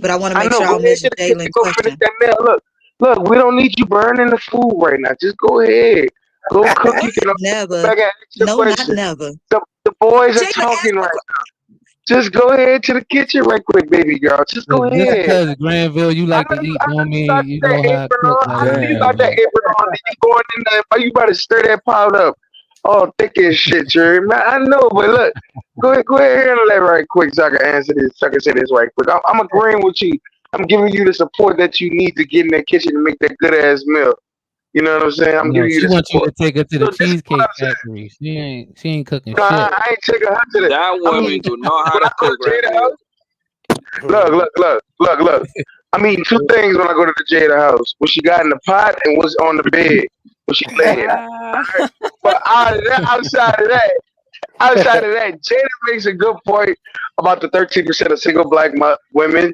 but I want to I make know. sure I Go don't ahead miss to the kitchen. Jalen's Go finish question. that meal. Look, we don't need you burning the food right now. Just go ahead. Go cook. You can Never. back and ask your No, question. not never. The boys are Jalen, talking right now. Just go ahead to the kitchen right quick, baby girl. Just go Just ahead. because Granville, you like to eat, don't mean you know how to cook. I know you got that apron on. And you going in there? Why you about to stir that pot up? Oh, thick as shit, Jerry. Man, I know, but look, go ahead, handle that right quick so I can answer this. So I can say this right quick. I'm agreeing with you. I'm giving you the support that you need to get in that kitchen and make that good ass meal. You know what I'm saying? I'm giving you She the wants you support. to take her to the Cheesecake Factory. She ain't cooking No, shit. I ain't taking her to That woman do know how to cook right now. Look. I mean, two things when I go to the Jada house: what she got in the pot and what's on the bed when she laid it. Right? But outside of that, outside of that, Jada makes a good point about the 13% of single black women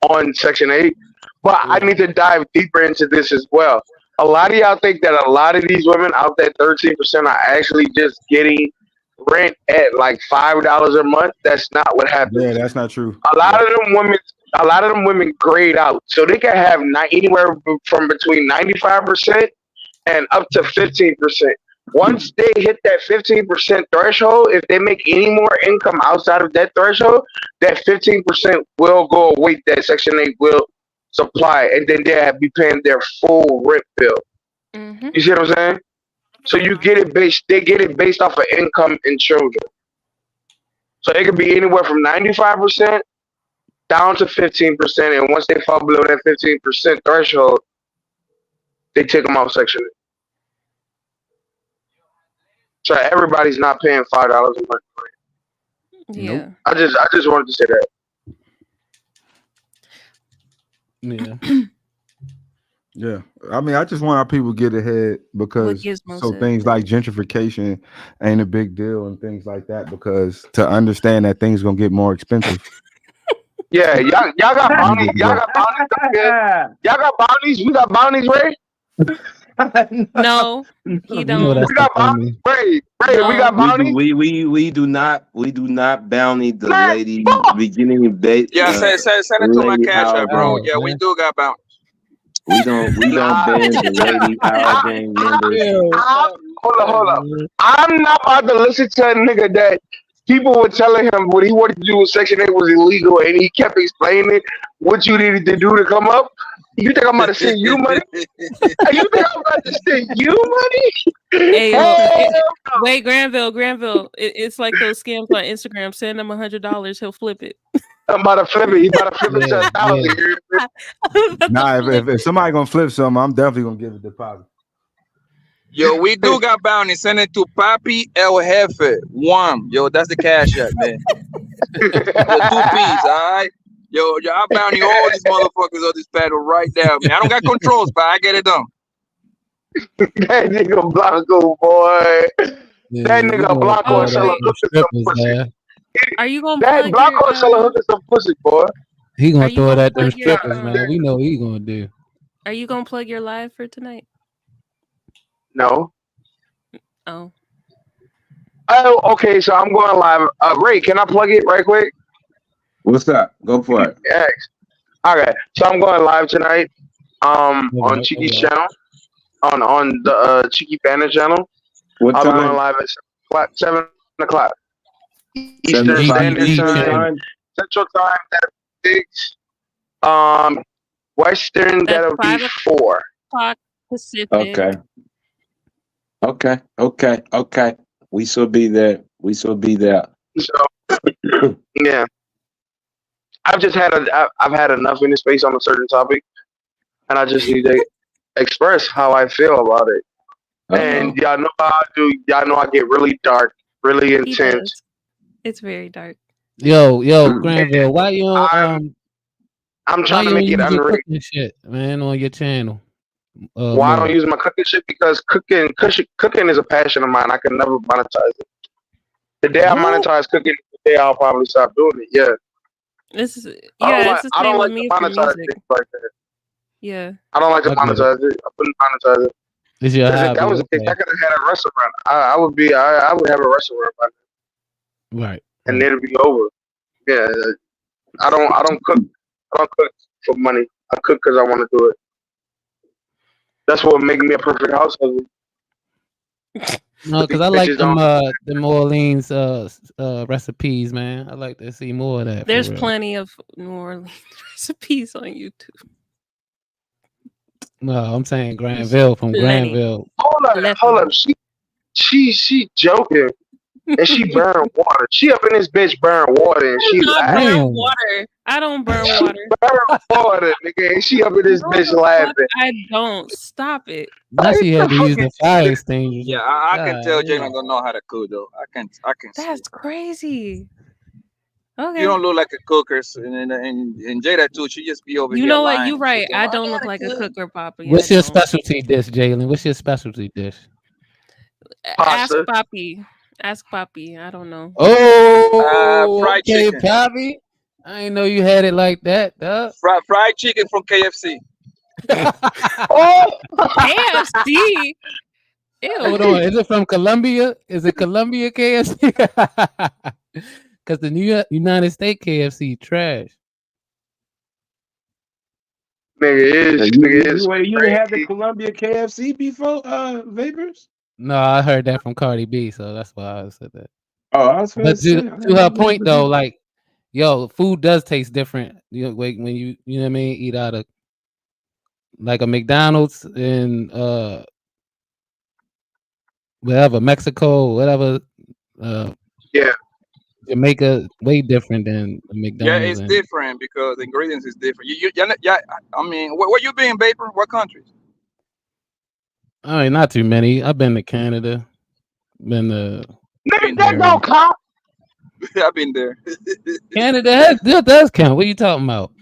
on Section 8. But I need to dive deeper into this as well. A lot of y'all think that a lot of these women out that 13% are actually just getting rent at like $5 a month. That's not what happens. Yeah, that's not true. A lot of them women grade out, so they can have anywhere from between 95% and up to 15%. Once they hit that 15% threshold, if they make any more income outside of that threshold, that 15% will go away. That Section 8 will supply, and then they'll be paying their full rent bill. Mm-hmm. You see what I'm saying? So you get it based. They get it based off of income and children. So it could be anywhere from 95% down to 15%, and once they fall below that 15% threshold, they take them off Section 8. So everybody's not paying $5 a month. Yeah. Nope. I just wanted to say that. Yeah. Yeah, I mean, I just want our people to get ahead because so things like gentrification ain't a big deal and things like that, because to understand that things gonna get more expensive. Yeah, y'all got bounties. Y'all got bounties. Y'all got bounties. We got bounties, Ray. No, he don't. We got bounties, Ray. No. We got bounties. We do not bounty the lady beginning Yeah, send it to my cash app, bro. Yeah, we do got bounties. We don't ban the lady Power Gang members. Hold up. I'm not about to listen to a nigga that people were telling him what he wanted to do with Section 8 was illegal, and he kept explaining what you needed to do to come up. You think I'm about to send you money? You think I'm about to send you money? Hey, wait, Granville. It's like those scams on Instagram. Send him $100, he'll flip it. I'm about to flip it. He about to flip it to 1,000. Nah, if somebody gonna flip something, I'm definitely gonna give a deposit. Yo, we do got bounties. Send it to Papi El Jefe. One. Yo, that's the cash app, man. The 2 P's, all right? Yo, I bounty all these motherfuckers on this panel right now, man. I don't got controls, but I get it done. That nigga Blanco, boy. Yeah, that nigga Blanco is selling hookers some pussy. Are you gonna that Blanco is selling hookers some pussy, boy? He gonna throw it at them plug your, strippers, man. We know what he gonna do. Are you gonna plug your live for tonight? No. Oh. Oh, okay. So I'm going live. Ray, can I plug it right quick? What's up? Go for it. Yes. Okay. So I'm going live tonight. On Cheeky's channel. On the Cheeky Banner channel. What I'll time? be going live at 7 o'clock. Eastern Standard Time. Central Time, that'll be 6. Western, that'll be 4. Pacific. Okay. We shall be there. So, yeah. I've had enough in the space on a certain topic, and I just need to express how I feel about it. And y'all know how I do. Y'all know I get really dark, really intense. It's very dark. Yo, Granville, why you on, I'm trying to make it unreal. Shit, man, on your channel. Why I don't use my cooking shit? Because cooking is a passion of mine. I can never monetize it. The day I monetize cooking, the day I'll probably stop doing it. Yeah. It's the same with me for music. Like that. Yeah. I don't like to monetize it. I wouldn't monetize it. Is your hobby? If that was the case, I could have had a restaurant. I would have a restaurant by now. Right. And it'll be over. Yeah. I don't cook. I don't cook for money. I cook because I want to do it. That's what makes me a perfect house husband. No, because I like them the Orleans recipes, man. I like to see more of that. There's plenty of New Orleans recipes on YouTube. No, I'm saying Granville from Granville. Hold up. She joking. And she burn water. She up in this bitch burn water, and she laughing. I don't burn water. Burn water, nigga. And she up in this bitch laughing. I don't. Stop it. Now she had to use the fire extinguisher. Yeah, I can tell Jalen don't know how to cook though. I can. That's crazy. Okay. You don't look like a cooker, and Jada too. She just be over here. You know what? lying. You're right. I don't look like a cooker, Papa. What's your specialty dish, Jalen? What's your specialty dish? Ask Papi. Ask Poppy. I don't know. Oh, Fried okay, chicken. Poppy. I didn't know you had it like that, dog. Fried chicken from KFC. Oh, KFC. Hold Ew. on. Is it from Colombia? Is it Colombia KFC? Because the United States KFC trash. Nigga, You didn't have the Columbia KFC before, Vapors? No, I heard that from Cardi B, so that's why I said that. Oh, I was gonna But say. to her point though, like, yo, food does taste different. You know, like when you know what I mean, eat out of like a McDonald's in whatever, Mexico, whatever, yeah, Jamaica, way different than the Yeah, McDonald's. it's different because the ingredients is different. Yeah. I mean, where you been, Vapor? What countries? I mean, not too many. I've been to Canada, been to nigga, that don't count. I've been there. Canada. That does count. What are you talking about?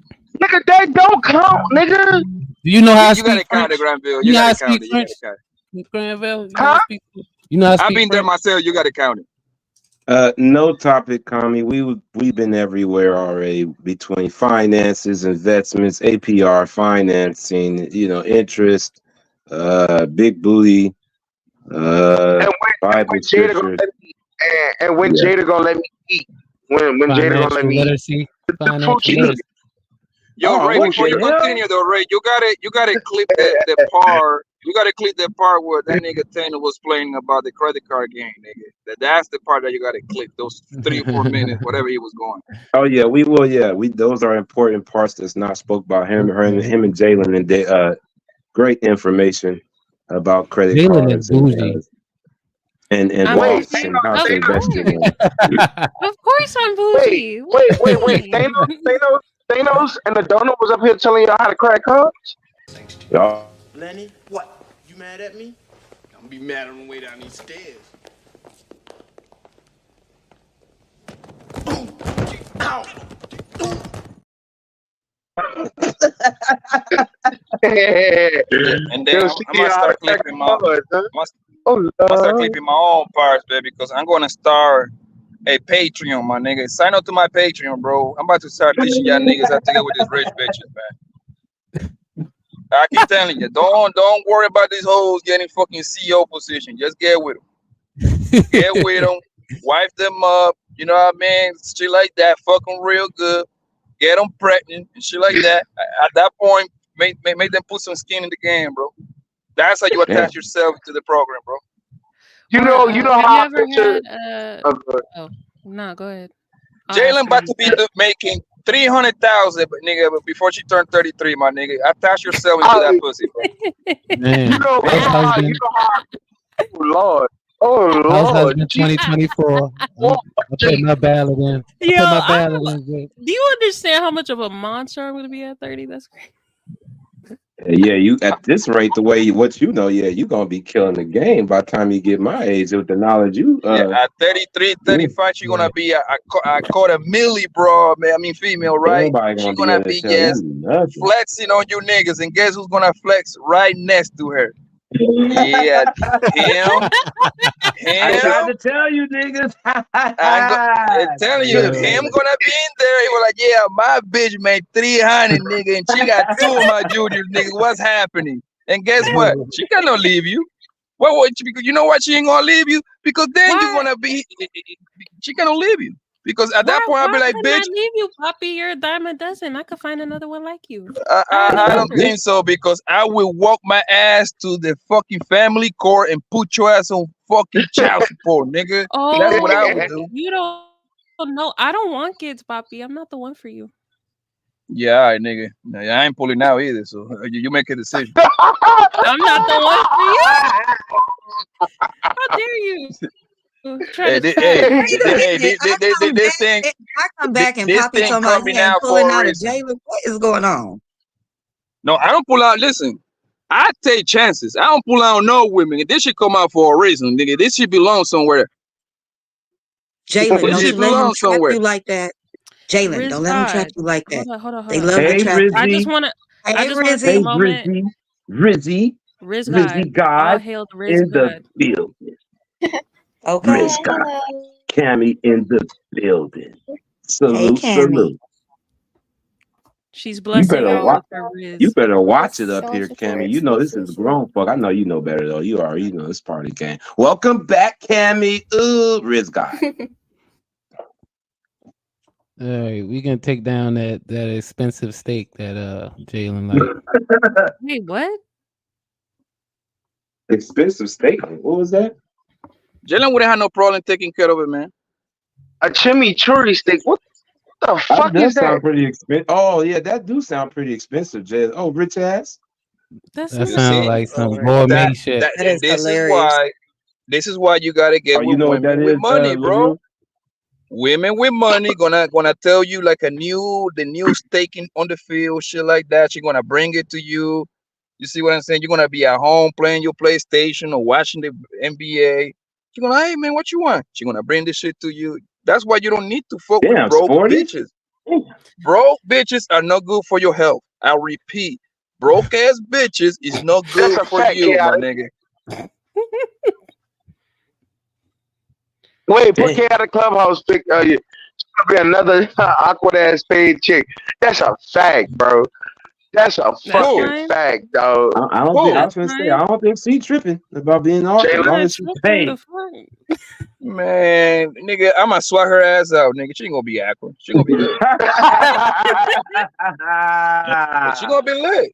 Nigga, that don't count, nigga. Do you know how to You gotta speak count French? it, Granville. You You know how gotta to count speak it. You French? gotta count it. Granville, you know how to I've speak been there French? myself. You gotta count it. No topic, Kami. We've been everywhere already between finances, investments, APR, financing, interest, big booty, Bible Jada gonna scriptures. let me, and when Yeah. Jada gonna let me eat. When Jada gonna let Financial me eat. literacy. The Financial Poochie. literacy. Yo, Oh, Ray, what before you the hell? continue though, Ray, you gotta clip the part. You gotta clip the part where that nigga Tanner was playing about the credit card game, nigga. That's the part that you gotta clip. Those 3 or 4 minutes, whatever he was going. Oh yeah, we will. Yeah, those are important parts that's not spoke about. Him and Jalen, and they, great information about credit Jalen is cards bougie. and I'm Roths bougie. and how Of to invest your course. money. Of course I'm bougie. Wait. Thanos, and the donor was up here telling y'all how to crack cards. Yeah. Lenny, what? You mad at me? I'm gonna be mad on the way down these stairs. Ow! And then I'm gonna start clipping my own parts, baby, because I'm gonna start a Patreon, my nigga. Sign up to my Patreon, bro. I'm about to start teaching y'all niggas how to get with these rich bitches, man. I keep telling you, don't worry about these hoes getting fucking CEO position. Just get with them. Get with them. Wife them up. You know what I mean? Shit like that. Fuck them real good. Get them pregnant and shit like that. At that point, make them put some skin in the game, bro. That's how you attach yourself to the program, bro. You know how I picture. Oh no, go ahead. Jalen about to be making 300,000, but nigga, before she turned 33, my nigga. Attach yourself into that pussy, bro. Man, You know how. Oh Lord. Oh House Lord. husband 2024. I put my ballot in. Yo, I put my ballot in. do you understand how much of a monster I'm gonna be at 30? That's great. Yeah, you at this rate, the way you're gonna be killing the game by the time you get my age with the knowledge you. Yeah, at 33, 35, she's gonna be I caught a millie, bro. Man, I mean female, right? Nobody She's gonna gonna be be able to tell just you nothing. flexing on you niggas, and guess who's gonna flex right next to her? Yeah, him. I tried to tell you, niggas. I'm telling you, him gonna be in there. He was like, yeah, my bitch made 300, nigga, and she got 2 of my juniors, nigga. What's happening? And guess what? She cannot leave you. Well, because you know what? She ain't gonna leave you because then you're gonna be. She cannot leave you because at that point I'll be like, bitch. I leave you, Poppy. You're a dime a dozen. I could find another one like you. I don't think so because I will walk my ass to the fucking family court and put your ass on fucking child support, nigga. Oh, that's what I would do. You don't know. I don't want kids, Poppy. I'm not the one for you. Yeah, all right, nigga. I ain't pulling out either, so you make a decision. I'm not the one for you. How dare you? This thing. I come back and this Poppy thing talking about coming he ain't out pulling for a out of reason. Jalen. What is going on? No, I don't pull out. Listen, I take chances. I don't pull out on no women. This should come out for a reason, nigga. This should belong somewhere. Jalen, This don't should you let him belong trap somewhere. you like that. Jalen, don't let him trap you like that. Hold on. They love to trap. I just want to. I just want to take a moment. Rizzy Riz God. All God hail the Riz in the God. building. Okay. Riz got Cammy in the building. Salute, Cammy. salute. She's You blessing better y'all watch. with her Riz. You better watch it up here, Cammy. You know this is grown fuck. I know you know better though. You already know this part of the game. Welcome back, Cammy. Ooh, Riz guy. All right, we can take down that expensive steak that Jalen like. Wait, what? Expensive steak. What was that? Jalen wouldn't have no problem taking care of it, man. A chimichurri steak. What the fuck That is that? sound pretty expensive. Oh yeah, that do sound pretty expensive, Jay. Oh, rich ass. That sounds like some gourmet shit. That is This hilarious. is why you gotta get Oh, you with know what women that with is, money, bro. LaRue? Women with money gonna tell you like the new steak on the field, shit like that. She's gonna bring it to you. You see what I'm saying? You're gonna be at home playing your PlayStation or watching the NBA. She's gonna, hey man, what you want? She's gonna bring this shit to you. That's why you don't need to fuck with Damn, broke sporty. bitches. Broke bitches are not good for your health. I repeat, broke ass bitches is not good That's a for fact, you, my chaotic. nigga. Wait, put K out of clubhouse pick. It's gonna be another awkward ass paid chick. That's a fact, bro. That's a fucking fact, dog. I don't think. I was gonna say. I don't think she tripping about being awkward. As long as she paid. Man, nigga, I'ma swat her ass out, nigga. She ain't gonna be awkward. She gonna be good. She gonna be lit.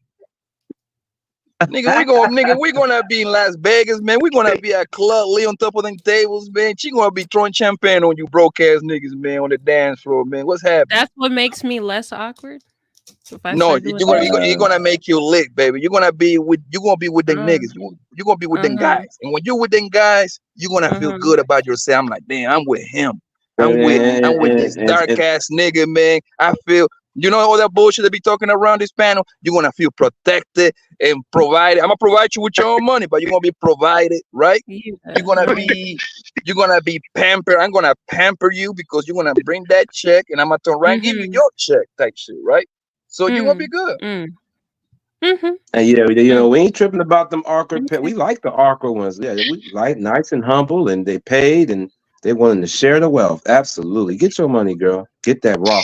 Nigga, we gonna be in Las Vegas, man. We gonna be at Club Lee on top of them tables, man. She gonna be throwing champagne on you broke ass niggas, man, on the dance floor, man. What's happening? That's what makes me less awkward. If I No, start doing you're gonna make you lit, baby. You're gonna be with them niggas. You're gonna be with them guys. And when you're with them guys, you're gonna feel good about yourself. I'm like, damn, I'm with him. I'm with this dark ass nigga, man. I feel, you know, all that bullshit they be talking around this panel. You're gonna feel protected and provided. I'm gonna provide you with your own money, but you're gonna be provided, right? Yeah. You're gonna be pampered. I'm gonna pamper you because you're gonna bring that check, and I'm gonna turn around and give you your check, type shit, right? So you're gonna be good. And yeah, you know, we ain't tripping about them awkward. We like the awkward ones. Yeah, we like nice and humble, and they paid, and they wanting to share the wealth. Absolutely, get your money, girl. Get that raw.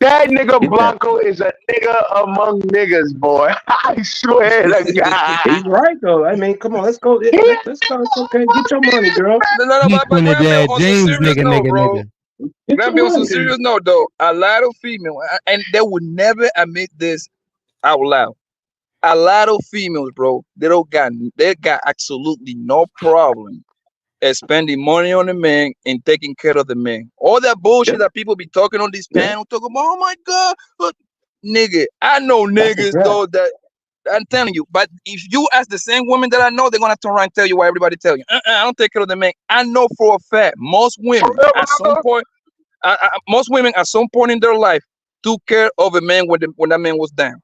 That nigga Blanco is a nigga among niggas, boy. I swear to God. He's right though. I mean, come on, let's go. Let's go. It's okay. Get your money, girl. No, but on some serious note, bro. Gotta be on some serious note, though. A lot of females, and they would never admit this out loud. A lot of females, bro, they got absolutely no problem spending money on the man and taking care of the man. All that bullshit that people be talking on this panel, talking about, oh my God, look, nigga, I know niggas though that I'm telling you. But if you ask the same women that I know, they're gonna turn around and tell you what everybody tell you. I don't take care of the man. I know for a fact most women at some point. Most women at some point in their life took care of a man when that man was down.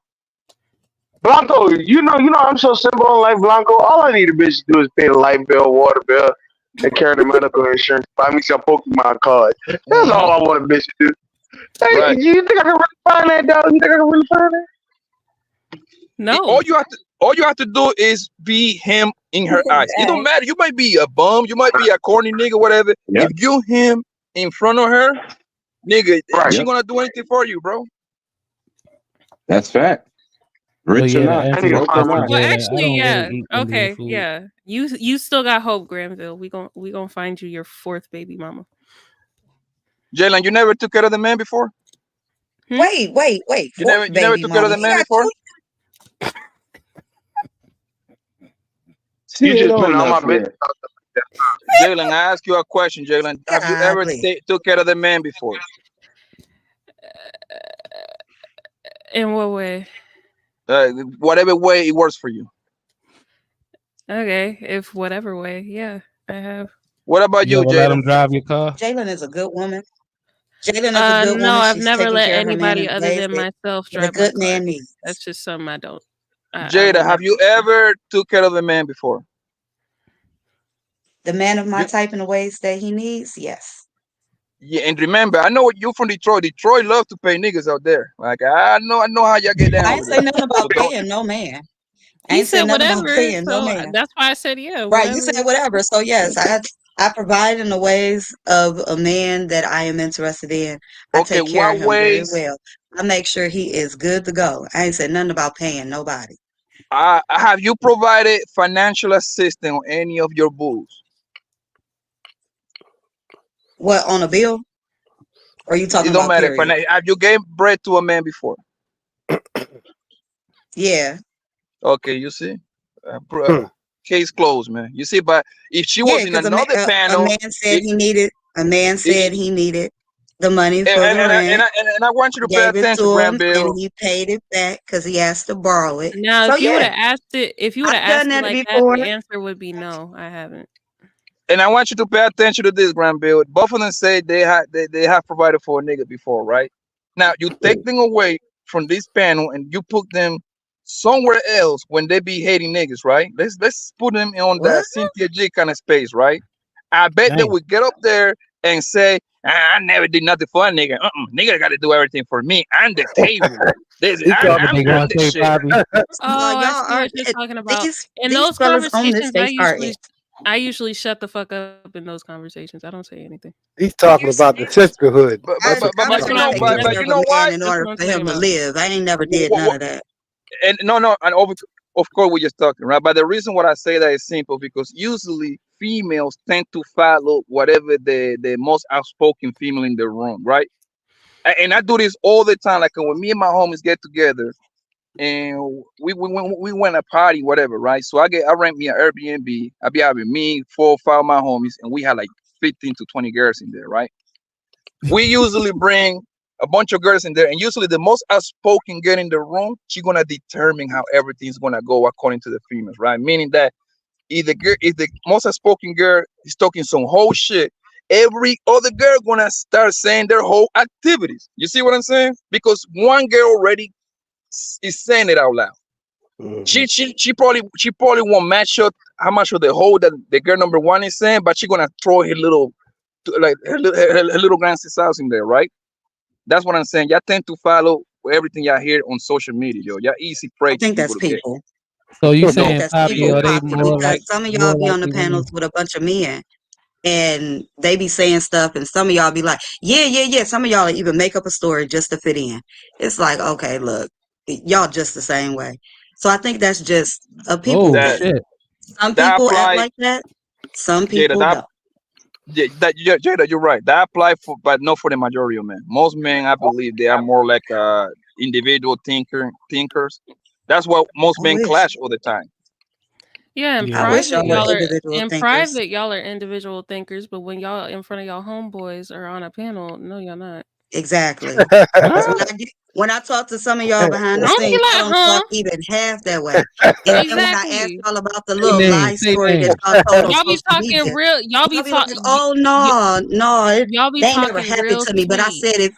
Blanco, you know, I'm so simple in life, Blanco. All I need a bitch to do is pay the light bill, water bill, and carry the medical insurance. Buy me some Pokemon cards. That's all I want a bitch to do. Hey, Right. You think I can really find that, dog? You think I can really find that? No. All you have to do is be him in her eyes. It don't matter. You might be a bum. You might be a corny nigga, whatever. If you him in front of her, nigga, she gonna do anything for you, bro. That's fact. Rich or not. Well, actually, yeah. Okay, yeah. You still got hope, Granville. We gonna find you your fourth baby mama. Jalen, you never took care of the man before? Wait. You never took care of the man before? You just put on my bitch. Jalen, I ask you a question, Jalen. Have you ever took care of the man before? In what way? Whatever way it works for you. Okay, if whatever way, yeah, I have. What about you, Jalen? Let him drive your car. Jalen is a good woman. Jalen is a good woman. No, I've She's never let taking care of her man anybody in other ways than that myself a drive good my car. man needs. That's just something I don't. Jada, have you ever took care of a man before? The man of my type in the ways that he needs, yes. Yeah, and remember, I know you're from Detroit. Detroit love to pay niggas out there. Like I know how y'all get down. I ain't say nothing about paying no man. I He ain't say said nothing whatever, about paying no so man. that's why I said yeah. Right, you said whatever. So yes, I provide in the ways of a man that I am interested in. I Okay, take care of what him very ways? well. I make sure he is good to go. I ain't said nothing about paying nobody. Have you provided financial assistance on any of your bulls? What, on a bill? Or are you It talking don't about matter. period? Have you gave bread to a man before? Yeah. Okay, you see, Hmm. case closed, man. You see, but if she Yeah, was in because another a panel, man said he needed the money and, for the and, rent. and I want you I to pay gave it attention, to him Granville. and he paid it back because he asked to borrow it. Now, So if you would yeah, have asked I've done it that like that, before. the answer would be no. I haven't. And I want you to pay attention to this, Granville. Both of them say they have provided for a nigga before, right? Now you take them away from this panel and you put them somewhere else when they be hating niggas, right? Let's put them on the What? Cynthia G kind of space, right? I bet they Dang. would get up there and say, I never did nothing for a nigga. Nigga got to do everything for me. I'm the table. He talking What they I'm gonna the say, shit. Bobby? Oh, I Y'all see are what you're talking about. In these those fellas on this conversations, stage are I usually shut the fuck up in those conversations. I don't say anything. He's talking about the sisterhood. That's what I he's That's just what talking I take mean. about. care You of a know man what? in That's order what I'm for talking him to about. live. I ain't never did none of that. And no, and of course we're just talking, right? But the reason why I say that is simple because usually females tend to follow whatever the most outspoken female in the room, right? And I do this all the time. Like when me and my homies get together and we went a party, whatever, right? So I rent me an Airbnb. I be having me, 4 or 5 of my homies, and we had like 15 to 20 girls in there, right? We usually bring a bunch of girls in there, and usually the most outspoken girl in the room, she's gonna determine how everything's gonna go according to the females, right? Meaning that if the most outspoken girl is talking some whole shit, every other girl gonna start saying their whole activities. You see what I'm saying? Because one girl already is saying it out loud. Mm-hmm. She probably won't match up how much of the whole that the girl number one is saying, but she gonna throw her little her little glances out in there, right? That's what I'm saying. Y'all tend to follow everything y'all hear on social media, yo. Y'all easy I prey to think that's people to get. people. So you I think saying, that's Bobby, people, are they Poppy, because some of y'all more be on the likely panels women? with a bunch of men and they be saying stuff and some of y'all be like, yeah. Some of y'all even make up a story just to fit in. It's like, okay, look, y'all just the same way. So I think that's just a people Oh That thing. shit! Some that people act apply, like that. Some Jada. people don't. Jada, you're right. That apply for, but not for the majority of men. Most men, I believe, they are more like individual thinkers. That's what most I men wish. clash all the time. Yeah, I wish y'all were individual thinkers. y'all are individual thinkers, but when y'all in front of y'all homeboys or on a panel, no, y'all not. Exactly. Because when I talk to some of y'all behind the Don't be scenes, y'all like, don't huh? talk even half that way. And then when I ask Exactly. y'all about the Say little lie names. Say story that names. y'all told on Y'all be social talking media, real. y'all be like, "Oh no, Y'all be they ain't never talking happened real to me." But I sweet. said it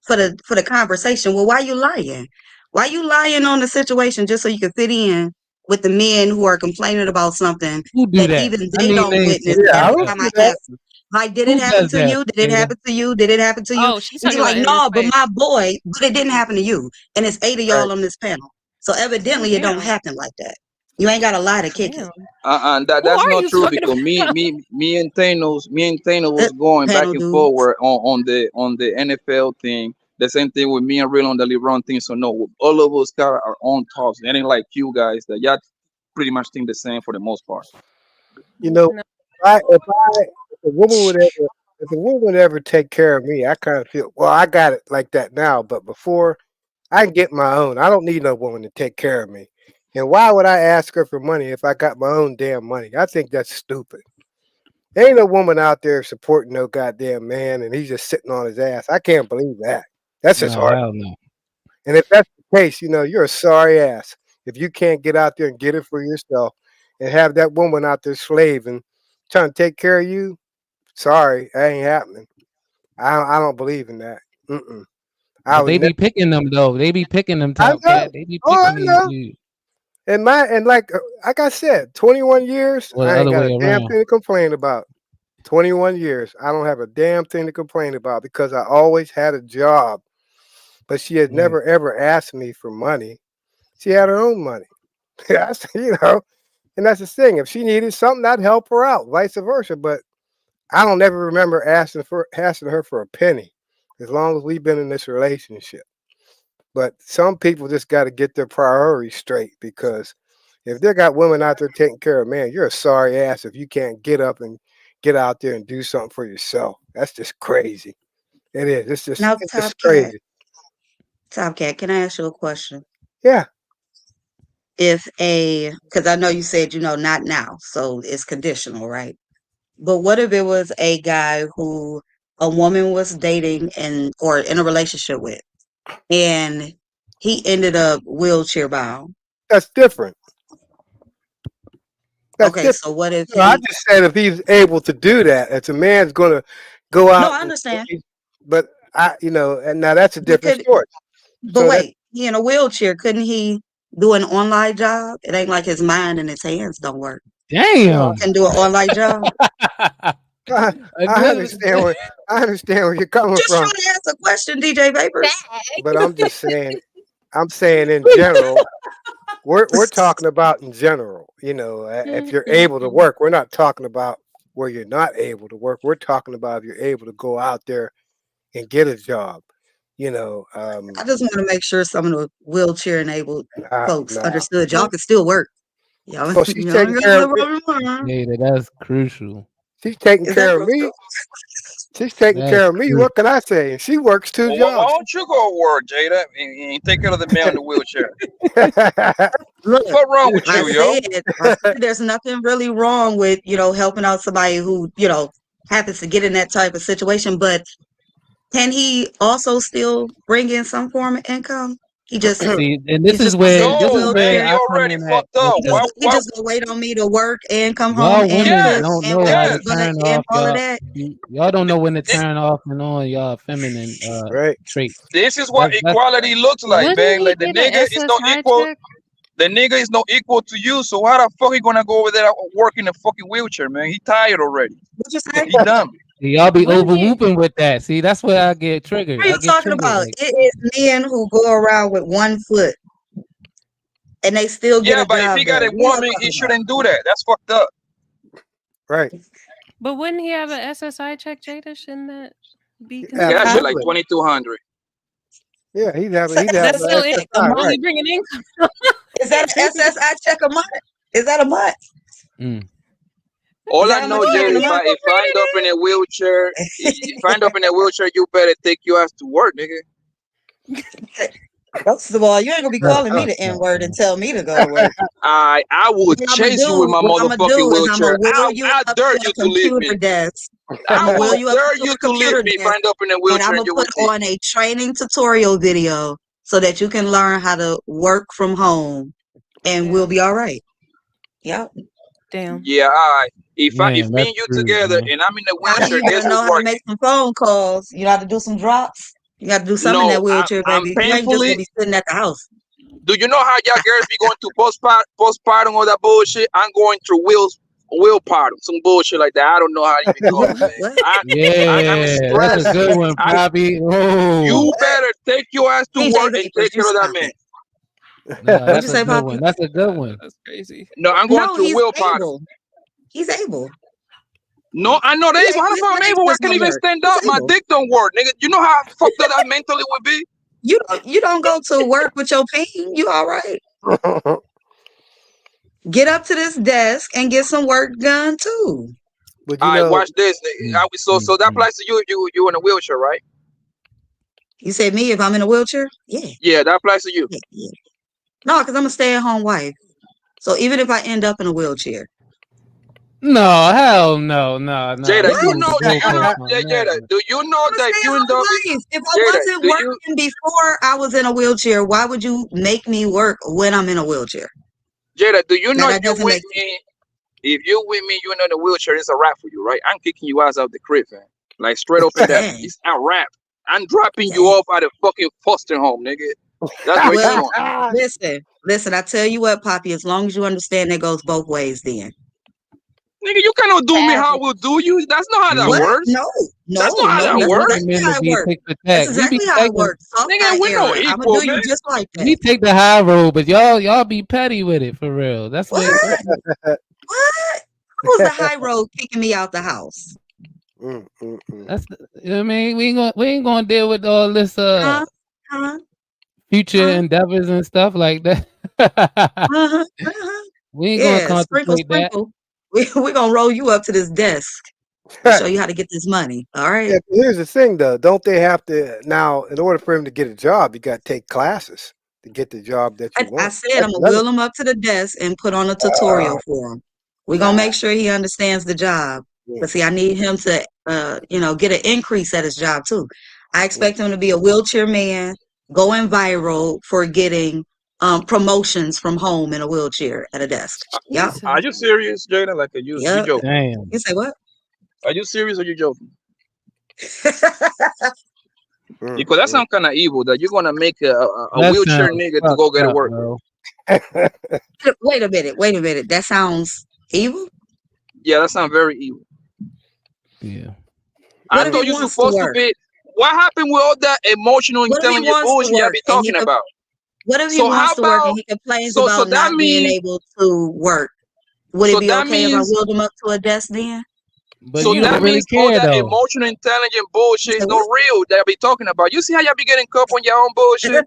for the conversation. Well, why you lying? Why you lying on the situation just so you can fit in with the men who are complaining about something Who do that that? even I they need don't names. witness? Who And does I every don't that? time do I that. ask, like, did it Who happen does to that, you? Did it Jada? happen to you? Did it happen to you? Oh, she's And talking he's like, about in this no, but space. my boy, but it didn't happen to you. And it's 8 of y'all on this panel. So Oh evidently it don't damn, happen like that. You ain't got a lie to kick it. damn. And Who that's are not you true talking because about? me and Thanos was going back Panel and dudes. forward on the NFL thing. The same thing with me and Real on the LeBron thing. So no, all of us got our own thoughts. It ain't like you guys that y'all pretty much think the same for the most part. You know, No. if a woman would ever take care of me, I kind of feel well. I got it like that now, but before I can get my own. I don't need no woman to take care of me. And why would I ask her for money if I got my own damn money? I think that's stupid. There ain't no woman out there supporting no goddamn man, and he's just sitting on his ass. I can't believe that. That's just No, hard. hell no. And if that's the case, you're a sorry ass if you can't get out there and get it for yourself and have that woman out there slaving, trying to take care of you. Sorry, that ain't happening. I don't believe in that. Mm-mm. I But would they never. be picking them though. They be picking them I top know. cat. They be Oh, I picking these know. dudes. And like I said, 21 years, Or the I ain't other got way a damn around. thing to complain about. 21 years, I don't have a damn thing to complain about because I always had a job. But she had Right. never ever asked me for money. She had her own money. That's, and that's the thing. If she needed something, I'd help her out, vice versa. But I don't ever remember asking her for a penny, as long as we've been in this relationship. But some people just got to get their priorities straight, because if they got women out there taking care of man, you're a sorry ass if you can't get up and get out there and do something for yourself. That's just crazy. It is. Now, It's crazy. Top Cat, can I ask you a question? Yeah. Because I know you said, not now, so it's conditional, right? But what if it was a guy who a woman was dating or in a relationship with, and he ended up wheelchair bound? That's different. Okay, so what if No, I just said if he's able to do that, if a man's going to go out. No, I understand. But and now that's a different story. But wait, he in a wheelchair. Couldn't he do an online job? It ain't like his mind and his hands don't work. Damn. Can do an online job. I understand where you're coming Just from. trying to ask a question, DJ Vapors. But I'm just saying. I'm saying in general. We're talking about in general. If you're able to work, we're not talking about where you're not able to work. We're talking about if you're able to go out there and get a job. I just want to make sure some of the wheelchair enabled folks understood y'all can still work. Y'all, so she's taking care of Yeah, that's crucial. She's taking care of me. She's taking care of me. What can I say? She works 2 Well, jobs. why don't you go work, Jada, and take care of the man in the wheelchair? Look, What's wrong with you, yo? I said there's nothing really wrong with helping out somebody who happens to get in that type of situation, but can he also still bring in some form of income? He just See, and this is where he I come already in at. fucked up. Okay. He just gonna wait on me to work and come Y'all home and women cook don't and know how to wake the butt turn and off all of that. y'all don't know when to turn off and on y'all feminine traits. This is what equality looks like, man. Like the nigga is not equal. The nigga is not equal to you. So how the fuck he gonna go over there working in a fucking wheelchair, man? He tired already. He dumb. Y'all be over whooping with that. See, that's where I get triggered. What are you talking about? It is men who go around with 1 foot and they still get a but if job he got done. a woman, he shouldn't do that. That's fucked up. Right. But wouldn't he have an SSI check, Jada? Shouldn't that be Yeah, considered? that shit like 2,200. Yeah, he'd have That's still SSI, income. right. Only bringing income. Is that an SSI check a month? Is that a month? All I know, Jay, if I end up in a wheelchair, you better take your ass to work, nigga. First of all, you ain't gonna be calling me the N-word and tell me to go to work. I would chase you with my motherfucking wheelchair. I dare you to leave me. Desk. I will dare you to leave me if I end up in a wheelchair. And I'm gonna put on a training tutorial video so that you can learn how to work from home, and we'll be all right. Yep. Damn. Yeah, all right. If me and you together and I'm in a wheelchair, you gotta know how to make some phone calls. You got to do some drops. You got to do something in that wheelchair, baby. You ain't just gonna be sitting at the house. Do you know how y'all girls be going through postpartum all that bullshit? I'm going through willpartum, some bullshit like that. I don't know how you even call it, man. I'm stressed. That's a good one, Bobby. Oh. You better take your ass to work and take care of that man. No, that's a good one. That's a good one. That's crazy. No, I'm going through willpartum. He's able. No, I'm not able. How the fuck I'm able? I can't even stand up. My dick don't work, nigga. You know how fucked up that mentally would be? You don't go to work with your pain. You all right. Get up to this desk and get some work done too. But all right, watch this. So that applies to you. You in a wheelchair, right? You said me if I'm in a wheelchair? Yeah. Yeah, that applies to you. Yeah. No, because I'm a stay-at-home wife. So even if I end up in a wheelchair. No, hell no. Jada, Jada, do you know that if you end up if I wasn't working before I was in a wheelchair, why would you make me work when I'm in a wheelchair? Jada, do you know if you're with me, you're in a wheelchair, it's a wrap for you, right? I'm kicking you out of the crib, man. Like straight up and down. It's a wrap. I'm dropping you off at a fucking foster home, nigga. That's where you're going. Listen, I tell you what, Poppy, as long as you understand it goes both ways then. Nigga, you cannot do me how I will do you. That's not how that works. No. That's not how that works. That's exactly how it works. Nigga, we're no equal, I'm gonna do man. you just like that. We take the high road, but y'all be petty with it for real. That's what. What? Who's the high road kicking me out the house? That's you know what I mean. We ain't gonna deal with all this future endeavors and stuff like that. We ain't gonna Yeah, sprinkle, contemplate that. sprinkle. We're gonna roll you up to this desk and show you how to get this money. All right. Yeah, but here's the thing, though. Don't they have to now? In order for him to get a job, you got to take classes to get the job that you I want. said I'm gonna wheel him up to the desk and put on a tutorial for him. We're gonna make sure he understands the job. But see, I need him to get an increase at his job too. I expect him to be a wheelchair man, going viral for getting promotions from home in a wheelchair at a desk. Yep. Are you serious, Jada? Like, are you Yep. joking? Damn. You say what? Are you serious or you joking? Because that sounds kind of evil that you're gonna make a wheelchair nigga to go get to work. Wait a minute. That sounds evil? Yeah, that sounds very evil. Yeah. I thought you're supposed to be. What happened with all that emotional intelligence bullshit I be talking about? What if he wants to work and he complains about not being able to work? Would it be okay if I wheeled him up to a desk then? But so you that don't really means care, all that though. emotional intelligent bullshit is not real that I be talking about. You see how y'all be getting caught on your own bullshit?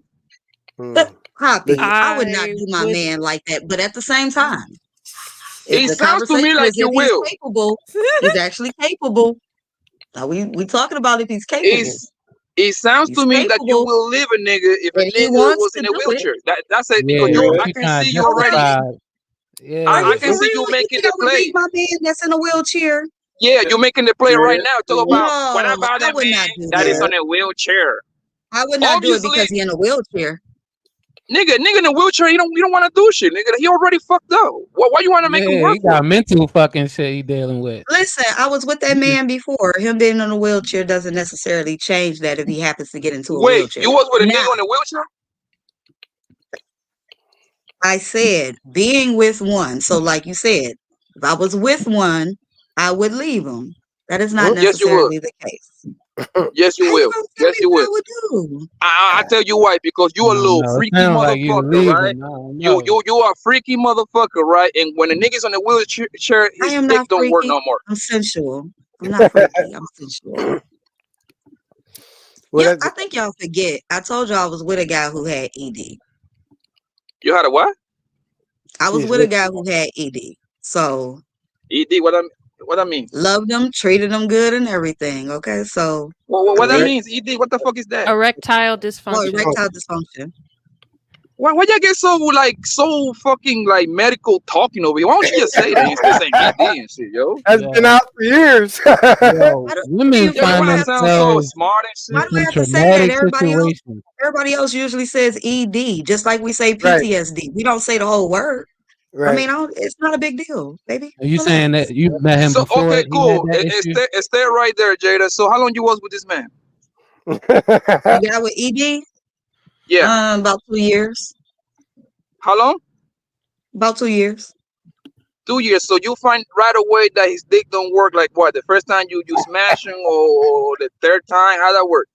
Poppy, I would not do my man like that. But at the same time, if It the sounds to me conversation like is you if he's will. capable, he's actually capable. Now we talking about if he's capable. It sounds to me that you capable, will leave a nigga if a and he nigga wants was to in a do it. wheelchair. That's it. Yeah, Because I you can trying see to you already. justify. Yeah. Are you I can for see real? you making think the I would play. leave my man that's in a wheelchair? Yeah, you're making the play right now. Talk about No, what about I the would man not do that is that. on a wheelchair? I would not do it Obviously, because he's in a wheelchair. nigga in a wheelchair, you don't want to do shit, nigga. He already fucked up. Why you want to make him Yeah, work he for got it? mental fucking shit he dealing with. Listen, I was with that man before. Him being in a wheelchair doesn't necessarily change that if he happens to get into a Wait, wheelchair. you was with a Now, nigga in a wheelchair? I said being with one. So, like you said, if I was with one, I would leave him. That is not Yes, you would. necessarily the case. Yes, you How will. you gonna tell Yes, me you what will. I would do? I tell you why, because you a little No, it freaky sounds like you motherfucker, right? leaving. No. You are a freaky motherfucker, right? And when a nigga's on a wheelchair, I his am dick not don't work freaky. no more. I'm sensual. I'm not freaky. I'm sensual. Yeah, I think y'all forget. I told y'all I was with a guy who had ED. You had a what? I was with a guy who had ED. So ED, what I mean? loved him, treated him good and everything. Okay. So What that means? ED, what the fuck is that? Erectile dysfunction. Erectile dysfunction. Why y'all get so fucking like medical talking over here? Why don't you just say that instead of saying ED and shit, yo? That's been out for years. Yo, women find Y'all sound so themselves smart and Why shit. do I in have to say that? traumatic situations. Everybody else usually says ED, just like we say PTSD. We don't say the whole word. I mean, it's not a big deal, baby. Are you Relax. saying that you met him So before okay, he had cool. that issue? Stay right there, Jada. So how long you was with this man? The guy with ED? Yeah. About 2 years. How long? About 2 years. 2 years. So you find right away that his dick don't work. Like what? The first time you smash him, or the third time? How that work?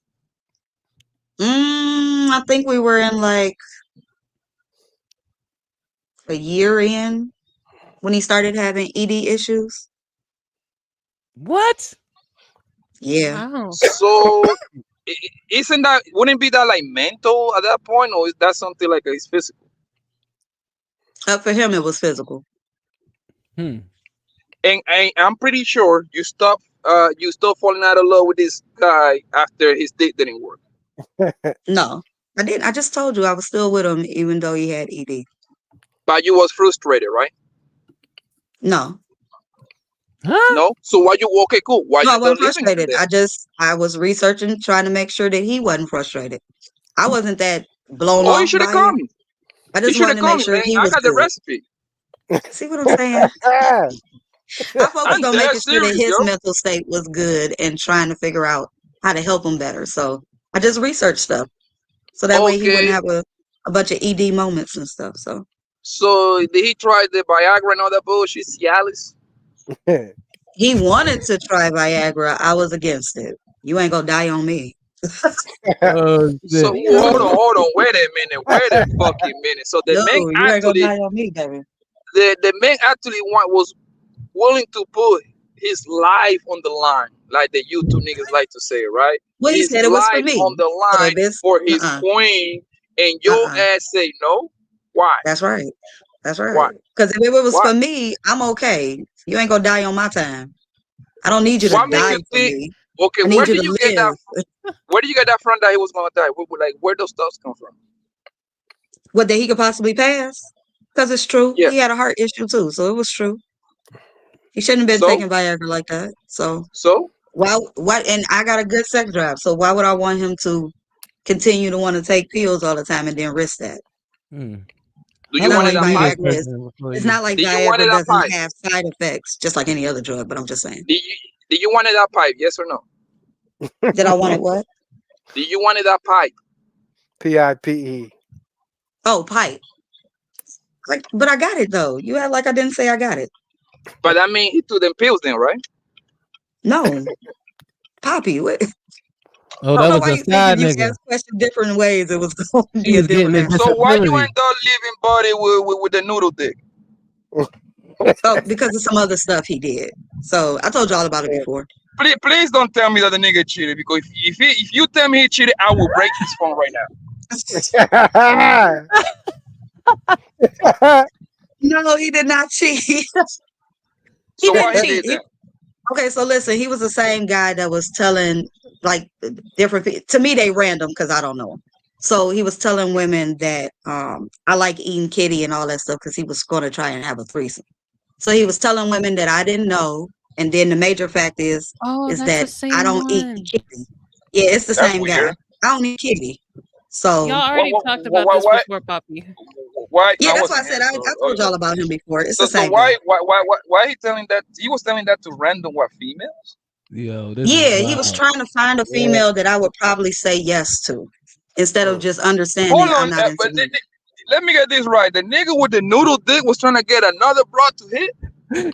I think we were in like a year in when he started having ED issues. What? Yeah. Wow. So wouldn't be that like mental at that point, or is that something like it's physical? For him, it was physical. And I'm pretty sure you stopped falling out of love with this guy after his dick didn't work. No, I didn't. I just told you I was still with him even though he had ED. But you was frustrated, right? No. No. So why you okay? Cool. Why No, I you wasn't done leaving him frustrated. then? I was researching, trying to make sure that he wasn't frustrated. I wasn't that blown Oh, you off should have by called him. me. I You just should wanted have to make called me, sure man. he I was got the good. recipe. See what I'm saying? I focused I'm on dead making sure that serious, his yo. mental state was good and trying to figure out how to help him better. So I just researched stuff. So that way he wouldn't Okay. have a bunch of ED moments and stuff. So did he try the Viagra and all that bullshit, Cialis? He wanted to try Viagra. I was against it. You ain't gonna die on me. Oh, So hold on, wait a fucking minute. So the No, man you ain't gonna actually, die on me, baby. the man actually was willing to put his life on the line, like the YouTube niggas like to say, right? Well, he His said it was for life me. on the So line if it's for his queen, and your ass say no. Why? That's right. That's Why? right. Because if it was Why? for me, I'm okay. You ain't gonna die on my time. I don't need you to What make you die for think? me. Okay, I where need you do to you get that? live. Where do you get that from that he was gonna die? Like, where those thoughts come from? What that he could possibly pass? Because it's true. Yeah. He had a heart issue too, so it was true. He shouldn't have been So, taking Viagra like that. So so why? What? And I got a good sex drive, so why would I want him to continue to want to take pills all the time and then risk that? do It's you not want it like that pipe? Viagra is. It's not like Do you want Viagra it that doesn't pipe? have side effects, just like any other drug. But I'm just saying. Do you want it that pipe? Yes or no? Did I want it what? Do you want it that pipe? PIPE. Oh, pipe. Like, but I got it though. You act like I didn't say I got it. But I mean, he took them pills then, right? No, Poppy. What? Oh, I don't that know was why a you think side if you nigga. ask questions different ways, it was going to He be a was getting different his answer. So why you disability. end up living body with the noodle dick? Oh, because of some other stuff he did. So I told you all about it before. Please don't tell me that the nigga cheated, because if you tell me he cheated, I will break his phone right now. No, he did not cheat. He So why didn't he cheat. did that? Okay, so listen, he was the same guy that was telling like different people. To me, they random because I don't know him. So he was telling women that I like eating kitty and all that stuff because he was going to try and have a threesome. So he was telling women that I didn't know, and then the major fact is Oh, that's the that I same don't eat one. kitty. Yeah, it's the That's same guy. weird. I don't eat kitty. So Y'all already talked about this before, Poppy. Why? yeah, I that's why I wasn't said here. I told y'all about him before. It's the So same guy. why he telling that? He was telling that to random females? Yo, this Yeah, is he was wild. trying to find a female that I would probably say yes to, instead of just understanding Hold I'm on, not into but women. let me get this right. The nigga with the noodle dick was trying to get another broad to hit.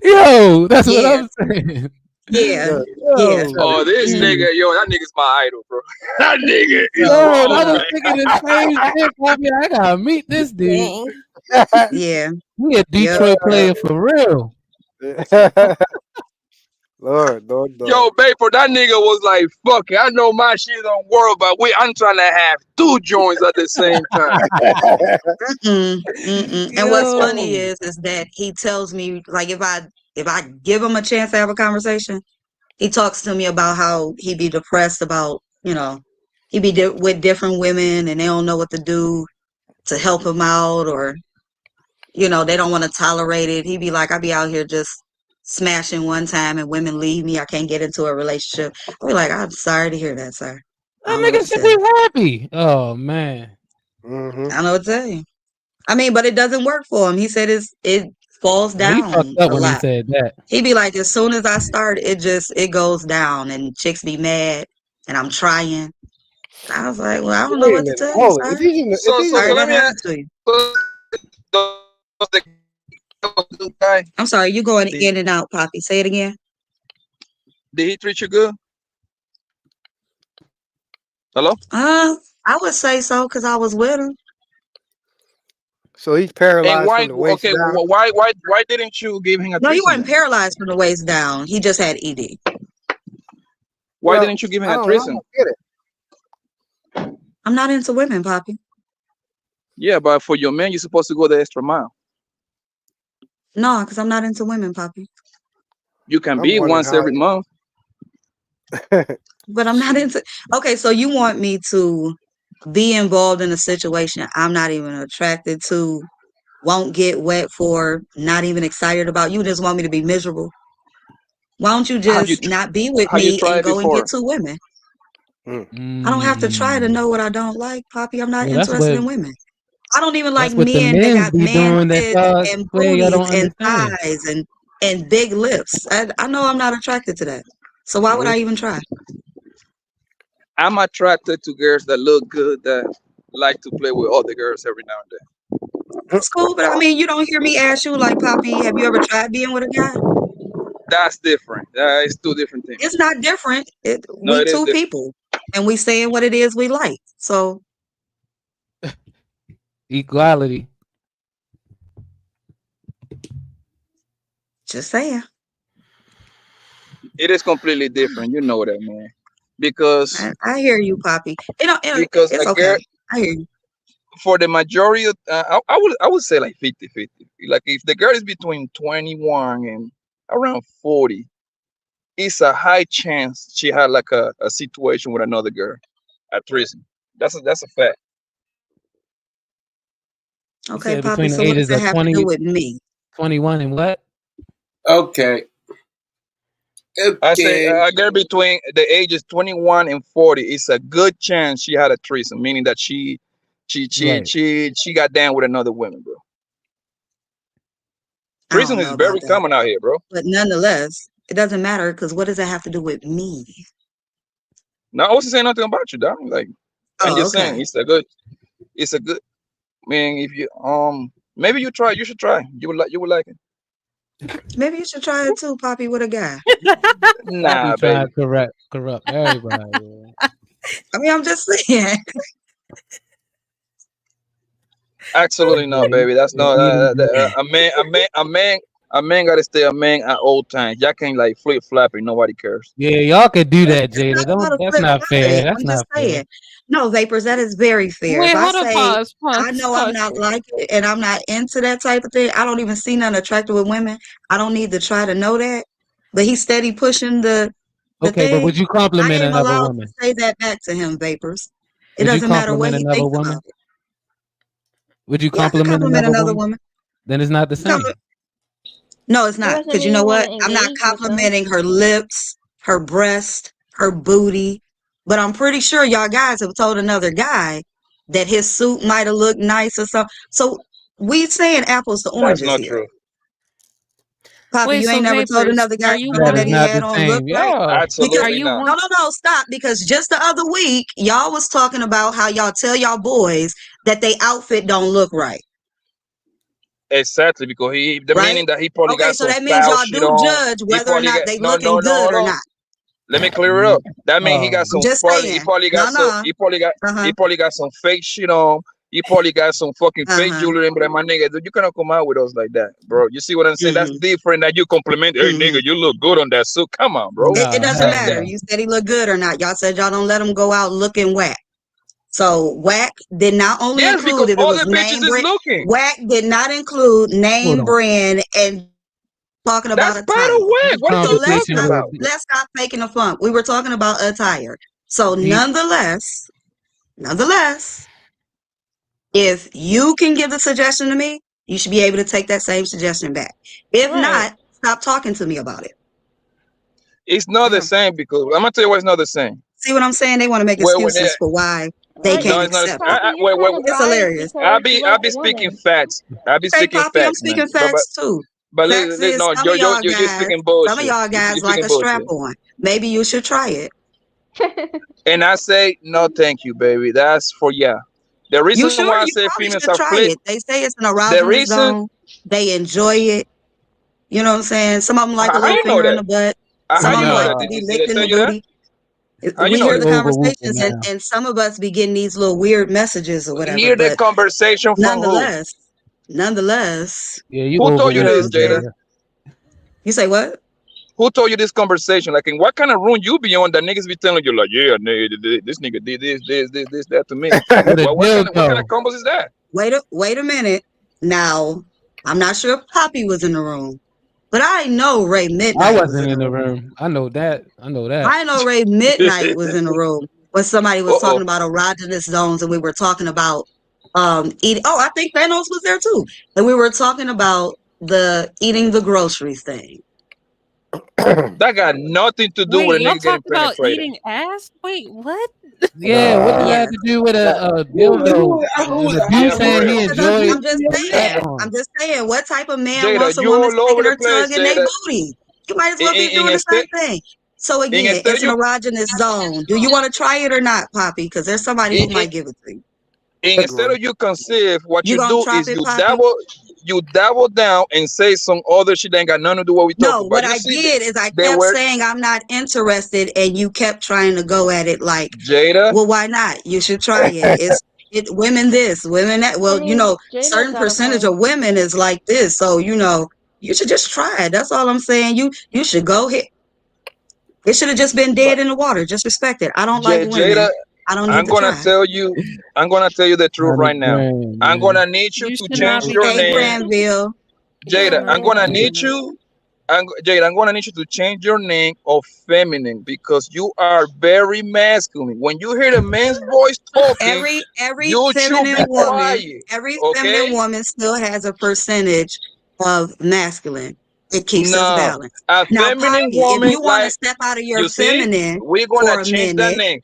Yo, that's what Yeah, I'm saying. yeah, yeah. Yo, Oh, this Mhm. nigga, yo, that nigga's my idol, bro. That nigga is So, yo, wrong, I was man. thinking the same shit, Poppy. I gotta meet this dude. yeah, He a yep, Detroit yep. player for real. Lord. Yo, Baper, that nigga was like, fuck it, I know my shit don't work, but I'm trying to have two joints at the same time. And what's Yo. funny is that he tells me like if I give him a chance to have a conversation, he talks to me about how he be depressed about he be with different women and they don't know what to do to help him out, or they don't want to tolerate it. He be like, I be out here just smashing one time and women leave me. I can't get into a relationship. I be like, I'm sorry to hear that, sir. I don't know That what nigga to should tell you. be happy. Oh man. I don't know what to tell you. I mean, but it doesn't work for him. He said it falls Yeah, he fucked down up a when he lot. said that. He be like, as soon as I start, it goes down and chicks be mad and I'm trying. I was like, well, I don't know Wait a what to minute. tell you, Hold it. sir. So Sorry let that me happened ask. to you. The guy, I'm sorry, you going did, in and out, Poppy. Say it again. did he treat you good? Hello? I would say so because I was with him. So he's And paralyzed why? from the waist Okay, down. why didn't you give him a No, he threesome wasn't then? paralyzed from the waist down. He just had ED. Why Well, didn't you give him I a don't threesome? get it. I'm not into women, Poppy. Yeah, but for your man, you're supposed to go the extra mile. No, because I'm not into women, Poppy. You can I'm be wondering once how. every month. But I'm not into. Okay, so you want me to be involved in a situation I'm not even attracted to, won't get wet for, not even excited about. You just want me to be miserable. Why don't you Have you just not be with have you me and tried go and get before? two women? I don't have to try to Mm. know what I don't like, Poppy. I'm not Well, interested in women. I don't even like that's what the men that men's got be man doing that tits y'all and swear y'all don't booties and understand. thighs and big lips. I know I'm not attracted to that. So why would I even try? I'm attracted to girls that look good, that like to play with other girls every now and then. That's cool, but I mean, you don't hear me ask you like, Poppy, have you ever tried being with a guy? That's different. It's two different things. It's not different. No, We it is two different. people, and we saying what it is we like. So Equality. just saying. It is completely different. You know that, man. Because I hear you, Poppy. because It's a girl, okay. I hear you. for the majority of, I would say like 50-50. Like if the girl is between 21 and around 40, it's a high chance she had like a situation with another girl at prison. That's a fact. You Okay, said Poppy. between the So what does ages that of have to do with me? 21 and what? Okay. I say Okay. a girl between the ages 21 and 40, it's a good chance she had a threesome, meaning that Right. she got down with another woman, bro. I don't Threesome know is about very that. common out here, bro. But nonetheless, it doesn't matter because what does that have to do with me? No, I wasn't saying nothing about you, dog. Like I'm Oh, just saying okay. it's a good man. If you maybe you should try. You would like it. Maybe you should try it too, Poppy, with a guy. Poppy Nah, tried baby. to corrupt everybody. I mean, I'm just saying. Absolutely Yeah, not, baby. That's not eating good. a man gotta stay a man at all times. Y'all can't like flip flop and nobody cares. Yeah, y'all could do that, It's Jada. not about Don't. a That's flip not fair. flopping. That's I'm just not fair. saying. No, Vapors, that is very fair. If Wait, I hold up, say I pause, know I'm not like it and I'm not into that type of thing, I don't even see nothing attractive with women. I don't need to try to know that. But he's steady pushing the Okay, but would thing. you I compliment am another allowed to woman? say that back to him, Vapors. It Would you doesn't matter what compliment he another thinks woman? about it. Would you Yeah, I could compliment compliment another another woman? woman. Then it's not the same. No, it's It not. doesn't Because you mean know you want what? to I'm not engage with them. complimenting her lips, her breast, her booty. But I'm pretty sure y'all guys have told another guy that his suit might have looked nice or something. So we saying apples to That's oranges not here. true. Poppy, Wait, you so ain't never told Vapors, another guy are you something That that is one? he not had the on look same. right? Yeah. Because Are Absolutely you not. one? no, stop. Because just the other week, y'all was talking about how y'all tell y'all boys that they outfit don't look right. Exactly, because the Right? meaning that he probably Okay, got so some that means foul y'all shit do on. judge He whether or probably not got they no, looking good hold or on. not. Let me clear it up. That means he got I'm some just probably he saying. probably got some No. he probably got some fake shit on. He probably got some fucking fake Uh-huh. jewelry, but my nigga, dude, you cannot come out with us like that, bro. You see what I'm saying? That's Mm-hmm. different than you compliment. Hey Mm-hmm. nigga, you look good on that suit. Come on, bro. It Nah, doesn't hell matter. no. You said he looked good or not. Y'all said y'all don't let him go out looking whack. So whack did not only Yes, because include if it was other bitches name is brand. looking. Whack did not include Hold name on. brand and talking about That's part of attire. what? This What are So you let's talking conversation not about? will be let's stop faking the funk. We were talking about attire. So deep. nonetheless, if you can give the suggestion to me, you should be able to take that same suggestion back. If Right. not, stop talking to me about it. It's not the Yeah. same because I'm gonna tell you why it's not the same. See what I'm saying? They want to make Where they excuses for why they Right. no, can't it's not. accept it. Poppy, you're Wait, kind of It's biased hilarious. I'll because you be like speaking women. facts. I'll be Okay, speaking Poppy, I'm facts, man. speaking facts too. But Facts is no, you're speaking some of bullshit. y'all You're guys like speaking a strap bullshit. on. Maybe you should try it. And I say no, thank you, baby. That's for yeah. The You reason why sure? I You say probably females should are try flip. it. They say it's an The erogenous reason zone. They enjoy it. You know what I'm saying? Some of them like a how little you know finger in that? the butt. How Some of you them know like that? to Nah, be Did they licked in tell the you that? booty. How you We know hear you the that? over whooping conversations now. and some of us be getting these little weird messages or whatever. Hear the But conversation from who? nonetheless, Yeah, you Who over told you you know what this, I'm whooping, Jada? saying? Jada. You say what? Who told you this conversation? Like, in what kind of room you be on that niggas be telling you, like, yeah, nigga, this nigga did this, that to me. With a What kind of dildo. combos is that? Wait a minute. Now, I'm not sure if Poppy was in the room, but I know Ray I Midnight was wasn't in the in the room. room. I know that. I know that. I know Ray Midnight was in the room when somebody was Uh-oh. talking about erogenous zones and we were talking about eating. Oh, I think Thanos was there too. And we were talking about the eating the groceries thing. That got nothing to do Wait, with a y'all nigga getting talked about penetrated. eating ass? Wait, what? Yeah, what does that Yeah. have to do with a Who dildo? And a Yeah, dude for saying he real. enjoyed I'm just strap saying. on. I'm just saying. What type of man Jada, wants a you woman all over sticking the her place, tongue in their Jada. booty? You might as well be In doing the instead, same thing. So again, instead it's of an you, erogenous zone. Do you want to try it or not, Poppy? Because there's somebody in, who might give it to you. instead of you conceive, what You you gonna do try is it, Poppy? you dabble down and say some other shit that ain't got nothing to do with what we talk No, about. what You I see, did is I they kept were saying I'm not interested, and you kept trying to go at it like, Jada. well, why not? You should try it. It women this, women that. I Well, mean, Jada's certain got a percentage point. of women is like this, so you should just try it. That's all I'm saying. You should go ahead. It should have just been dead in the water. Just respect it. I don't like women. Jada, I don't need I'm to gonna try. tell you the truth right now. I'm gonna need you You to should not change be your Hey, doing name. that. Granville. You should Jada, not I'm be gonna doing need that. you. Jada, I'm gonna need you to change your name of feminine because you are very masculine. When you hear the man's voice talking, Every you should feminine be woman, quiet. every feminine Okay? woman still has a percentage of masculine. It keeps us No, balanced. a Now, feminine Poppy, if woman, you want to like step out of your you see, feminine we're gonna for a change that minute, name.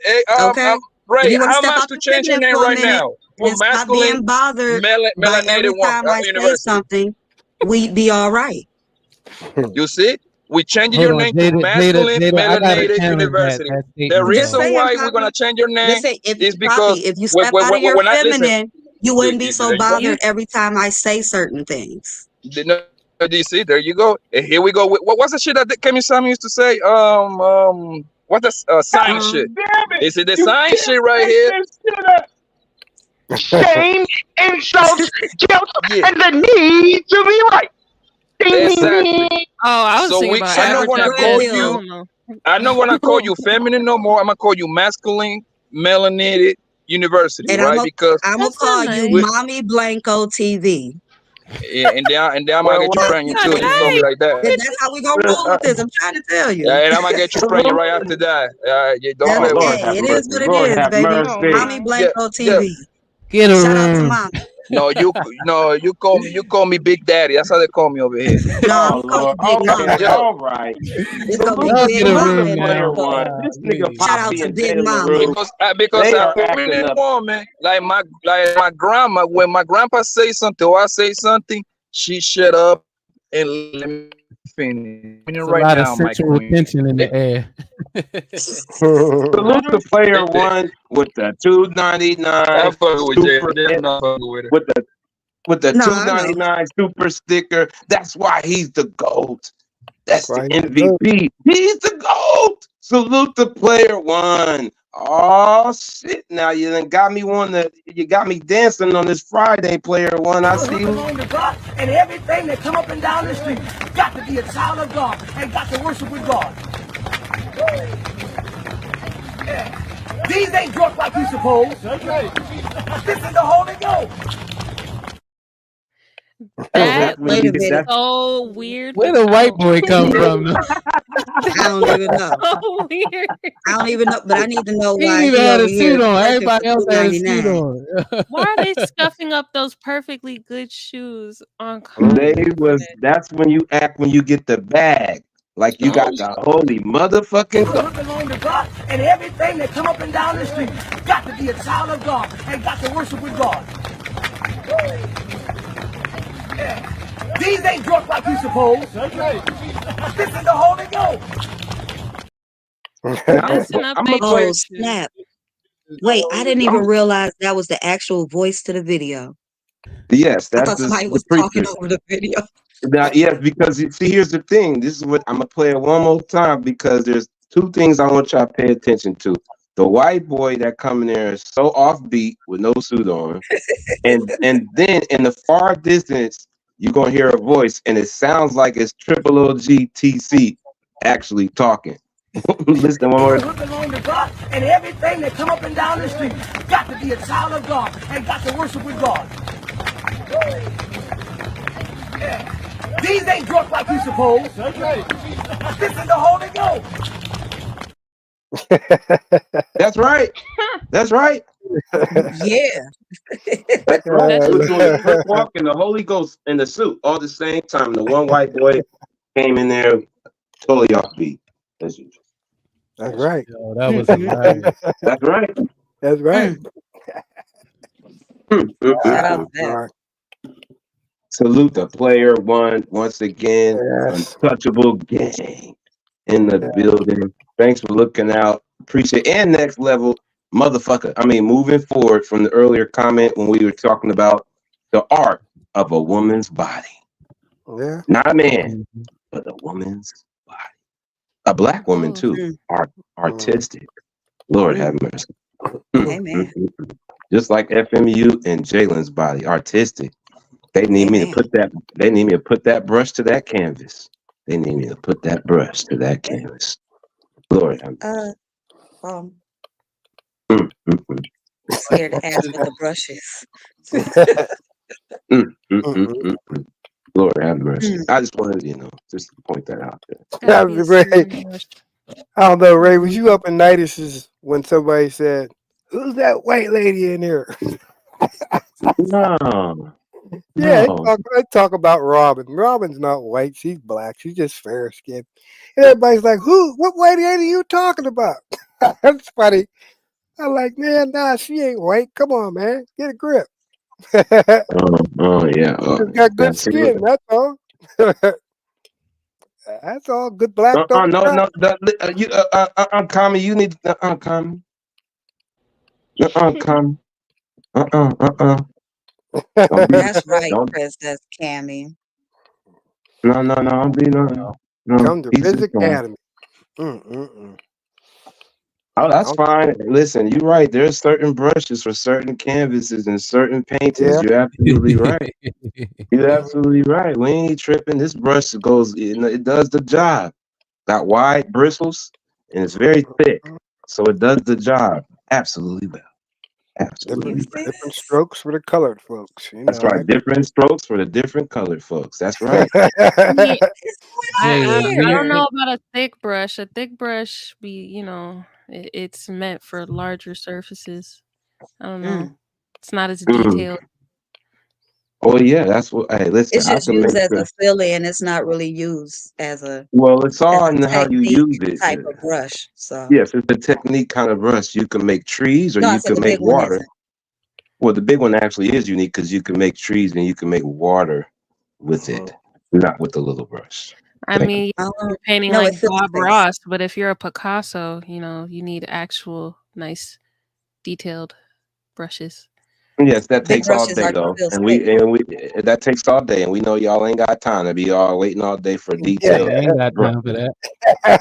Hey, okay? If Ray, you want to how step much out to your change your feminine name for a right minute now? Put and stop being masculine, bothered by melanated every woman, time I say university. something, we'd be all right. You see, we changing Hold your on, name to masculine, Jada. I gotta melanated challenge university. that The statement Just though. reason saying, why we're Poppy. gonna change your name Just say, if is Poppy, because if you step out of your when I listen, feminine, you wouldn't be so there you go. bothered every time I say certain things. No, do you see? There you go. And here we go. What's the shit that Kemi Sam used to say? What's the science shit? Damn it! Is it the You science can't shit right make here? this shit up. Shame, insults, guilt, Yeah, and the need to be right. Ding, ding, exactly. ding. Oh, I was So thinking we, about I'm not average gonna at call best. I you. Granville. don't know. I'm not gonna call you feminine no more. I'm gonna call you masculine, melanated university, And I'm right? Because gonna That's not call you nice. we, Mommy Blanco TV. yeah, and then I'm gonna Well, get you Now, pregnant Not too. You call me nice. like that. that's how we gonna roll with this. I'm trying to tell you. Yeah, and I'm gonna get you pregnant right after that. Yeah, don't That's play with Lord me. have hey, it is mercy. what it Lord is, have baby. Oh mercy. Mommy my. Yeah, Blanco yeah. TV. Get a Shout out to room. Mommy. You call me Big Daddy. That's how they call me over here. No, I'm Oh gonna call you Lord. Big Okay, Mama. Yeah. all right. It's gonna be Salute, Y'all get Big a salute Mama the room in the player now. one. episode. This nigga Shout out Poppy Golly. to and Big Jalen Mama. Rue, Because they a are acting feminine up. woman, like my grandma, when my grandpa say something or I say something, she shut up and let me finish. It's a Right lot of now, my sexual queen. tension in the air. Salute the player one with the I'm $2.99 fucking with Jay. super I'm not fucking with her. with the No, I know. $2.99 super sticker. That's why he's the GOAT. That's the Right. MVP. He's the GOAT. Salute the player one. Oh shit! Now you done got me you got me dancing on this Friday, player one. I see you. On the block, and everything that come up and down the street got to be a child of God and got to worship with God. Yeah. These ain't drunk like you suppose. That's right. This is the Holy Ghost. That Wait a looks minute. so weird Where the white boy come from? I don't even know. So weird. I don't even know, but I need to know He ain't why even he had over a here suit on. working for Everybody else had a suit $2.99. on. Why are they scuffing up those perfectly good shoes on That's when you act when you get the bag. Like you got the holy motherfucking Looking on the block, and everything that come up and down the street got to be a child of God and got to worship with God. Yeah. These ain't drunk like you suppose. That's right. This is the Holy Ghost. messing up their Oh, churches. snap. Wait, I didn't even realize that was the actual voice to the video. Yes, I that's thought somebody the was talking preacher. over the video. Now, yes, because see, here's the thing. This is what I'm gonna play it one more time because there's two things I want y'all to pay attention to. The white boy that come in there is so offbeat with no suit on, and then in the far distance you're gonna hear a voice, and it sounds like it's Triple OGTC actually talking. Listen one more. Looking on the block, and everything that come up and down the street got to be a child of God and got to worship with God. Yeah. These ain't drunk like you suppose. That's right. This is the Holy Ghost. That's right. That's right. Yeah. That's right. He was doing the brick walk and the Holy Ghost in the suit all the same time. The one white boy came in there totally offbeat. That's right. Yo, that was hilarious. That's right. That's right. Shout out to that. Salute the player one once again. Yes. Untouchable gang in the building. Thanks for looking out. Appreciate and next level motherfucker. I mean, moving forward from the earlier comment when we were talking about the art of a woman's body. Yeah. Not a man, but a woman's body. A black woman too. Artistic. Lord have mercy. Amen. Just like FMU and Jalen's body, artistic. They need me to put that. They need me to put that brush to that canvas. They need me to put that brush to that canvas. Lord have mercy. Scared to ask for the brushes. Lord have mercy. I just wanted, just to point that out there. Ray, I don't know, Ray, was you up in Nidus's when somebody said, "Who's that white lady in here?" No. Yeah, No. they talk about Robin. Robin's not white. She's black. She's just fair skinned. And everybody's like, what white lady are you talking about? That's funny. I'm like, man, nah, she ain't white. Come on, man. Get a grip. Yeah. She's got good skin. That's all. That's all. Good black don't No. Common, you need Common. Common. That's right, Princess Cammy. No. I'm being no. Come to Visit Academy. Oh, that's fine. Listen, you're right. There's certain brushes for certain canvases and certain paintings. Yeah. You're absolutely right. You're absolutely right. We ain't tripping. This brush goes, it does the job. Got wide bristles and it's very thick. So it does the job absolutely well. Absolutely. Different strokes for the colored folks. That's right. Different strokes for the different colored folks. That's right. I don't know about a thick brush. A thick brush it's meant for larger surfaces. I don't know. It's not as detailed. Oh yeah, that's what. Hey, listen. It's just used as a fill-in. It's not really used as a. Well, it's all in how you use it. Type of brush. So. Yes, it's a technique kind of brush. You can make trees, or you can make water. Well, the big one actually is unique because you can make trees and you can make water with it, not with the little brush. I mean, you're painting like Bob Ross, but if you're a Picasso, you need actual nice, detailed brushes. Yes, that takes all day though, and we that takes all day, and we know y'all ain't got time to be all waiting all day for details. Yeah, I ain't got time for that. I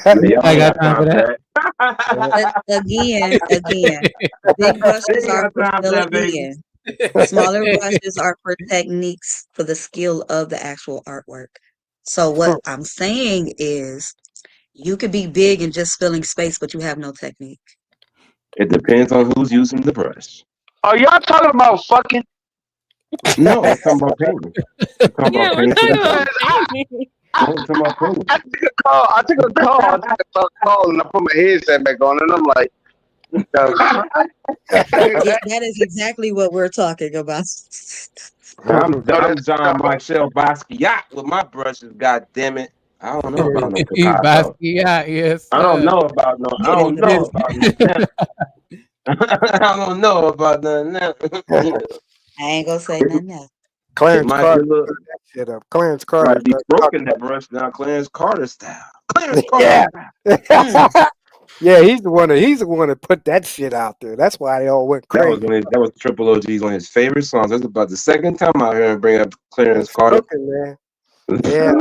got time for that. Again, big brushes are for filling in. Smaller brushes are for techniques for the skill of the actual artwork. So what I'm saying is, you could be big and just filling space, but you have no technique. It depends on who's using the brush. Are y'all talking about fucking? No, we're talking about painting. We're talking about painting. I took a call, and I put my headset back on, and I'm like, that is exactly what we're talking about. I'm Jean-Michel Basquiat with my brushes. God damn it! I don't know about no Picasso. Basquiat, yes. I don't know about no. I don't know about no. I don't know about none of that. I ain't gonna say nothing else. Clarence Carter put that shit up. Clarence Carter. Might be broken that brush now. Clarence Carter style. Clarence Carter style. Yeah, he's the one that put that shit out there. That's why they all went crazy. That was Triple OG's one of his favorite songs. That's about the second time I heard him bring up Clarence Carter. Man. Yeah.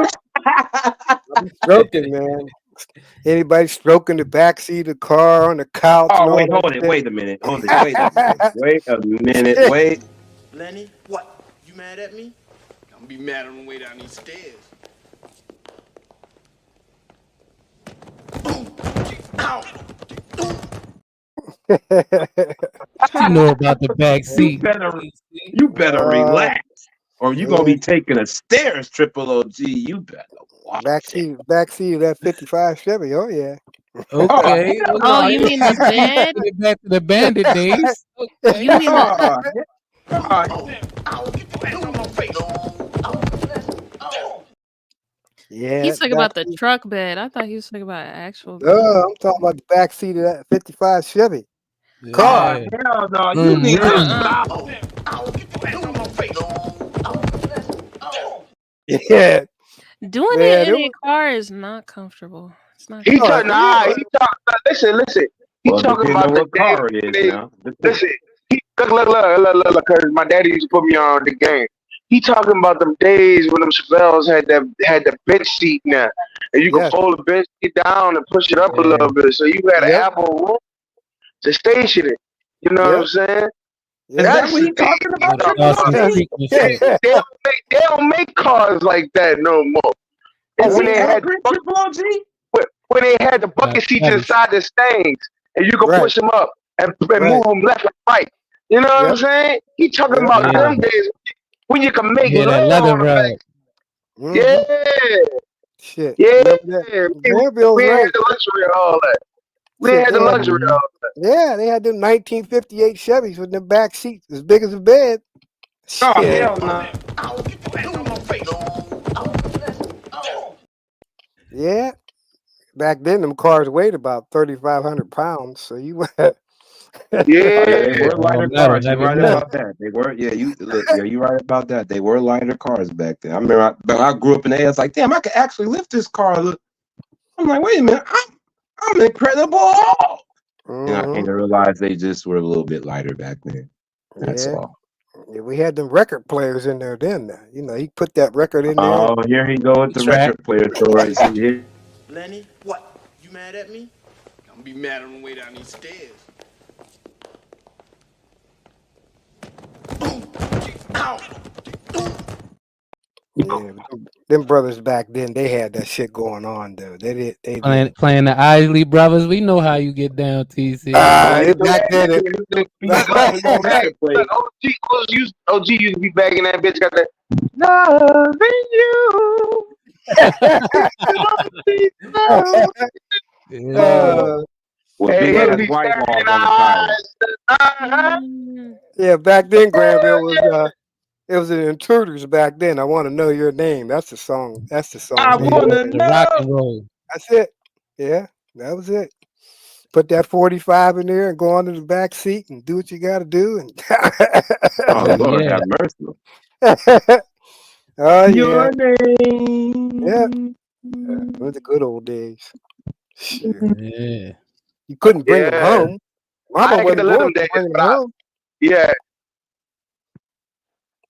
I'm stroking, man. Anybody stroking the backseat of the car, on the couch? Oh, wait a minute. Wait a minute. Lenny, what? You mad at me? I'm gonna be mad on the way down these stairs. You know about the back seat. You better relax, or you gonna be taking a stairs, Triple OG. You better watch backseat of that 55 Chevy. Oh yeah. Okay. Oh, you mean the bed? Back to the bandit days. Okay. You mean Yeah. He's talking about the truck bed. I thought he was talking about actual bed. No, I'm talking about the backseat of that 55 Chevy. Car. Hell no, you need to Yeah. Doing it in a car is not comfortable. It's not. Listen. He talking about the car it is now. Listen, look, cause my daddy used to put me on the game. He talking about them days when them Chevelles had the bench seat now, and you can fold the bench seat down and push it up a little bit, so you had an ample room to station it. You know what I'm saying? Is that what you talking about? They don't make cars like that no more. Is he accurate, Triple OG? when they had the bucket seats inside the stands, and you could push them up and move them left and right. You know what I'm saying? He talking about them days when you can make love leather on the rug. back. Yeah. Shit. Yeah. Granville's We ain't right. had the luxury of all that. We Shit, ain't had the luxury of all that. Yeah, they had them 1958 Chevys with them back seats as big as a bed. Oh, Shit. hell no. Yeah. Back then, them cars weighed about 3,500 pounds. So you Yeah. They were lighter cars. You're right about that. They were. Yeah, you're right about that. They were lighter cars back then. I remember I grew up in the. It's like, damn, I could actually lift this car. Look, I'm like, wait a minute, I'm incredible. And I came to realize they just were a little bit lighter back then. That's all. Yeah, we had them record players in there then. You know, he put that record in there. Oh, here he go with the record player story. See here. Lenny, what? You mad at me? I'm gonna be mad on the way down these stairs. Yeah, them brothers back then, they had that shit going on though. They did. Playing the Isley Brothers. We know how you get down, TC. Back then, OG used to be bagging that bitch. Got that loving you. Yeah, back then Granville was it was the Intruders back then. I want to know your name. That's the song. That's the song. I wanna know. Rock and roll. That's it. Yeah, that was it. Put that 45 in there and go on to the back seat and do what you got to do. And oh Lord, have mercy. Oh your name. Yeah, name. it was the good old days. Shit. Yeah. You couldn't bring them home. Mama wasn't going to bring them home. Yeah.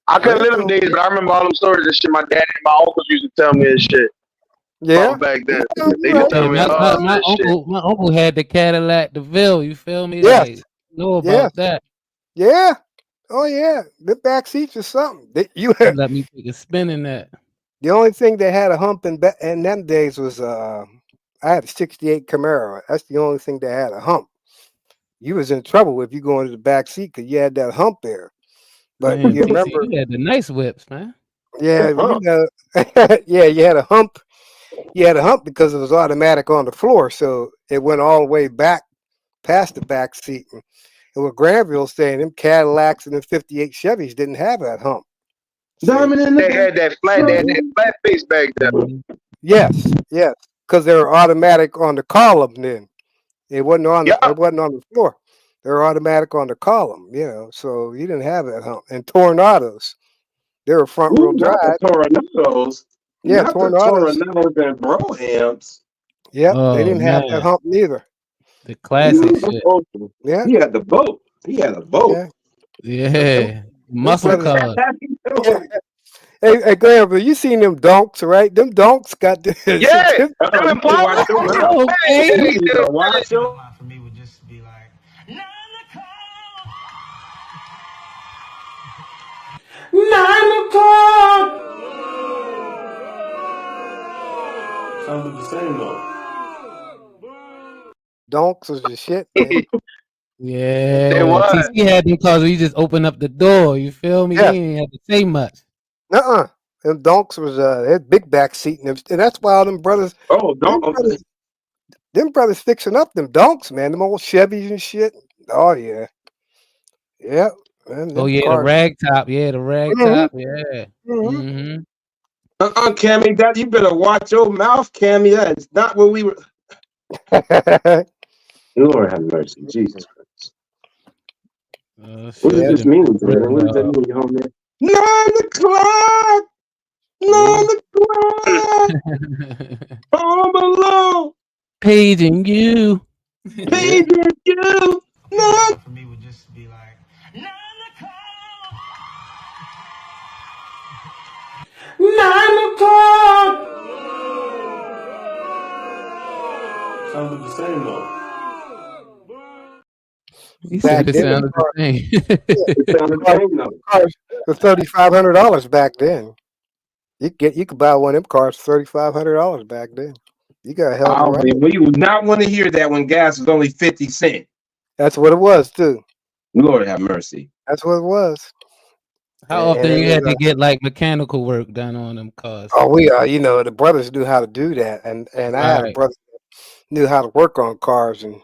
I couldn't live them days, but I remember all them stories and shit my dad and my uncles used to tell me and shit. Yeah. Back then. They used to tell me all my this shit. uncle had the Cadillac DeVille, you feel me? Yes. Like, know about that. Yeah. Oh yeah. The back seats or something. You let me take a spin in that. The only thing that had a hump in them days was I had a 68 Camaro. That's the only thing that had a hump. You was in trouble if you go into the back seat because you had that hump there. But man, you remember, you had the nice whips, man. Yeah, you know, yeah, you had a hump. You had a hump because it was automatic on the floor, so it went all the way back past the back seat. And what Granville's saying, them Cadillacs and the 58 Chevys didn't have that hump. They had that flat face back then. Yes, because they were automatic on the column. Then it wasn't on the floor. They were automatic on the column. You know, so you didn't have that hump. And Tornadoes, they were front wheel drive. Tornadoes. Yeah, not Tornadoes. The Tornadoes and Bro-Amps. Yep, they didn't have that hump neither. The classic shit. Yeah, he had the boat. He had a boat. Yeah. Muscle car. Hey, Granville, you seen them donks, right? Them donks got the yeah. For me would just be like 9 o'clock. Sounds the same though. Donks was the shit, man. Yeah, They was. TC had them cars where you just open up the door. You feel me? Yeah. He didn't have to say much. Them donks was they had big back seat, and that's why all them brothers. Oh, them brothers fixing up them donks, man. Them old Chevys and shit. Oh yeah, yeah. Man, Oh yeah, cars. the rag top. Yeah, the rag top. Yeah. Cammy, that you better watch your mouth, Cammy. That's not what we were. Lord have mercy, Jesus Christ. What does this mean, man? What does that mean, homie? 9 o'clock. 9 o'clock. Home alone. Paging you. Paging you. No. For me would just be like 9 o'clock. Sounds the same though. He said it sounded the same. It sounded the same though. Cars for $3,500 back then. You could buy one of them cars for $3,500 back then. You got a hell of a Oh, ride. we would not want to hear that when gas was only 50 cents. That's what it was too. Lord have mercy. That's what it was. How And often it you was had to get like mechanical work done on them cars? oh, we are. You know, the brothers knew how to do that, and I had a Right. brother that knew how to work on cars, and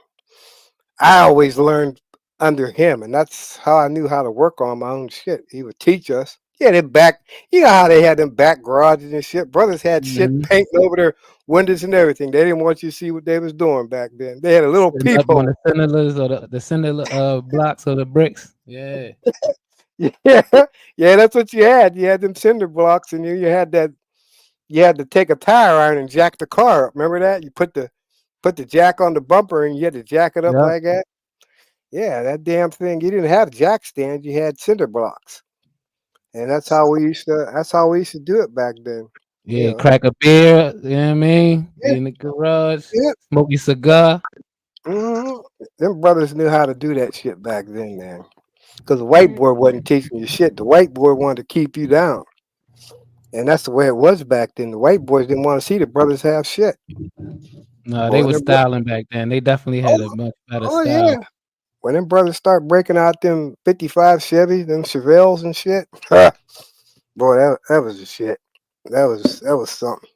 I always learned under him, and that's how I knew how to work on my own shit. He would teach us. Yeah, them back. You know how they had them back garages and shit. Brothers had shit Mhm. painting over their windows and everything. They didn't want you to see what they was doing back then. They had a little Sitting up on the peephole. cinders or the cinder blocks or the bricks. Yeah. Yeah, yeah, that's what you had. You had them cinder blocks, and you had that. You had to take a tire iron and jack the car up. Remember that? You put the jack on the bumper, and you had to jack it up Yeah. like that. Yeah, that damn thing. You didn't have jack stands. You had cinder blocks, and that's how we used to. That's how we used to do it back then. You Yeah, know. crack a beer, you know what I mean? Yeah, Be in the garage, yeah. smoke your cigar. hmm Them brothers knew how to do that shit back then, man. Because the white boy wasn't teaching you shit. The white boy wanted to keep you down, and that's the way it was back then. The white boys didn't want to see the brothers have shit. No, But they when was them, bro- styling back then. They definitely had a oh, much better oh yeah, style. when them brothers start breaking out them 55 Chevys, them Chevelles and shit, boy, that was the shit. That was something.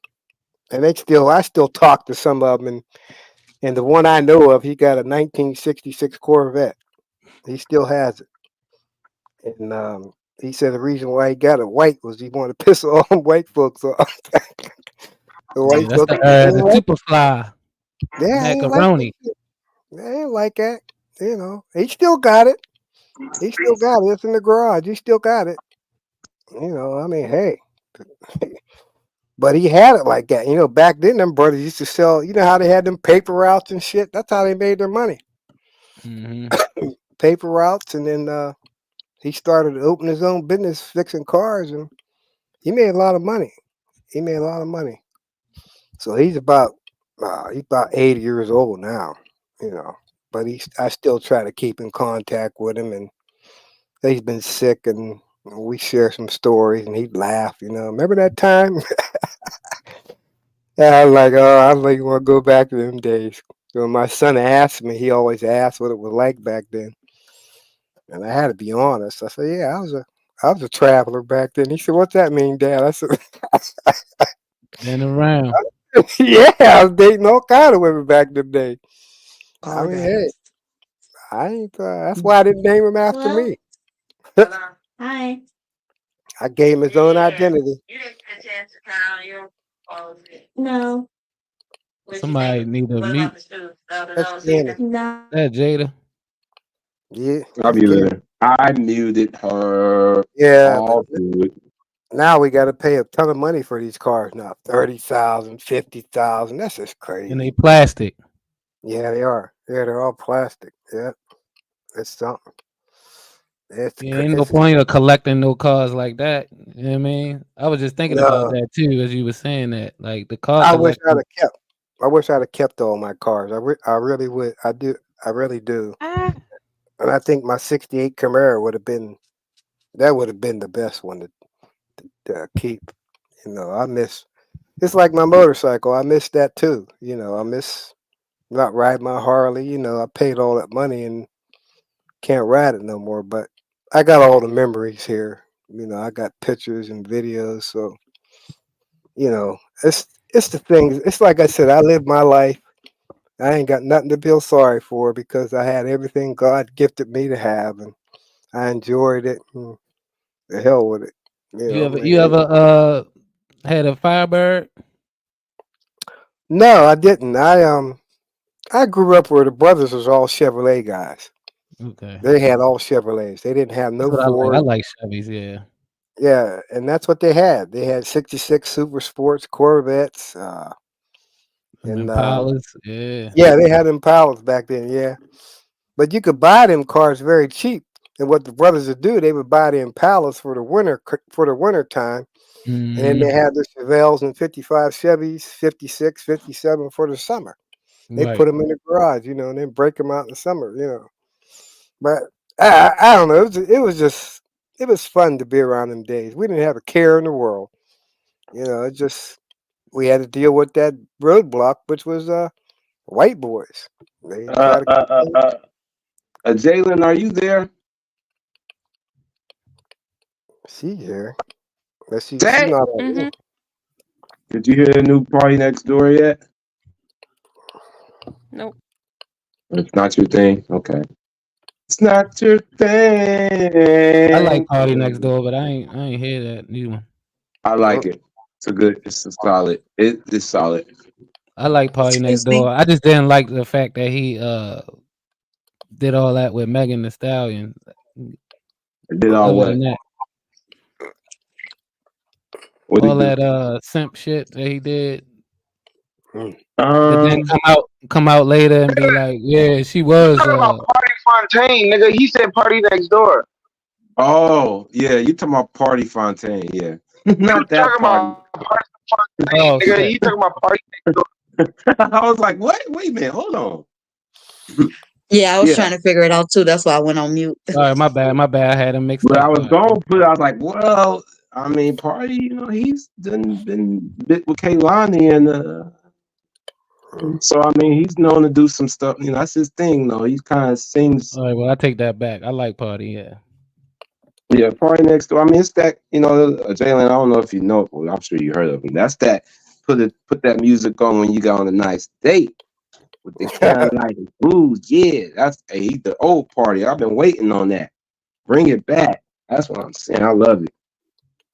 And I still talk to some of them, and the one I know of, he got a 1966 Corvette. He still has it, and he said the reason why he got it white was he wanted to piss all them white folks off. The Yeah, white that's folks, they ain't the like, Superfly yeah, I ain't like that macaroni. shit. They ain't like that. You know, he still got it. He still got it. It's in the garage. He still got it. You know, I mean, hey. But he had it like that. You know, back then them brothers used to sell, you know how they had them paper routes and shit? That's how they made their money. Hmm. Paper routes, and then he started to open his own business fixing cars, and he made a lot of money. He made a lot of money. So he's about 80 years old now, you know. But I still try to keep in contact with him, and he's been sick, and we share some stories, and he'd laugh, you know. Remember that time? Yeah, I was like, oh, I like want to go back to them days. So when my son asked me, he always asked what it was like back then, and I had to be honest. I said, yeah, I was a traveler back then. He said, what's that mean, Dad? I said, Been around. yeah, I was dating all kind of women back in the day. I mean, hey, I ain't. That's why I didn't name him after me. Hi. I gave him his own identity. No. Somebody need a mute. That's Kenny. No. That Jada. Yeah, I that's Kenny. muted her. I muted her. Yeah, but All good. now we got to pay a ton of money for these cars now. 30,000, 50,000. That's just And they crazy. plastic. Yeah, they are. Yeah, they're all plastic. Yeah, it's something. Yeah, ain't no It's point of collecting no cars like that. You know what I mean? I was just thinking about no. that too as you were saying that. Like the car I wish I'd collecting. have kept. I wish I'd have kept all my cars. I really would. I do. I really do. Ah. And I think my '68 Camaro would have been. That would have been the best one to keep. You know, I miss. It's like my motorcycle. I miss that too. You know, I miss not riding my Harley. You know, I paid all that money and can't ride it no more. But I got all the memories here. You know, I got pictures and videos. So you know, it's the thing. It's like I said. I lived my life. I ain't got nothing to feel sorry for because I had everything God gifted me to have, and I enjoyed it. And the hell with it. You know, You man. ever had a Firebird? No, I didn't. I grew up where the brothers was all Chevrolet guys. Okay. They had all Chevrolets. They didn't have That's no what I like. I Ford. like Chevys, yeah. Yeah, and that's what they had. They had '66 Super Sports Corvettes, Them and Impalas, yeah. yeah, they had Impalas back then. Yeah, but you could buy them cars very cheap. And what the brothers would do, they would buy the Impalas for the winter time, and then they Hmm. had the Chevelles and '55 Chevys, '56, '57 for the summer. They put Right. them in the garage, you know, and then break them out in the summer, you know. But I don't know. It was fun to be around them days. We didn't have a care in the world, you know. It just we had to deal with that roadblock, which was white boys. They try to Jalen, are you there? see here. Let's see. She's Dang. not on. Did you hear the new Party Next Door yet? Nope. It's not your thing. Okay. It's not your thing. I like Party Next Door, but I ain't hear that new one. I like it. It's a solid. It's solid. I like Party Next Excuse me. Door. I just didn't like the fact that he did all that with Megan Thee Stallion. Did all Other what? than that, What all did that simp shit that he did. he But then come out later and be like, yeah, she was Talking about Party Fontaine, nigga. He said Party Next Door. Oh, yeah, you talking about Party Fontaine, yeah. Not that talking party. about Party Fontaine, nigga. shit. He talking about Party Next Door. I was like, what? Wait a minute, hold on. Yeah, I was Yeah. trying to figure it out too. That's why I went on mute. All right, my bad. I had him mixed But up. I was going to put, I was like, well, I mean, Party, he's been bit with Kaylani and so I mean he's known to do some stuff, that's his thing though. He kind of sings. All right, well I take that back. I like Party, yeah. Yeah, Party Next Door. I mean, it's that, Jalen, I don't know if you know it, but I'm sure you heard of him. That's that put that music on when you go on a nice date with the candlelight and booze. Yeah, that's the old Party. I've been waiting on that. Bring it back. That's what I'm saying. I love it.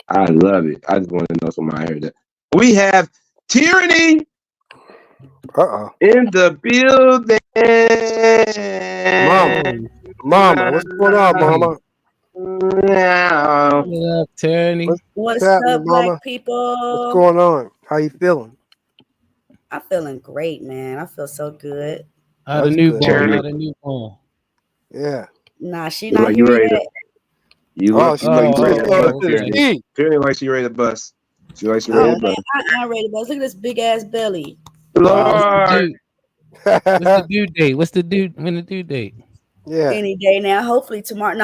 I love it. I just want to know somebody heard that. We have Tyranny in the building. Mama, what's going on, Mama? What up, Tyranny? What's happening, up, black Mama? people? What's going on? How you feeling? I'm feeling great, man. I feel so good. How the newborn? Yeah. Nah, she You not like you here ready yet. to, you look Oh, like you ready to bust, okay. Tyranny. Tyranny like she ready to bust. She like she Oh ready man, to bust. I am ready to bust. Look at this big ass belly. Lord. What's the due date? When the due date? Yeah. Any day now. Hopefully tomorrow.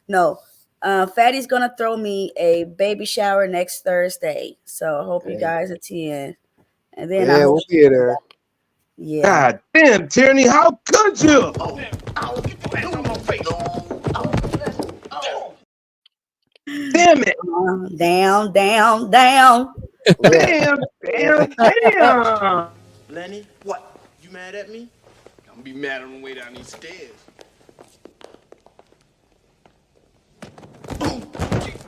No. Fatty's gonna throw me a baby shower next Thursday. So I hope you guys attend. And then I Yeah, hope we'll be there. Yeah. God damn, Tyranny, how could you? Damn it. Down. Damn. Lenny, what? You mad at me? I'm gonna be mad on the way down these stairs.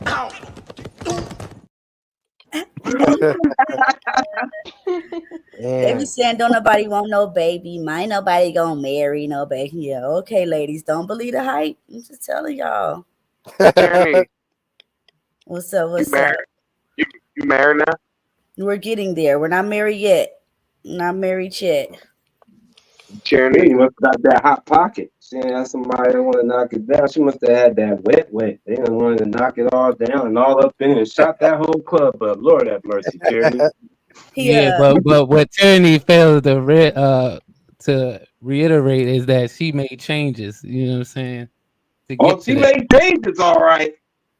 Ow! They be saying don't nobody want no baby. Might nobody gonna marry no baby. Yeah, okay, ladies, don't believe the hype. I'm just telling y'all. Tyranny, What's up? What's you up? married? You married now? We're getting there. We're not married yet. Not married yet. Tyranny must have got that hot pocket. She ain't had somebody that want to knock it down. She must have had that wet. They didn't want to knock it all down and all up in it and shot that whole club up. Lord have mercy, Tyranny. Yeah, but what Tyranny failed to reiterate is that she made changes. You know what I'm saying? To get She to that. made changes, all right.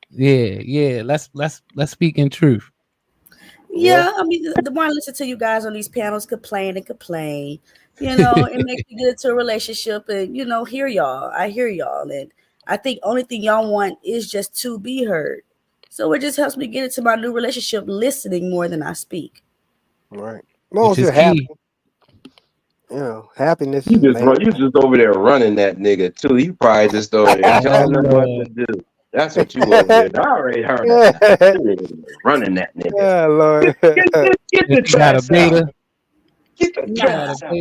Yeah. Let's speak in truth. Yeah, I mean, the more I listen to you guys on these panels complain, it makes me get into a relationship and, hear y'all. I hear y'all. And I think only thing y'all want is just to be heard. So it just helps me get into my new relationship listening more than I speak. Right. Most you're happy. Happiness You is just main. you just over there running that nigga too. You probably just over there telling him what to do. That's what you over there. I already heard that. Running that nigga. Yeah, Lord. Get the trash out. Get the Nah. trash out.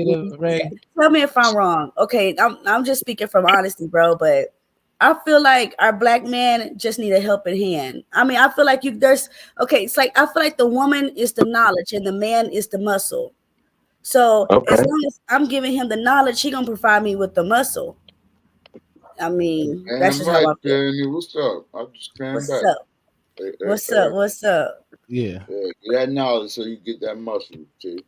Tell me if I'm wrong. Okay, I'm just speaking from honesty, bro. But I feel like our black men just need a helping hand. I mean, I feel like it's like I feel like the woman is the knowledge and the man is the muscle. So as long as I'm giving him the knowledge, he gonna provide me with the muscle. I mean, that's just how I feel. Danny, what's up? I just came What's back. up? What's up? Yeah. Get that knowledge so you get that muscle, too.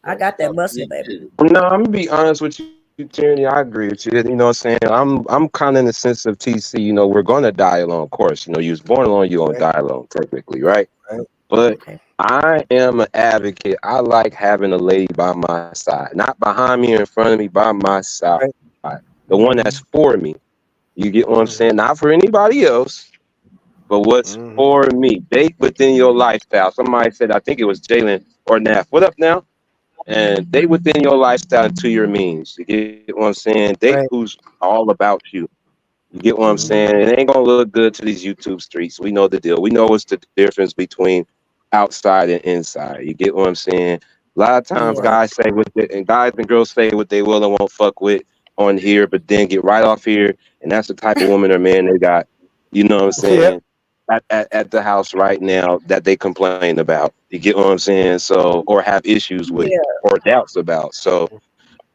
I got that muscle, baby. No, I'm gonna be honest with you, Tyranny. I agree with you. You know what I'm saying? I'm kind of in the sense of TC. We're gonna die alone, of course. You was born alone, you're gonna die alone, technically, right? But Okay. I am an advocate. I like having a lady by my side, not behind me or in front of me, by my side. The one that's for me. You get what I'm saying? Not for anybody else, but what's for me. Date within your lifestyle. Somebody said, I think it was Jalen or Naf. What up now? And date within your lifestyle and to your means. You get what I'm saying? Date who's all about you. You get what I'm saying? It ain't gonna look good to these YouTube streets. We know the deal. We know what's the difference between outside and inside. You get what I'm saying? A lot of times guys say what they, and guys and girls say what they will and won't fuck with on here, but then get right off here. And that's the type of woman or man they got, you know what I'm saying, at the house right now that they complain about. You get what I'm saying? So, or have issues with or doubts about. So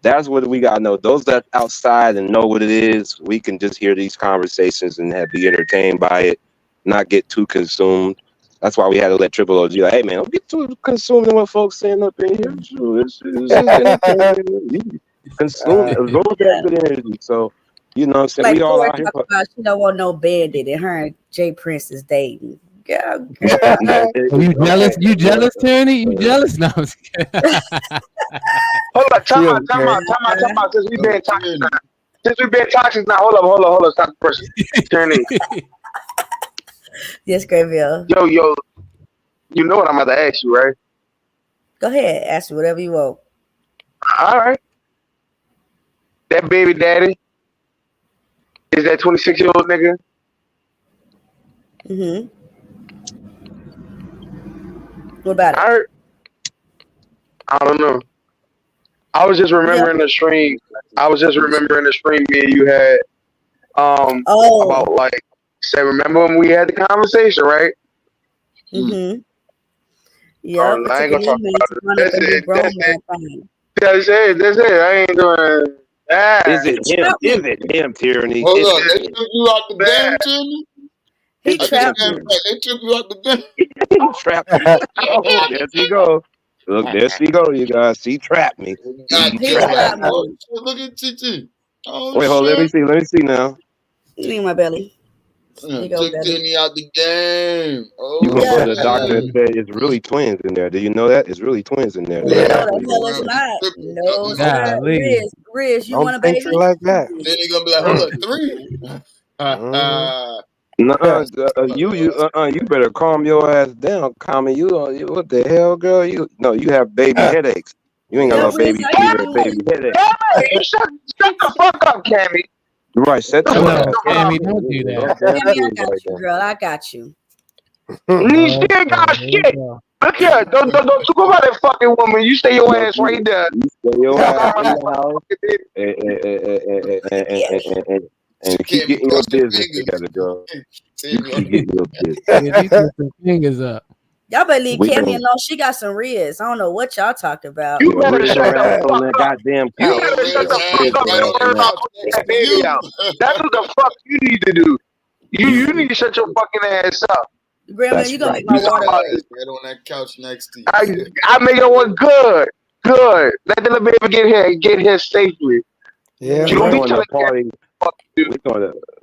that's what we gotta know. Those that outside and know what it is, we can just hear these conversations and be entertained by it, not get too consumed. That's why we had to let Triple OG like, hey man, don't get too consumed in what folks saying up in here. It's just entertainment. You consume, absorb that good energy. So, you know what I'm saying? Like We all Tori out here. talk about she don't want no bandit and her and Jay Prince is dating. Girl. Are you jealous? You jealous, Tierney? You jealous? No, I'm just kidding. Hold on, time out. Since we been toxic now. Hold up. Stop the person. Tierney. Yes, Grayville. Yo, you know what I'm about to ask you, right? Go ahead, ask me whatever you want. All right. That baby daddy is that 26-year-old nigga? Mm-hmm. What about it? I don't know. I was just remembering the stream. Me and you had about like say, remember when we had the conversation, right? Mm-hmm. Yeah, I ain't gonna talk about it. That's it. I ain't doing that. Is it him, Tyranny? Hold on, they took you out the game, Tyranny? He trapped me. They took you out the game. He trapped me. Oh, there she go. Look, there she go, you guys. She trapped me. God He damn. trapped me. Oh, shit, look at TT. Oh, Wait, hold. Let me see now. Leave my belly. Took Tierney out the game. Oh, You gonna go to the doctor and say it's really twins in there? Do you know that? It's really twins in there. No, the hell it's not. No, sir. Riz, you want a baby? Like that. Then he gonna be like, hold up, 3. You better calm your ass down, Common. You what the hell, girl? You have baby headaches. You ain't got no baby fever, baby headache. Hey, shut the fuck up, Cammy. Right, set your ass. Cammy, don't do that. Cammy, I got you, girl. I got you. You still got shit. Look here, don't talk about that fucking woman. You stay your ass right there. You stay your ass in the house and keep getting your business together, girl. You keep getting your business. You put some fingers up. Y'all better leave Cammy alone. She got some Riz. I don't know what y'all talking about. You better shut the fuck on that goddamn couch. You better shut the fuck up. That's what the fuck you need to do. You need to shut your fucking ass up. Grandma, you gonna make my water right on that couch next to you. I make it one good. Let the little baby get here safely. Yeah, you don't be party.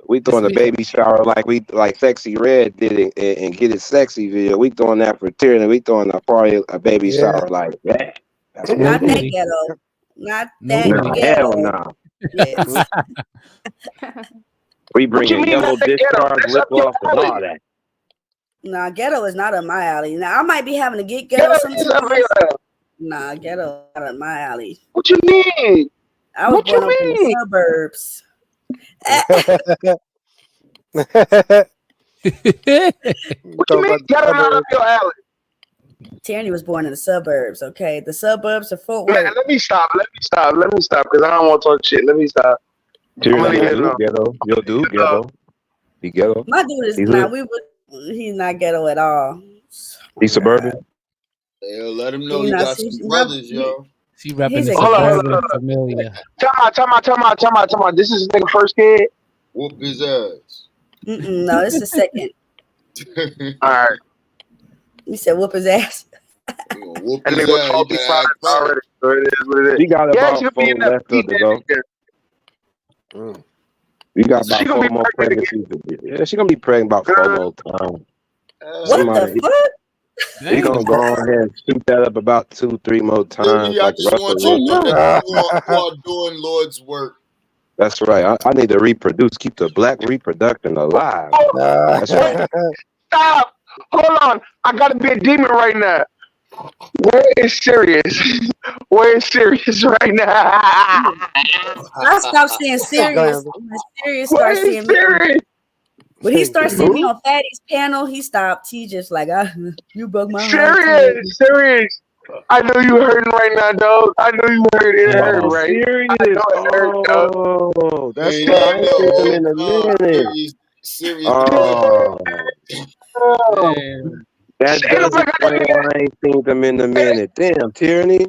We throwing a baby shower like Sexy Red did it and Get It Sexy video. We throwing that for Tyranny. We throwing a baby shower like that. That's not that ghetto. Not that ghetto. Hell no. Yes. We bringing yellow discharge, lip gloss, and all that. Nah, ghetto is not up my alley. Now I might be having to get ghetto sometimes. Nah, ghetto not up my alley. What you mean? I was born up in the suburbs. What you mean? Ghetto not up your alley? Tierney was born in the suburbs. Okay, the suburbs are Fort Worth. Let me stop because I don't want to talk shit. Let me stop. Tyranny, ghetto. You'll do ghetto. He ghetto. My dude is not. He's not ghetto at all. He's suburban. Hell, let him know you got some brothers, yo. She repping the suburban familia. Time out. This is his nigga first kid. Whoop his ass. No, this is second. All right. You said whoop his ass. Whoop his ass. Already. So it is what it is. She got about 4 left of to go. We got about 4 more pregnancies. Yeah, she's gonna be pregnant about 4 more times. What the fuck? We gonna go on ahead and shoot that up about 2-3 more times, Baby, I like just Russell want you to know Wilson. that you are doing Lord's work. That's right. I need to reproduce, keep the black reproduction alive. That's right. Stop! Hold on. I gotta be a demon right now. Where is Sirius? Where is Sirius right now? I stopped seeing Sirius when Sirius started Where is seeing me. Sirius? When he started seeing me on Fatty's panel, he stopped. He just like, you broke my heart. Serious. I know you hurting right now, dog. I know you hurt. It hurt, right? Serious. I know it hurt, dog. Oh, that's right. I ain't seen them in a minute. Oh, that does explain why I ain't seen them in a minute. Damn, Tyranny.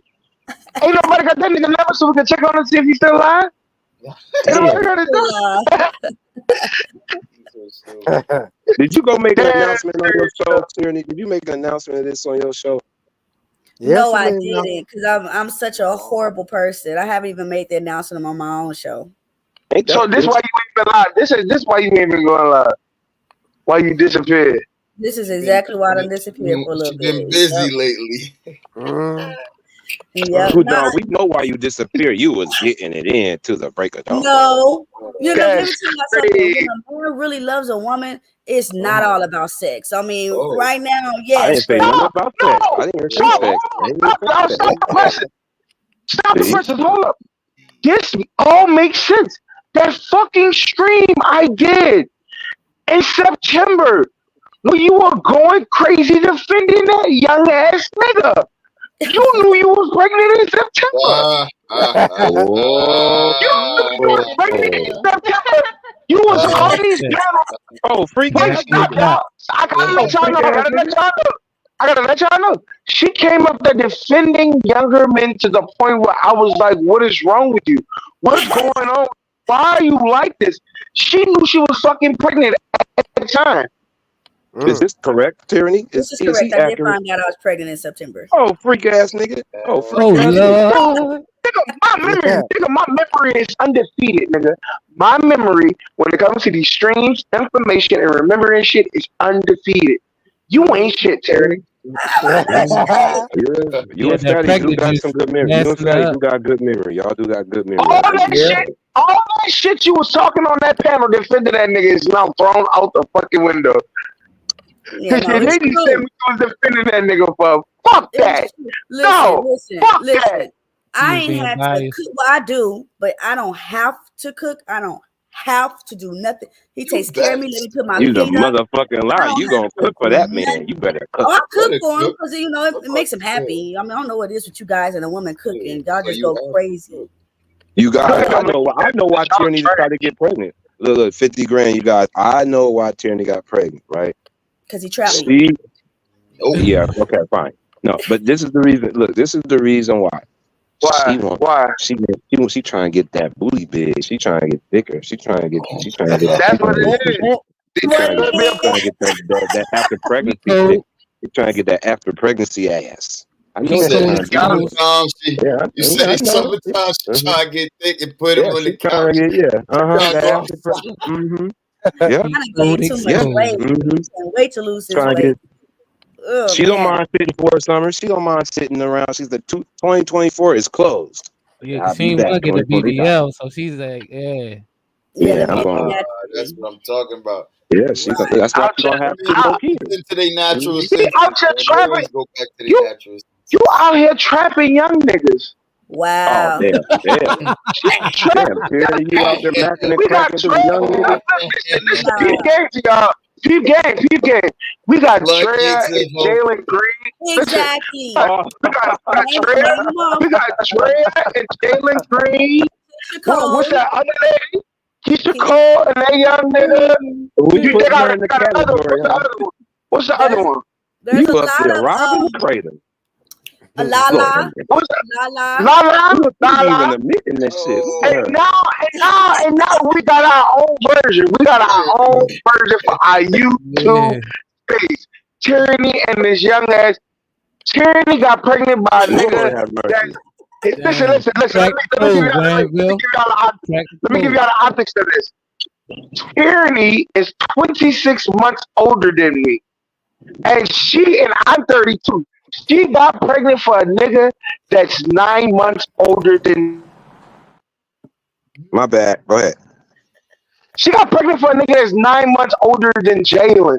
Ain't nobody got that nigga number so we can check on him, see if he's still alive. Ain't nobody got his number. Did you go make an announcement on your show, Tyranny? Did you make an announcement of this on your show? No, I didn't, because I'm such a horrible person. I haven't even made the announcement on my own show. So this why you ain't been live. This why you ain't been going live. Why you disappeared? This is exactly why I disappeared for a little bit. She's been busy lately. Yep. No, we know why you disappeared. You was getting it in to the break of dawn. No. You know, let me tell you something. When a man really loves a woman, it's not all about sex. I mean, right now, yes. I didn't say nothing about sex. I didn't hear sex. Stop the presses. Hold up. This all makes sense. That fucking stream I did in September when you were going crazy defending that young ass nigga. You knew you was pregnant in September. You knew you was pregnant in September. You was on these panels. Oh, freak Wait, ass stop, nigga. y'all. I gotta let y'all know. She came up there defending younger men to the point where I was like, what is wrong with you? What's going on? Why are you like this? She knew she was fucking pregnant at the time. Is this correct, Tyranny? This is correct. I did find out I was pregnant in September. Oh, freak ass nigga. Oh, freak ass nigga. Nigga, my memory is undefeated, nigga. My memory, when it comes to these streams, information, and remembering shit, is undefeated. You ain't shit, Terry. You and Fatty do got some good memory. You and Fatty do got good memory. Y'all do got good memory. All that shit you was talking on that panel defending that nigga is now thrown out the fucking window. Because your lady said we was defending that nigga for fuck that. Listen. I ain't had to cook. Well, I do, but I don't have to cook. I don't have to do nothing. He takes care of me. Let me put my feet up. You the motherfucking lie. You gonna cook for that man. You better cook. Oh, I cook for him because, you know, it makes him happy. I mean, I don't know what it is with you guys and a woman cooking. Y'all just go crazy. You guys, I know why Tierney tried to get pregnant. Look, 50 grand, you guys. I know why Tierney got pregnant, right? Because he trapped me. Yeah, okay, fine. No, but this is the reason. Look, this is the reason why. Why? She trying to get that booty big. She trying to get thicker. She trying to get. That's what it is. She trying to get that after pregnancy. She trying to get that after pregnancy ass. I know that. You said sometimes she trying to get thick and put him on the couch. Way to lose his weight. She don't mind sitting for summer. She don't mind sitting around. She's the 2024 is closed. Yeah, she ain't want to get a BBL, so she's like, I'm going. That's what I'm talking about. Yeah, that's why she's gonna have to go into their natural sense. You out here trapping young niggas. Wow. Oh, damn. You out there macking and cracking to the young niggas. Peep game. We got Drea and Jalen Green. Exactly. We got Drea and Jalen Green. What's that other lady? Keisha Cole and that young nigga. We put her in the category. What's the other one? There's you up there, Robin Crater. Lala. Even admitting that shit. And now we got our own version. We got our own version for our YouTube space. Tyranny and this young ass. Tyranny got pregnant by a nigga. Listen. Let me give y'all the optics of this. Tyranny is 26 months older than me. And I'm 32. She got pregnant for a nigga that's 9 months older than. My bad. Go ahead. She got pregnant for a nigga that's 9 months older than Jalen.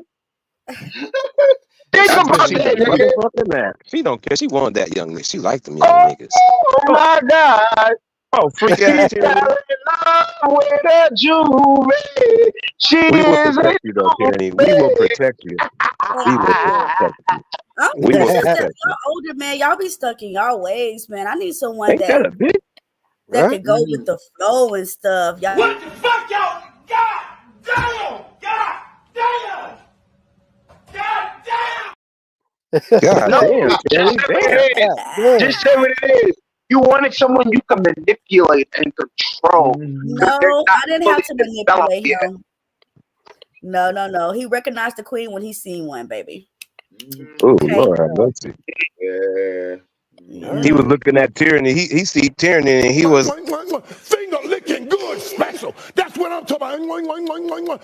Think about She that, don't nigga. fucking that. She don't care. She want that young nigga. She like them young niggas. Oh my God. Oh, freak She's ass. fell in love with a Juve. She We will is a protect you though, Kenny. We will protect you. We will protect you. I'm We will just that protect you. y'all older, man. Y'all be stuck in y'all ways, man. I need someone Ain't that a bitch? that could go with the flow and stuff. Y'all. What the fuck, y'all? God damn! God damn! God damn! God No, damn, just Kenny. say what Damn. it is. Just say what it is. You wanted someone you can manipulate and control. No, I didn't have to Fully manipulate developed yet. him. No. He recognized the queen when he seen one, baby. Oh, Okay. Lord have mercy. Yeah. He was looking at tyranny. He see tyranny and he was. Finger licking good special. That's what I'm talking about.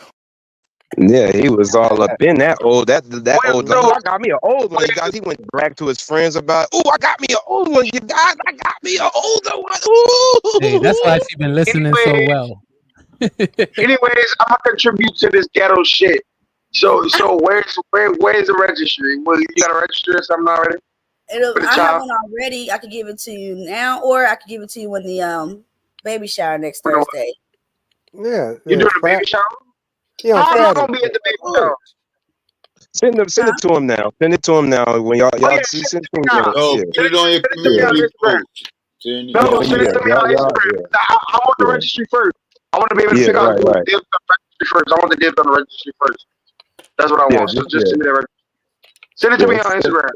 Yeah, he was all up in that old old. Like, So I got me an old one, guys. He went to brag to his friends about. Oh, I got me an old one, you guys. I got me an older one. Ooh. Hey, that's why she been listening so well. anyways, I'm gonna contribute to this ghetto shit. So where's the registry? Well, you gotta register or something already? For the I have child? one already. I could give it to you now, or I could give it to you when the baby shower next For the what? Thursday. Yeah. You doing a baby shower? Yeah, How am I Friday. gonna be at the baby shower? Send it to him now. Send it to him now. When y'all see, send it to him now. Oh, Yeah. put it on your community post. No, send it to me on Instagram. I want the registry first. I want to be able to pick out the dibs on the registry first. I want the dibs on the registry first. That's what I want. So just send me the registry. Send it to me on Instagram.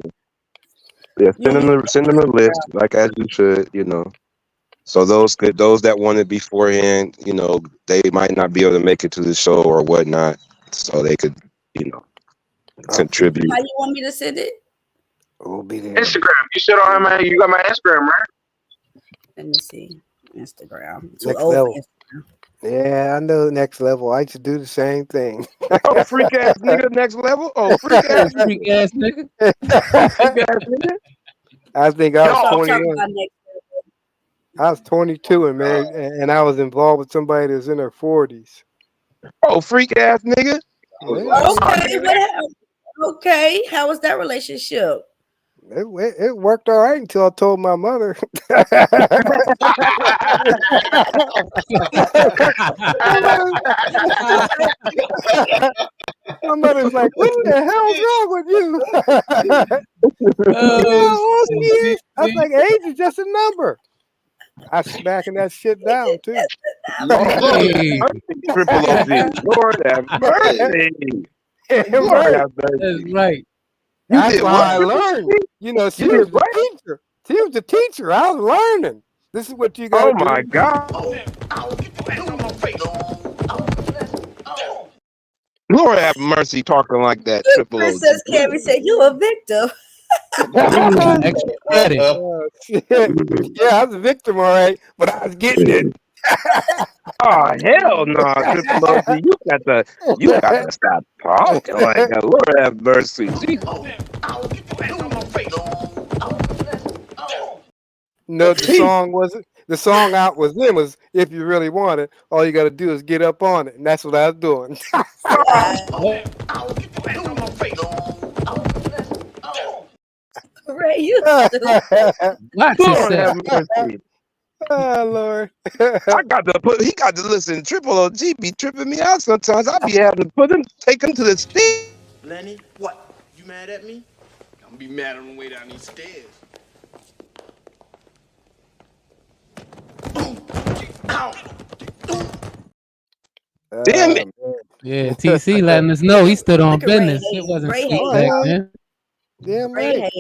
Yeah, send them a list, like as you should, you know. So those that wanted beforehand, you know, they might not be able to make it to the show or whatnot, so they could, you know, contribute. How you want me to send it? We'll be there. Instagram. You said on my. You got my Instagram, right? Let me see. Instagram. Next level. Yeah, I know next level. I used to do the same thing. Oh, freak ass nigga, next level. Oh, freak ass nigga. I think I was Y'all talking 21. about next I was 22 and married, and I was involved with somebody that's in her 40s. Oh, freak ass nigga. Okay, how was that relationship? It worked all right until I told my mother. My mother's like, "What the hell's wrong with you?" I was like, "Age is just a number." I smacking that shit down too. Triple OG. Lord have mercy. Lord have mercy. That's right. That's why I learned. You know, she was the teacher. She was the teacher. I was learning. This is what you got to do. Oh my God. Lord have mercy, talking like that. Triple OG. Princess Carrie said, "You a victim." Extra credit. Yeah, I was a victim, all right, but I was getting it. Oh hell no, Triple OG. You got to stop talking like that. Lord have mercy. No, the song out was them was "If You Really Want It, all you got to do is get up on it," and that's what I was doing. Ray, you Lord have mercy. Oh Lord. He got to listen. Triple OG be tripping me out sometimes. I be having to take him to the stage. Lenny, what? You mad at me? I'm gonna be mad on the way down these stairs. Damn it. Yeah, TC letting us know he stood on business. It wasn't Ray sweet back then. Damn right.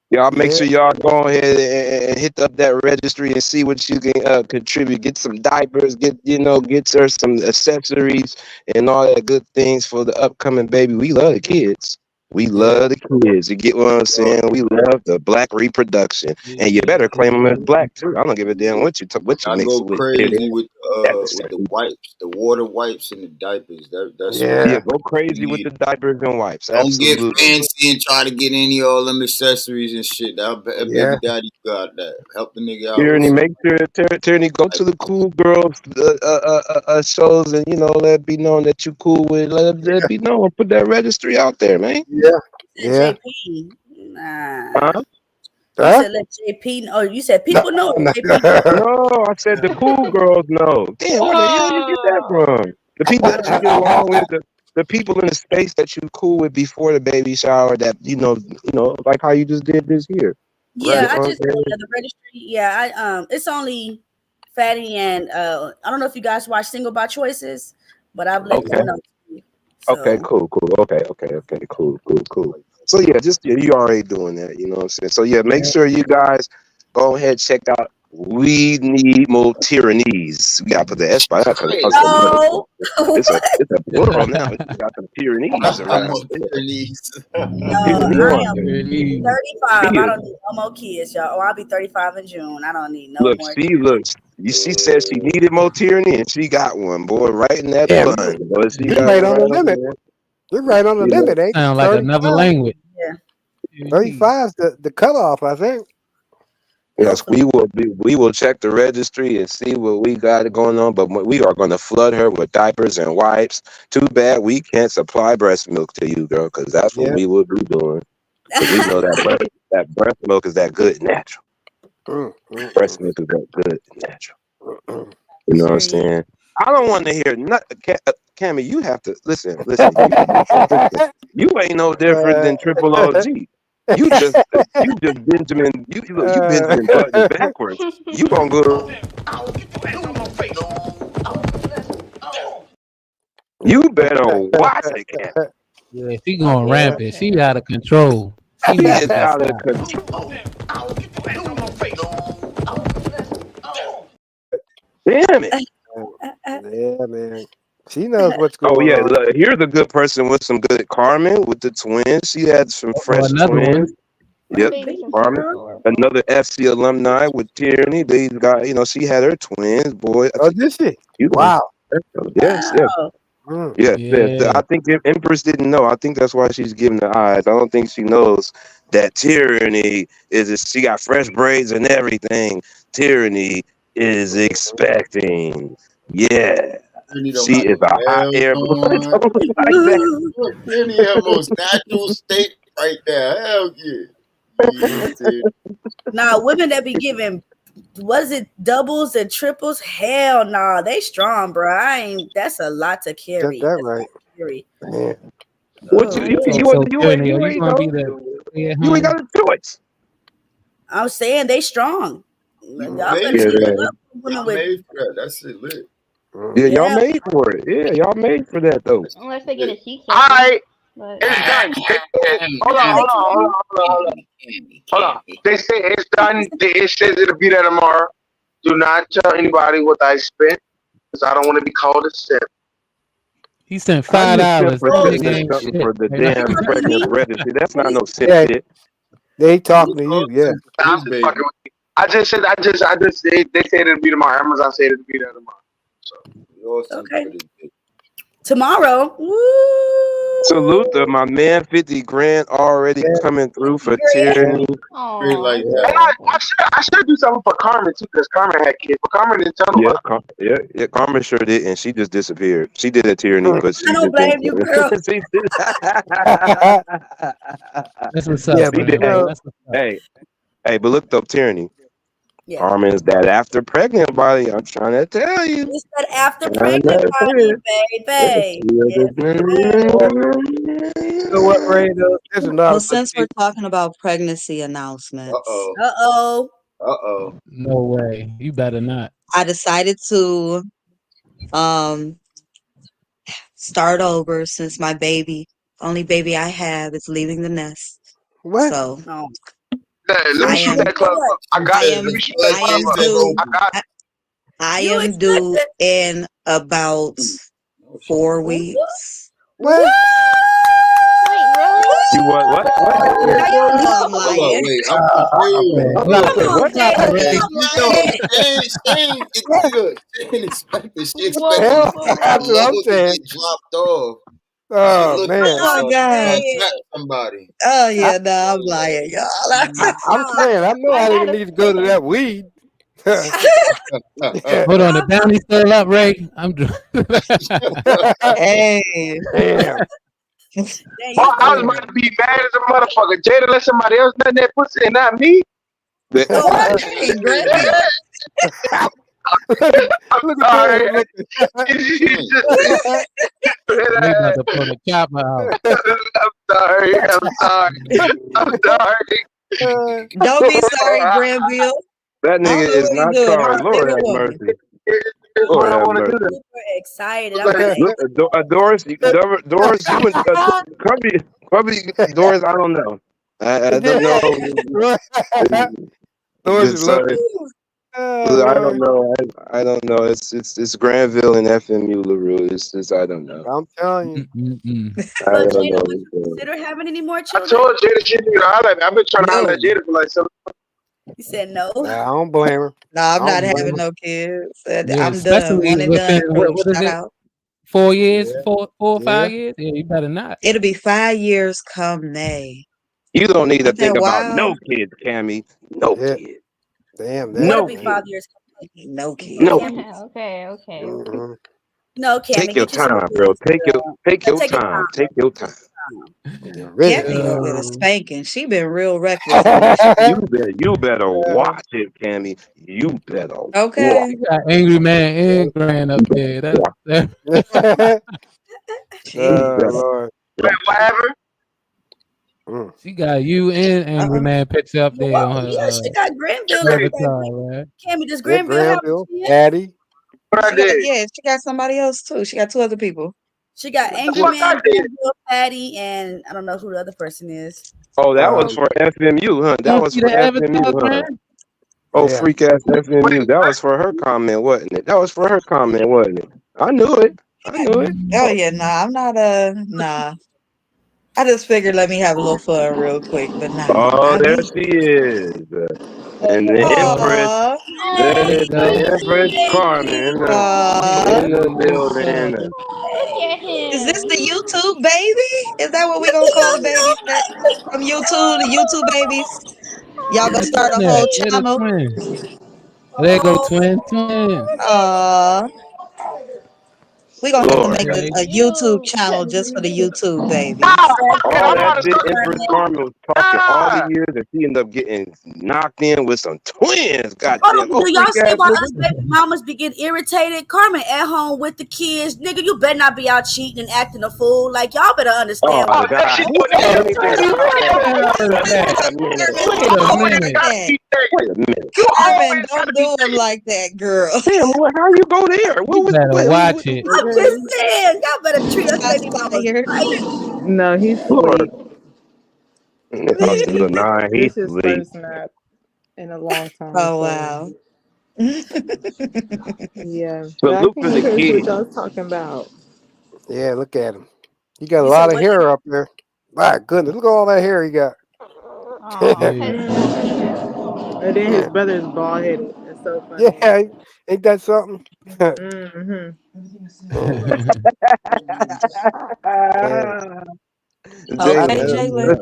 Y'all make sure y'all go ahead and hit up that registry and see what you can contribute. Get some diapers, get her some accessories and all that good things for the upcoming baby. We love the kids. We love the kids. You get what I'm saying? We love the black reproduction, and you better claim them as black too. I don't give a damn what you I mix go with. crazy with with the wipes, the water wipes and the diapers. That's Yeah, what go you crazy with need. the diapers and wipes. Don't get Absolutely. fancy and try to get any all them accessories and shit. That baby daddy got that. Help the nigga out. Tyranny, make sure Tyranny go to the cool girls shows and let it be known that you cool with. Let it be known. Put that registry out there, man. Yeah. You said JP. Nah. Huh? You said let JP. Oh, you said people know No. JP. No, I said the cool girls know. Damn, where the hell you get that from? The people that you get along with, the people in the space that you cool with before the baby shower. That like how you just did this here. Yeah, Right. I just the registry. Yeah, it's only Fatty and I don't know if you guys watch Single by Choices, but I've let them know. Okay, cool. Okay, cool. So yeah, you already doing that, you know what I'm saying? So yeah, make sure you guys go ahead, check out We Need More Tyrannies. We gotta put the S by that because it's a plural now. We got some tyrannies around. No, I am 35. I don't need no more kids, y'all. Oh, I'll be 35 in June. I don't need no more. She said she needed more tyranny and she got one, boy, right in that bun. Boy, You're right on the limit. You're right on the limit, ain't you? Sound like another language. Yeah. 35 is the cutoff, I think. Yes, we will check the registry and see what we got going on, but we are going to flood her with diapers and wipes. Too bad we can't supply breast milk to you, girl, because that's what we will be doing. Because we know that breast milk is that good natural. Breast milk is that good natural. You know what I'm saying? I don't want to hear nothing. Cammy, you have to listen. You ain't no different than Triple OG. You just Benjamin. You Benjamin Button backwards. You gonna go? You better watch it, Cammy. Yeah, she going rampant. She out of control. She is out of control. Damn it. Yeah, man. She knows what's going on. Oh yeah, look, here's a good person with some good Carmen with the twins. She had some fresh twins. Yep, Carmen. Another FC alumni with Tierney. They got, she had her twins, boy. Oh, did she? Wow. Yes. Yeah. I think if Empress didn't know. I think that's why she's giving the eyes. I don't think she knows that Tyranny she got fresh braids and everything. Tyranny is expecting. Yeah. She is a hot air balloon. Like that. Tyranny her most natural state right there. Hell yeah. Nah, women that be giving, what is it, doubles and triples? Hell nah, they strong, bro. That's a lot to carry. That right. Yeah. What you ain't got a choice. I'm saying they strong. Y'all made for that. That's it, lit. Yeah, y'all made for it. Yeah, y'all made for that though. Unless they get a seat. All right, it's done. Hold on. They say it's done. It says it'll be there tomorrow. Do not tell anybody what I spent, because I don't want to be called a simp. He sent $5 for the damn pregnant registry. That's not no simp shit. They talking to you, yeah. I'm just fucking with you. They said it'll be tomorrow. Amazon said it'll be there tomorrow. So. Okay. Tomorrow. Woo. Salute to my man, 50 grand already coming through for Tyranny. Like that. And I should do something for Carmen too, because Carmen had kids, but Carmen didn't tell nobody. Yeah, Carmen sure did, and she just disappeared. She did a Tyranny, but she I don't blame you, girl. That's what's up. Hey, but look though, Tyranny. Yeah. Carmen's that after pregnant body. I'm trying to tell you. It's that after pregnant body, baby. You know what, Ray? Well, since we're talking about pregnancy announcements, Uh-oh. No way. You better not. I decided to start over since my only baby I have is leaving the nest. What? So let me shoot that club up. I am due in about 4 weeks. What? Wait, really? You what? What? Now y'all know I'm Hold on, lying. wait. I'm Man, confused. Come on, Jay. Now Hey, I'm you know, lying. Shane expected. She What the expected hell? the That's what I'm load to saying. get dropped off. She Oh looking man. Oh my to God. attack somebody. Oh I, yeah, no, I'm lying, y'all. I'm saying I know I didn't need to go to that weed. Yeah. Hold on, the bounty's still up, Ray. I'm Hey. Damn. Boy, I was about to be mad as a motherfucker. Jada let somebody else nut that pussy and not me. Oh, hey, Granville. I'm Look at sorry. Doris looking. we about to pull the chopper out. I'm sorry. I'm sorry. I'm sorry. Don't be sorry, Granville. That I don't nigga know is what he's not doing. sorry. I'm a Lord single have woman. mercy. That's Lord what I have want to do. mercy. Super excited. I'm like, Look, Doris, Doris, you and probably Doris. I don't know. I don't know. Doris is Sorry. looking. Oh, I don't Lord. know. I don't know. It's Granville and FMU LaRue. It's I don't know. I'm telling you. I so don't Jada, know. would you consider having any more I children? told Jada she need to holler at me. I've been trying to holler No. at Jada for like some. You said no. Nah, I don't blame her. No, I'm I not don't blame having her. no kids. Yeah, I'm done. especially One and done. within Boom. what is Shout it? out. 4 years, Yeah. 4 or 5 Yeah. years? Yeah, you better not. It'll be 5 years come May. You don't need to Ain't that think about wild? no kids, Cammy. No Yeah. kids. Damn, What'll that. No be Man. 5 kids. years? No No kids. kids. Okay, okay. Mm-hmm. No, Take Cammy, your get you some time, bro. kids, girl. Take your Take your time. time. Take your time. You're ready. Cammy gonna get a spanking. She been real reckless You lately. better watch it, Cammy. You better watch. Okay. You got angry man and grand up there. That You better. Lord. Wait, what happened? she got you and angry man picture up there Well, on her yeah, she got Granville up there. avatar, man. Cammy, does Yeah, Granville have Granville, kids? Addie. What I did? She got somebody else too. She got 2 other people. She got What the Angry fuck I Man, did? Granville, Patty, and I don't know who the other person is. Oh, that was for FMU, huh? You That don't was see for the avatar, FMU, huh? Grant? Oh, Yeah. freak ass FMU. That was for her comment, wasn't it? That was for her comment, wasn't it? I knew it. I knew it. Oh yeah, nah, I'm not nah. I just figured let me have a little fun real quick, but nah, Oh, not there me. she is. And the Empress. Aw. That Let's is go. the Empress Carmen Aw. in the building. Look at Is this him. the YouTube baby? Is that what we gonna call the babies that from YouTube, the YouTube babies? Y'all gonna start a whole They're the channel? twins. There go twins. We gonna have to Lord. make Okay. a YouTube channel just for the YouTube babies. All I'm that about to big start. Empress Carmen was talking all the years and she ended up getting knocked in with some twins. Goddamn. Oh, Do y'all freak see ass why nigga. us baby mamas be getting irritated? Carmen at home with the kids. Nigga, you better not be out cheating and acting a fool. Like, y'all better Oh, understand. Oh, What that shit God. doing that Let shit. me think. Wait a Wait a minute. minute. Wait a minute. You Carmen, always don't do him like that, girl. Damn, how you go there? What You was better watch it. I'm just saying, y'all better treat us Shots baby mamas fired. right. No, he's Lord? asleep. Oh, she was nine. He's This is his asleep. first nap in a long time. Oh So wow. yeah, but I Salute to came the here to see what kid. y'all was talking about. Yeah, look at him. He got a You said lot of what? hair up there. My goodness, look at all that hair he got. Oh, petting. And then his Yeah, brother's bald headed. It's so funny. yeah, ain't that something? Mm-hmm. Yeah. Okay, Damn. Jalen.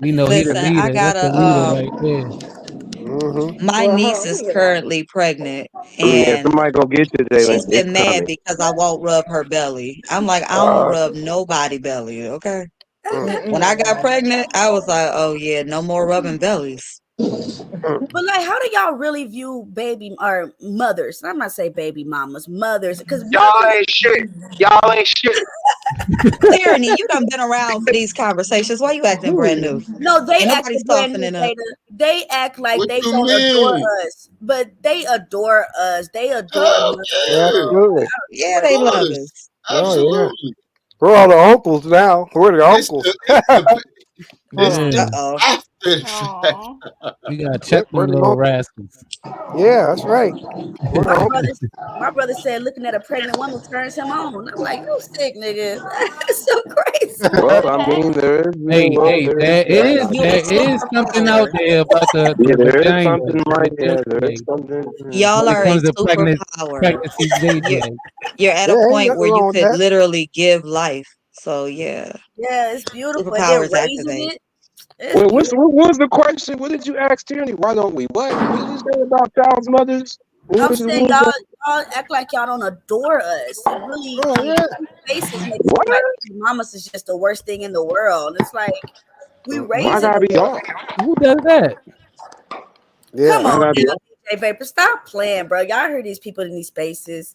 We know he the Listen, I leader. That's got the leader right there. my Well, niece hold on, let is me get out. currently pregnant Yeah, and somebody go get you, Jalen. she's It's been mad coming. because I won't rub her belly. I'm like, I don't rub nobody belly, okay? When I got pregnant, I was like, oh yeah, no more rubbing bellies. But like, how do y'all really view baby or mothers? I'm not saying baby mamas, mothers, because Y'all ain't shit. Y'all ain't shit. Tyranny, you done been around for these conversations. Why you acting brand new? no, they Ain't act nobody brand new, softening up. Jada. They act like What they you don't adore mean? us, but they adore us. They adore Hell mothers. yeah. Absolutely. Yeah, Of they love course. us. Oh yeah. Absolutely. We're all the uncles now. We're the It's uncles. the Hold it's on. the Uh-oh. after Aw. You gotta check them We're little the rascals. Yeah, that's right. My brother said looking at a pregnant woman turns him on. I'm like, you sick nigga. That's so crazy. Well, I mean, there is, There is something out there about the there is vagina. something right there. There is something. Y'all When it are a comes to superpower. pregnancy dating, like, You're at a point where you could literally give life. So yeah, Yeah, it's beautiful. And they're superpowers raising activate. it. It's Well, beautiful. what was the question? What did you ask Tierney? Why don't we? What did you say about child's mothers? I'm saying y'all act like y'all don't adore us. And really, faces make it look like baby mamas is just the worst thing in the world. It's like we raising the world. Who does that? Come on, now, DJ Vapor, stop playing, bro. Y'all heard these people in these spaces.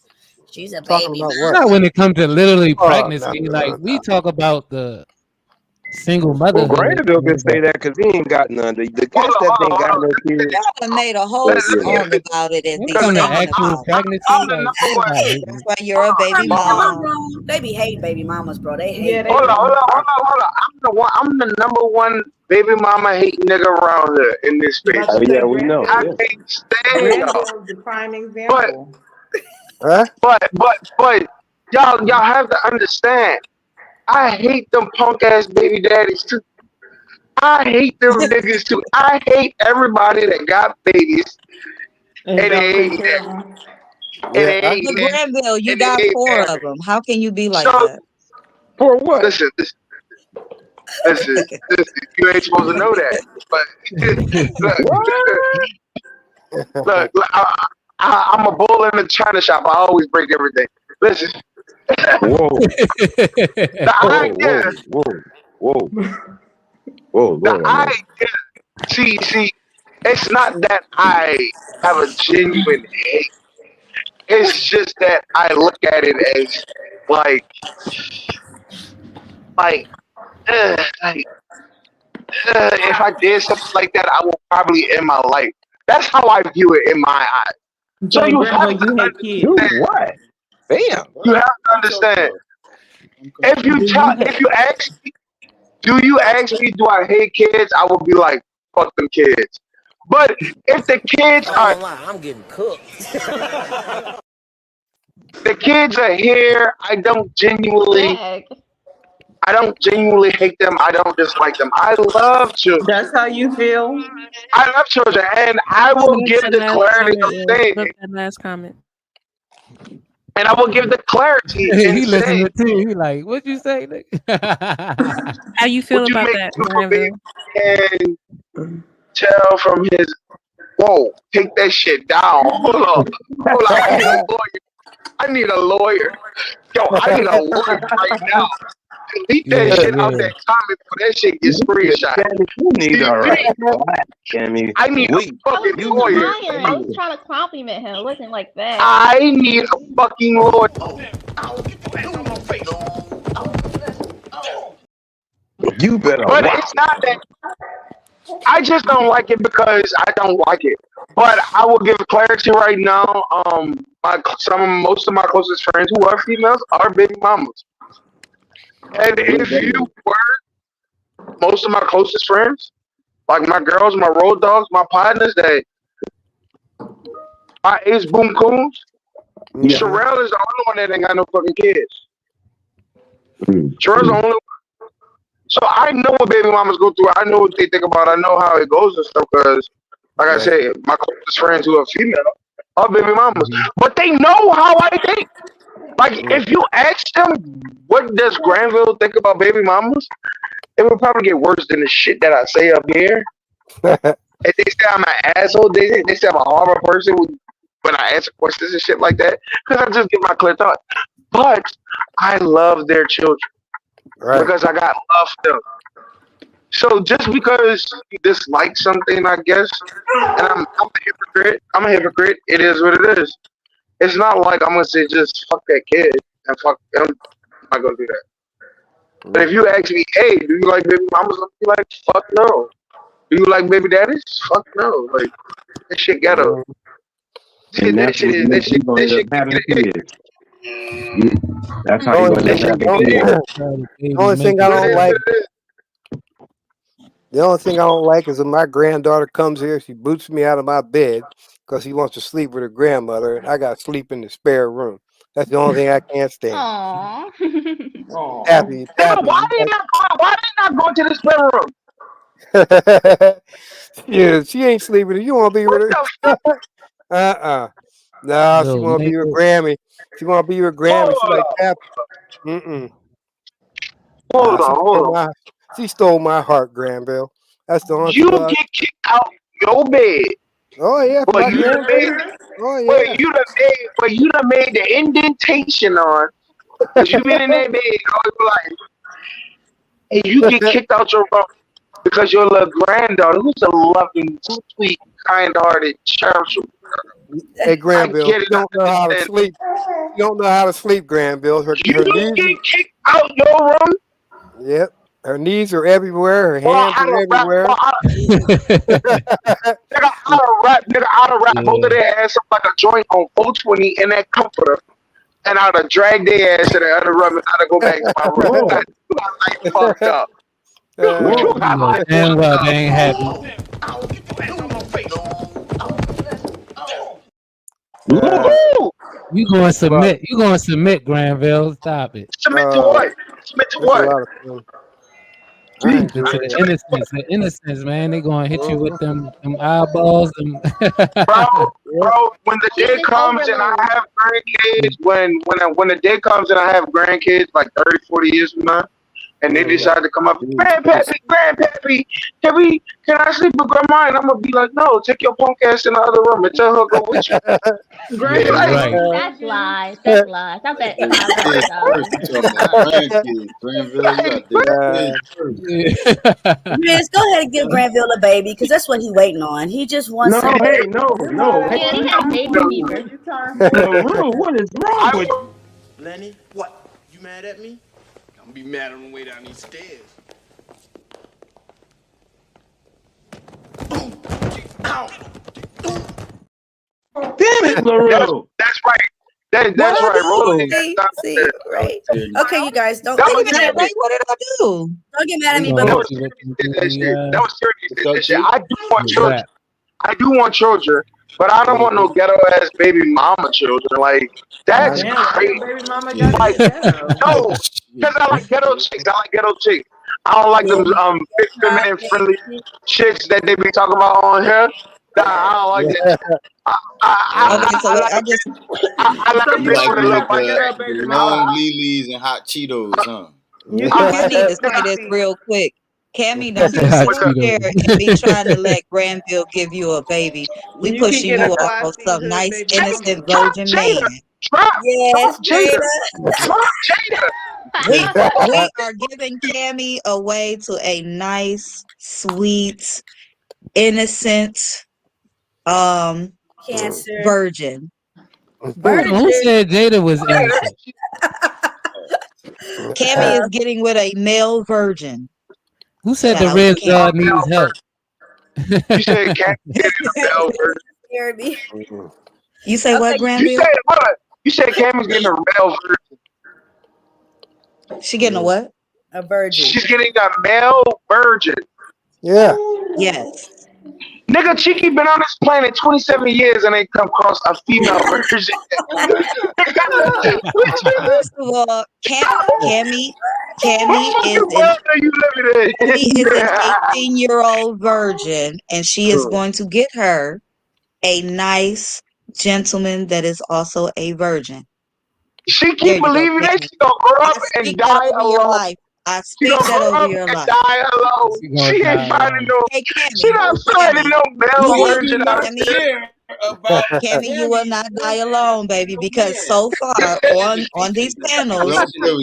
She's a baby mama. Not when it comes to literally Oh, pregnancy. Like we talk about the single Well, motherhood. Granville can say that because he ain't got none. The cats that ain't got no kids. Y'all done made a whole song about it and When be it comes to singing actual about it. pregnancy, like That's why you're a baby mom. They be hating baby mamas, bro. They hate. Yeah, they Hold on, do. hold on, hold on. I'm the number one baby mama hating nigga around here in this space. You about to say we know. I can't stand y'all. Granville's the prime example. But y'all have to understand. I hate them punk ass baby daddies too. I hate them niggas too. I hate everybody that got babies and they Don't take ain't care that. of them. And they ain't But this. Granville, you And they got ain't 4 that. of them. How can you be like So that? For what? listen. You ain't supposed to know that. But look, I'm a bull in the china shop. I always break everything. Listen. Whoa. See, it's not that I have a genuine hate. It's just that I look at it as if I did something like that, I will probably end my life. That's how I view it in my eyes. So So you have Granville, to you hate kids. understand. What? Damn. You have to understand. If you ask me, do I hate kids? I will be like, fuck them kids. But if the kids are, I'm getting cooked. the kids are here, I don't genuinely hate them. I don't dislike them. I love children. That's how you feel? I love children, and I will give the clarity of saying it. That last comment. And I will give the clarity in he saying listening too. He like, what'd you say, nigga? How you feel what you about make that, do for me Granville? and tell from his, whoa, take that shit down. Hold on. I need a lawyer. Yo, I need a lawyer right now. Delete that shit out that comment before that shit gets screenshot. You need a right. I need a fucking lawyer. I was trying to compliment him. It wasn't like that. I need a fucking lawyer. You better. But it's not that. I just don't like it because I don't like it. But I will give clarity right now. Most of my closest friends who are females are baby mamas. And if you were most of my closest friends, like my girls, my road dogs, my partners, my ace boom coons, Sherelle is the only one that ain't got no fucking kids. Sherelle's the only one. So I know what baby mamas go through. I know what they think about. I know how it goes and stuff. Because, like I said, my closest friends who are female are baby mamas, but they know how I think. Like if you ask them, what does Granville think about baby mamas? It would probably get worse than the shit that I say up here. If they say I'm an asshole, they say I'm a horrible person when I answer questions and shit like that. Because I just give my clear thought. But I love their children. Right. Because I got love for them. So just because you dislike something, I guess, and I'm a hypocrite. I'm a hypocrite. It is what it is. It's not like I'm gonna say just fuck that kid and fuck them. I'm not gonna do that. But if you ask me, hey, do you like baby mamas? I'll be like, fuck no. Do you like baby daddies? Fuck no. Like that shit ghetto. That shit having kids. That's how you gonna have kids. The only thing I don't like. The only thing I don't like is when my granddaughter comes here, she boots me out of my bed because she wants to sleep with her grandmother, and I got to sleep in the spare room. That's the only thing I can't stand. Aww. Happy. Why didn't I go to the spare room? Yeah, she ain't sleeping. You want to be with her? No, she Yo, want to be with nigga. Grammy. She want to be with Grammy. She like Pappy. Hold on. She stole my heart, Granville. That's the only You thing. get kicked out your bed. Oh yeah, But my you done made, grandbaby. Oh yeah. but you done made the indentation on. Cause you been in that bed all your life, and you get kicked out your room because your little granddaughter, who's a loving, sweet, kind-hearted, charitable girl. Hey Granville, get you it. don't know how to sleep. You don't know how to sleep, Granville. Her You knees. get kicked out your room. Yep. Her knees are everywhere. Her Boy, hands are everywhere. Nigga, I'd have wrapped both of their ass up like a joint on 420 in that comforter, and I'd have dragged their ass to the other room and I'd have go back to my room. You got like fucked up. You got like Damn well they ain't happy. You gonna submit? You gonna submit, Granville? Stop it. Submit to what? Submit to what? To the innocence, man. They gonna hit you with them eyeballs. Bro, when the day comes and I have grandkids, when the day comes and I have grandkids like 30, 40 years from now, and they decide to come up, Grandpappy, can I sleep with grandma? And I'm gonna be like, no, take your punk ass in the other room and tell her go with you. Right. That's lies. That's lies. Stop that. Grizz, go ahead and give Granville a baby because that's what he's waiting on. He just wants. No. Yeah, he has baby fever. What is wrong with you? Lenny, what? You mad at me? I'm gonna be mad on the way down these stairs. Damn it, LaRue. That's right. That's right. Roll See, right? Okay, you guys, don't What get mad at me. what did I do? Don't get mad at me, but That was serious. Shit. I do want children. But I don't want no ghetto ass baby mama children. Like that's crazy. Baby mama got Like no, because I like ghetto chicks. I don't like them big feminine friendly chicks that they be talking about on here. Nah, I don't like that. I like a bitch with a little the long lilies and hot Cheetos, huh? You need to say this real quick. Cammy, don't you sit here and be trying to let Granville give you a baby. We pushing you off of some nice, innocent virgin man. Yes, Jada. We are giving Cammy away to a nice, sweet, innocent, Cancer virgin. Who said Jada was innocent? Cammy is getting with a male virgin. Who said the red dog needs help? You said Cammy getting a male virgin. You say what, Granville? You said Cammy's getting a male virgin. She getting a what? A virgin. She's getting a male virgin. Yeah. Yes. Nigga, Cheeky been on this planet 27 years and ain't come across a female version. First of all, Cammy is an 18-year-old virgin, and she is going to get her a nice gentleman that is also a virgin. She keep believing that she gonna grow up and die alone. I speak that over your life. Die alone. She ain't finding no. She not finding no male virgin out there. Cammy, you will not die alone, baby, because so far on these panels,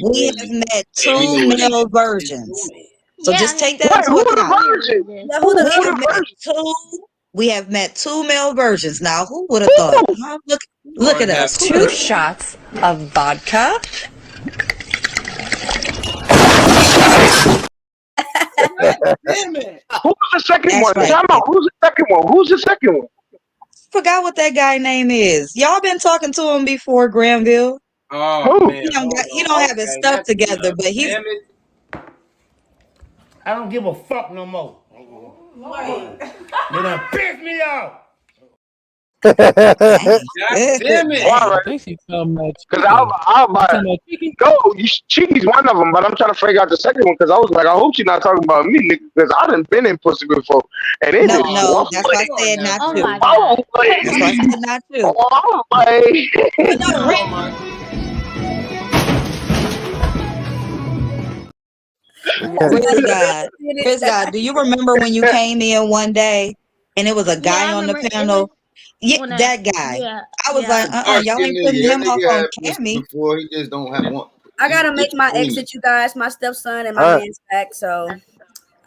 we have met 2 male virgins. So just take that into account. We have met 2 male virgins. Now, who would have thought? Look at us. 2 shots of vodka. Damn it. Who's the second one? Right. Who's the second one? Forgot what that guy name is. Y'all been talking to him before, Granville. Oh, man. He don't have his stuff together, but he's. I don't give a fuck no more. They done pissed me off. Dang. God damn it. Why, I think she's talking about because Cheeky. I'll buy Talking it. about Cheeky? No, Cheeky's one of them, but I'm trying to figure out the second one because I was like, I hope she's not talking about me, nigga, because I done been in pussy before, and it No, is no, one that's why I way. said not Oh to. my god. That's why I said not to. One way. But no, Chris God, do you remember when you came in one day and it was a guy I on the remember it panel? Yeah, when that guy. yeah, I was like, y'all ain't putting That him off nigga on had pussy Cammy. before. He just don't have one. I gotta make my Explain exit, you guys. My stepson and my All right. man's back, so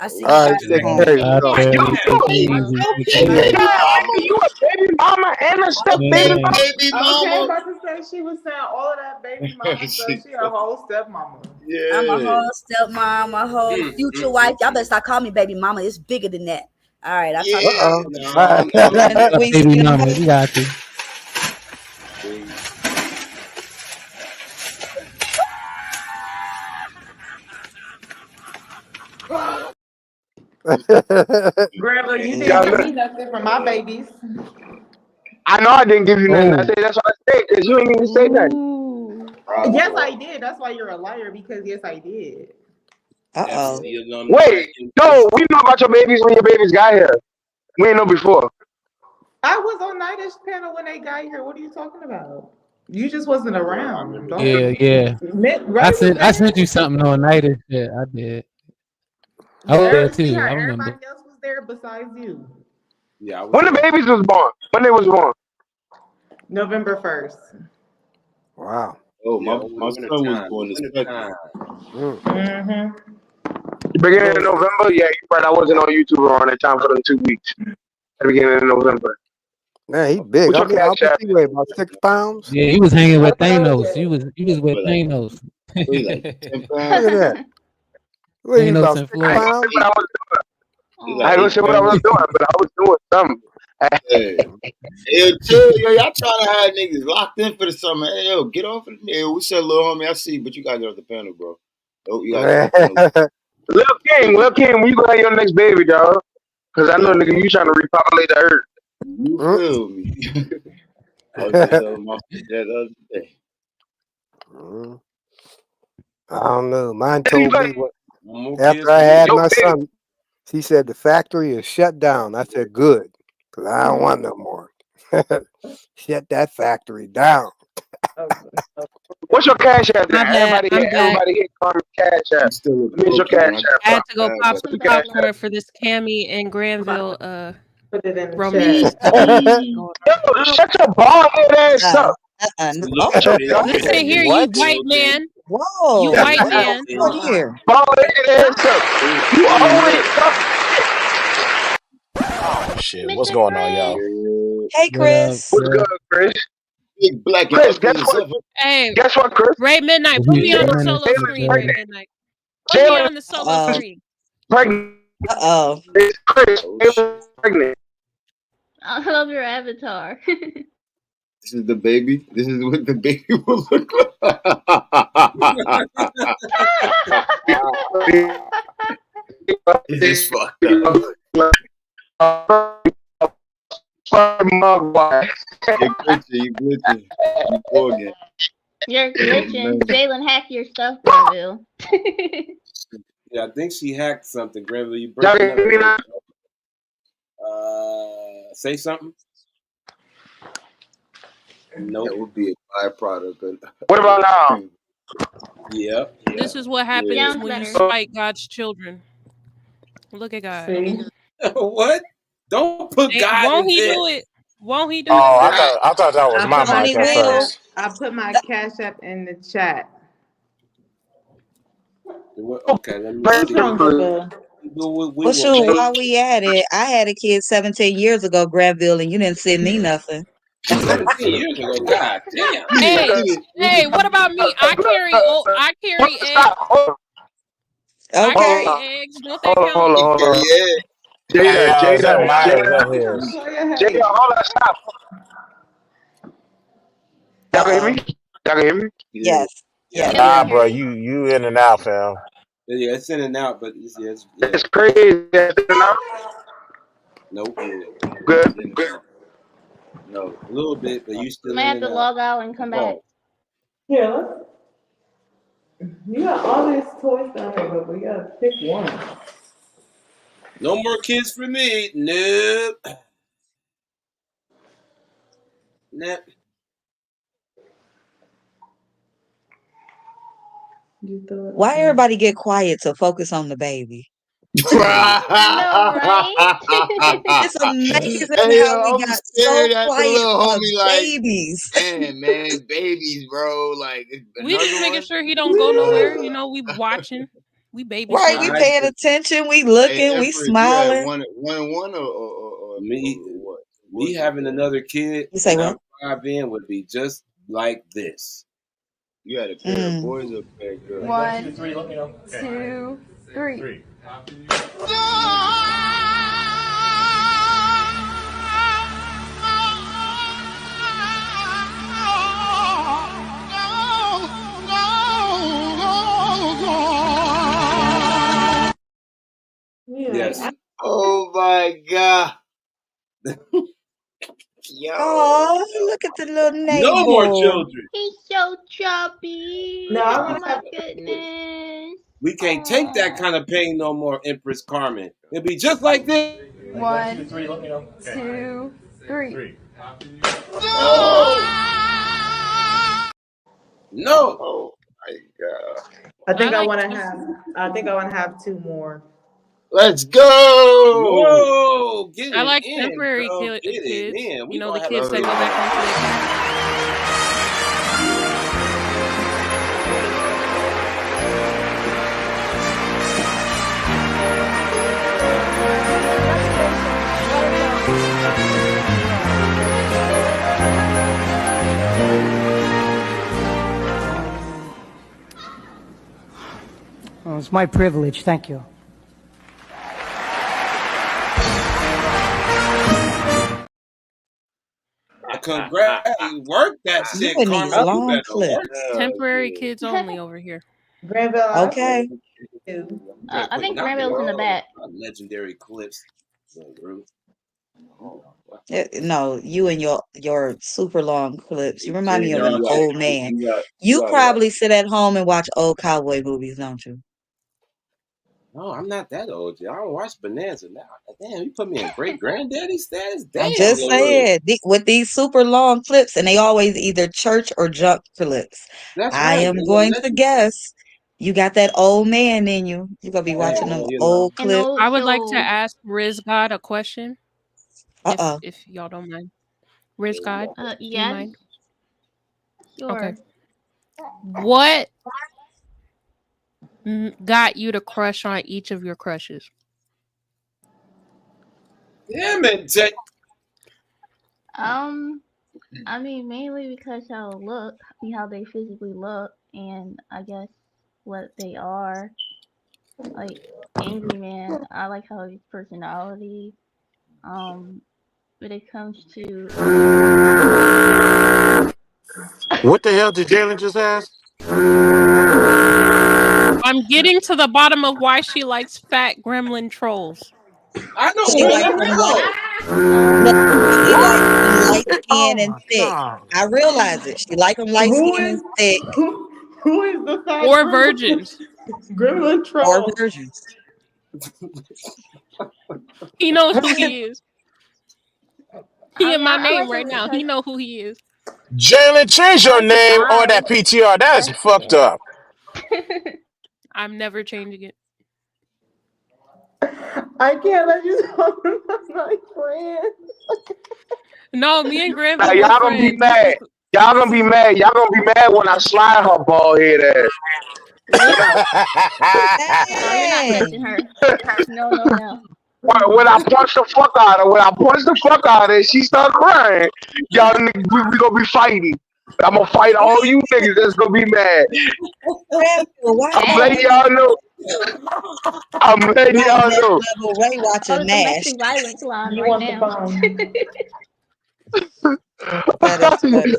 I see you All right, guys take later. care of Out yourself. there, take it easy. Take it easy. Nigga, you a baby mama and a step baby Man. mama? baby Okay, mama. about to say she was saying all of that baby mama stuff. She a whole stepmama. I'm a Yeah. whole stepmom, a whole future wife. Y'all better stop calling me baby mama. It's bigger than that. All right, I'll talk to Yeah. you. No. Baby mama, we got you. Grandma, you Y'all didn't give know- me nothing from my babies. I know I didn't give you nothing. I Oh, said that's what I said because you ain't even say nothing. Ooh. Yes, I did. That's why you're a liar, because yes, I did. Uh-oh. Wait, no, we know about your babies when your babies got here. We ain't know before. I was on Nightish panel when they got here. What are you talking about? You just wasn't around. Don't yeah, yeah. Ray I was sent there. you something on night and shit. I did. I was there See too. how I remember. everybody else was there besides you. When the babies was born. When they was born. November 1st. Wow. Oh, my son was born the second. Mm-hmm. Beginning of November? Yeah, you're right. I wasn't on YouTube around that time for them 2 weeks. At the beginning of November. Man, he big. What's How your much cash app? he weigh? About 6 pounds? Yeah, he was hanging with Thanos. He was with Like, Thanos. we like 10 Look pounds. at that. What, he Thanos about and 6 Floyd. pounds? What I was He I like ain't gonna 8 say what I was pounds. doing, but I was doing something. Hey, yo, chill, yo, y'all trying to have niggas locked in for the summer. Hey, yo, get off of the yo, we said, little homie, I see, but you gotta get off the panel, bro. Oh, you gotta get off the panel. Lil King, when you gonna have your next baby, dog? Because I know, nigga, you trying to repopulate the earth. You feel me? I was just telling my dad the other day. I don't know. Mine Then you told got me what after I had my son, she said the factory is shut down. I said good, because I don't want no more. Shut that factory down. What's your cash app My now? bad. I'm back. Everybody hit Carmen's cash app. Still What's your cash app? I had to go pop What's some your cash popcorn app? for this Cammy and Granville Put it in the romance. chat. Yo, shut your bald head ass up. Listen here, you white man. Whoa. You white man. What's going here? Bald head ass up. You always Oh shit! What's going on, y'all? Hey, Chris. What's good, Chris? Big black and Chris, ugly guess as what? ever. Hey, Guess what, Chris? Ray Midnight, put me on the solo Jalen's screen, Ray pregnant. Midnight. Put me on the solo Uh-oh. screen. Pregnant. Uh-oh. Chris, Jalen's pregnant. I love your avatar. This is the baby. This is what the baby will look like. This is fucked up. You're glitching. You poor again. You're glitching. Jalen, hack your stuff, Granville. Yeah, I think she hacked something, Granville. You breaking up. Say something. Nope. That would be a byproduct of. What about now? Yep. This is what happens Sounds when you better. spite God's children. Look at God. What? Don't put Hey, God won't in he there. do it? Won't he do Oh, it? I thought that was my mic at first. I put my cash app in the chat. Okay, let me What's see. wrong, Bubba? Well, shoot, while we at it, I had a kid 17 years ago, Granville, and you didn't send me nothing. 17 years ago. God damn. Hey, what about me? I carry eggs. I Okay. carry eggs. Don't that count? Hold on. Hey, is that Jada. mine or is that his? Jada, hold on, stop. Y'all can hear me? Y'all can hear me? Yes. Yes. Nah, bro, you in and out, fam. Yeah, it's in and out, but it's It's crazy. You know? Nope. Good. No, a little bit, but you still Might in have and to out. log out and come back. Yeah, you got all these toys down here, but we gotta pick one. No more kids for me. Nope. Nah. Why everybody get quiet to focus on the baby? I know, right? It's amazing Hey, how yo, we I'm got so staring at the quiet little for the homie like, babies. man, babies, bro. Like We just another making one. sure he don't go nowhere. You know, we watching, we Right, we babysitting. paying attention, we Hey, looking, we Empress, you had smiling. one and one or Me what? me having another kid You say and I'm what? 5 in would be just like this. You had a pair of boys or a pair of girls? 1, 2, 3, let me know. 2, 3. Yes. Oh my God. Yo. Oh, look at the little No more neighbor. children. He's so chubby. No, I'm Oh gonna my have goodness. We can't take that kind of pain no more, Empress Carmen. It'll be just like this. 1, 2, 3, let me know. 2, 3. No. Oh my God. I think I like want to have 2 more. Let's go. Whoa, get I it like in, temporary girl. Get it kids. in. You We know, the gonna have a kids that good go back home to their parents. Oh, it's my privilege. Thank you. congrats. Work that You shit, in these Carmen. You long better work. clips. Temporary kids only over here. Granville, Okay. I think Granville's in the back. Legendary clips. No, you and your super long clips. You remind me of You an got, old man. you You got what? probably sit at home and watch old cowboy movies, don't you? No, I'm not that old. I don't watch Bonanza now. Damn, you put me in great granddaddy status. Damn, I'm just saying, with these super long clips, and they always either church or junk clips. That's I right. am going to guess you got that old man in you. You're gonna be watching them old clips. I would like to ask Riz God a question. Uh-oh. If y'all don't mind. Riz God, do you Yes. mind? Sure. Okay. What got you to crush on each of your crushes? Damn it, Jay. I mean, mainly because how they physically look, and I guess what they are. Like Angry Man, I like how his personality. When it comes to What the hell did Jalen just ask? I'm getting to the bottom of why she likes fat gremlin trolls. I don't She want likes to them know. she likes them light skin and thick. God. I realize it. She like them light skin and thick. Who is the fat Or gremlin? virgins. Gremlin troll. Or virgins. He knows who he is. He in my I name like right him now. because He know who he is. Jalen, change your name on that PTR. That's fucked up. I'm never changing it. I can't let you talk about my friend. No, me and Now, Granville y'all were gonna be friends. mad. Y'all gonna be mad. Y'all gonna be mad when I slide her bald head ass. no, you're not touching her. No. When I punch the fuck out of her, she start crying. Y'all niggas, we gonna be fighting. I'm gonna fight all you niggas that's gonna be mad. I'm letting y'all know. I'm letting y'all Next know. level Ray watching Oh, MASH. domestic violence line You right want the now. That is funny.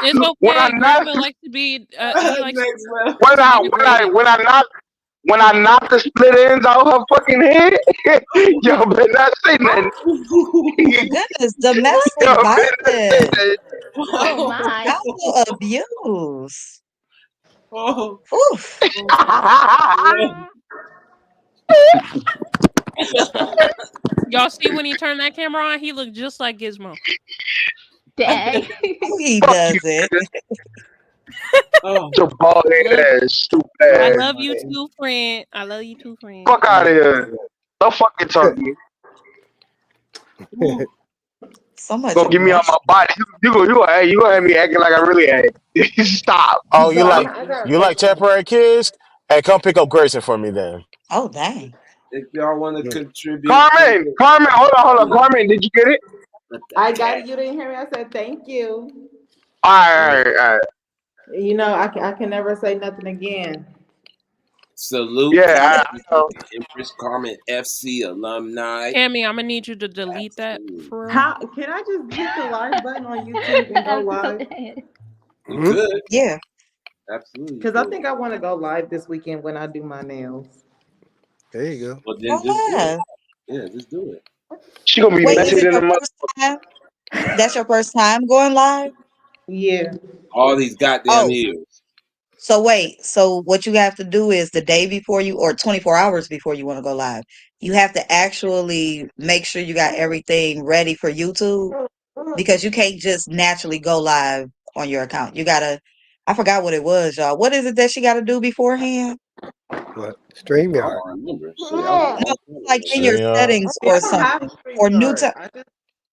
It's When I okay. knock, Granville likes to be he likes when to be degraded. I knock when I knock the split ends out her fucking head, yo better not say nothing. Goodness, domestic Yo better not say violence, nothing. Oh my. spousal abuse. Oh. Oof. Y'all see when he turned that camera on, he looked just like Gizmo. Dang. No, he Fuck you, doesn't. Oh. your bald Love, head ass, stupid I ass. love you too, friend. I love you too, friend. Fuck out of here. Don't fucking talk to me. So much Gonna give me on my aggression. body. You gonna have me acting like I really ain't. Stop. Oh, So I got a you like question. temporary kids? Hey, come pick up Grayson for me then. Oh, dang. If y'all want to contribute to Carmen, it, hold on. Carmen, did you get it? I got it. You didn't hear me. I said thank you. All right. You know, I can never say nothing again. salute to Yeah, I know. Empress Carmen FC alumni. Cammy, I'm gonna need you to delete that for real. How can I just hit the live button on YouTube and go I was about live? to say. You could. Yeah. Absolutely you Because I could. think I want to go live this weekend when I do my nails. There you go. Well, then just Oh, do it. yeah. Yeah, just do it. She gonna be Wait, is messy it than the your mother. first time? That's your first time going live? Yeah. All these goddamn Oh, years. so wait. So what you have to do is the day before you, or 24 hours before you want to go live, you have to actually make sure you got everything ready for YouTube, because you can't just naturally go live on your account. You gotta, I forgot what it was, y'all. What is it that she got to do beforehand? What? I StreamYard. don't remember. Shit, I was a No, long time like ago. in your settings See, or I don't have something, or new StreamYard. time.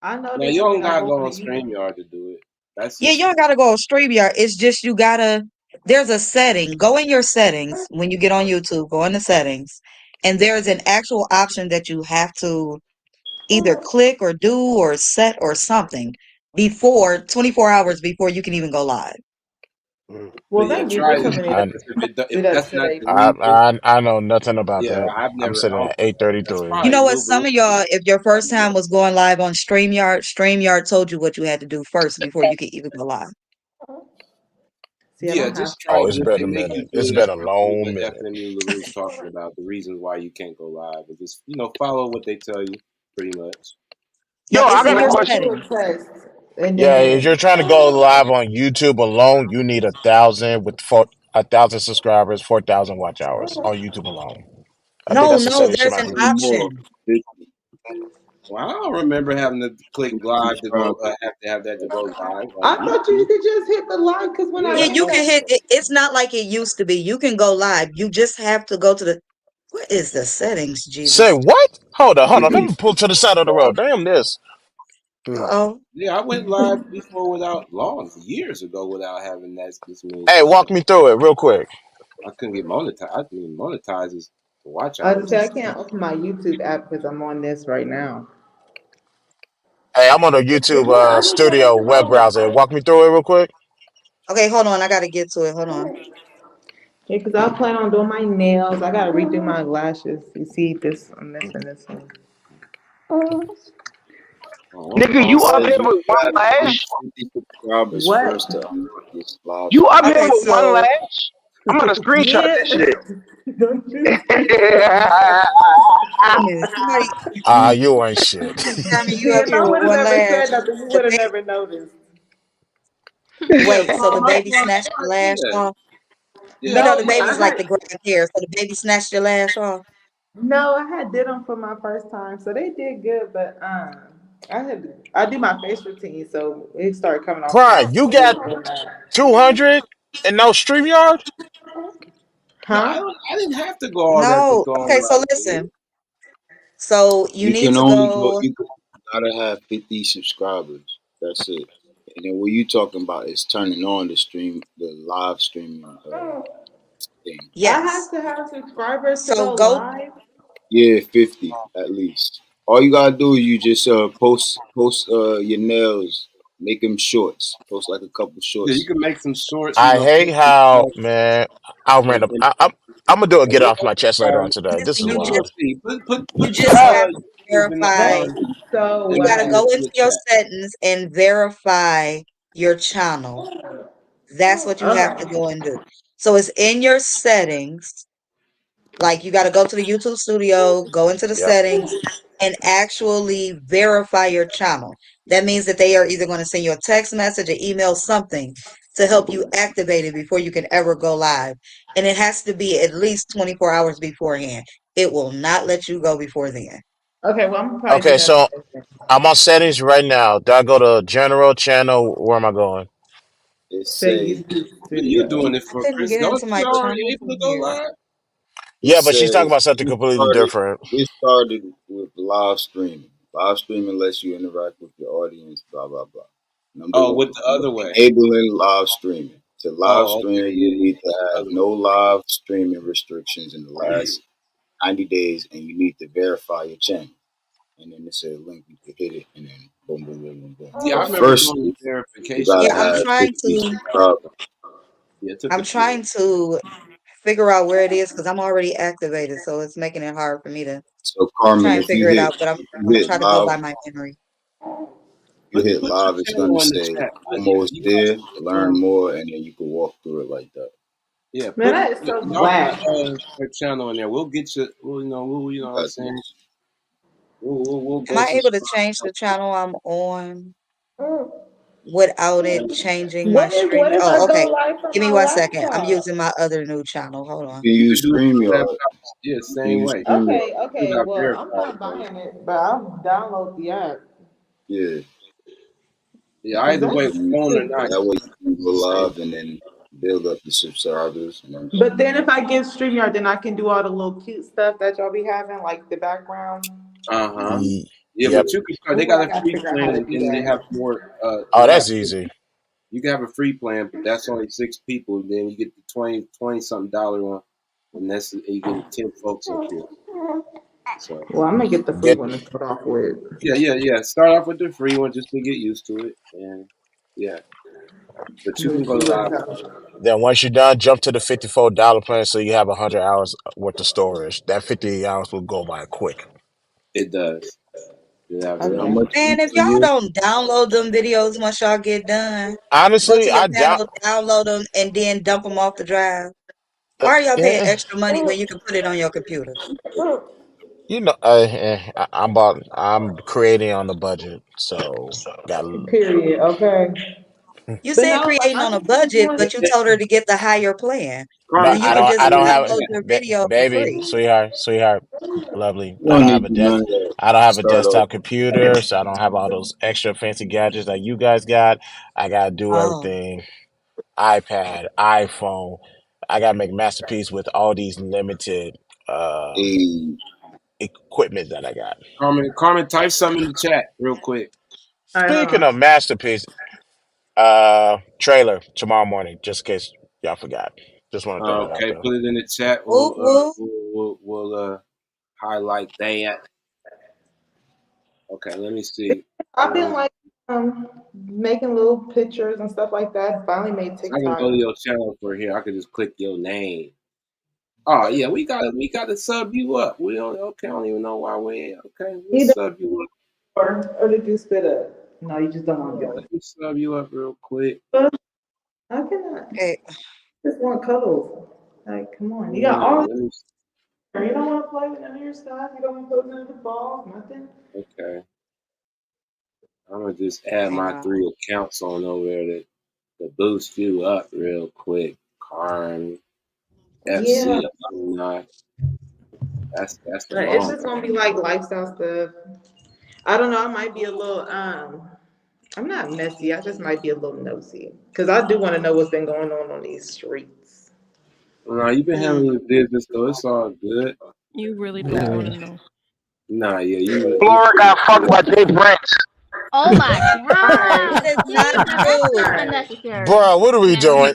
I Now noticed you don't when I gotta go go on on the YouTube. StreamYard to do it. That's Yeah, just you don't gotta go on StreamYard. It's just you gotta. There's a setting. Go in your settings when you get on YouTube. Go in the settings, and there's an actual option that you have to either click or do or set or something before 24 hours before you can even go live. but Well, yeah, thank you try for it. telling me I, that. If Do that that's not today. the new thing, I know nothing about yeah, that. I've I'm never. sitting at That's 8:33. You probably know what? new, but Some of y'all, if your first time was going live on StreamYard, StreamYard told you what you had to do first before you could even go live. See, I yeah, don't have. just try Oh, it. it's If been they a make you minute. do It's it, that's been a probably long what minute. definitely Lulu was talking about. The reasons why you can't go live, and just follow what they tell you, pretty much. No, Yo, I it's in got a Well, your I'm gonna question. do a settings. test and then Yeah, if do you're trying to go live on YouTube alone, you need 1,000 with 1,000 subscribers, 4,000 watch hours on YouTube alone. I think No, that's the no, setting she there's might an be using. More option. 50 Well, I don't remember having to click live to go. subscribers. Have to have that to go live on I thought you YouTube. could just hit the like because when I Yeah, Yeah, did you can that, hit it. It's not like it used to be. You can go live. You just have to go to the, what is the settings, Say Jesus? what? Hold on. Let me pull to the side of the road. Damn this. Uh-oh. yeah. I went live before without years ago without having this many Hey, walk me through it real quick. I couldn't get monetized. I couldn't monetize his watch I hours say and I stuff. can't open my YouTube app because I'm on this right now. Hey, I'm on the But YouTube yeah, I just wanted Studio to web know. browser. Walk me through it real quick. Okay, hold on. I gotta get to it. Hold on. Yeah, because I plan on doing my nails. I gotta redo my lashes. You see this on this and this one. Oh, Nigga, It you up says here you with one gotta be lash? 50 subscribers What? first to unlock this live You up stream. here Okay, with one so lash? I'm gonna screenshot Yeah. this shit. Don't you goodness, somebody, You ain't shit. Carmen, you see up if here I with would have one never lash. said nothing, you The would have baby, never noticed. yeah. wait, so Well, the my baby snatched your lash yeah, off? You yeah. know No, the but baby's like the gray hair, so the baby snatched your lash off. I had did them for my first time, so they did good. But I do my face routine, so it started coming off Prime, you a got little bit bad. 200 and no StreamYard? No, Huh? I didn't have to go all that to No. go on Okay, so live. Lulu. listen. So you You need can to only go, go. you gotta have 50 subscribers. That's it. And then what you talking about is turning on the live streaming thing. I have Yes. to have subscribers to So go go. live. Yeah, 50 at least. All you gotta do is you just post your nails, make them shorts. Post like a couple Yeah, you shorts. can make some shorts. I hate Put some how, stuff man, I'll and, random. and, I'm gonna do a and get what off my chest later on today. This Listen, is you you'll wild. just see. you Put your just have to YouTube in the verify. That's so You gotta in go whack. into the your chat. settings and verify your channel. That's what you have to Okay. go and do. So it's in your settings. Like you got to go to the YouTube studio, go into the Yep. settings, and actually verify your channel. That means that they are either going to send you a text message, an email, something to help you activate it before you can ever go live. And it has to be at least 24 hours beforehand. It will not let you go before then. Okay, well, I'm gonna probably do Okay, that so today. I'm on settings right now. Do I go to general channel? Where am I going? It Say say YouTube You studio. doing it I for couldn't Chris? get Don't into you my already channel able from to go here. live? it Yeah, but she's talking says about something completely different. it started with live streaming. Live streaming lets you interact with your audience, blah blah blah. Number Oh, one, with the other way. enabling live streaming. To live Oh, okay, stream, you yeah, need to the have other no way. live streaming restrictions in the last 90 days, and you need to verify your channel. And then it's a link, you can hit it, and then boom, boom, boom, boom, boom. Yeah, I But remember first, doing the you verification gotta Yeah, thing. have 50 subscribers. Yeah, it took I'm a yeah. trying to figure out where it is because I'm already activated, so it's making it hard for me to So Carmen, try and figure it out. But I'm gonna try to go by my memory. you hit Put your live, it's gonna channel in the say chat. almost You there, guys, learn more, and then you can walk through it like that. yeah, Man, put that is so y'all whack. put her channel in there. We'll get you. You know what I'm Got saying. this. We'll Am go I able to subscribe. change the channel I'm on without it changing my stream? What if I Oh, go okay. live from Give me my 1 second. I'm laptop? using my other new channel. Hold on. You can You can use do it from StreamYard. laptop. Yeah, You can same use way. StreamYard. You Okay. got Well, I'm verified not though. buying it, but I'll download the app. Yeah. Yeah, Cause either way, that's. You, phone or not, that way you can go it's the same. live and then build up the subscribers. And then, But then if I give StreamYard, then I can do all the little cute stuff that y'all be having, like the background. Uh huh. Yeah, Yep. but you can start. They Ooh, I got a gotta free figure out how to plan, do and they that. have more. Oh, They have. that's easy. You can have a free plan, but that's only 6 people. Then you get the 20 something dollar one, and that's you get 10 folks up here. So Well, I'm gonna get the free Get one to start off with. yeah. Start off with the free one just to get used to it, and yeah. But you Let can me go see live. what's up. then once you're done, jump to the $54 plan so you have 100 hours worth of storage. That 50 hours will go by quick. It does. Yeah, and how Okay. much Man, if a y'all year? don't download them videos once y'all get done, go Honestly, to your I doubt. panel, download them, and then dump them off the drive. Why are y'all paying Yeah, extra money when you can put it on your computer? you know, I'm creating on the budget, so got. Period. Okay. You But said no, like creating I on a just was budget, doing. but you told her to get the higher plan But Carmen, when you I can got just I don't you. have download your video for baby, free. lovely. You don't need none of that I don't to have a start off. desktop computer, so I don't have all those extra fancy gadgets that you guys got. I gotta do Oh, everything. iPad, iPhone. I gotta make masterpiece with all these limited A equipment that I got. Carmen, type something in the chat real quick. All right, hold Speaking on. of masterpiece, trailer tomorrow morning, just in case y'all forgot. Just want to throw that out Okay, there. put it in the chat. whoop whoop. We'll highlight that. Okay, let me see. I've been like making little pictures and stuff like that. Finally made I can go TikTok. to your channel for here. I can just click your name. Oh yeah, we got to sub you up. We don't okay. I don't even know why we okay. We'll Either sub you up. or to do spit up. No, you just don't want to do Let me sub you up real quick. it. I cannot. Hey, Just want cuddles. Like, come on. You got Yeah, all let me. this. You don't want to play with none of your stuff. You don't want to play with none of the balls. Nothing. Okay, I'm gonna just add hang my on. 3 accounts on over there to boost you up real quick. Karn Yeah. FC alumni. That's the It's long. just gonna be like lifestyle stuff. I don't know. I might be a little I'm not messy. I just might be a little nosy because I do want to know what's been going on these streets. No, you've been Mm. handling your business though. It's all good. You really don't Yeah. want to know. Nah, yeah, you Flora got fucked by Jay Branch. Oh my That god! is See, not now that's just true. unnecessary. Bro, what are we Now, doing?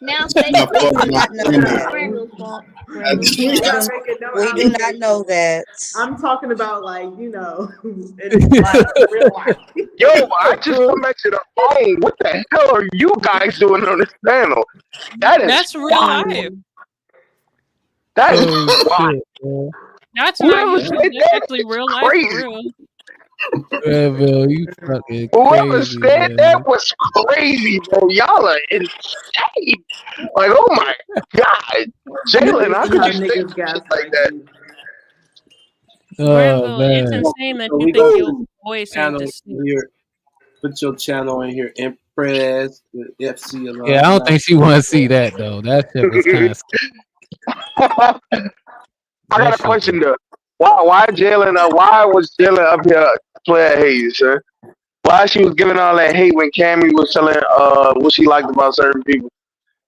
now she say got We fucked do by not know that. Randall's fault. Brandy. Randall's We fault. gotta make it. No, We do not know that. I'm talking about like in like real life. Yo, I just come back to the phone. What the hell are you guys doing on this panel? That is That's real life. that is Holy wild. shit, man. That's not Whoever YouTube. said That's that actually is real life for crazy. real. Yeah, Bill, you fucking Whoever crazy, said man. that was crazy, bro. Y'all are insane. Like, oh my god, Jalen, how could you say some shit like that? Granville, it's Man. insane that So you we think go your to voice ain't channel distinct. here. Put your channel in here, Empress, the FC Yeah, I don't alumni. think she want to see that though. That shit was kind of. I got a question though. Why Jalen? Why was Jalen up here playing hate, sir? Why she was giving all that hate when Cammy was telling what she liked about certain people?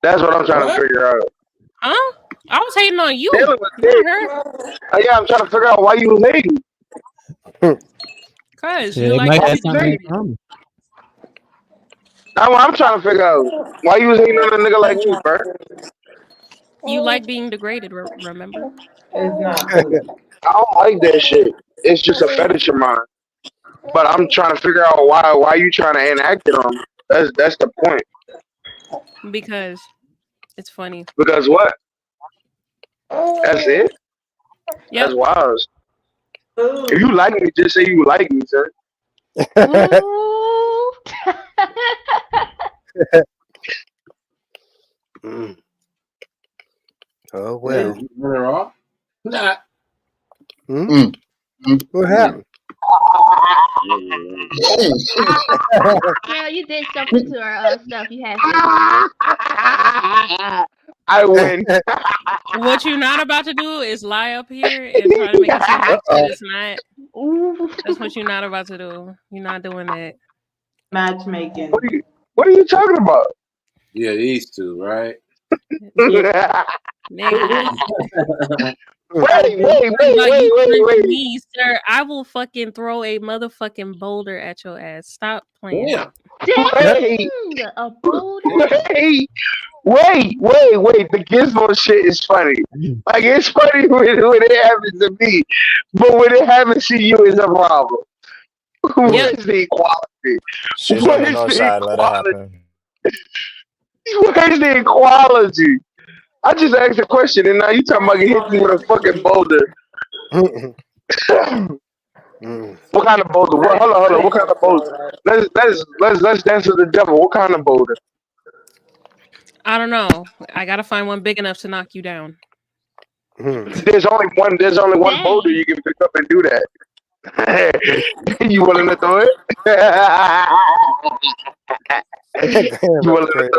That's what I'm trying to figure out. Huh? I was hating on you, Jalen was not dead. her. Yeah, I'm trying to figure out why you was hating. Cause Yeah, you they like might to have be something in degraded. common. I'm trying to figure out why you was hating on a nigga like me, bro. You like being degraded, remember? It's not. I don't like that shit. It's just a fetish of mine. But I'm trying to figure out why you trying to enact it on me. That's the point. Because it's funny. Because what? That's it? Yep. That's wild. If you like me, just say you like me, sir. Oh well. You run her off? Nah. What happened? Girl, you did jump into our stuff. You had to. I win. What you're not about to do is lie up here and try to make it seem like shit is not. That's what you're not about to do. You're not doing that. Matchmaking. What are you talking about? Yeah, these two, right? Nigga. Wait. Me, sir. I will fucking throw a motherfucking boulder at your ass. Stop playing. Yeah. Wait. A boulder. Wait. The gizmo shit is funny. Like, it's funny when it happens to me. But when it happens to you, it's a problem. Where's the equality? She's on the north side. Let it happen. Where's the equality? I just asked a question, and now you talking about hitting me with a fucking boulder. What kind of boulder? Hold on. What kind of boulder? Let's dance with the devil. What kind of boulder? I don't know. I gotta find one big enough to knock you down. There's only one boulder you can pick up and do that. You willing to throw it? You willing to throw it?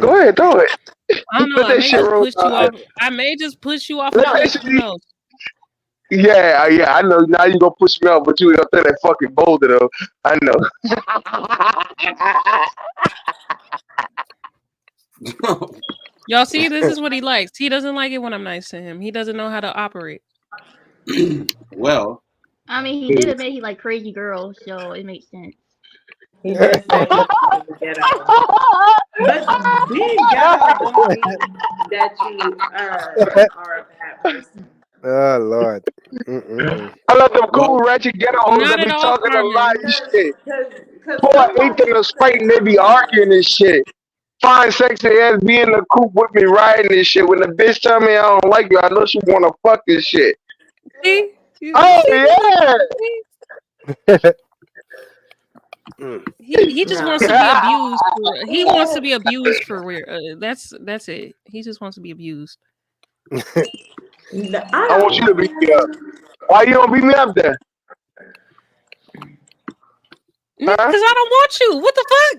Go ahead, throw it. I don't know. I may just push you off a cliff. Who knows? Yeah, I know. Now you gonna push me out, but you ain't gonna throw that fucking boulder though. I know. Y'all see, this is what he likes. He doesn't like it when I'm nice to him. He doesn't know how to operate. Well, I mean, he did admit he liked crazy girls, so it makes sense. He did say he was ghetto. But being ghetto don't mean that you are a bad person. Oh Lord. I love them cool ratchet ghetto hoes that be talking a lot of shit. Boy, I hate them to spite and they be arguing and shit. Fine sexy ass be in the coop with me riding this shit. When the bitch tell me I don't like you, I know she wanna fuck this shit. See? Oh yeah. He just wants to be abused. He wants to be abused for real. That's it. He just wants to be abused. I want you to beat me up. Why you don't beat me up then? Because I don't want you. What the fuck?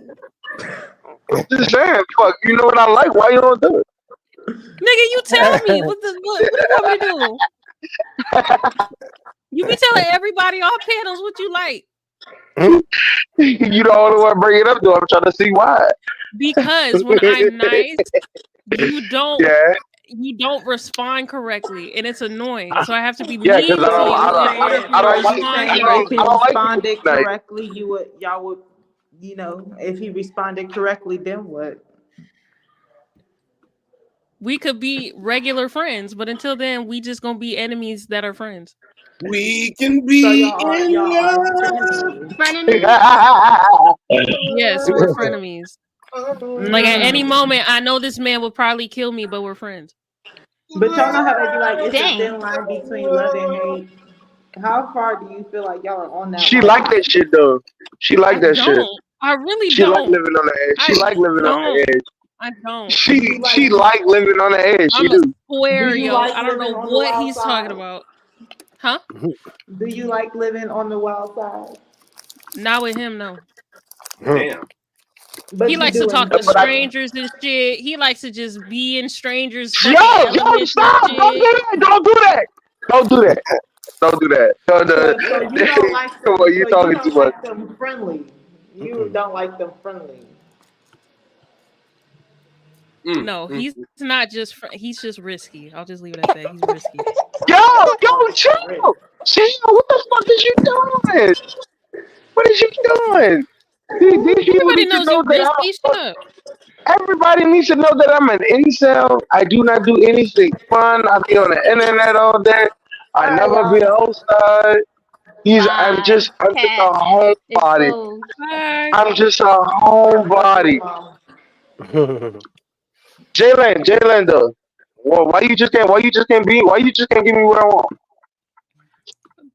I'm just saying, fuck. You know what I like? Why you don't do it? Nigga, you tell me. What do you want me to do? You be telling everybody on panels what you like. You the only one bring it up though. I'm trying to see why. Because when I'm nice, you don't. Yeah. You don't respond correctly, and it's annoying. So I have to be mean Yeah, to you. because I don't like if he responded correctly, y'all would, if he responded correctly, then what? We could be regular friends, but until then, we just gonna be enemies that are friends. We can be in love. Frenemies? Yes, we're frenemies. Like at any moment, I know this man will probably kill me, but we're friends. But y'all know how they be like, it's a thin line between love and hate. How far do you feel like y'all are on that She line? like that shit though. She like I that shit. don't. I really She like don't. living on the edge. She I like living on the don't. edge. I don't. She like living on the edge. She I'm a do. square, Do you yo. like I don't know living on the what wild he's talking side? about. Huh? Do you like living on the wild side? Not with him, no. Damn. He But you likes to do talk to enjoy it. strangers and shit. He likes to just be in strangers' Yo, fucking yo, elements and stop! Don't shit. do that! Don't do that! Don't do that! Don't do that. So you don't like Come them. on, you So you talking too don't much. like them friendly. You don't like them friendly. No, he's not just. He's just risky. I'll just leave it at that. He's risky. Yo, chill! Chill! What the fuck is you doing? What is you doing? These people Everybody need to knows know you that risky. Shut up. everybody needs to know that I'm an incel. I do not do anything fun. I be on the internet all day. I never be outside. I'm Bye. just a Cat. homebody. Exposed. Bye. I'm just a homebody. Jalen though. Well, why you just can't give me what I want?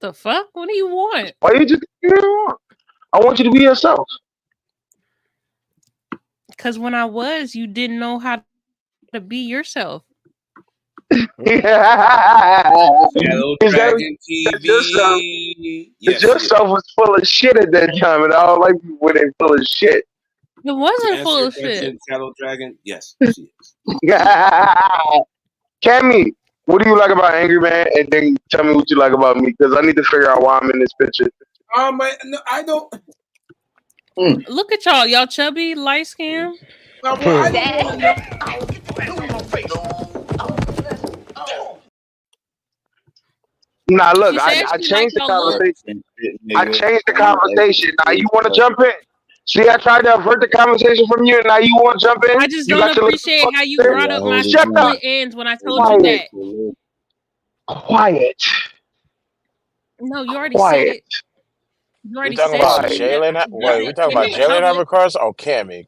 The fuck? What do you want? Why you just can't give me what I want? I want you to be yourself. Because when I was, you didn't know how to be yourself. Shadow Dragon TV. Yes, Yourself was full of shit at that time, and I don't like people when they full of shit. It wasn't answer full your of question, shit. Shadow Dragon. Yes, she is. Cammy, what do you like about Angry Man? And then tell me what you like about me, because I need to figure out why I'm in this picture. No, I don't. Look at y'all. Y'all chubby, light skin. Well, I don't want to know. Nah, look, She said I she liked changed the y'all look. conversation. I changed the conversation. Now you want to jump in? See, I tried to avert the conversation from you, and now you want to jump in? I just You don't got your little appreciate how you fucking brought up my shut up. split ends when I told you that. Quiet. No, you already said it. You We already talking said about it. Jalen? Wait, we talking Give about it Jalen public. having cars or Cammy?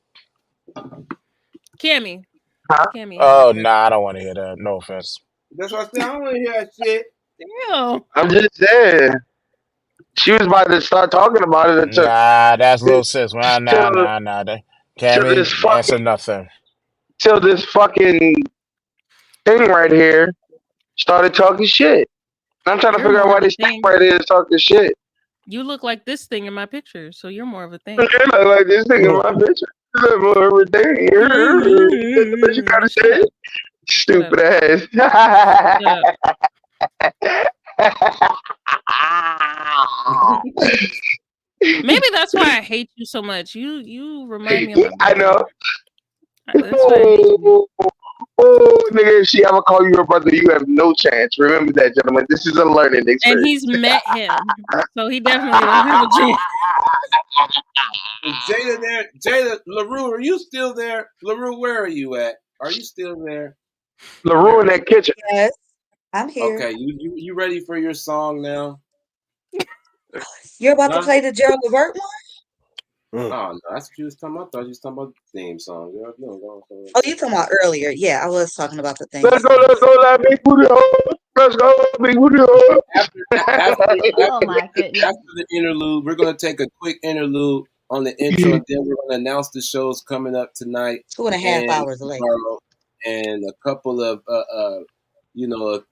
Cammy. Huh? Cammy. Oh, nah, I don't want to hear that. No offense. That's what I said. I don't want to hear that shit. Damn. I'm just saying. She was about to start talking about it until Nah, that's little sis. Nah. till this Cammy, answer nothing. fucking thing right here started talking shit. And I'm trying to You're figure out more why of a this thing thing. right here is talking shit. You look like this thing in my picture, so you're more of a thing. You look like this thing in my picture. You look more of a thing. That's what you gotta say. Stupid ass. Maybe that's why I hate you so much. You remind me of my I brother. know. That's why I hate you. Oh, nigga, if she ever call you a brother, you have no chance. Remember that, gentlemen. This is a learning experience. And he's met him, so he definitely don't have a chance. Jada there. Jada, LaRue, are you still there? LaRue, where are you at? Are you still there? LaRue in that kitchen. Yes, I'm here. Okay, you ready for your song now? You're about to play the Gerald Levert one? Oh, no, that's what you was talking about. I thought you was talking about the theme song. Girl. Oh, you talking about earlier? Yeah, I was talking about the thing. Let's go, that big booty hole. Let's go, big booty hole. After Oh my goodness. after the interlude, we're gonna take a quick interlude on the intro, and then we're gonna announce the shows coming up tonight. 2.5 hours later. And a couple of of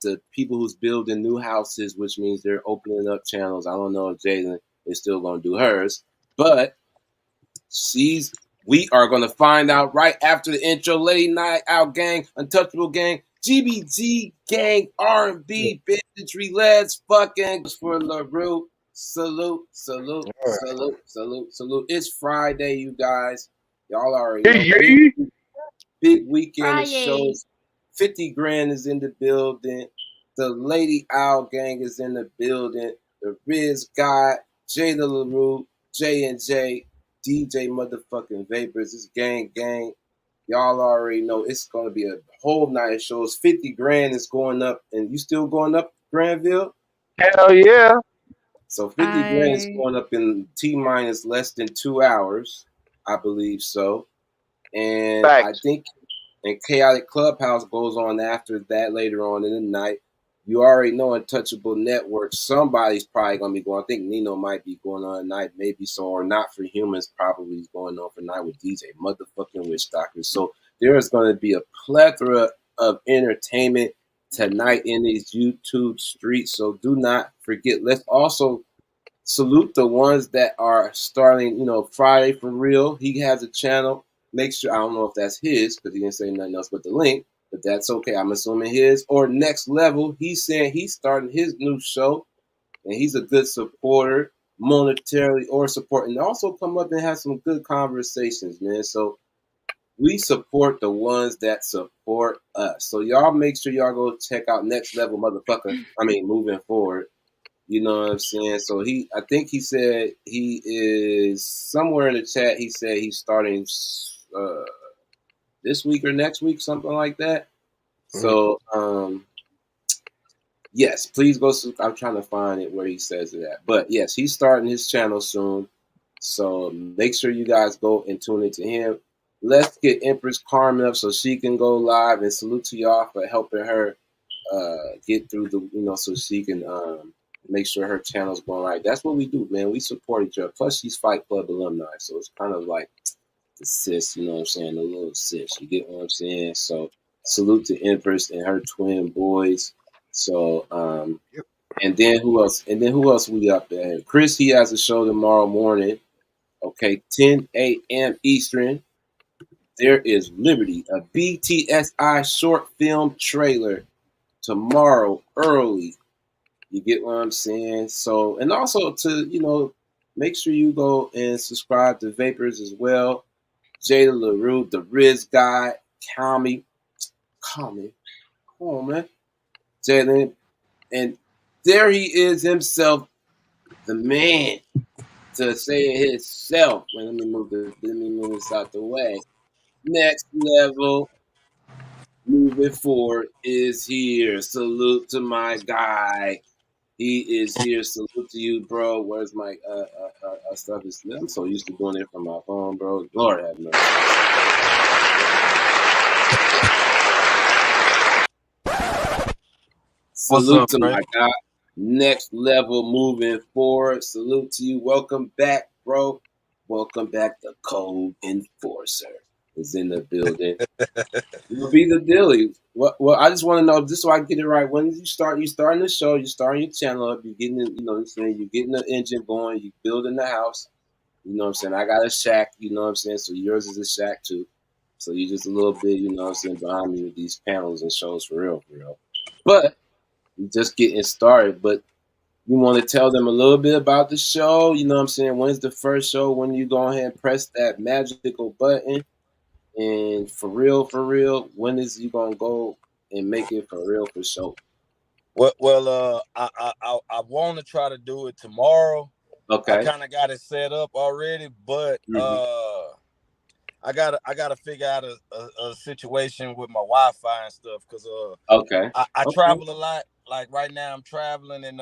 the people who's building new houses, which means they're opening up channels. I don't know if Jalen is still gonna do hers, but we are gonna find out right after the intro. Lady Night Out Gang, Untouchable Gang, GBG Gang, R&B, Banditry, let's fucking for LaRue. Salute. It's Friday, you guys. Y'all already know. Big weekend of shows. 50 Grand is in the building. The Lady Owl Gang is in the building. The Riz God, Jada LaRue, J&J, DJ motherfucking Vapors. It's gang. Y'all already know it's going to be a whole night of shows. 50 Grand is going up. And you still going up, Granville? Hell yeah. So 50 Grand is going up in T-minus less than 2 hours. I believe so. And I think and Chaotic Clubhouse goes on after that later on in the night. You already know Untouchable Network. Somebody's probably gonna be going. I think Nino might be going on tonight, maybe so, or Not for Humans probably is going on tonight with DJ motherfucking Witch Doctor. So there is going to be a plethora of entertainment tonight in these YouTube streets. So do not forget. Let's also salute the ones that are starting. Friday for Real. He has a channel. Make sure, I don't know if that's his because he didn't say nothing else but the link. But that's okay. I'm assuming his or Next Level. He's saying he's starting his new show, and he's a good supporter, monetarily or supporting. Also come up and have some good conversations, man. So we support the ones that support us. So y'all make sure y'all go check out Next Level, motherfucker. I mean, moving forward. You know what I'm saying? So I think he said he is somewhere in the chat. He said he's starting this week or next week, something like that. So, yes, please go. I'm trying to find it where he says it at. But yes, he's starting his channel soon. So make sure you guys go and tune into him. Let's get Empress Carmen up so she can go live, and salute to y'all for helping her get through so she can make sure her channel's going right. That's what we do, man. We support each other. Plus, she's Fight Club alumni, so it's kind of like the sis, you know what I'm saying? The little sis. You get what I'm saying? So salute to Empress and her twin boys. So and then who else? Who else we up there? Chris, he has a show tomorrow morning. Okay, 10 a.m. Eastern. There is Liberty, a BTSI short film trailer tomorrow early. You get what I'm saying? So, and also to, make sure you go and subscribe to Vapors as well. Jada LaRue, the Riz guy, Kami. Come on, man. Jalen. And there he is himself, the man, to say it himself. Let me move this out the way. Next Level, moving forward, is here. Salute to my guy. He is here. Salute to you, bro. Where's my stuff? I'm so used to doing it from my phone, bro. Lord have mercy. Salute to my guy. Next Level, moving forward. Salute to you. Welcome back, bro. Welcome back. The Code Enforcer is in the building. You'll be the Dilly. Well, I just want to know, just so I get it right. When did you start? You starting the show. You starting your channel up. You getting, you're getting the engine going. You building the house. You know what I'm saying? I got a shack. You know what I'm saying? So yours is a shack too. So you just a little bit, you know what I'm saying, behind me with these panels and shows for real, for real. But you're just getting started. But you want to tell them a little bit about the show? You know what I'm saying? When's the first show? When you go ahead and press that magical button? And for real, when is you gonna go and make it for real for sure? Well, I want to try to do it tomorrow. Okay. I kind of got it set up already, but I gotta figure out a situation with my Wi-Fi and stuff because I travel a lot. Like right now, I'm traveling and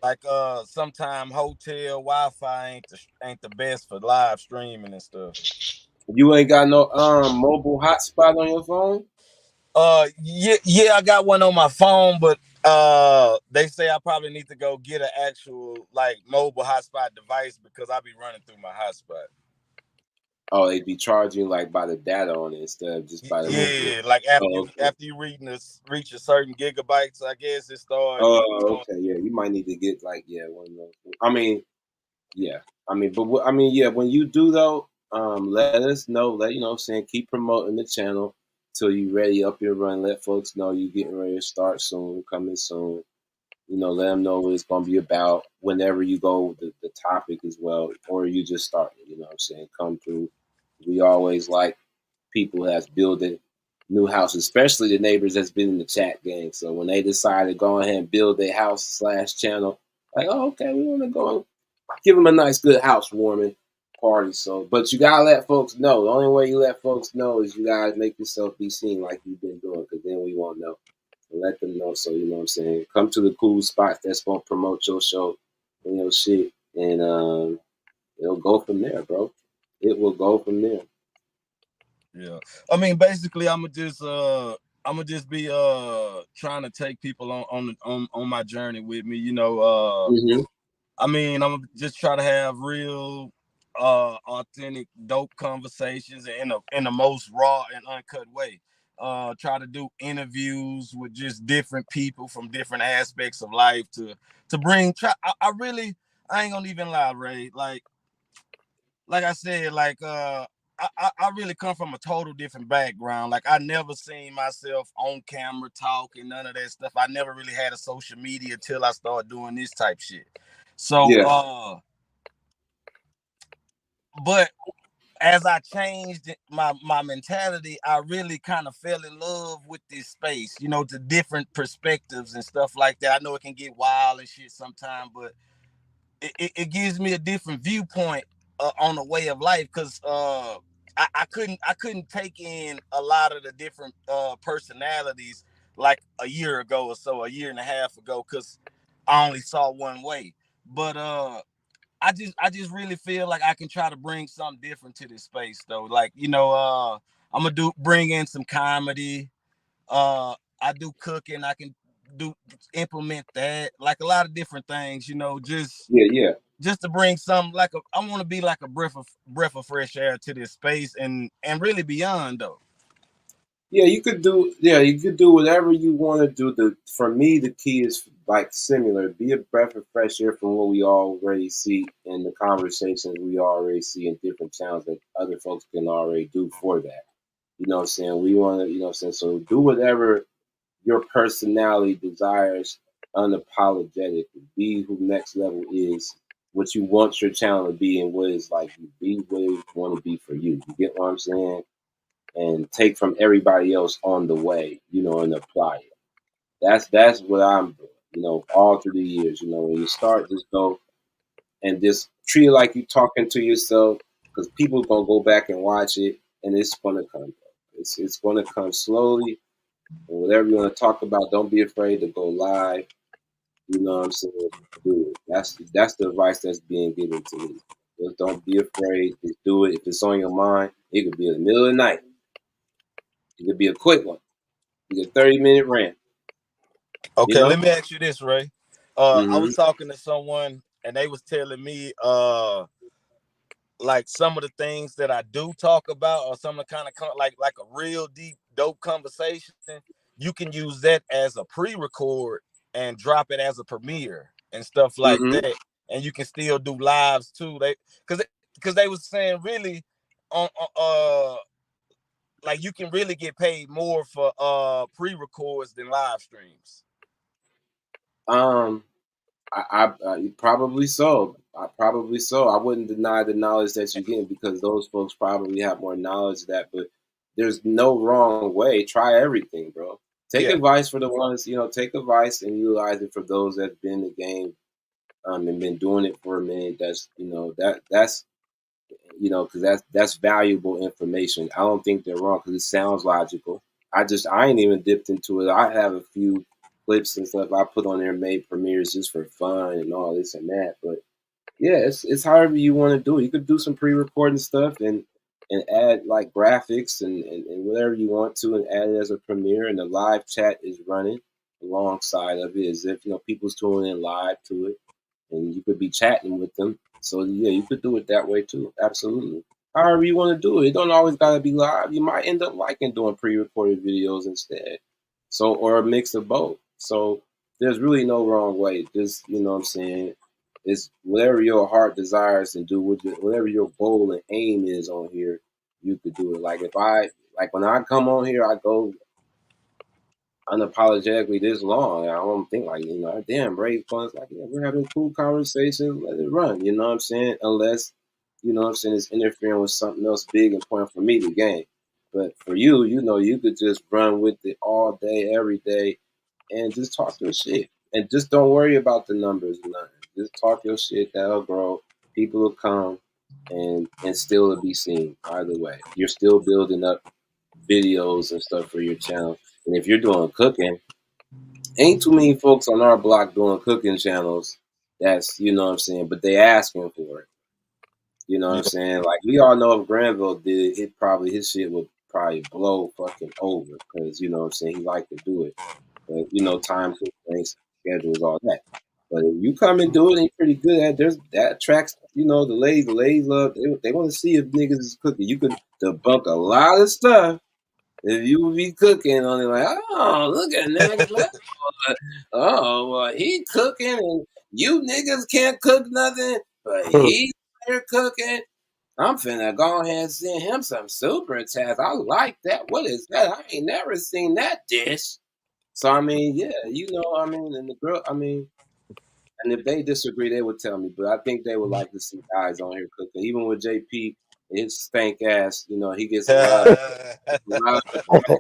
like sometime hotel Wi-Fi ain't the best for live streaming and stuff. You ain't got no mobile hotspot on your phone? Yeah, I got one on my phone, but they say I probably need to go get an actual like mobile hotspot device because I be running through my hotspot. Oh, they'd be charging like by the data on it instead of just by the mobile. Like after you reach a certain gigabytes, I guess it starts. Oh, okay, yeah. You might need to get like one of those. I mean, yeah. I mean, but when you do though, let us know. Let you know what I'm saying, keep promoting the channel till you ready up your run. Let folks know you getting ready to start soon, coming soon. Let them know what it's gonna be about whenever you go the topic as well, or you just starting. You know what I'm saying? Come through. We always like people that's building new houses, especially the neighbors that's been in the chat gang. So when they decide to go ahead and build their house / channel, like, oh, okay, we want to go give them a nice, good housewarming party. So, but you gotta let folks know. The only way you let folks know is you gotta make yourself be seen like you've been doing, because then we won't know. And let them know. So you know what I'm saying. Come to the cool spots that's gonna promote your show and your shit, and it'll go from there, bro. It will go from there. Yeah, I mean, basically, I'ma just I'm gonna just be trying to take people on my journey with me. You know, I mean, I'm gonna just try to have real, authentic, dope conversations in the most raw and uncut way. Try to do interviews with just different people from different aspects of life to bring. I really, I ain't gonna even lie, Ray. Like I said, I really come from a total different background. Like I never seen myself on camera talking, none of that stuff. I never really had a social media till I started doing this type shit. So but as I changed my mentality, I really kind of fell in love with this space, you know, the different perspectives and stuff like that. I know it can get wild and shit sometimes, but it gives me a different viewpoint on the way of life, because I couldn't take in a lot of the different personalities like a year ago or so, a year and a half ago, because I only saw one way. But I just really feel like I can try to bring something different to this space though. Like, you know, I'm gonna bring in some comedy. I do cooking. I can implement that, like a lot of different things, you know, just to bring some, I want to be like a breath of fresh air to this space and really beyond though. Yeah, you could do whatever you want to do. For me, the key is like similar. Be a breath of fresh air from what we already see in the conversations we already see in different channels that other folks can already do for that. You know what I'm saying? We want to, you know what I'm saying? So do whatever your personality desires unapologetically. Be who next level is, what you want your channel to be, and what is like you be what you want to be for you. You get what I'm saying? And take from everybody else on the way, you know, and apply it. That's what I'm doing, you know, all through the years. You know, when you start, just go and just treat it like you talking to yourself, because people gonna go back and watch it, and it's gonna come. It's gonna come slowly, and whatever you want to talk about, don't be afraid to go live. You know what I'm saying? Do it. That's the advice that's being given to me. Just don't be afraid. Just do it. If it's on your mind, it could be in the middle of the night. It could be a quick one. It could be a 30-minute rant. Okay, You know? let me ask you this, Ray. I was talking to someone and they was telling me like some of the things that I do talk about, or some of the kind of like a real deep dope conversation, you can use that as a pre-record and drop it as a premiere and stuff like that, and you can still do lives too. Because they was saying really on like you can really get paid more for pre-records than live streams. I probably so. I wouldn't deny the knowledge that you're getting, because those folks probably have more knowledge of that. But there's no wrong way. Try everything, bro. Take advice for the ones, you know. Take advice and utilize it for those that's been in the game, and been doing it for a minute. That's, you know, that's you know, because that's valuable information. I don't think they're wrong, because it sounds logical. I ain't even dipped into it. I have a few clips and stuff I put on there, made premieres just for fun and all this and that. But yeah, it's however you want to do it. You could do some pre-recording stuff and add like graphics and whatever you want to, and add it as a premiere, and the live chat is running alongside of it, as if, you know, people's tuning in live to it, and you could be chatting with them. So yeah, you could do it that way too. Absolutely. However you want to do it. It don't always gotta be live. You might end up liking doing pre-recorded videos instead. So, or a mix of both. So there's really no wrong way. Just, you know what I'm saying, it's whatever your heart desires, and do whatever your goal and aim is on here, you could do it. Like when I come on here, I go unapologetically this long. I don't think like, you know, damn, Ray Fun's like, yeah, we're having cool conversations, let it run, you know what I'm saying? Unless, you know what I'm saying, it's interfering with something else big and important for me to gain. But for you, you know, you could just run with it all day, every day, and just talk your shit. And just don't worry about the numbers or nothing. Just talk your shit, that'll grow. People will come, and still it'll be seen either way. You're still building up videos and stuff for your channel. And if you're doing cooking, ain't too many folks on our block doing cooking channels. That's, you know what I'm saying, but they asking for it. You know what I'm saying? Like, we all know if Granville did it, his shit would probably blow fucking over because you know what I'm saying, he like to do it. But you know, time constraints, schedules, all that. But if you come and do it and you're pretty good at it, that attracts, you know, the ladies love, they want to see if niggas is cooking. You could debunk a lot of stuff if you would be cooking on it, like, oh, look at nigga, oh, well, he cooking and you niggas can't cook nothing, but he's there cooking. I'm finna go ahead and send him some super chats. I like that. What is that? I ain't never seen that dish. So I mean, yeah, you know, I mean, and the girl, I mean, and if they disagree, they would tell me. But I think they would like to see guys on here cooking. Even with JP, his stank ass, you know, he gets a lot of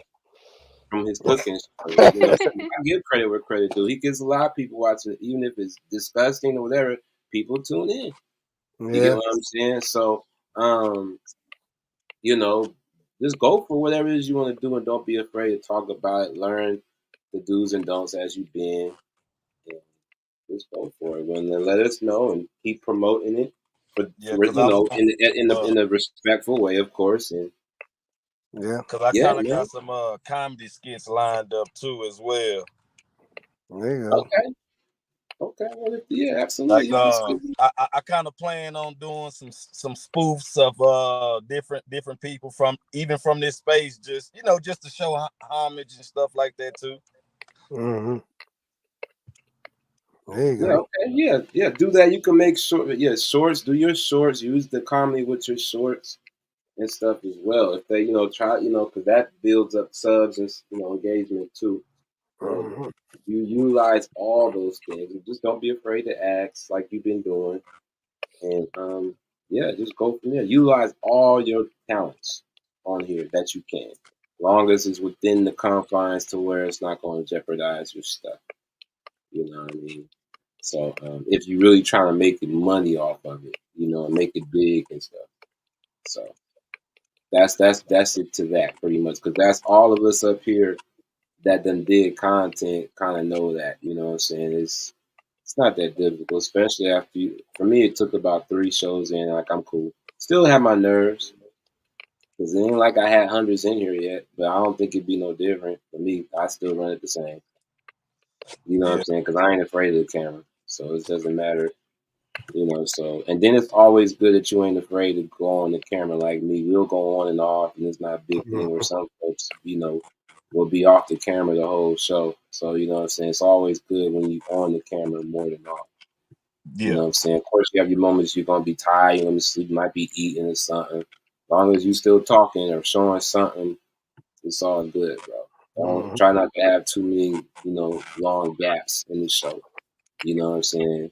from his cooking shows. You know, I give credit where credit due. He gets a lot of people watching it, even if it's disgusting or whatever. People tune in. You get Yeah. what I'm saying? So, you know, just go for whatever it is you want to do, and don't be afraid to talk about it. Learn the do's and don'ts as you've been. And just go for it. And then let us know and keep promoting it. For cause you know, in a respectful way, of course. And yeah, cause I yeah, kind of man. got some comedy skits lined up too as well. There you go. Okay. Well, yeah, absolutely. Like You can speak. I kind of plan on doing some spoofs of different people from even from this space, just you know, just to show homage and stuff like that too. Mm-hmm. There you Yeah, go. okay, yeah. Do that. You can make shorts. Do your shorts. Use the comedy with your shorts and stuff as well. If they, you know, try, you know, because that builds up subs and you know engagement too. And Mm-hmm. you utilize all those things. And just don't be afraid to ask like you've been doing. And yeah, just go from there. Utilize all your talents on here that you can, long as it's within the confines to where it's not going to jeopardize your stuff. You know what I mean? So if you're really trying to make money off of it, you know, and make it big and stuff. So that's it to that pretty much, because that's all of us up here that done did content kind of know that. You know what I'm saying? It's not that difficult, especially after you. For me, it took about 3 shows in. Like I'm cool. Still have my nerves because it ain't like I had hundreds in here yet. But I don't think it'd be no different for me. I still run it the same. You know what I'm saying? Because I ain't afraid of the camera, so it doesn't matter. You know, so and then it's always good that you ain't afraid to go on the camera like me. We'll go on and off, and it's not a big thing. Where some folks, you know, will be off the camera the whole show. So you know what I'm saying. It's always good when you on the camera more than off. You know what I'm saying? Of course, you have your moments you're gonna be tired, you're gonna sleep, you might be eating or something. As long as you still talking or showing something, it's all good, bro. Don't Mm-hmm. try not to have too many, you know, long gaps in the show. You know what I'm saying?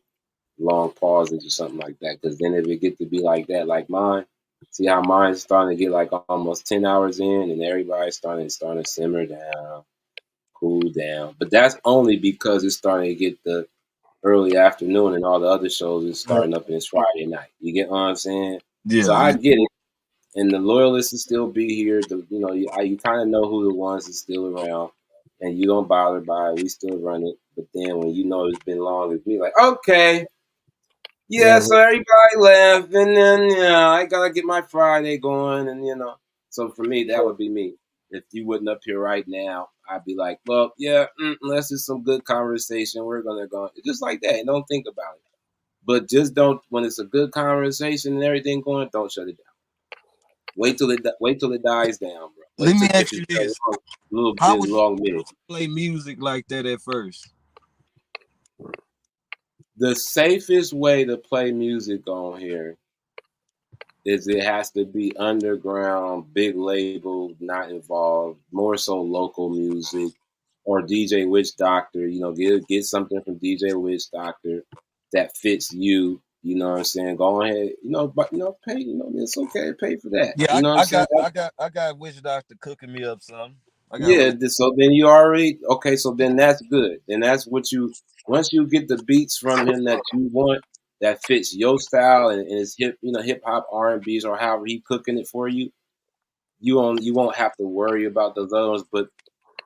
Long pauses or something like that. Because then if it get to be like that, like mine, see how mine's starting to get like almost 10 hours in, and everybody's starting to simmer down, cool down. But that's only because it's starting to get the early afternoon, and all the other shows is starting up and it's Friday night. You get what I'm saying? So I get it. And the loyalists will still be here. You know, you kind of know who the ones that's still around, and you don't bother by it. We still run it. But then when you know it's been long, it's be like, okay, yeah, Mm-hmm. so everybody left, and then I gotta get my Friday going, and you know. So for me, that would be me. If you wasn't up here right now, I'd be like, well, yeah, unless it's some good conversation, we're gonna go just like that. And don't think about it. But just don't when it's a good conversation and everything going, don't shut it down. Wait till it dies down, bro. Let Wait me till if ask it's you a this: little how bit would you long minute. play music like that at first? The safest way to play music on here is it has to be underground, big label, not involved, more so local music or DJ Witch Doctor. You know, get something from DJ Witch Doctor that fits you. You know what I'm saying? Go ahead, but pay. It's okay to pay for that. Yeah, You know what I'm saying? I got Witch Doctor cooking me up something. I got Yeah. Witch. So then you already okay. So then that's good. Then that's what you once you get the beats from him that you want that fits your style and his hip hop R&Bs or however he cooking it for you. You won't have to worry about those others. But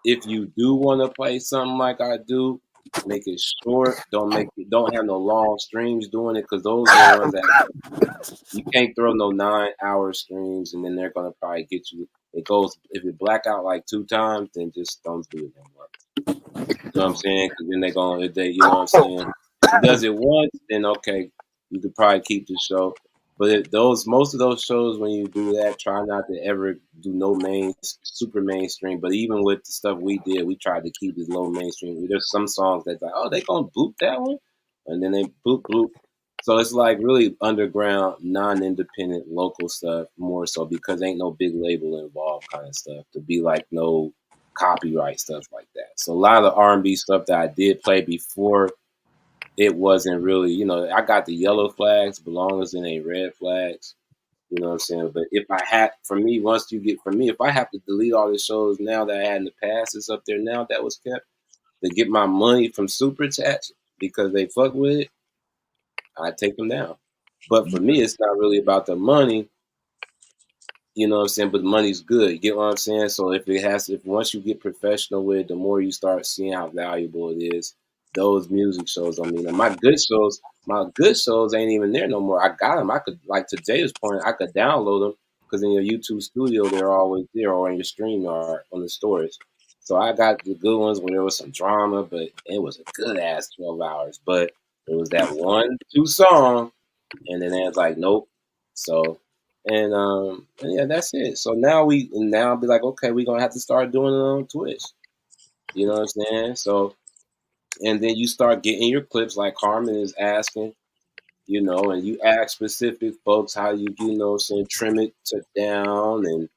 if you do want to play something like I do, Make it short. Don't have no long streams doing it, because those are the ones that you can't throw no 9-hour streams, and then they're gonna probably get you. It goes, if you black out like 2 times, then just don't do it no more. You know what I'm saying? Because then you know what I'm saying? If it does it once, then okay, you could probably keep the show. But most of those shows, when you do that, try not to ever do no super mainstream. But even with the stuff we did, we tried to keep it low mainstream. There's some songs that's like, oh, they gonna boot that one, and then they boot. So it's like really underground, non-independent, local stuff more so, because ain't no big label involved kind of stuff to be like no copyright stuff like that. So a lot of the R&B stuff that I did play before, it wasn't really, I got the yellow flags, belongers and a red flags, you know what I'm saying? But if I have to delete all the shows now that I had in the past, it's up there now that was kept, to get my money from super chats because they fuck with it, I take them down. But for me, it's not really about the money. You know what I'm saying? But the money's good. You get what I'm saying? So if once you get professional with it, the more you start seeing how valuable it is. Those music shows, my good shows ain't even there no more. I got them. I could, like to Jada's point, I could download them because in your YouTube studio, they're always there, or in your StreamYard on the storage. So I got the good ones where there was some drama, but it was a good ass 12 hours. But it was that 1-2 song, and then it's like, nope. So, and yeah, that's it. So now I'll be like, okay, we're gonna have to start doing it on Twitch. You know what I'm saying? So, and then you start getting your clips like Carmen is asking, and you ask specific folks how saying, trim it down and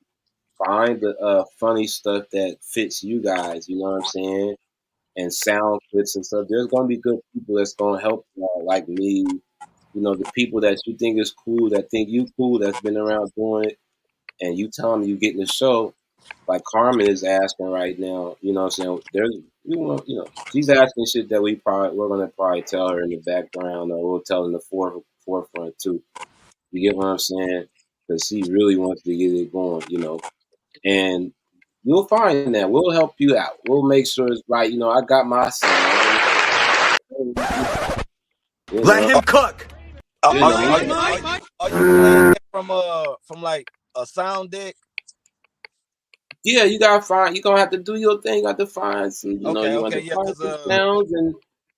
find the funny stuff that fits you guys. You know what I'm saying? And sound clips and stuff. There's gonna be good people that's gonna help like me. The people that you think is cool, that think you cool, that's been around doing it, and you tell them you get in the show, like Carmen is asking right now. You know what I'm saying? She's asking shit that we're gonna probably tell her in the background, or we'll tell in the forefront too. You get what I'm saying? Because she really wants to get it going, and you'll find that we'll help you out. We'll make sure it's right. I got my son. Let him cook. Are you playing that from like a sound deck? Yeah, you gotta find. You gonna have to do your thing. You got to find some. You want to find some sounds,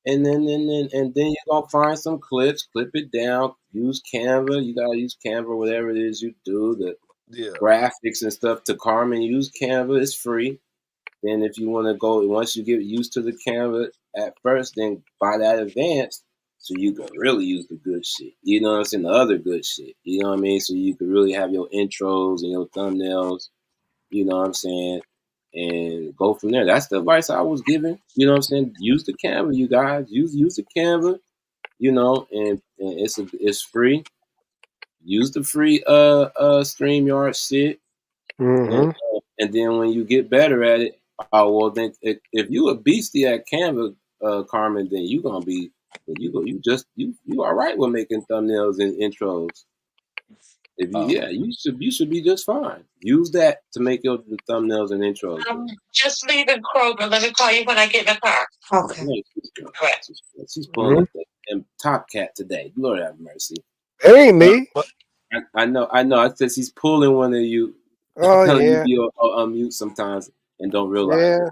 and then you're gonna find some clips. Clip it down. Use Canva. You gotta use Canva, whatever it is you do. The graphics and stuff to Carmen. Use Canva. It's free. Then if you want to go, once you get used to the Canva at first, then buy that advanced, so you can really use the good shit. You know what I'm saying? The other good shit. You know what I mean? So you can really have your intros and your thumbnails. You know what I'm saying? And go from there. That's the advice I was given. You know what I'm saying? Use the Canva, you guys. Use the Canva. And it's free. Use the free StreamYard shit. Mm-hmm. And then when you get better at it, then if you a beastie at Canva, Carmen, then you gonna be, you all right with making thumbnails and intros. If you should be just fine. Use that to make your thumbnails and intros. Just leaving Kroger. Let me call you when I get in the car. Okay. She's pulling up the Top Cat today. Lord have mercy. It ain't me. I know. I said she's pulling one of you. Oh yeah. You be on mute sometimes and don't realize it.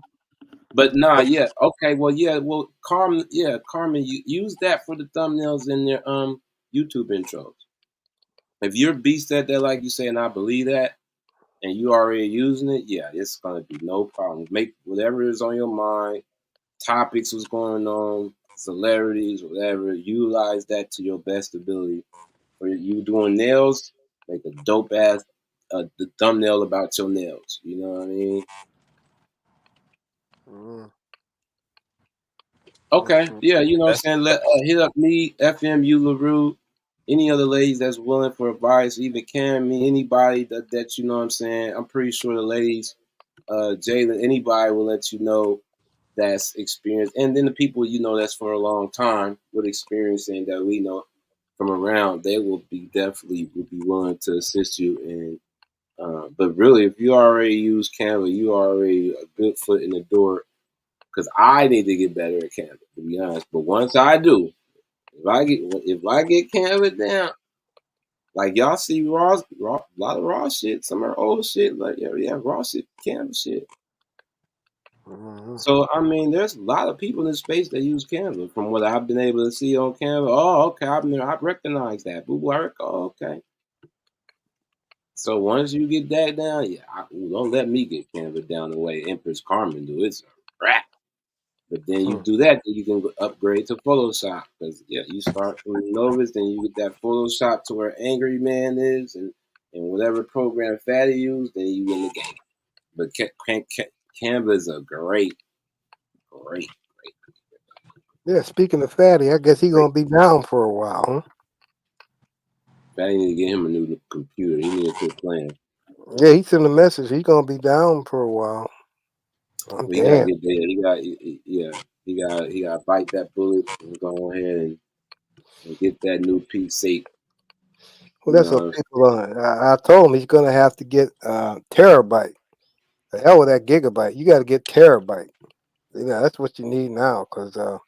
But okay. Well, Carmen, you use that for the thumbnails in their YouTube intros. If you're a beast at that, like you say, and I believe that, and you already using it, it's gonna be no problem. Make whatever is on your mind, topics, what's going on, celebrities, whatever. Utilize that to your best ability. For you doing nails, make a dope ass the thumbnail about your nails. You know what I mean? Okay, yeah, you know what I'm saying. Hit up me, FM, you LaRue, any other ladies that's willing for advice, even me, anybody that you know what I'm saying. I'm pretty sure the ladies, Jalen, anybody will let you know that's experienced, and then the people that's for a long time with experience and that we know from around, they will definitely be willing to assist you. And but really, if you already use Canva, you already a good foot in the door. because I need to get better at canvas, to be honest. But once I do, if I get canvas down, like y'all see raw, a lot of raw shit, some are old shit, like raw shit, canvas shit. Mm-hmm. So I mean, there's a lot of people in space that use Canva. From what I've been able to see on Canva, oh, okay, I've recognized that. Boo boo, okay. So once you get that down, don't let me get Canva down the way Empress Carmen do. It's a wrap. But then you do that, then you can upgrade to Photoshop. Because you start from novice, then you get that Photoshop to where Angry Man is, and whatever program Fatty used, then you in the game. But Canva is a great. Yeah, speaking of Fatty, I guess he's gonna be down for a while, huh? Fatty need to get him a new computer. He need to quit playing. Yeah, he sent a message. He's gonna be down for a while. Well, he gotta get there. He gotta bite that bullet and go ahead and get that new PC. Well, that's what people I told him he's gonna have to get terabyte. The hell with that gigabyte. You got to get terabyte. That's what you need now, because that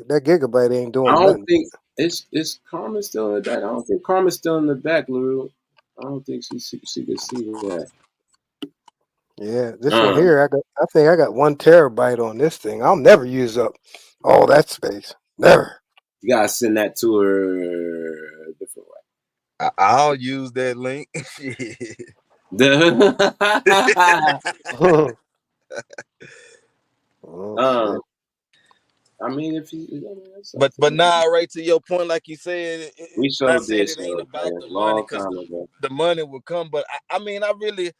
gigabyte ain't I doing don't nothing. think it's Carmen still in the back. I don't think Carmen's still in the back, Lou. I don't think she can see that. Yeah, this one here, I think I got 1 terabyte on this thing. I'll never use up all that space. Never. You gotta send that to her a different way. I'll use that link. I mean, if you, but nah, right to your point, like you said, we I sure said did it ain't so about a the money, long because time ago. the money will come. But I mean, I really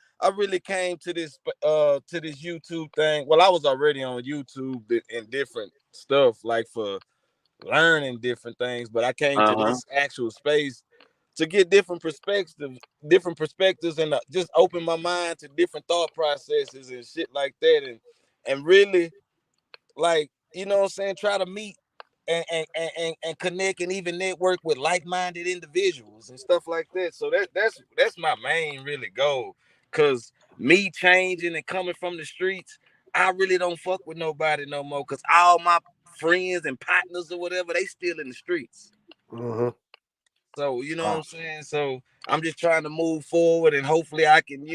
came to this YouTube thing. Well, I was already on YouTube and different stuff, like for learning different things. But I came to this actual space to get different perspectives, and just open my mind to different thought processes and shit like that, and really, like, you know what I'm saying, try to meet and connect and even network with like-minded individuals and stuff like that. So that's my main really goal. Cause me changing and coming from the streets, I really don't fuck with nobody no more. Cause all my friends and partners or whatever, they still in the streets. Mm-hmm. So you know what I'm saying. So I'm just trying to move forward, and hopefully I can,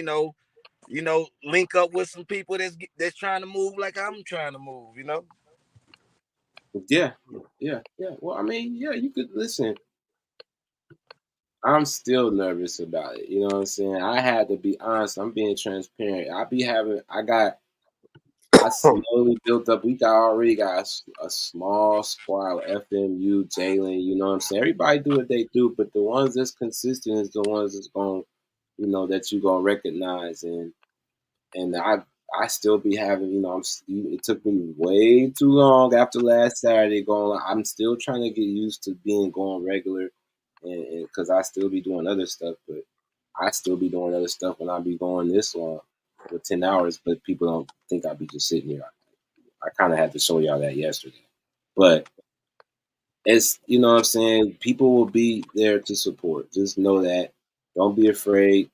link up with some people that's trying to move like I'm trying to move. Yeah. Well, I mean, you could listen. I'm still nervous about it. You know what I'm saying? I had to be honest. I'm being transparent. I slowly built up. We already got a small squad of FMU, Jalen. You know what I'm saying? Everybody do what they do, but the ones that's consistent is the ones that's going, that you gonna recognize. And I still be having, it took me way too long after last Saturday going. I'm still trying to get used to going regular, and because I still be doing other stuff, but I still be doing other stuff when I be going this long with 10 hours. But people don't think I be just sitting here. I kind of had to show y'all that yesterday, but it's, you know what I'm saying, people will be there to support. Just know that. Don't be afraid.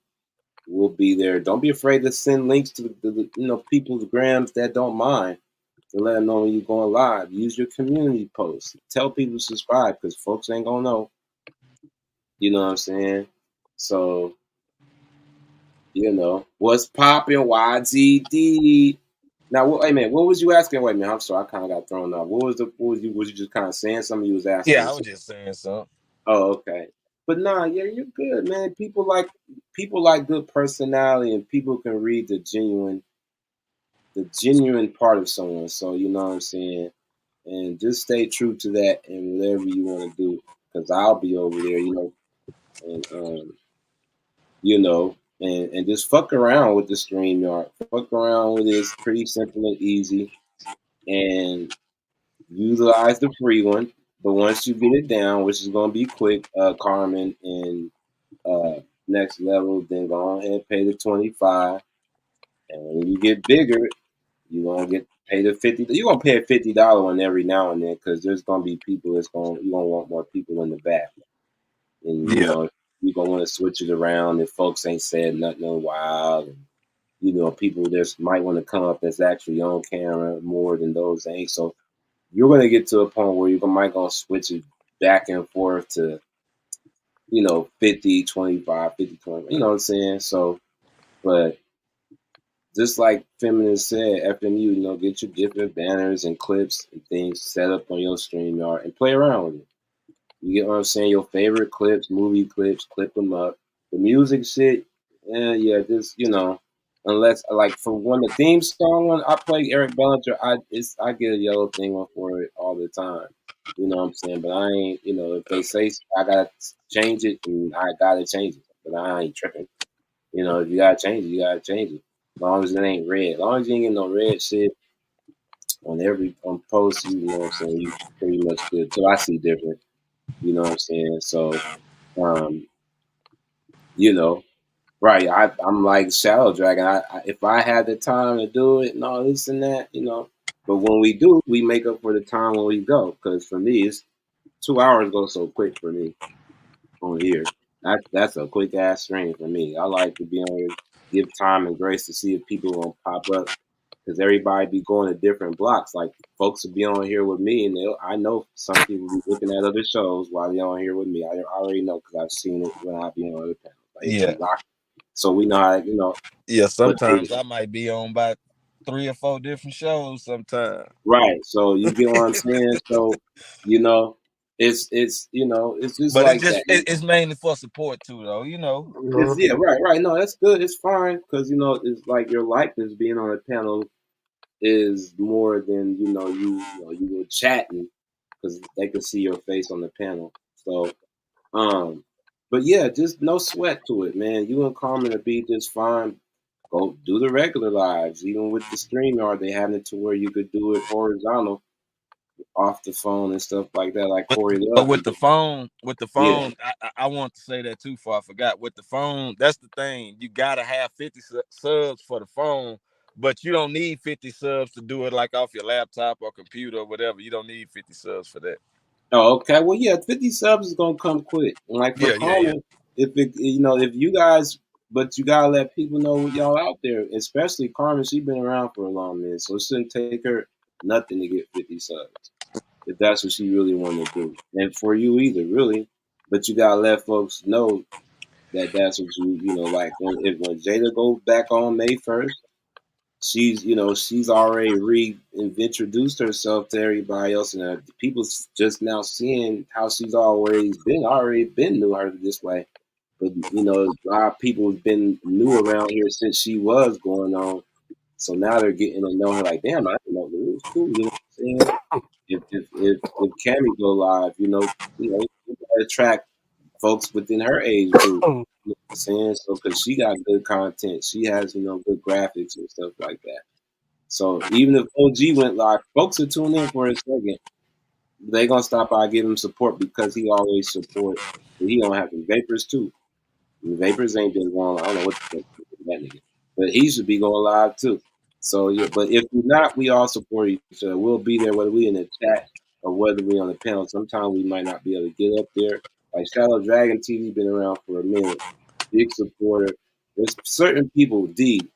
We'll be there. Don't be afraid to send links to the people's grams that don't mind, to let them know when you're going live. Use your community posts. Tell people to subscribe, because folks ain't gonna know. You know what I'm saying? So, what's popping, YZD? Now, wait a minute. What was you asking? Wait a minute. I'm sorry. I kind of got thrown off. Was you just kind of saying something? You was asking Yeah, me I was something? just saying something. Oh, okay. But nah, you're good, man. People like good personality, and people can read the genuine part of someone. So you know what I'm saying? And just stay true to that and whatever you want to do. Because I'll be over there, and and just fuck around with the StreamYard. Fuck around with it. It's pretty simple and easy. And utilize the free one. But once you get it down, which is gonna be quick, Carmen, and next level, then go ahead and pay the 25. And when you get bigger, you're gonna pay the 50. You're gonna pay a $50 one every now and then, because there's gonna be people you're gonna want more people in the back. And you're gonna want to switch it around if folks ain't said nothing in a while. you know, people there's might want to come up that's actually on camera more than those ain't. So you're gonna get to a point where you might gonna switch it back and forth to, you know, 50, 25, 50, 20, you know what I'm saying? So, but just like Feminist said, FMU, you know, get your different banners and clips and things set up on your StreamYard and play around with it. You get what I'm saying? Your favorite clips, movie clips, clip them up. The music shit, yeah, just, you know, unless like for one the theme song when I play Eric Bellinger, I get a yellow thing on for it all the time. You know what I'm saying? But I ain't, you know, if they say I gotta change it, and I gotta change it. But I ain't tripping. You know, if you gotta change it, you gotta change it. As long as it ain't red. As long as you ain't getting no red shit on every on post, you know what I'm saying, you pretty much good. So I see different. You know what I'm saying? So um, you know, right. I'm like Shadow Dragon. If I had the time to do it and all this and that, you know. But when we do, we make up for the time when we go. Because for me, it's 2 hours go so quick for me on here. That's a quick ass stream for me. I like to be on here, give time and grace to see if people gonna pop up. Because everybody be going to different blocks. Like folks will be on here with me, and I know some people be looking at other shows while they on here with me. I already know because I've seen it when I be on other panels. Like it Yeah. be locked. So we know how, you know. Yeah, But sometimes I might be on about 3 or 4 different shows sometimes. right. So you get what I'm saying? So, you know, it's you know, it's just But like that. it's mainly for support too, though. You know. It's, yeah, right. No, that's good. It's fine because you know it's like your likeness being on a panel is more than you were chatting because they could see your face on the panel. So, but yeah, just no sweat to it, man. You and Carmen will be just fine. Go do the regular lives, even with the StreamYard. They have it to where you could do it horizontal off the phone and stuff like that, like Corey But Love. with the phone, Yeah. I want to say that too. For I forgot with the phone. That's the thing. You gotta have 50 subs for the phone, but you don't need 50 subs to do it like off your laptop or computer or whatever. You don't need 50 subs for that. Oh, okay. Well, yeah, 50 subs is gonna come quick. And like for Yeah. Carmen, if you guys, but you gotta let people know y'all out there, especially Carmen. She's been around for a long minute, so it shouldn't take her nothing to get 50 subs if that's what she really want to do, and for you either, really. But you gotta let folks know that that's what you know. Like when Jada goes back on May 1st, she's already reintroduced herself to everybody else, and people's just now seeing how she's already been knew her this way. But you know, a lot of people have been new around here since she was going on, so now they're getting to know her. Like, damn, I didn't know it was cool. You know what I'm saying? If Cammy go live, you gotta attract folks within her age group. You know what I'm saying? So, because she got good content, she has good graphics and stuff like that. So even if OG went live, folks will tune in for a second. They gonna stop by and give him support because he always support. And he don't have the Vapors too. And the Vapors ain't been going. I don't know what the fuck that nigga, but he should be going live too. So yeah, but if we're not, we all support each other. We'll be there whether we in the chat or whether we on the panel. Sometimes we might not be able to get up there. Like Shadow Dragon TV been around for a minute. Big supporter. There's certain people, you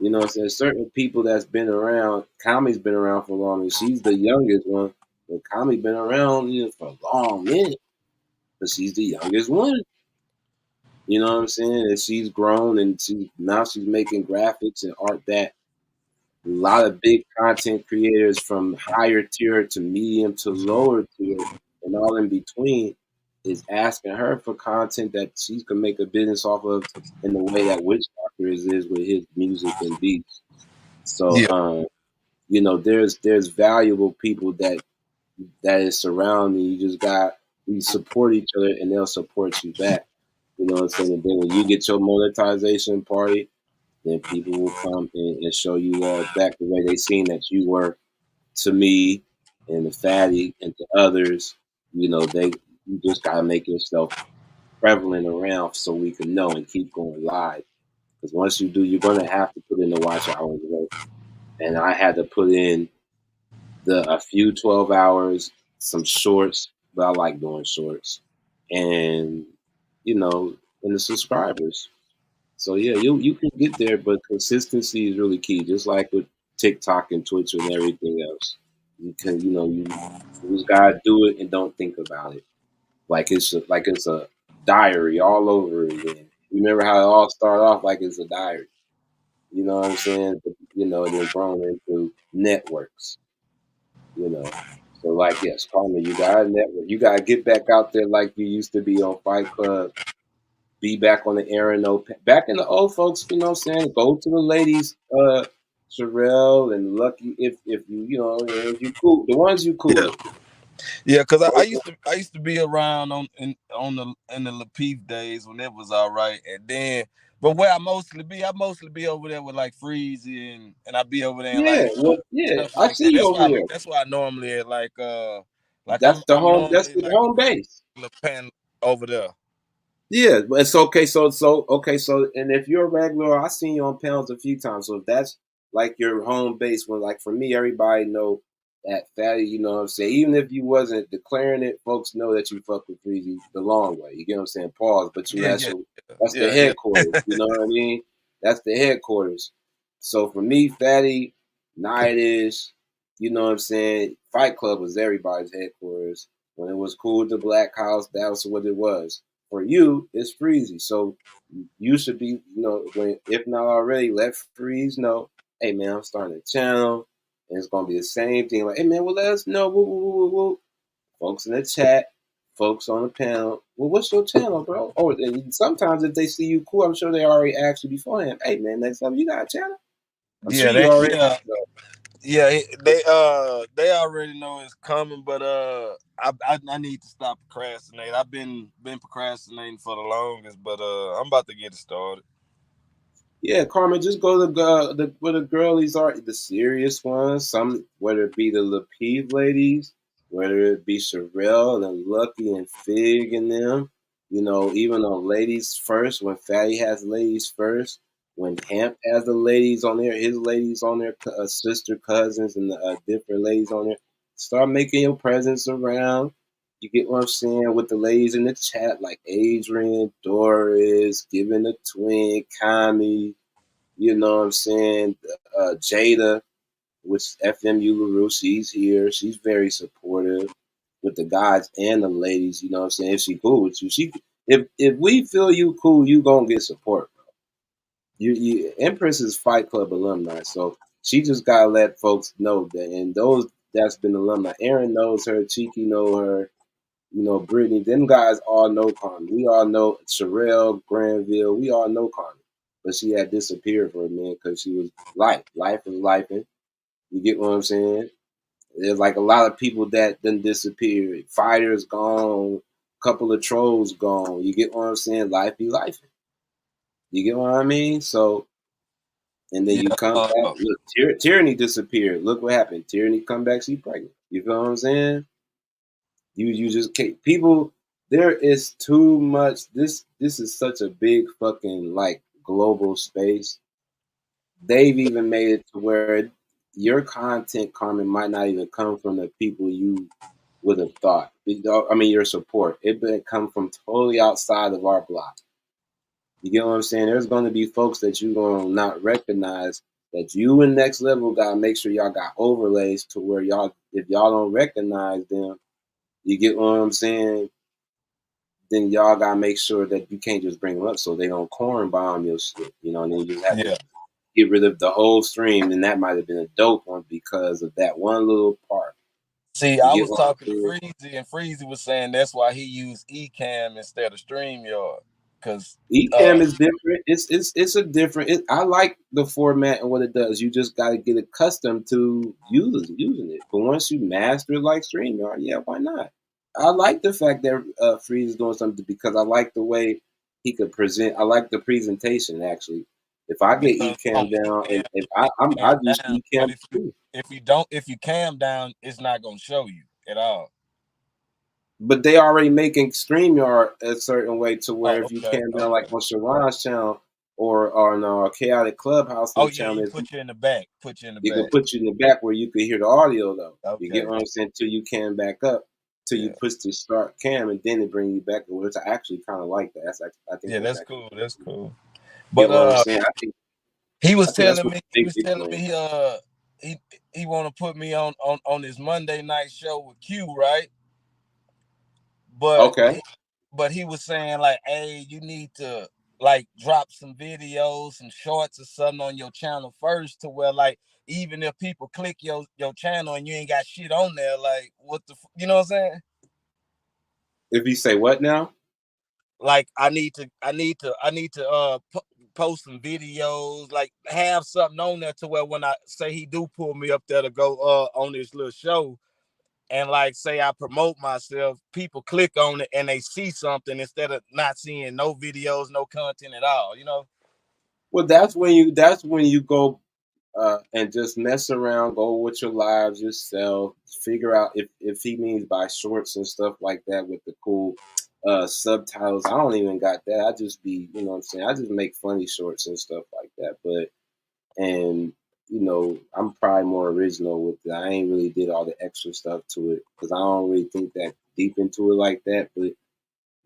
know what I'm saying? Certain people that's been around, Kami's been around for long, and she's the youngest one. But Kami been around for a long minute, but she's the youngest one. You know what I'm saying? And she's grown, and now she's making graphics and art that a lot of big content creators from higher tier to medium to lower tier and all in between is asking her for content that she can make a business off of in the way that Witch Doctor is with his music and beats. So, there's valuable people that is surrounding you. You just we support each other and they'll support you back. You know what I'm saying? And then when you get your monetization party, then people will come and show you love back the way they seen that you were to me and the fatty and to others. You just gotta make yourself prevalent around so we can know and keep going live. Because once you do, you're gonna have to put in the watch hours work. And I had to put in a few 12 hours, some shorts, but I like doing shorts, and and the subscribers. So yeah, you can get there, but consistency is really key. Just like with TikTok and Twitch and everything else, you just gotta do it and don't think about it. Like it's a diary all over again. Remember how it all started off like it's a diary. You know what I'm saying? But, then grown into networks. So like yes, Carmen, you got a network. You gotta get back out there like you used to be on Fight Club. Be back on the air and back in the old folks, you know what I'm saying? Go to the ladies, Sherelle and Lucky if if you cool the ones you cool with. Yeah, because I used to be around in the Lapeef days when it was all right, and then but where I mostly be over there with like Freezy and I be over there and like stuff I like see that. you over there. That's why I normally at like That's the I'm home. That's normally the like home base. the pen over there. Yeah, but it's okay. So and if you're a regular, I seen you on panels a few times. So if that's like your home base, when like for me, everybody know that Fatty. You know what I'm saying? Even if you wasn't declaring it, folks know that you fuck with Freezy the long way. You get what I'm saying? Pause. But that's the Yeah. headquarters. You know what I mean? That's the headquarters. So for me, Fatty, Nightish, you know what I'm saying? Fight Club was everybody's headquarters. When it was cool with the Black House, that was what it was. For you, it's Freezy. So you should be, if not already, let Freeze know, hey man, I'm starting a channel, and it's gonna be the same thing. Like, hey man, well let us know. Woo, woo, woo, woo, woo. Folks in the chat, folks on the panel. Well, what's your channel, bro? Oh, and sometimes if they see you cool, I'm sure they already asked you beforehand. Hey man, next time you got a channel. I'm sure you already. Yeah, they already know it's coming, but I need to stop procrastinating. I've been procrastinating for the longest, but I'm about to get it started. Yeah, Carmen, just go to where the girlies are, the serious ones. Some, whether it be the Lapeef ladies, whether it be Sherelle and Lucky and Fig and them. Even on Ladies First, when Fatty has Ladies First, when Hamp has the ladies on there, his ladies on there, sister cousins and the different ladies on there. Start making your presence around. You get what I'm saying with the ladies in the chat, like Adrian, Doris, Giving the Twin, Kami, you know what I'm saying? Jada, which FMU LaRue, she's here. She's very supportive with the guys and the ladies, you know what I'm saying? If she cool with you. If we feel you cool, you gonna get support, bro. You Empress is Fight Club alumni, so she just gotta let folks know that, and those that's been alumni. Aaron knows her, Cheeky know her, Brittany, them guys all know Carmen. We all know Sherelle, Granville, we all know Carmen. But she had disappeared for a minute because she was life was lifing. You get what I'm saying? There's like a lot of people that done disappeared. Fighters gone, couple of trolls gone. You get what I'm saying? Life be life. You get what I mean? So, and then you come back. Look, Tyranny disappeared. Look what happened. Tyranny come back, she pregnant. You feel what I'm saying? You just can't. People, there is too much. This is such a big fucking like global space. They've even made it to where your content, Carmen, might not even come from the people you would have thought. I mean, your support. It may come from totally outside of our block. You get what I'm saying? There's going to be folks that you're going to not recognize. That you and Next Level got to make sure y'all got overlays to where y'all, if y'all don't recognize them, you get what I'm saying? Then y'all gotta make sure that you can't just bring them up so they don't corn bomb your shit. And then you just have to get rid of the whole stream, and that might have been a dope one because of that one little part. See, I was talking to Freezy, and Freezy was saying that's why he used Ecamm instead of StreamYard. Because Ecamm is different. It's a different. I like the format and what it does. You just got to get accustomed to using it. But once you master it like StreamYard, yeah, why not? I like the fact that Freeze is doing something because I like the way he could present. I like the presentation actually. If I get Ecamm down, and if I use Ecamm too. If you cam down, it's not gonna show you at all. But they already making StreamYard a certain way to where if you cam down like on Sharon's channel or on Chaotic Clubhouse channel, you put you in the back. You can put you in the back where you can hear the audio though. Okay. You get what I'm saying? Till you cam back up, till you push the start cam, and then it bring you back. Which I actually kind of like that. I think that's cool. That's cool. But what I'm saying? I think he was that's telling what me the big plan. he want to put me on his Monday night show with Q, right? But he was saying like, hey, you need to like drop some videos, some shorts or something on your channel first, to where like even if people click your channel and you ain't got shit on there, like what the you know what I'm saying? If you say what now? Like I need to post some videos, like have something on there to where when I say he do pull me up there to go on this little show, and like say I promote myself, people click on it and they see something instead of not seeing no videos, no content at all, you know? Well, that's when you go and just mess around, go with your lives yourself, figure out if he means by shorts and stuff like that with the cool subtitles. I don't even got that. I just be, you know what I'm saying? I just make funny shorts and stuff like that. And you know, I'm probably more original with it. I ain't really did all the extra stuff to it because I don't really think that deep into it like that. But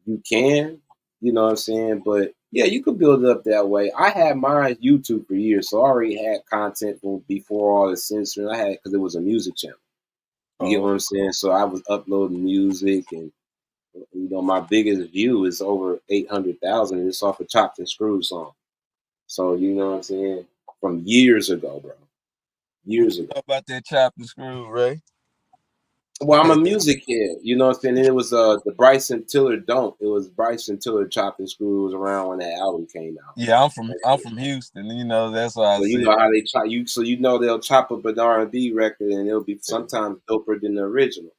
you can, you know what I'm saying? But yeah, you could build it up that way. I had mine YouTube for years, so I already had content from before all the censoring. I had because it was a music channel. You get what I'm saying? So I was uploading music, and you know, my biggest view is over 800,000, and it's off a Chopped and Screwed song. So you know what I'm saying? From years ago, bro. Years ago. How about that Chopped and Screwed, Ray? Well, I'm a music head, you know what I'm saying? And it was the Bryson Tiller Don't. It was Bryson Tiller Chopped and Screwed was around when that album came out. Yeah, I'm from Houston, you know, that's why I So you said know how they chop you, so you know they'll chop up an R&B record and it'll be sometimes doper than the original.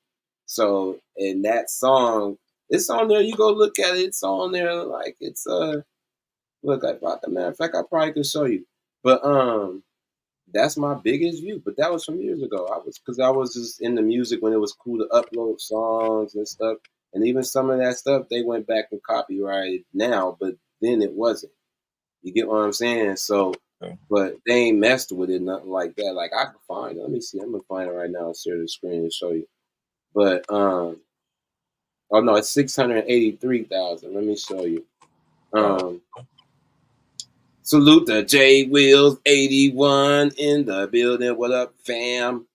So in that song, it's on there. You go look at it. It's on there. Like it's look. As a matter of fact, I probably could show you. But that's my biggest view. But that was from years ago. I was just in the music when it was cool to upload songs and stuff. And even some of that stuff they went back and copyrighted now, but then it wasn't. You get what I'm saying? So, but they ain't messed with it, nothing like that. Like I can find it. Let me see. I'm gonna find it right now and share the screen and show you. But oh no, it's 683,000. Let me show you. Salute the J Wheels 81 in the building. What up, fam?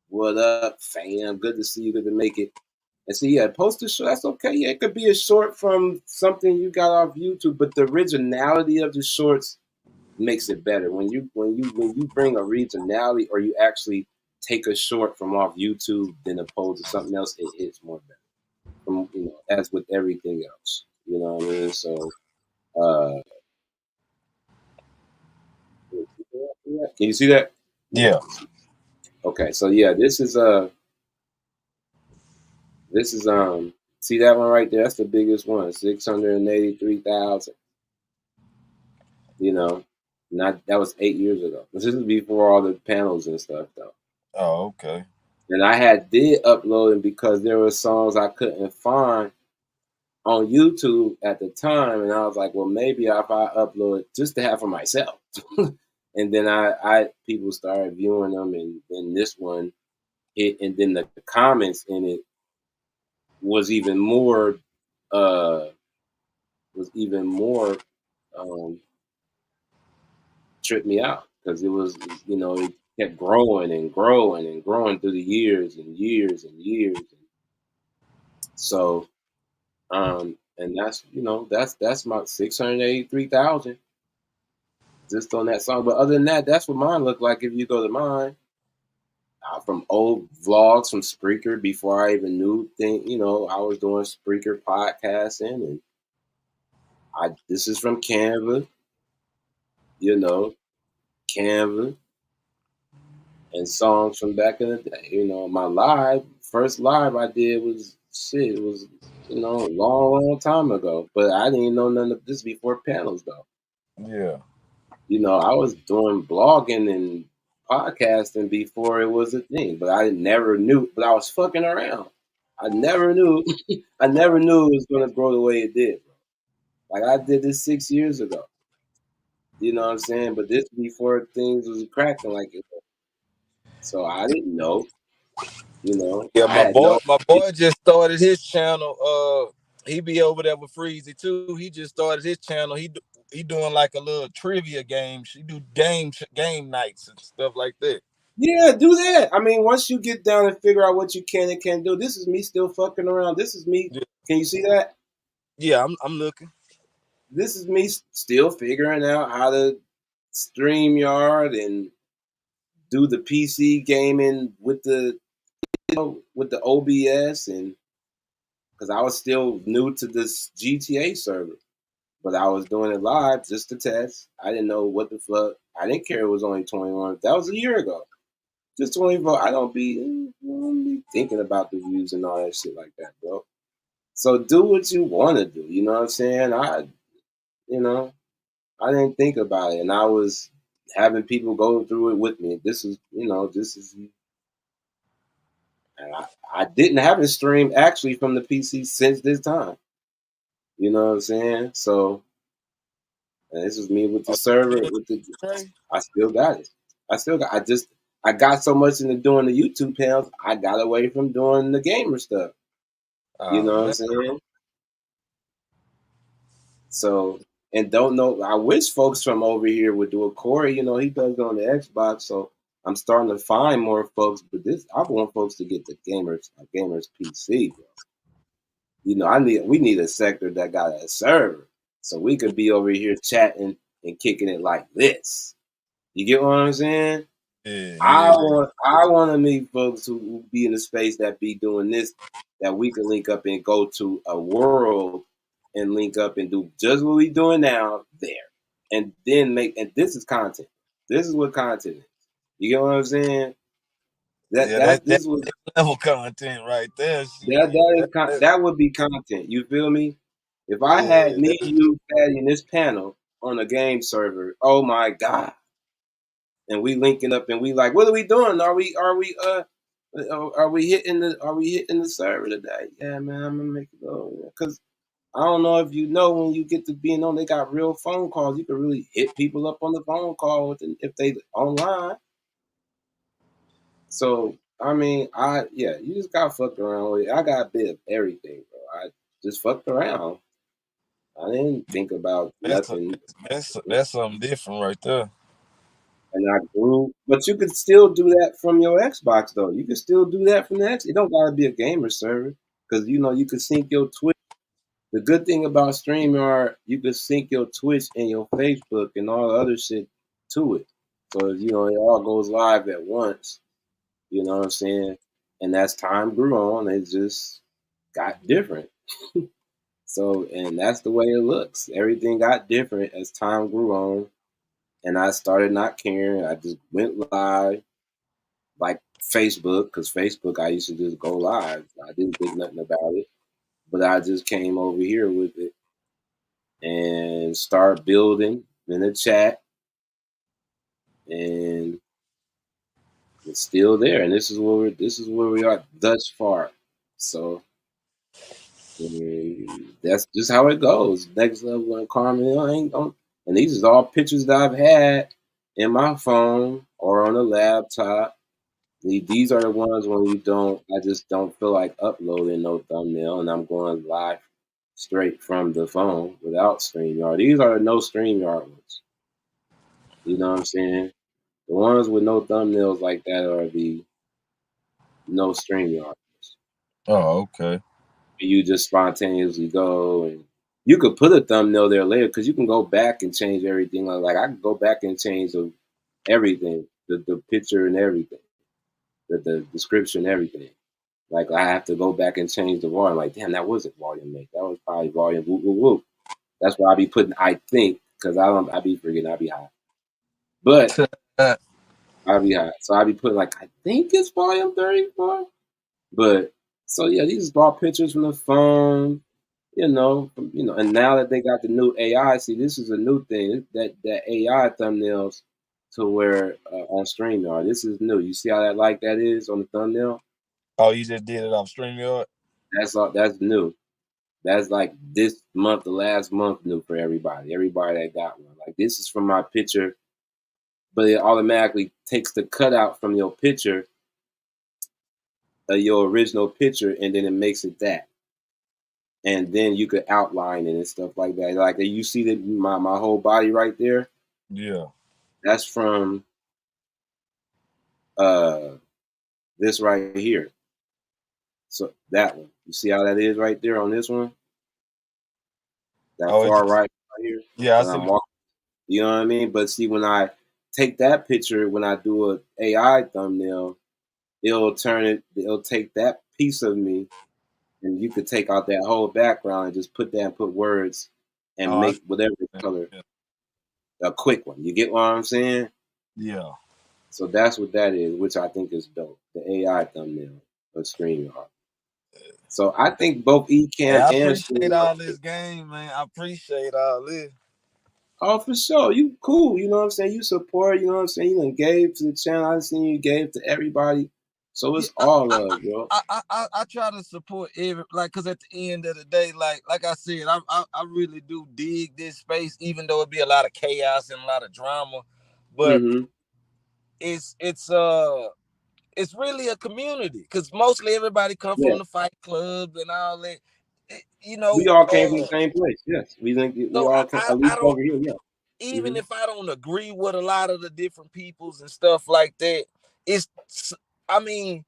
What up, fam? Good to see you. Good to make it. And see, yeah, post a short. That's okay. Yeah, it could be a short from something you got off YouTube, but the originality of the shorts makes it better. When you bring originality, or you actually take a short from off YouTube than opposed to something else, it hits more better. From as with everything else. You know what I mean? So can you see that? Yeah. Okay, so yeah, this is see that one right there? That's the biggest one, 683,000. You know, not that was 8 years ago. This is before all the panels and stuff, though. Oh, okay. And I did upload them because there were songs I couldn't find on YouTube at the time, and I was like, well, maybe if I upload just to have for myself. And then I people started viewing them, and then this one hit, and then the comments in it was even more tripped me out because it was, it kept growing and growing and growing through the years and years and years. So and that's my 683,000 just on that song. But other than that, that's what mine looked like. If you go to mine, from old vlogs from Spreaker before I even knew I was doing Spreaker podcasting, and this is from Canva, Canva, and songs from back in the day. My first live I did was it was a long time ago. But I didn't know none of this before panels though. Yeah. I was doing blogging and podcasting before it was a thing, but I never knew. But I was fucking around. I never knew. I never knew it was gonna grow the way it did. Like I did this 6 years ago. You know what I'm saying? But this before things was cracking like it was. So I didn't know. Yeah, I had no. my boy just started his channel. He be over there with Freezy too. He just started his channel. he doing like a little trivia game. She do game nights and stuff like that. Yeah, do that. I mean, once you get down and figure out what you can and can't do, this is me still fucking around. This is me. Yeah. Can you see that? Yeah, I'm looking. This is me still figuring out how to StreamYard and do the PC gaming with the OBS, and because I was still new to this GTA server, but I was doing it live just to test. I didn't know what the fuck. I didn't care it was only 21. That was a year ago. Just 24. I don't be thinking about the views and all that shit like that, bro. So do what you want to do. You know what I'm saying? I didn't think about it, and I was having people go through it with me. This is. And I didn't have a stream actually from the PC since this time. You know what I'm saying? So this is me with the server. I still got it. I got so much into doing the YouTube panels, I got away from doing the gamer stuff. You know what I'm saying? So, and don't know. I wish folks from over here would do it. Corey, he does it on the Xbox, so I'm starting to find more folks. But I want folks to get the gamers PC, bro. We need a sector that got a server, so we could be over here chatting and kicking it like this. You get what I'm saying? Yeah. I want to meet folks who be in the space that be doing this, that we can link up and go to a world and link up and do just what we doing now there, and then and this is content. This is what content is. You get what I'm saying? That This was level content right there. that would be content. You feel me? If I had me, you, Fatty, in this panel on a game server, oh my god! And we linking up, and we like, what are we doing? Are we hitting the server today? Yeah, man, I'm gonna make it go because I don't know if you know when you get to being on, they got real phone calls. You can really hit people up on the phone call if they online. So I mean, you just got fucked around with it. I got a bit of everything, bro. I just fucked around. I didn't think about nothing. That's something different right there. And I grew, but you could still do that from your Xbox, though. You can still do that from the X. It don't gotta be a gamer server, because you can sync your Twitch. The good thing about StreamYard, you can sync your Twitch and your Facebook and all the other shit to it. So it all goes live at once. You know what I'm saying? And as time grew on, it just got different. So, and that's the way it looks. Everything got different as time grew on, and I started not caring. I just went live, like Facebook, because Facebook, I used to just go live. I didn't think nothing about it, but I just came over here with it and start building in the chat, and it's still there. And this is where we are thus far. So that's just how it goes. Next level in Carmen, and these are all pictures that I've had in my phone or on a laptop. These are the ones when I just don't feel like uploading no thumbnail, and I'm going live straight from the phone without StreamYard. These are no StreamYard ones. You know what I'm saying? The ones with no thumbnails like that are the no StreamYard. Oh, okay. You just spontaneously go, and you could put a thumbnail there later because you can go back and change everything. Like I could go back and change everything, the picture and everything, the description, everything. Like I have to go back and change the volume. Like, damn, that wasn't volume make. That was probably volume whoop whoop whoop. That's why I be putting I think, because I be forgetting I be high. But I be high. So I be putting like I think it's volume 34. But so yeah, these are all pictures from the phone, and now that they got the new AI, see this is a new thing. That AI thumbnails to where on StreamYard. This is new. You see how that is on the thumbnail? Oh, you just did it off StreamYard? That's new. That's like this month, the last month new for everybody. Everybody that got one. Like this is from my picture, but it automatically takes the cutout from your picture, your original picture, and then it makes it that. and then you could outline it and stuff like that. Like you see that my whole body right there. Yeah, that's from this right here. So that one, you see how that is right there on this one? That far right here. Yeah, I When see. I'm walking, you know what I mean? But see, when I take that picture, when I do a AI thumbnail, it'll take that piece of me, and you could take out that whole background and just put that and put words and make whatever color. A quick one. You get what I'm saying? Yeah. So that's what that is, which I think is dope. The AI thumbnail of StreamYard. So I think both Ecamm I and appreciate all StreamYard. this game, man. I appreciate all this. Oh, for sure. You cool. You know what I'm saying? You support, you know what I'm saying? You done gave to the channel. I seen you gave to everybody. So it's all love, bro. I try to support cause at the end of the day, like I said, I really do dig this space, even though it be a lot of chaos and a lot of drama. But it's really a community, because mostly everybody come from the fight club and all that. You know, we all came from the same place. Yes, we think we all came, at least over here. Yeah. Even if I don't agree with a lot of the different peoples and stuff like that, I mean,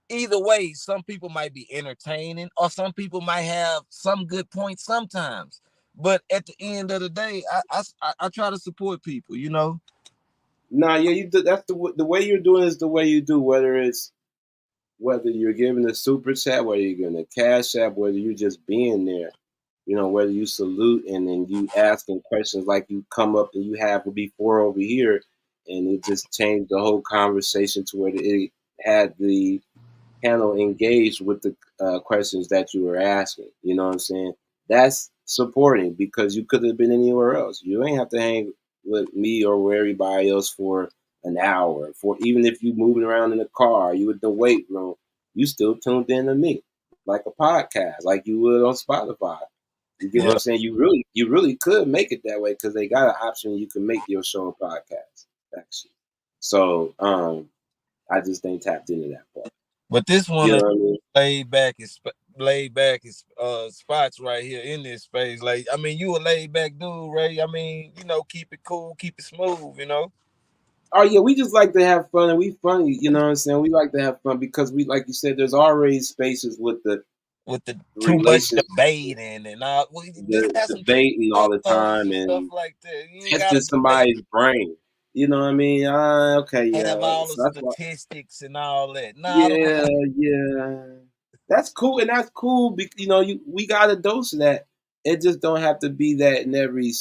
either way, some people might be entertaining, or some people might have some good points sometimes. But at the end of the day, I try to support people, you know. Nah, yeah, you do. That's the way you're doing is the way you do. Whether you're giving a super chat, whether you're giving a cash app, whether you're just being there, you know, whether you salute and then you asking questions like you come up and you have before over here, and it just changed the whole conversation to where it had the panel engaged with the questions that you were asking. You know what I'm saying? That's supporting, because you could have been anywhere else. You ain't have to hang with me or with everybody else for an hour. For even if you moving around in the car, you in the weight room, you still tuned in to me, like a podcast, like you would on Spotify. You get what I'm saying? You really could make it that way, because they got an option you can make your show a podcast, actually. So I just ain't tapped into that part. But this one, you know what I mean? laid back is spots right here in this space. Like, I mean, you a laid back dude, Ray. I mean, you know, keep it cool, keep it smooth, you know. Oh yeah, we just like to have fun, and we funny. You know what I'm saying? We like to have fun because we, like you said, there's already spaces with the too much relations, debating and all. Well, just have some debating all the time, and stuff and like that. You ain't testing gotta somebody's brain. You know what I mean? Okay, yeah. have all the So that's why. statistics and all that. No, I don't Yeah, yeah. That's cool, and that's cool. You know, we got a dose of that. It just don't have to be that in every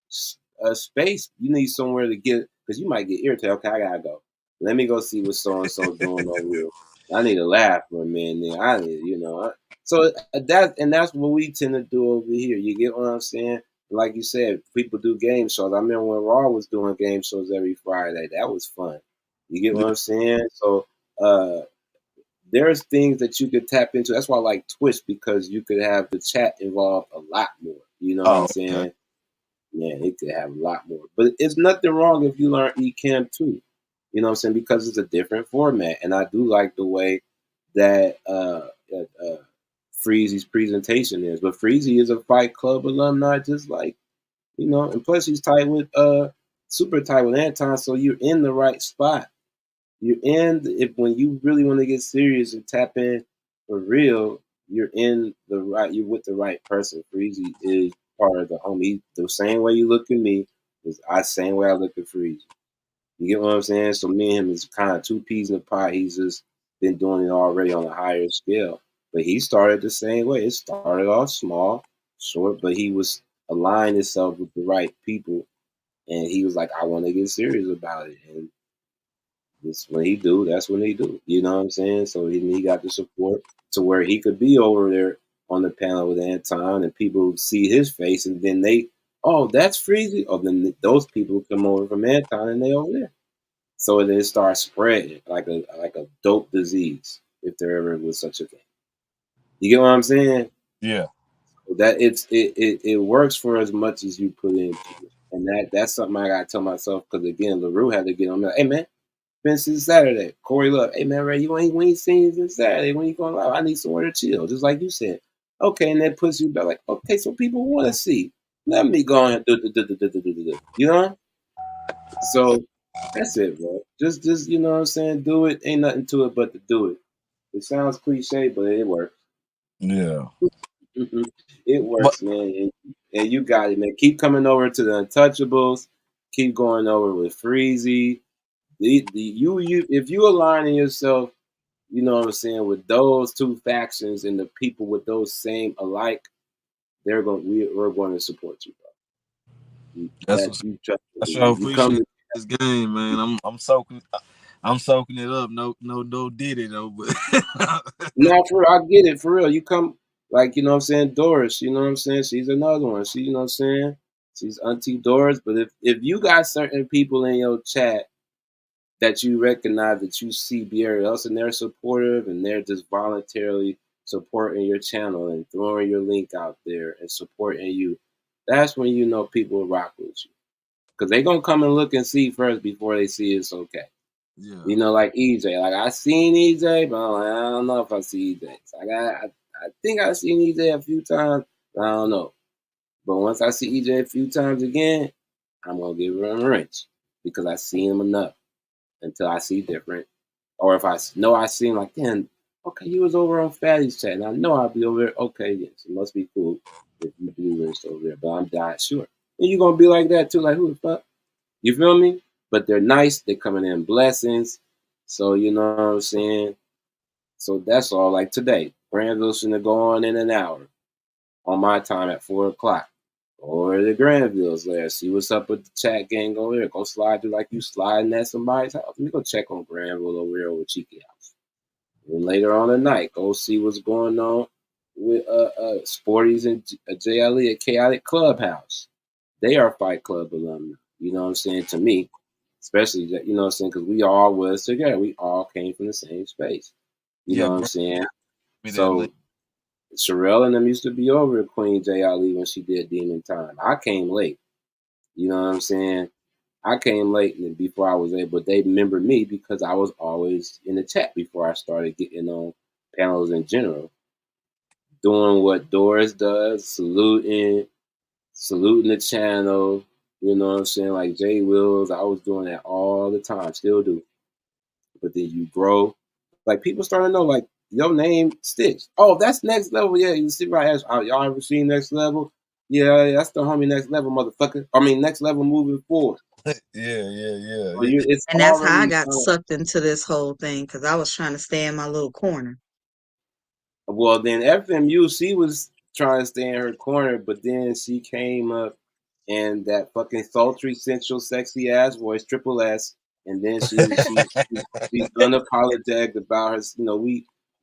space. You need somewhere to get, because you might get irritated. Okay, I gotta go. Let me go see what so and so's doing over here. I need to laugh for a minute. I need, you know. So that's what we tend to do over here. You get what I'm saying? Like you said, people do game shows. I remember when Raw was doing game shows every Friday. That was fun. You get what I'm saying? So there's things that you could tap into. That's why I like Twitch, because you could have the chat involved a lot more. You know what I'm saying? Okay. Yeah, it could have a lot more. But it's nothing wrong if you learn Ecamm too. You know what I'm saying? Because it's a different format. And I do like the way that Freezy's presentation is. But Freezy is a Fight Club alumni, just like, you know, and plus he's tight with super tight with Anton, so you're in the right spot. You're in when you really want to get serious and tap in for real, you're with the right person. Freezy is part of the homie. The same way you look at me is the same way I look at Freezy. You get what I'm saying? So me and him is kind of two peas in a pot. He's just been doing it already on a higher scale. But he started the same way. It started off small, short, but he was aligning himself with the right people. And he was like, I want to get serious about it. And that's when he do. That's when he do. You know what I'm saying? So he got the support to where he could be over there on the panel with Anton, and people see his face, and then that's Freezy. Or then those people come over from Anton, and they over there. So then it starts spreading like a dope disease, if there ever was such a thing. You get what I'm saying? Yeah. That it works for as much as you put into it, and that's something I gotta tell myself, because again, LaRue had to get on me. Like, hey man, been since Saturday. Corey Love, hey man, Ray, we ain't seen you since Saturday. When you going live? I need somewhere to chill, just like you said. Okay, and that puts you back like, okay, so people want to see. Let me go and do. You know? So that's it, bro. Just you know what I'm saying? Do it. Ain't nothing to it but to do it. It sounds cliche, but it works. Yeah. It works, man. And you got it, man. Keep coming over to the Untouchables. Keep going over with Freezy. You if you aligning yourself, you know what I'm saying, with those two factions and the people with those same alike, we're going to support you, bro. That's That what's you trust I me. sure You come appreciate this game, man. I'm soaking it up. No diddy though, but No, for real, I get it, for real. You come, like, you know what I'm saying, Doris, you know what I'm saying? She's another one. She, you know what I'm saying? She's Auntie Doris. But if you got certain people in your chat that you recognize, that you see Bierry else and they're supportive and they're just voluntarily supporting your channel and throwing your link out there and supporting you, that's when you know people will rock with you. Because they're going to come and look and see first before they see it's okay. yeah. You know, like EJ. Like I seen EJ, but I'm like, I don't know if I see EJ. I think I seen EJ a few times, but I don't know. But once I see EJ a few times again, I'm gonna give him a wrench because I seen him enough until I see different. Or if I know I seen like, damn, okay, he was over on Fatty's chat, and I know I'll be over there. Okay, yes, it must be cool if you do this over there. But I'm not sure. And you gonna be like that too, like who the fuck? You feel me? But they're nice. They're coming in blessings. So you know what I'm saying? So that's all. Like today, Granville's gonna go on in an hour on my time at 4 o'clock. Or the Granville's there. See what's up with the chat gang over there. Go slide through like you sliding at somebody's house. Let me go check on Granville over there over Cheeky House. And later on tonight, go see what's going on with Sporties and JLE at Chaotic Clubhouse. They are Fight Club alumni. You know what I'm saying? To me, especially that, you know what I'm saying? Because we all was together. We all came from the same space. You Yeah, know what I'm bro. saying? Me that link. So Sherelle and them used to be over at Queen J. Ali when she did Demon Time. I came late. You know what I'm saying? I came late and before I was able, they remembered me because I was always in the chat before I started getting on panels in general. Doing what Doris does, saluting the channel, you know what I'm saying? Like Jay Wills, I was doing that all the time, still do. But then you grow. Like people start to know, like, your name sticks. Oh, that's Next Level. Yeah, you see right. Y'all ever seen Next Level? Yeah, that's the homie Next Level, motherfucker. I mean, Next Level moving forward. Yeah. So it's And that's how I already got sucked into this whole thing because I was trying to stay in my little corner. well, then FMU, she was trying to stay in her corner, but then she came up and that fucking sultry, sensual, sexy ass voice, triple S, and then she's unapologetic about her. You know,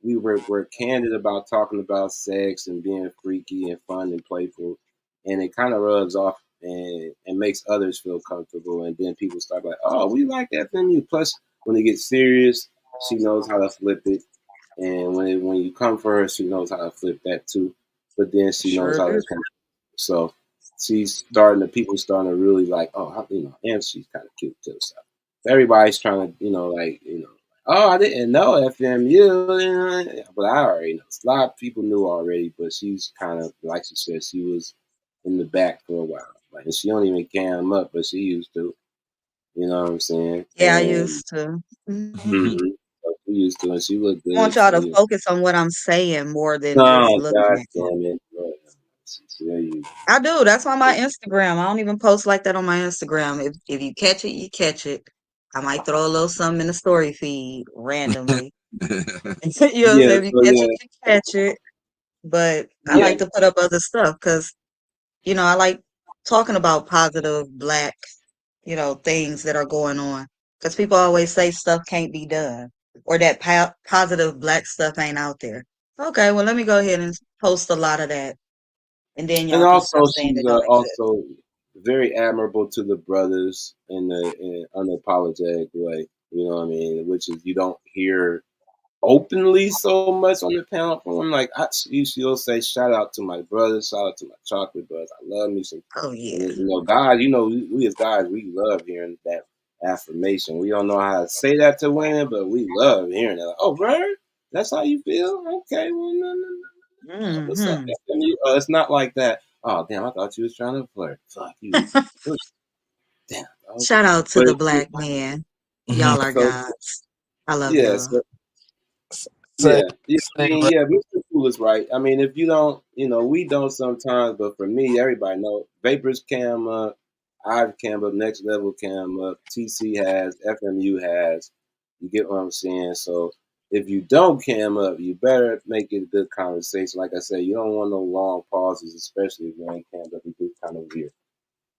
we're candid about talking about sex and being freaky and fun and playful, and it kind of rubs off and makes others feel comfortable, and then people start like, oh, we like FMU. Plus, when it gets serious, she knows how to flip it. And when you come for her, she knows how to flip that too. But then she knows Sure how do. to come. So people starting to really like, oh, you know, and she's kind of cute too. So everybody's trying to, you know, like, you know, oh, I didn't know FMU, but I already know. A lot of people knew already, but she's kind of, like she said, she was in the back for a while. Like, and she don't even cam up, but she used to. You know what I'm saying? Yeah, I And used to. so she used to, and she looked I want good. y'all So to you. focus on what I'm saying more than just Oh looking God at it. damn it! There you. I do. That's on my Instagram. I don't even post like that on my Instagram. If you catch it, you catch it. I might throw a little something in the story feed randomly. You know what I'm Yeah. saying? If you So catch yeah. it, you catch it. But I Yeah. like to put up other stuff because, you know, I like talking about positive black, you know, things that are going on. Because people always say stuff can't be done or that positive black stuff ain't out there. Okay, well, let me go ahead and post a lot of that. And then And y'all can also, stop saying she's it don't exist. also very admirable to the brothers in an unapologetic way. You know what I mean? Which is you don't hear openly so much on the panel from. Like she'll say, "Shout out to my brothers, shout out to my chocolate brothers. I love me some." Oh, And yeah. you know, guys, you know, we as guys, we love hearing that affirmation. We don't know how to say that to women, but we love hearing that. Like, oh, bro, that's how you feel? Okay, well, no. What's up? Mm-hmm. It's not like that. Oh damn! I thought you was trying to flirt. Fuck you. Damn. Okay. Shout out to But the black man. Y'all are so gods. I love yeah, y'all. so Say, yeah. I say, mean, bro. yeah, Mr. Cool is right. I mean, if you don't, we don't sometimes, but for me, everybody know Vapors cam up, I've cam up, Next Level cam up, TC has, FMU has. You get what I'm saying? So if you don't cam up, you better make it a good conversation. Like I said, you don't want no long pauses, especially if you ain't cammed up. It gets kind of weird.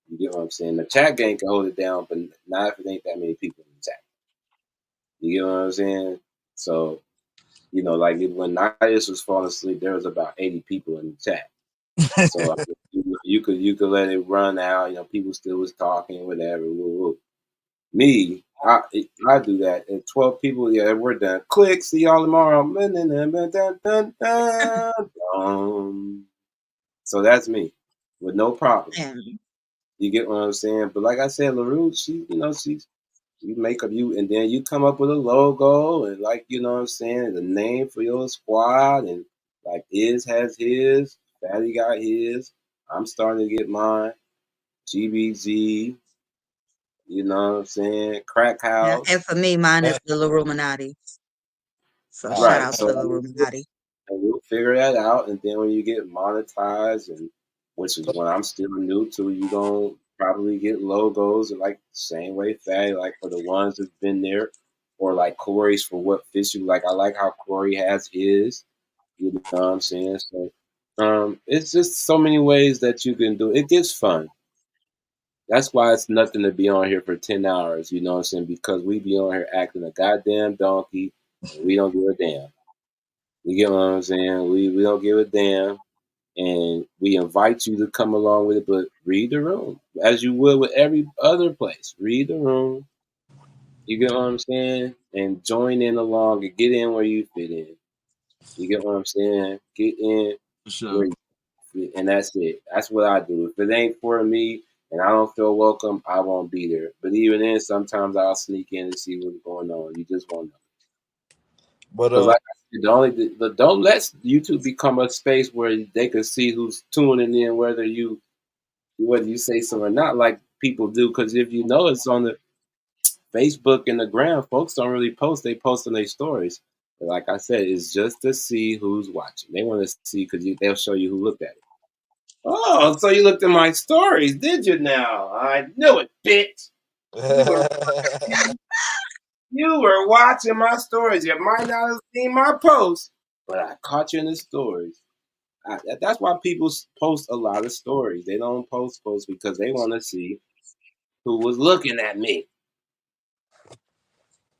You get what I'm saying? The chat game can hold it down, but not if it ain't that many people in the chat. You get what I'm saying? So like when Nias was falling asleep, there was about 80 people in the chat. So I mean, you could let it run out. People still was talking, whatever. Woo, woo. Me, I do that. And 12 people, yeah, we're done. Click. See y'all tomorrow. So that's me, with no problem. Man. You get what I'm saying? But like I said, LaRue, she's you make up you and then you come up with a logo and what I'm saying, the name for your squad and like Iz has his, Fatty got his, I'm starting to get mine, GBG, you know what I'm saying, Crack Yeah, and House. for me, mine is the Illuminati. So shout Right. out to So the Illuminati. and we'll figure that out and then when you get monetized and which is when I'm still new to, you gonna probably get logos like the same way Fatty, like for the ones that's been there, or like Corey's for what fits you. Like I like how Corey has his, you know what I'm saying? So it's just so many ways that you can do it. It gets fun. That's why it's nothing to be on here for 10 hours, you know what I'm saying? Because we be on here acting a goddamn donkey and we don't give a damn. You get what I'm saying? We don't give a damn and we invite you to come along with it, but read the room as you would with every other place. Read the room. You get what I'm saying? And join in along and get in where you fit in. You get what I'm saying? Get in For sure. where you fit, and that's it. That's what I do. If it ain't for me and I don't feel welcome, I won't be there. But even then, sometimes I'll sneak in and see what's going on. You just won't know. But Because like I said, don't let YouTube become a space where they can see who's tuning in, whether you say so or not, like people do. Because if you know it's on the Facebook and the gram, folks don't really post. They post on their stories. But like I said, it's just to see who's watching. They want to see because they'll show you who looked at it. Oh, so you looked at my stories, did you? Now I knew it, bitch. You were watching my stories. You might not have seen my posts, but I caught you in the stories. That's why people post a lot of stories. They don't post posts because they want to see who was looking at me.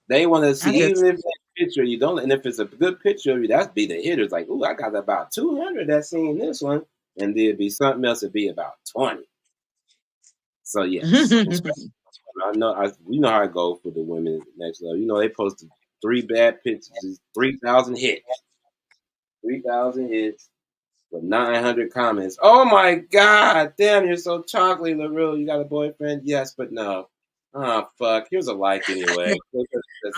They want to I see, just even if that picture you don't, and if it's a good picture of you, that's be the hitters. Like, ooh, I got about 200 that seen this one, and there'd be something else that'd be about 20. So yes, especially we know how I go for the women next level. They posted 3 bad pictures, 3,000 hits, 3,000 hits. With 900 comments. Oh my God, damn, you're so chocolatey, LaRue. You got a boyfriend? Yes, but no. Oh, fuck. Here's a like anyway.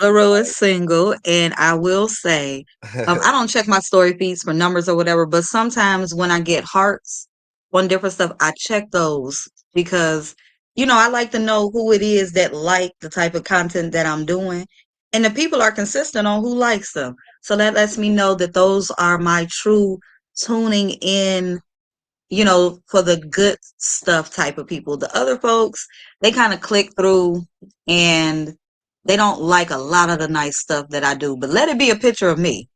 LaRue is single, and I will say, I don't check my story feeds for numbers or whatever, but sometimes when I get hearts on different stuff, I check those because, I like to know who it is that like the type of content that I'm doing. And the people are consistent on who likes them. So that lets me know that those are my true tuning in, for the good stuff type of people. The other folks, they kind of click through and they don't like a lot of the nice stuff that I do, but let it be a picture of me.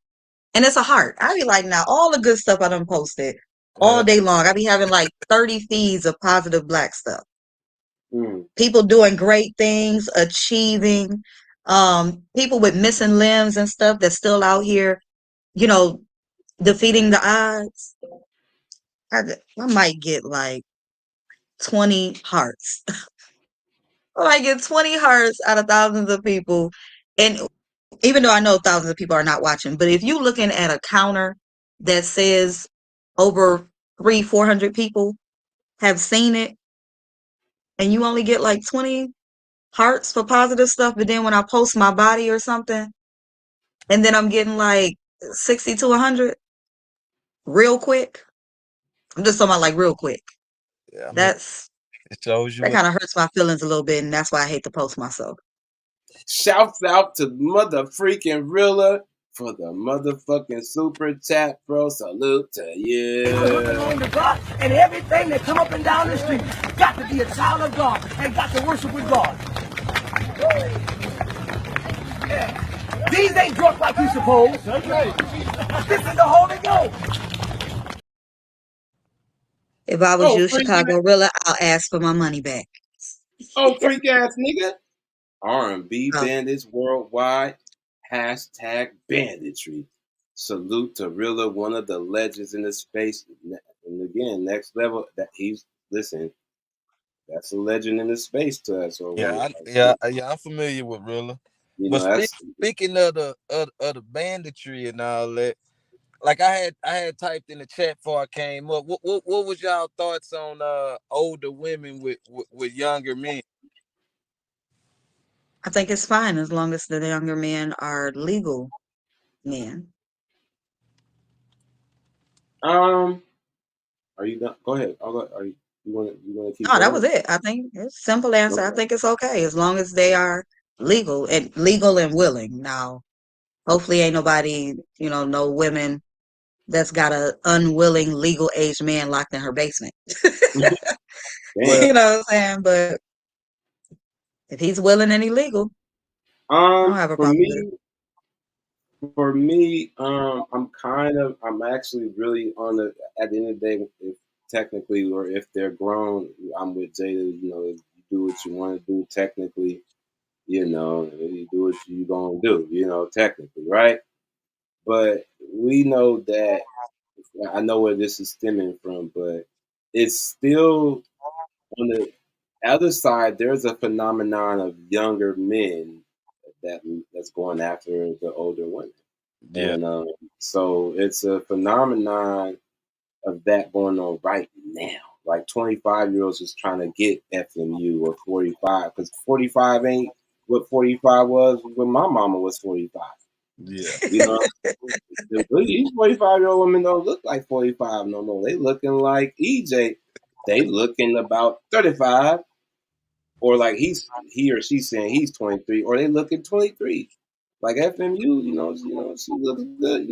And it's a heart. I be like, now all the good stuff I done posted all day long. I be having like 30 feeds of positive Black stuff. People doing great things, achieving, people with missing limbs and stuff that's still out here, defeating the odds. I might get like 20 hearts. I might get 20 hearts out of thousands of people. And even though I know thousands of people are not watching, but if you're looking at a counter that says over 400 people have seen it, and you only get like 20 hearts for positive stuff, but then when I post my body or something, and then I'm getting like 60 to 100, real quick. I'm just talking about like real quick. Yeah, I mean, That's it shows you that what. kind of hurts my feelings a little bit, and that's why I hate to post myself. Shouts out to mother freaking Rilla for the motherfucking super chat, bro. Salute to you. Looking on to God, and everything that come up and down the street got to be a child of God and got to worship with God. Yeah. These ain't drunk like you suppose. This is the Holy Ghost. If I was you, Chicago Rilla, I'll ask for my money back. Freak ass nigga. R&B bandits worldwide. Hashtag banditry. Salute to Rilla, one of the legends in the space. And again, next level. That he's listen. That's a legend in the space to us. Or Yeah, I'm familiar with Rilla. But speaking of the banditry and all that, like I had typed in the chat before I came up. What was y'all thoughts on older women with younger men? I think it's fine as long as the younger men are legal men. Are you done? Go ahead. Are you want to keep Oh, going? that was it. I think it's a simple answer. I think it's okay as long as they are legal and willing. Now, hopefully ain't nobody, no women that's got a unwilling legal age man locked in her basement. You know what I'm saying? But if he's willing and illegal, I don't have a problem with it. For me, I'm actually really on the, at the end of the day, if technically, or if they're grown, I'm with Jada, if you do what you want to do technically, you do what you gonna do, technically, right? But we know that, I know where this is stemming from, but it's still on the other side, there's a phenomenon of younger men that's going after the older women. Yeah. And so it's a phenomenon of that going on right now. Like 25-year-olds is trying to get FMU or 45, because 45 ain't what 45 was when my mama was 45. Yeah. These 45-year-old women don't look like 45 no more. They looking like EJ. They looking about 35. Or like he or she's saying he's 23, or they looking 23. Like FMU, she looks good.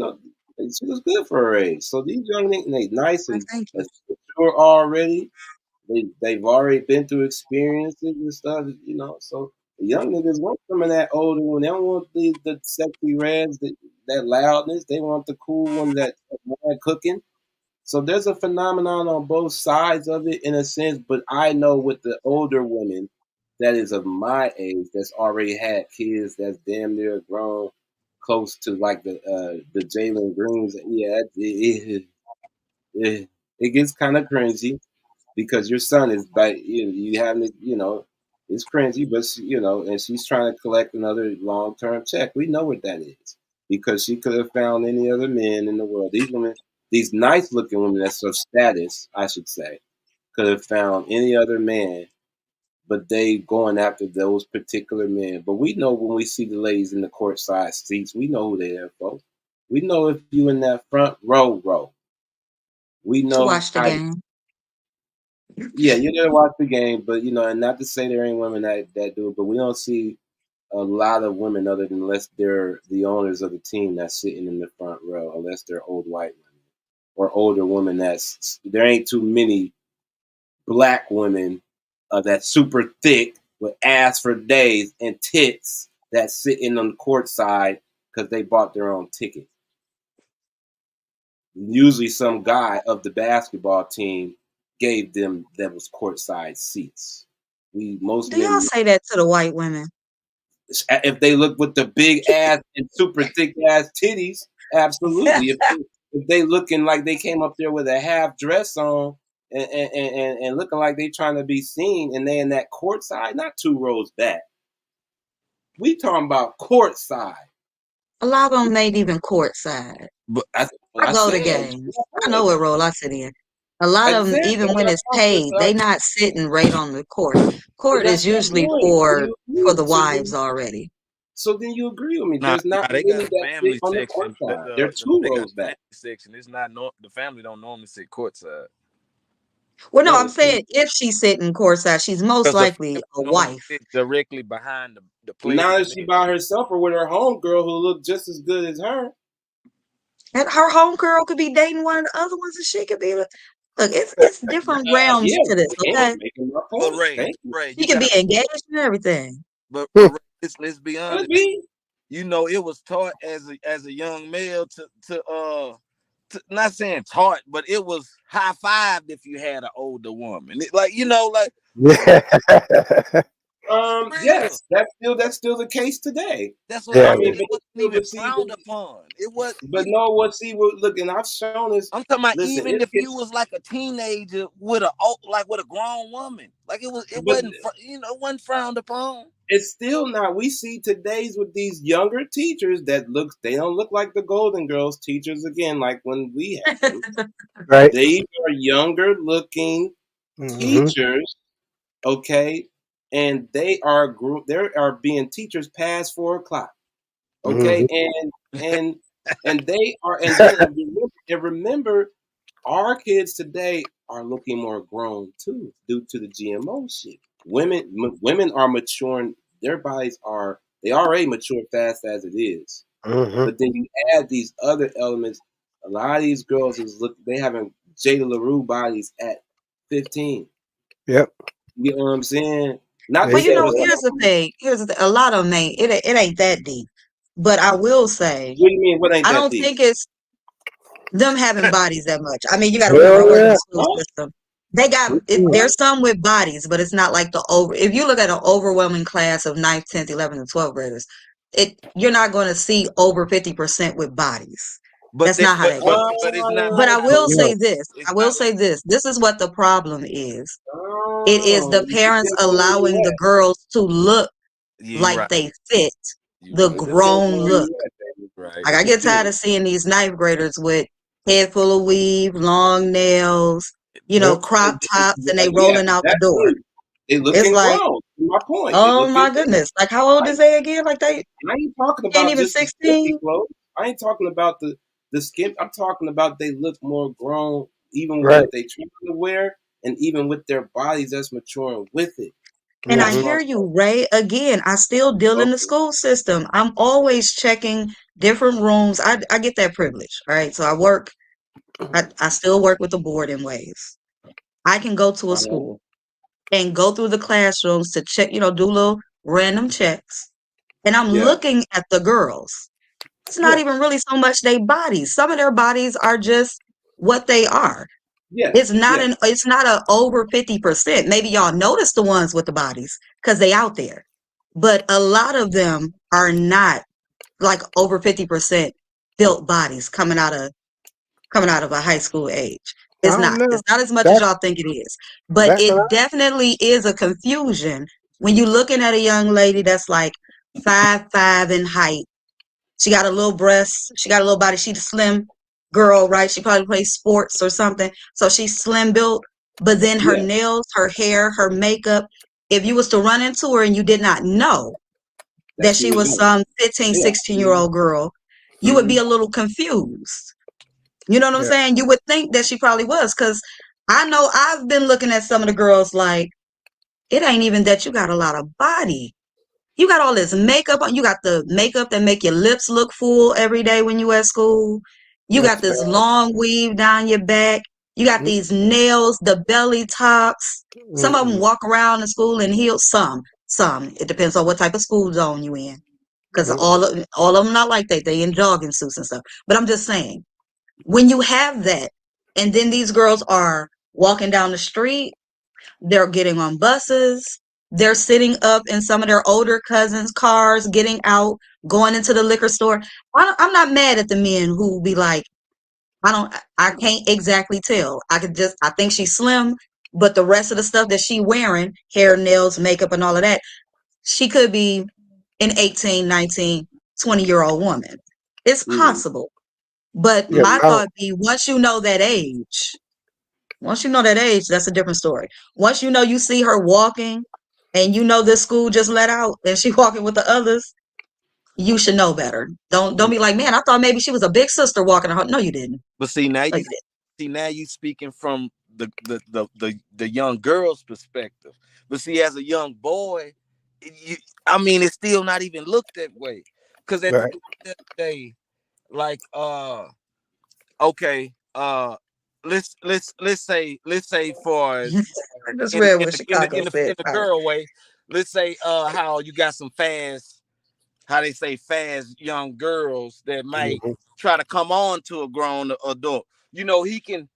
She looks good for her age. So these young niggas, they nice and mature already. They've already been through experiences and stuff. So the young niggas want some of that older one. They don't want the sexy reds, that loudness. They want the cool one that cooking. So there's a phenomenon on both sides of it in a sense, but I know with the older women that is of my age that's already had kids that's damn near grown, close to like the Jalen Greens. Yeah, it gets kind of cringy because your son is like you having to, it's cringy, but and she's trying to collect another long-term check. We know what that is because she could have found any other men in the world. These women, these nice-looking women that's of status, I should say, could have found any other man, but they going after those particular men. But we know when we see the ladies in the courtside seats, we know who they are, folks. We know if you in that front row. We know to watch the game. Yeah, you didn't watch the game, but and not to say there ain't women that do it, but we don't see a lot of women other than unless they're the owners of the team that's sitting in the front row, unless they're old white women or older women. There ain't too many black women that's super thick with ass for days and tits that sitting on the court side because they bought their own ticket. Usually some guy of the basketball team gave them that was courtside seats. Do y'all say that to the white women? If they look with the big ass and super thick ass titties, absolutely. If they looking like they came up there with a half dress on and looking like they trying to be seen, and they in that courtside, not 2 rows back. We talking about courtside. A lot of them ain't even courtside. But I go to games. I know what role I sit in. A lot of them, even when it's paid, they not sitting right on the court. Court is usually for the wives already. So then you agree with me. Nah, There's not they got many a that sit family on the court section. side. There are two They got rows a back. family section. It's not the family don't normally sit courtside. Well, no, No, I'm saying if she's sitting courtside, she's most Because the likely family a normally wife. sit directly behind the players. now is she by herself or with her homegirl who look just as good as her? And her homegirl could be dating one of the other ones, and she could be. Look, it's different realms Yeah, to this. Okay, making my But point. Thank you. Ray, she you could got. be engaged and everything. But Ray, let's be Could honest. be. You know, it was taught as a young male to not saying taught, but it was high fived if you had an older woman. Like Yeah. Yes, that's still the case today. That's what Yeah. I'm I saying. mean, It wasn't even frowned upon. It was. but no, what see, look, and I've shown this. I'm talking about Listen, even it if you gets, was like a teenager with with a grown woman, like it but wasn't it wasn't frowned upon. it's still not. We see today's with these younger teachers they don't look like the Golden Girls teachers again, like when we had them. Right. They are younger looking teachers, okay, and they are being teachers past 4 o'clock, okay, and they are, and then remember, our kids today are looking more grown too, due to the GMO shit. Women are maturing. Their bodies they already mature fast as it is. But then you add these other elements. A lot of these girls they having Jada LaRue bodies at 15. Yep. You know what I'm saying? Not to Well, say it was here's the thing. A lot of them it ain't that deep. But I will say, What do you mean? What ain't I that don't deep? think it's them having bodies that much. I mean, you got to remember, I Hell work in yeah. the school system. They got there's some with bodies, but it's not like if you look at an overwhelming class of 9th, 10th, 11th, and 12th graders, you're not going to see over 50% with bodies. But That's not how that goes. but it's not But I like will Yeah. say this. it's I will not say this. This is what the problem is. It is Oh, the parents allowing the girls to look you like right. they fit You the right. it depends grown on where look. you at, baby. Right. Like It I get tired depends. of seeing these 9th graders with head full of weave, long nails, Yep. crop tops, and they Yeah, rolling out the that's door. me. They It's looking like, grown. My point. They oh looking my grown. goodness. Like how old is they again? Like they I ain't talking ain't about even just the skimpy 16? clothes. I ain't talking about the skimp. I'm talking about they look more grown, even with Right. what they trying to wear, and even with their bodies that's maturing with it. And I That's what I'm hear you, Ray. Again, I still deal in the talking. school system. I'm always checking different rooms. I get that privilege. All right. So I still work with the board in ways. I can go to a school and go through the classrooms to check, do little random checks. And I'm Yeah, looking at the girls. It's not yeah, even really so much their bodies. Some of their bodies are just what they are. yeah, yeah. It's not a over 50%. Maybe y'all notice the ones with the bodies because they out there. But a lot of them are not like over 50% built bodies coming out of a high school age. I It's don't not. know. It's not as much as That's y'all think it is. But that's what it definitely is a confusion when you're looking at a young lady that's like 5'5" in height. She got a little breast. She got a little body. She's a slim girl, right? She probably plays sports or something. So she's slim built. But then her Yeah, nails, her hair, her makeup. If you was to run into her and you did not know that that's who she you was know. some 15, Yeah. 16-year-old girl, you would Mm-hmm. be a little confused. You know what I'm yeah. saying? You would think that she probably was, because I know I've been looking at some of the girls like, it ain't even that you got a lot of body. You got all this makeup on. You got the makeup that make your lips look full every day when you at school. You got That's this bad. long weave down your back. You got these nails, the belly tops. Some of them Mm-mm. walk around in school in heels. Some. It depends on what type of school zone you in. Because Nope. all of them not like that. They in jogging suits and stuff. But I'm just saying, when you have that, and then these girls are walking down the street, they're getting on buses, they're sitting up in some of their older cousins' cars, getting out, going into the liquor store. I'm not mad at the men who be like, I can't exactly tell. I think she's slim, but the rest of the stuff that she wearing, hair, nails, makeup, and all of that, she could be an 18, 19, 20-year-old woman. It's Mm-hmm. possible. But Yeah. my Now, thought be, once you know that age, that's a different story. Once you see her walking and this school just let out and she walking with the others, You should know better. Don't be like, man, I thought maybe she was a big sister walking her. No, you didn't. But see now No, you you didn't. see now you speaking from the young girl's perspective. But see, as a young boy, you, I mean, it's still not even looked that way. Because at the Right. end of the day, like okay, let's say for I just read what Chicago in said. the All right. girl way, let's say how you got some fast, how they say fast young girls that might Mhm. try to come on to a grown adult. You know, he can,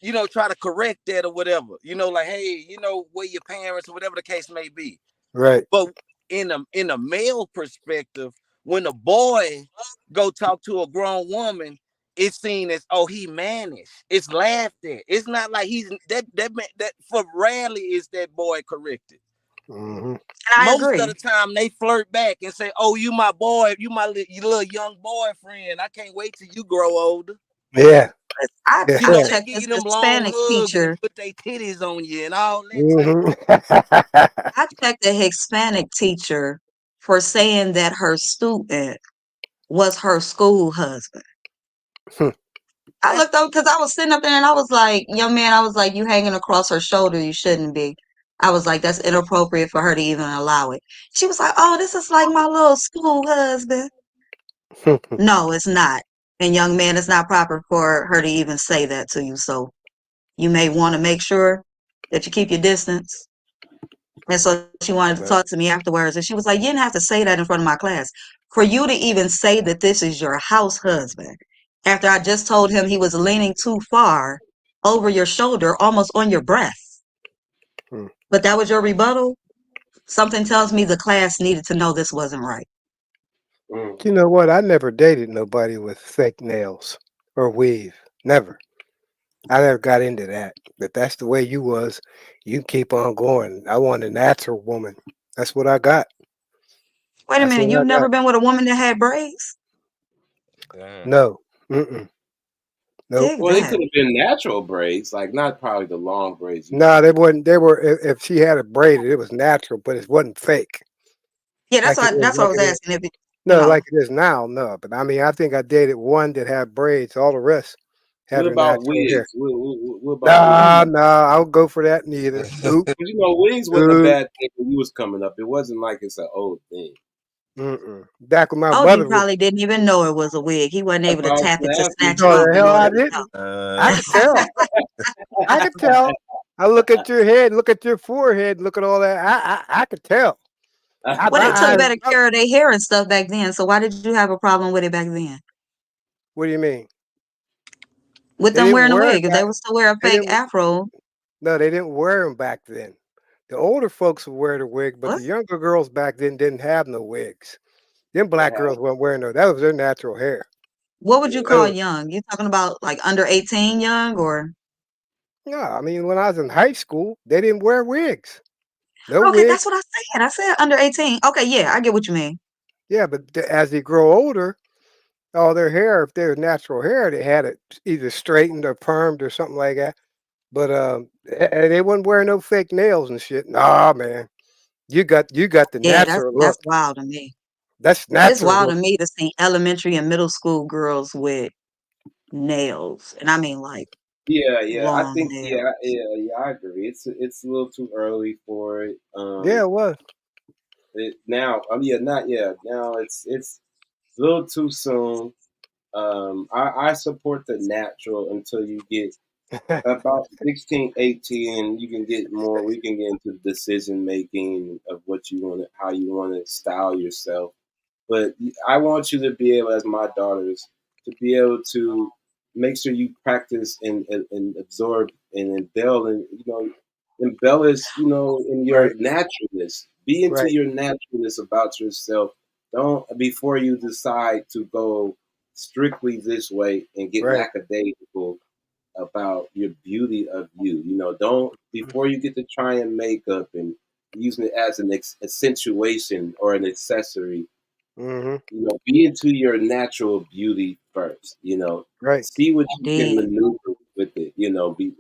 you know, try to correct that or whatever. You know, like, hey, you know, where your parents or whatever the case may be. Right. But in a male perspective, when a boy go talk to a grown woman, it's seen as, oh, he mannish. It's laughed at. It's not like he's that for rarely is that boy corrected. Mm-hmm. And I Most agree. of the time they flirt back and say, oh, you my boy, you my little young boyfriend. I can't wait till you grow older. Yeah. I You know, they checked give this you them long Hispanic hugs and teacher. put their titties on you and all that type. Mm-hmm. I checked a Hispanic teacher for saying that her student was her school husband. I looked up because I was sitting up there and I was like, young man, I was like, you hanging across her shoulder, you shouldn't be. I was like, that's inappropriate for her to even allow it. She was like, oh, this is like my little school husband. No, it's not. And young man, it's not proper for her to even say that to you. So you may want to make sure that you keep your distance. And so she wanted to Right. talk to me afterwards. And she was like, you didn't have to say that in front of my class. For you to even say that this is your house husband, after I just told him he was leaning too far over your shoulder, almost on your breast. Hmm. But that was your rebuttal? Something tells me the class needed to know this wasn't right. You know what? I never dated nobody with fake nails or weave. Never. I never got into that. But that's the way you was. You keep on going. I want a natural woman. That's what I got. Wait a That's minute, what I you've never got. been with a woman that had braids? No. Mm-mm. Nope. Dig Well, it that. could have been natural braids, like not probably the long braids you No, got. they wasn't. They were. If she had it braided, it was natural, but it wasn't fake Yeah, like it is. that's what I Like was it is. asking. If it, you No, know, like it is now. No, but I mean, I think I dated one that had braids. All the rest had What her about natural hair. wigs? What about wigs? Nah, nah, I don't go for that neither. Nope. Because you know, wigs wasn't a Nope. bad thing when you was coming up. It wasn't like it's an old thing. Mm-mm. Back when my OG mother was. probably didn't even know it was a wig. He wasn't That's able why to I was tap it to gonna ask you. snatch it No, off the in hell order I to didn't. I could tell. I could tell. I look at your head, look at your forehead, look at all that. I could tell. My Well, they took eyes. better care of their hair and stuff back then. So why did you have a problem with it back then? What do you mean? With They them didn't wearing a wear it wig, if they back. was to wear a They fake didn't. afro, No, they didn't wear them back then. The older folks would wear the wig, but what? the younger girls back then didn't have no wigs. Them They black had, girls weren't wearing no. That was their natural hair. What would you yeah. call So young? You talking about like under 18 young or? no, I mean when I was in high school, they didn't wear wigs. No Okay, wigs. that's what I said. I said under 18. Okay, yeah, I get what you mean. Yeah, but as they grow older, all their hair, if they're natural hair, they had it either straightened or permed or something like that. But they wouldn't wear no fake nails and shit. Nah, man, you got the Yeah, natural that's look. wild to me. That's It's natural wild to look. me to see elementary and middle school girls with nails, and I mean like Yeah. I long think, nails. I agree. It's a little too early for it. Yeah, it was. Now, not yeah. Now it's a little too soon. I support the natural until you get about 16, 18. You can get more. We can get into decision making of what you want, how you want to style yourself. But I want you to be able, as my daughters, to be able to make sure you practice and absorb and embellish, in your Right, naturalness. Be into right, your naturalness about yourself. Don't before you decide to go strictly this way and get right. lackadaisical about your beauty of you. Don't before you get to trying makeup and using it as an accentuation or an accessory. Mm-hmm. Be into your natural beauty first. Right, See what you can Indeed. maneuver with it.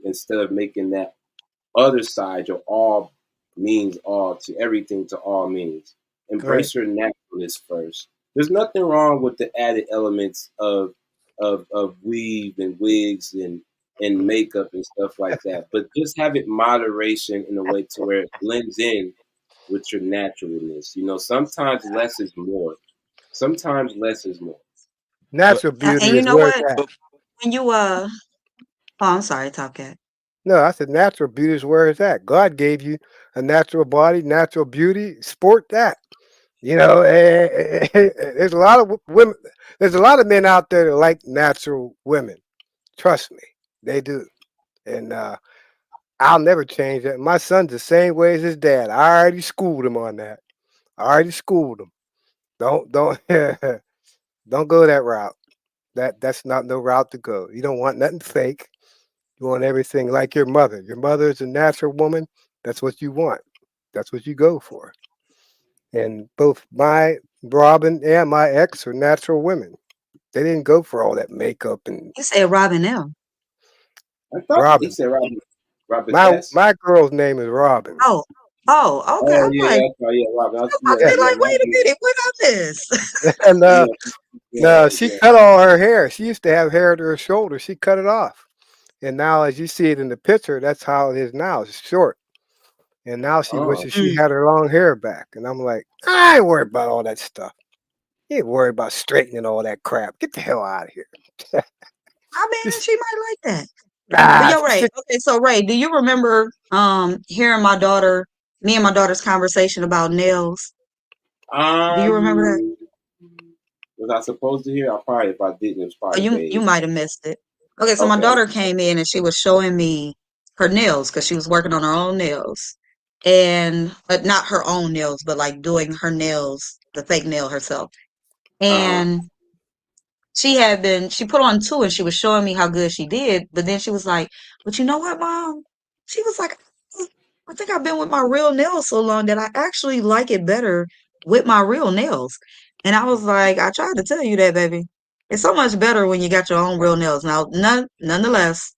Instead of making that other side your all means all to everything to all means. right. Embrace your naturalness first, There's nothing wrong with the added elements of weave and wigs and makeup and stuff like that. But just have it moderation in a way to where it blends in with your naturalness. You know, sometimes less is more. Sometimes less is more. Natural beauty And you is know where it's what? at. When you oh, I'm sorry, Top Cat. No, I said natural beauty is where it's at. God gave you a natural body, natural beauty. Sport that. You know, there's a lot of women. There's a lot of men out there that like natural women. Trust me, they do. And I'll never change that. My son's the same way as his dad. I already schooled him on that. I already schooled him. Don't don't go that route. That's not no route to go. You don't want nothing fake. You want everything like your mother. Your mother is a natural woman. That's what you want. That's what you go for. And both my Robin and my ex are natural women. They didn't go for all that makeup and You said Robin M. I thought he Robin. said Robert My S. my girl's name is Robin. Oh, okay. Oh I'm yeah, like, yeah, Robin. I'm about to Yeah, be Yeah. yeah, like, my wait a bad. minute, what I miss? And Yeah, no, yeah, she yeah. cut all her hair. She used to have hair to her shoulder. She cut it off. And now as you see it in the picture, that's how it is now. It's short. And now she Oh. wishes she had her long hair back. And I'm like, I ain't worried about all that stuff. You ain't worried about straightening all that crap. Get the hell out of here. I mean, Just she might like that. But nah, yo, Ray. Okay, so Ray, do you remember hearing me and my daughter's conversation about nails? Do you remember that? Was I supposed to hear? I probably, if I didn't, it was Oh, probably you vague. might have missed it. Okay, so my Okay. daughter came in and she was showing me her nails because she was working on her own nails, and but not her own nails, but like doing her nails, the fake nail herself. And she put on two and she was showing me how good she did, but then she was like, but you know what, Mom? She was like, I think I've been with my real nails so long that I actually like it better with my real nails. And I was like, I tried to tell you that, baby. It's so much better when you got your own real nails. Now, nonetheless,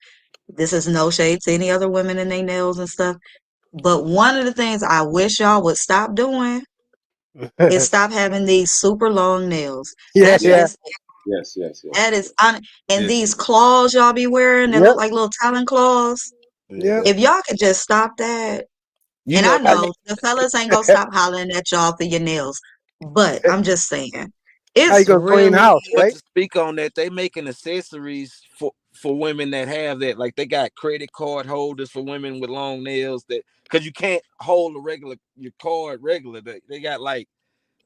this is no shade to any other women and their nails and stuff. But one of the things I wish y'all would stop doing is stop having these super long nails. yeah, That shit yeah. is Yes, yes, yes. that is un and Yeah. these claws y'all be wearing that look Yep. like little talon claws. Yep. If y'all could just stop that. You And I know, know the fellas ain't gonna stop hollering at y'all for your nails, but I'm just saying, How you it's gonna clean really house, but right? to speak on that, they making accessories for women that have that. Like they got credit card holders for women with long nails that because you can't hold your card regular. They got like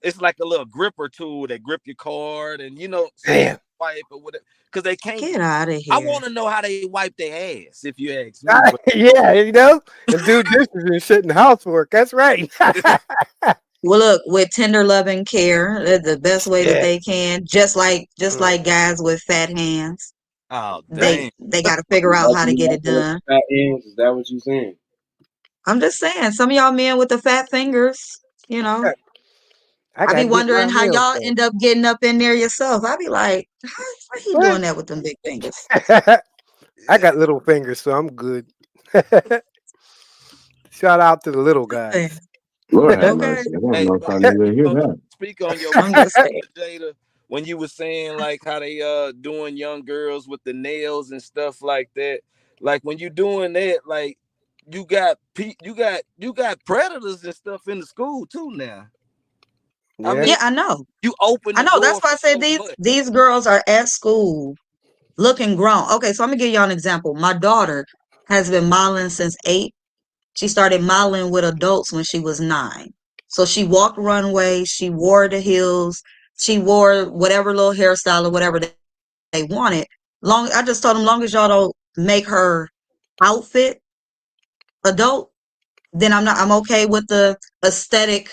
it's like a little gripper tool that grip your card, and so you Damn. can wipe or whatever. Because they can't. get out of I here. want to know how they wipe their ass, if you ask me. But Yeah, and do dishes and shit and housework. That's right. Well, look, with tender loving care, the best way that Yeah. they can, just like guys with fat hands, oh they dang, they got to figure out how to get it done. Fat ends, is that what you saying? I'm just saying, some of y'all men with the fat fingers, you know, I I be gotta get my wondering how nails y'all end up getting up in there yourself. I be like, how he done. doing that with them big fingers? What? I got little fingers, so I'm good. Shout out to the little guys. Lord have Okay, mercy. I don't hey, know if I need to hear that. speak on your I'm point, just saying. Jada, when you were saying like how they doing young girls with the nails and stuff like that. Like when you doing that, like you got predators and stuff in the school too now. I Yeah. mean, Yeah, I know. you open I the know. That's door why I for said so these much. these girls are at school looking grown. Okay, so I'm gonna give y'all an example. My daughter has been modeling since 8. She started modeling with adults when she was 9. So she walked runway, she wore the heels, she wore whatever little hairstyle or whatever they wanted. I just told them, long as y'all don't make her outfit adult, then I'm okay with the aesthetic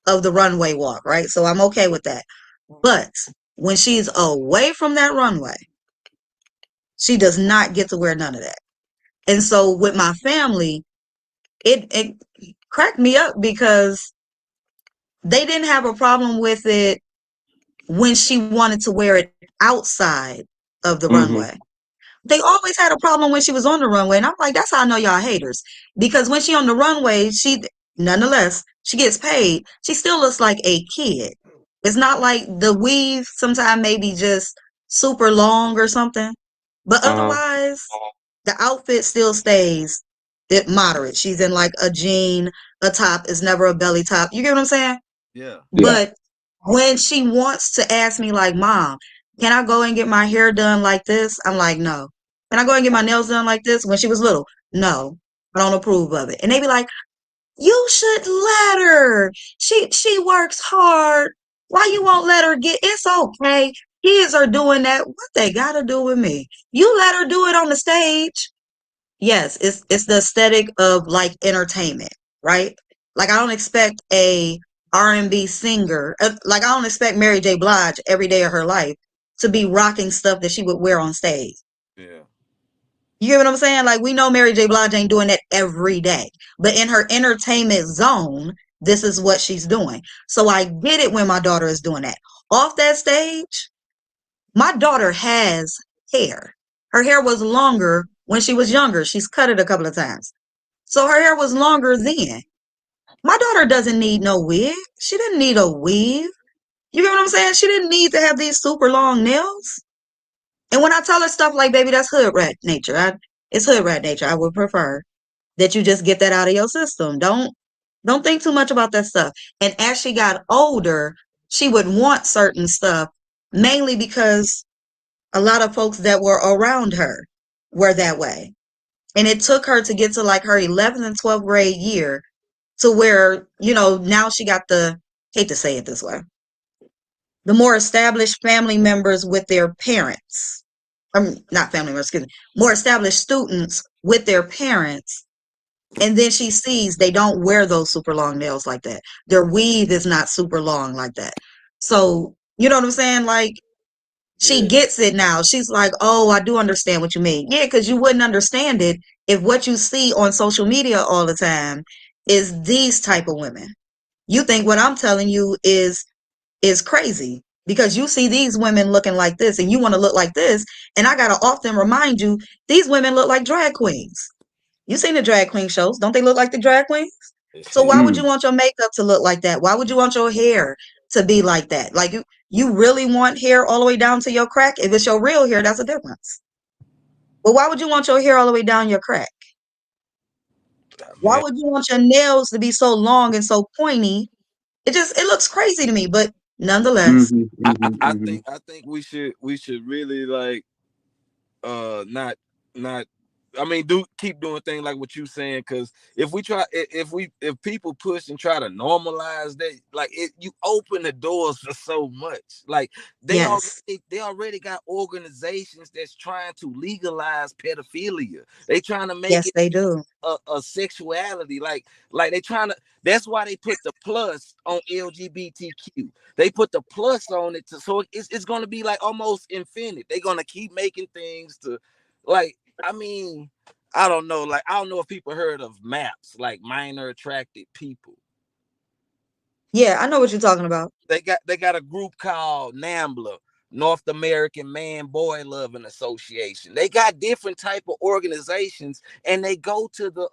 of the runway walk, right? So I'm okay with that. But when she's away from that runway, she does not get to wear none of that. And so with my family, it cracked me up because they didn't have a problem with it when she wanted to wear it outside of the Mm-hmm. runway. They always had a problem when she was on the runway. And I'm like, that's how I know y'all haters. Because when she on the runway, nonetheless, she gets paid. She still looks like a kid. It's not like the weave sometimes maybe just super long or something, but otherwise the outfit still stays moderate. She's in like a jean, a top is never a belly top. You get what I'm saying? Yeah. But when she wants to ask me like, Mom, can I go and get my hair done like this? I'm like, no. Can I go and get my nails done like this? When she was little, no, I don't approve of it. And they be like, you should let her. She works hard. Why you won't let her get? It's okay. Kids are doing that. What they got to do with me? You let her do it on the stage. Yes, it's the aesthetic of like entertainment, right? Like I don't expect a R&B singer, like I don't expect Mary J. Blige every day of her life to be rocking stuff that she would wear on stage. Yeah. You get what I'm saying? Like we know Mary J. Blige ain't doing that every day, but in her entertainment zone, this is what she's doing. So I get it when my daughter is doing that. Off that stage, my daughter has hair. Her hair was longer when she was younger. She's cut it a couple of times. So her hair was longer then. My daughter doesn't need no wig. She didn't need a weave. You get what I'm saying? She didn't need to have these super long nails. And when I tell her stuff like, baby, that's hood rat nature. It's hood rat nature. I would prefer that you just get that out of your system. Don't think too much about that stuff. And as she got older, she would want certain stuff, mainly because a lot of folks that were around her were that way. And it took her to get to like her 11th and 12th grade year to where, now she got hate to say it this way, the more established family members with their parents. Not family members, excuse me, more established students with their parents. And then she sees they don't wear those super long nails like that. Their weave is not super long like that. So, you know what I'm saying? Like, she gets it now. She's like, oh, I do understand what you mean. Yeah, because you wouldn't understand it if what you see on social media all the time is these type of women. You think what I'm telling you is crazy because you see these women looking like this and you want to look like this. And I got to often remind you, these women look like drag queens. You seen the drag queen shows. Don't they look like the drag queens? So why would you want your makeup to look like that? Why would you want your hair to be like that? Like you really want hair all the way down to your crack? If it's your real hair, that's a difference. But why would you want your hair all the way down your crack? Why would you want your nails to be so long and so pointy? It looks crazy to me, but nonetheless. I think we should really like not I mean keep doing things like what you saying, because if people push and try to normalize that, like you open the doors for so much. Like they already got organizations that's trying to legalize pedophilia. They trying to make it they do a sexuality, like they trying to. That's why they put the plus on LGBTQ. They put the plus on it so it's going to be like almost infinite. They're going to keep making things to, like, I mean, I don't know. Like, I don't know if people heard of MAPS, like minor attracted people. Yeah, I know what you're talking about. They got a group called NAMBLA, North American Man Boy Loving Association. They got different type of organizations, and they go to the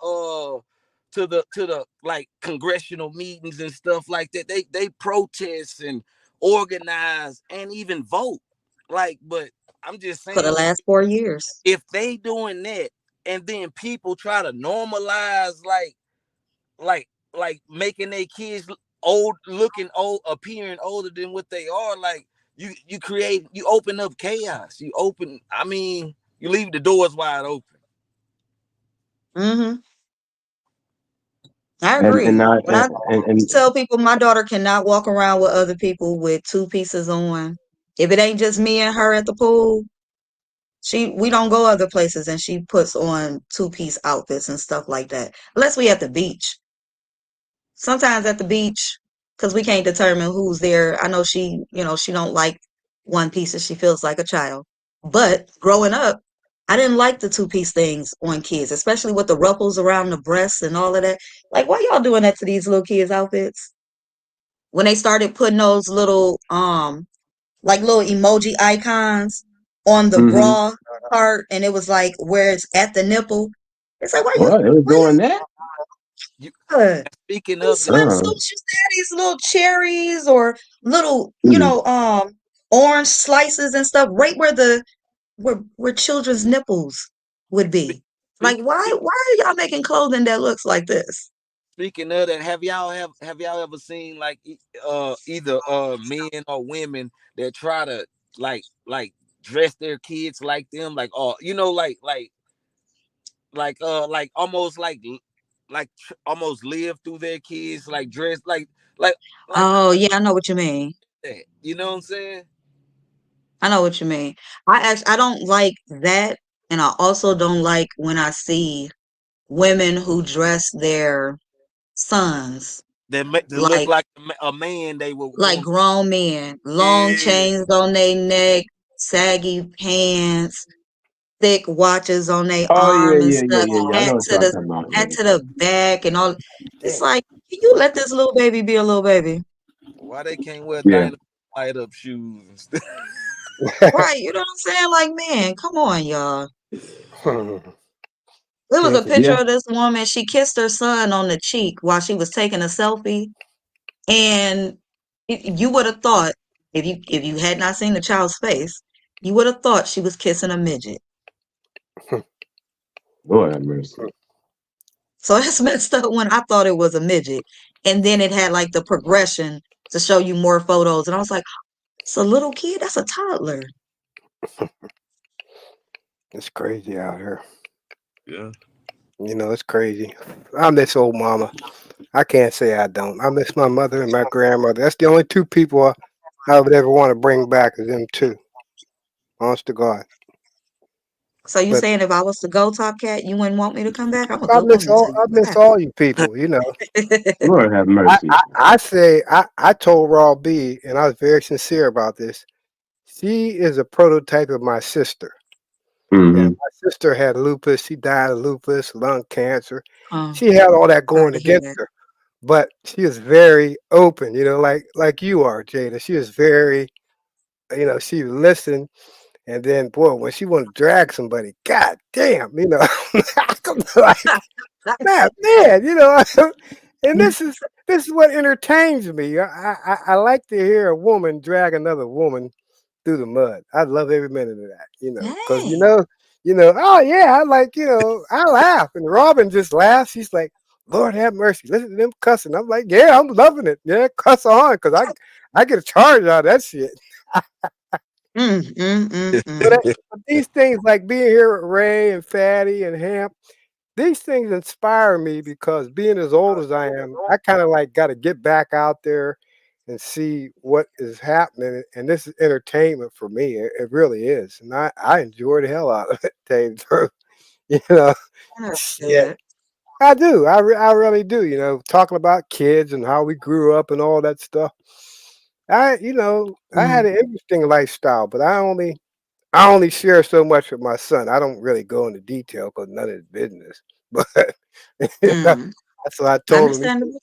like congressional meetings and stuff like that. They protest and organize and even vote. Like, but I'm just saying, for the last 4 years, if they doing that and then people try to normalize like making their kids appearing older than what they are, like you open up chaos. You leave the doors wide open. I agree. I tell people my daughter cannot walk around with other people with two pieces on. If it ain't just me and her at the pool, we don't go other places, and she puts on 2-piece outfits and stuff like that. Unless we at the beach. Sometimes at the beach, because we can't determine who's there. I know she don't like one pieces. She feels like a child. But growing up, I didn't like the 2-piece things on kids, especially with the ruffles around the breasts and all of that. Like, why y'all doing that to these little kids' outfits? When they started putting those little like little emoji icons on the bra part, and it was like where it's at the nipple. It's like, they was doing that? You Good. speaking These of that, swimsuits used to have these little cherries or little, orange slices and stuff right where where children's nipples would be. Like, speak, why are y'all making clothing that looks like this? speaking of that, have y'all ever seen like either men or women that try to like dress their kids like them, like like almost almost live through their kids, like dress like like Oh yeah, I know what you mean. that. You know what I'm saying? I know what you mean. I don't like that, and I also don't like when I see women who dress their sons That look like like a man they would like want. grown men, long Yeah. chains on their neck, saggy pants, thick watches on their Oh arm yeah, and yeah, yeah, stuff, yeah, yeah. I know what y'all talking about. hat Yeah. to the back and all. It's like, can you let this little baby be a little baby? Why they can't wear Yeah. light up shoes and stuff? Right, you know what I'm saying? Like, man, come on, y'all. There was Yeah, a 'cause picture of this woman. She kissed her son on the cheek while she was taking a selfie, and you would have thought if you had not seen the child's face, you would have thought she was kissing a midget. Lord have mercy. So it's messed up when I thought it was a midget, and then it had like the progression to show you more photos, and I was like, it's a little kid. That's a toddler. it's crazy out here. Yeah. It's crazy. I miss old mama. I can't say I don't. I miss my mother and my grandmother. That's the only two people I would ever want to bring back is them two. Honest to God. So you But saying if I was to go, Top Cat, you wouldn't want me to come back? I'm a I good miss woman all too. I What miss all you people, happened? Lord have I, mercy. I, I say I told Raw B and I was very sincere about this. She is a prototype of my sister. Mm-hmm. And my sister had lupus. She died of lupus, lung cancer. Oh, She had all that sorry going to hear against that. her. But she is very open, like you are, Jada. She is very, she listened. And then, boy, when she want to drag somebody, god damn, I'm like, man, and this is what entertains me. I like to hear a woman drag another woman through the mud. I love every minute of that, because Dang. oh yeah, I laugh, and Robin just laughs. She's like, Lord have mercy, listen to them cussing. I'm like, yeah, I'm loving it. Yeah, cuss on, because I get a charge out of that shit. But, but these things like being here with Ray and Fatty and Hamp, these things inspire me because being as old as I am, I kind of like got to get back out there and see what is happening. And this is entertainment for me. It really is. And I enjoy the hell out of it, tell you the truth. You know, That's yeah, good. I do. I really do. Talking about kids and how we grew up and all that stuff. I had Mm. an interesting lifestyle, but I only share so much with my son. I don't really go into detail because none of his business. But Mm. that's what I told him. He said, Understandable.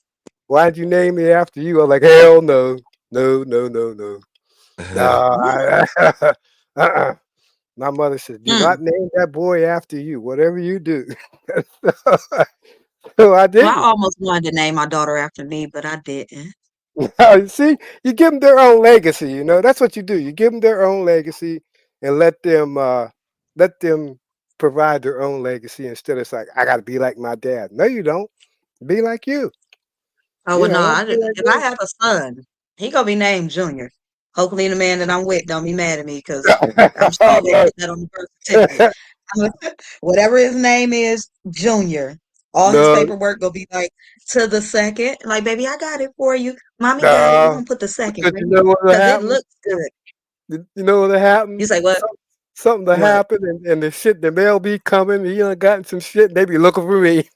"Why'd you name me after you?" I'm like, "Hell no, no, no, no, no, no." Uh-uh. My mother said, "Do not Mm. name that boy after you. Whatever you do." So I Well, I didn't. almost wanted to name my daughter after me, but I didn't. See, you give them their own legacy. That's what you do. You give them their own legacy and let them provide their own legacy instead of it's like I got to be like my dad. No, you don't. Be like you. Oh well, no. Don't be like If I me. have a son, he gonna be named Junior. Hopefully, the man that I'm with don't be mad at me because I'm sure they put that on the birth certificate. Whatever his name is, Junior. All his No, paperwork gonna be like to the second. Like, baby, I got it for you. Mommy got it. We're no, gonna put the second, because you right? know what will Because it happen. looks good. You know what will happen. You say what? Something to What? happen, and the shit, the mail be coming. He done gotten some shit. And they be looking for me.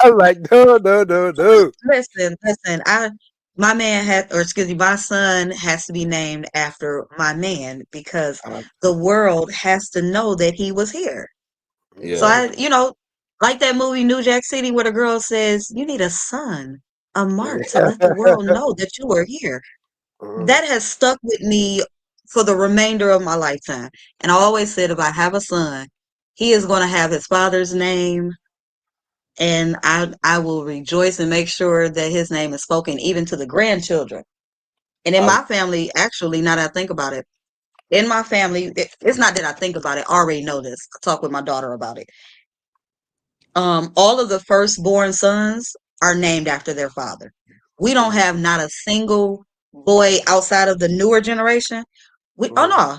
I'm like, no, no, no, no. Listen. My man had, or excuse me, my son has to be named after my man because Uh, the world has to know that he was here. So Yeah. like that movie New Jack City where the girl says, "You need a son, a mark to yeah. let the world know that you are here." That has stuck with me for the remainder of my lifetime. And I always said, if I have a son, he is going to have his father's name and I will rejoice and make sure that his name is spoken even to the grandchildren. And in my family, actually, now that I think about it, in my family, it's not that I think about it. I already know this. I talk with my daughter about it. All of the firstborn sons are named after their father. We don't have not a single boy outside of the newer generation. Oh no,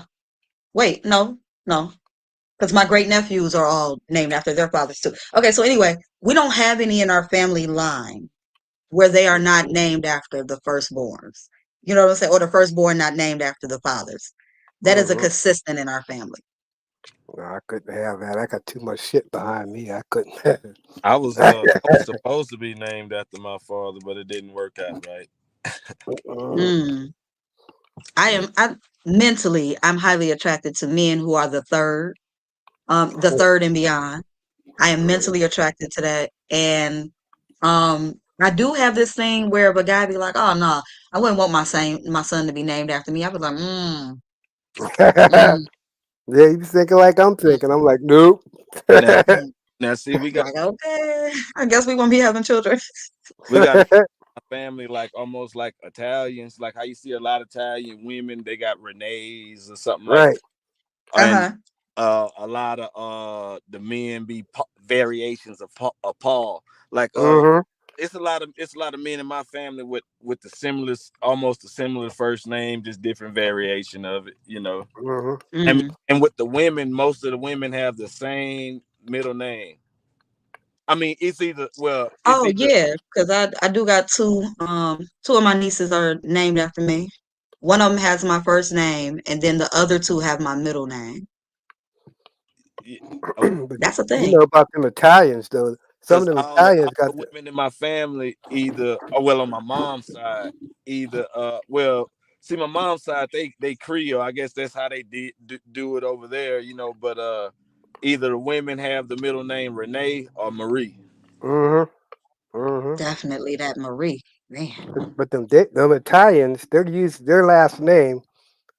wait, no, because my great nephews are all named after their fathers too. Okay, so anyway, we don't have any in our family line where they are not named after the firstborns. You know what I'm saying? Or the firstborn not named after the fathers. That is a consistent in our family. No, I couldn't have that. I got too much shit behind me. I couldn't. I was supposed to be named after my father, but it didn't work out right. I'm mentally, I'm highly attracted to men who are the third and beyond. I am mentally attracted to that. And I do have this thing where if a guy be like, oh no, I wouldn't want my son to be named after me. I was like, Yeah, you be thinking like I'm thinking. I'm like, nope. Now see, we got like, okay, I guess we won't be having children. a family like almost like Italians, like how you see a lot of Italian women, they got Renee's or something like Right. that. And a lot of the men be variations of Paul. Like it's a lot of men in my family with the similar, almost a similar first name, just different variation of it, you know. And with the women, most of the women have the same middle name. I mean, it's either yeah, because I do got two of my nieces are named after me. One of them has my first name, and then the other two have my middle name. That's a thing. You know about them Italians though. Some of them Italians got the women in my family on my mom's side, see my mom's side, they Creole. I guess that's how they do it over there, you know. But either the women have the middle name Renee or Marie. Definitely that Marie, man. But them Italians, they're using their last name.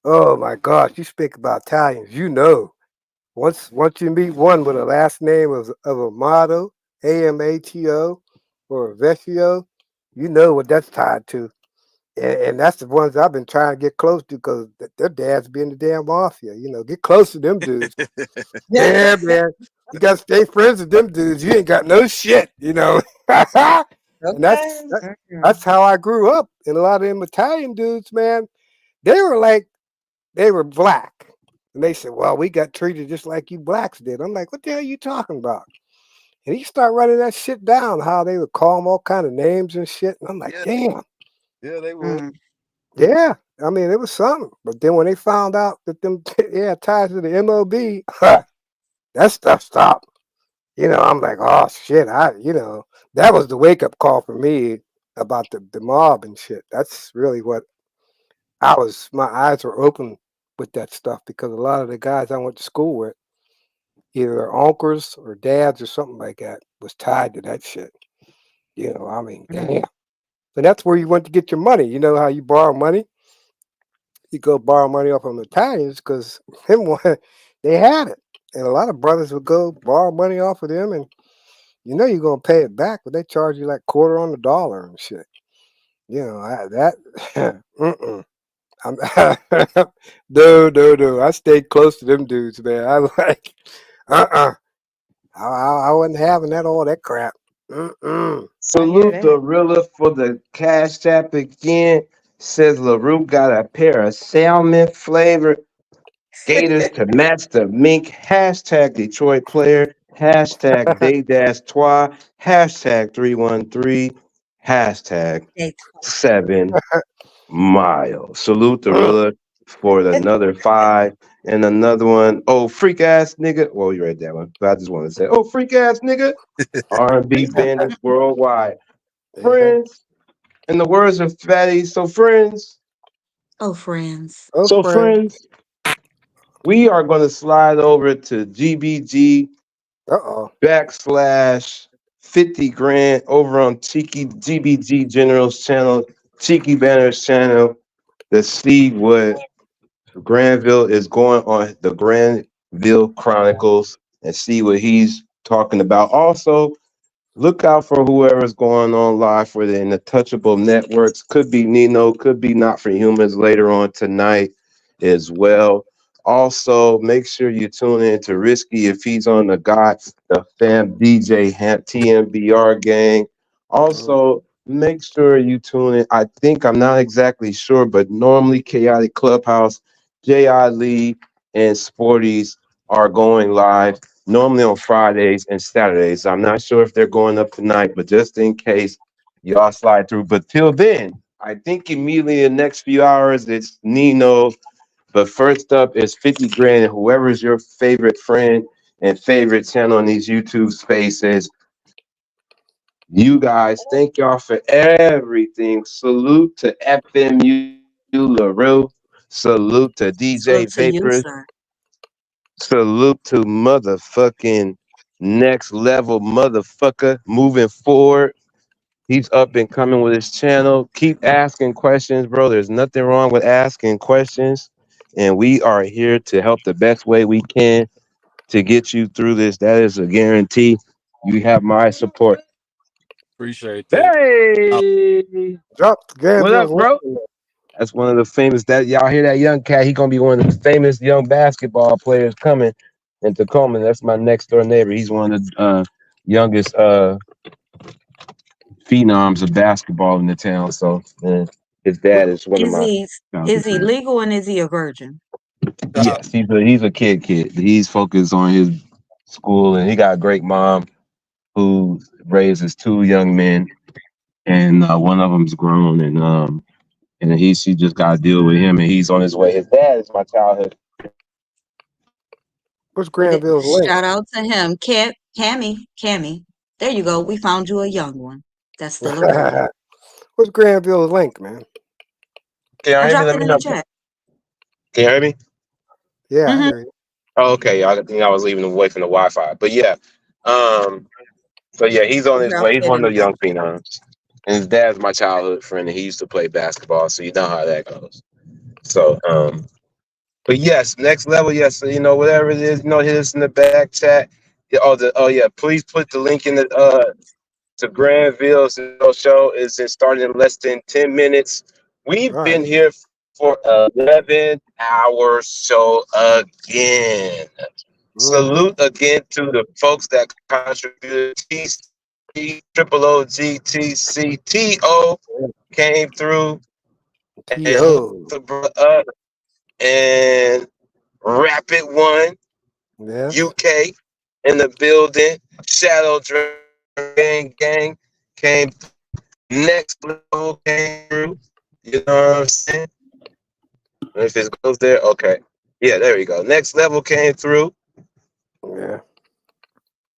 Oh my gosh, you speak about Italians, you know. Once you meet one with a last name of Amato, Amato, or Vecchio, you know what that's tied to. And that's the ones I've been trying to get close to because their dads be in the damn mafia. You know, get close to them dudes. Yeah, man. You got to stay friends with them dudes. You ain't got no shit, you know. And that's how I grew up. And a lot of them Italian dudes, man, they were black. And they said, well, we got treated just like you blacks did. I'm like, what the hell are you talking about? And he start running that shit down, how they would call them all kind of names and shit. And I'm like, damn. Yeah, they would. Yeah. I mean, it was something. But then when they found out that them ties to the MLB, that stuff stopped. You know, I'm like, oh shit. That was the wake up call for me about the mob and shit. That's really what my eyes were open with that stuff because a lot of the guys I went to school with, either their uncles or dads or something like that, was tied to that shit. You know, I mean, damn. And that's where you went to get your money. You know how you borrow money? You go borrow money off of Italians because they had it. And a lot of brothers would go borrow money off of them and you know you're gonna pay it back, but they charge you like quarter on the dollar and shit. You know, no. I stayed close to them dudes, man. I like, I wasn't having all that crap. Salute the Rilla for the cash app again. Says LaRue got a pair of salmon flavored gators to match the mink. Hashtag Detroit player. Hashtag Day-Toi. Hashtag 313. Hashtag 7 miles. Salute the Rilla for another 5 and another one. Oh, freak ass nigga. Well, you read that one. But I just want to say, oh, freak ass nigga. R&B bandits worldwide. Friends, in the words of Fatty, so friends. Oh, friends. So friends, we are going to slide over to GBG /50 grand over on Cheeky GBG General's channel, Cheeky Banner's channel, to see what Granville is going on the Granville Chronicles and see what he's talking about. Also, Look out for whoever's going on live for the Touchable Networks. Could be Nino, could be Not for Humans later on tonight as well. Also, make sure you tune in to Risky if he's on the Fam DJ TMBR gang. Also, make sure you tune in. I think I'm not exactly sure, but normally Chaotic Clubhouse, J.I. Lee, and Sporties are going live normally on Fridays and Saturdays. I'm not sure if they're going up tonight, but just in case y'all slide through. But till then, I think immediately in the next few hours, it's Nino. But first up is 50 grand. Whoever's your favorite friend and favorite channel on these YouTube spaces, you guys, thank y'all for everything. Salute to FMU LaRue. Salute to DJ Salute to you, Vapors. sir. Salute to motherfucking next level motherfucker moving forward. He's up and coming with his channel. Keep asking questions, bro. There's nothing wrong with asking questions. And we are here to help the best way we can to get you through this. That is a guarantee. You have my support. Appreciate that. Hey, Drop what up, Granville's bro? link. That's one of the famous. That y'all hear that young cat? He gonna be one of the famous young basketball players coming in Tacoma. That's my next door neighbor. He's one of the youngest phenoms of basketball in the town. So his dad is one of my. Is he legal and is he a virgin? Yes, he's a kid. He's focused on his school, and he got a great mom who raises two young men, and one of them's grown, and she just got to deal with him, and he's on his way. His dad is my childhood. What's Granville's link? Shout out to him. Cammy. There you go. We found you a young one. That's still a virgin. What's Granville's link, man? Can I you hear me? dropped Let it me in know. the chat. Can you hear me? Yeah, I hear you. Oh, okay. I think I was leaving away from the Wi-Fi, but yeah. So yeah, he's on his way. Dropped He's it one in of the the back young phenoms, and his dad's my childhood friend, and he used to play basketball, so you know how that goes. So, but yes, next level, yes. So, whatever it is, hit us in the back chat. Yeah, yeah. Please put the link in the to Granville's show. Is it starting in less than 10 minutes? We've been here for 11 hours. So again, salute again to the folks that contributed. TC, Triple OG, TCTO came through and up and Rapid One UK in the building. Shadow Gang came next level came through. You know what I'm saying? If it goes there, okay. Yeah, there we go. Next level came through. Yeah.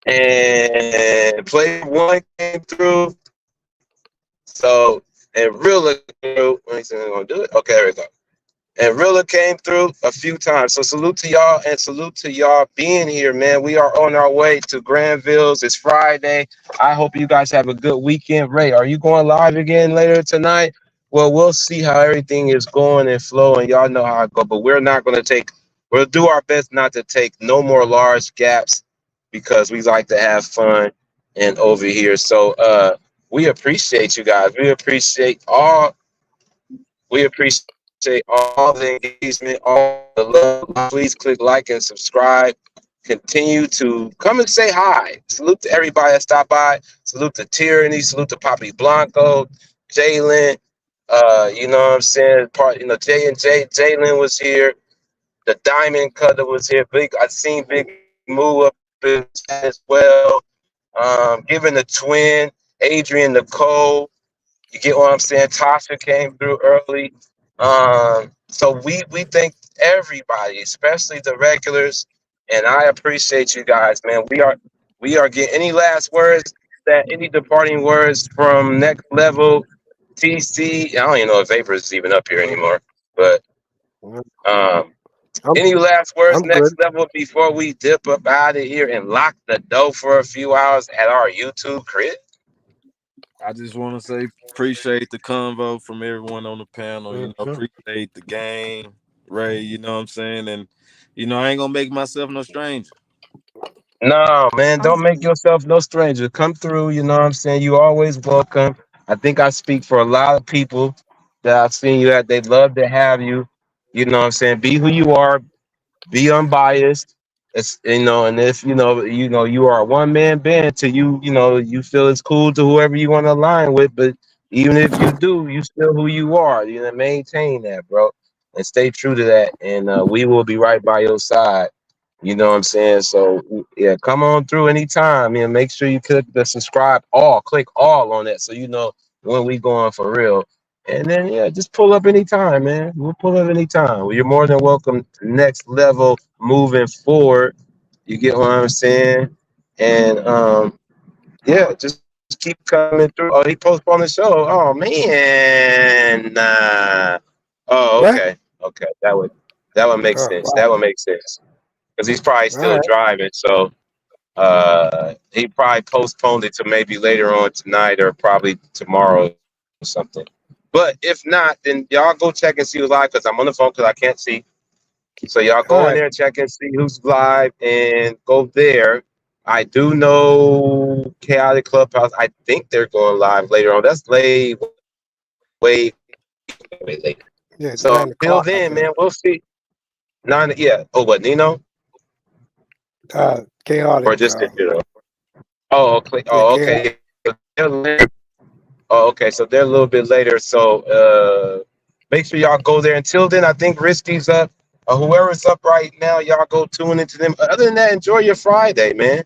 And Play One came through. So, and Real through. Let me see if I'm going to do it. Okay, there we go. And Rilla came through a few times. So salute to y'all and salute to y'all being here, man. We are on our way to Granville's. It's Friday. I hope you guys have a good weekend. Ray, are you going live again later tonight? Well, we'll see how everything is going and flowing. Y'all know how it goes. But we'll do our best not to take no more large gaps because we like to have fun and over here. So we appreciate you guys. We appreciate all the engagement, all the love. Please click like and subscribe. Continue to come and say hi. Salute to everybody that stopped by. Salute to Tyranny. Salute to Poppy Blanco, Jalen. You know what I'm saying? Jalen was here. The Diamond Cutter was here. I seen Big Moo up as well. Giving the twin, Adrian Nicole. You get what I'm saying? Tasha came through early. So we thank everybody, especially the regulars, and I appreciate you guys, man. We are getting any last words any departing words from next level TC. I don't even know if Vapor is even up here anymore, but any last words I'm good. next level before we dip up out of here and lock the door for a few hours at our YouTube crib? I just want to say appreciate the convo from everyone on the panel. Appreciate the game, Ray. You know what I'm saying, and I ain't gonna make myself no stranger. No, man, don't make yourself no stranger. Come through, you know what I'm saying? You always welcome. I think I speak for a lot of people that I've seen you at. They'd love to have you. You know what I'm saying? Be who you are, be unbiased. It's and if you are a one man band till you feel it's cool to whoever you want to align with, but even if you do, you still who you are. Maintain that, bro, and stay true to that. And we will be right by your side. You know what I'm saying? So yeah, come on through anytime. Make sure you click the click all on that so you know when we going for real. And then yeah, just pull up anytime, man. We'll pull up anytime. Well, you're more than welcome. Next level, moving forward. You get what I'm saying? And yeah, just keep coming through. Oh, he postponed the show. Oh man. Oh, What? okay. That would make Oh, sense. wow. That would make sense because he's probably All still right. driving. So he probably postponed it to maybe later on tonight or probably tomorrow or something. But if not, then y'all go check and see who's live because I'm on the phone because I can't see. So y'all All go in right. there, check and see who's live, and go there. I do know Chaotic Clubhouse. I think they're going live later on. That's way later. Yeah, So 9 o'clock, until I then, think. man, we'll see. Nine, yeah. Oh, what Nino Chaotic. or just Oh, okay. Yeah, Oh, chaotic. okay. Oh, okay. So they're a little bit later. So make sure y'all go there. Until then, I think Risky's up. Whoever's up right now, y'all go tune into them. Other than that, enjoy your Friday, man.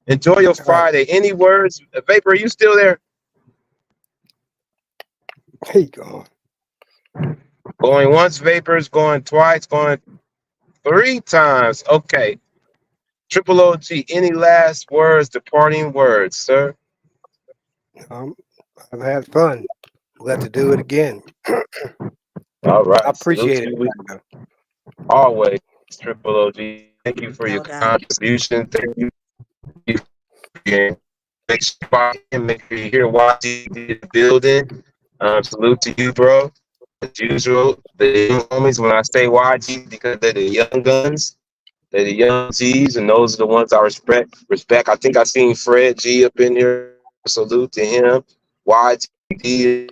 Enjoy your All right. Friday. Any words? Vapor, are you still there? He gone. Going once, Vapor's going twice, going 3 times. Okay. Triple OG, any last words, departing words, sir? I've had fun. We'll have to do it again. All I right. Salute appreciate to it. you. Always, Triple OG. Thank you for your No doubt. contribution. Thank you for make sure you hear YG in the building. Salute to you, bro. As usual, the young homies, when I say YG, because they're the young guns, they're the young G's, and those are the ones I respect. I think I seen Fred G up in here. Salute to him. YG,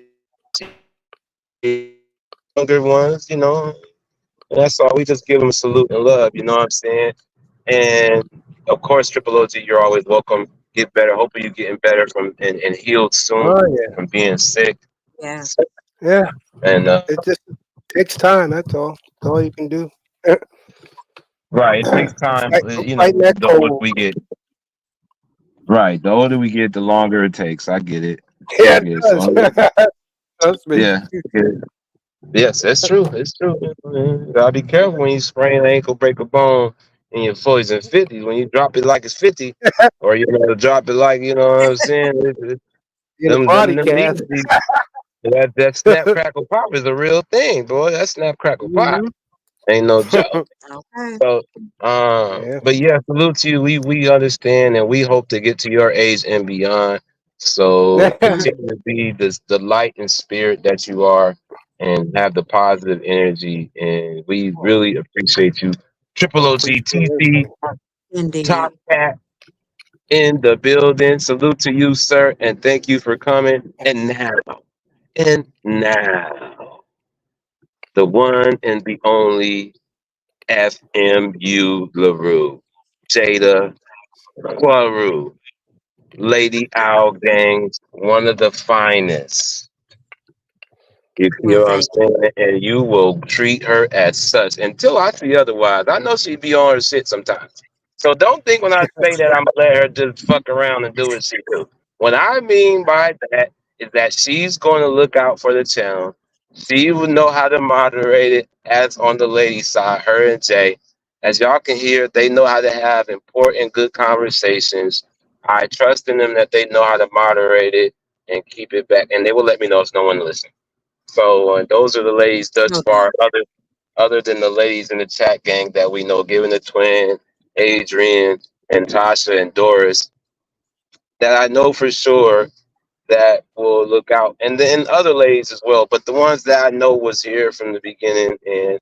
younger ones, And that's all. We just give them a salute and love. You know what I'm saying? And of course, Triple OG, you're always welcome. Get better. Hopefully, you're getting better and healed soon Oh yeah. from being sick. Yeah. Yeah. And It just takes time. That's all. That's all you can do. right, it takes time. I'm fighting that The older cold. we get, right, the older we get, the longer it takes. I get it. I Yeah, it get it. does. So Trust me. yeah, yes, it's true. It's true. You gotta be careful when you sprain an ankle, break a bone in your 40s and 50s. When you drop it like it's 50, or drop it like what I'm saying. In a Them body knees. cast. That snap crackle pop is a real thing, boy. That snap crackle pop Mhm. ain't no joke. Okay. So, Yeah. but yeah, salute to you. We understand, and we hope to get to your age and beyond. So continue to be the light and spirit that you are, and have the positive energy. And we really appreciate you, Triple Appreciate OGTC, everything. Indeed. Top Cat in the building. Salute to you, sir, and thank you for coming. And now, the one and the only FMU LaRue, Jada Quaru, Lady Owl Gangs, one of the finest. You Well, know what I'm thank you. saying? And you will treat her as such until I see otherwise. I know she be on her shit sometimes. So don't think when I say that I'm gonna let her just fuck around and do what she do. What I mean by that is that she's going to look out for the channel. She will know how to moderate it as on the lady side, her and Jay. As y'all can hear, they know how to have important, good conversations. I trust in them that they know how to moderate it and keep it back, and they will let me know if no one listens. So those are the ladies thus No far, doubt. other than the ladies in the chat gang that we know, Given the Twin, Adrian, and Tasha and Doris, that I know for sure that will look out, and then other ladies as well. But the ones that I know was here from the beginning, and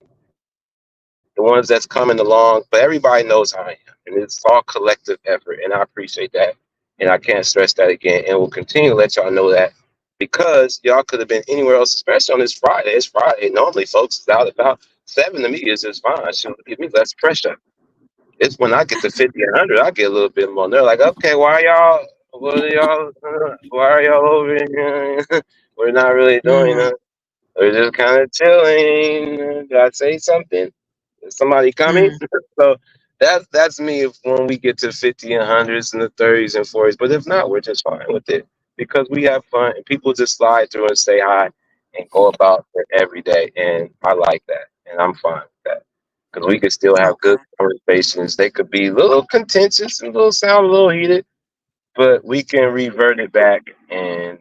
the ones that's coming along, but everybody knows how I am. And it's all collective effort. And I appreciate that. And I can't stress that again. And we'll continue to let y'all know that because y'all could have been anywhere else, especially on this Friday. It's Friday. Normally, folks is out about 7 to me is just fine. She'll give me less pressure. It's when I get to 50 and 100, I get a little bit more. They're like, okay, why are y'all over here? We're not really doing it. We're just kind of chilling. Did I say something? Is somebody coming? So that's me when we get to 50 and 100s and the 30s and 40s. But if not, we're just fine with it because we have fun and people just slide through and say hi and go about it every day. And I like that. And I'm fine with that because we could still have good conversations. They could be a little contentious and sound a little heated, but we can revert it back and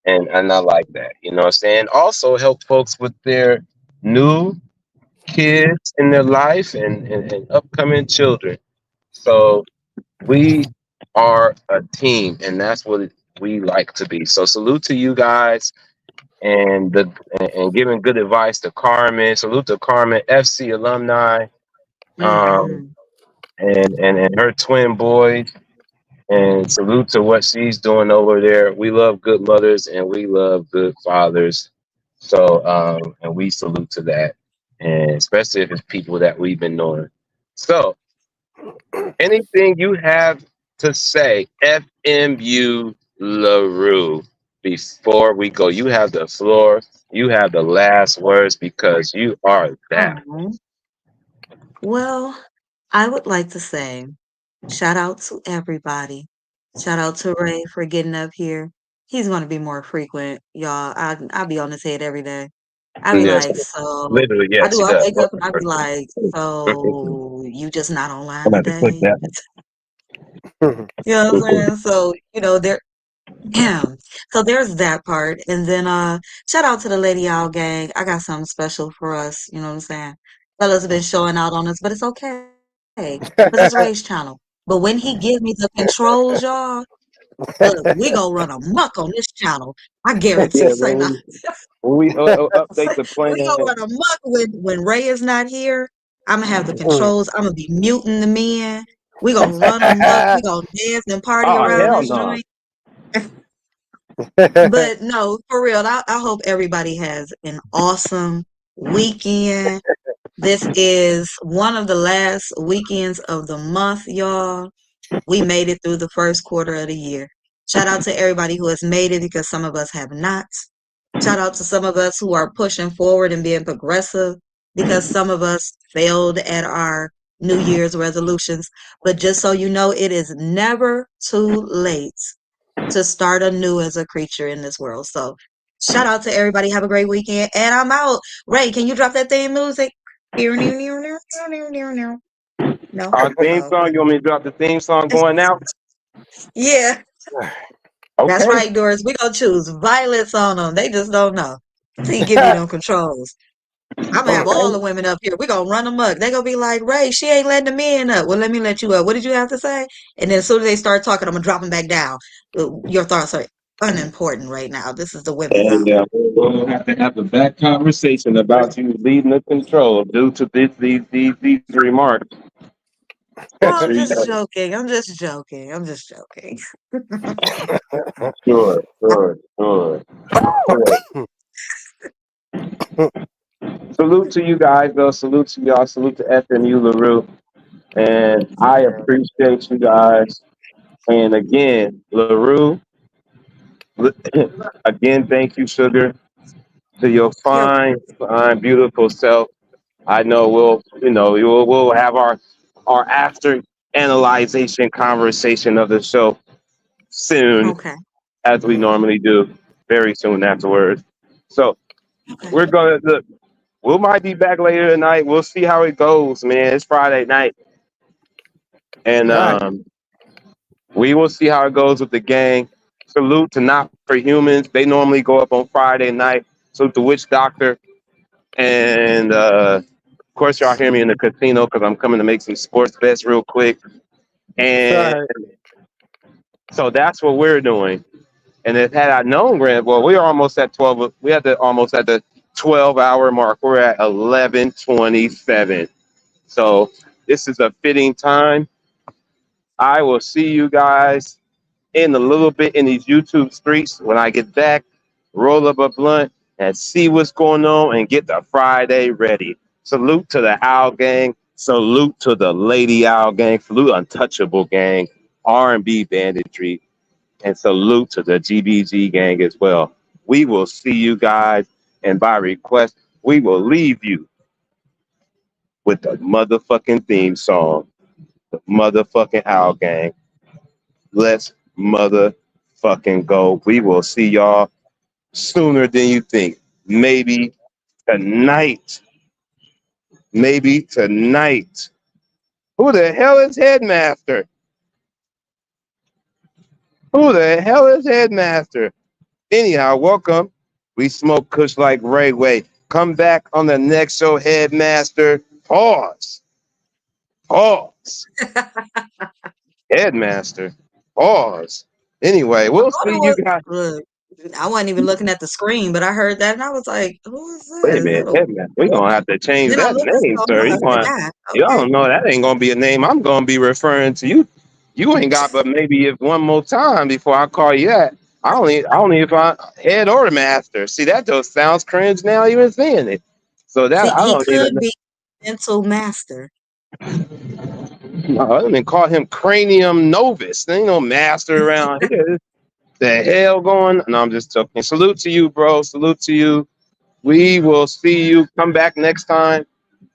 I like that. You know what I'm saying? Also help folks with their new kids in their life and upcoming children. So we are a team and that's what we like to be. So salute to you guys and giving good advice to Carmen. Salute to Carmen, FC alumni, and her twin boys. And salute to what she's doing over there. We love good mothers and we love good fathers. So, and we salute to that. And especially if it's people that we've been knowing. So, anything you have to say, FMU LaRue, before we go? You have the floor. You have the last words because you are that. Well, I would like to say shout out to everybody. Shout out to Ray for getting up here. He's going to be more frequent, y'all. I'll be on his head every day. I'll be Yes, like, so literally, yes, she I does. wake up and I'll be like, so you just not online I'm about to click today? that. You know what I'm saying? So, yeah. So there's that part. And then shout out to the Lady Owl gang. I got something special for us, you know what I'm saying? Fellas have been showing out on us, but it's okay. Because it's Ray's channel. But when he give me the controls, y'all, look, we gonna run amok on this channel. I guarantee. Yeah, Say not. when we update the plan. We gonna run amok when Ray is not here. I'm gonna have the controls. I'm gonna be muting the men. We gonna run amok. We gonna dance and party Oh, around hell this no. joint. But no, for real, I hope everybody has an awesome weekend. This is one of the last weekends of the month, y'all. We made it through the first quarter of the year. Shout out to everybody who has made it because some of us have not. Shout out to some of us who are pushing forward and being progressive because some of us failed at our New Year's resolutions. But just so you know, it is never too late to start anew as a creature in this world. So shout out to everybody. Have a great weekend. And I'm out. Ray, can you drop that theme music? No. Our theme song, you want me to drop the theme song going out? Yeah. Okay. That's right, Doris. We gonna choose violence on them. They just don't know. See, give you them controls. I'm gonna have all the women up here. We gonna run them up. They gonna be like, Ray, she ain't letting the men up. Well, let me let you up. What did you have to say? And then as soon as they start talking, I'm gonna drop them back down. Your thoughts are unimportant right now. This is the women's hour. And we'll have to have a back conversation about you leading the control due to these remarks. Well, I'm just joking. I'm just joking. I'm just joking. Sure. Salute to you guys, though. Salute to y'all. Salute to FMU LaRue. And I appreciate you guys. And again, LaRue, again, thank you, Sugar, to your fine, beautiful self. I know we'll have our after analyzation conversation of the show soon, as we normally do, very soon afterwards. So we're gonna look. We might be back later tonight. We'll see how it goes, man. It's Friday night, and we will see how it goes with the gang. Salute to Not for Humans. They normally go up on Friday night. Salute to Witch Doctor, and of course, y'all hear me in the casino because I'm coming to make some sports bets real quick. And so that's what we're doing. And if had I known, Grant, well, we are almost at 12. We had to almost at the 12-hour mark. We're at 11:27. So this is a fitting time. I will see you guys in a little bit in these YouTube streets when I get back. Roll up a blunt and see what's going on and get the Friday ready. Salute to the Owl Gang. Salute to the Lady Owl Gang. Salute Untouchable Gang, R&B Banditry, and salute to the GBG Gang as well. We will see you guys, and by request, we will leave you with the motherfucking theme song, the motherfucking Owl Gang. Let's motherfucking go. We will see y'all sooner than you think. Maybe tonight. Maybe tonight. Who the hell is Headmaster? Who the hell is Headmaster? Anyhow, welcome. We smoke kush like Ray Way. Come back on the next show, Headmaster. Pause. Pause. Headmaster. Pause. Anyway, we'll see you guys. Look, I wasn't even looking at the screen, but I heard that and I was like, "Who is Wait a that? Is minute, that a Headmaster. We're gonna have to change Then I that looked and name, saw, sir. no, it's the guy. You Okay. don't know that ain't gonna be a name. I'm gonna be referring to you. You ain't got but maybe if one more time before I call you that. I only if I head or the master. See, that just sounds cringe now even saying it. So that I He don't even could be mental master. know. I didn't call him Cranium Novus. There ain't no master around here. The hell going? No, I'm just joking. Salute to you, bro. Salute to you. We will see you. Come back next time.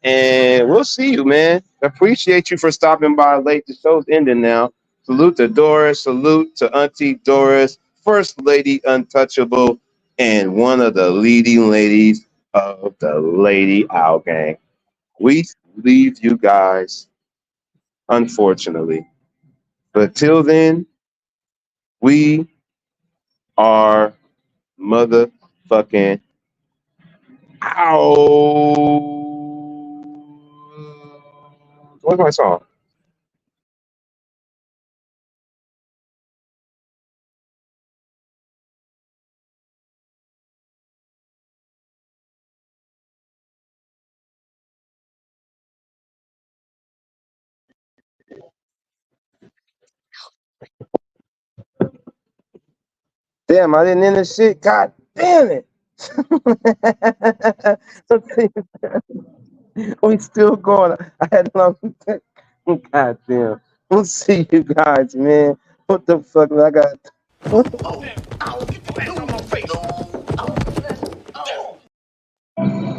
And we'll see you, man. Appreciate you for stopping by late. The show's ending now. Salute to Doris. Salute to Auntie Doris, First Lady Untouchable, and one of the leading ladies of the Lady Owl Gang. We leave you guys, unfortunately. But till then, we are motherfucking ow. What's my song? Damn, I didn't end the shit. God damn it. We still going. I had no. God damn. We'll see you guys, man. What the fuck? I got.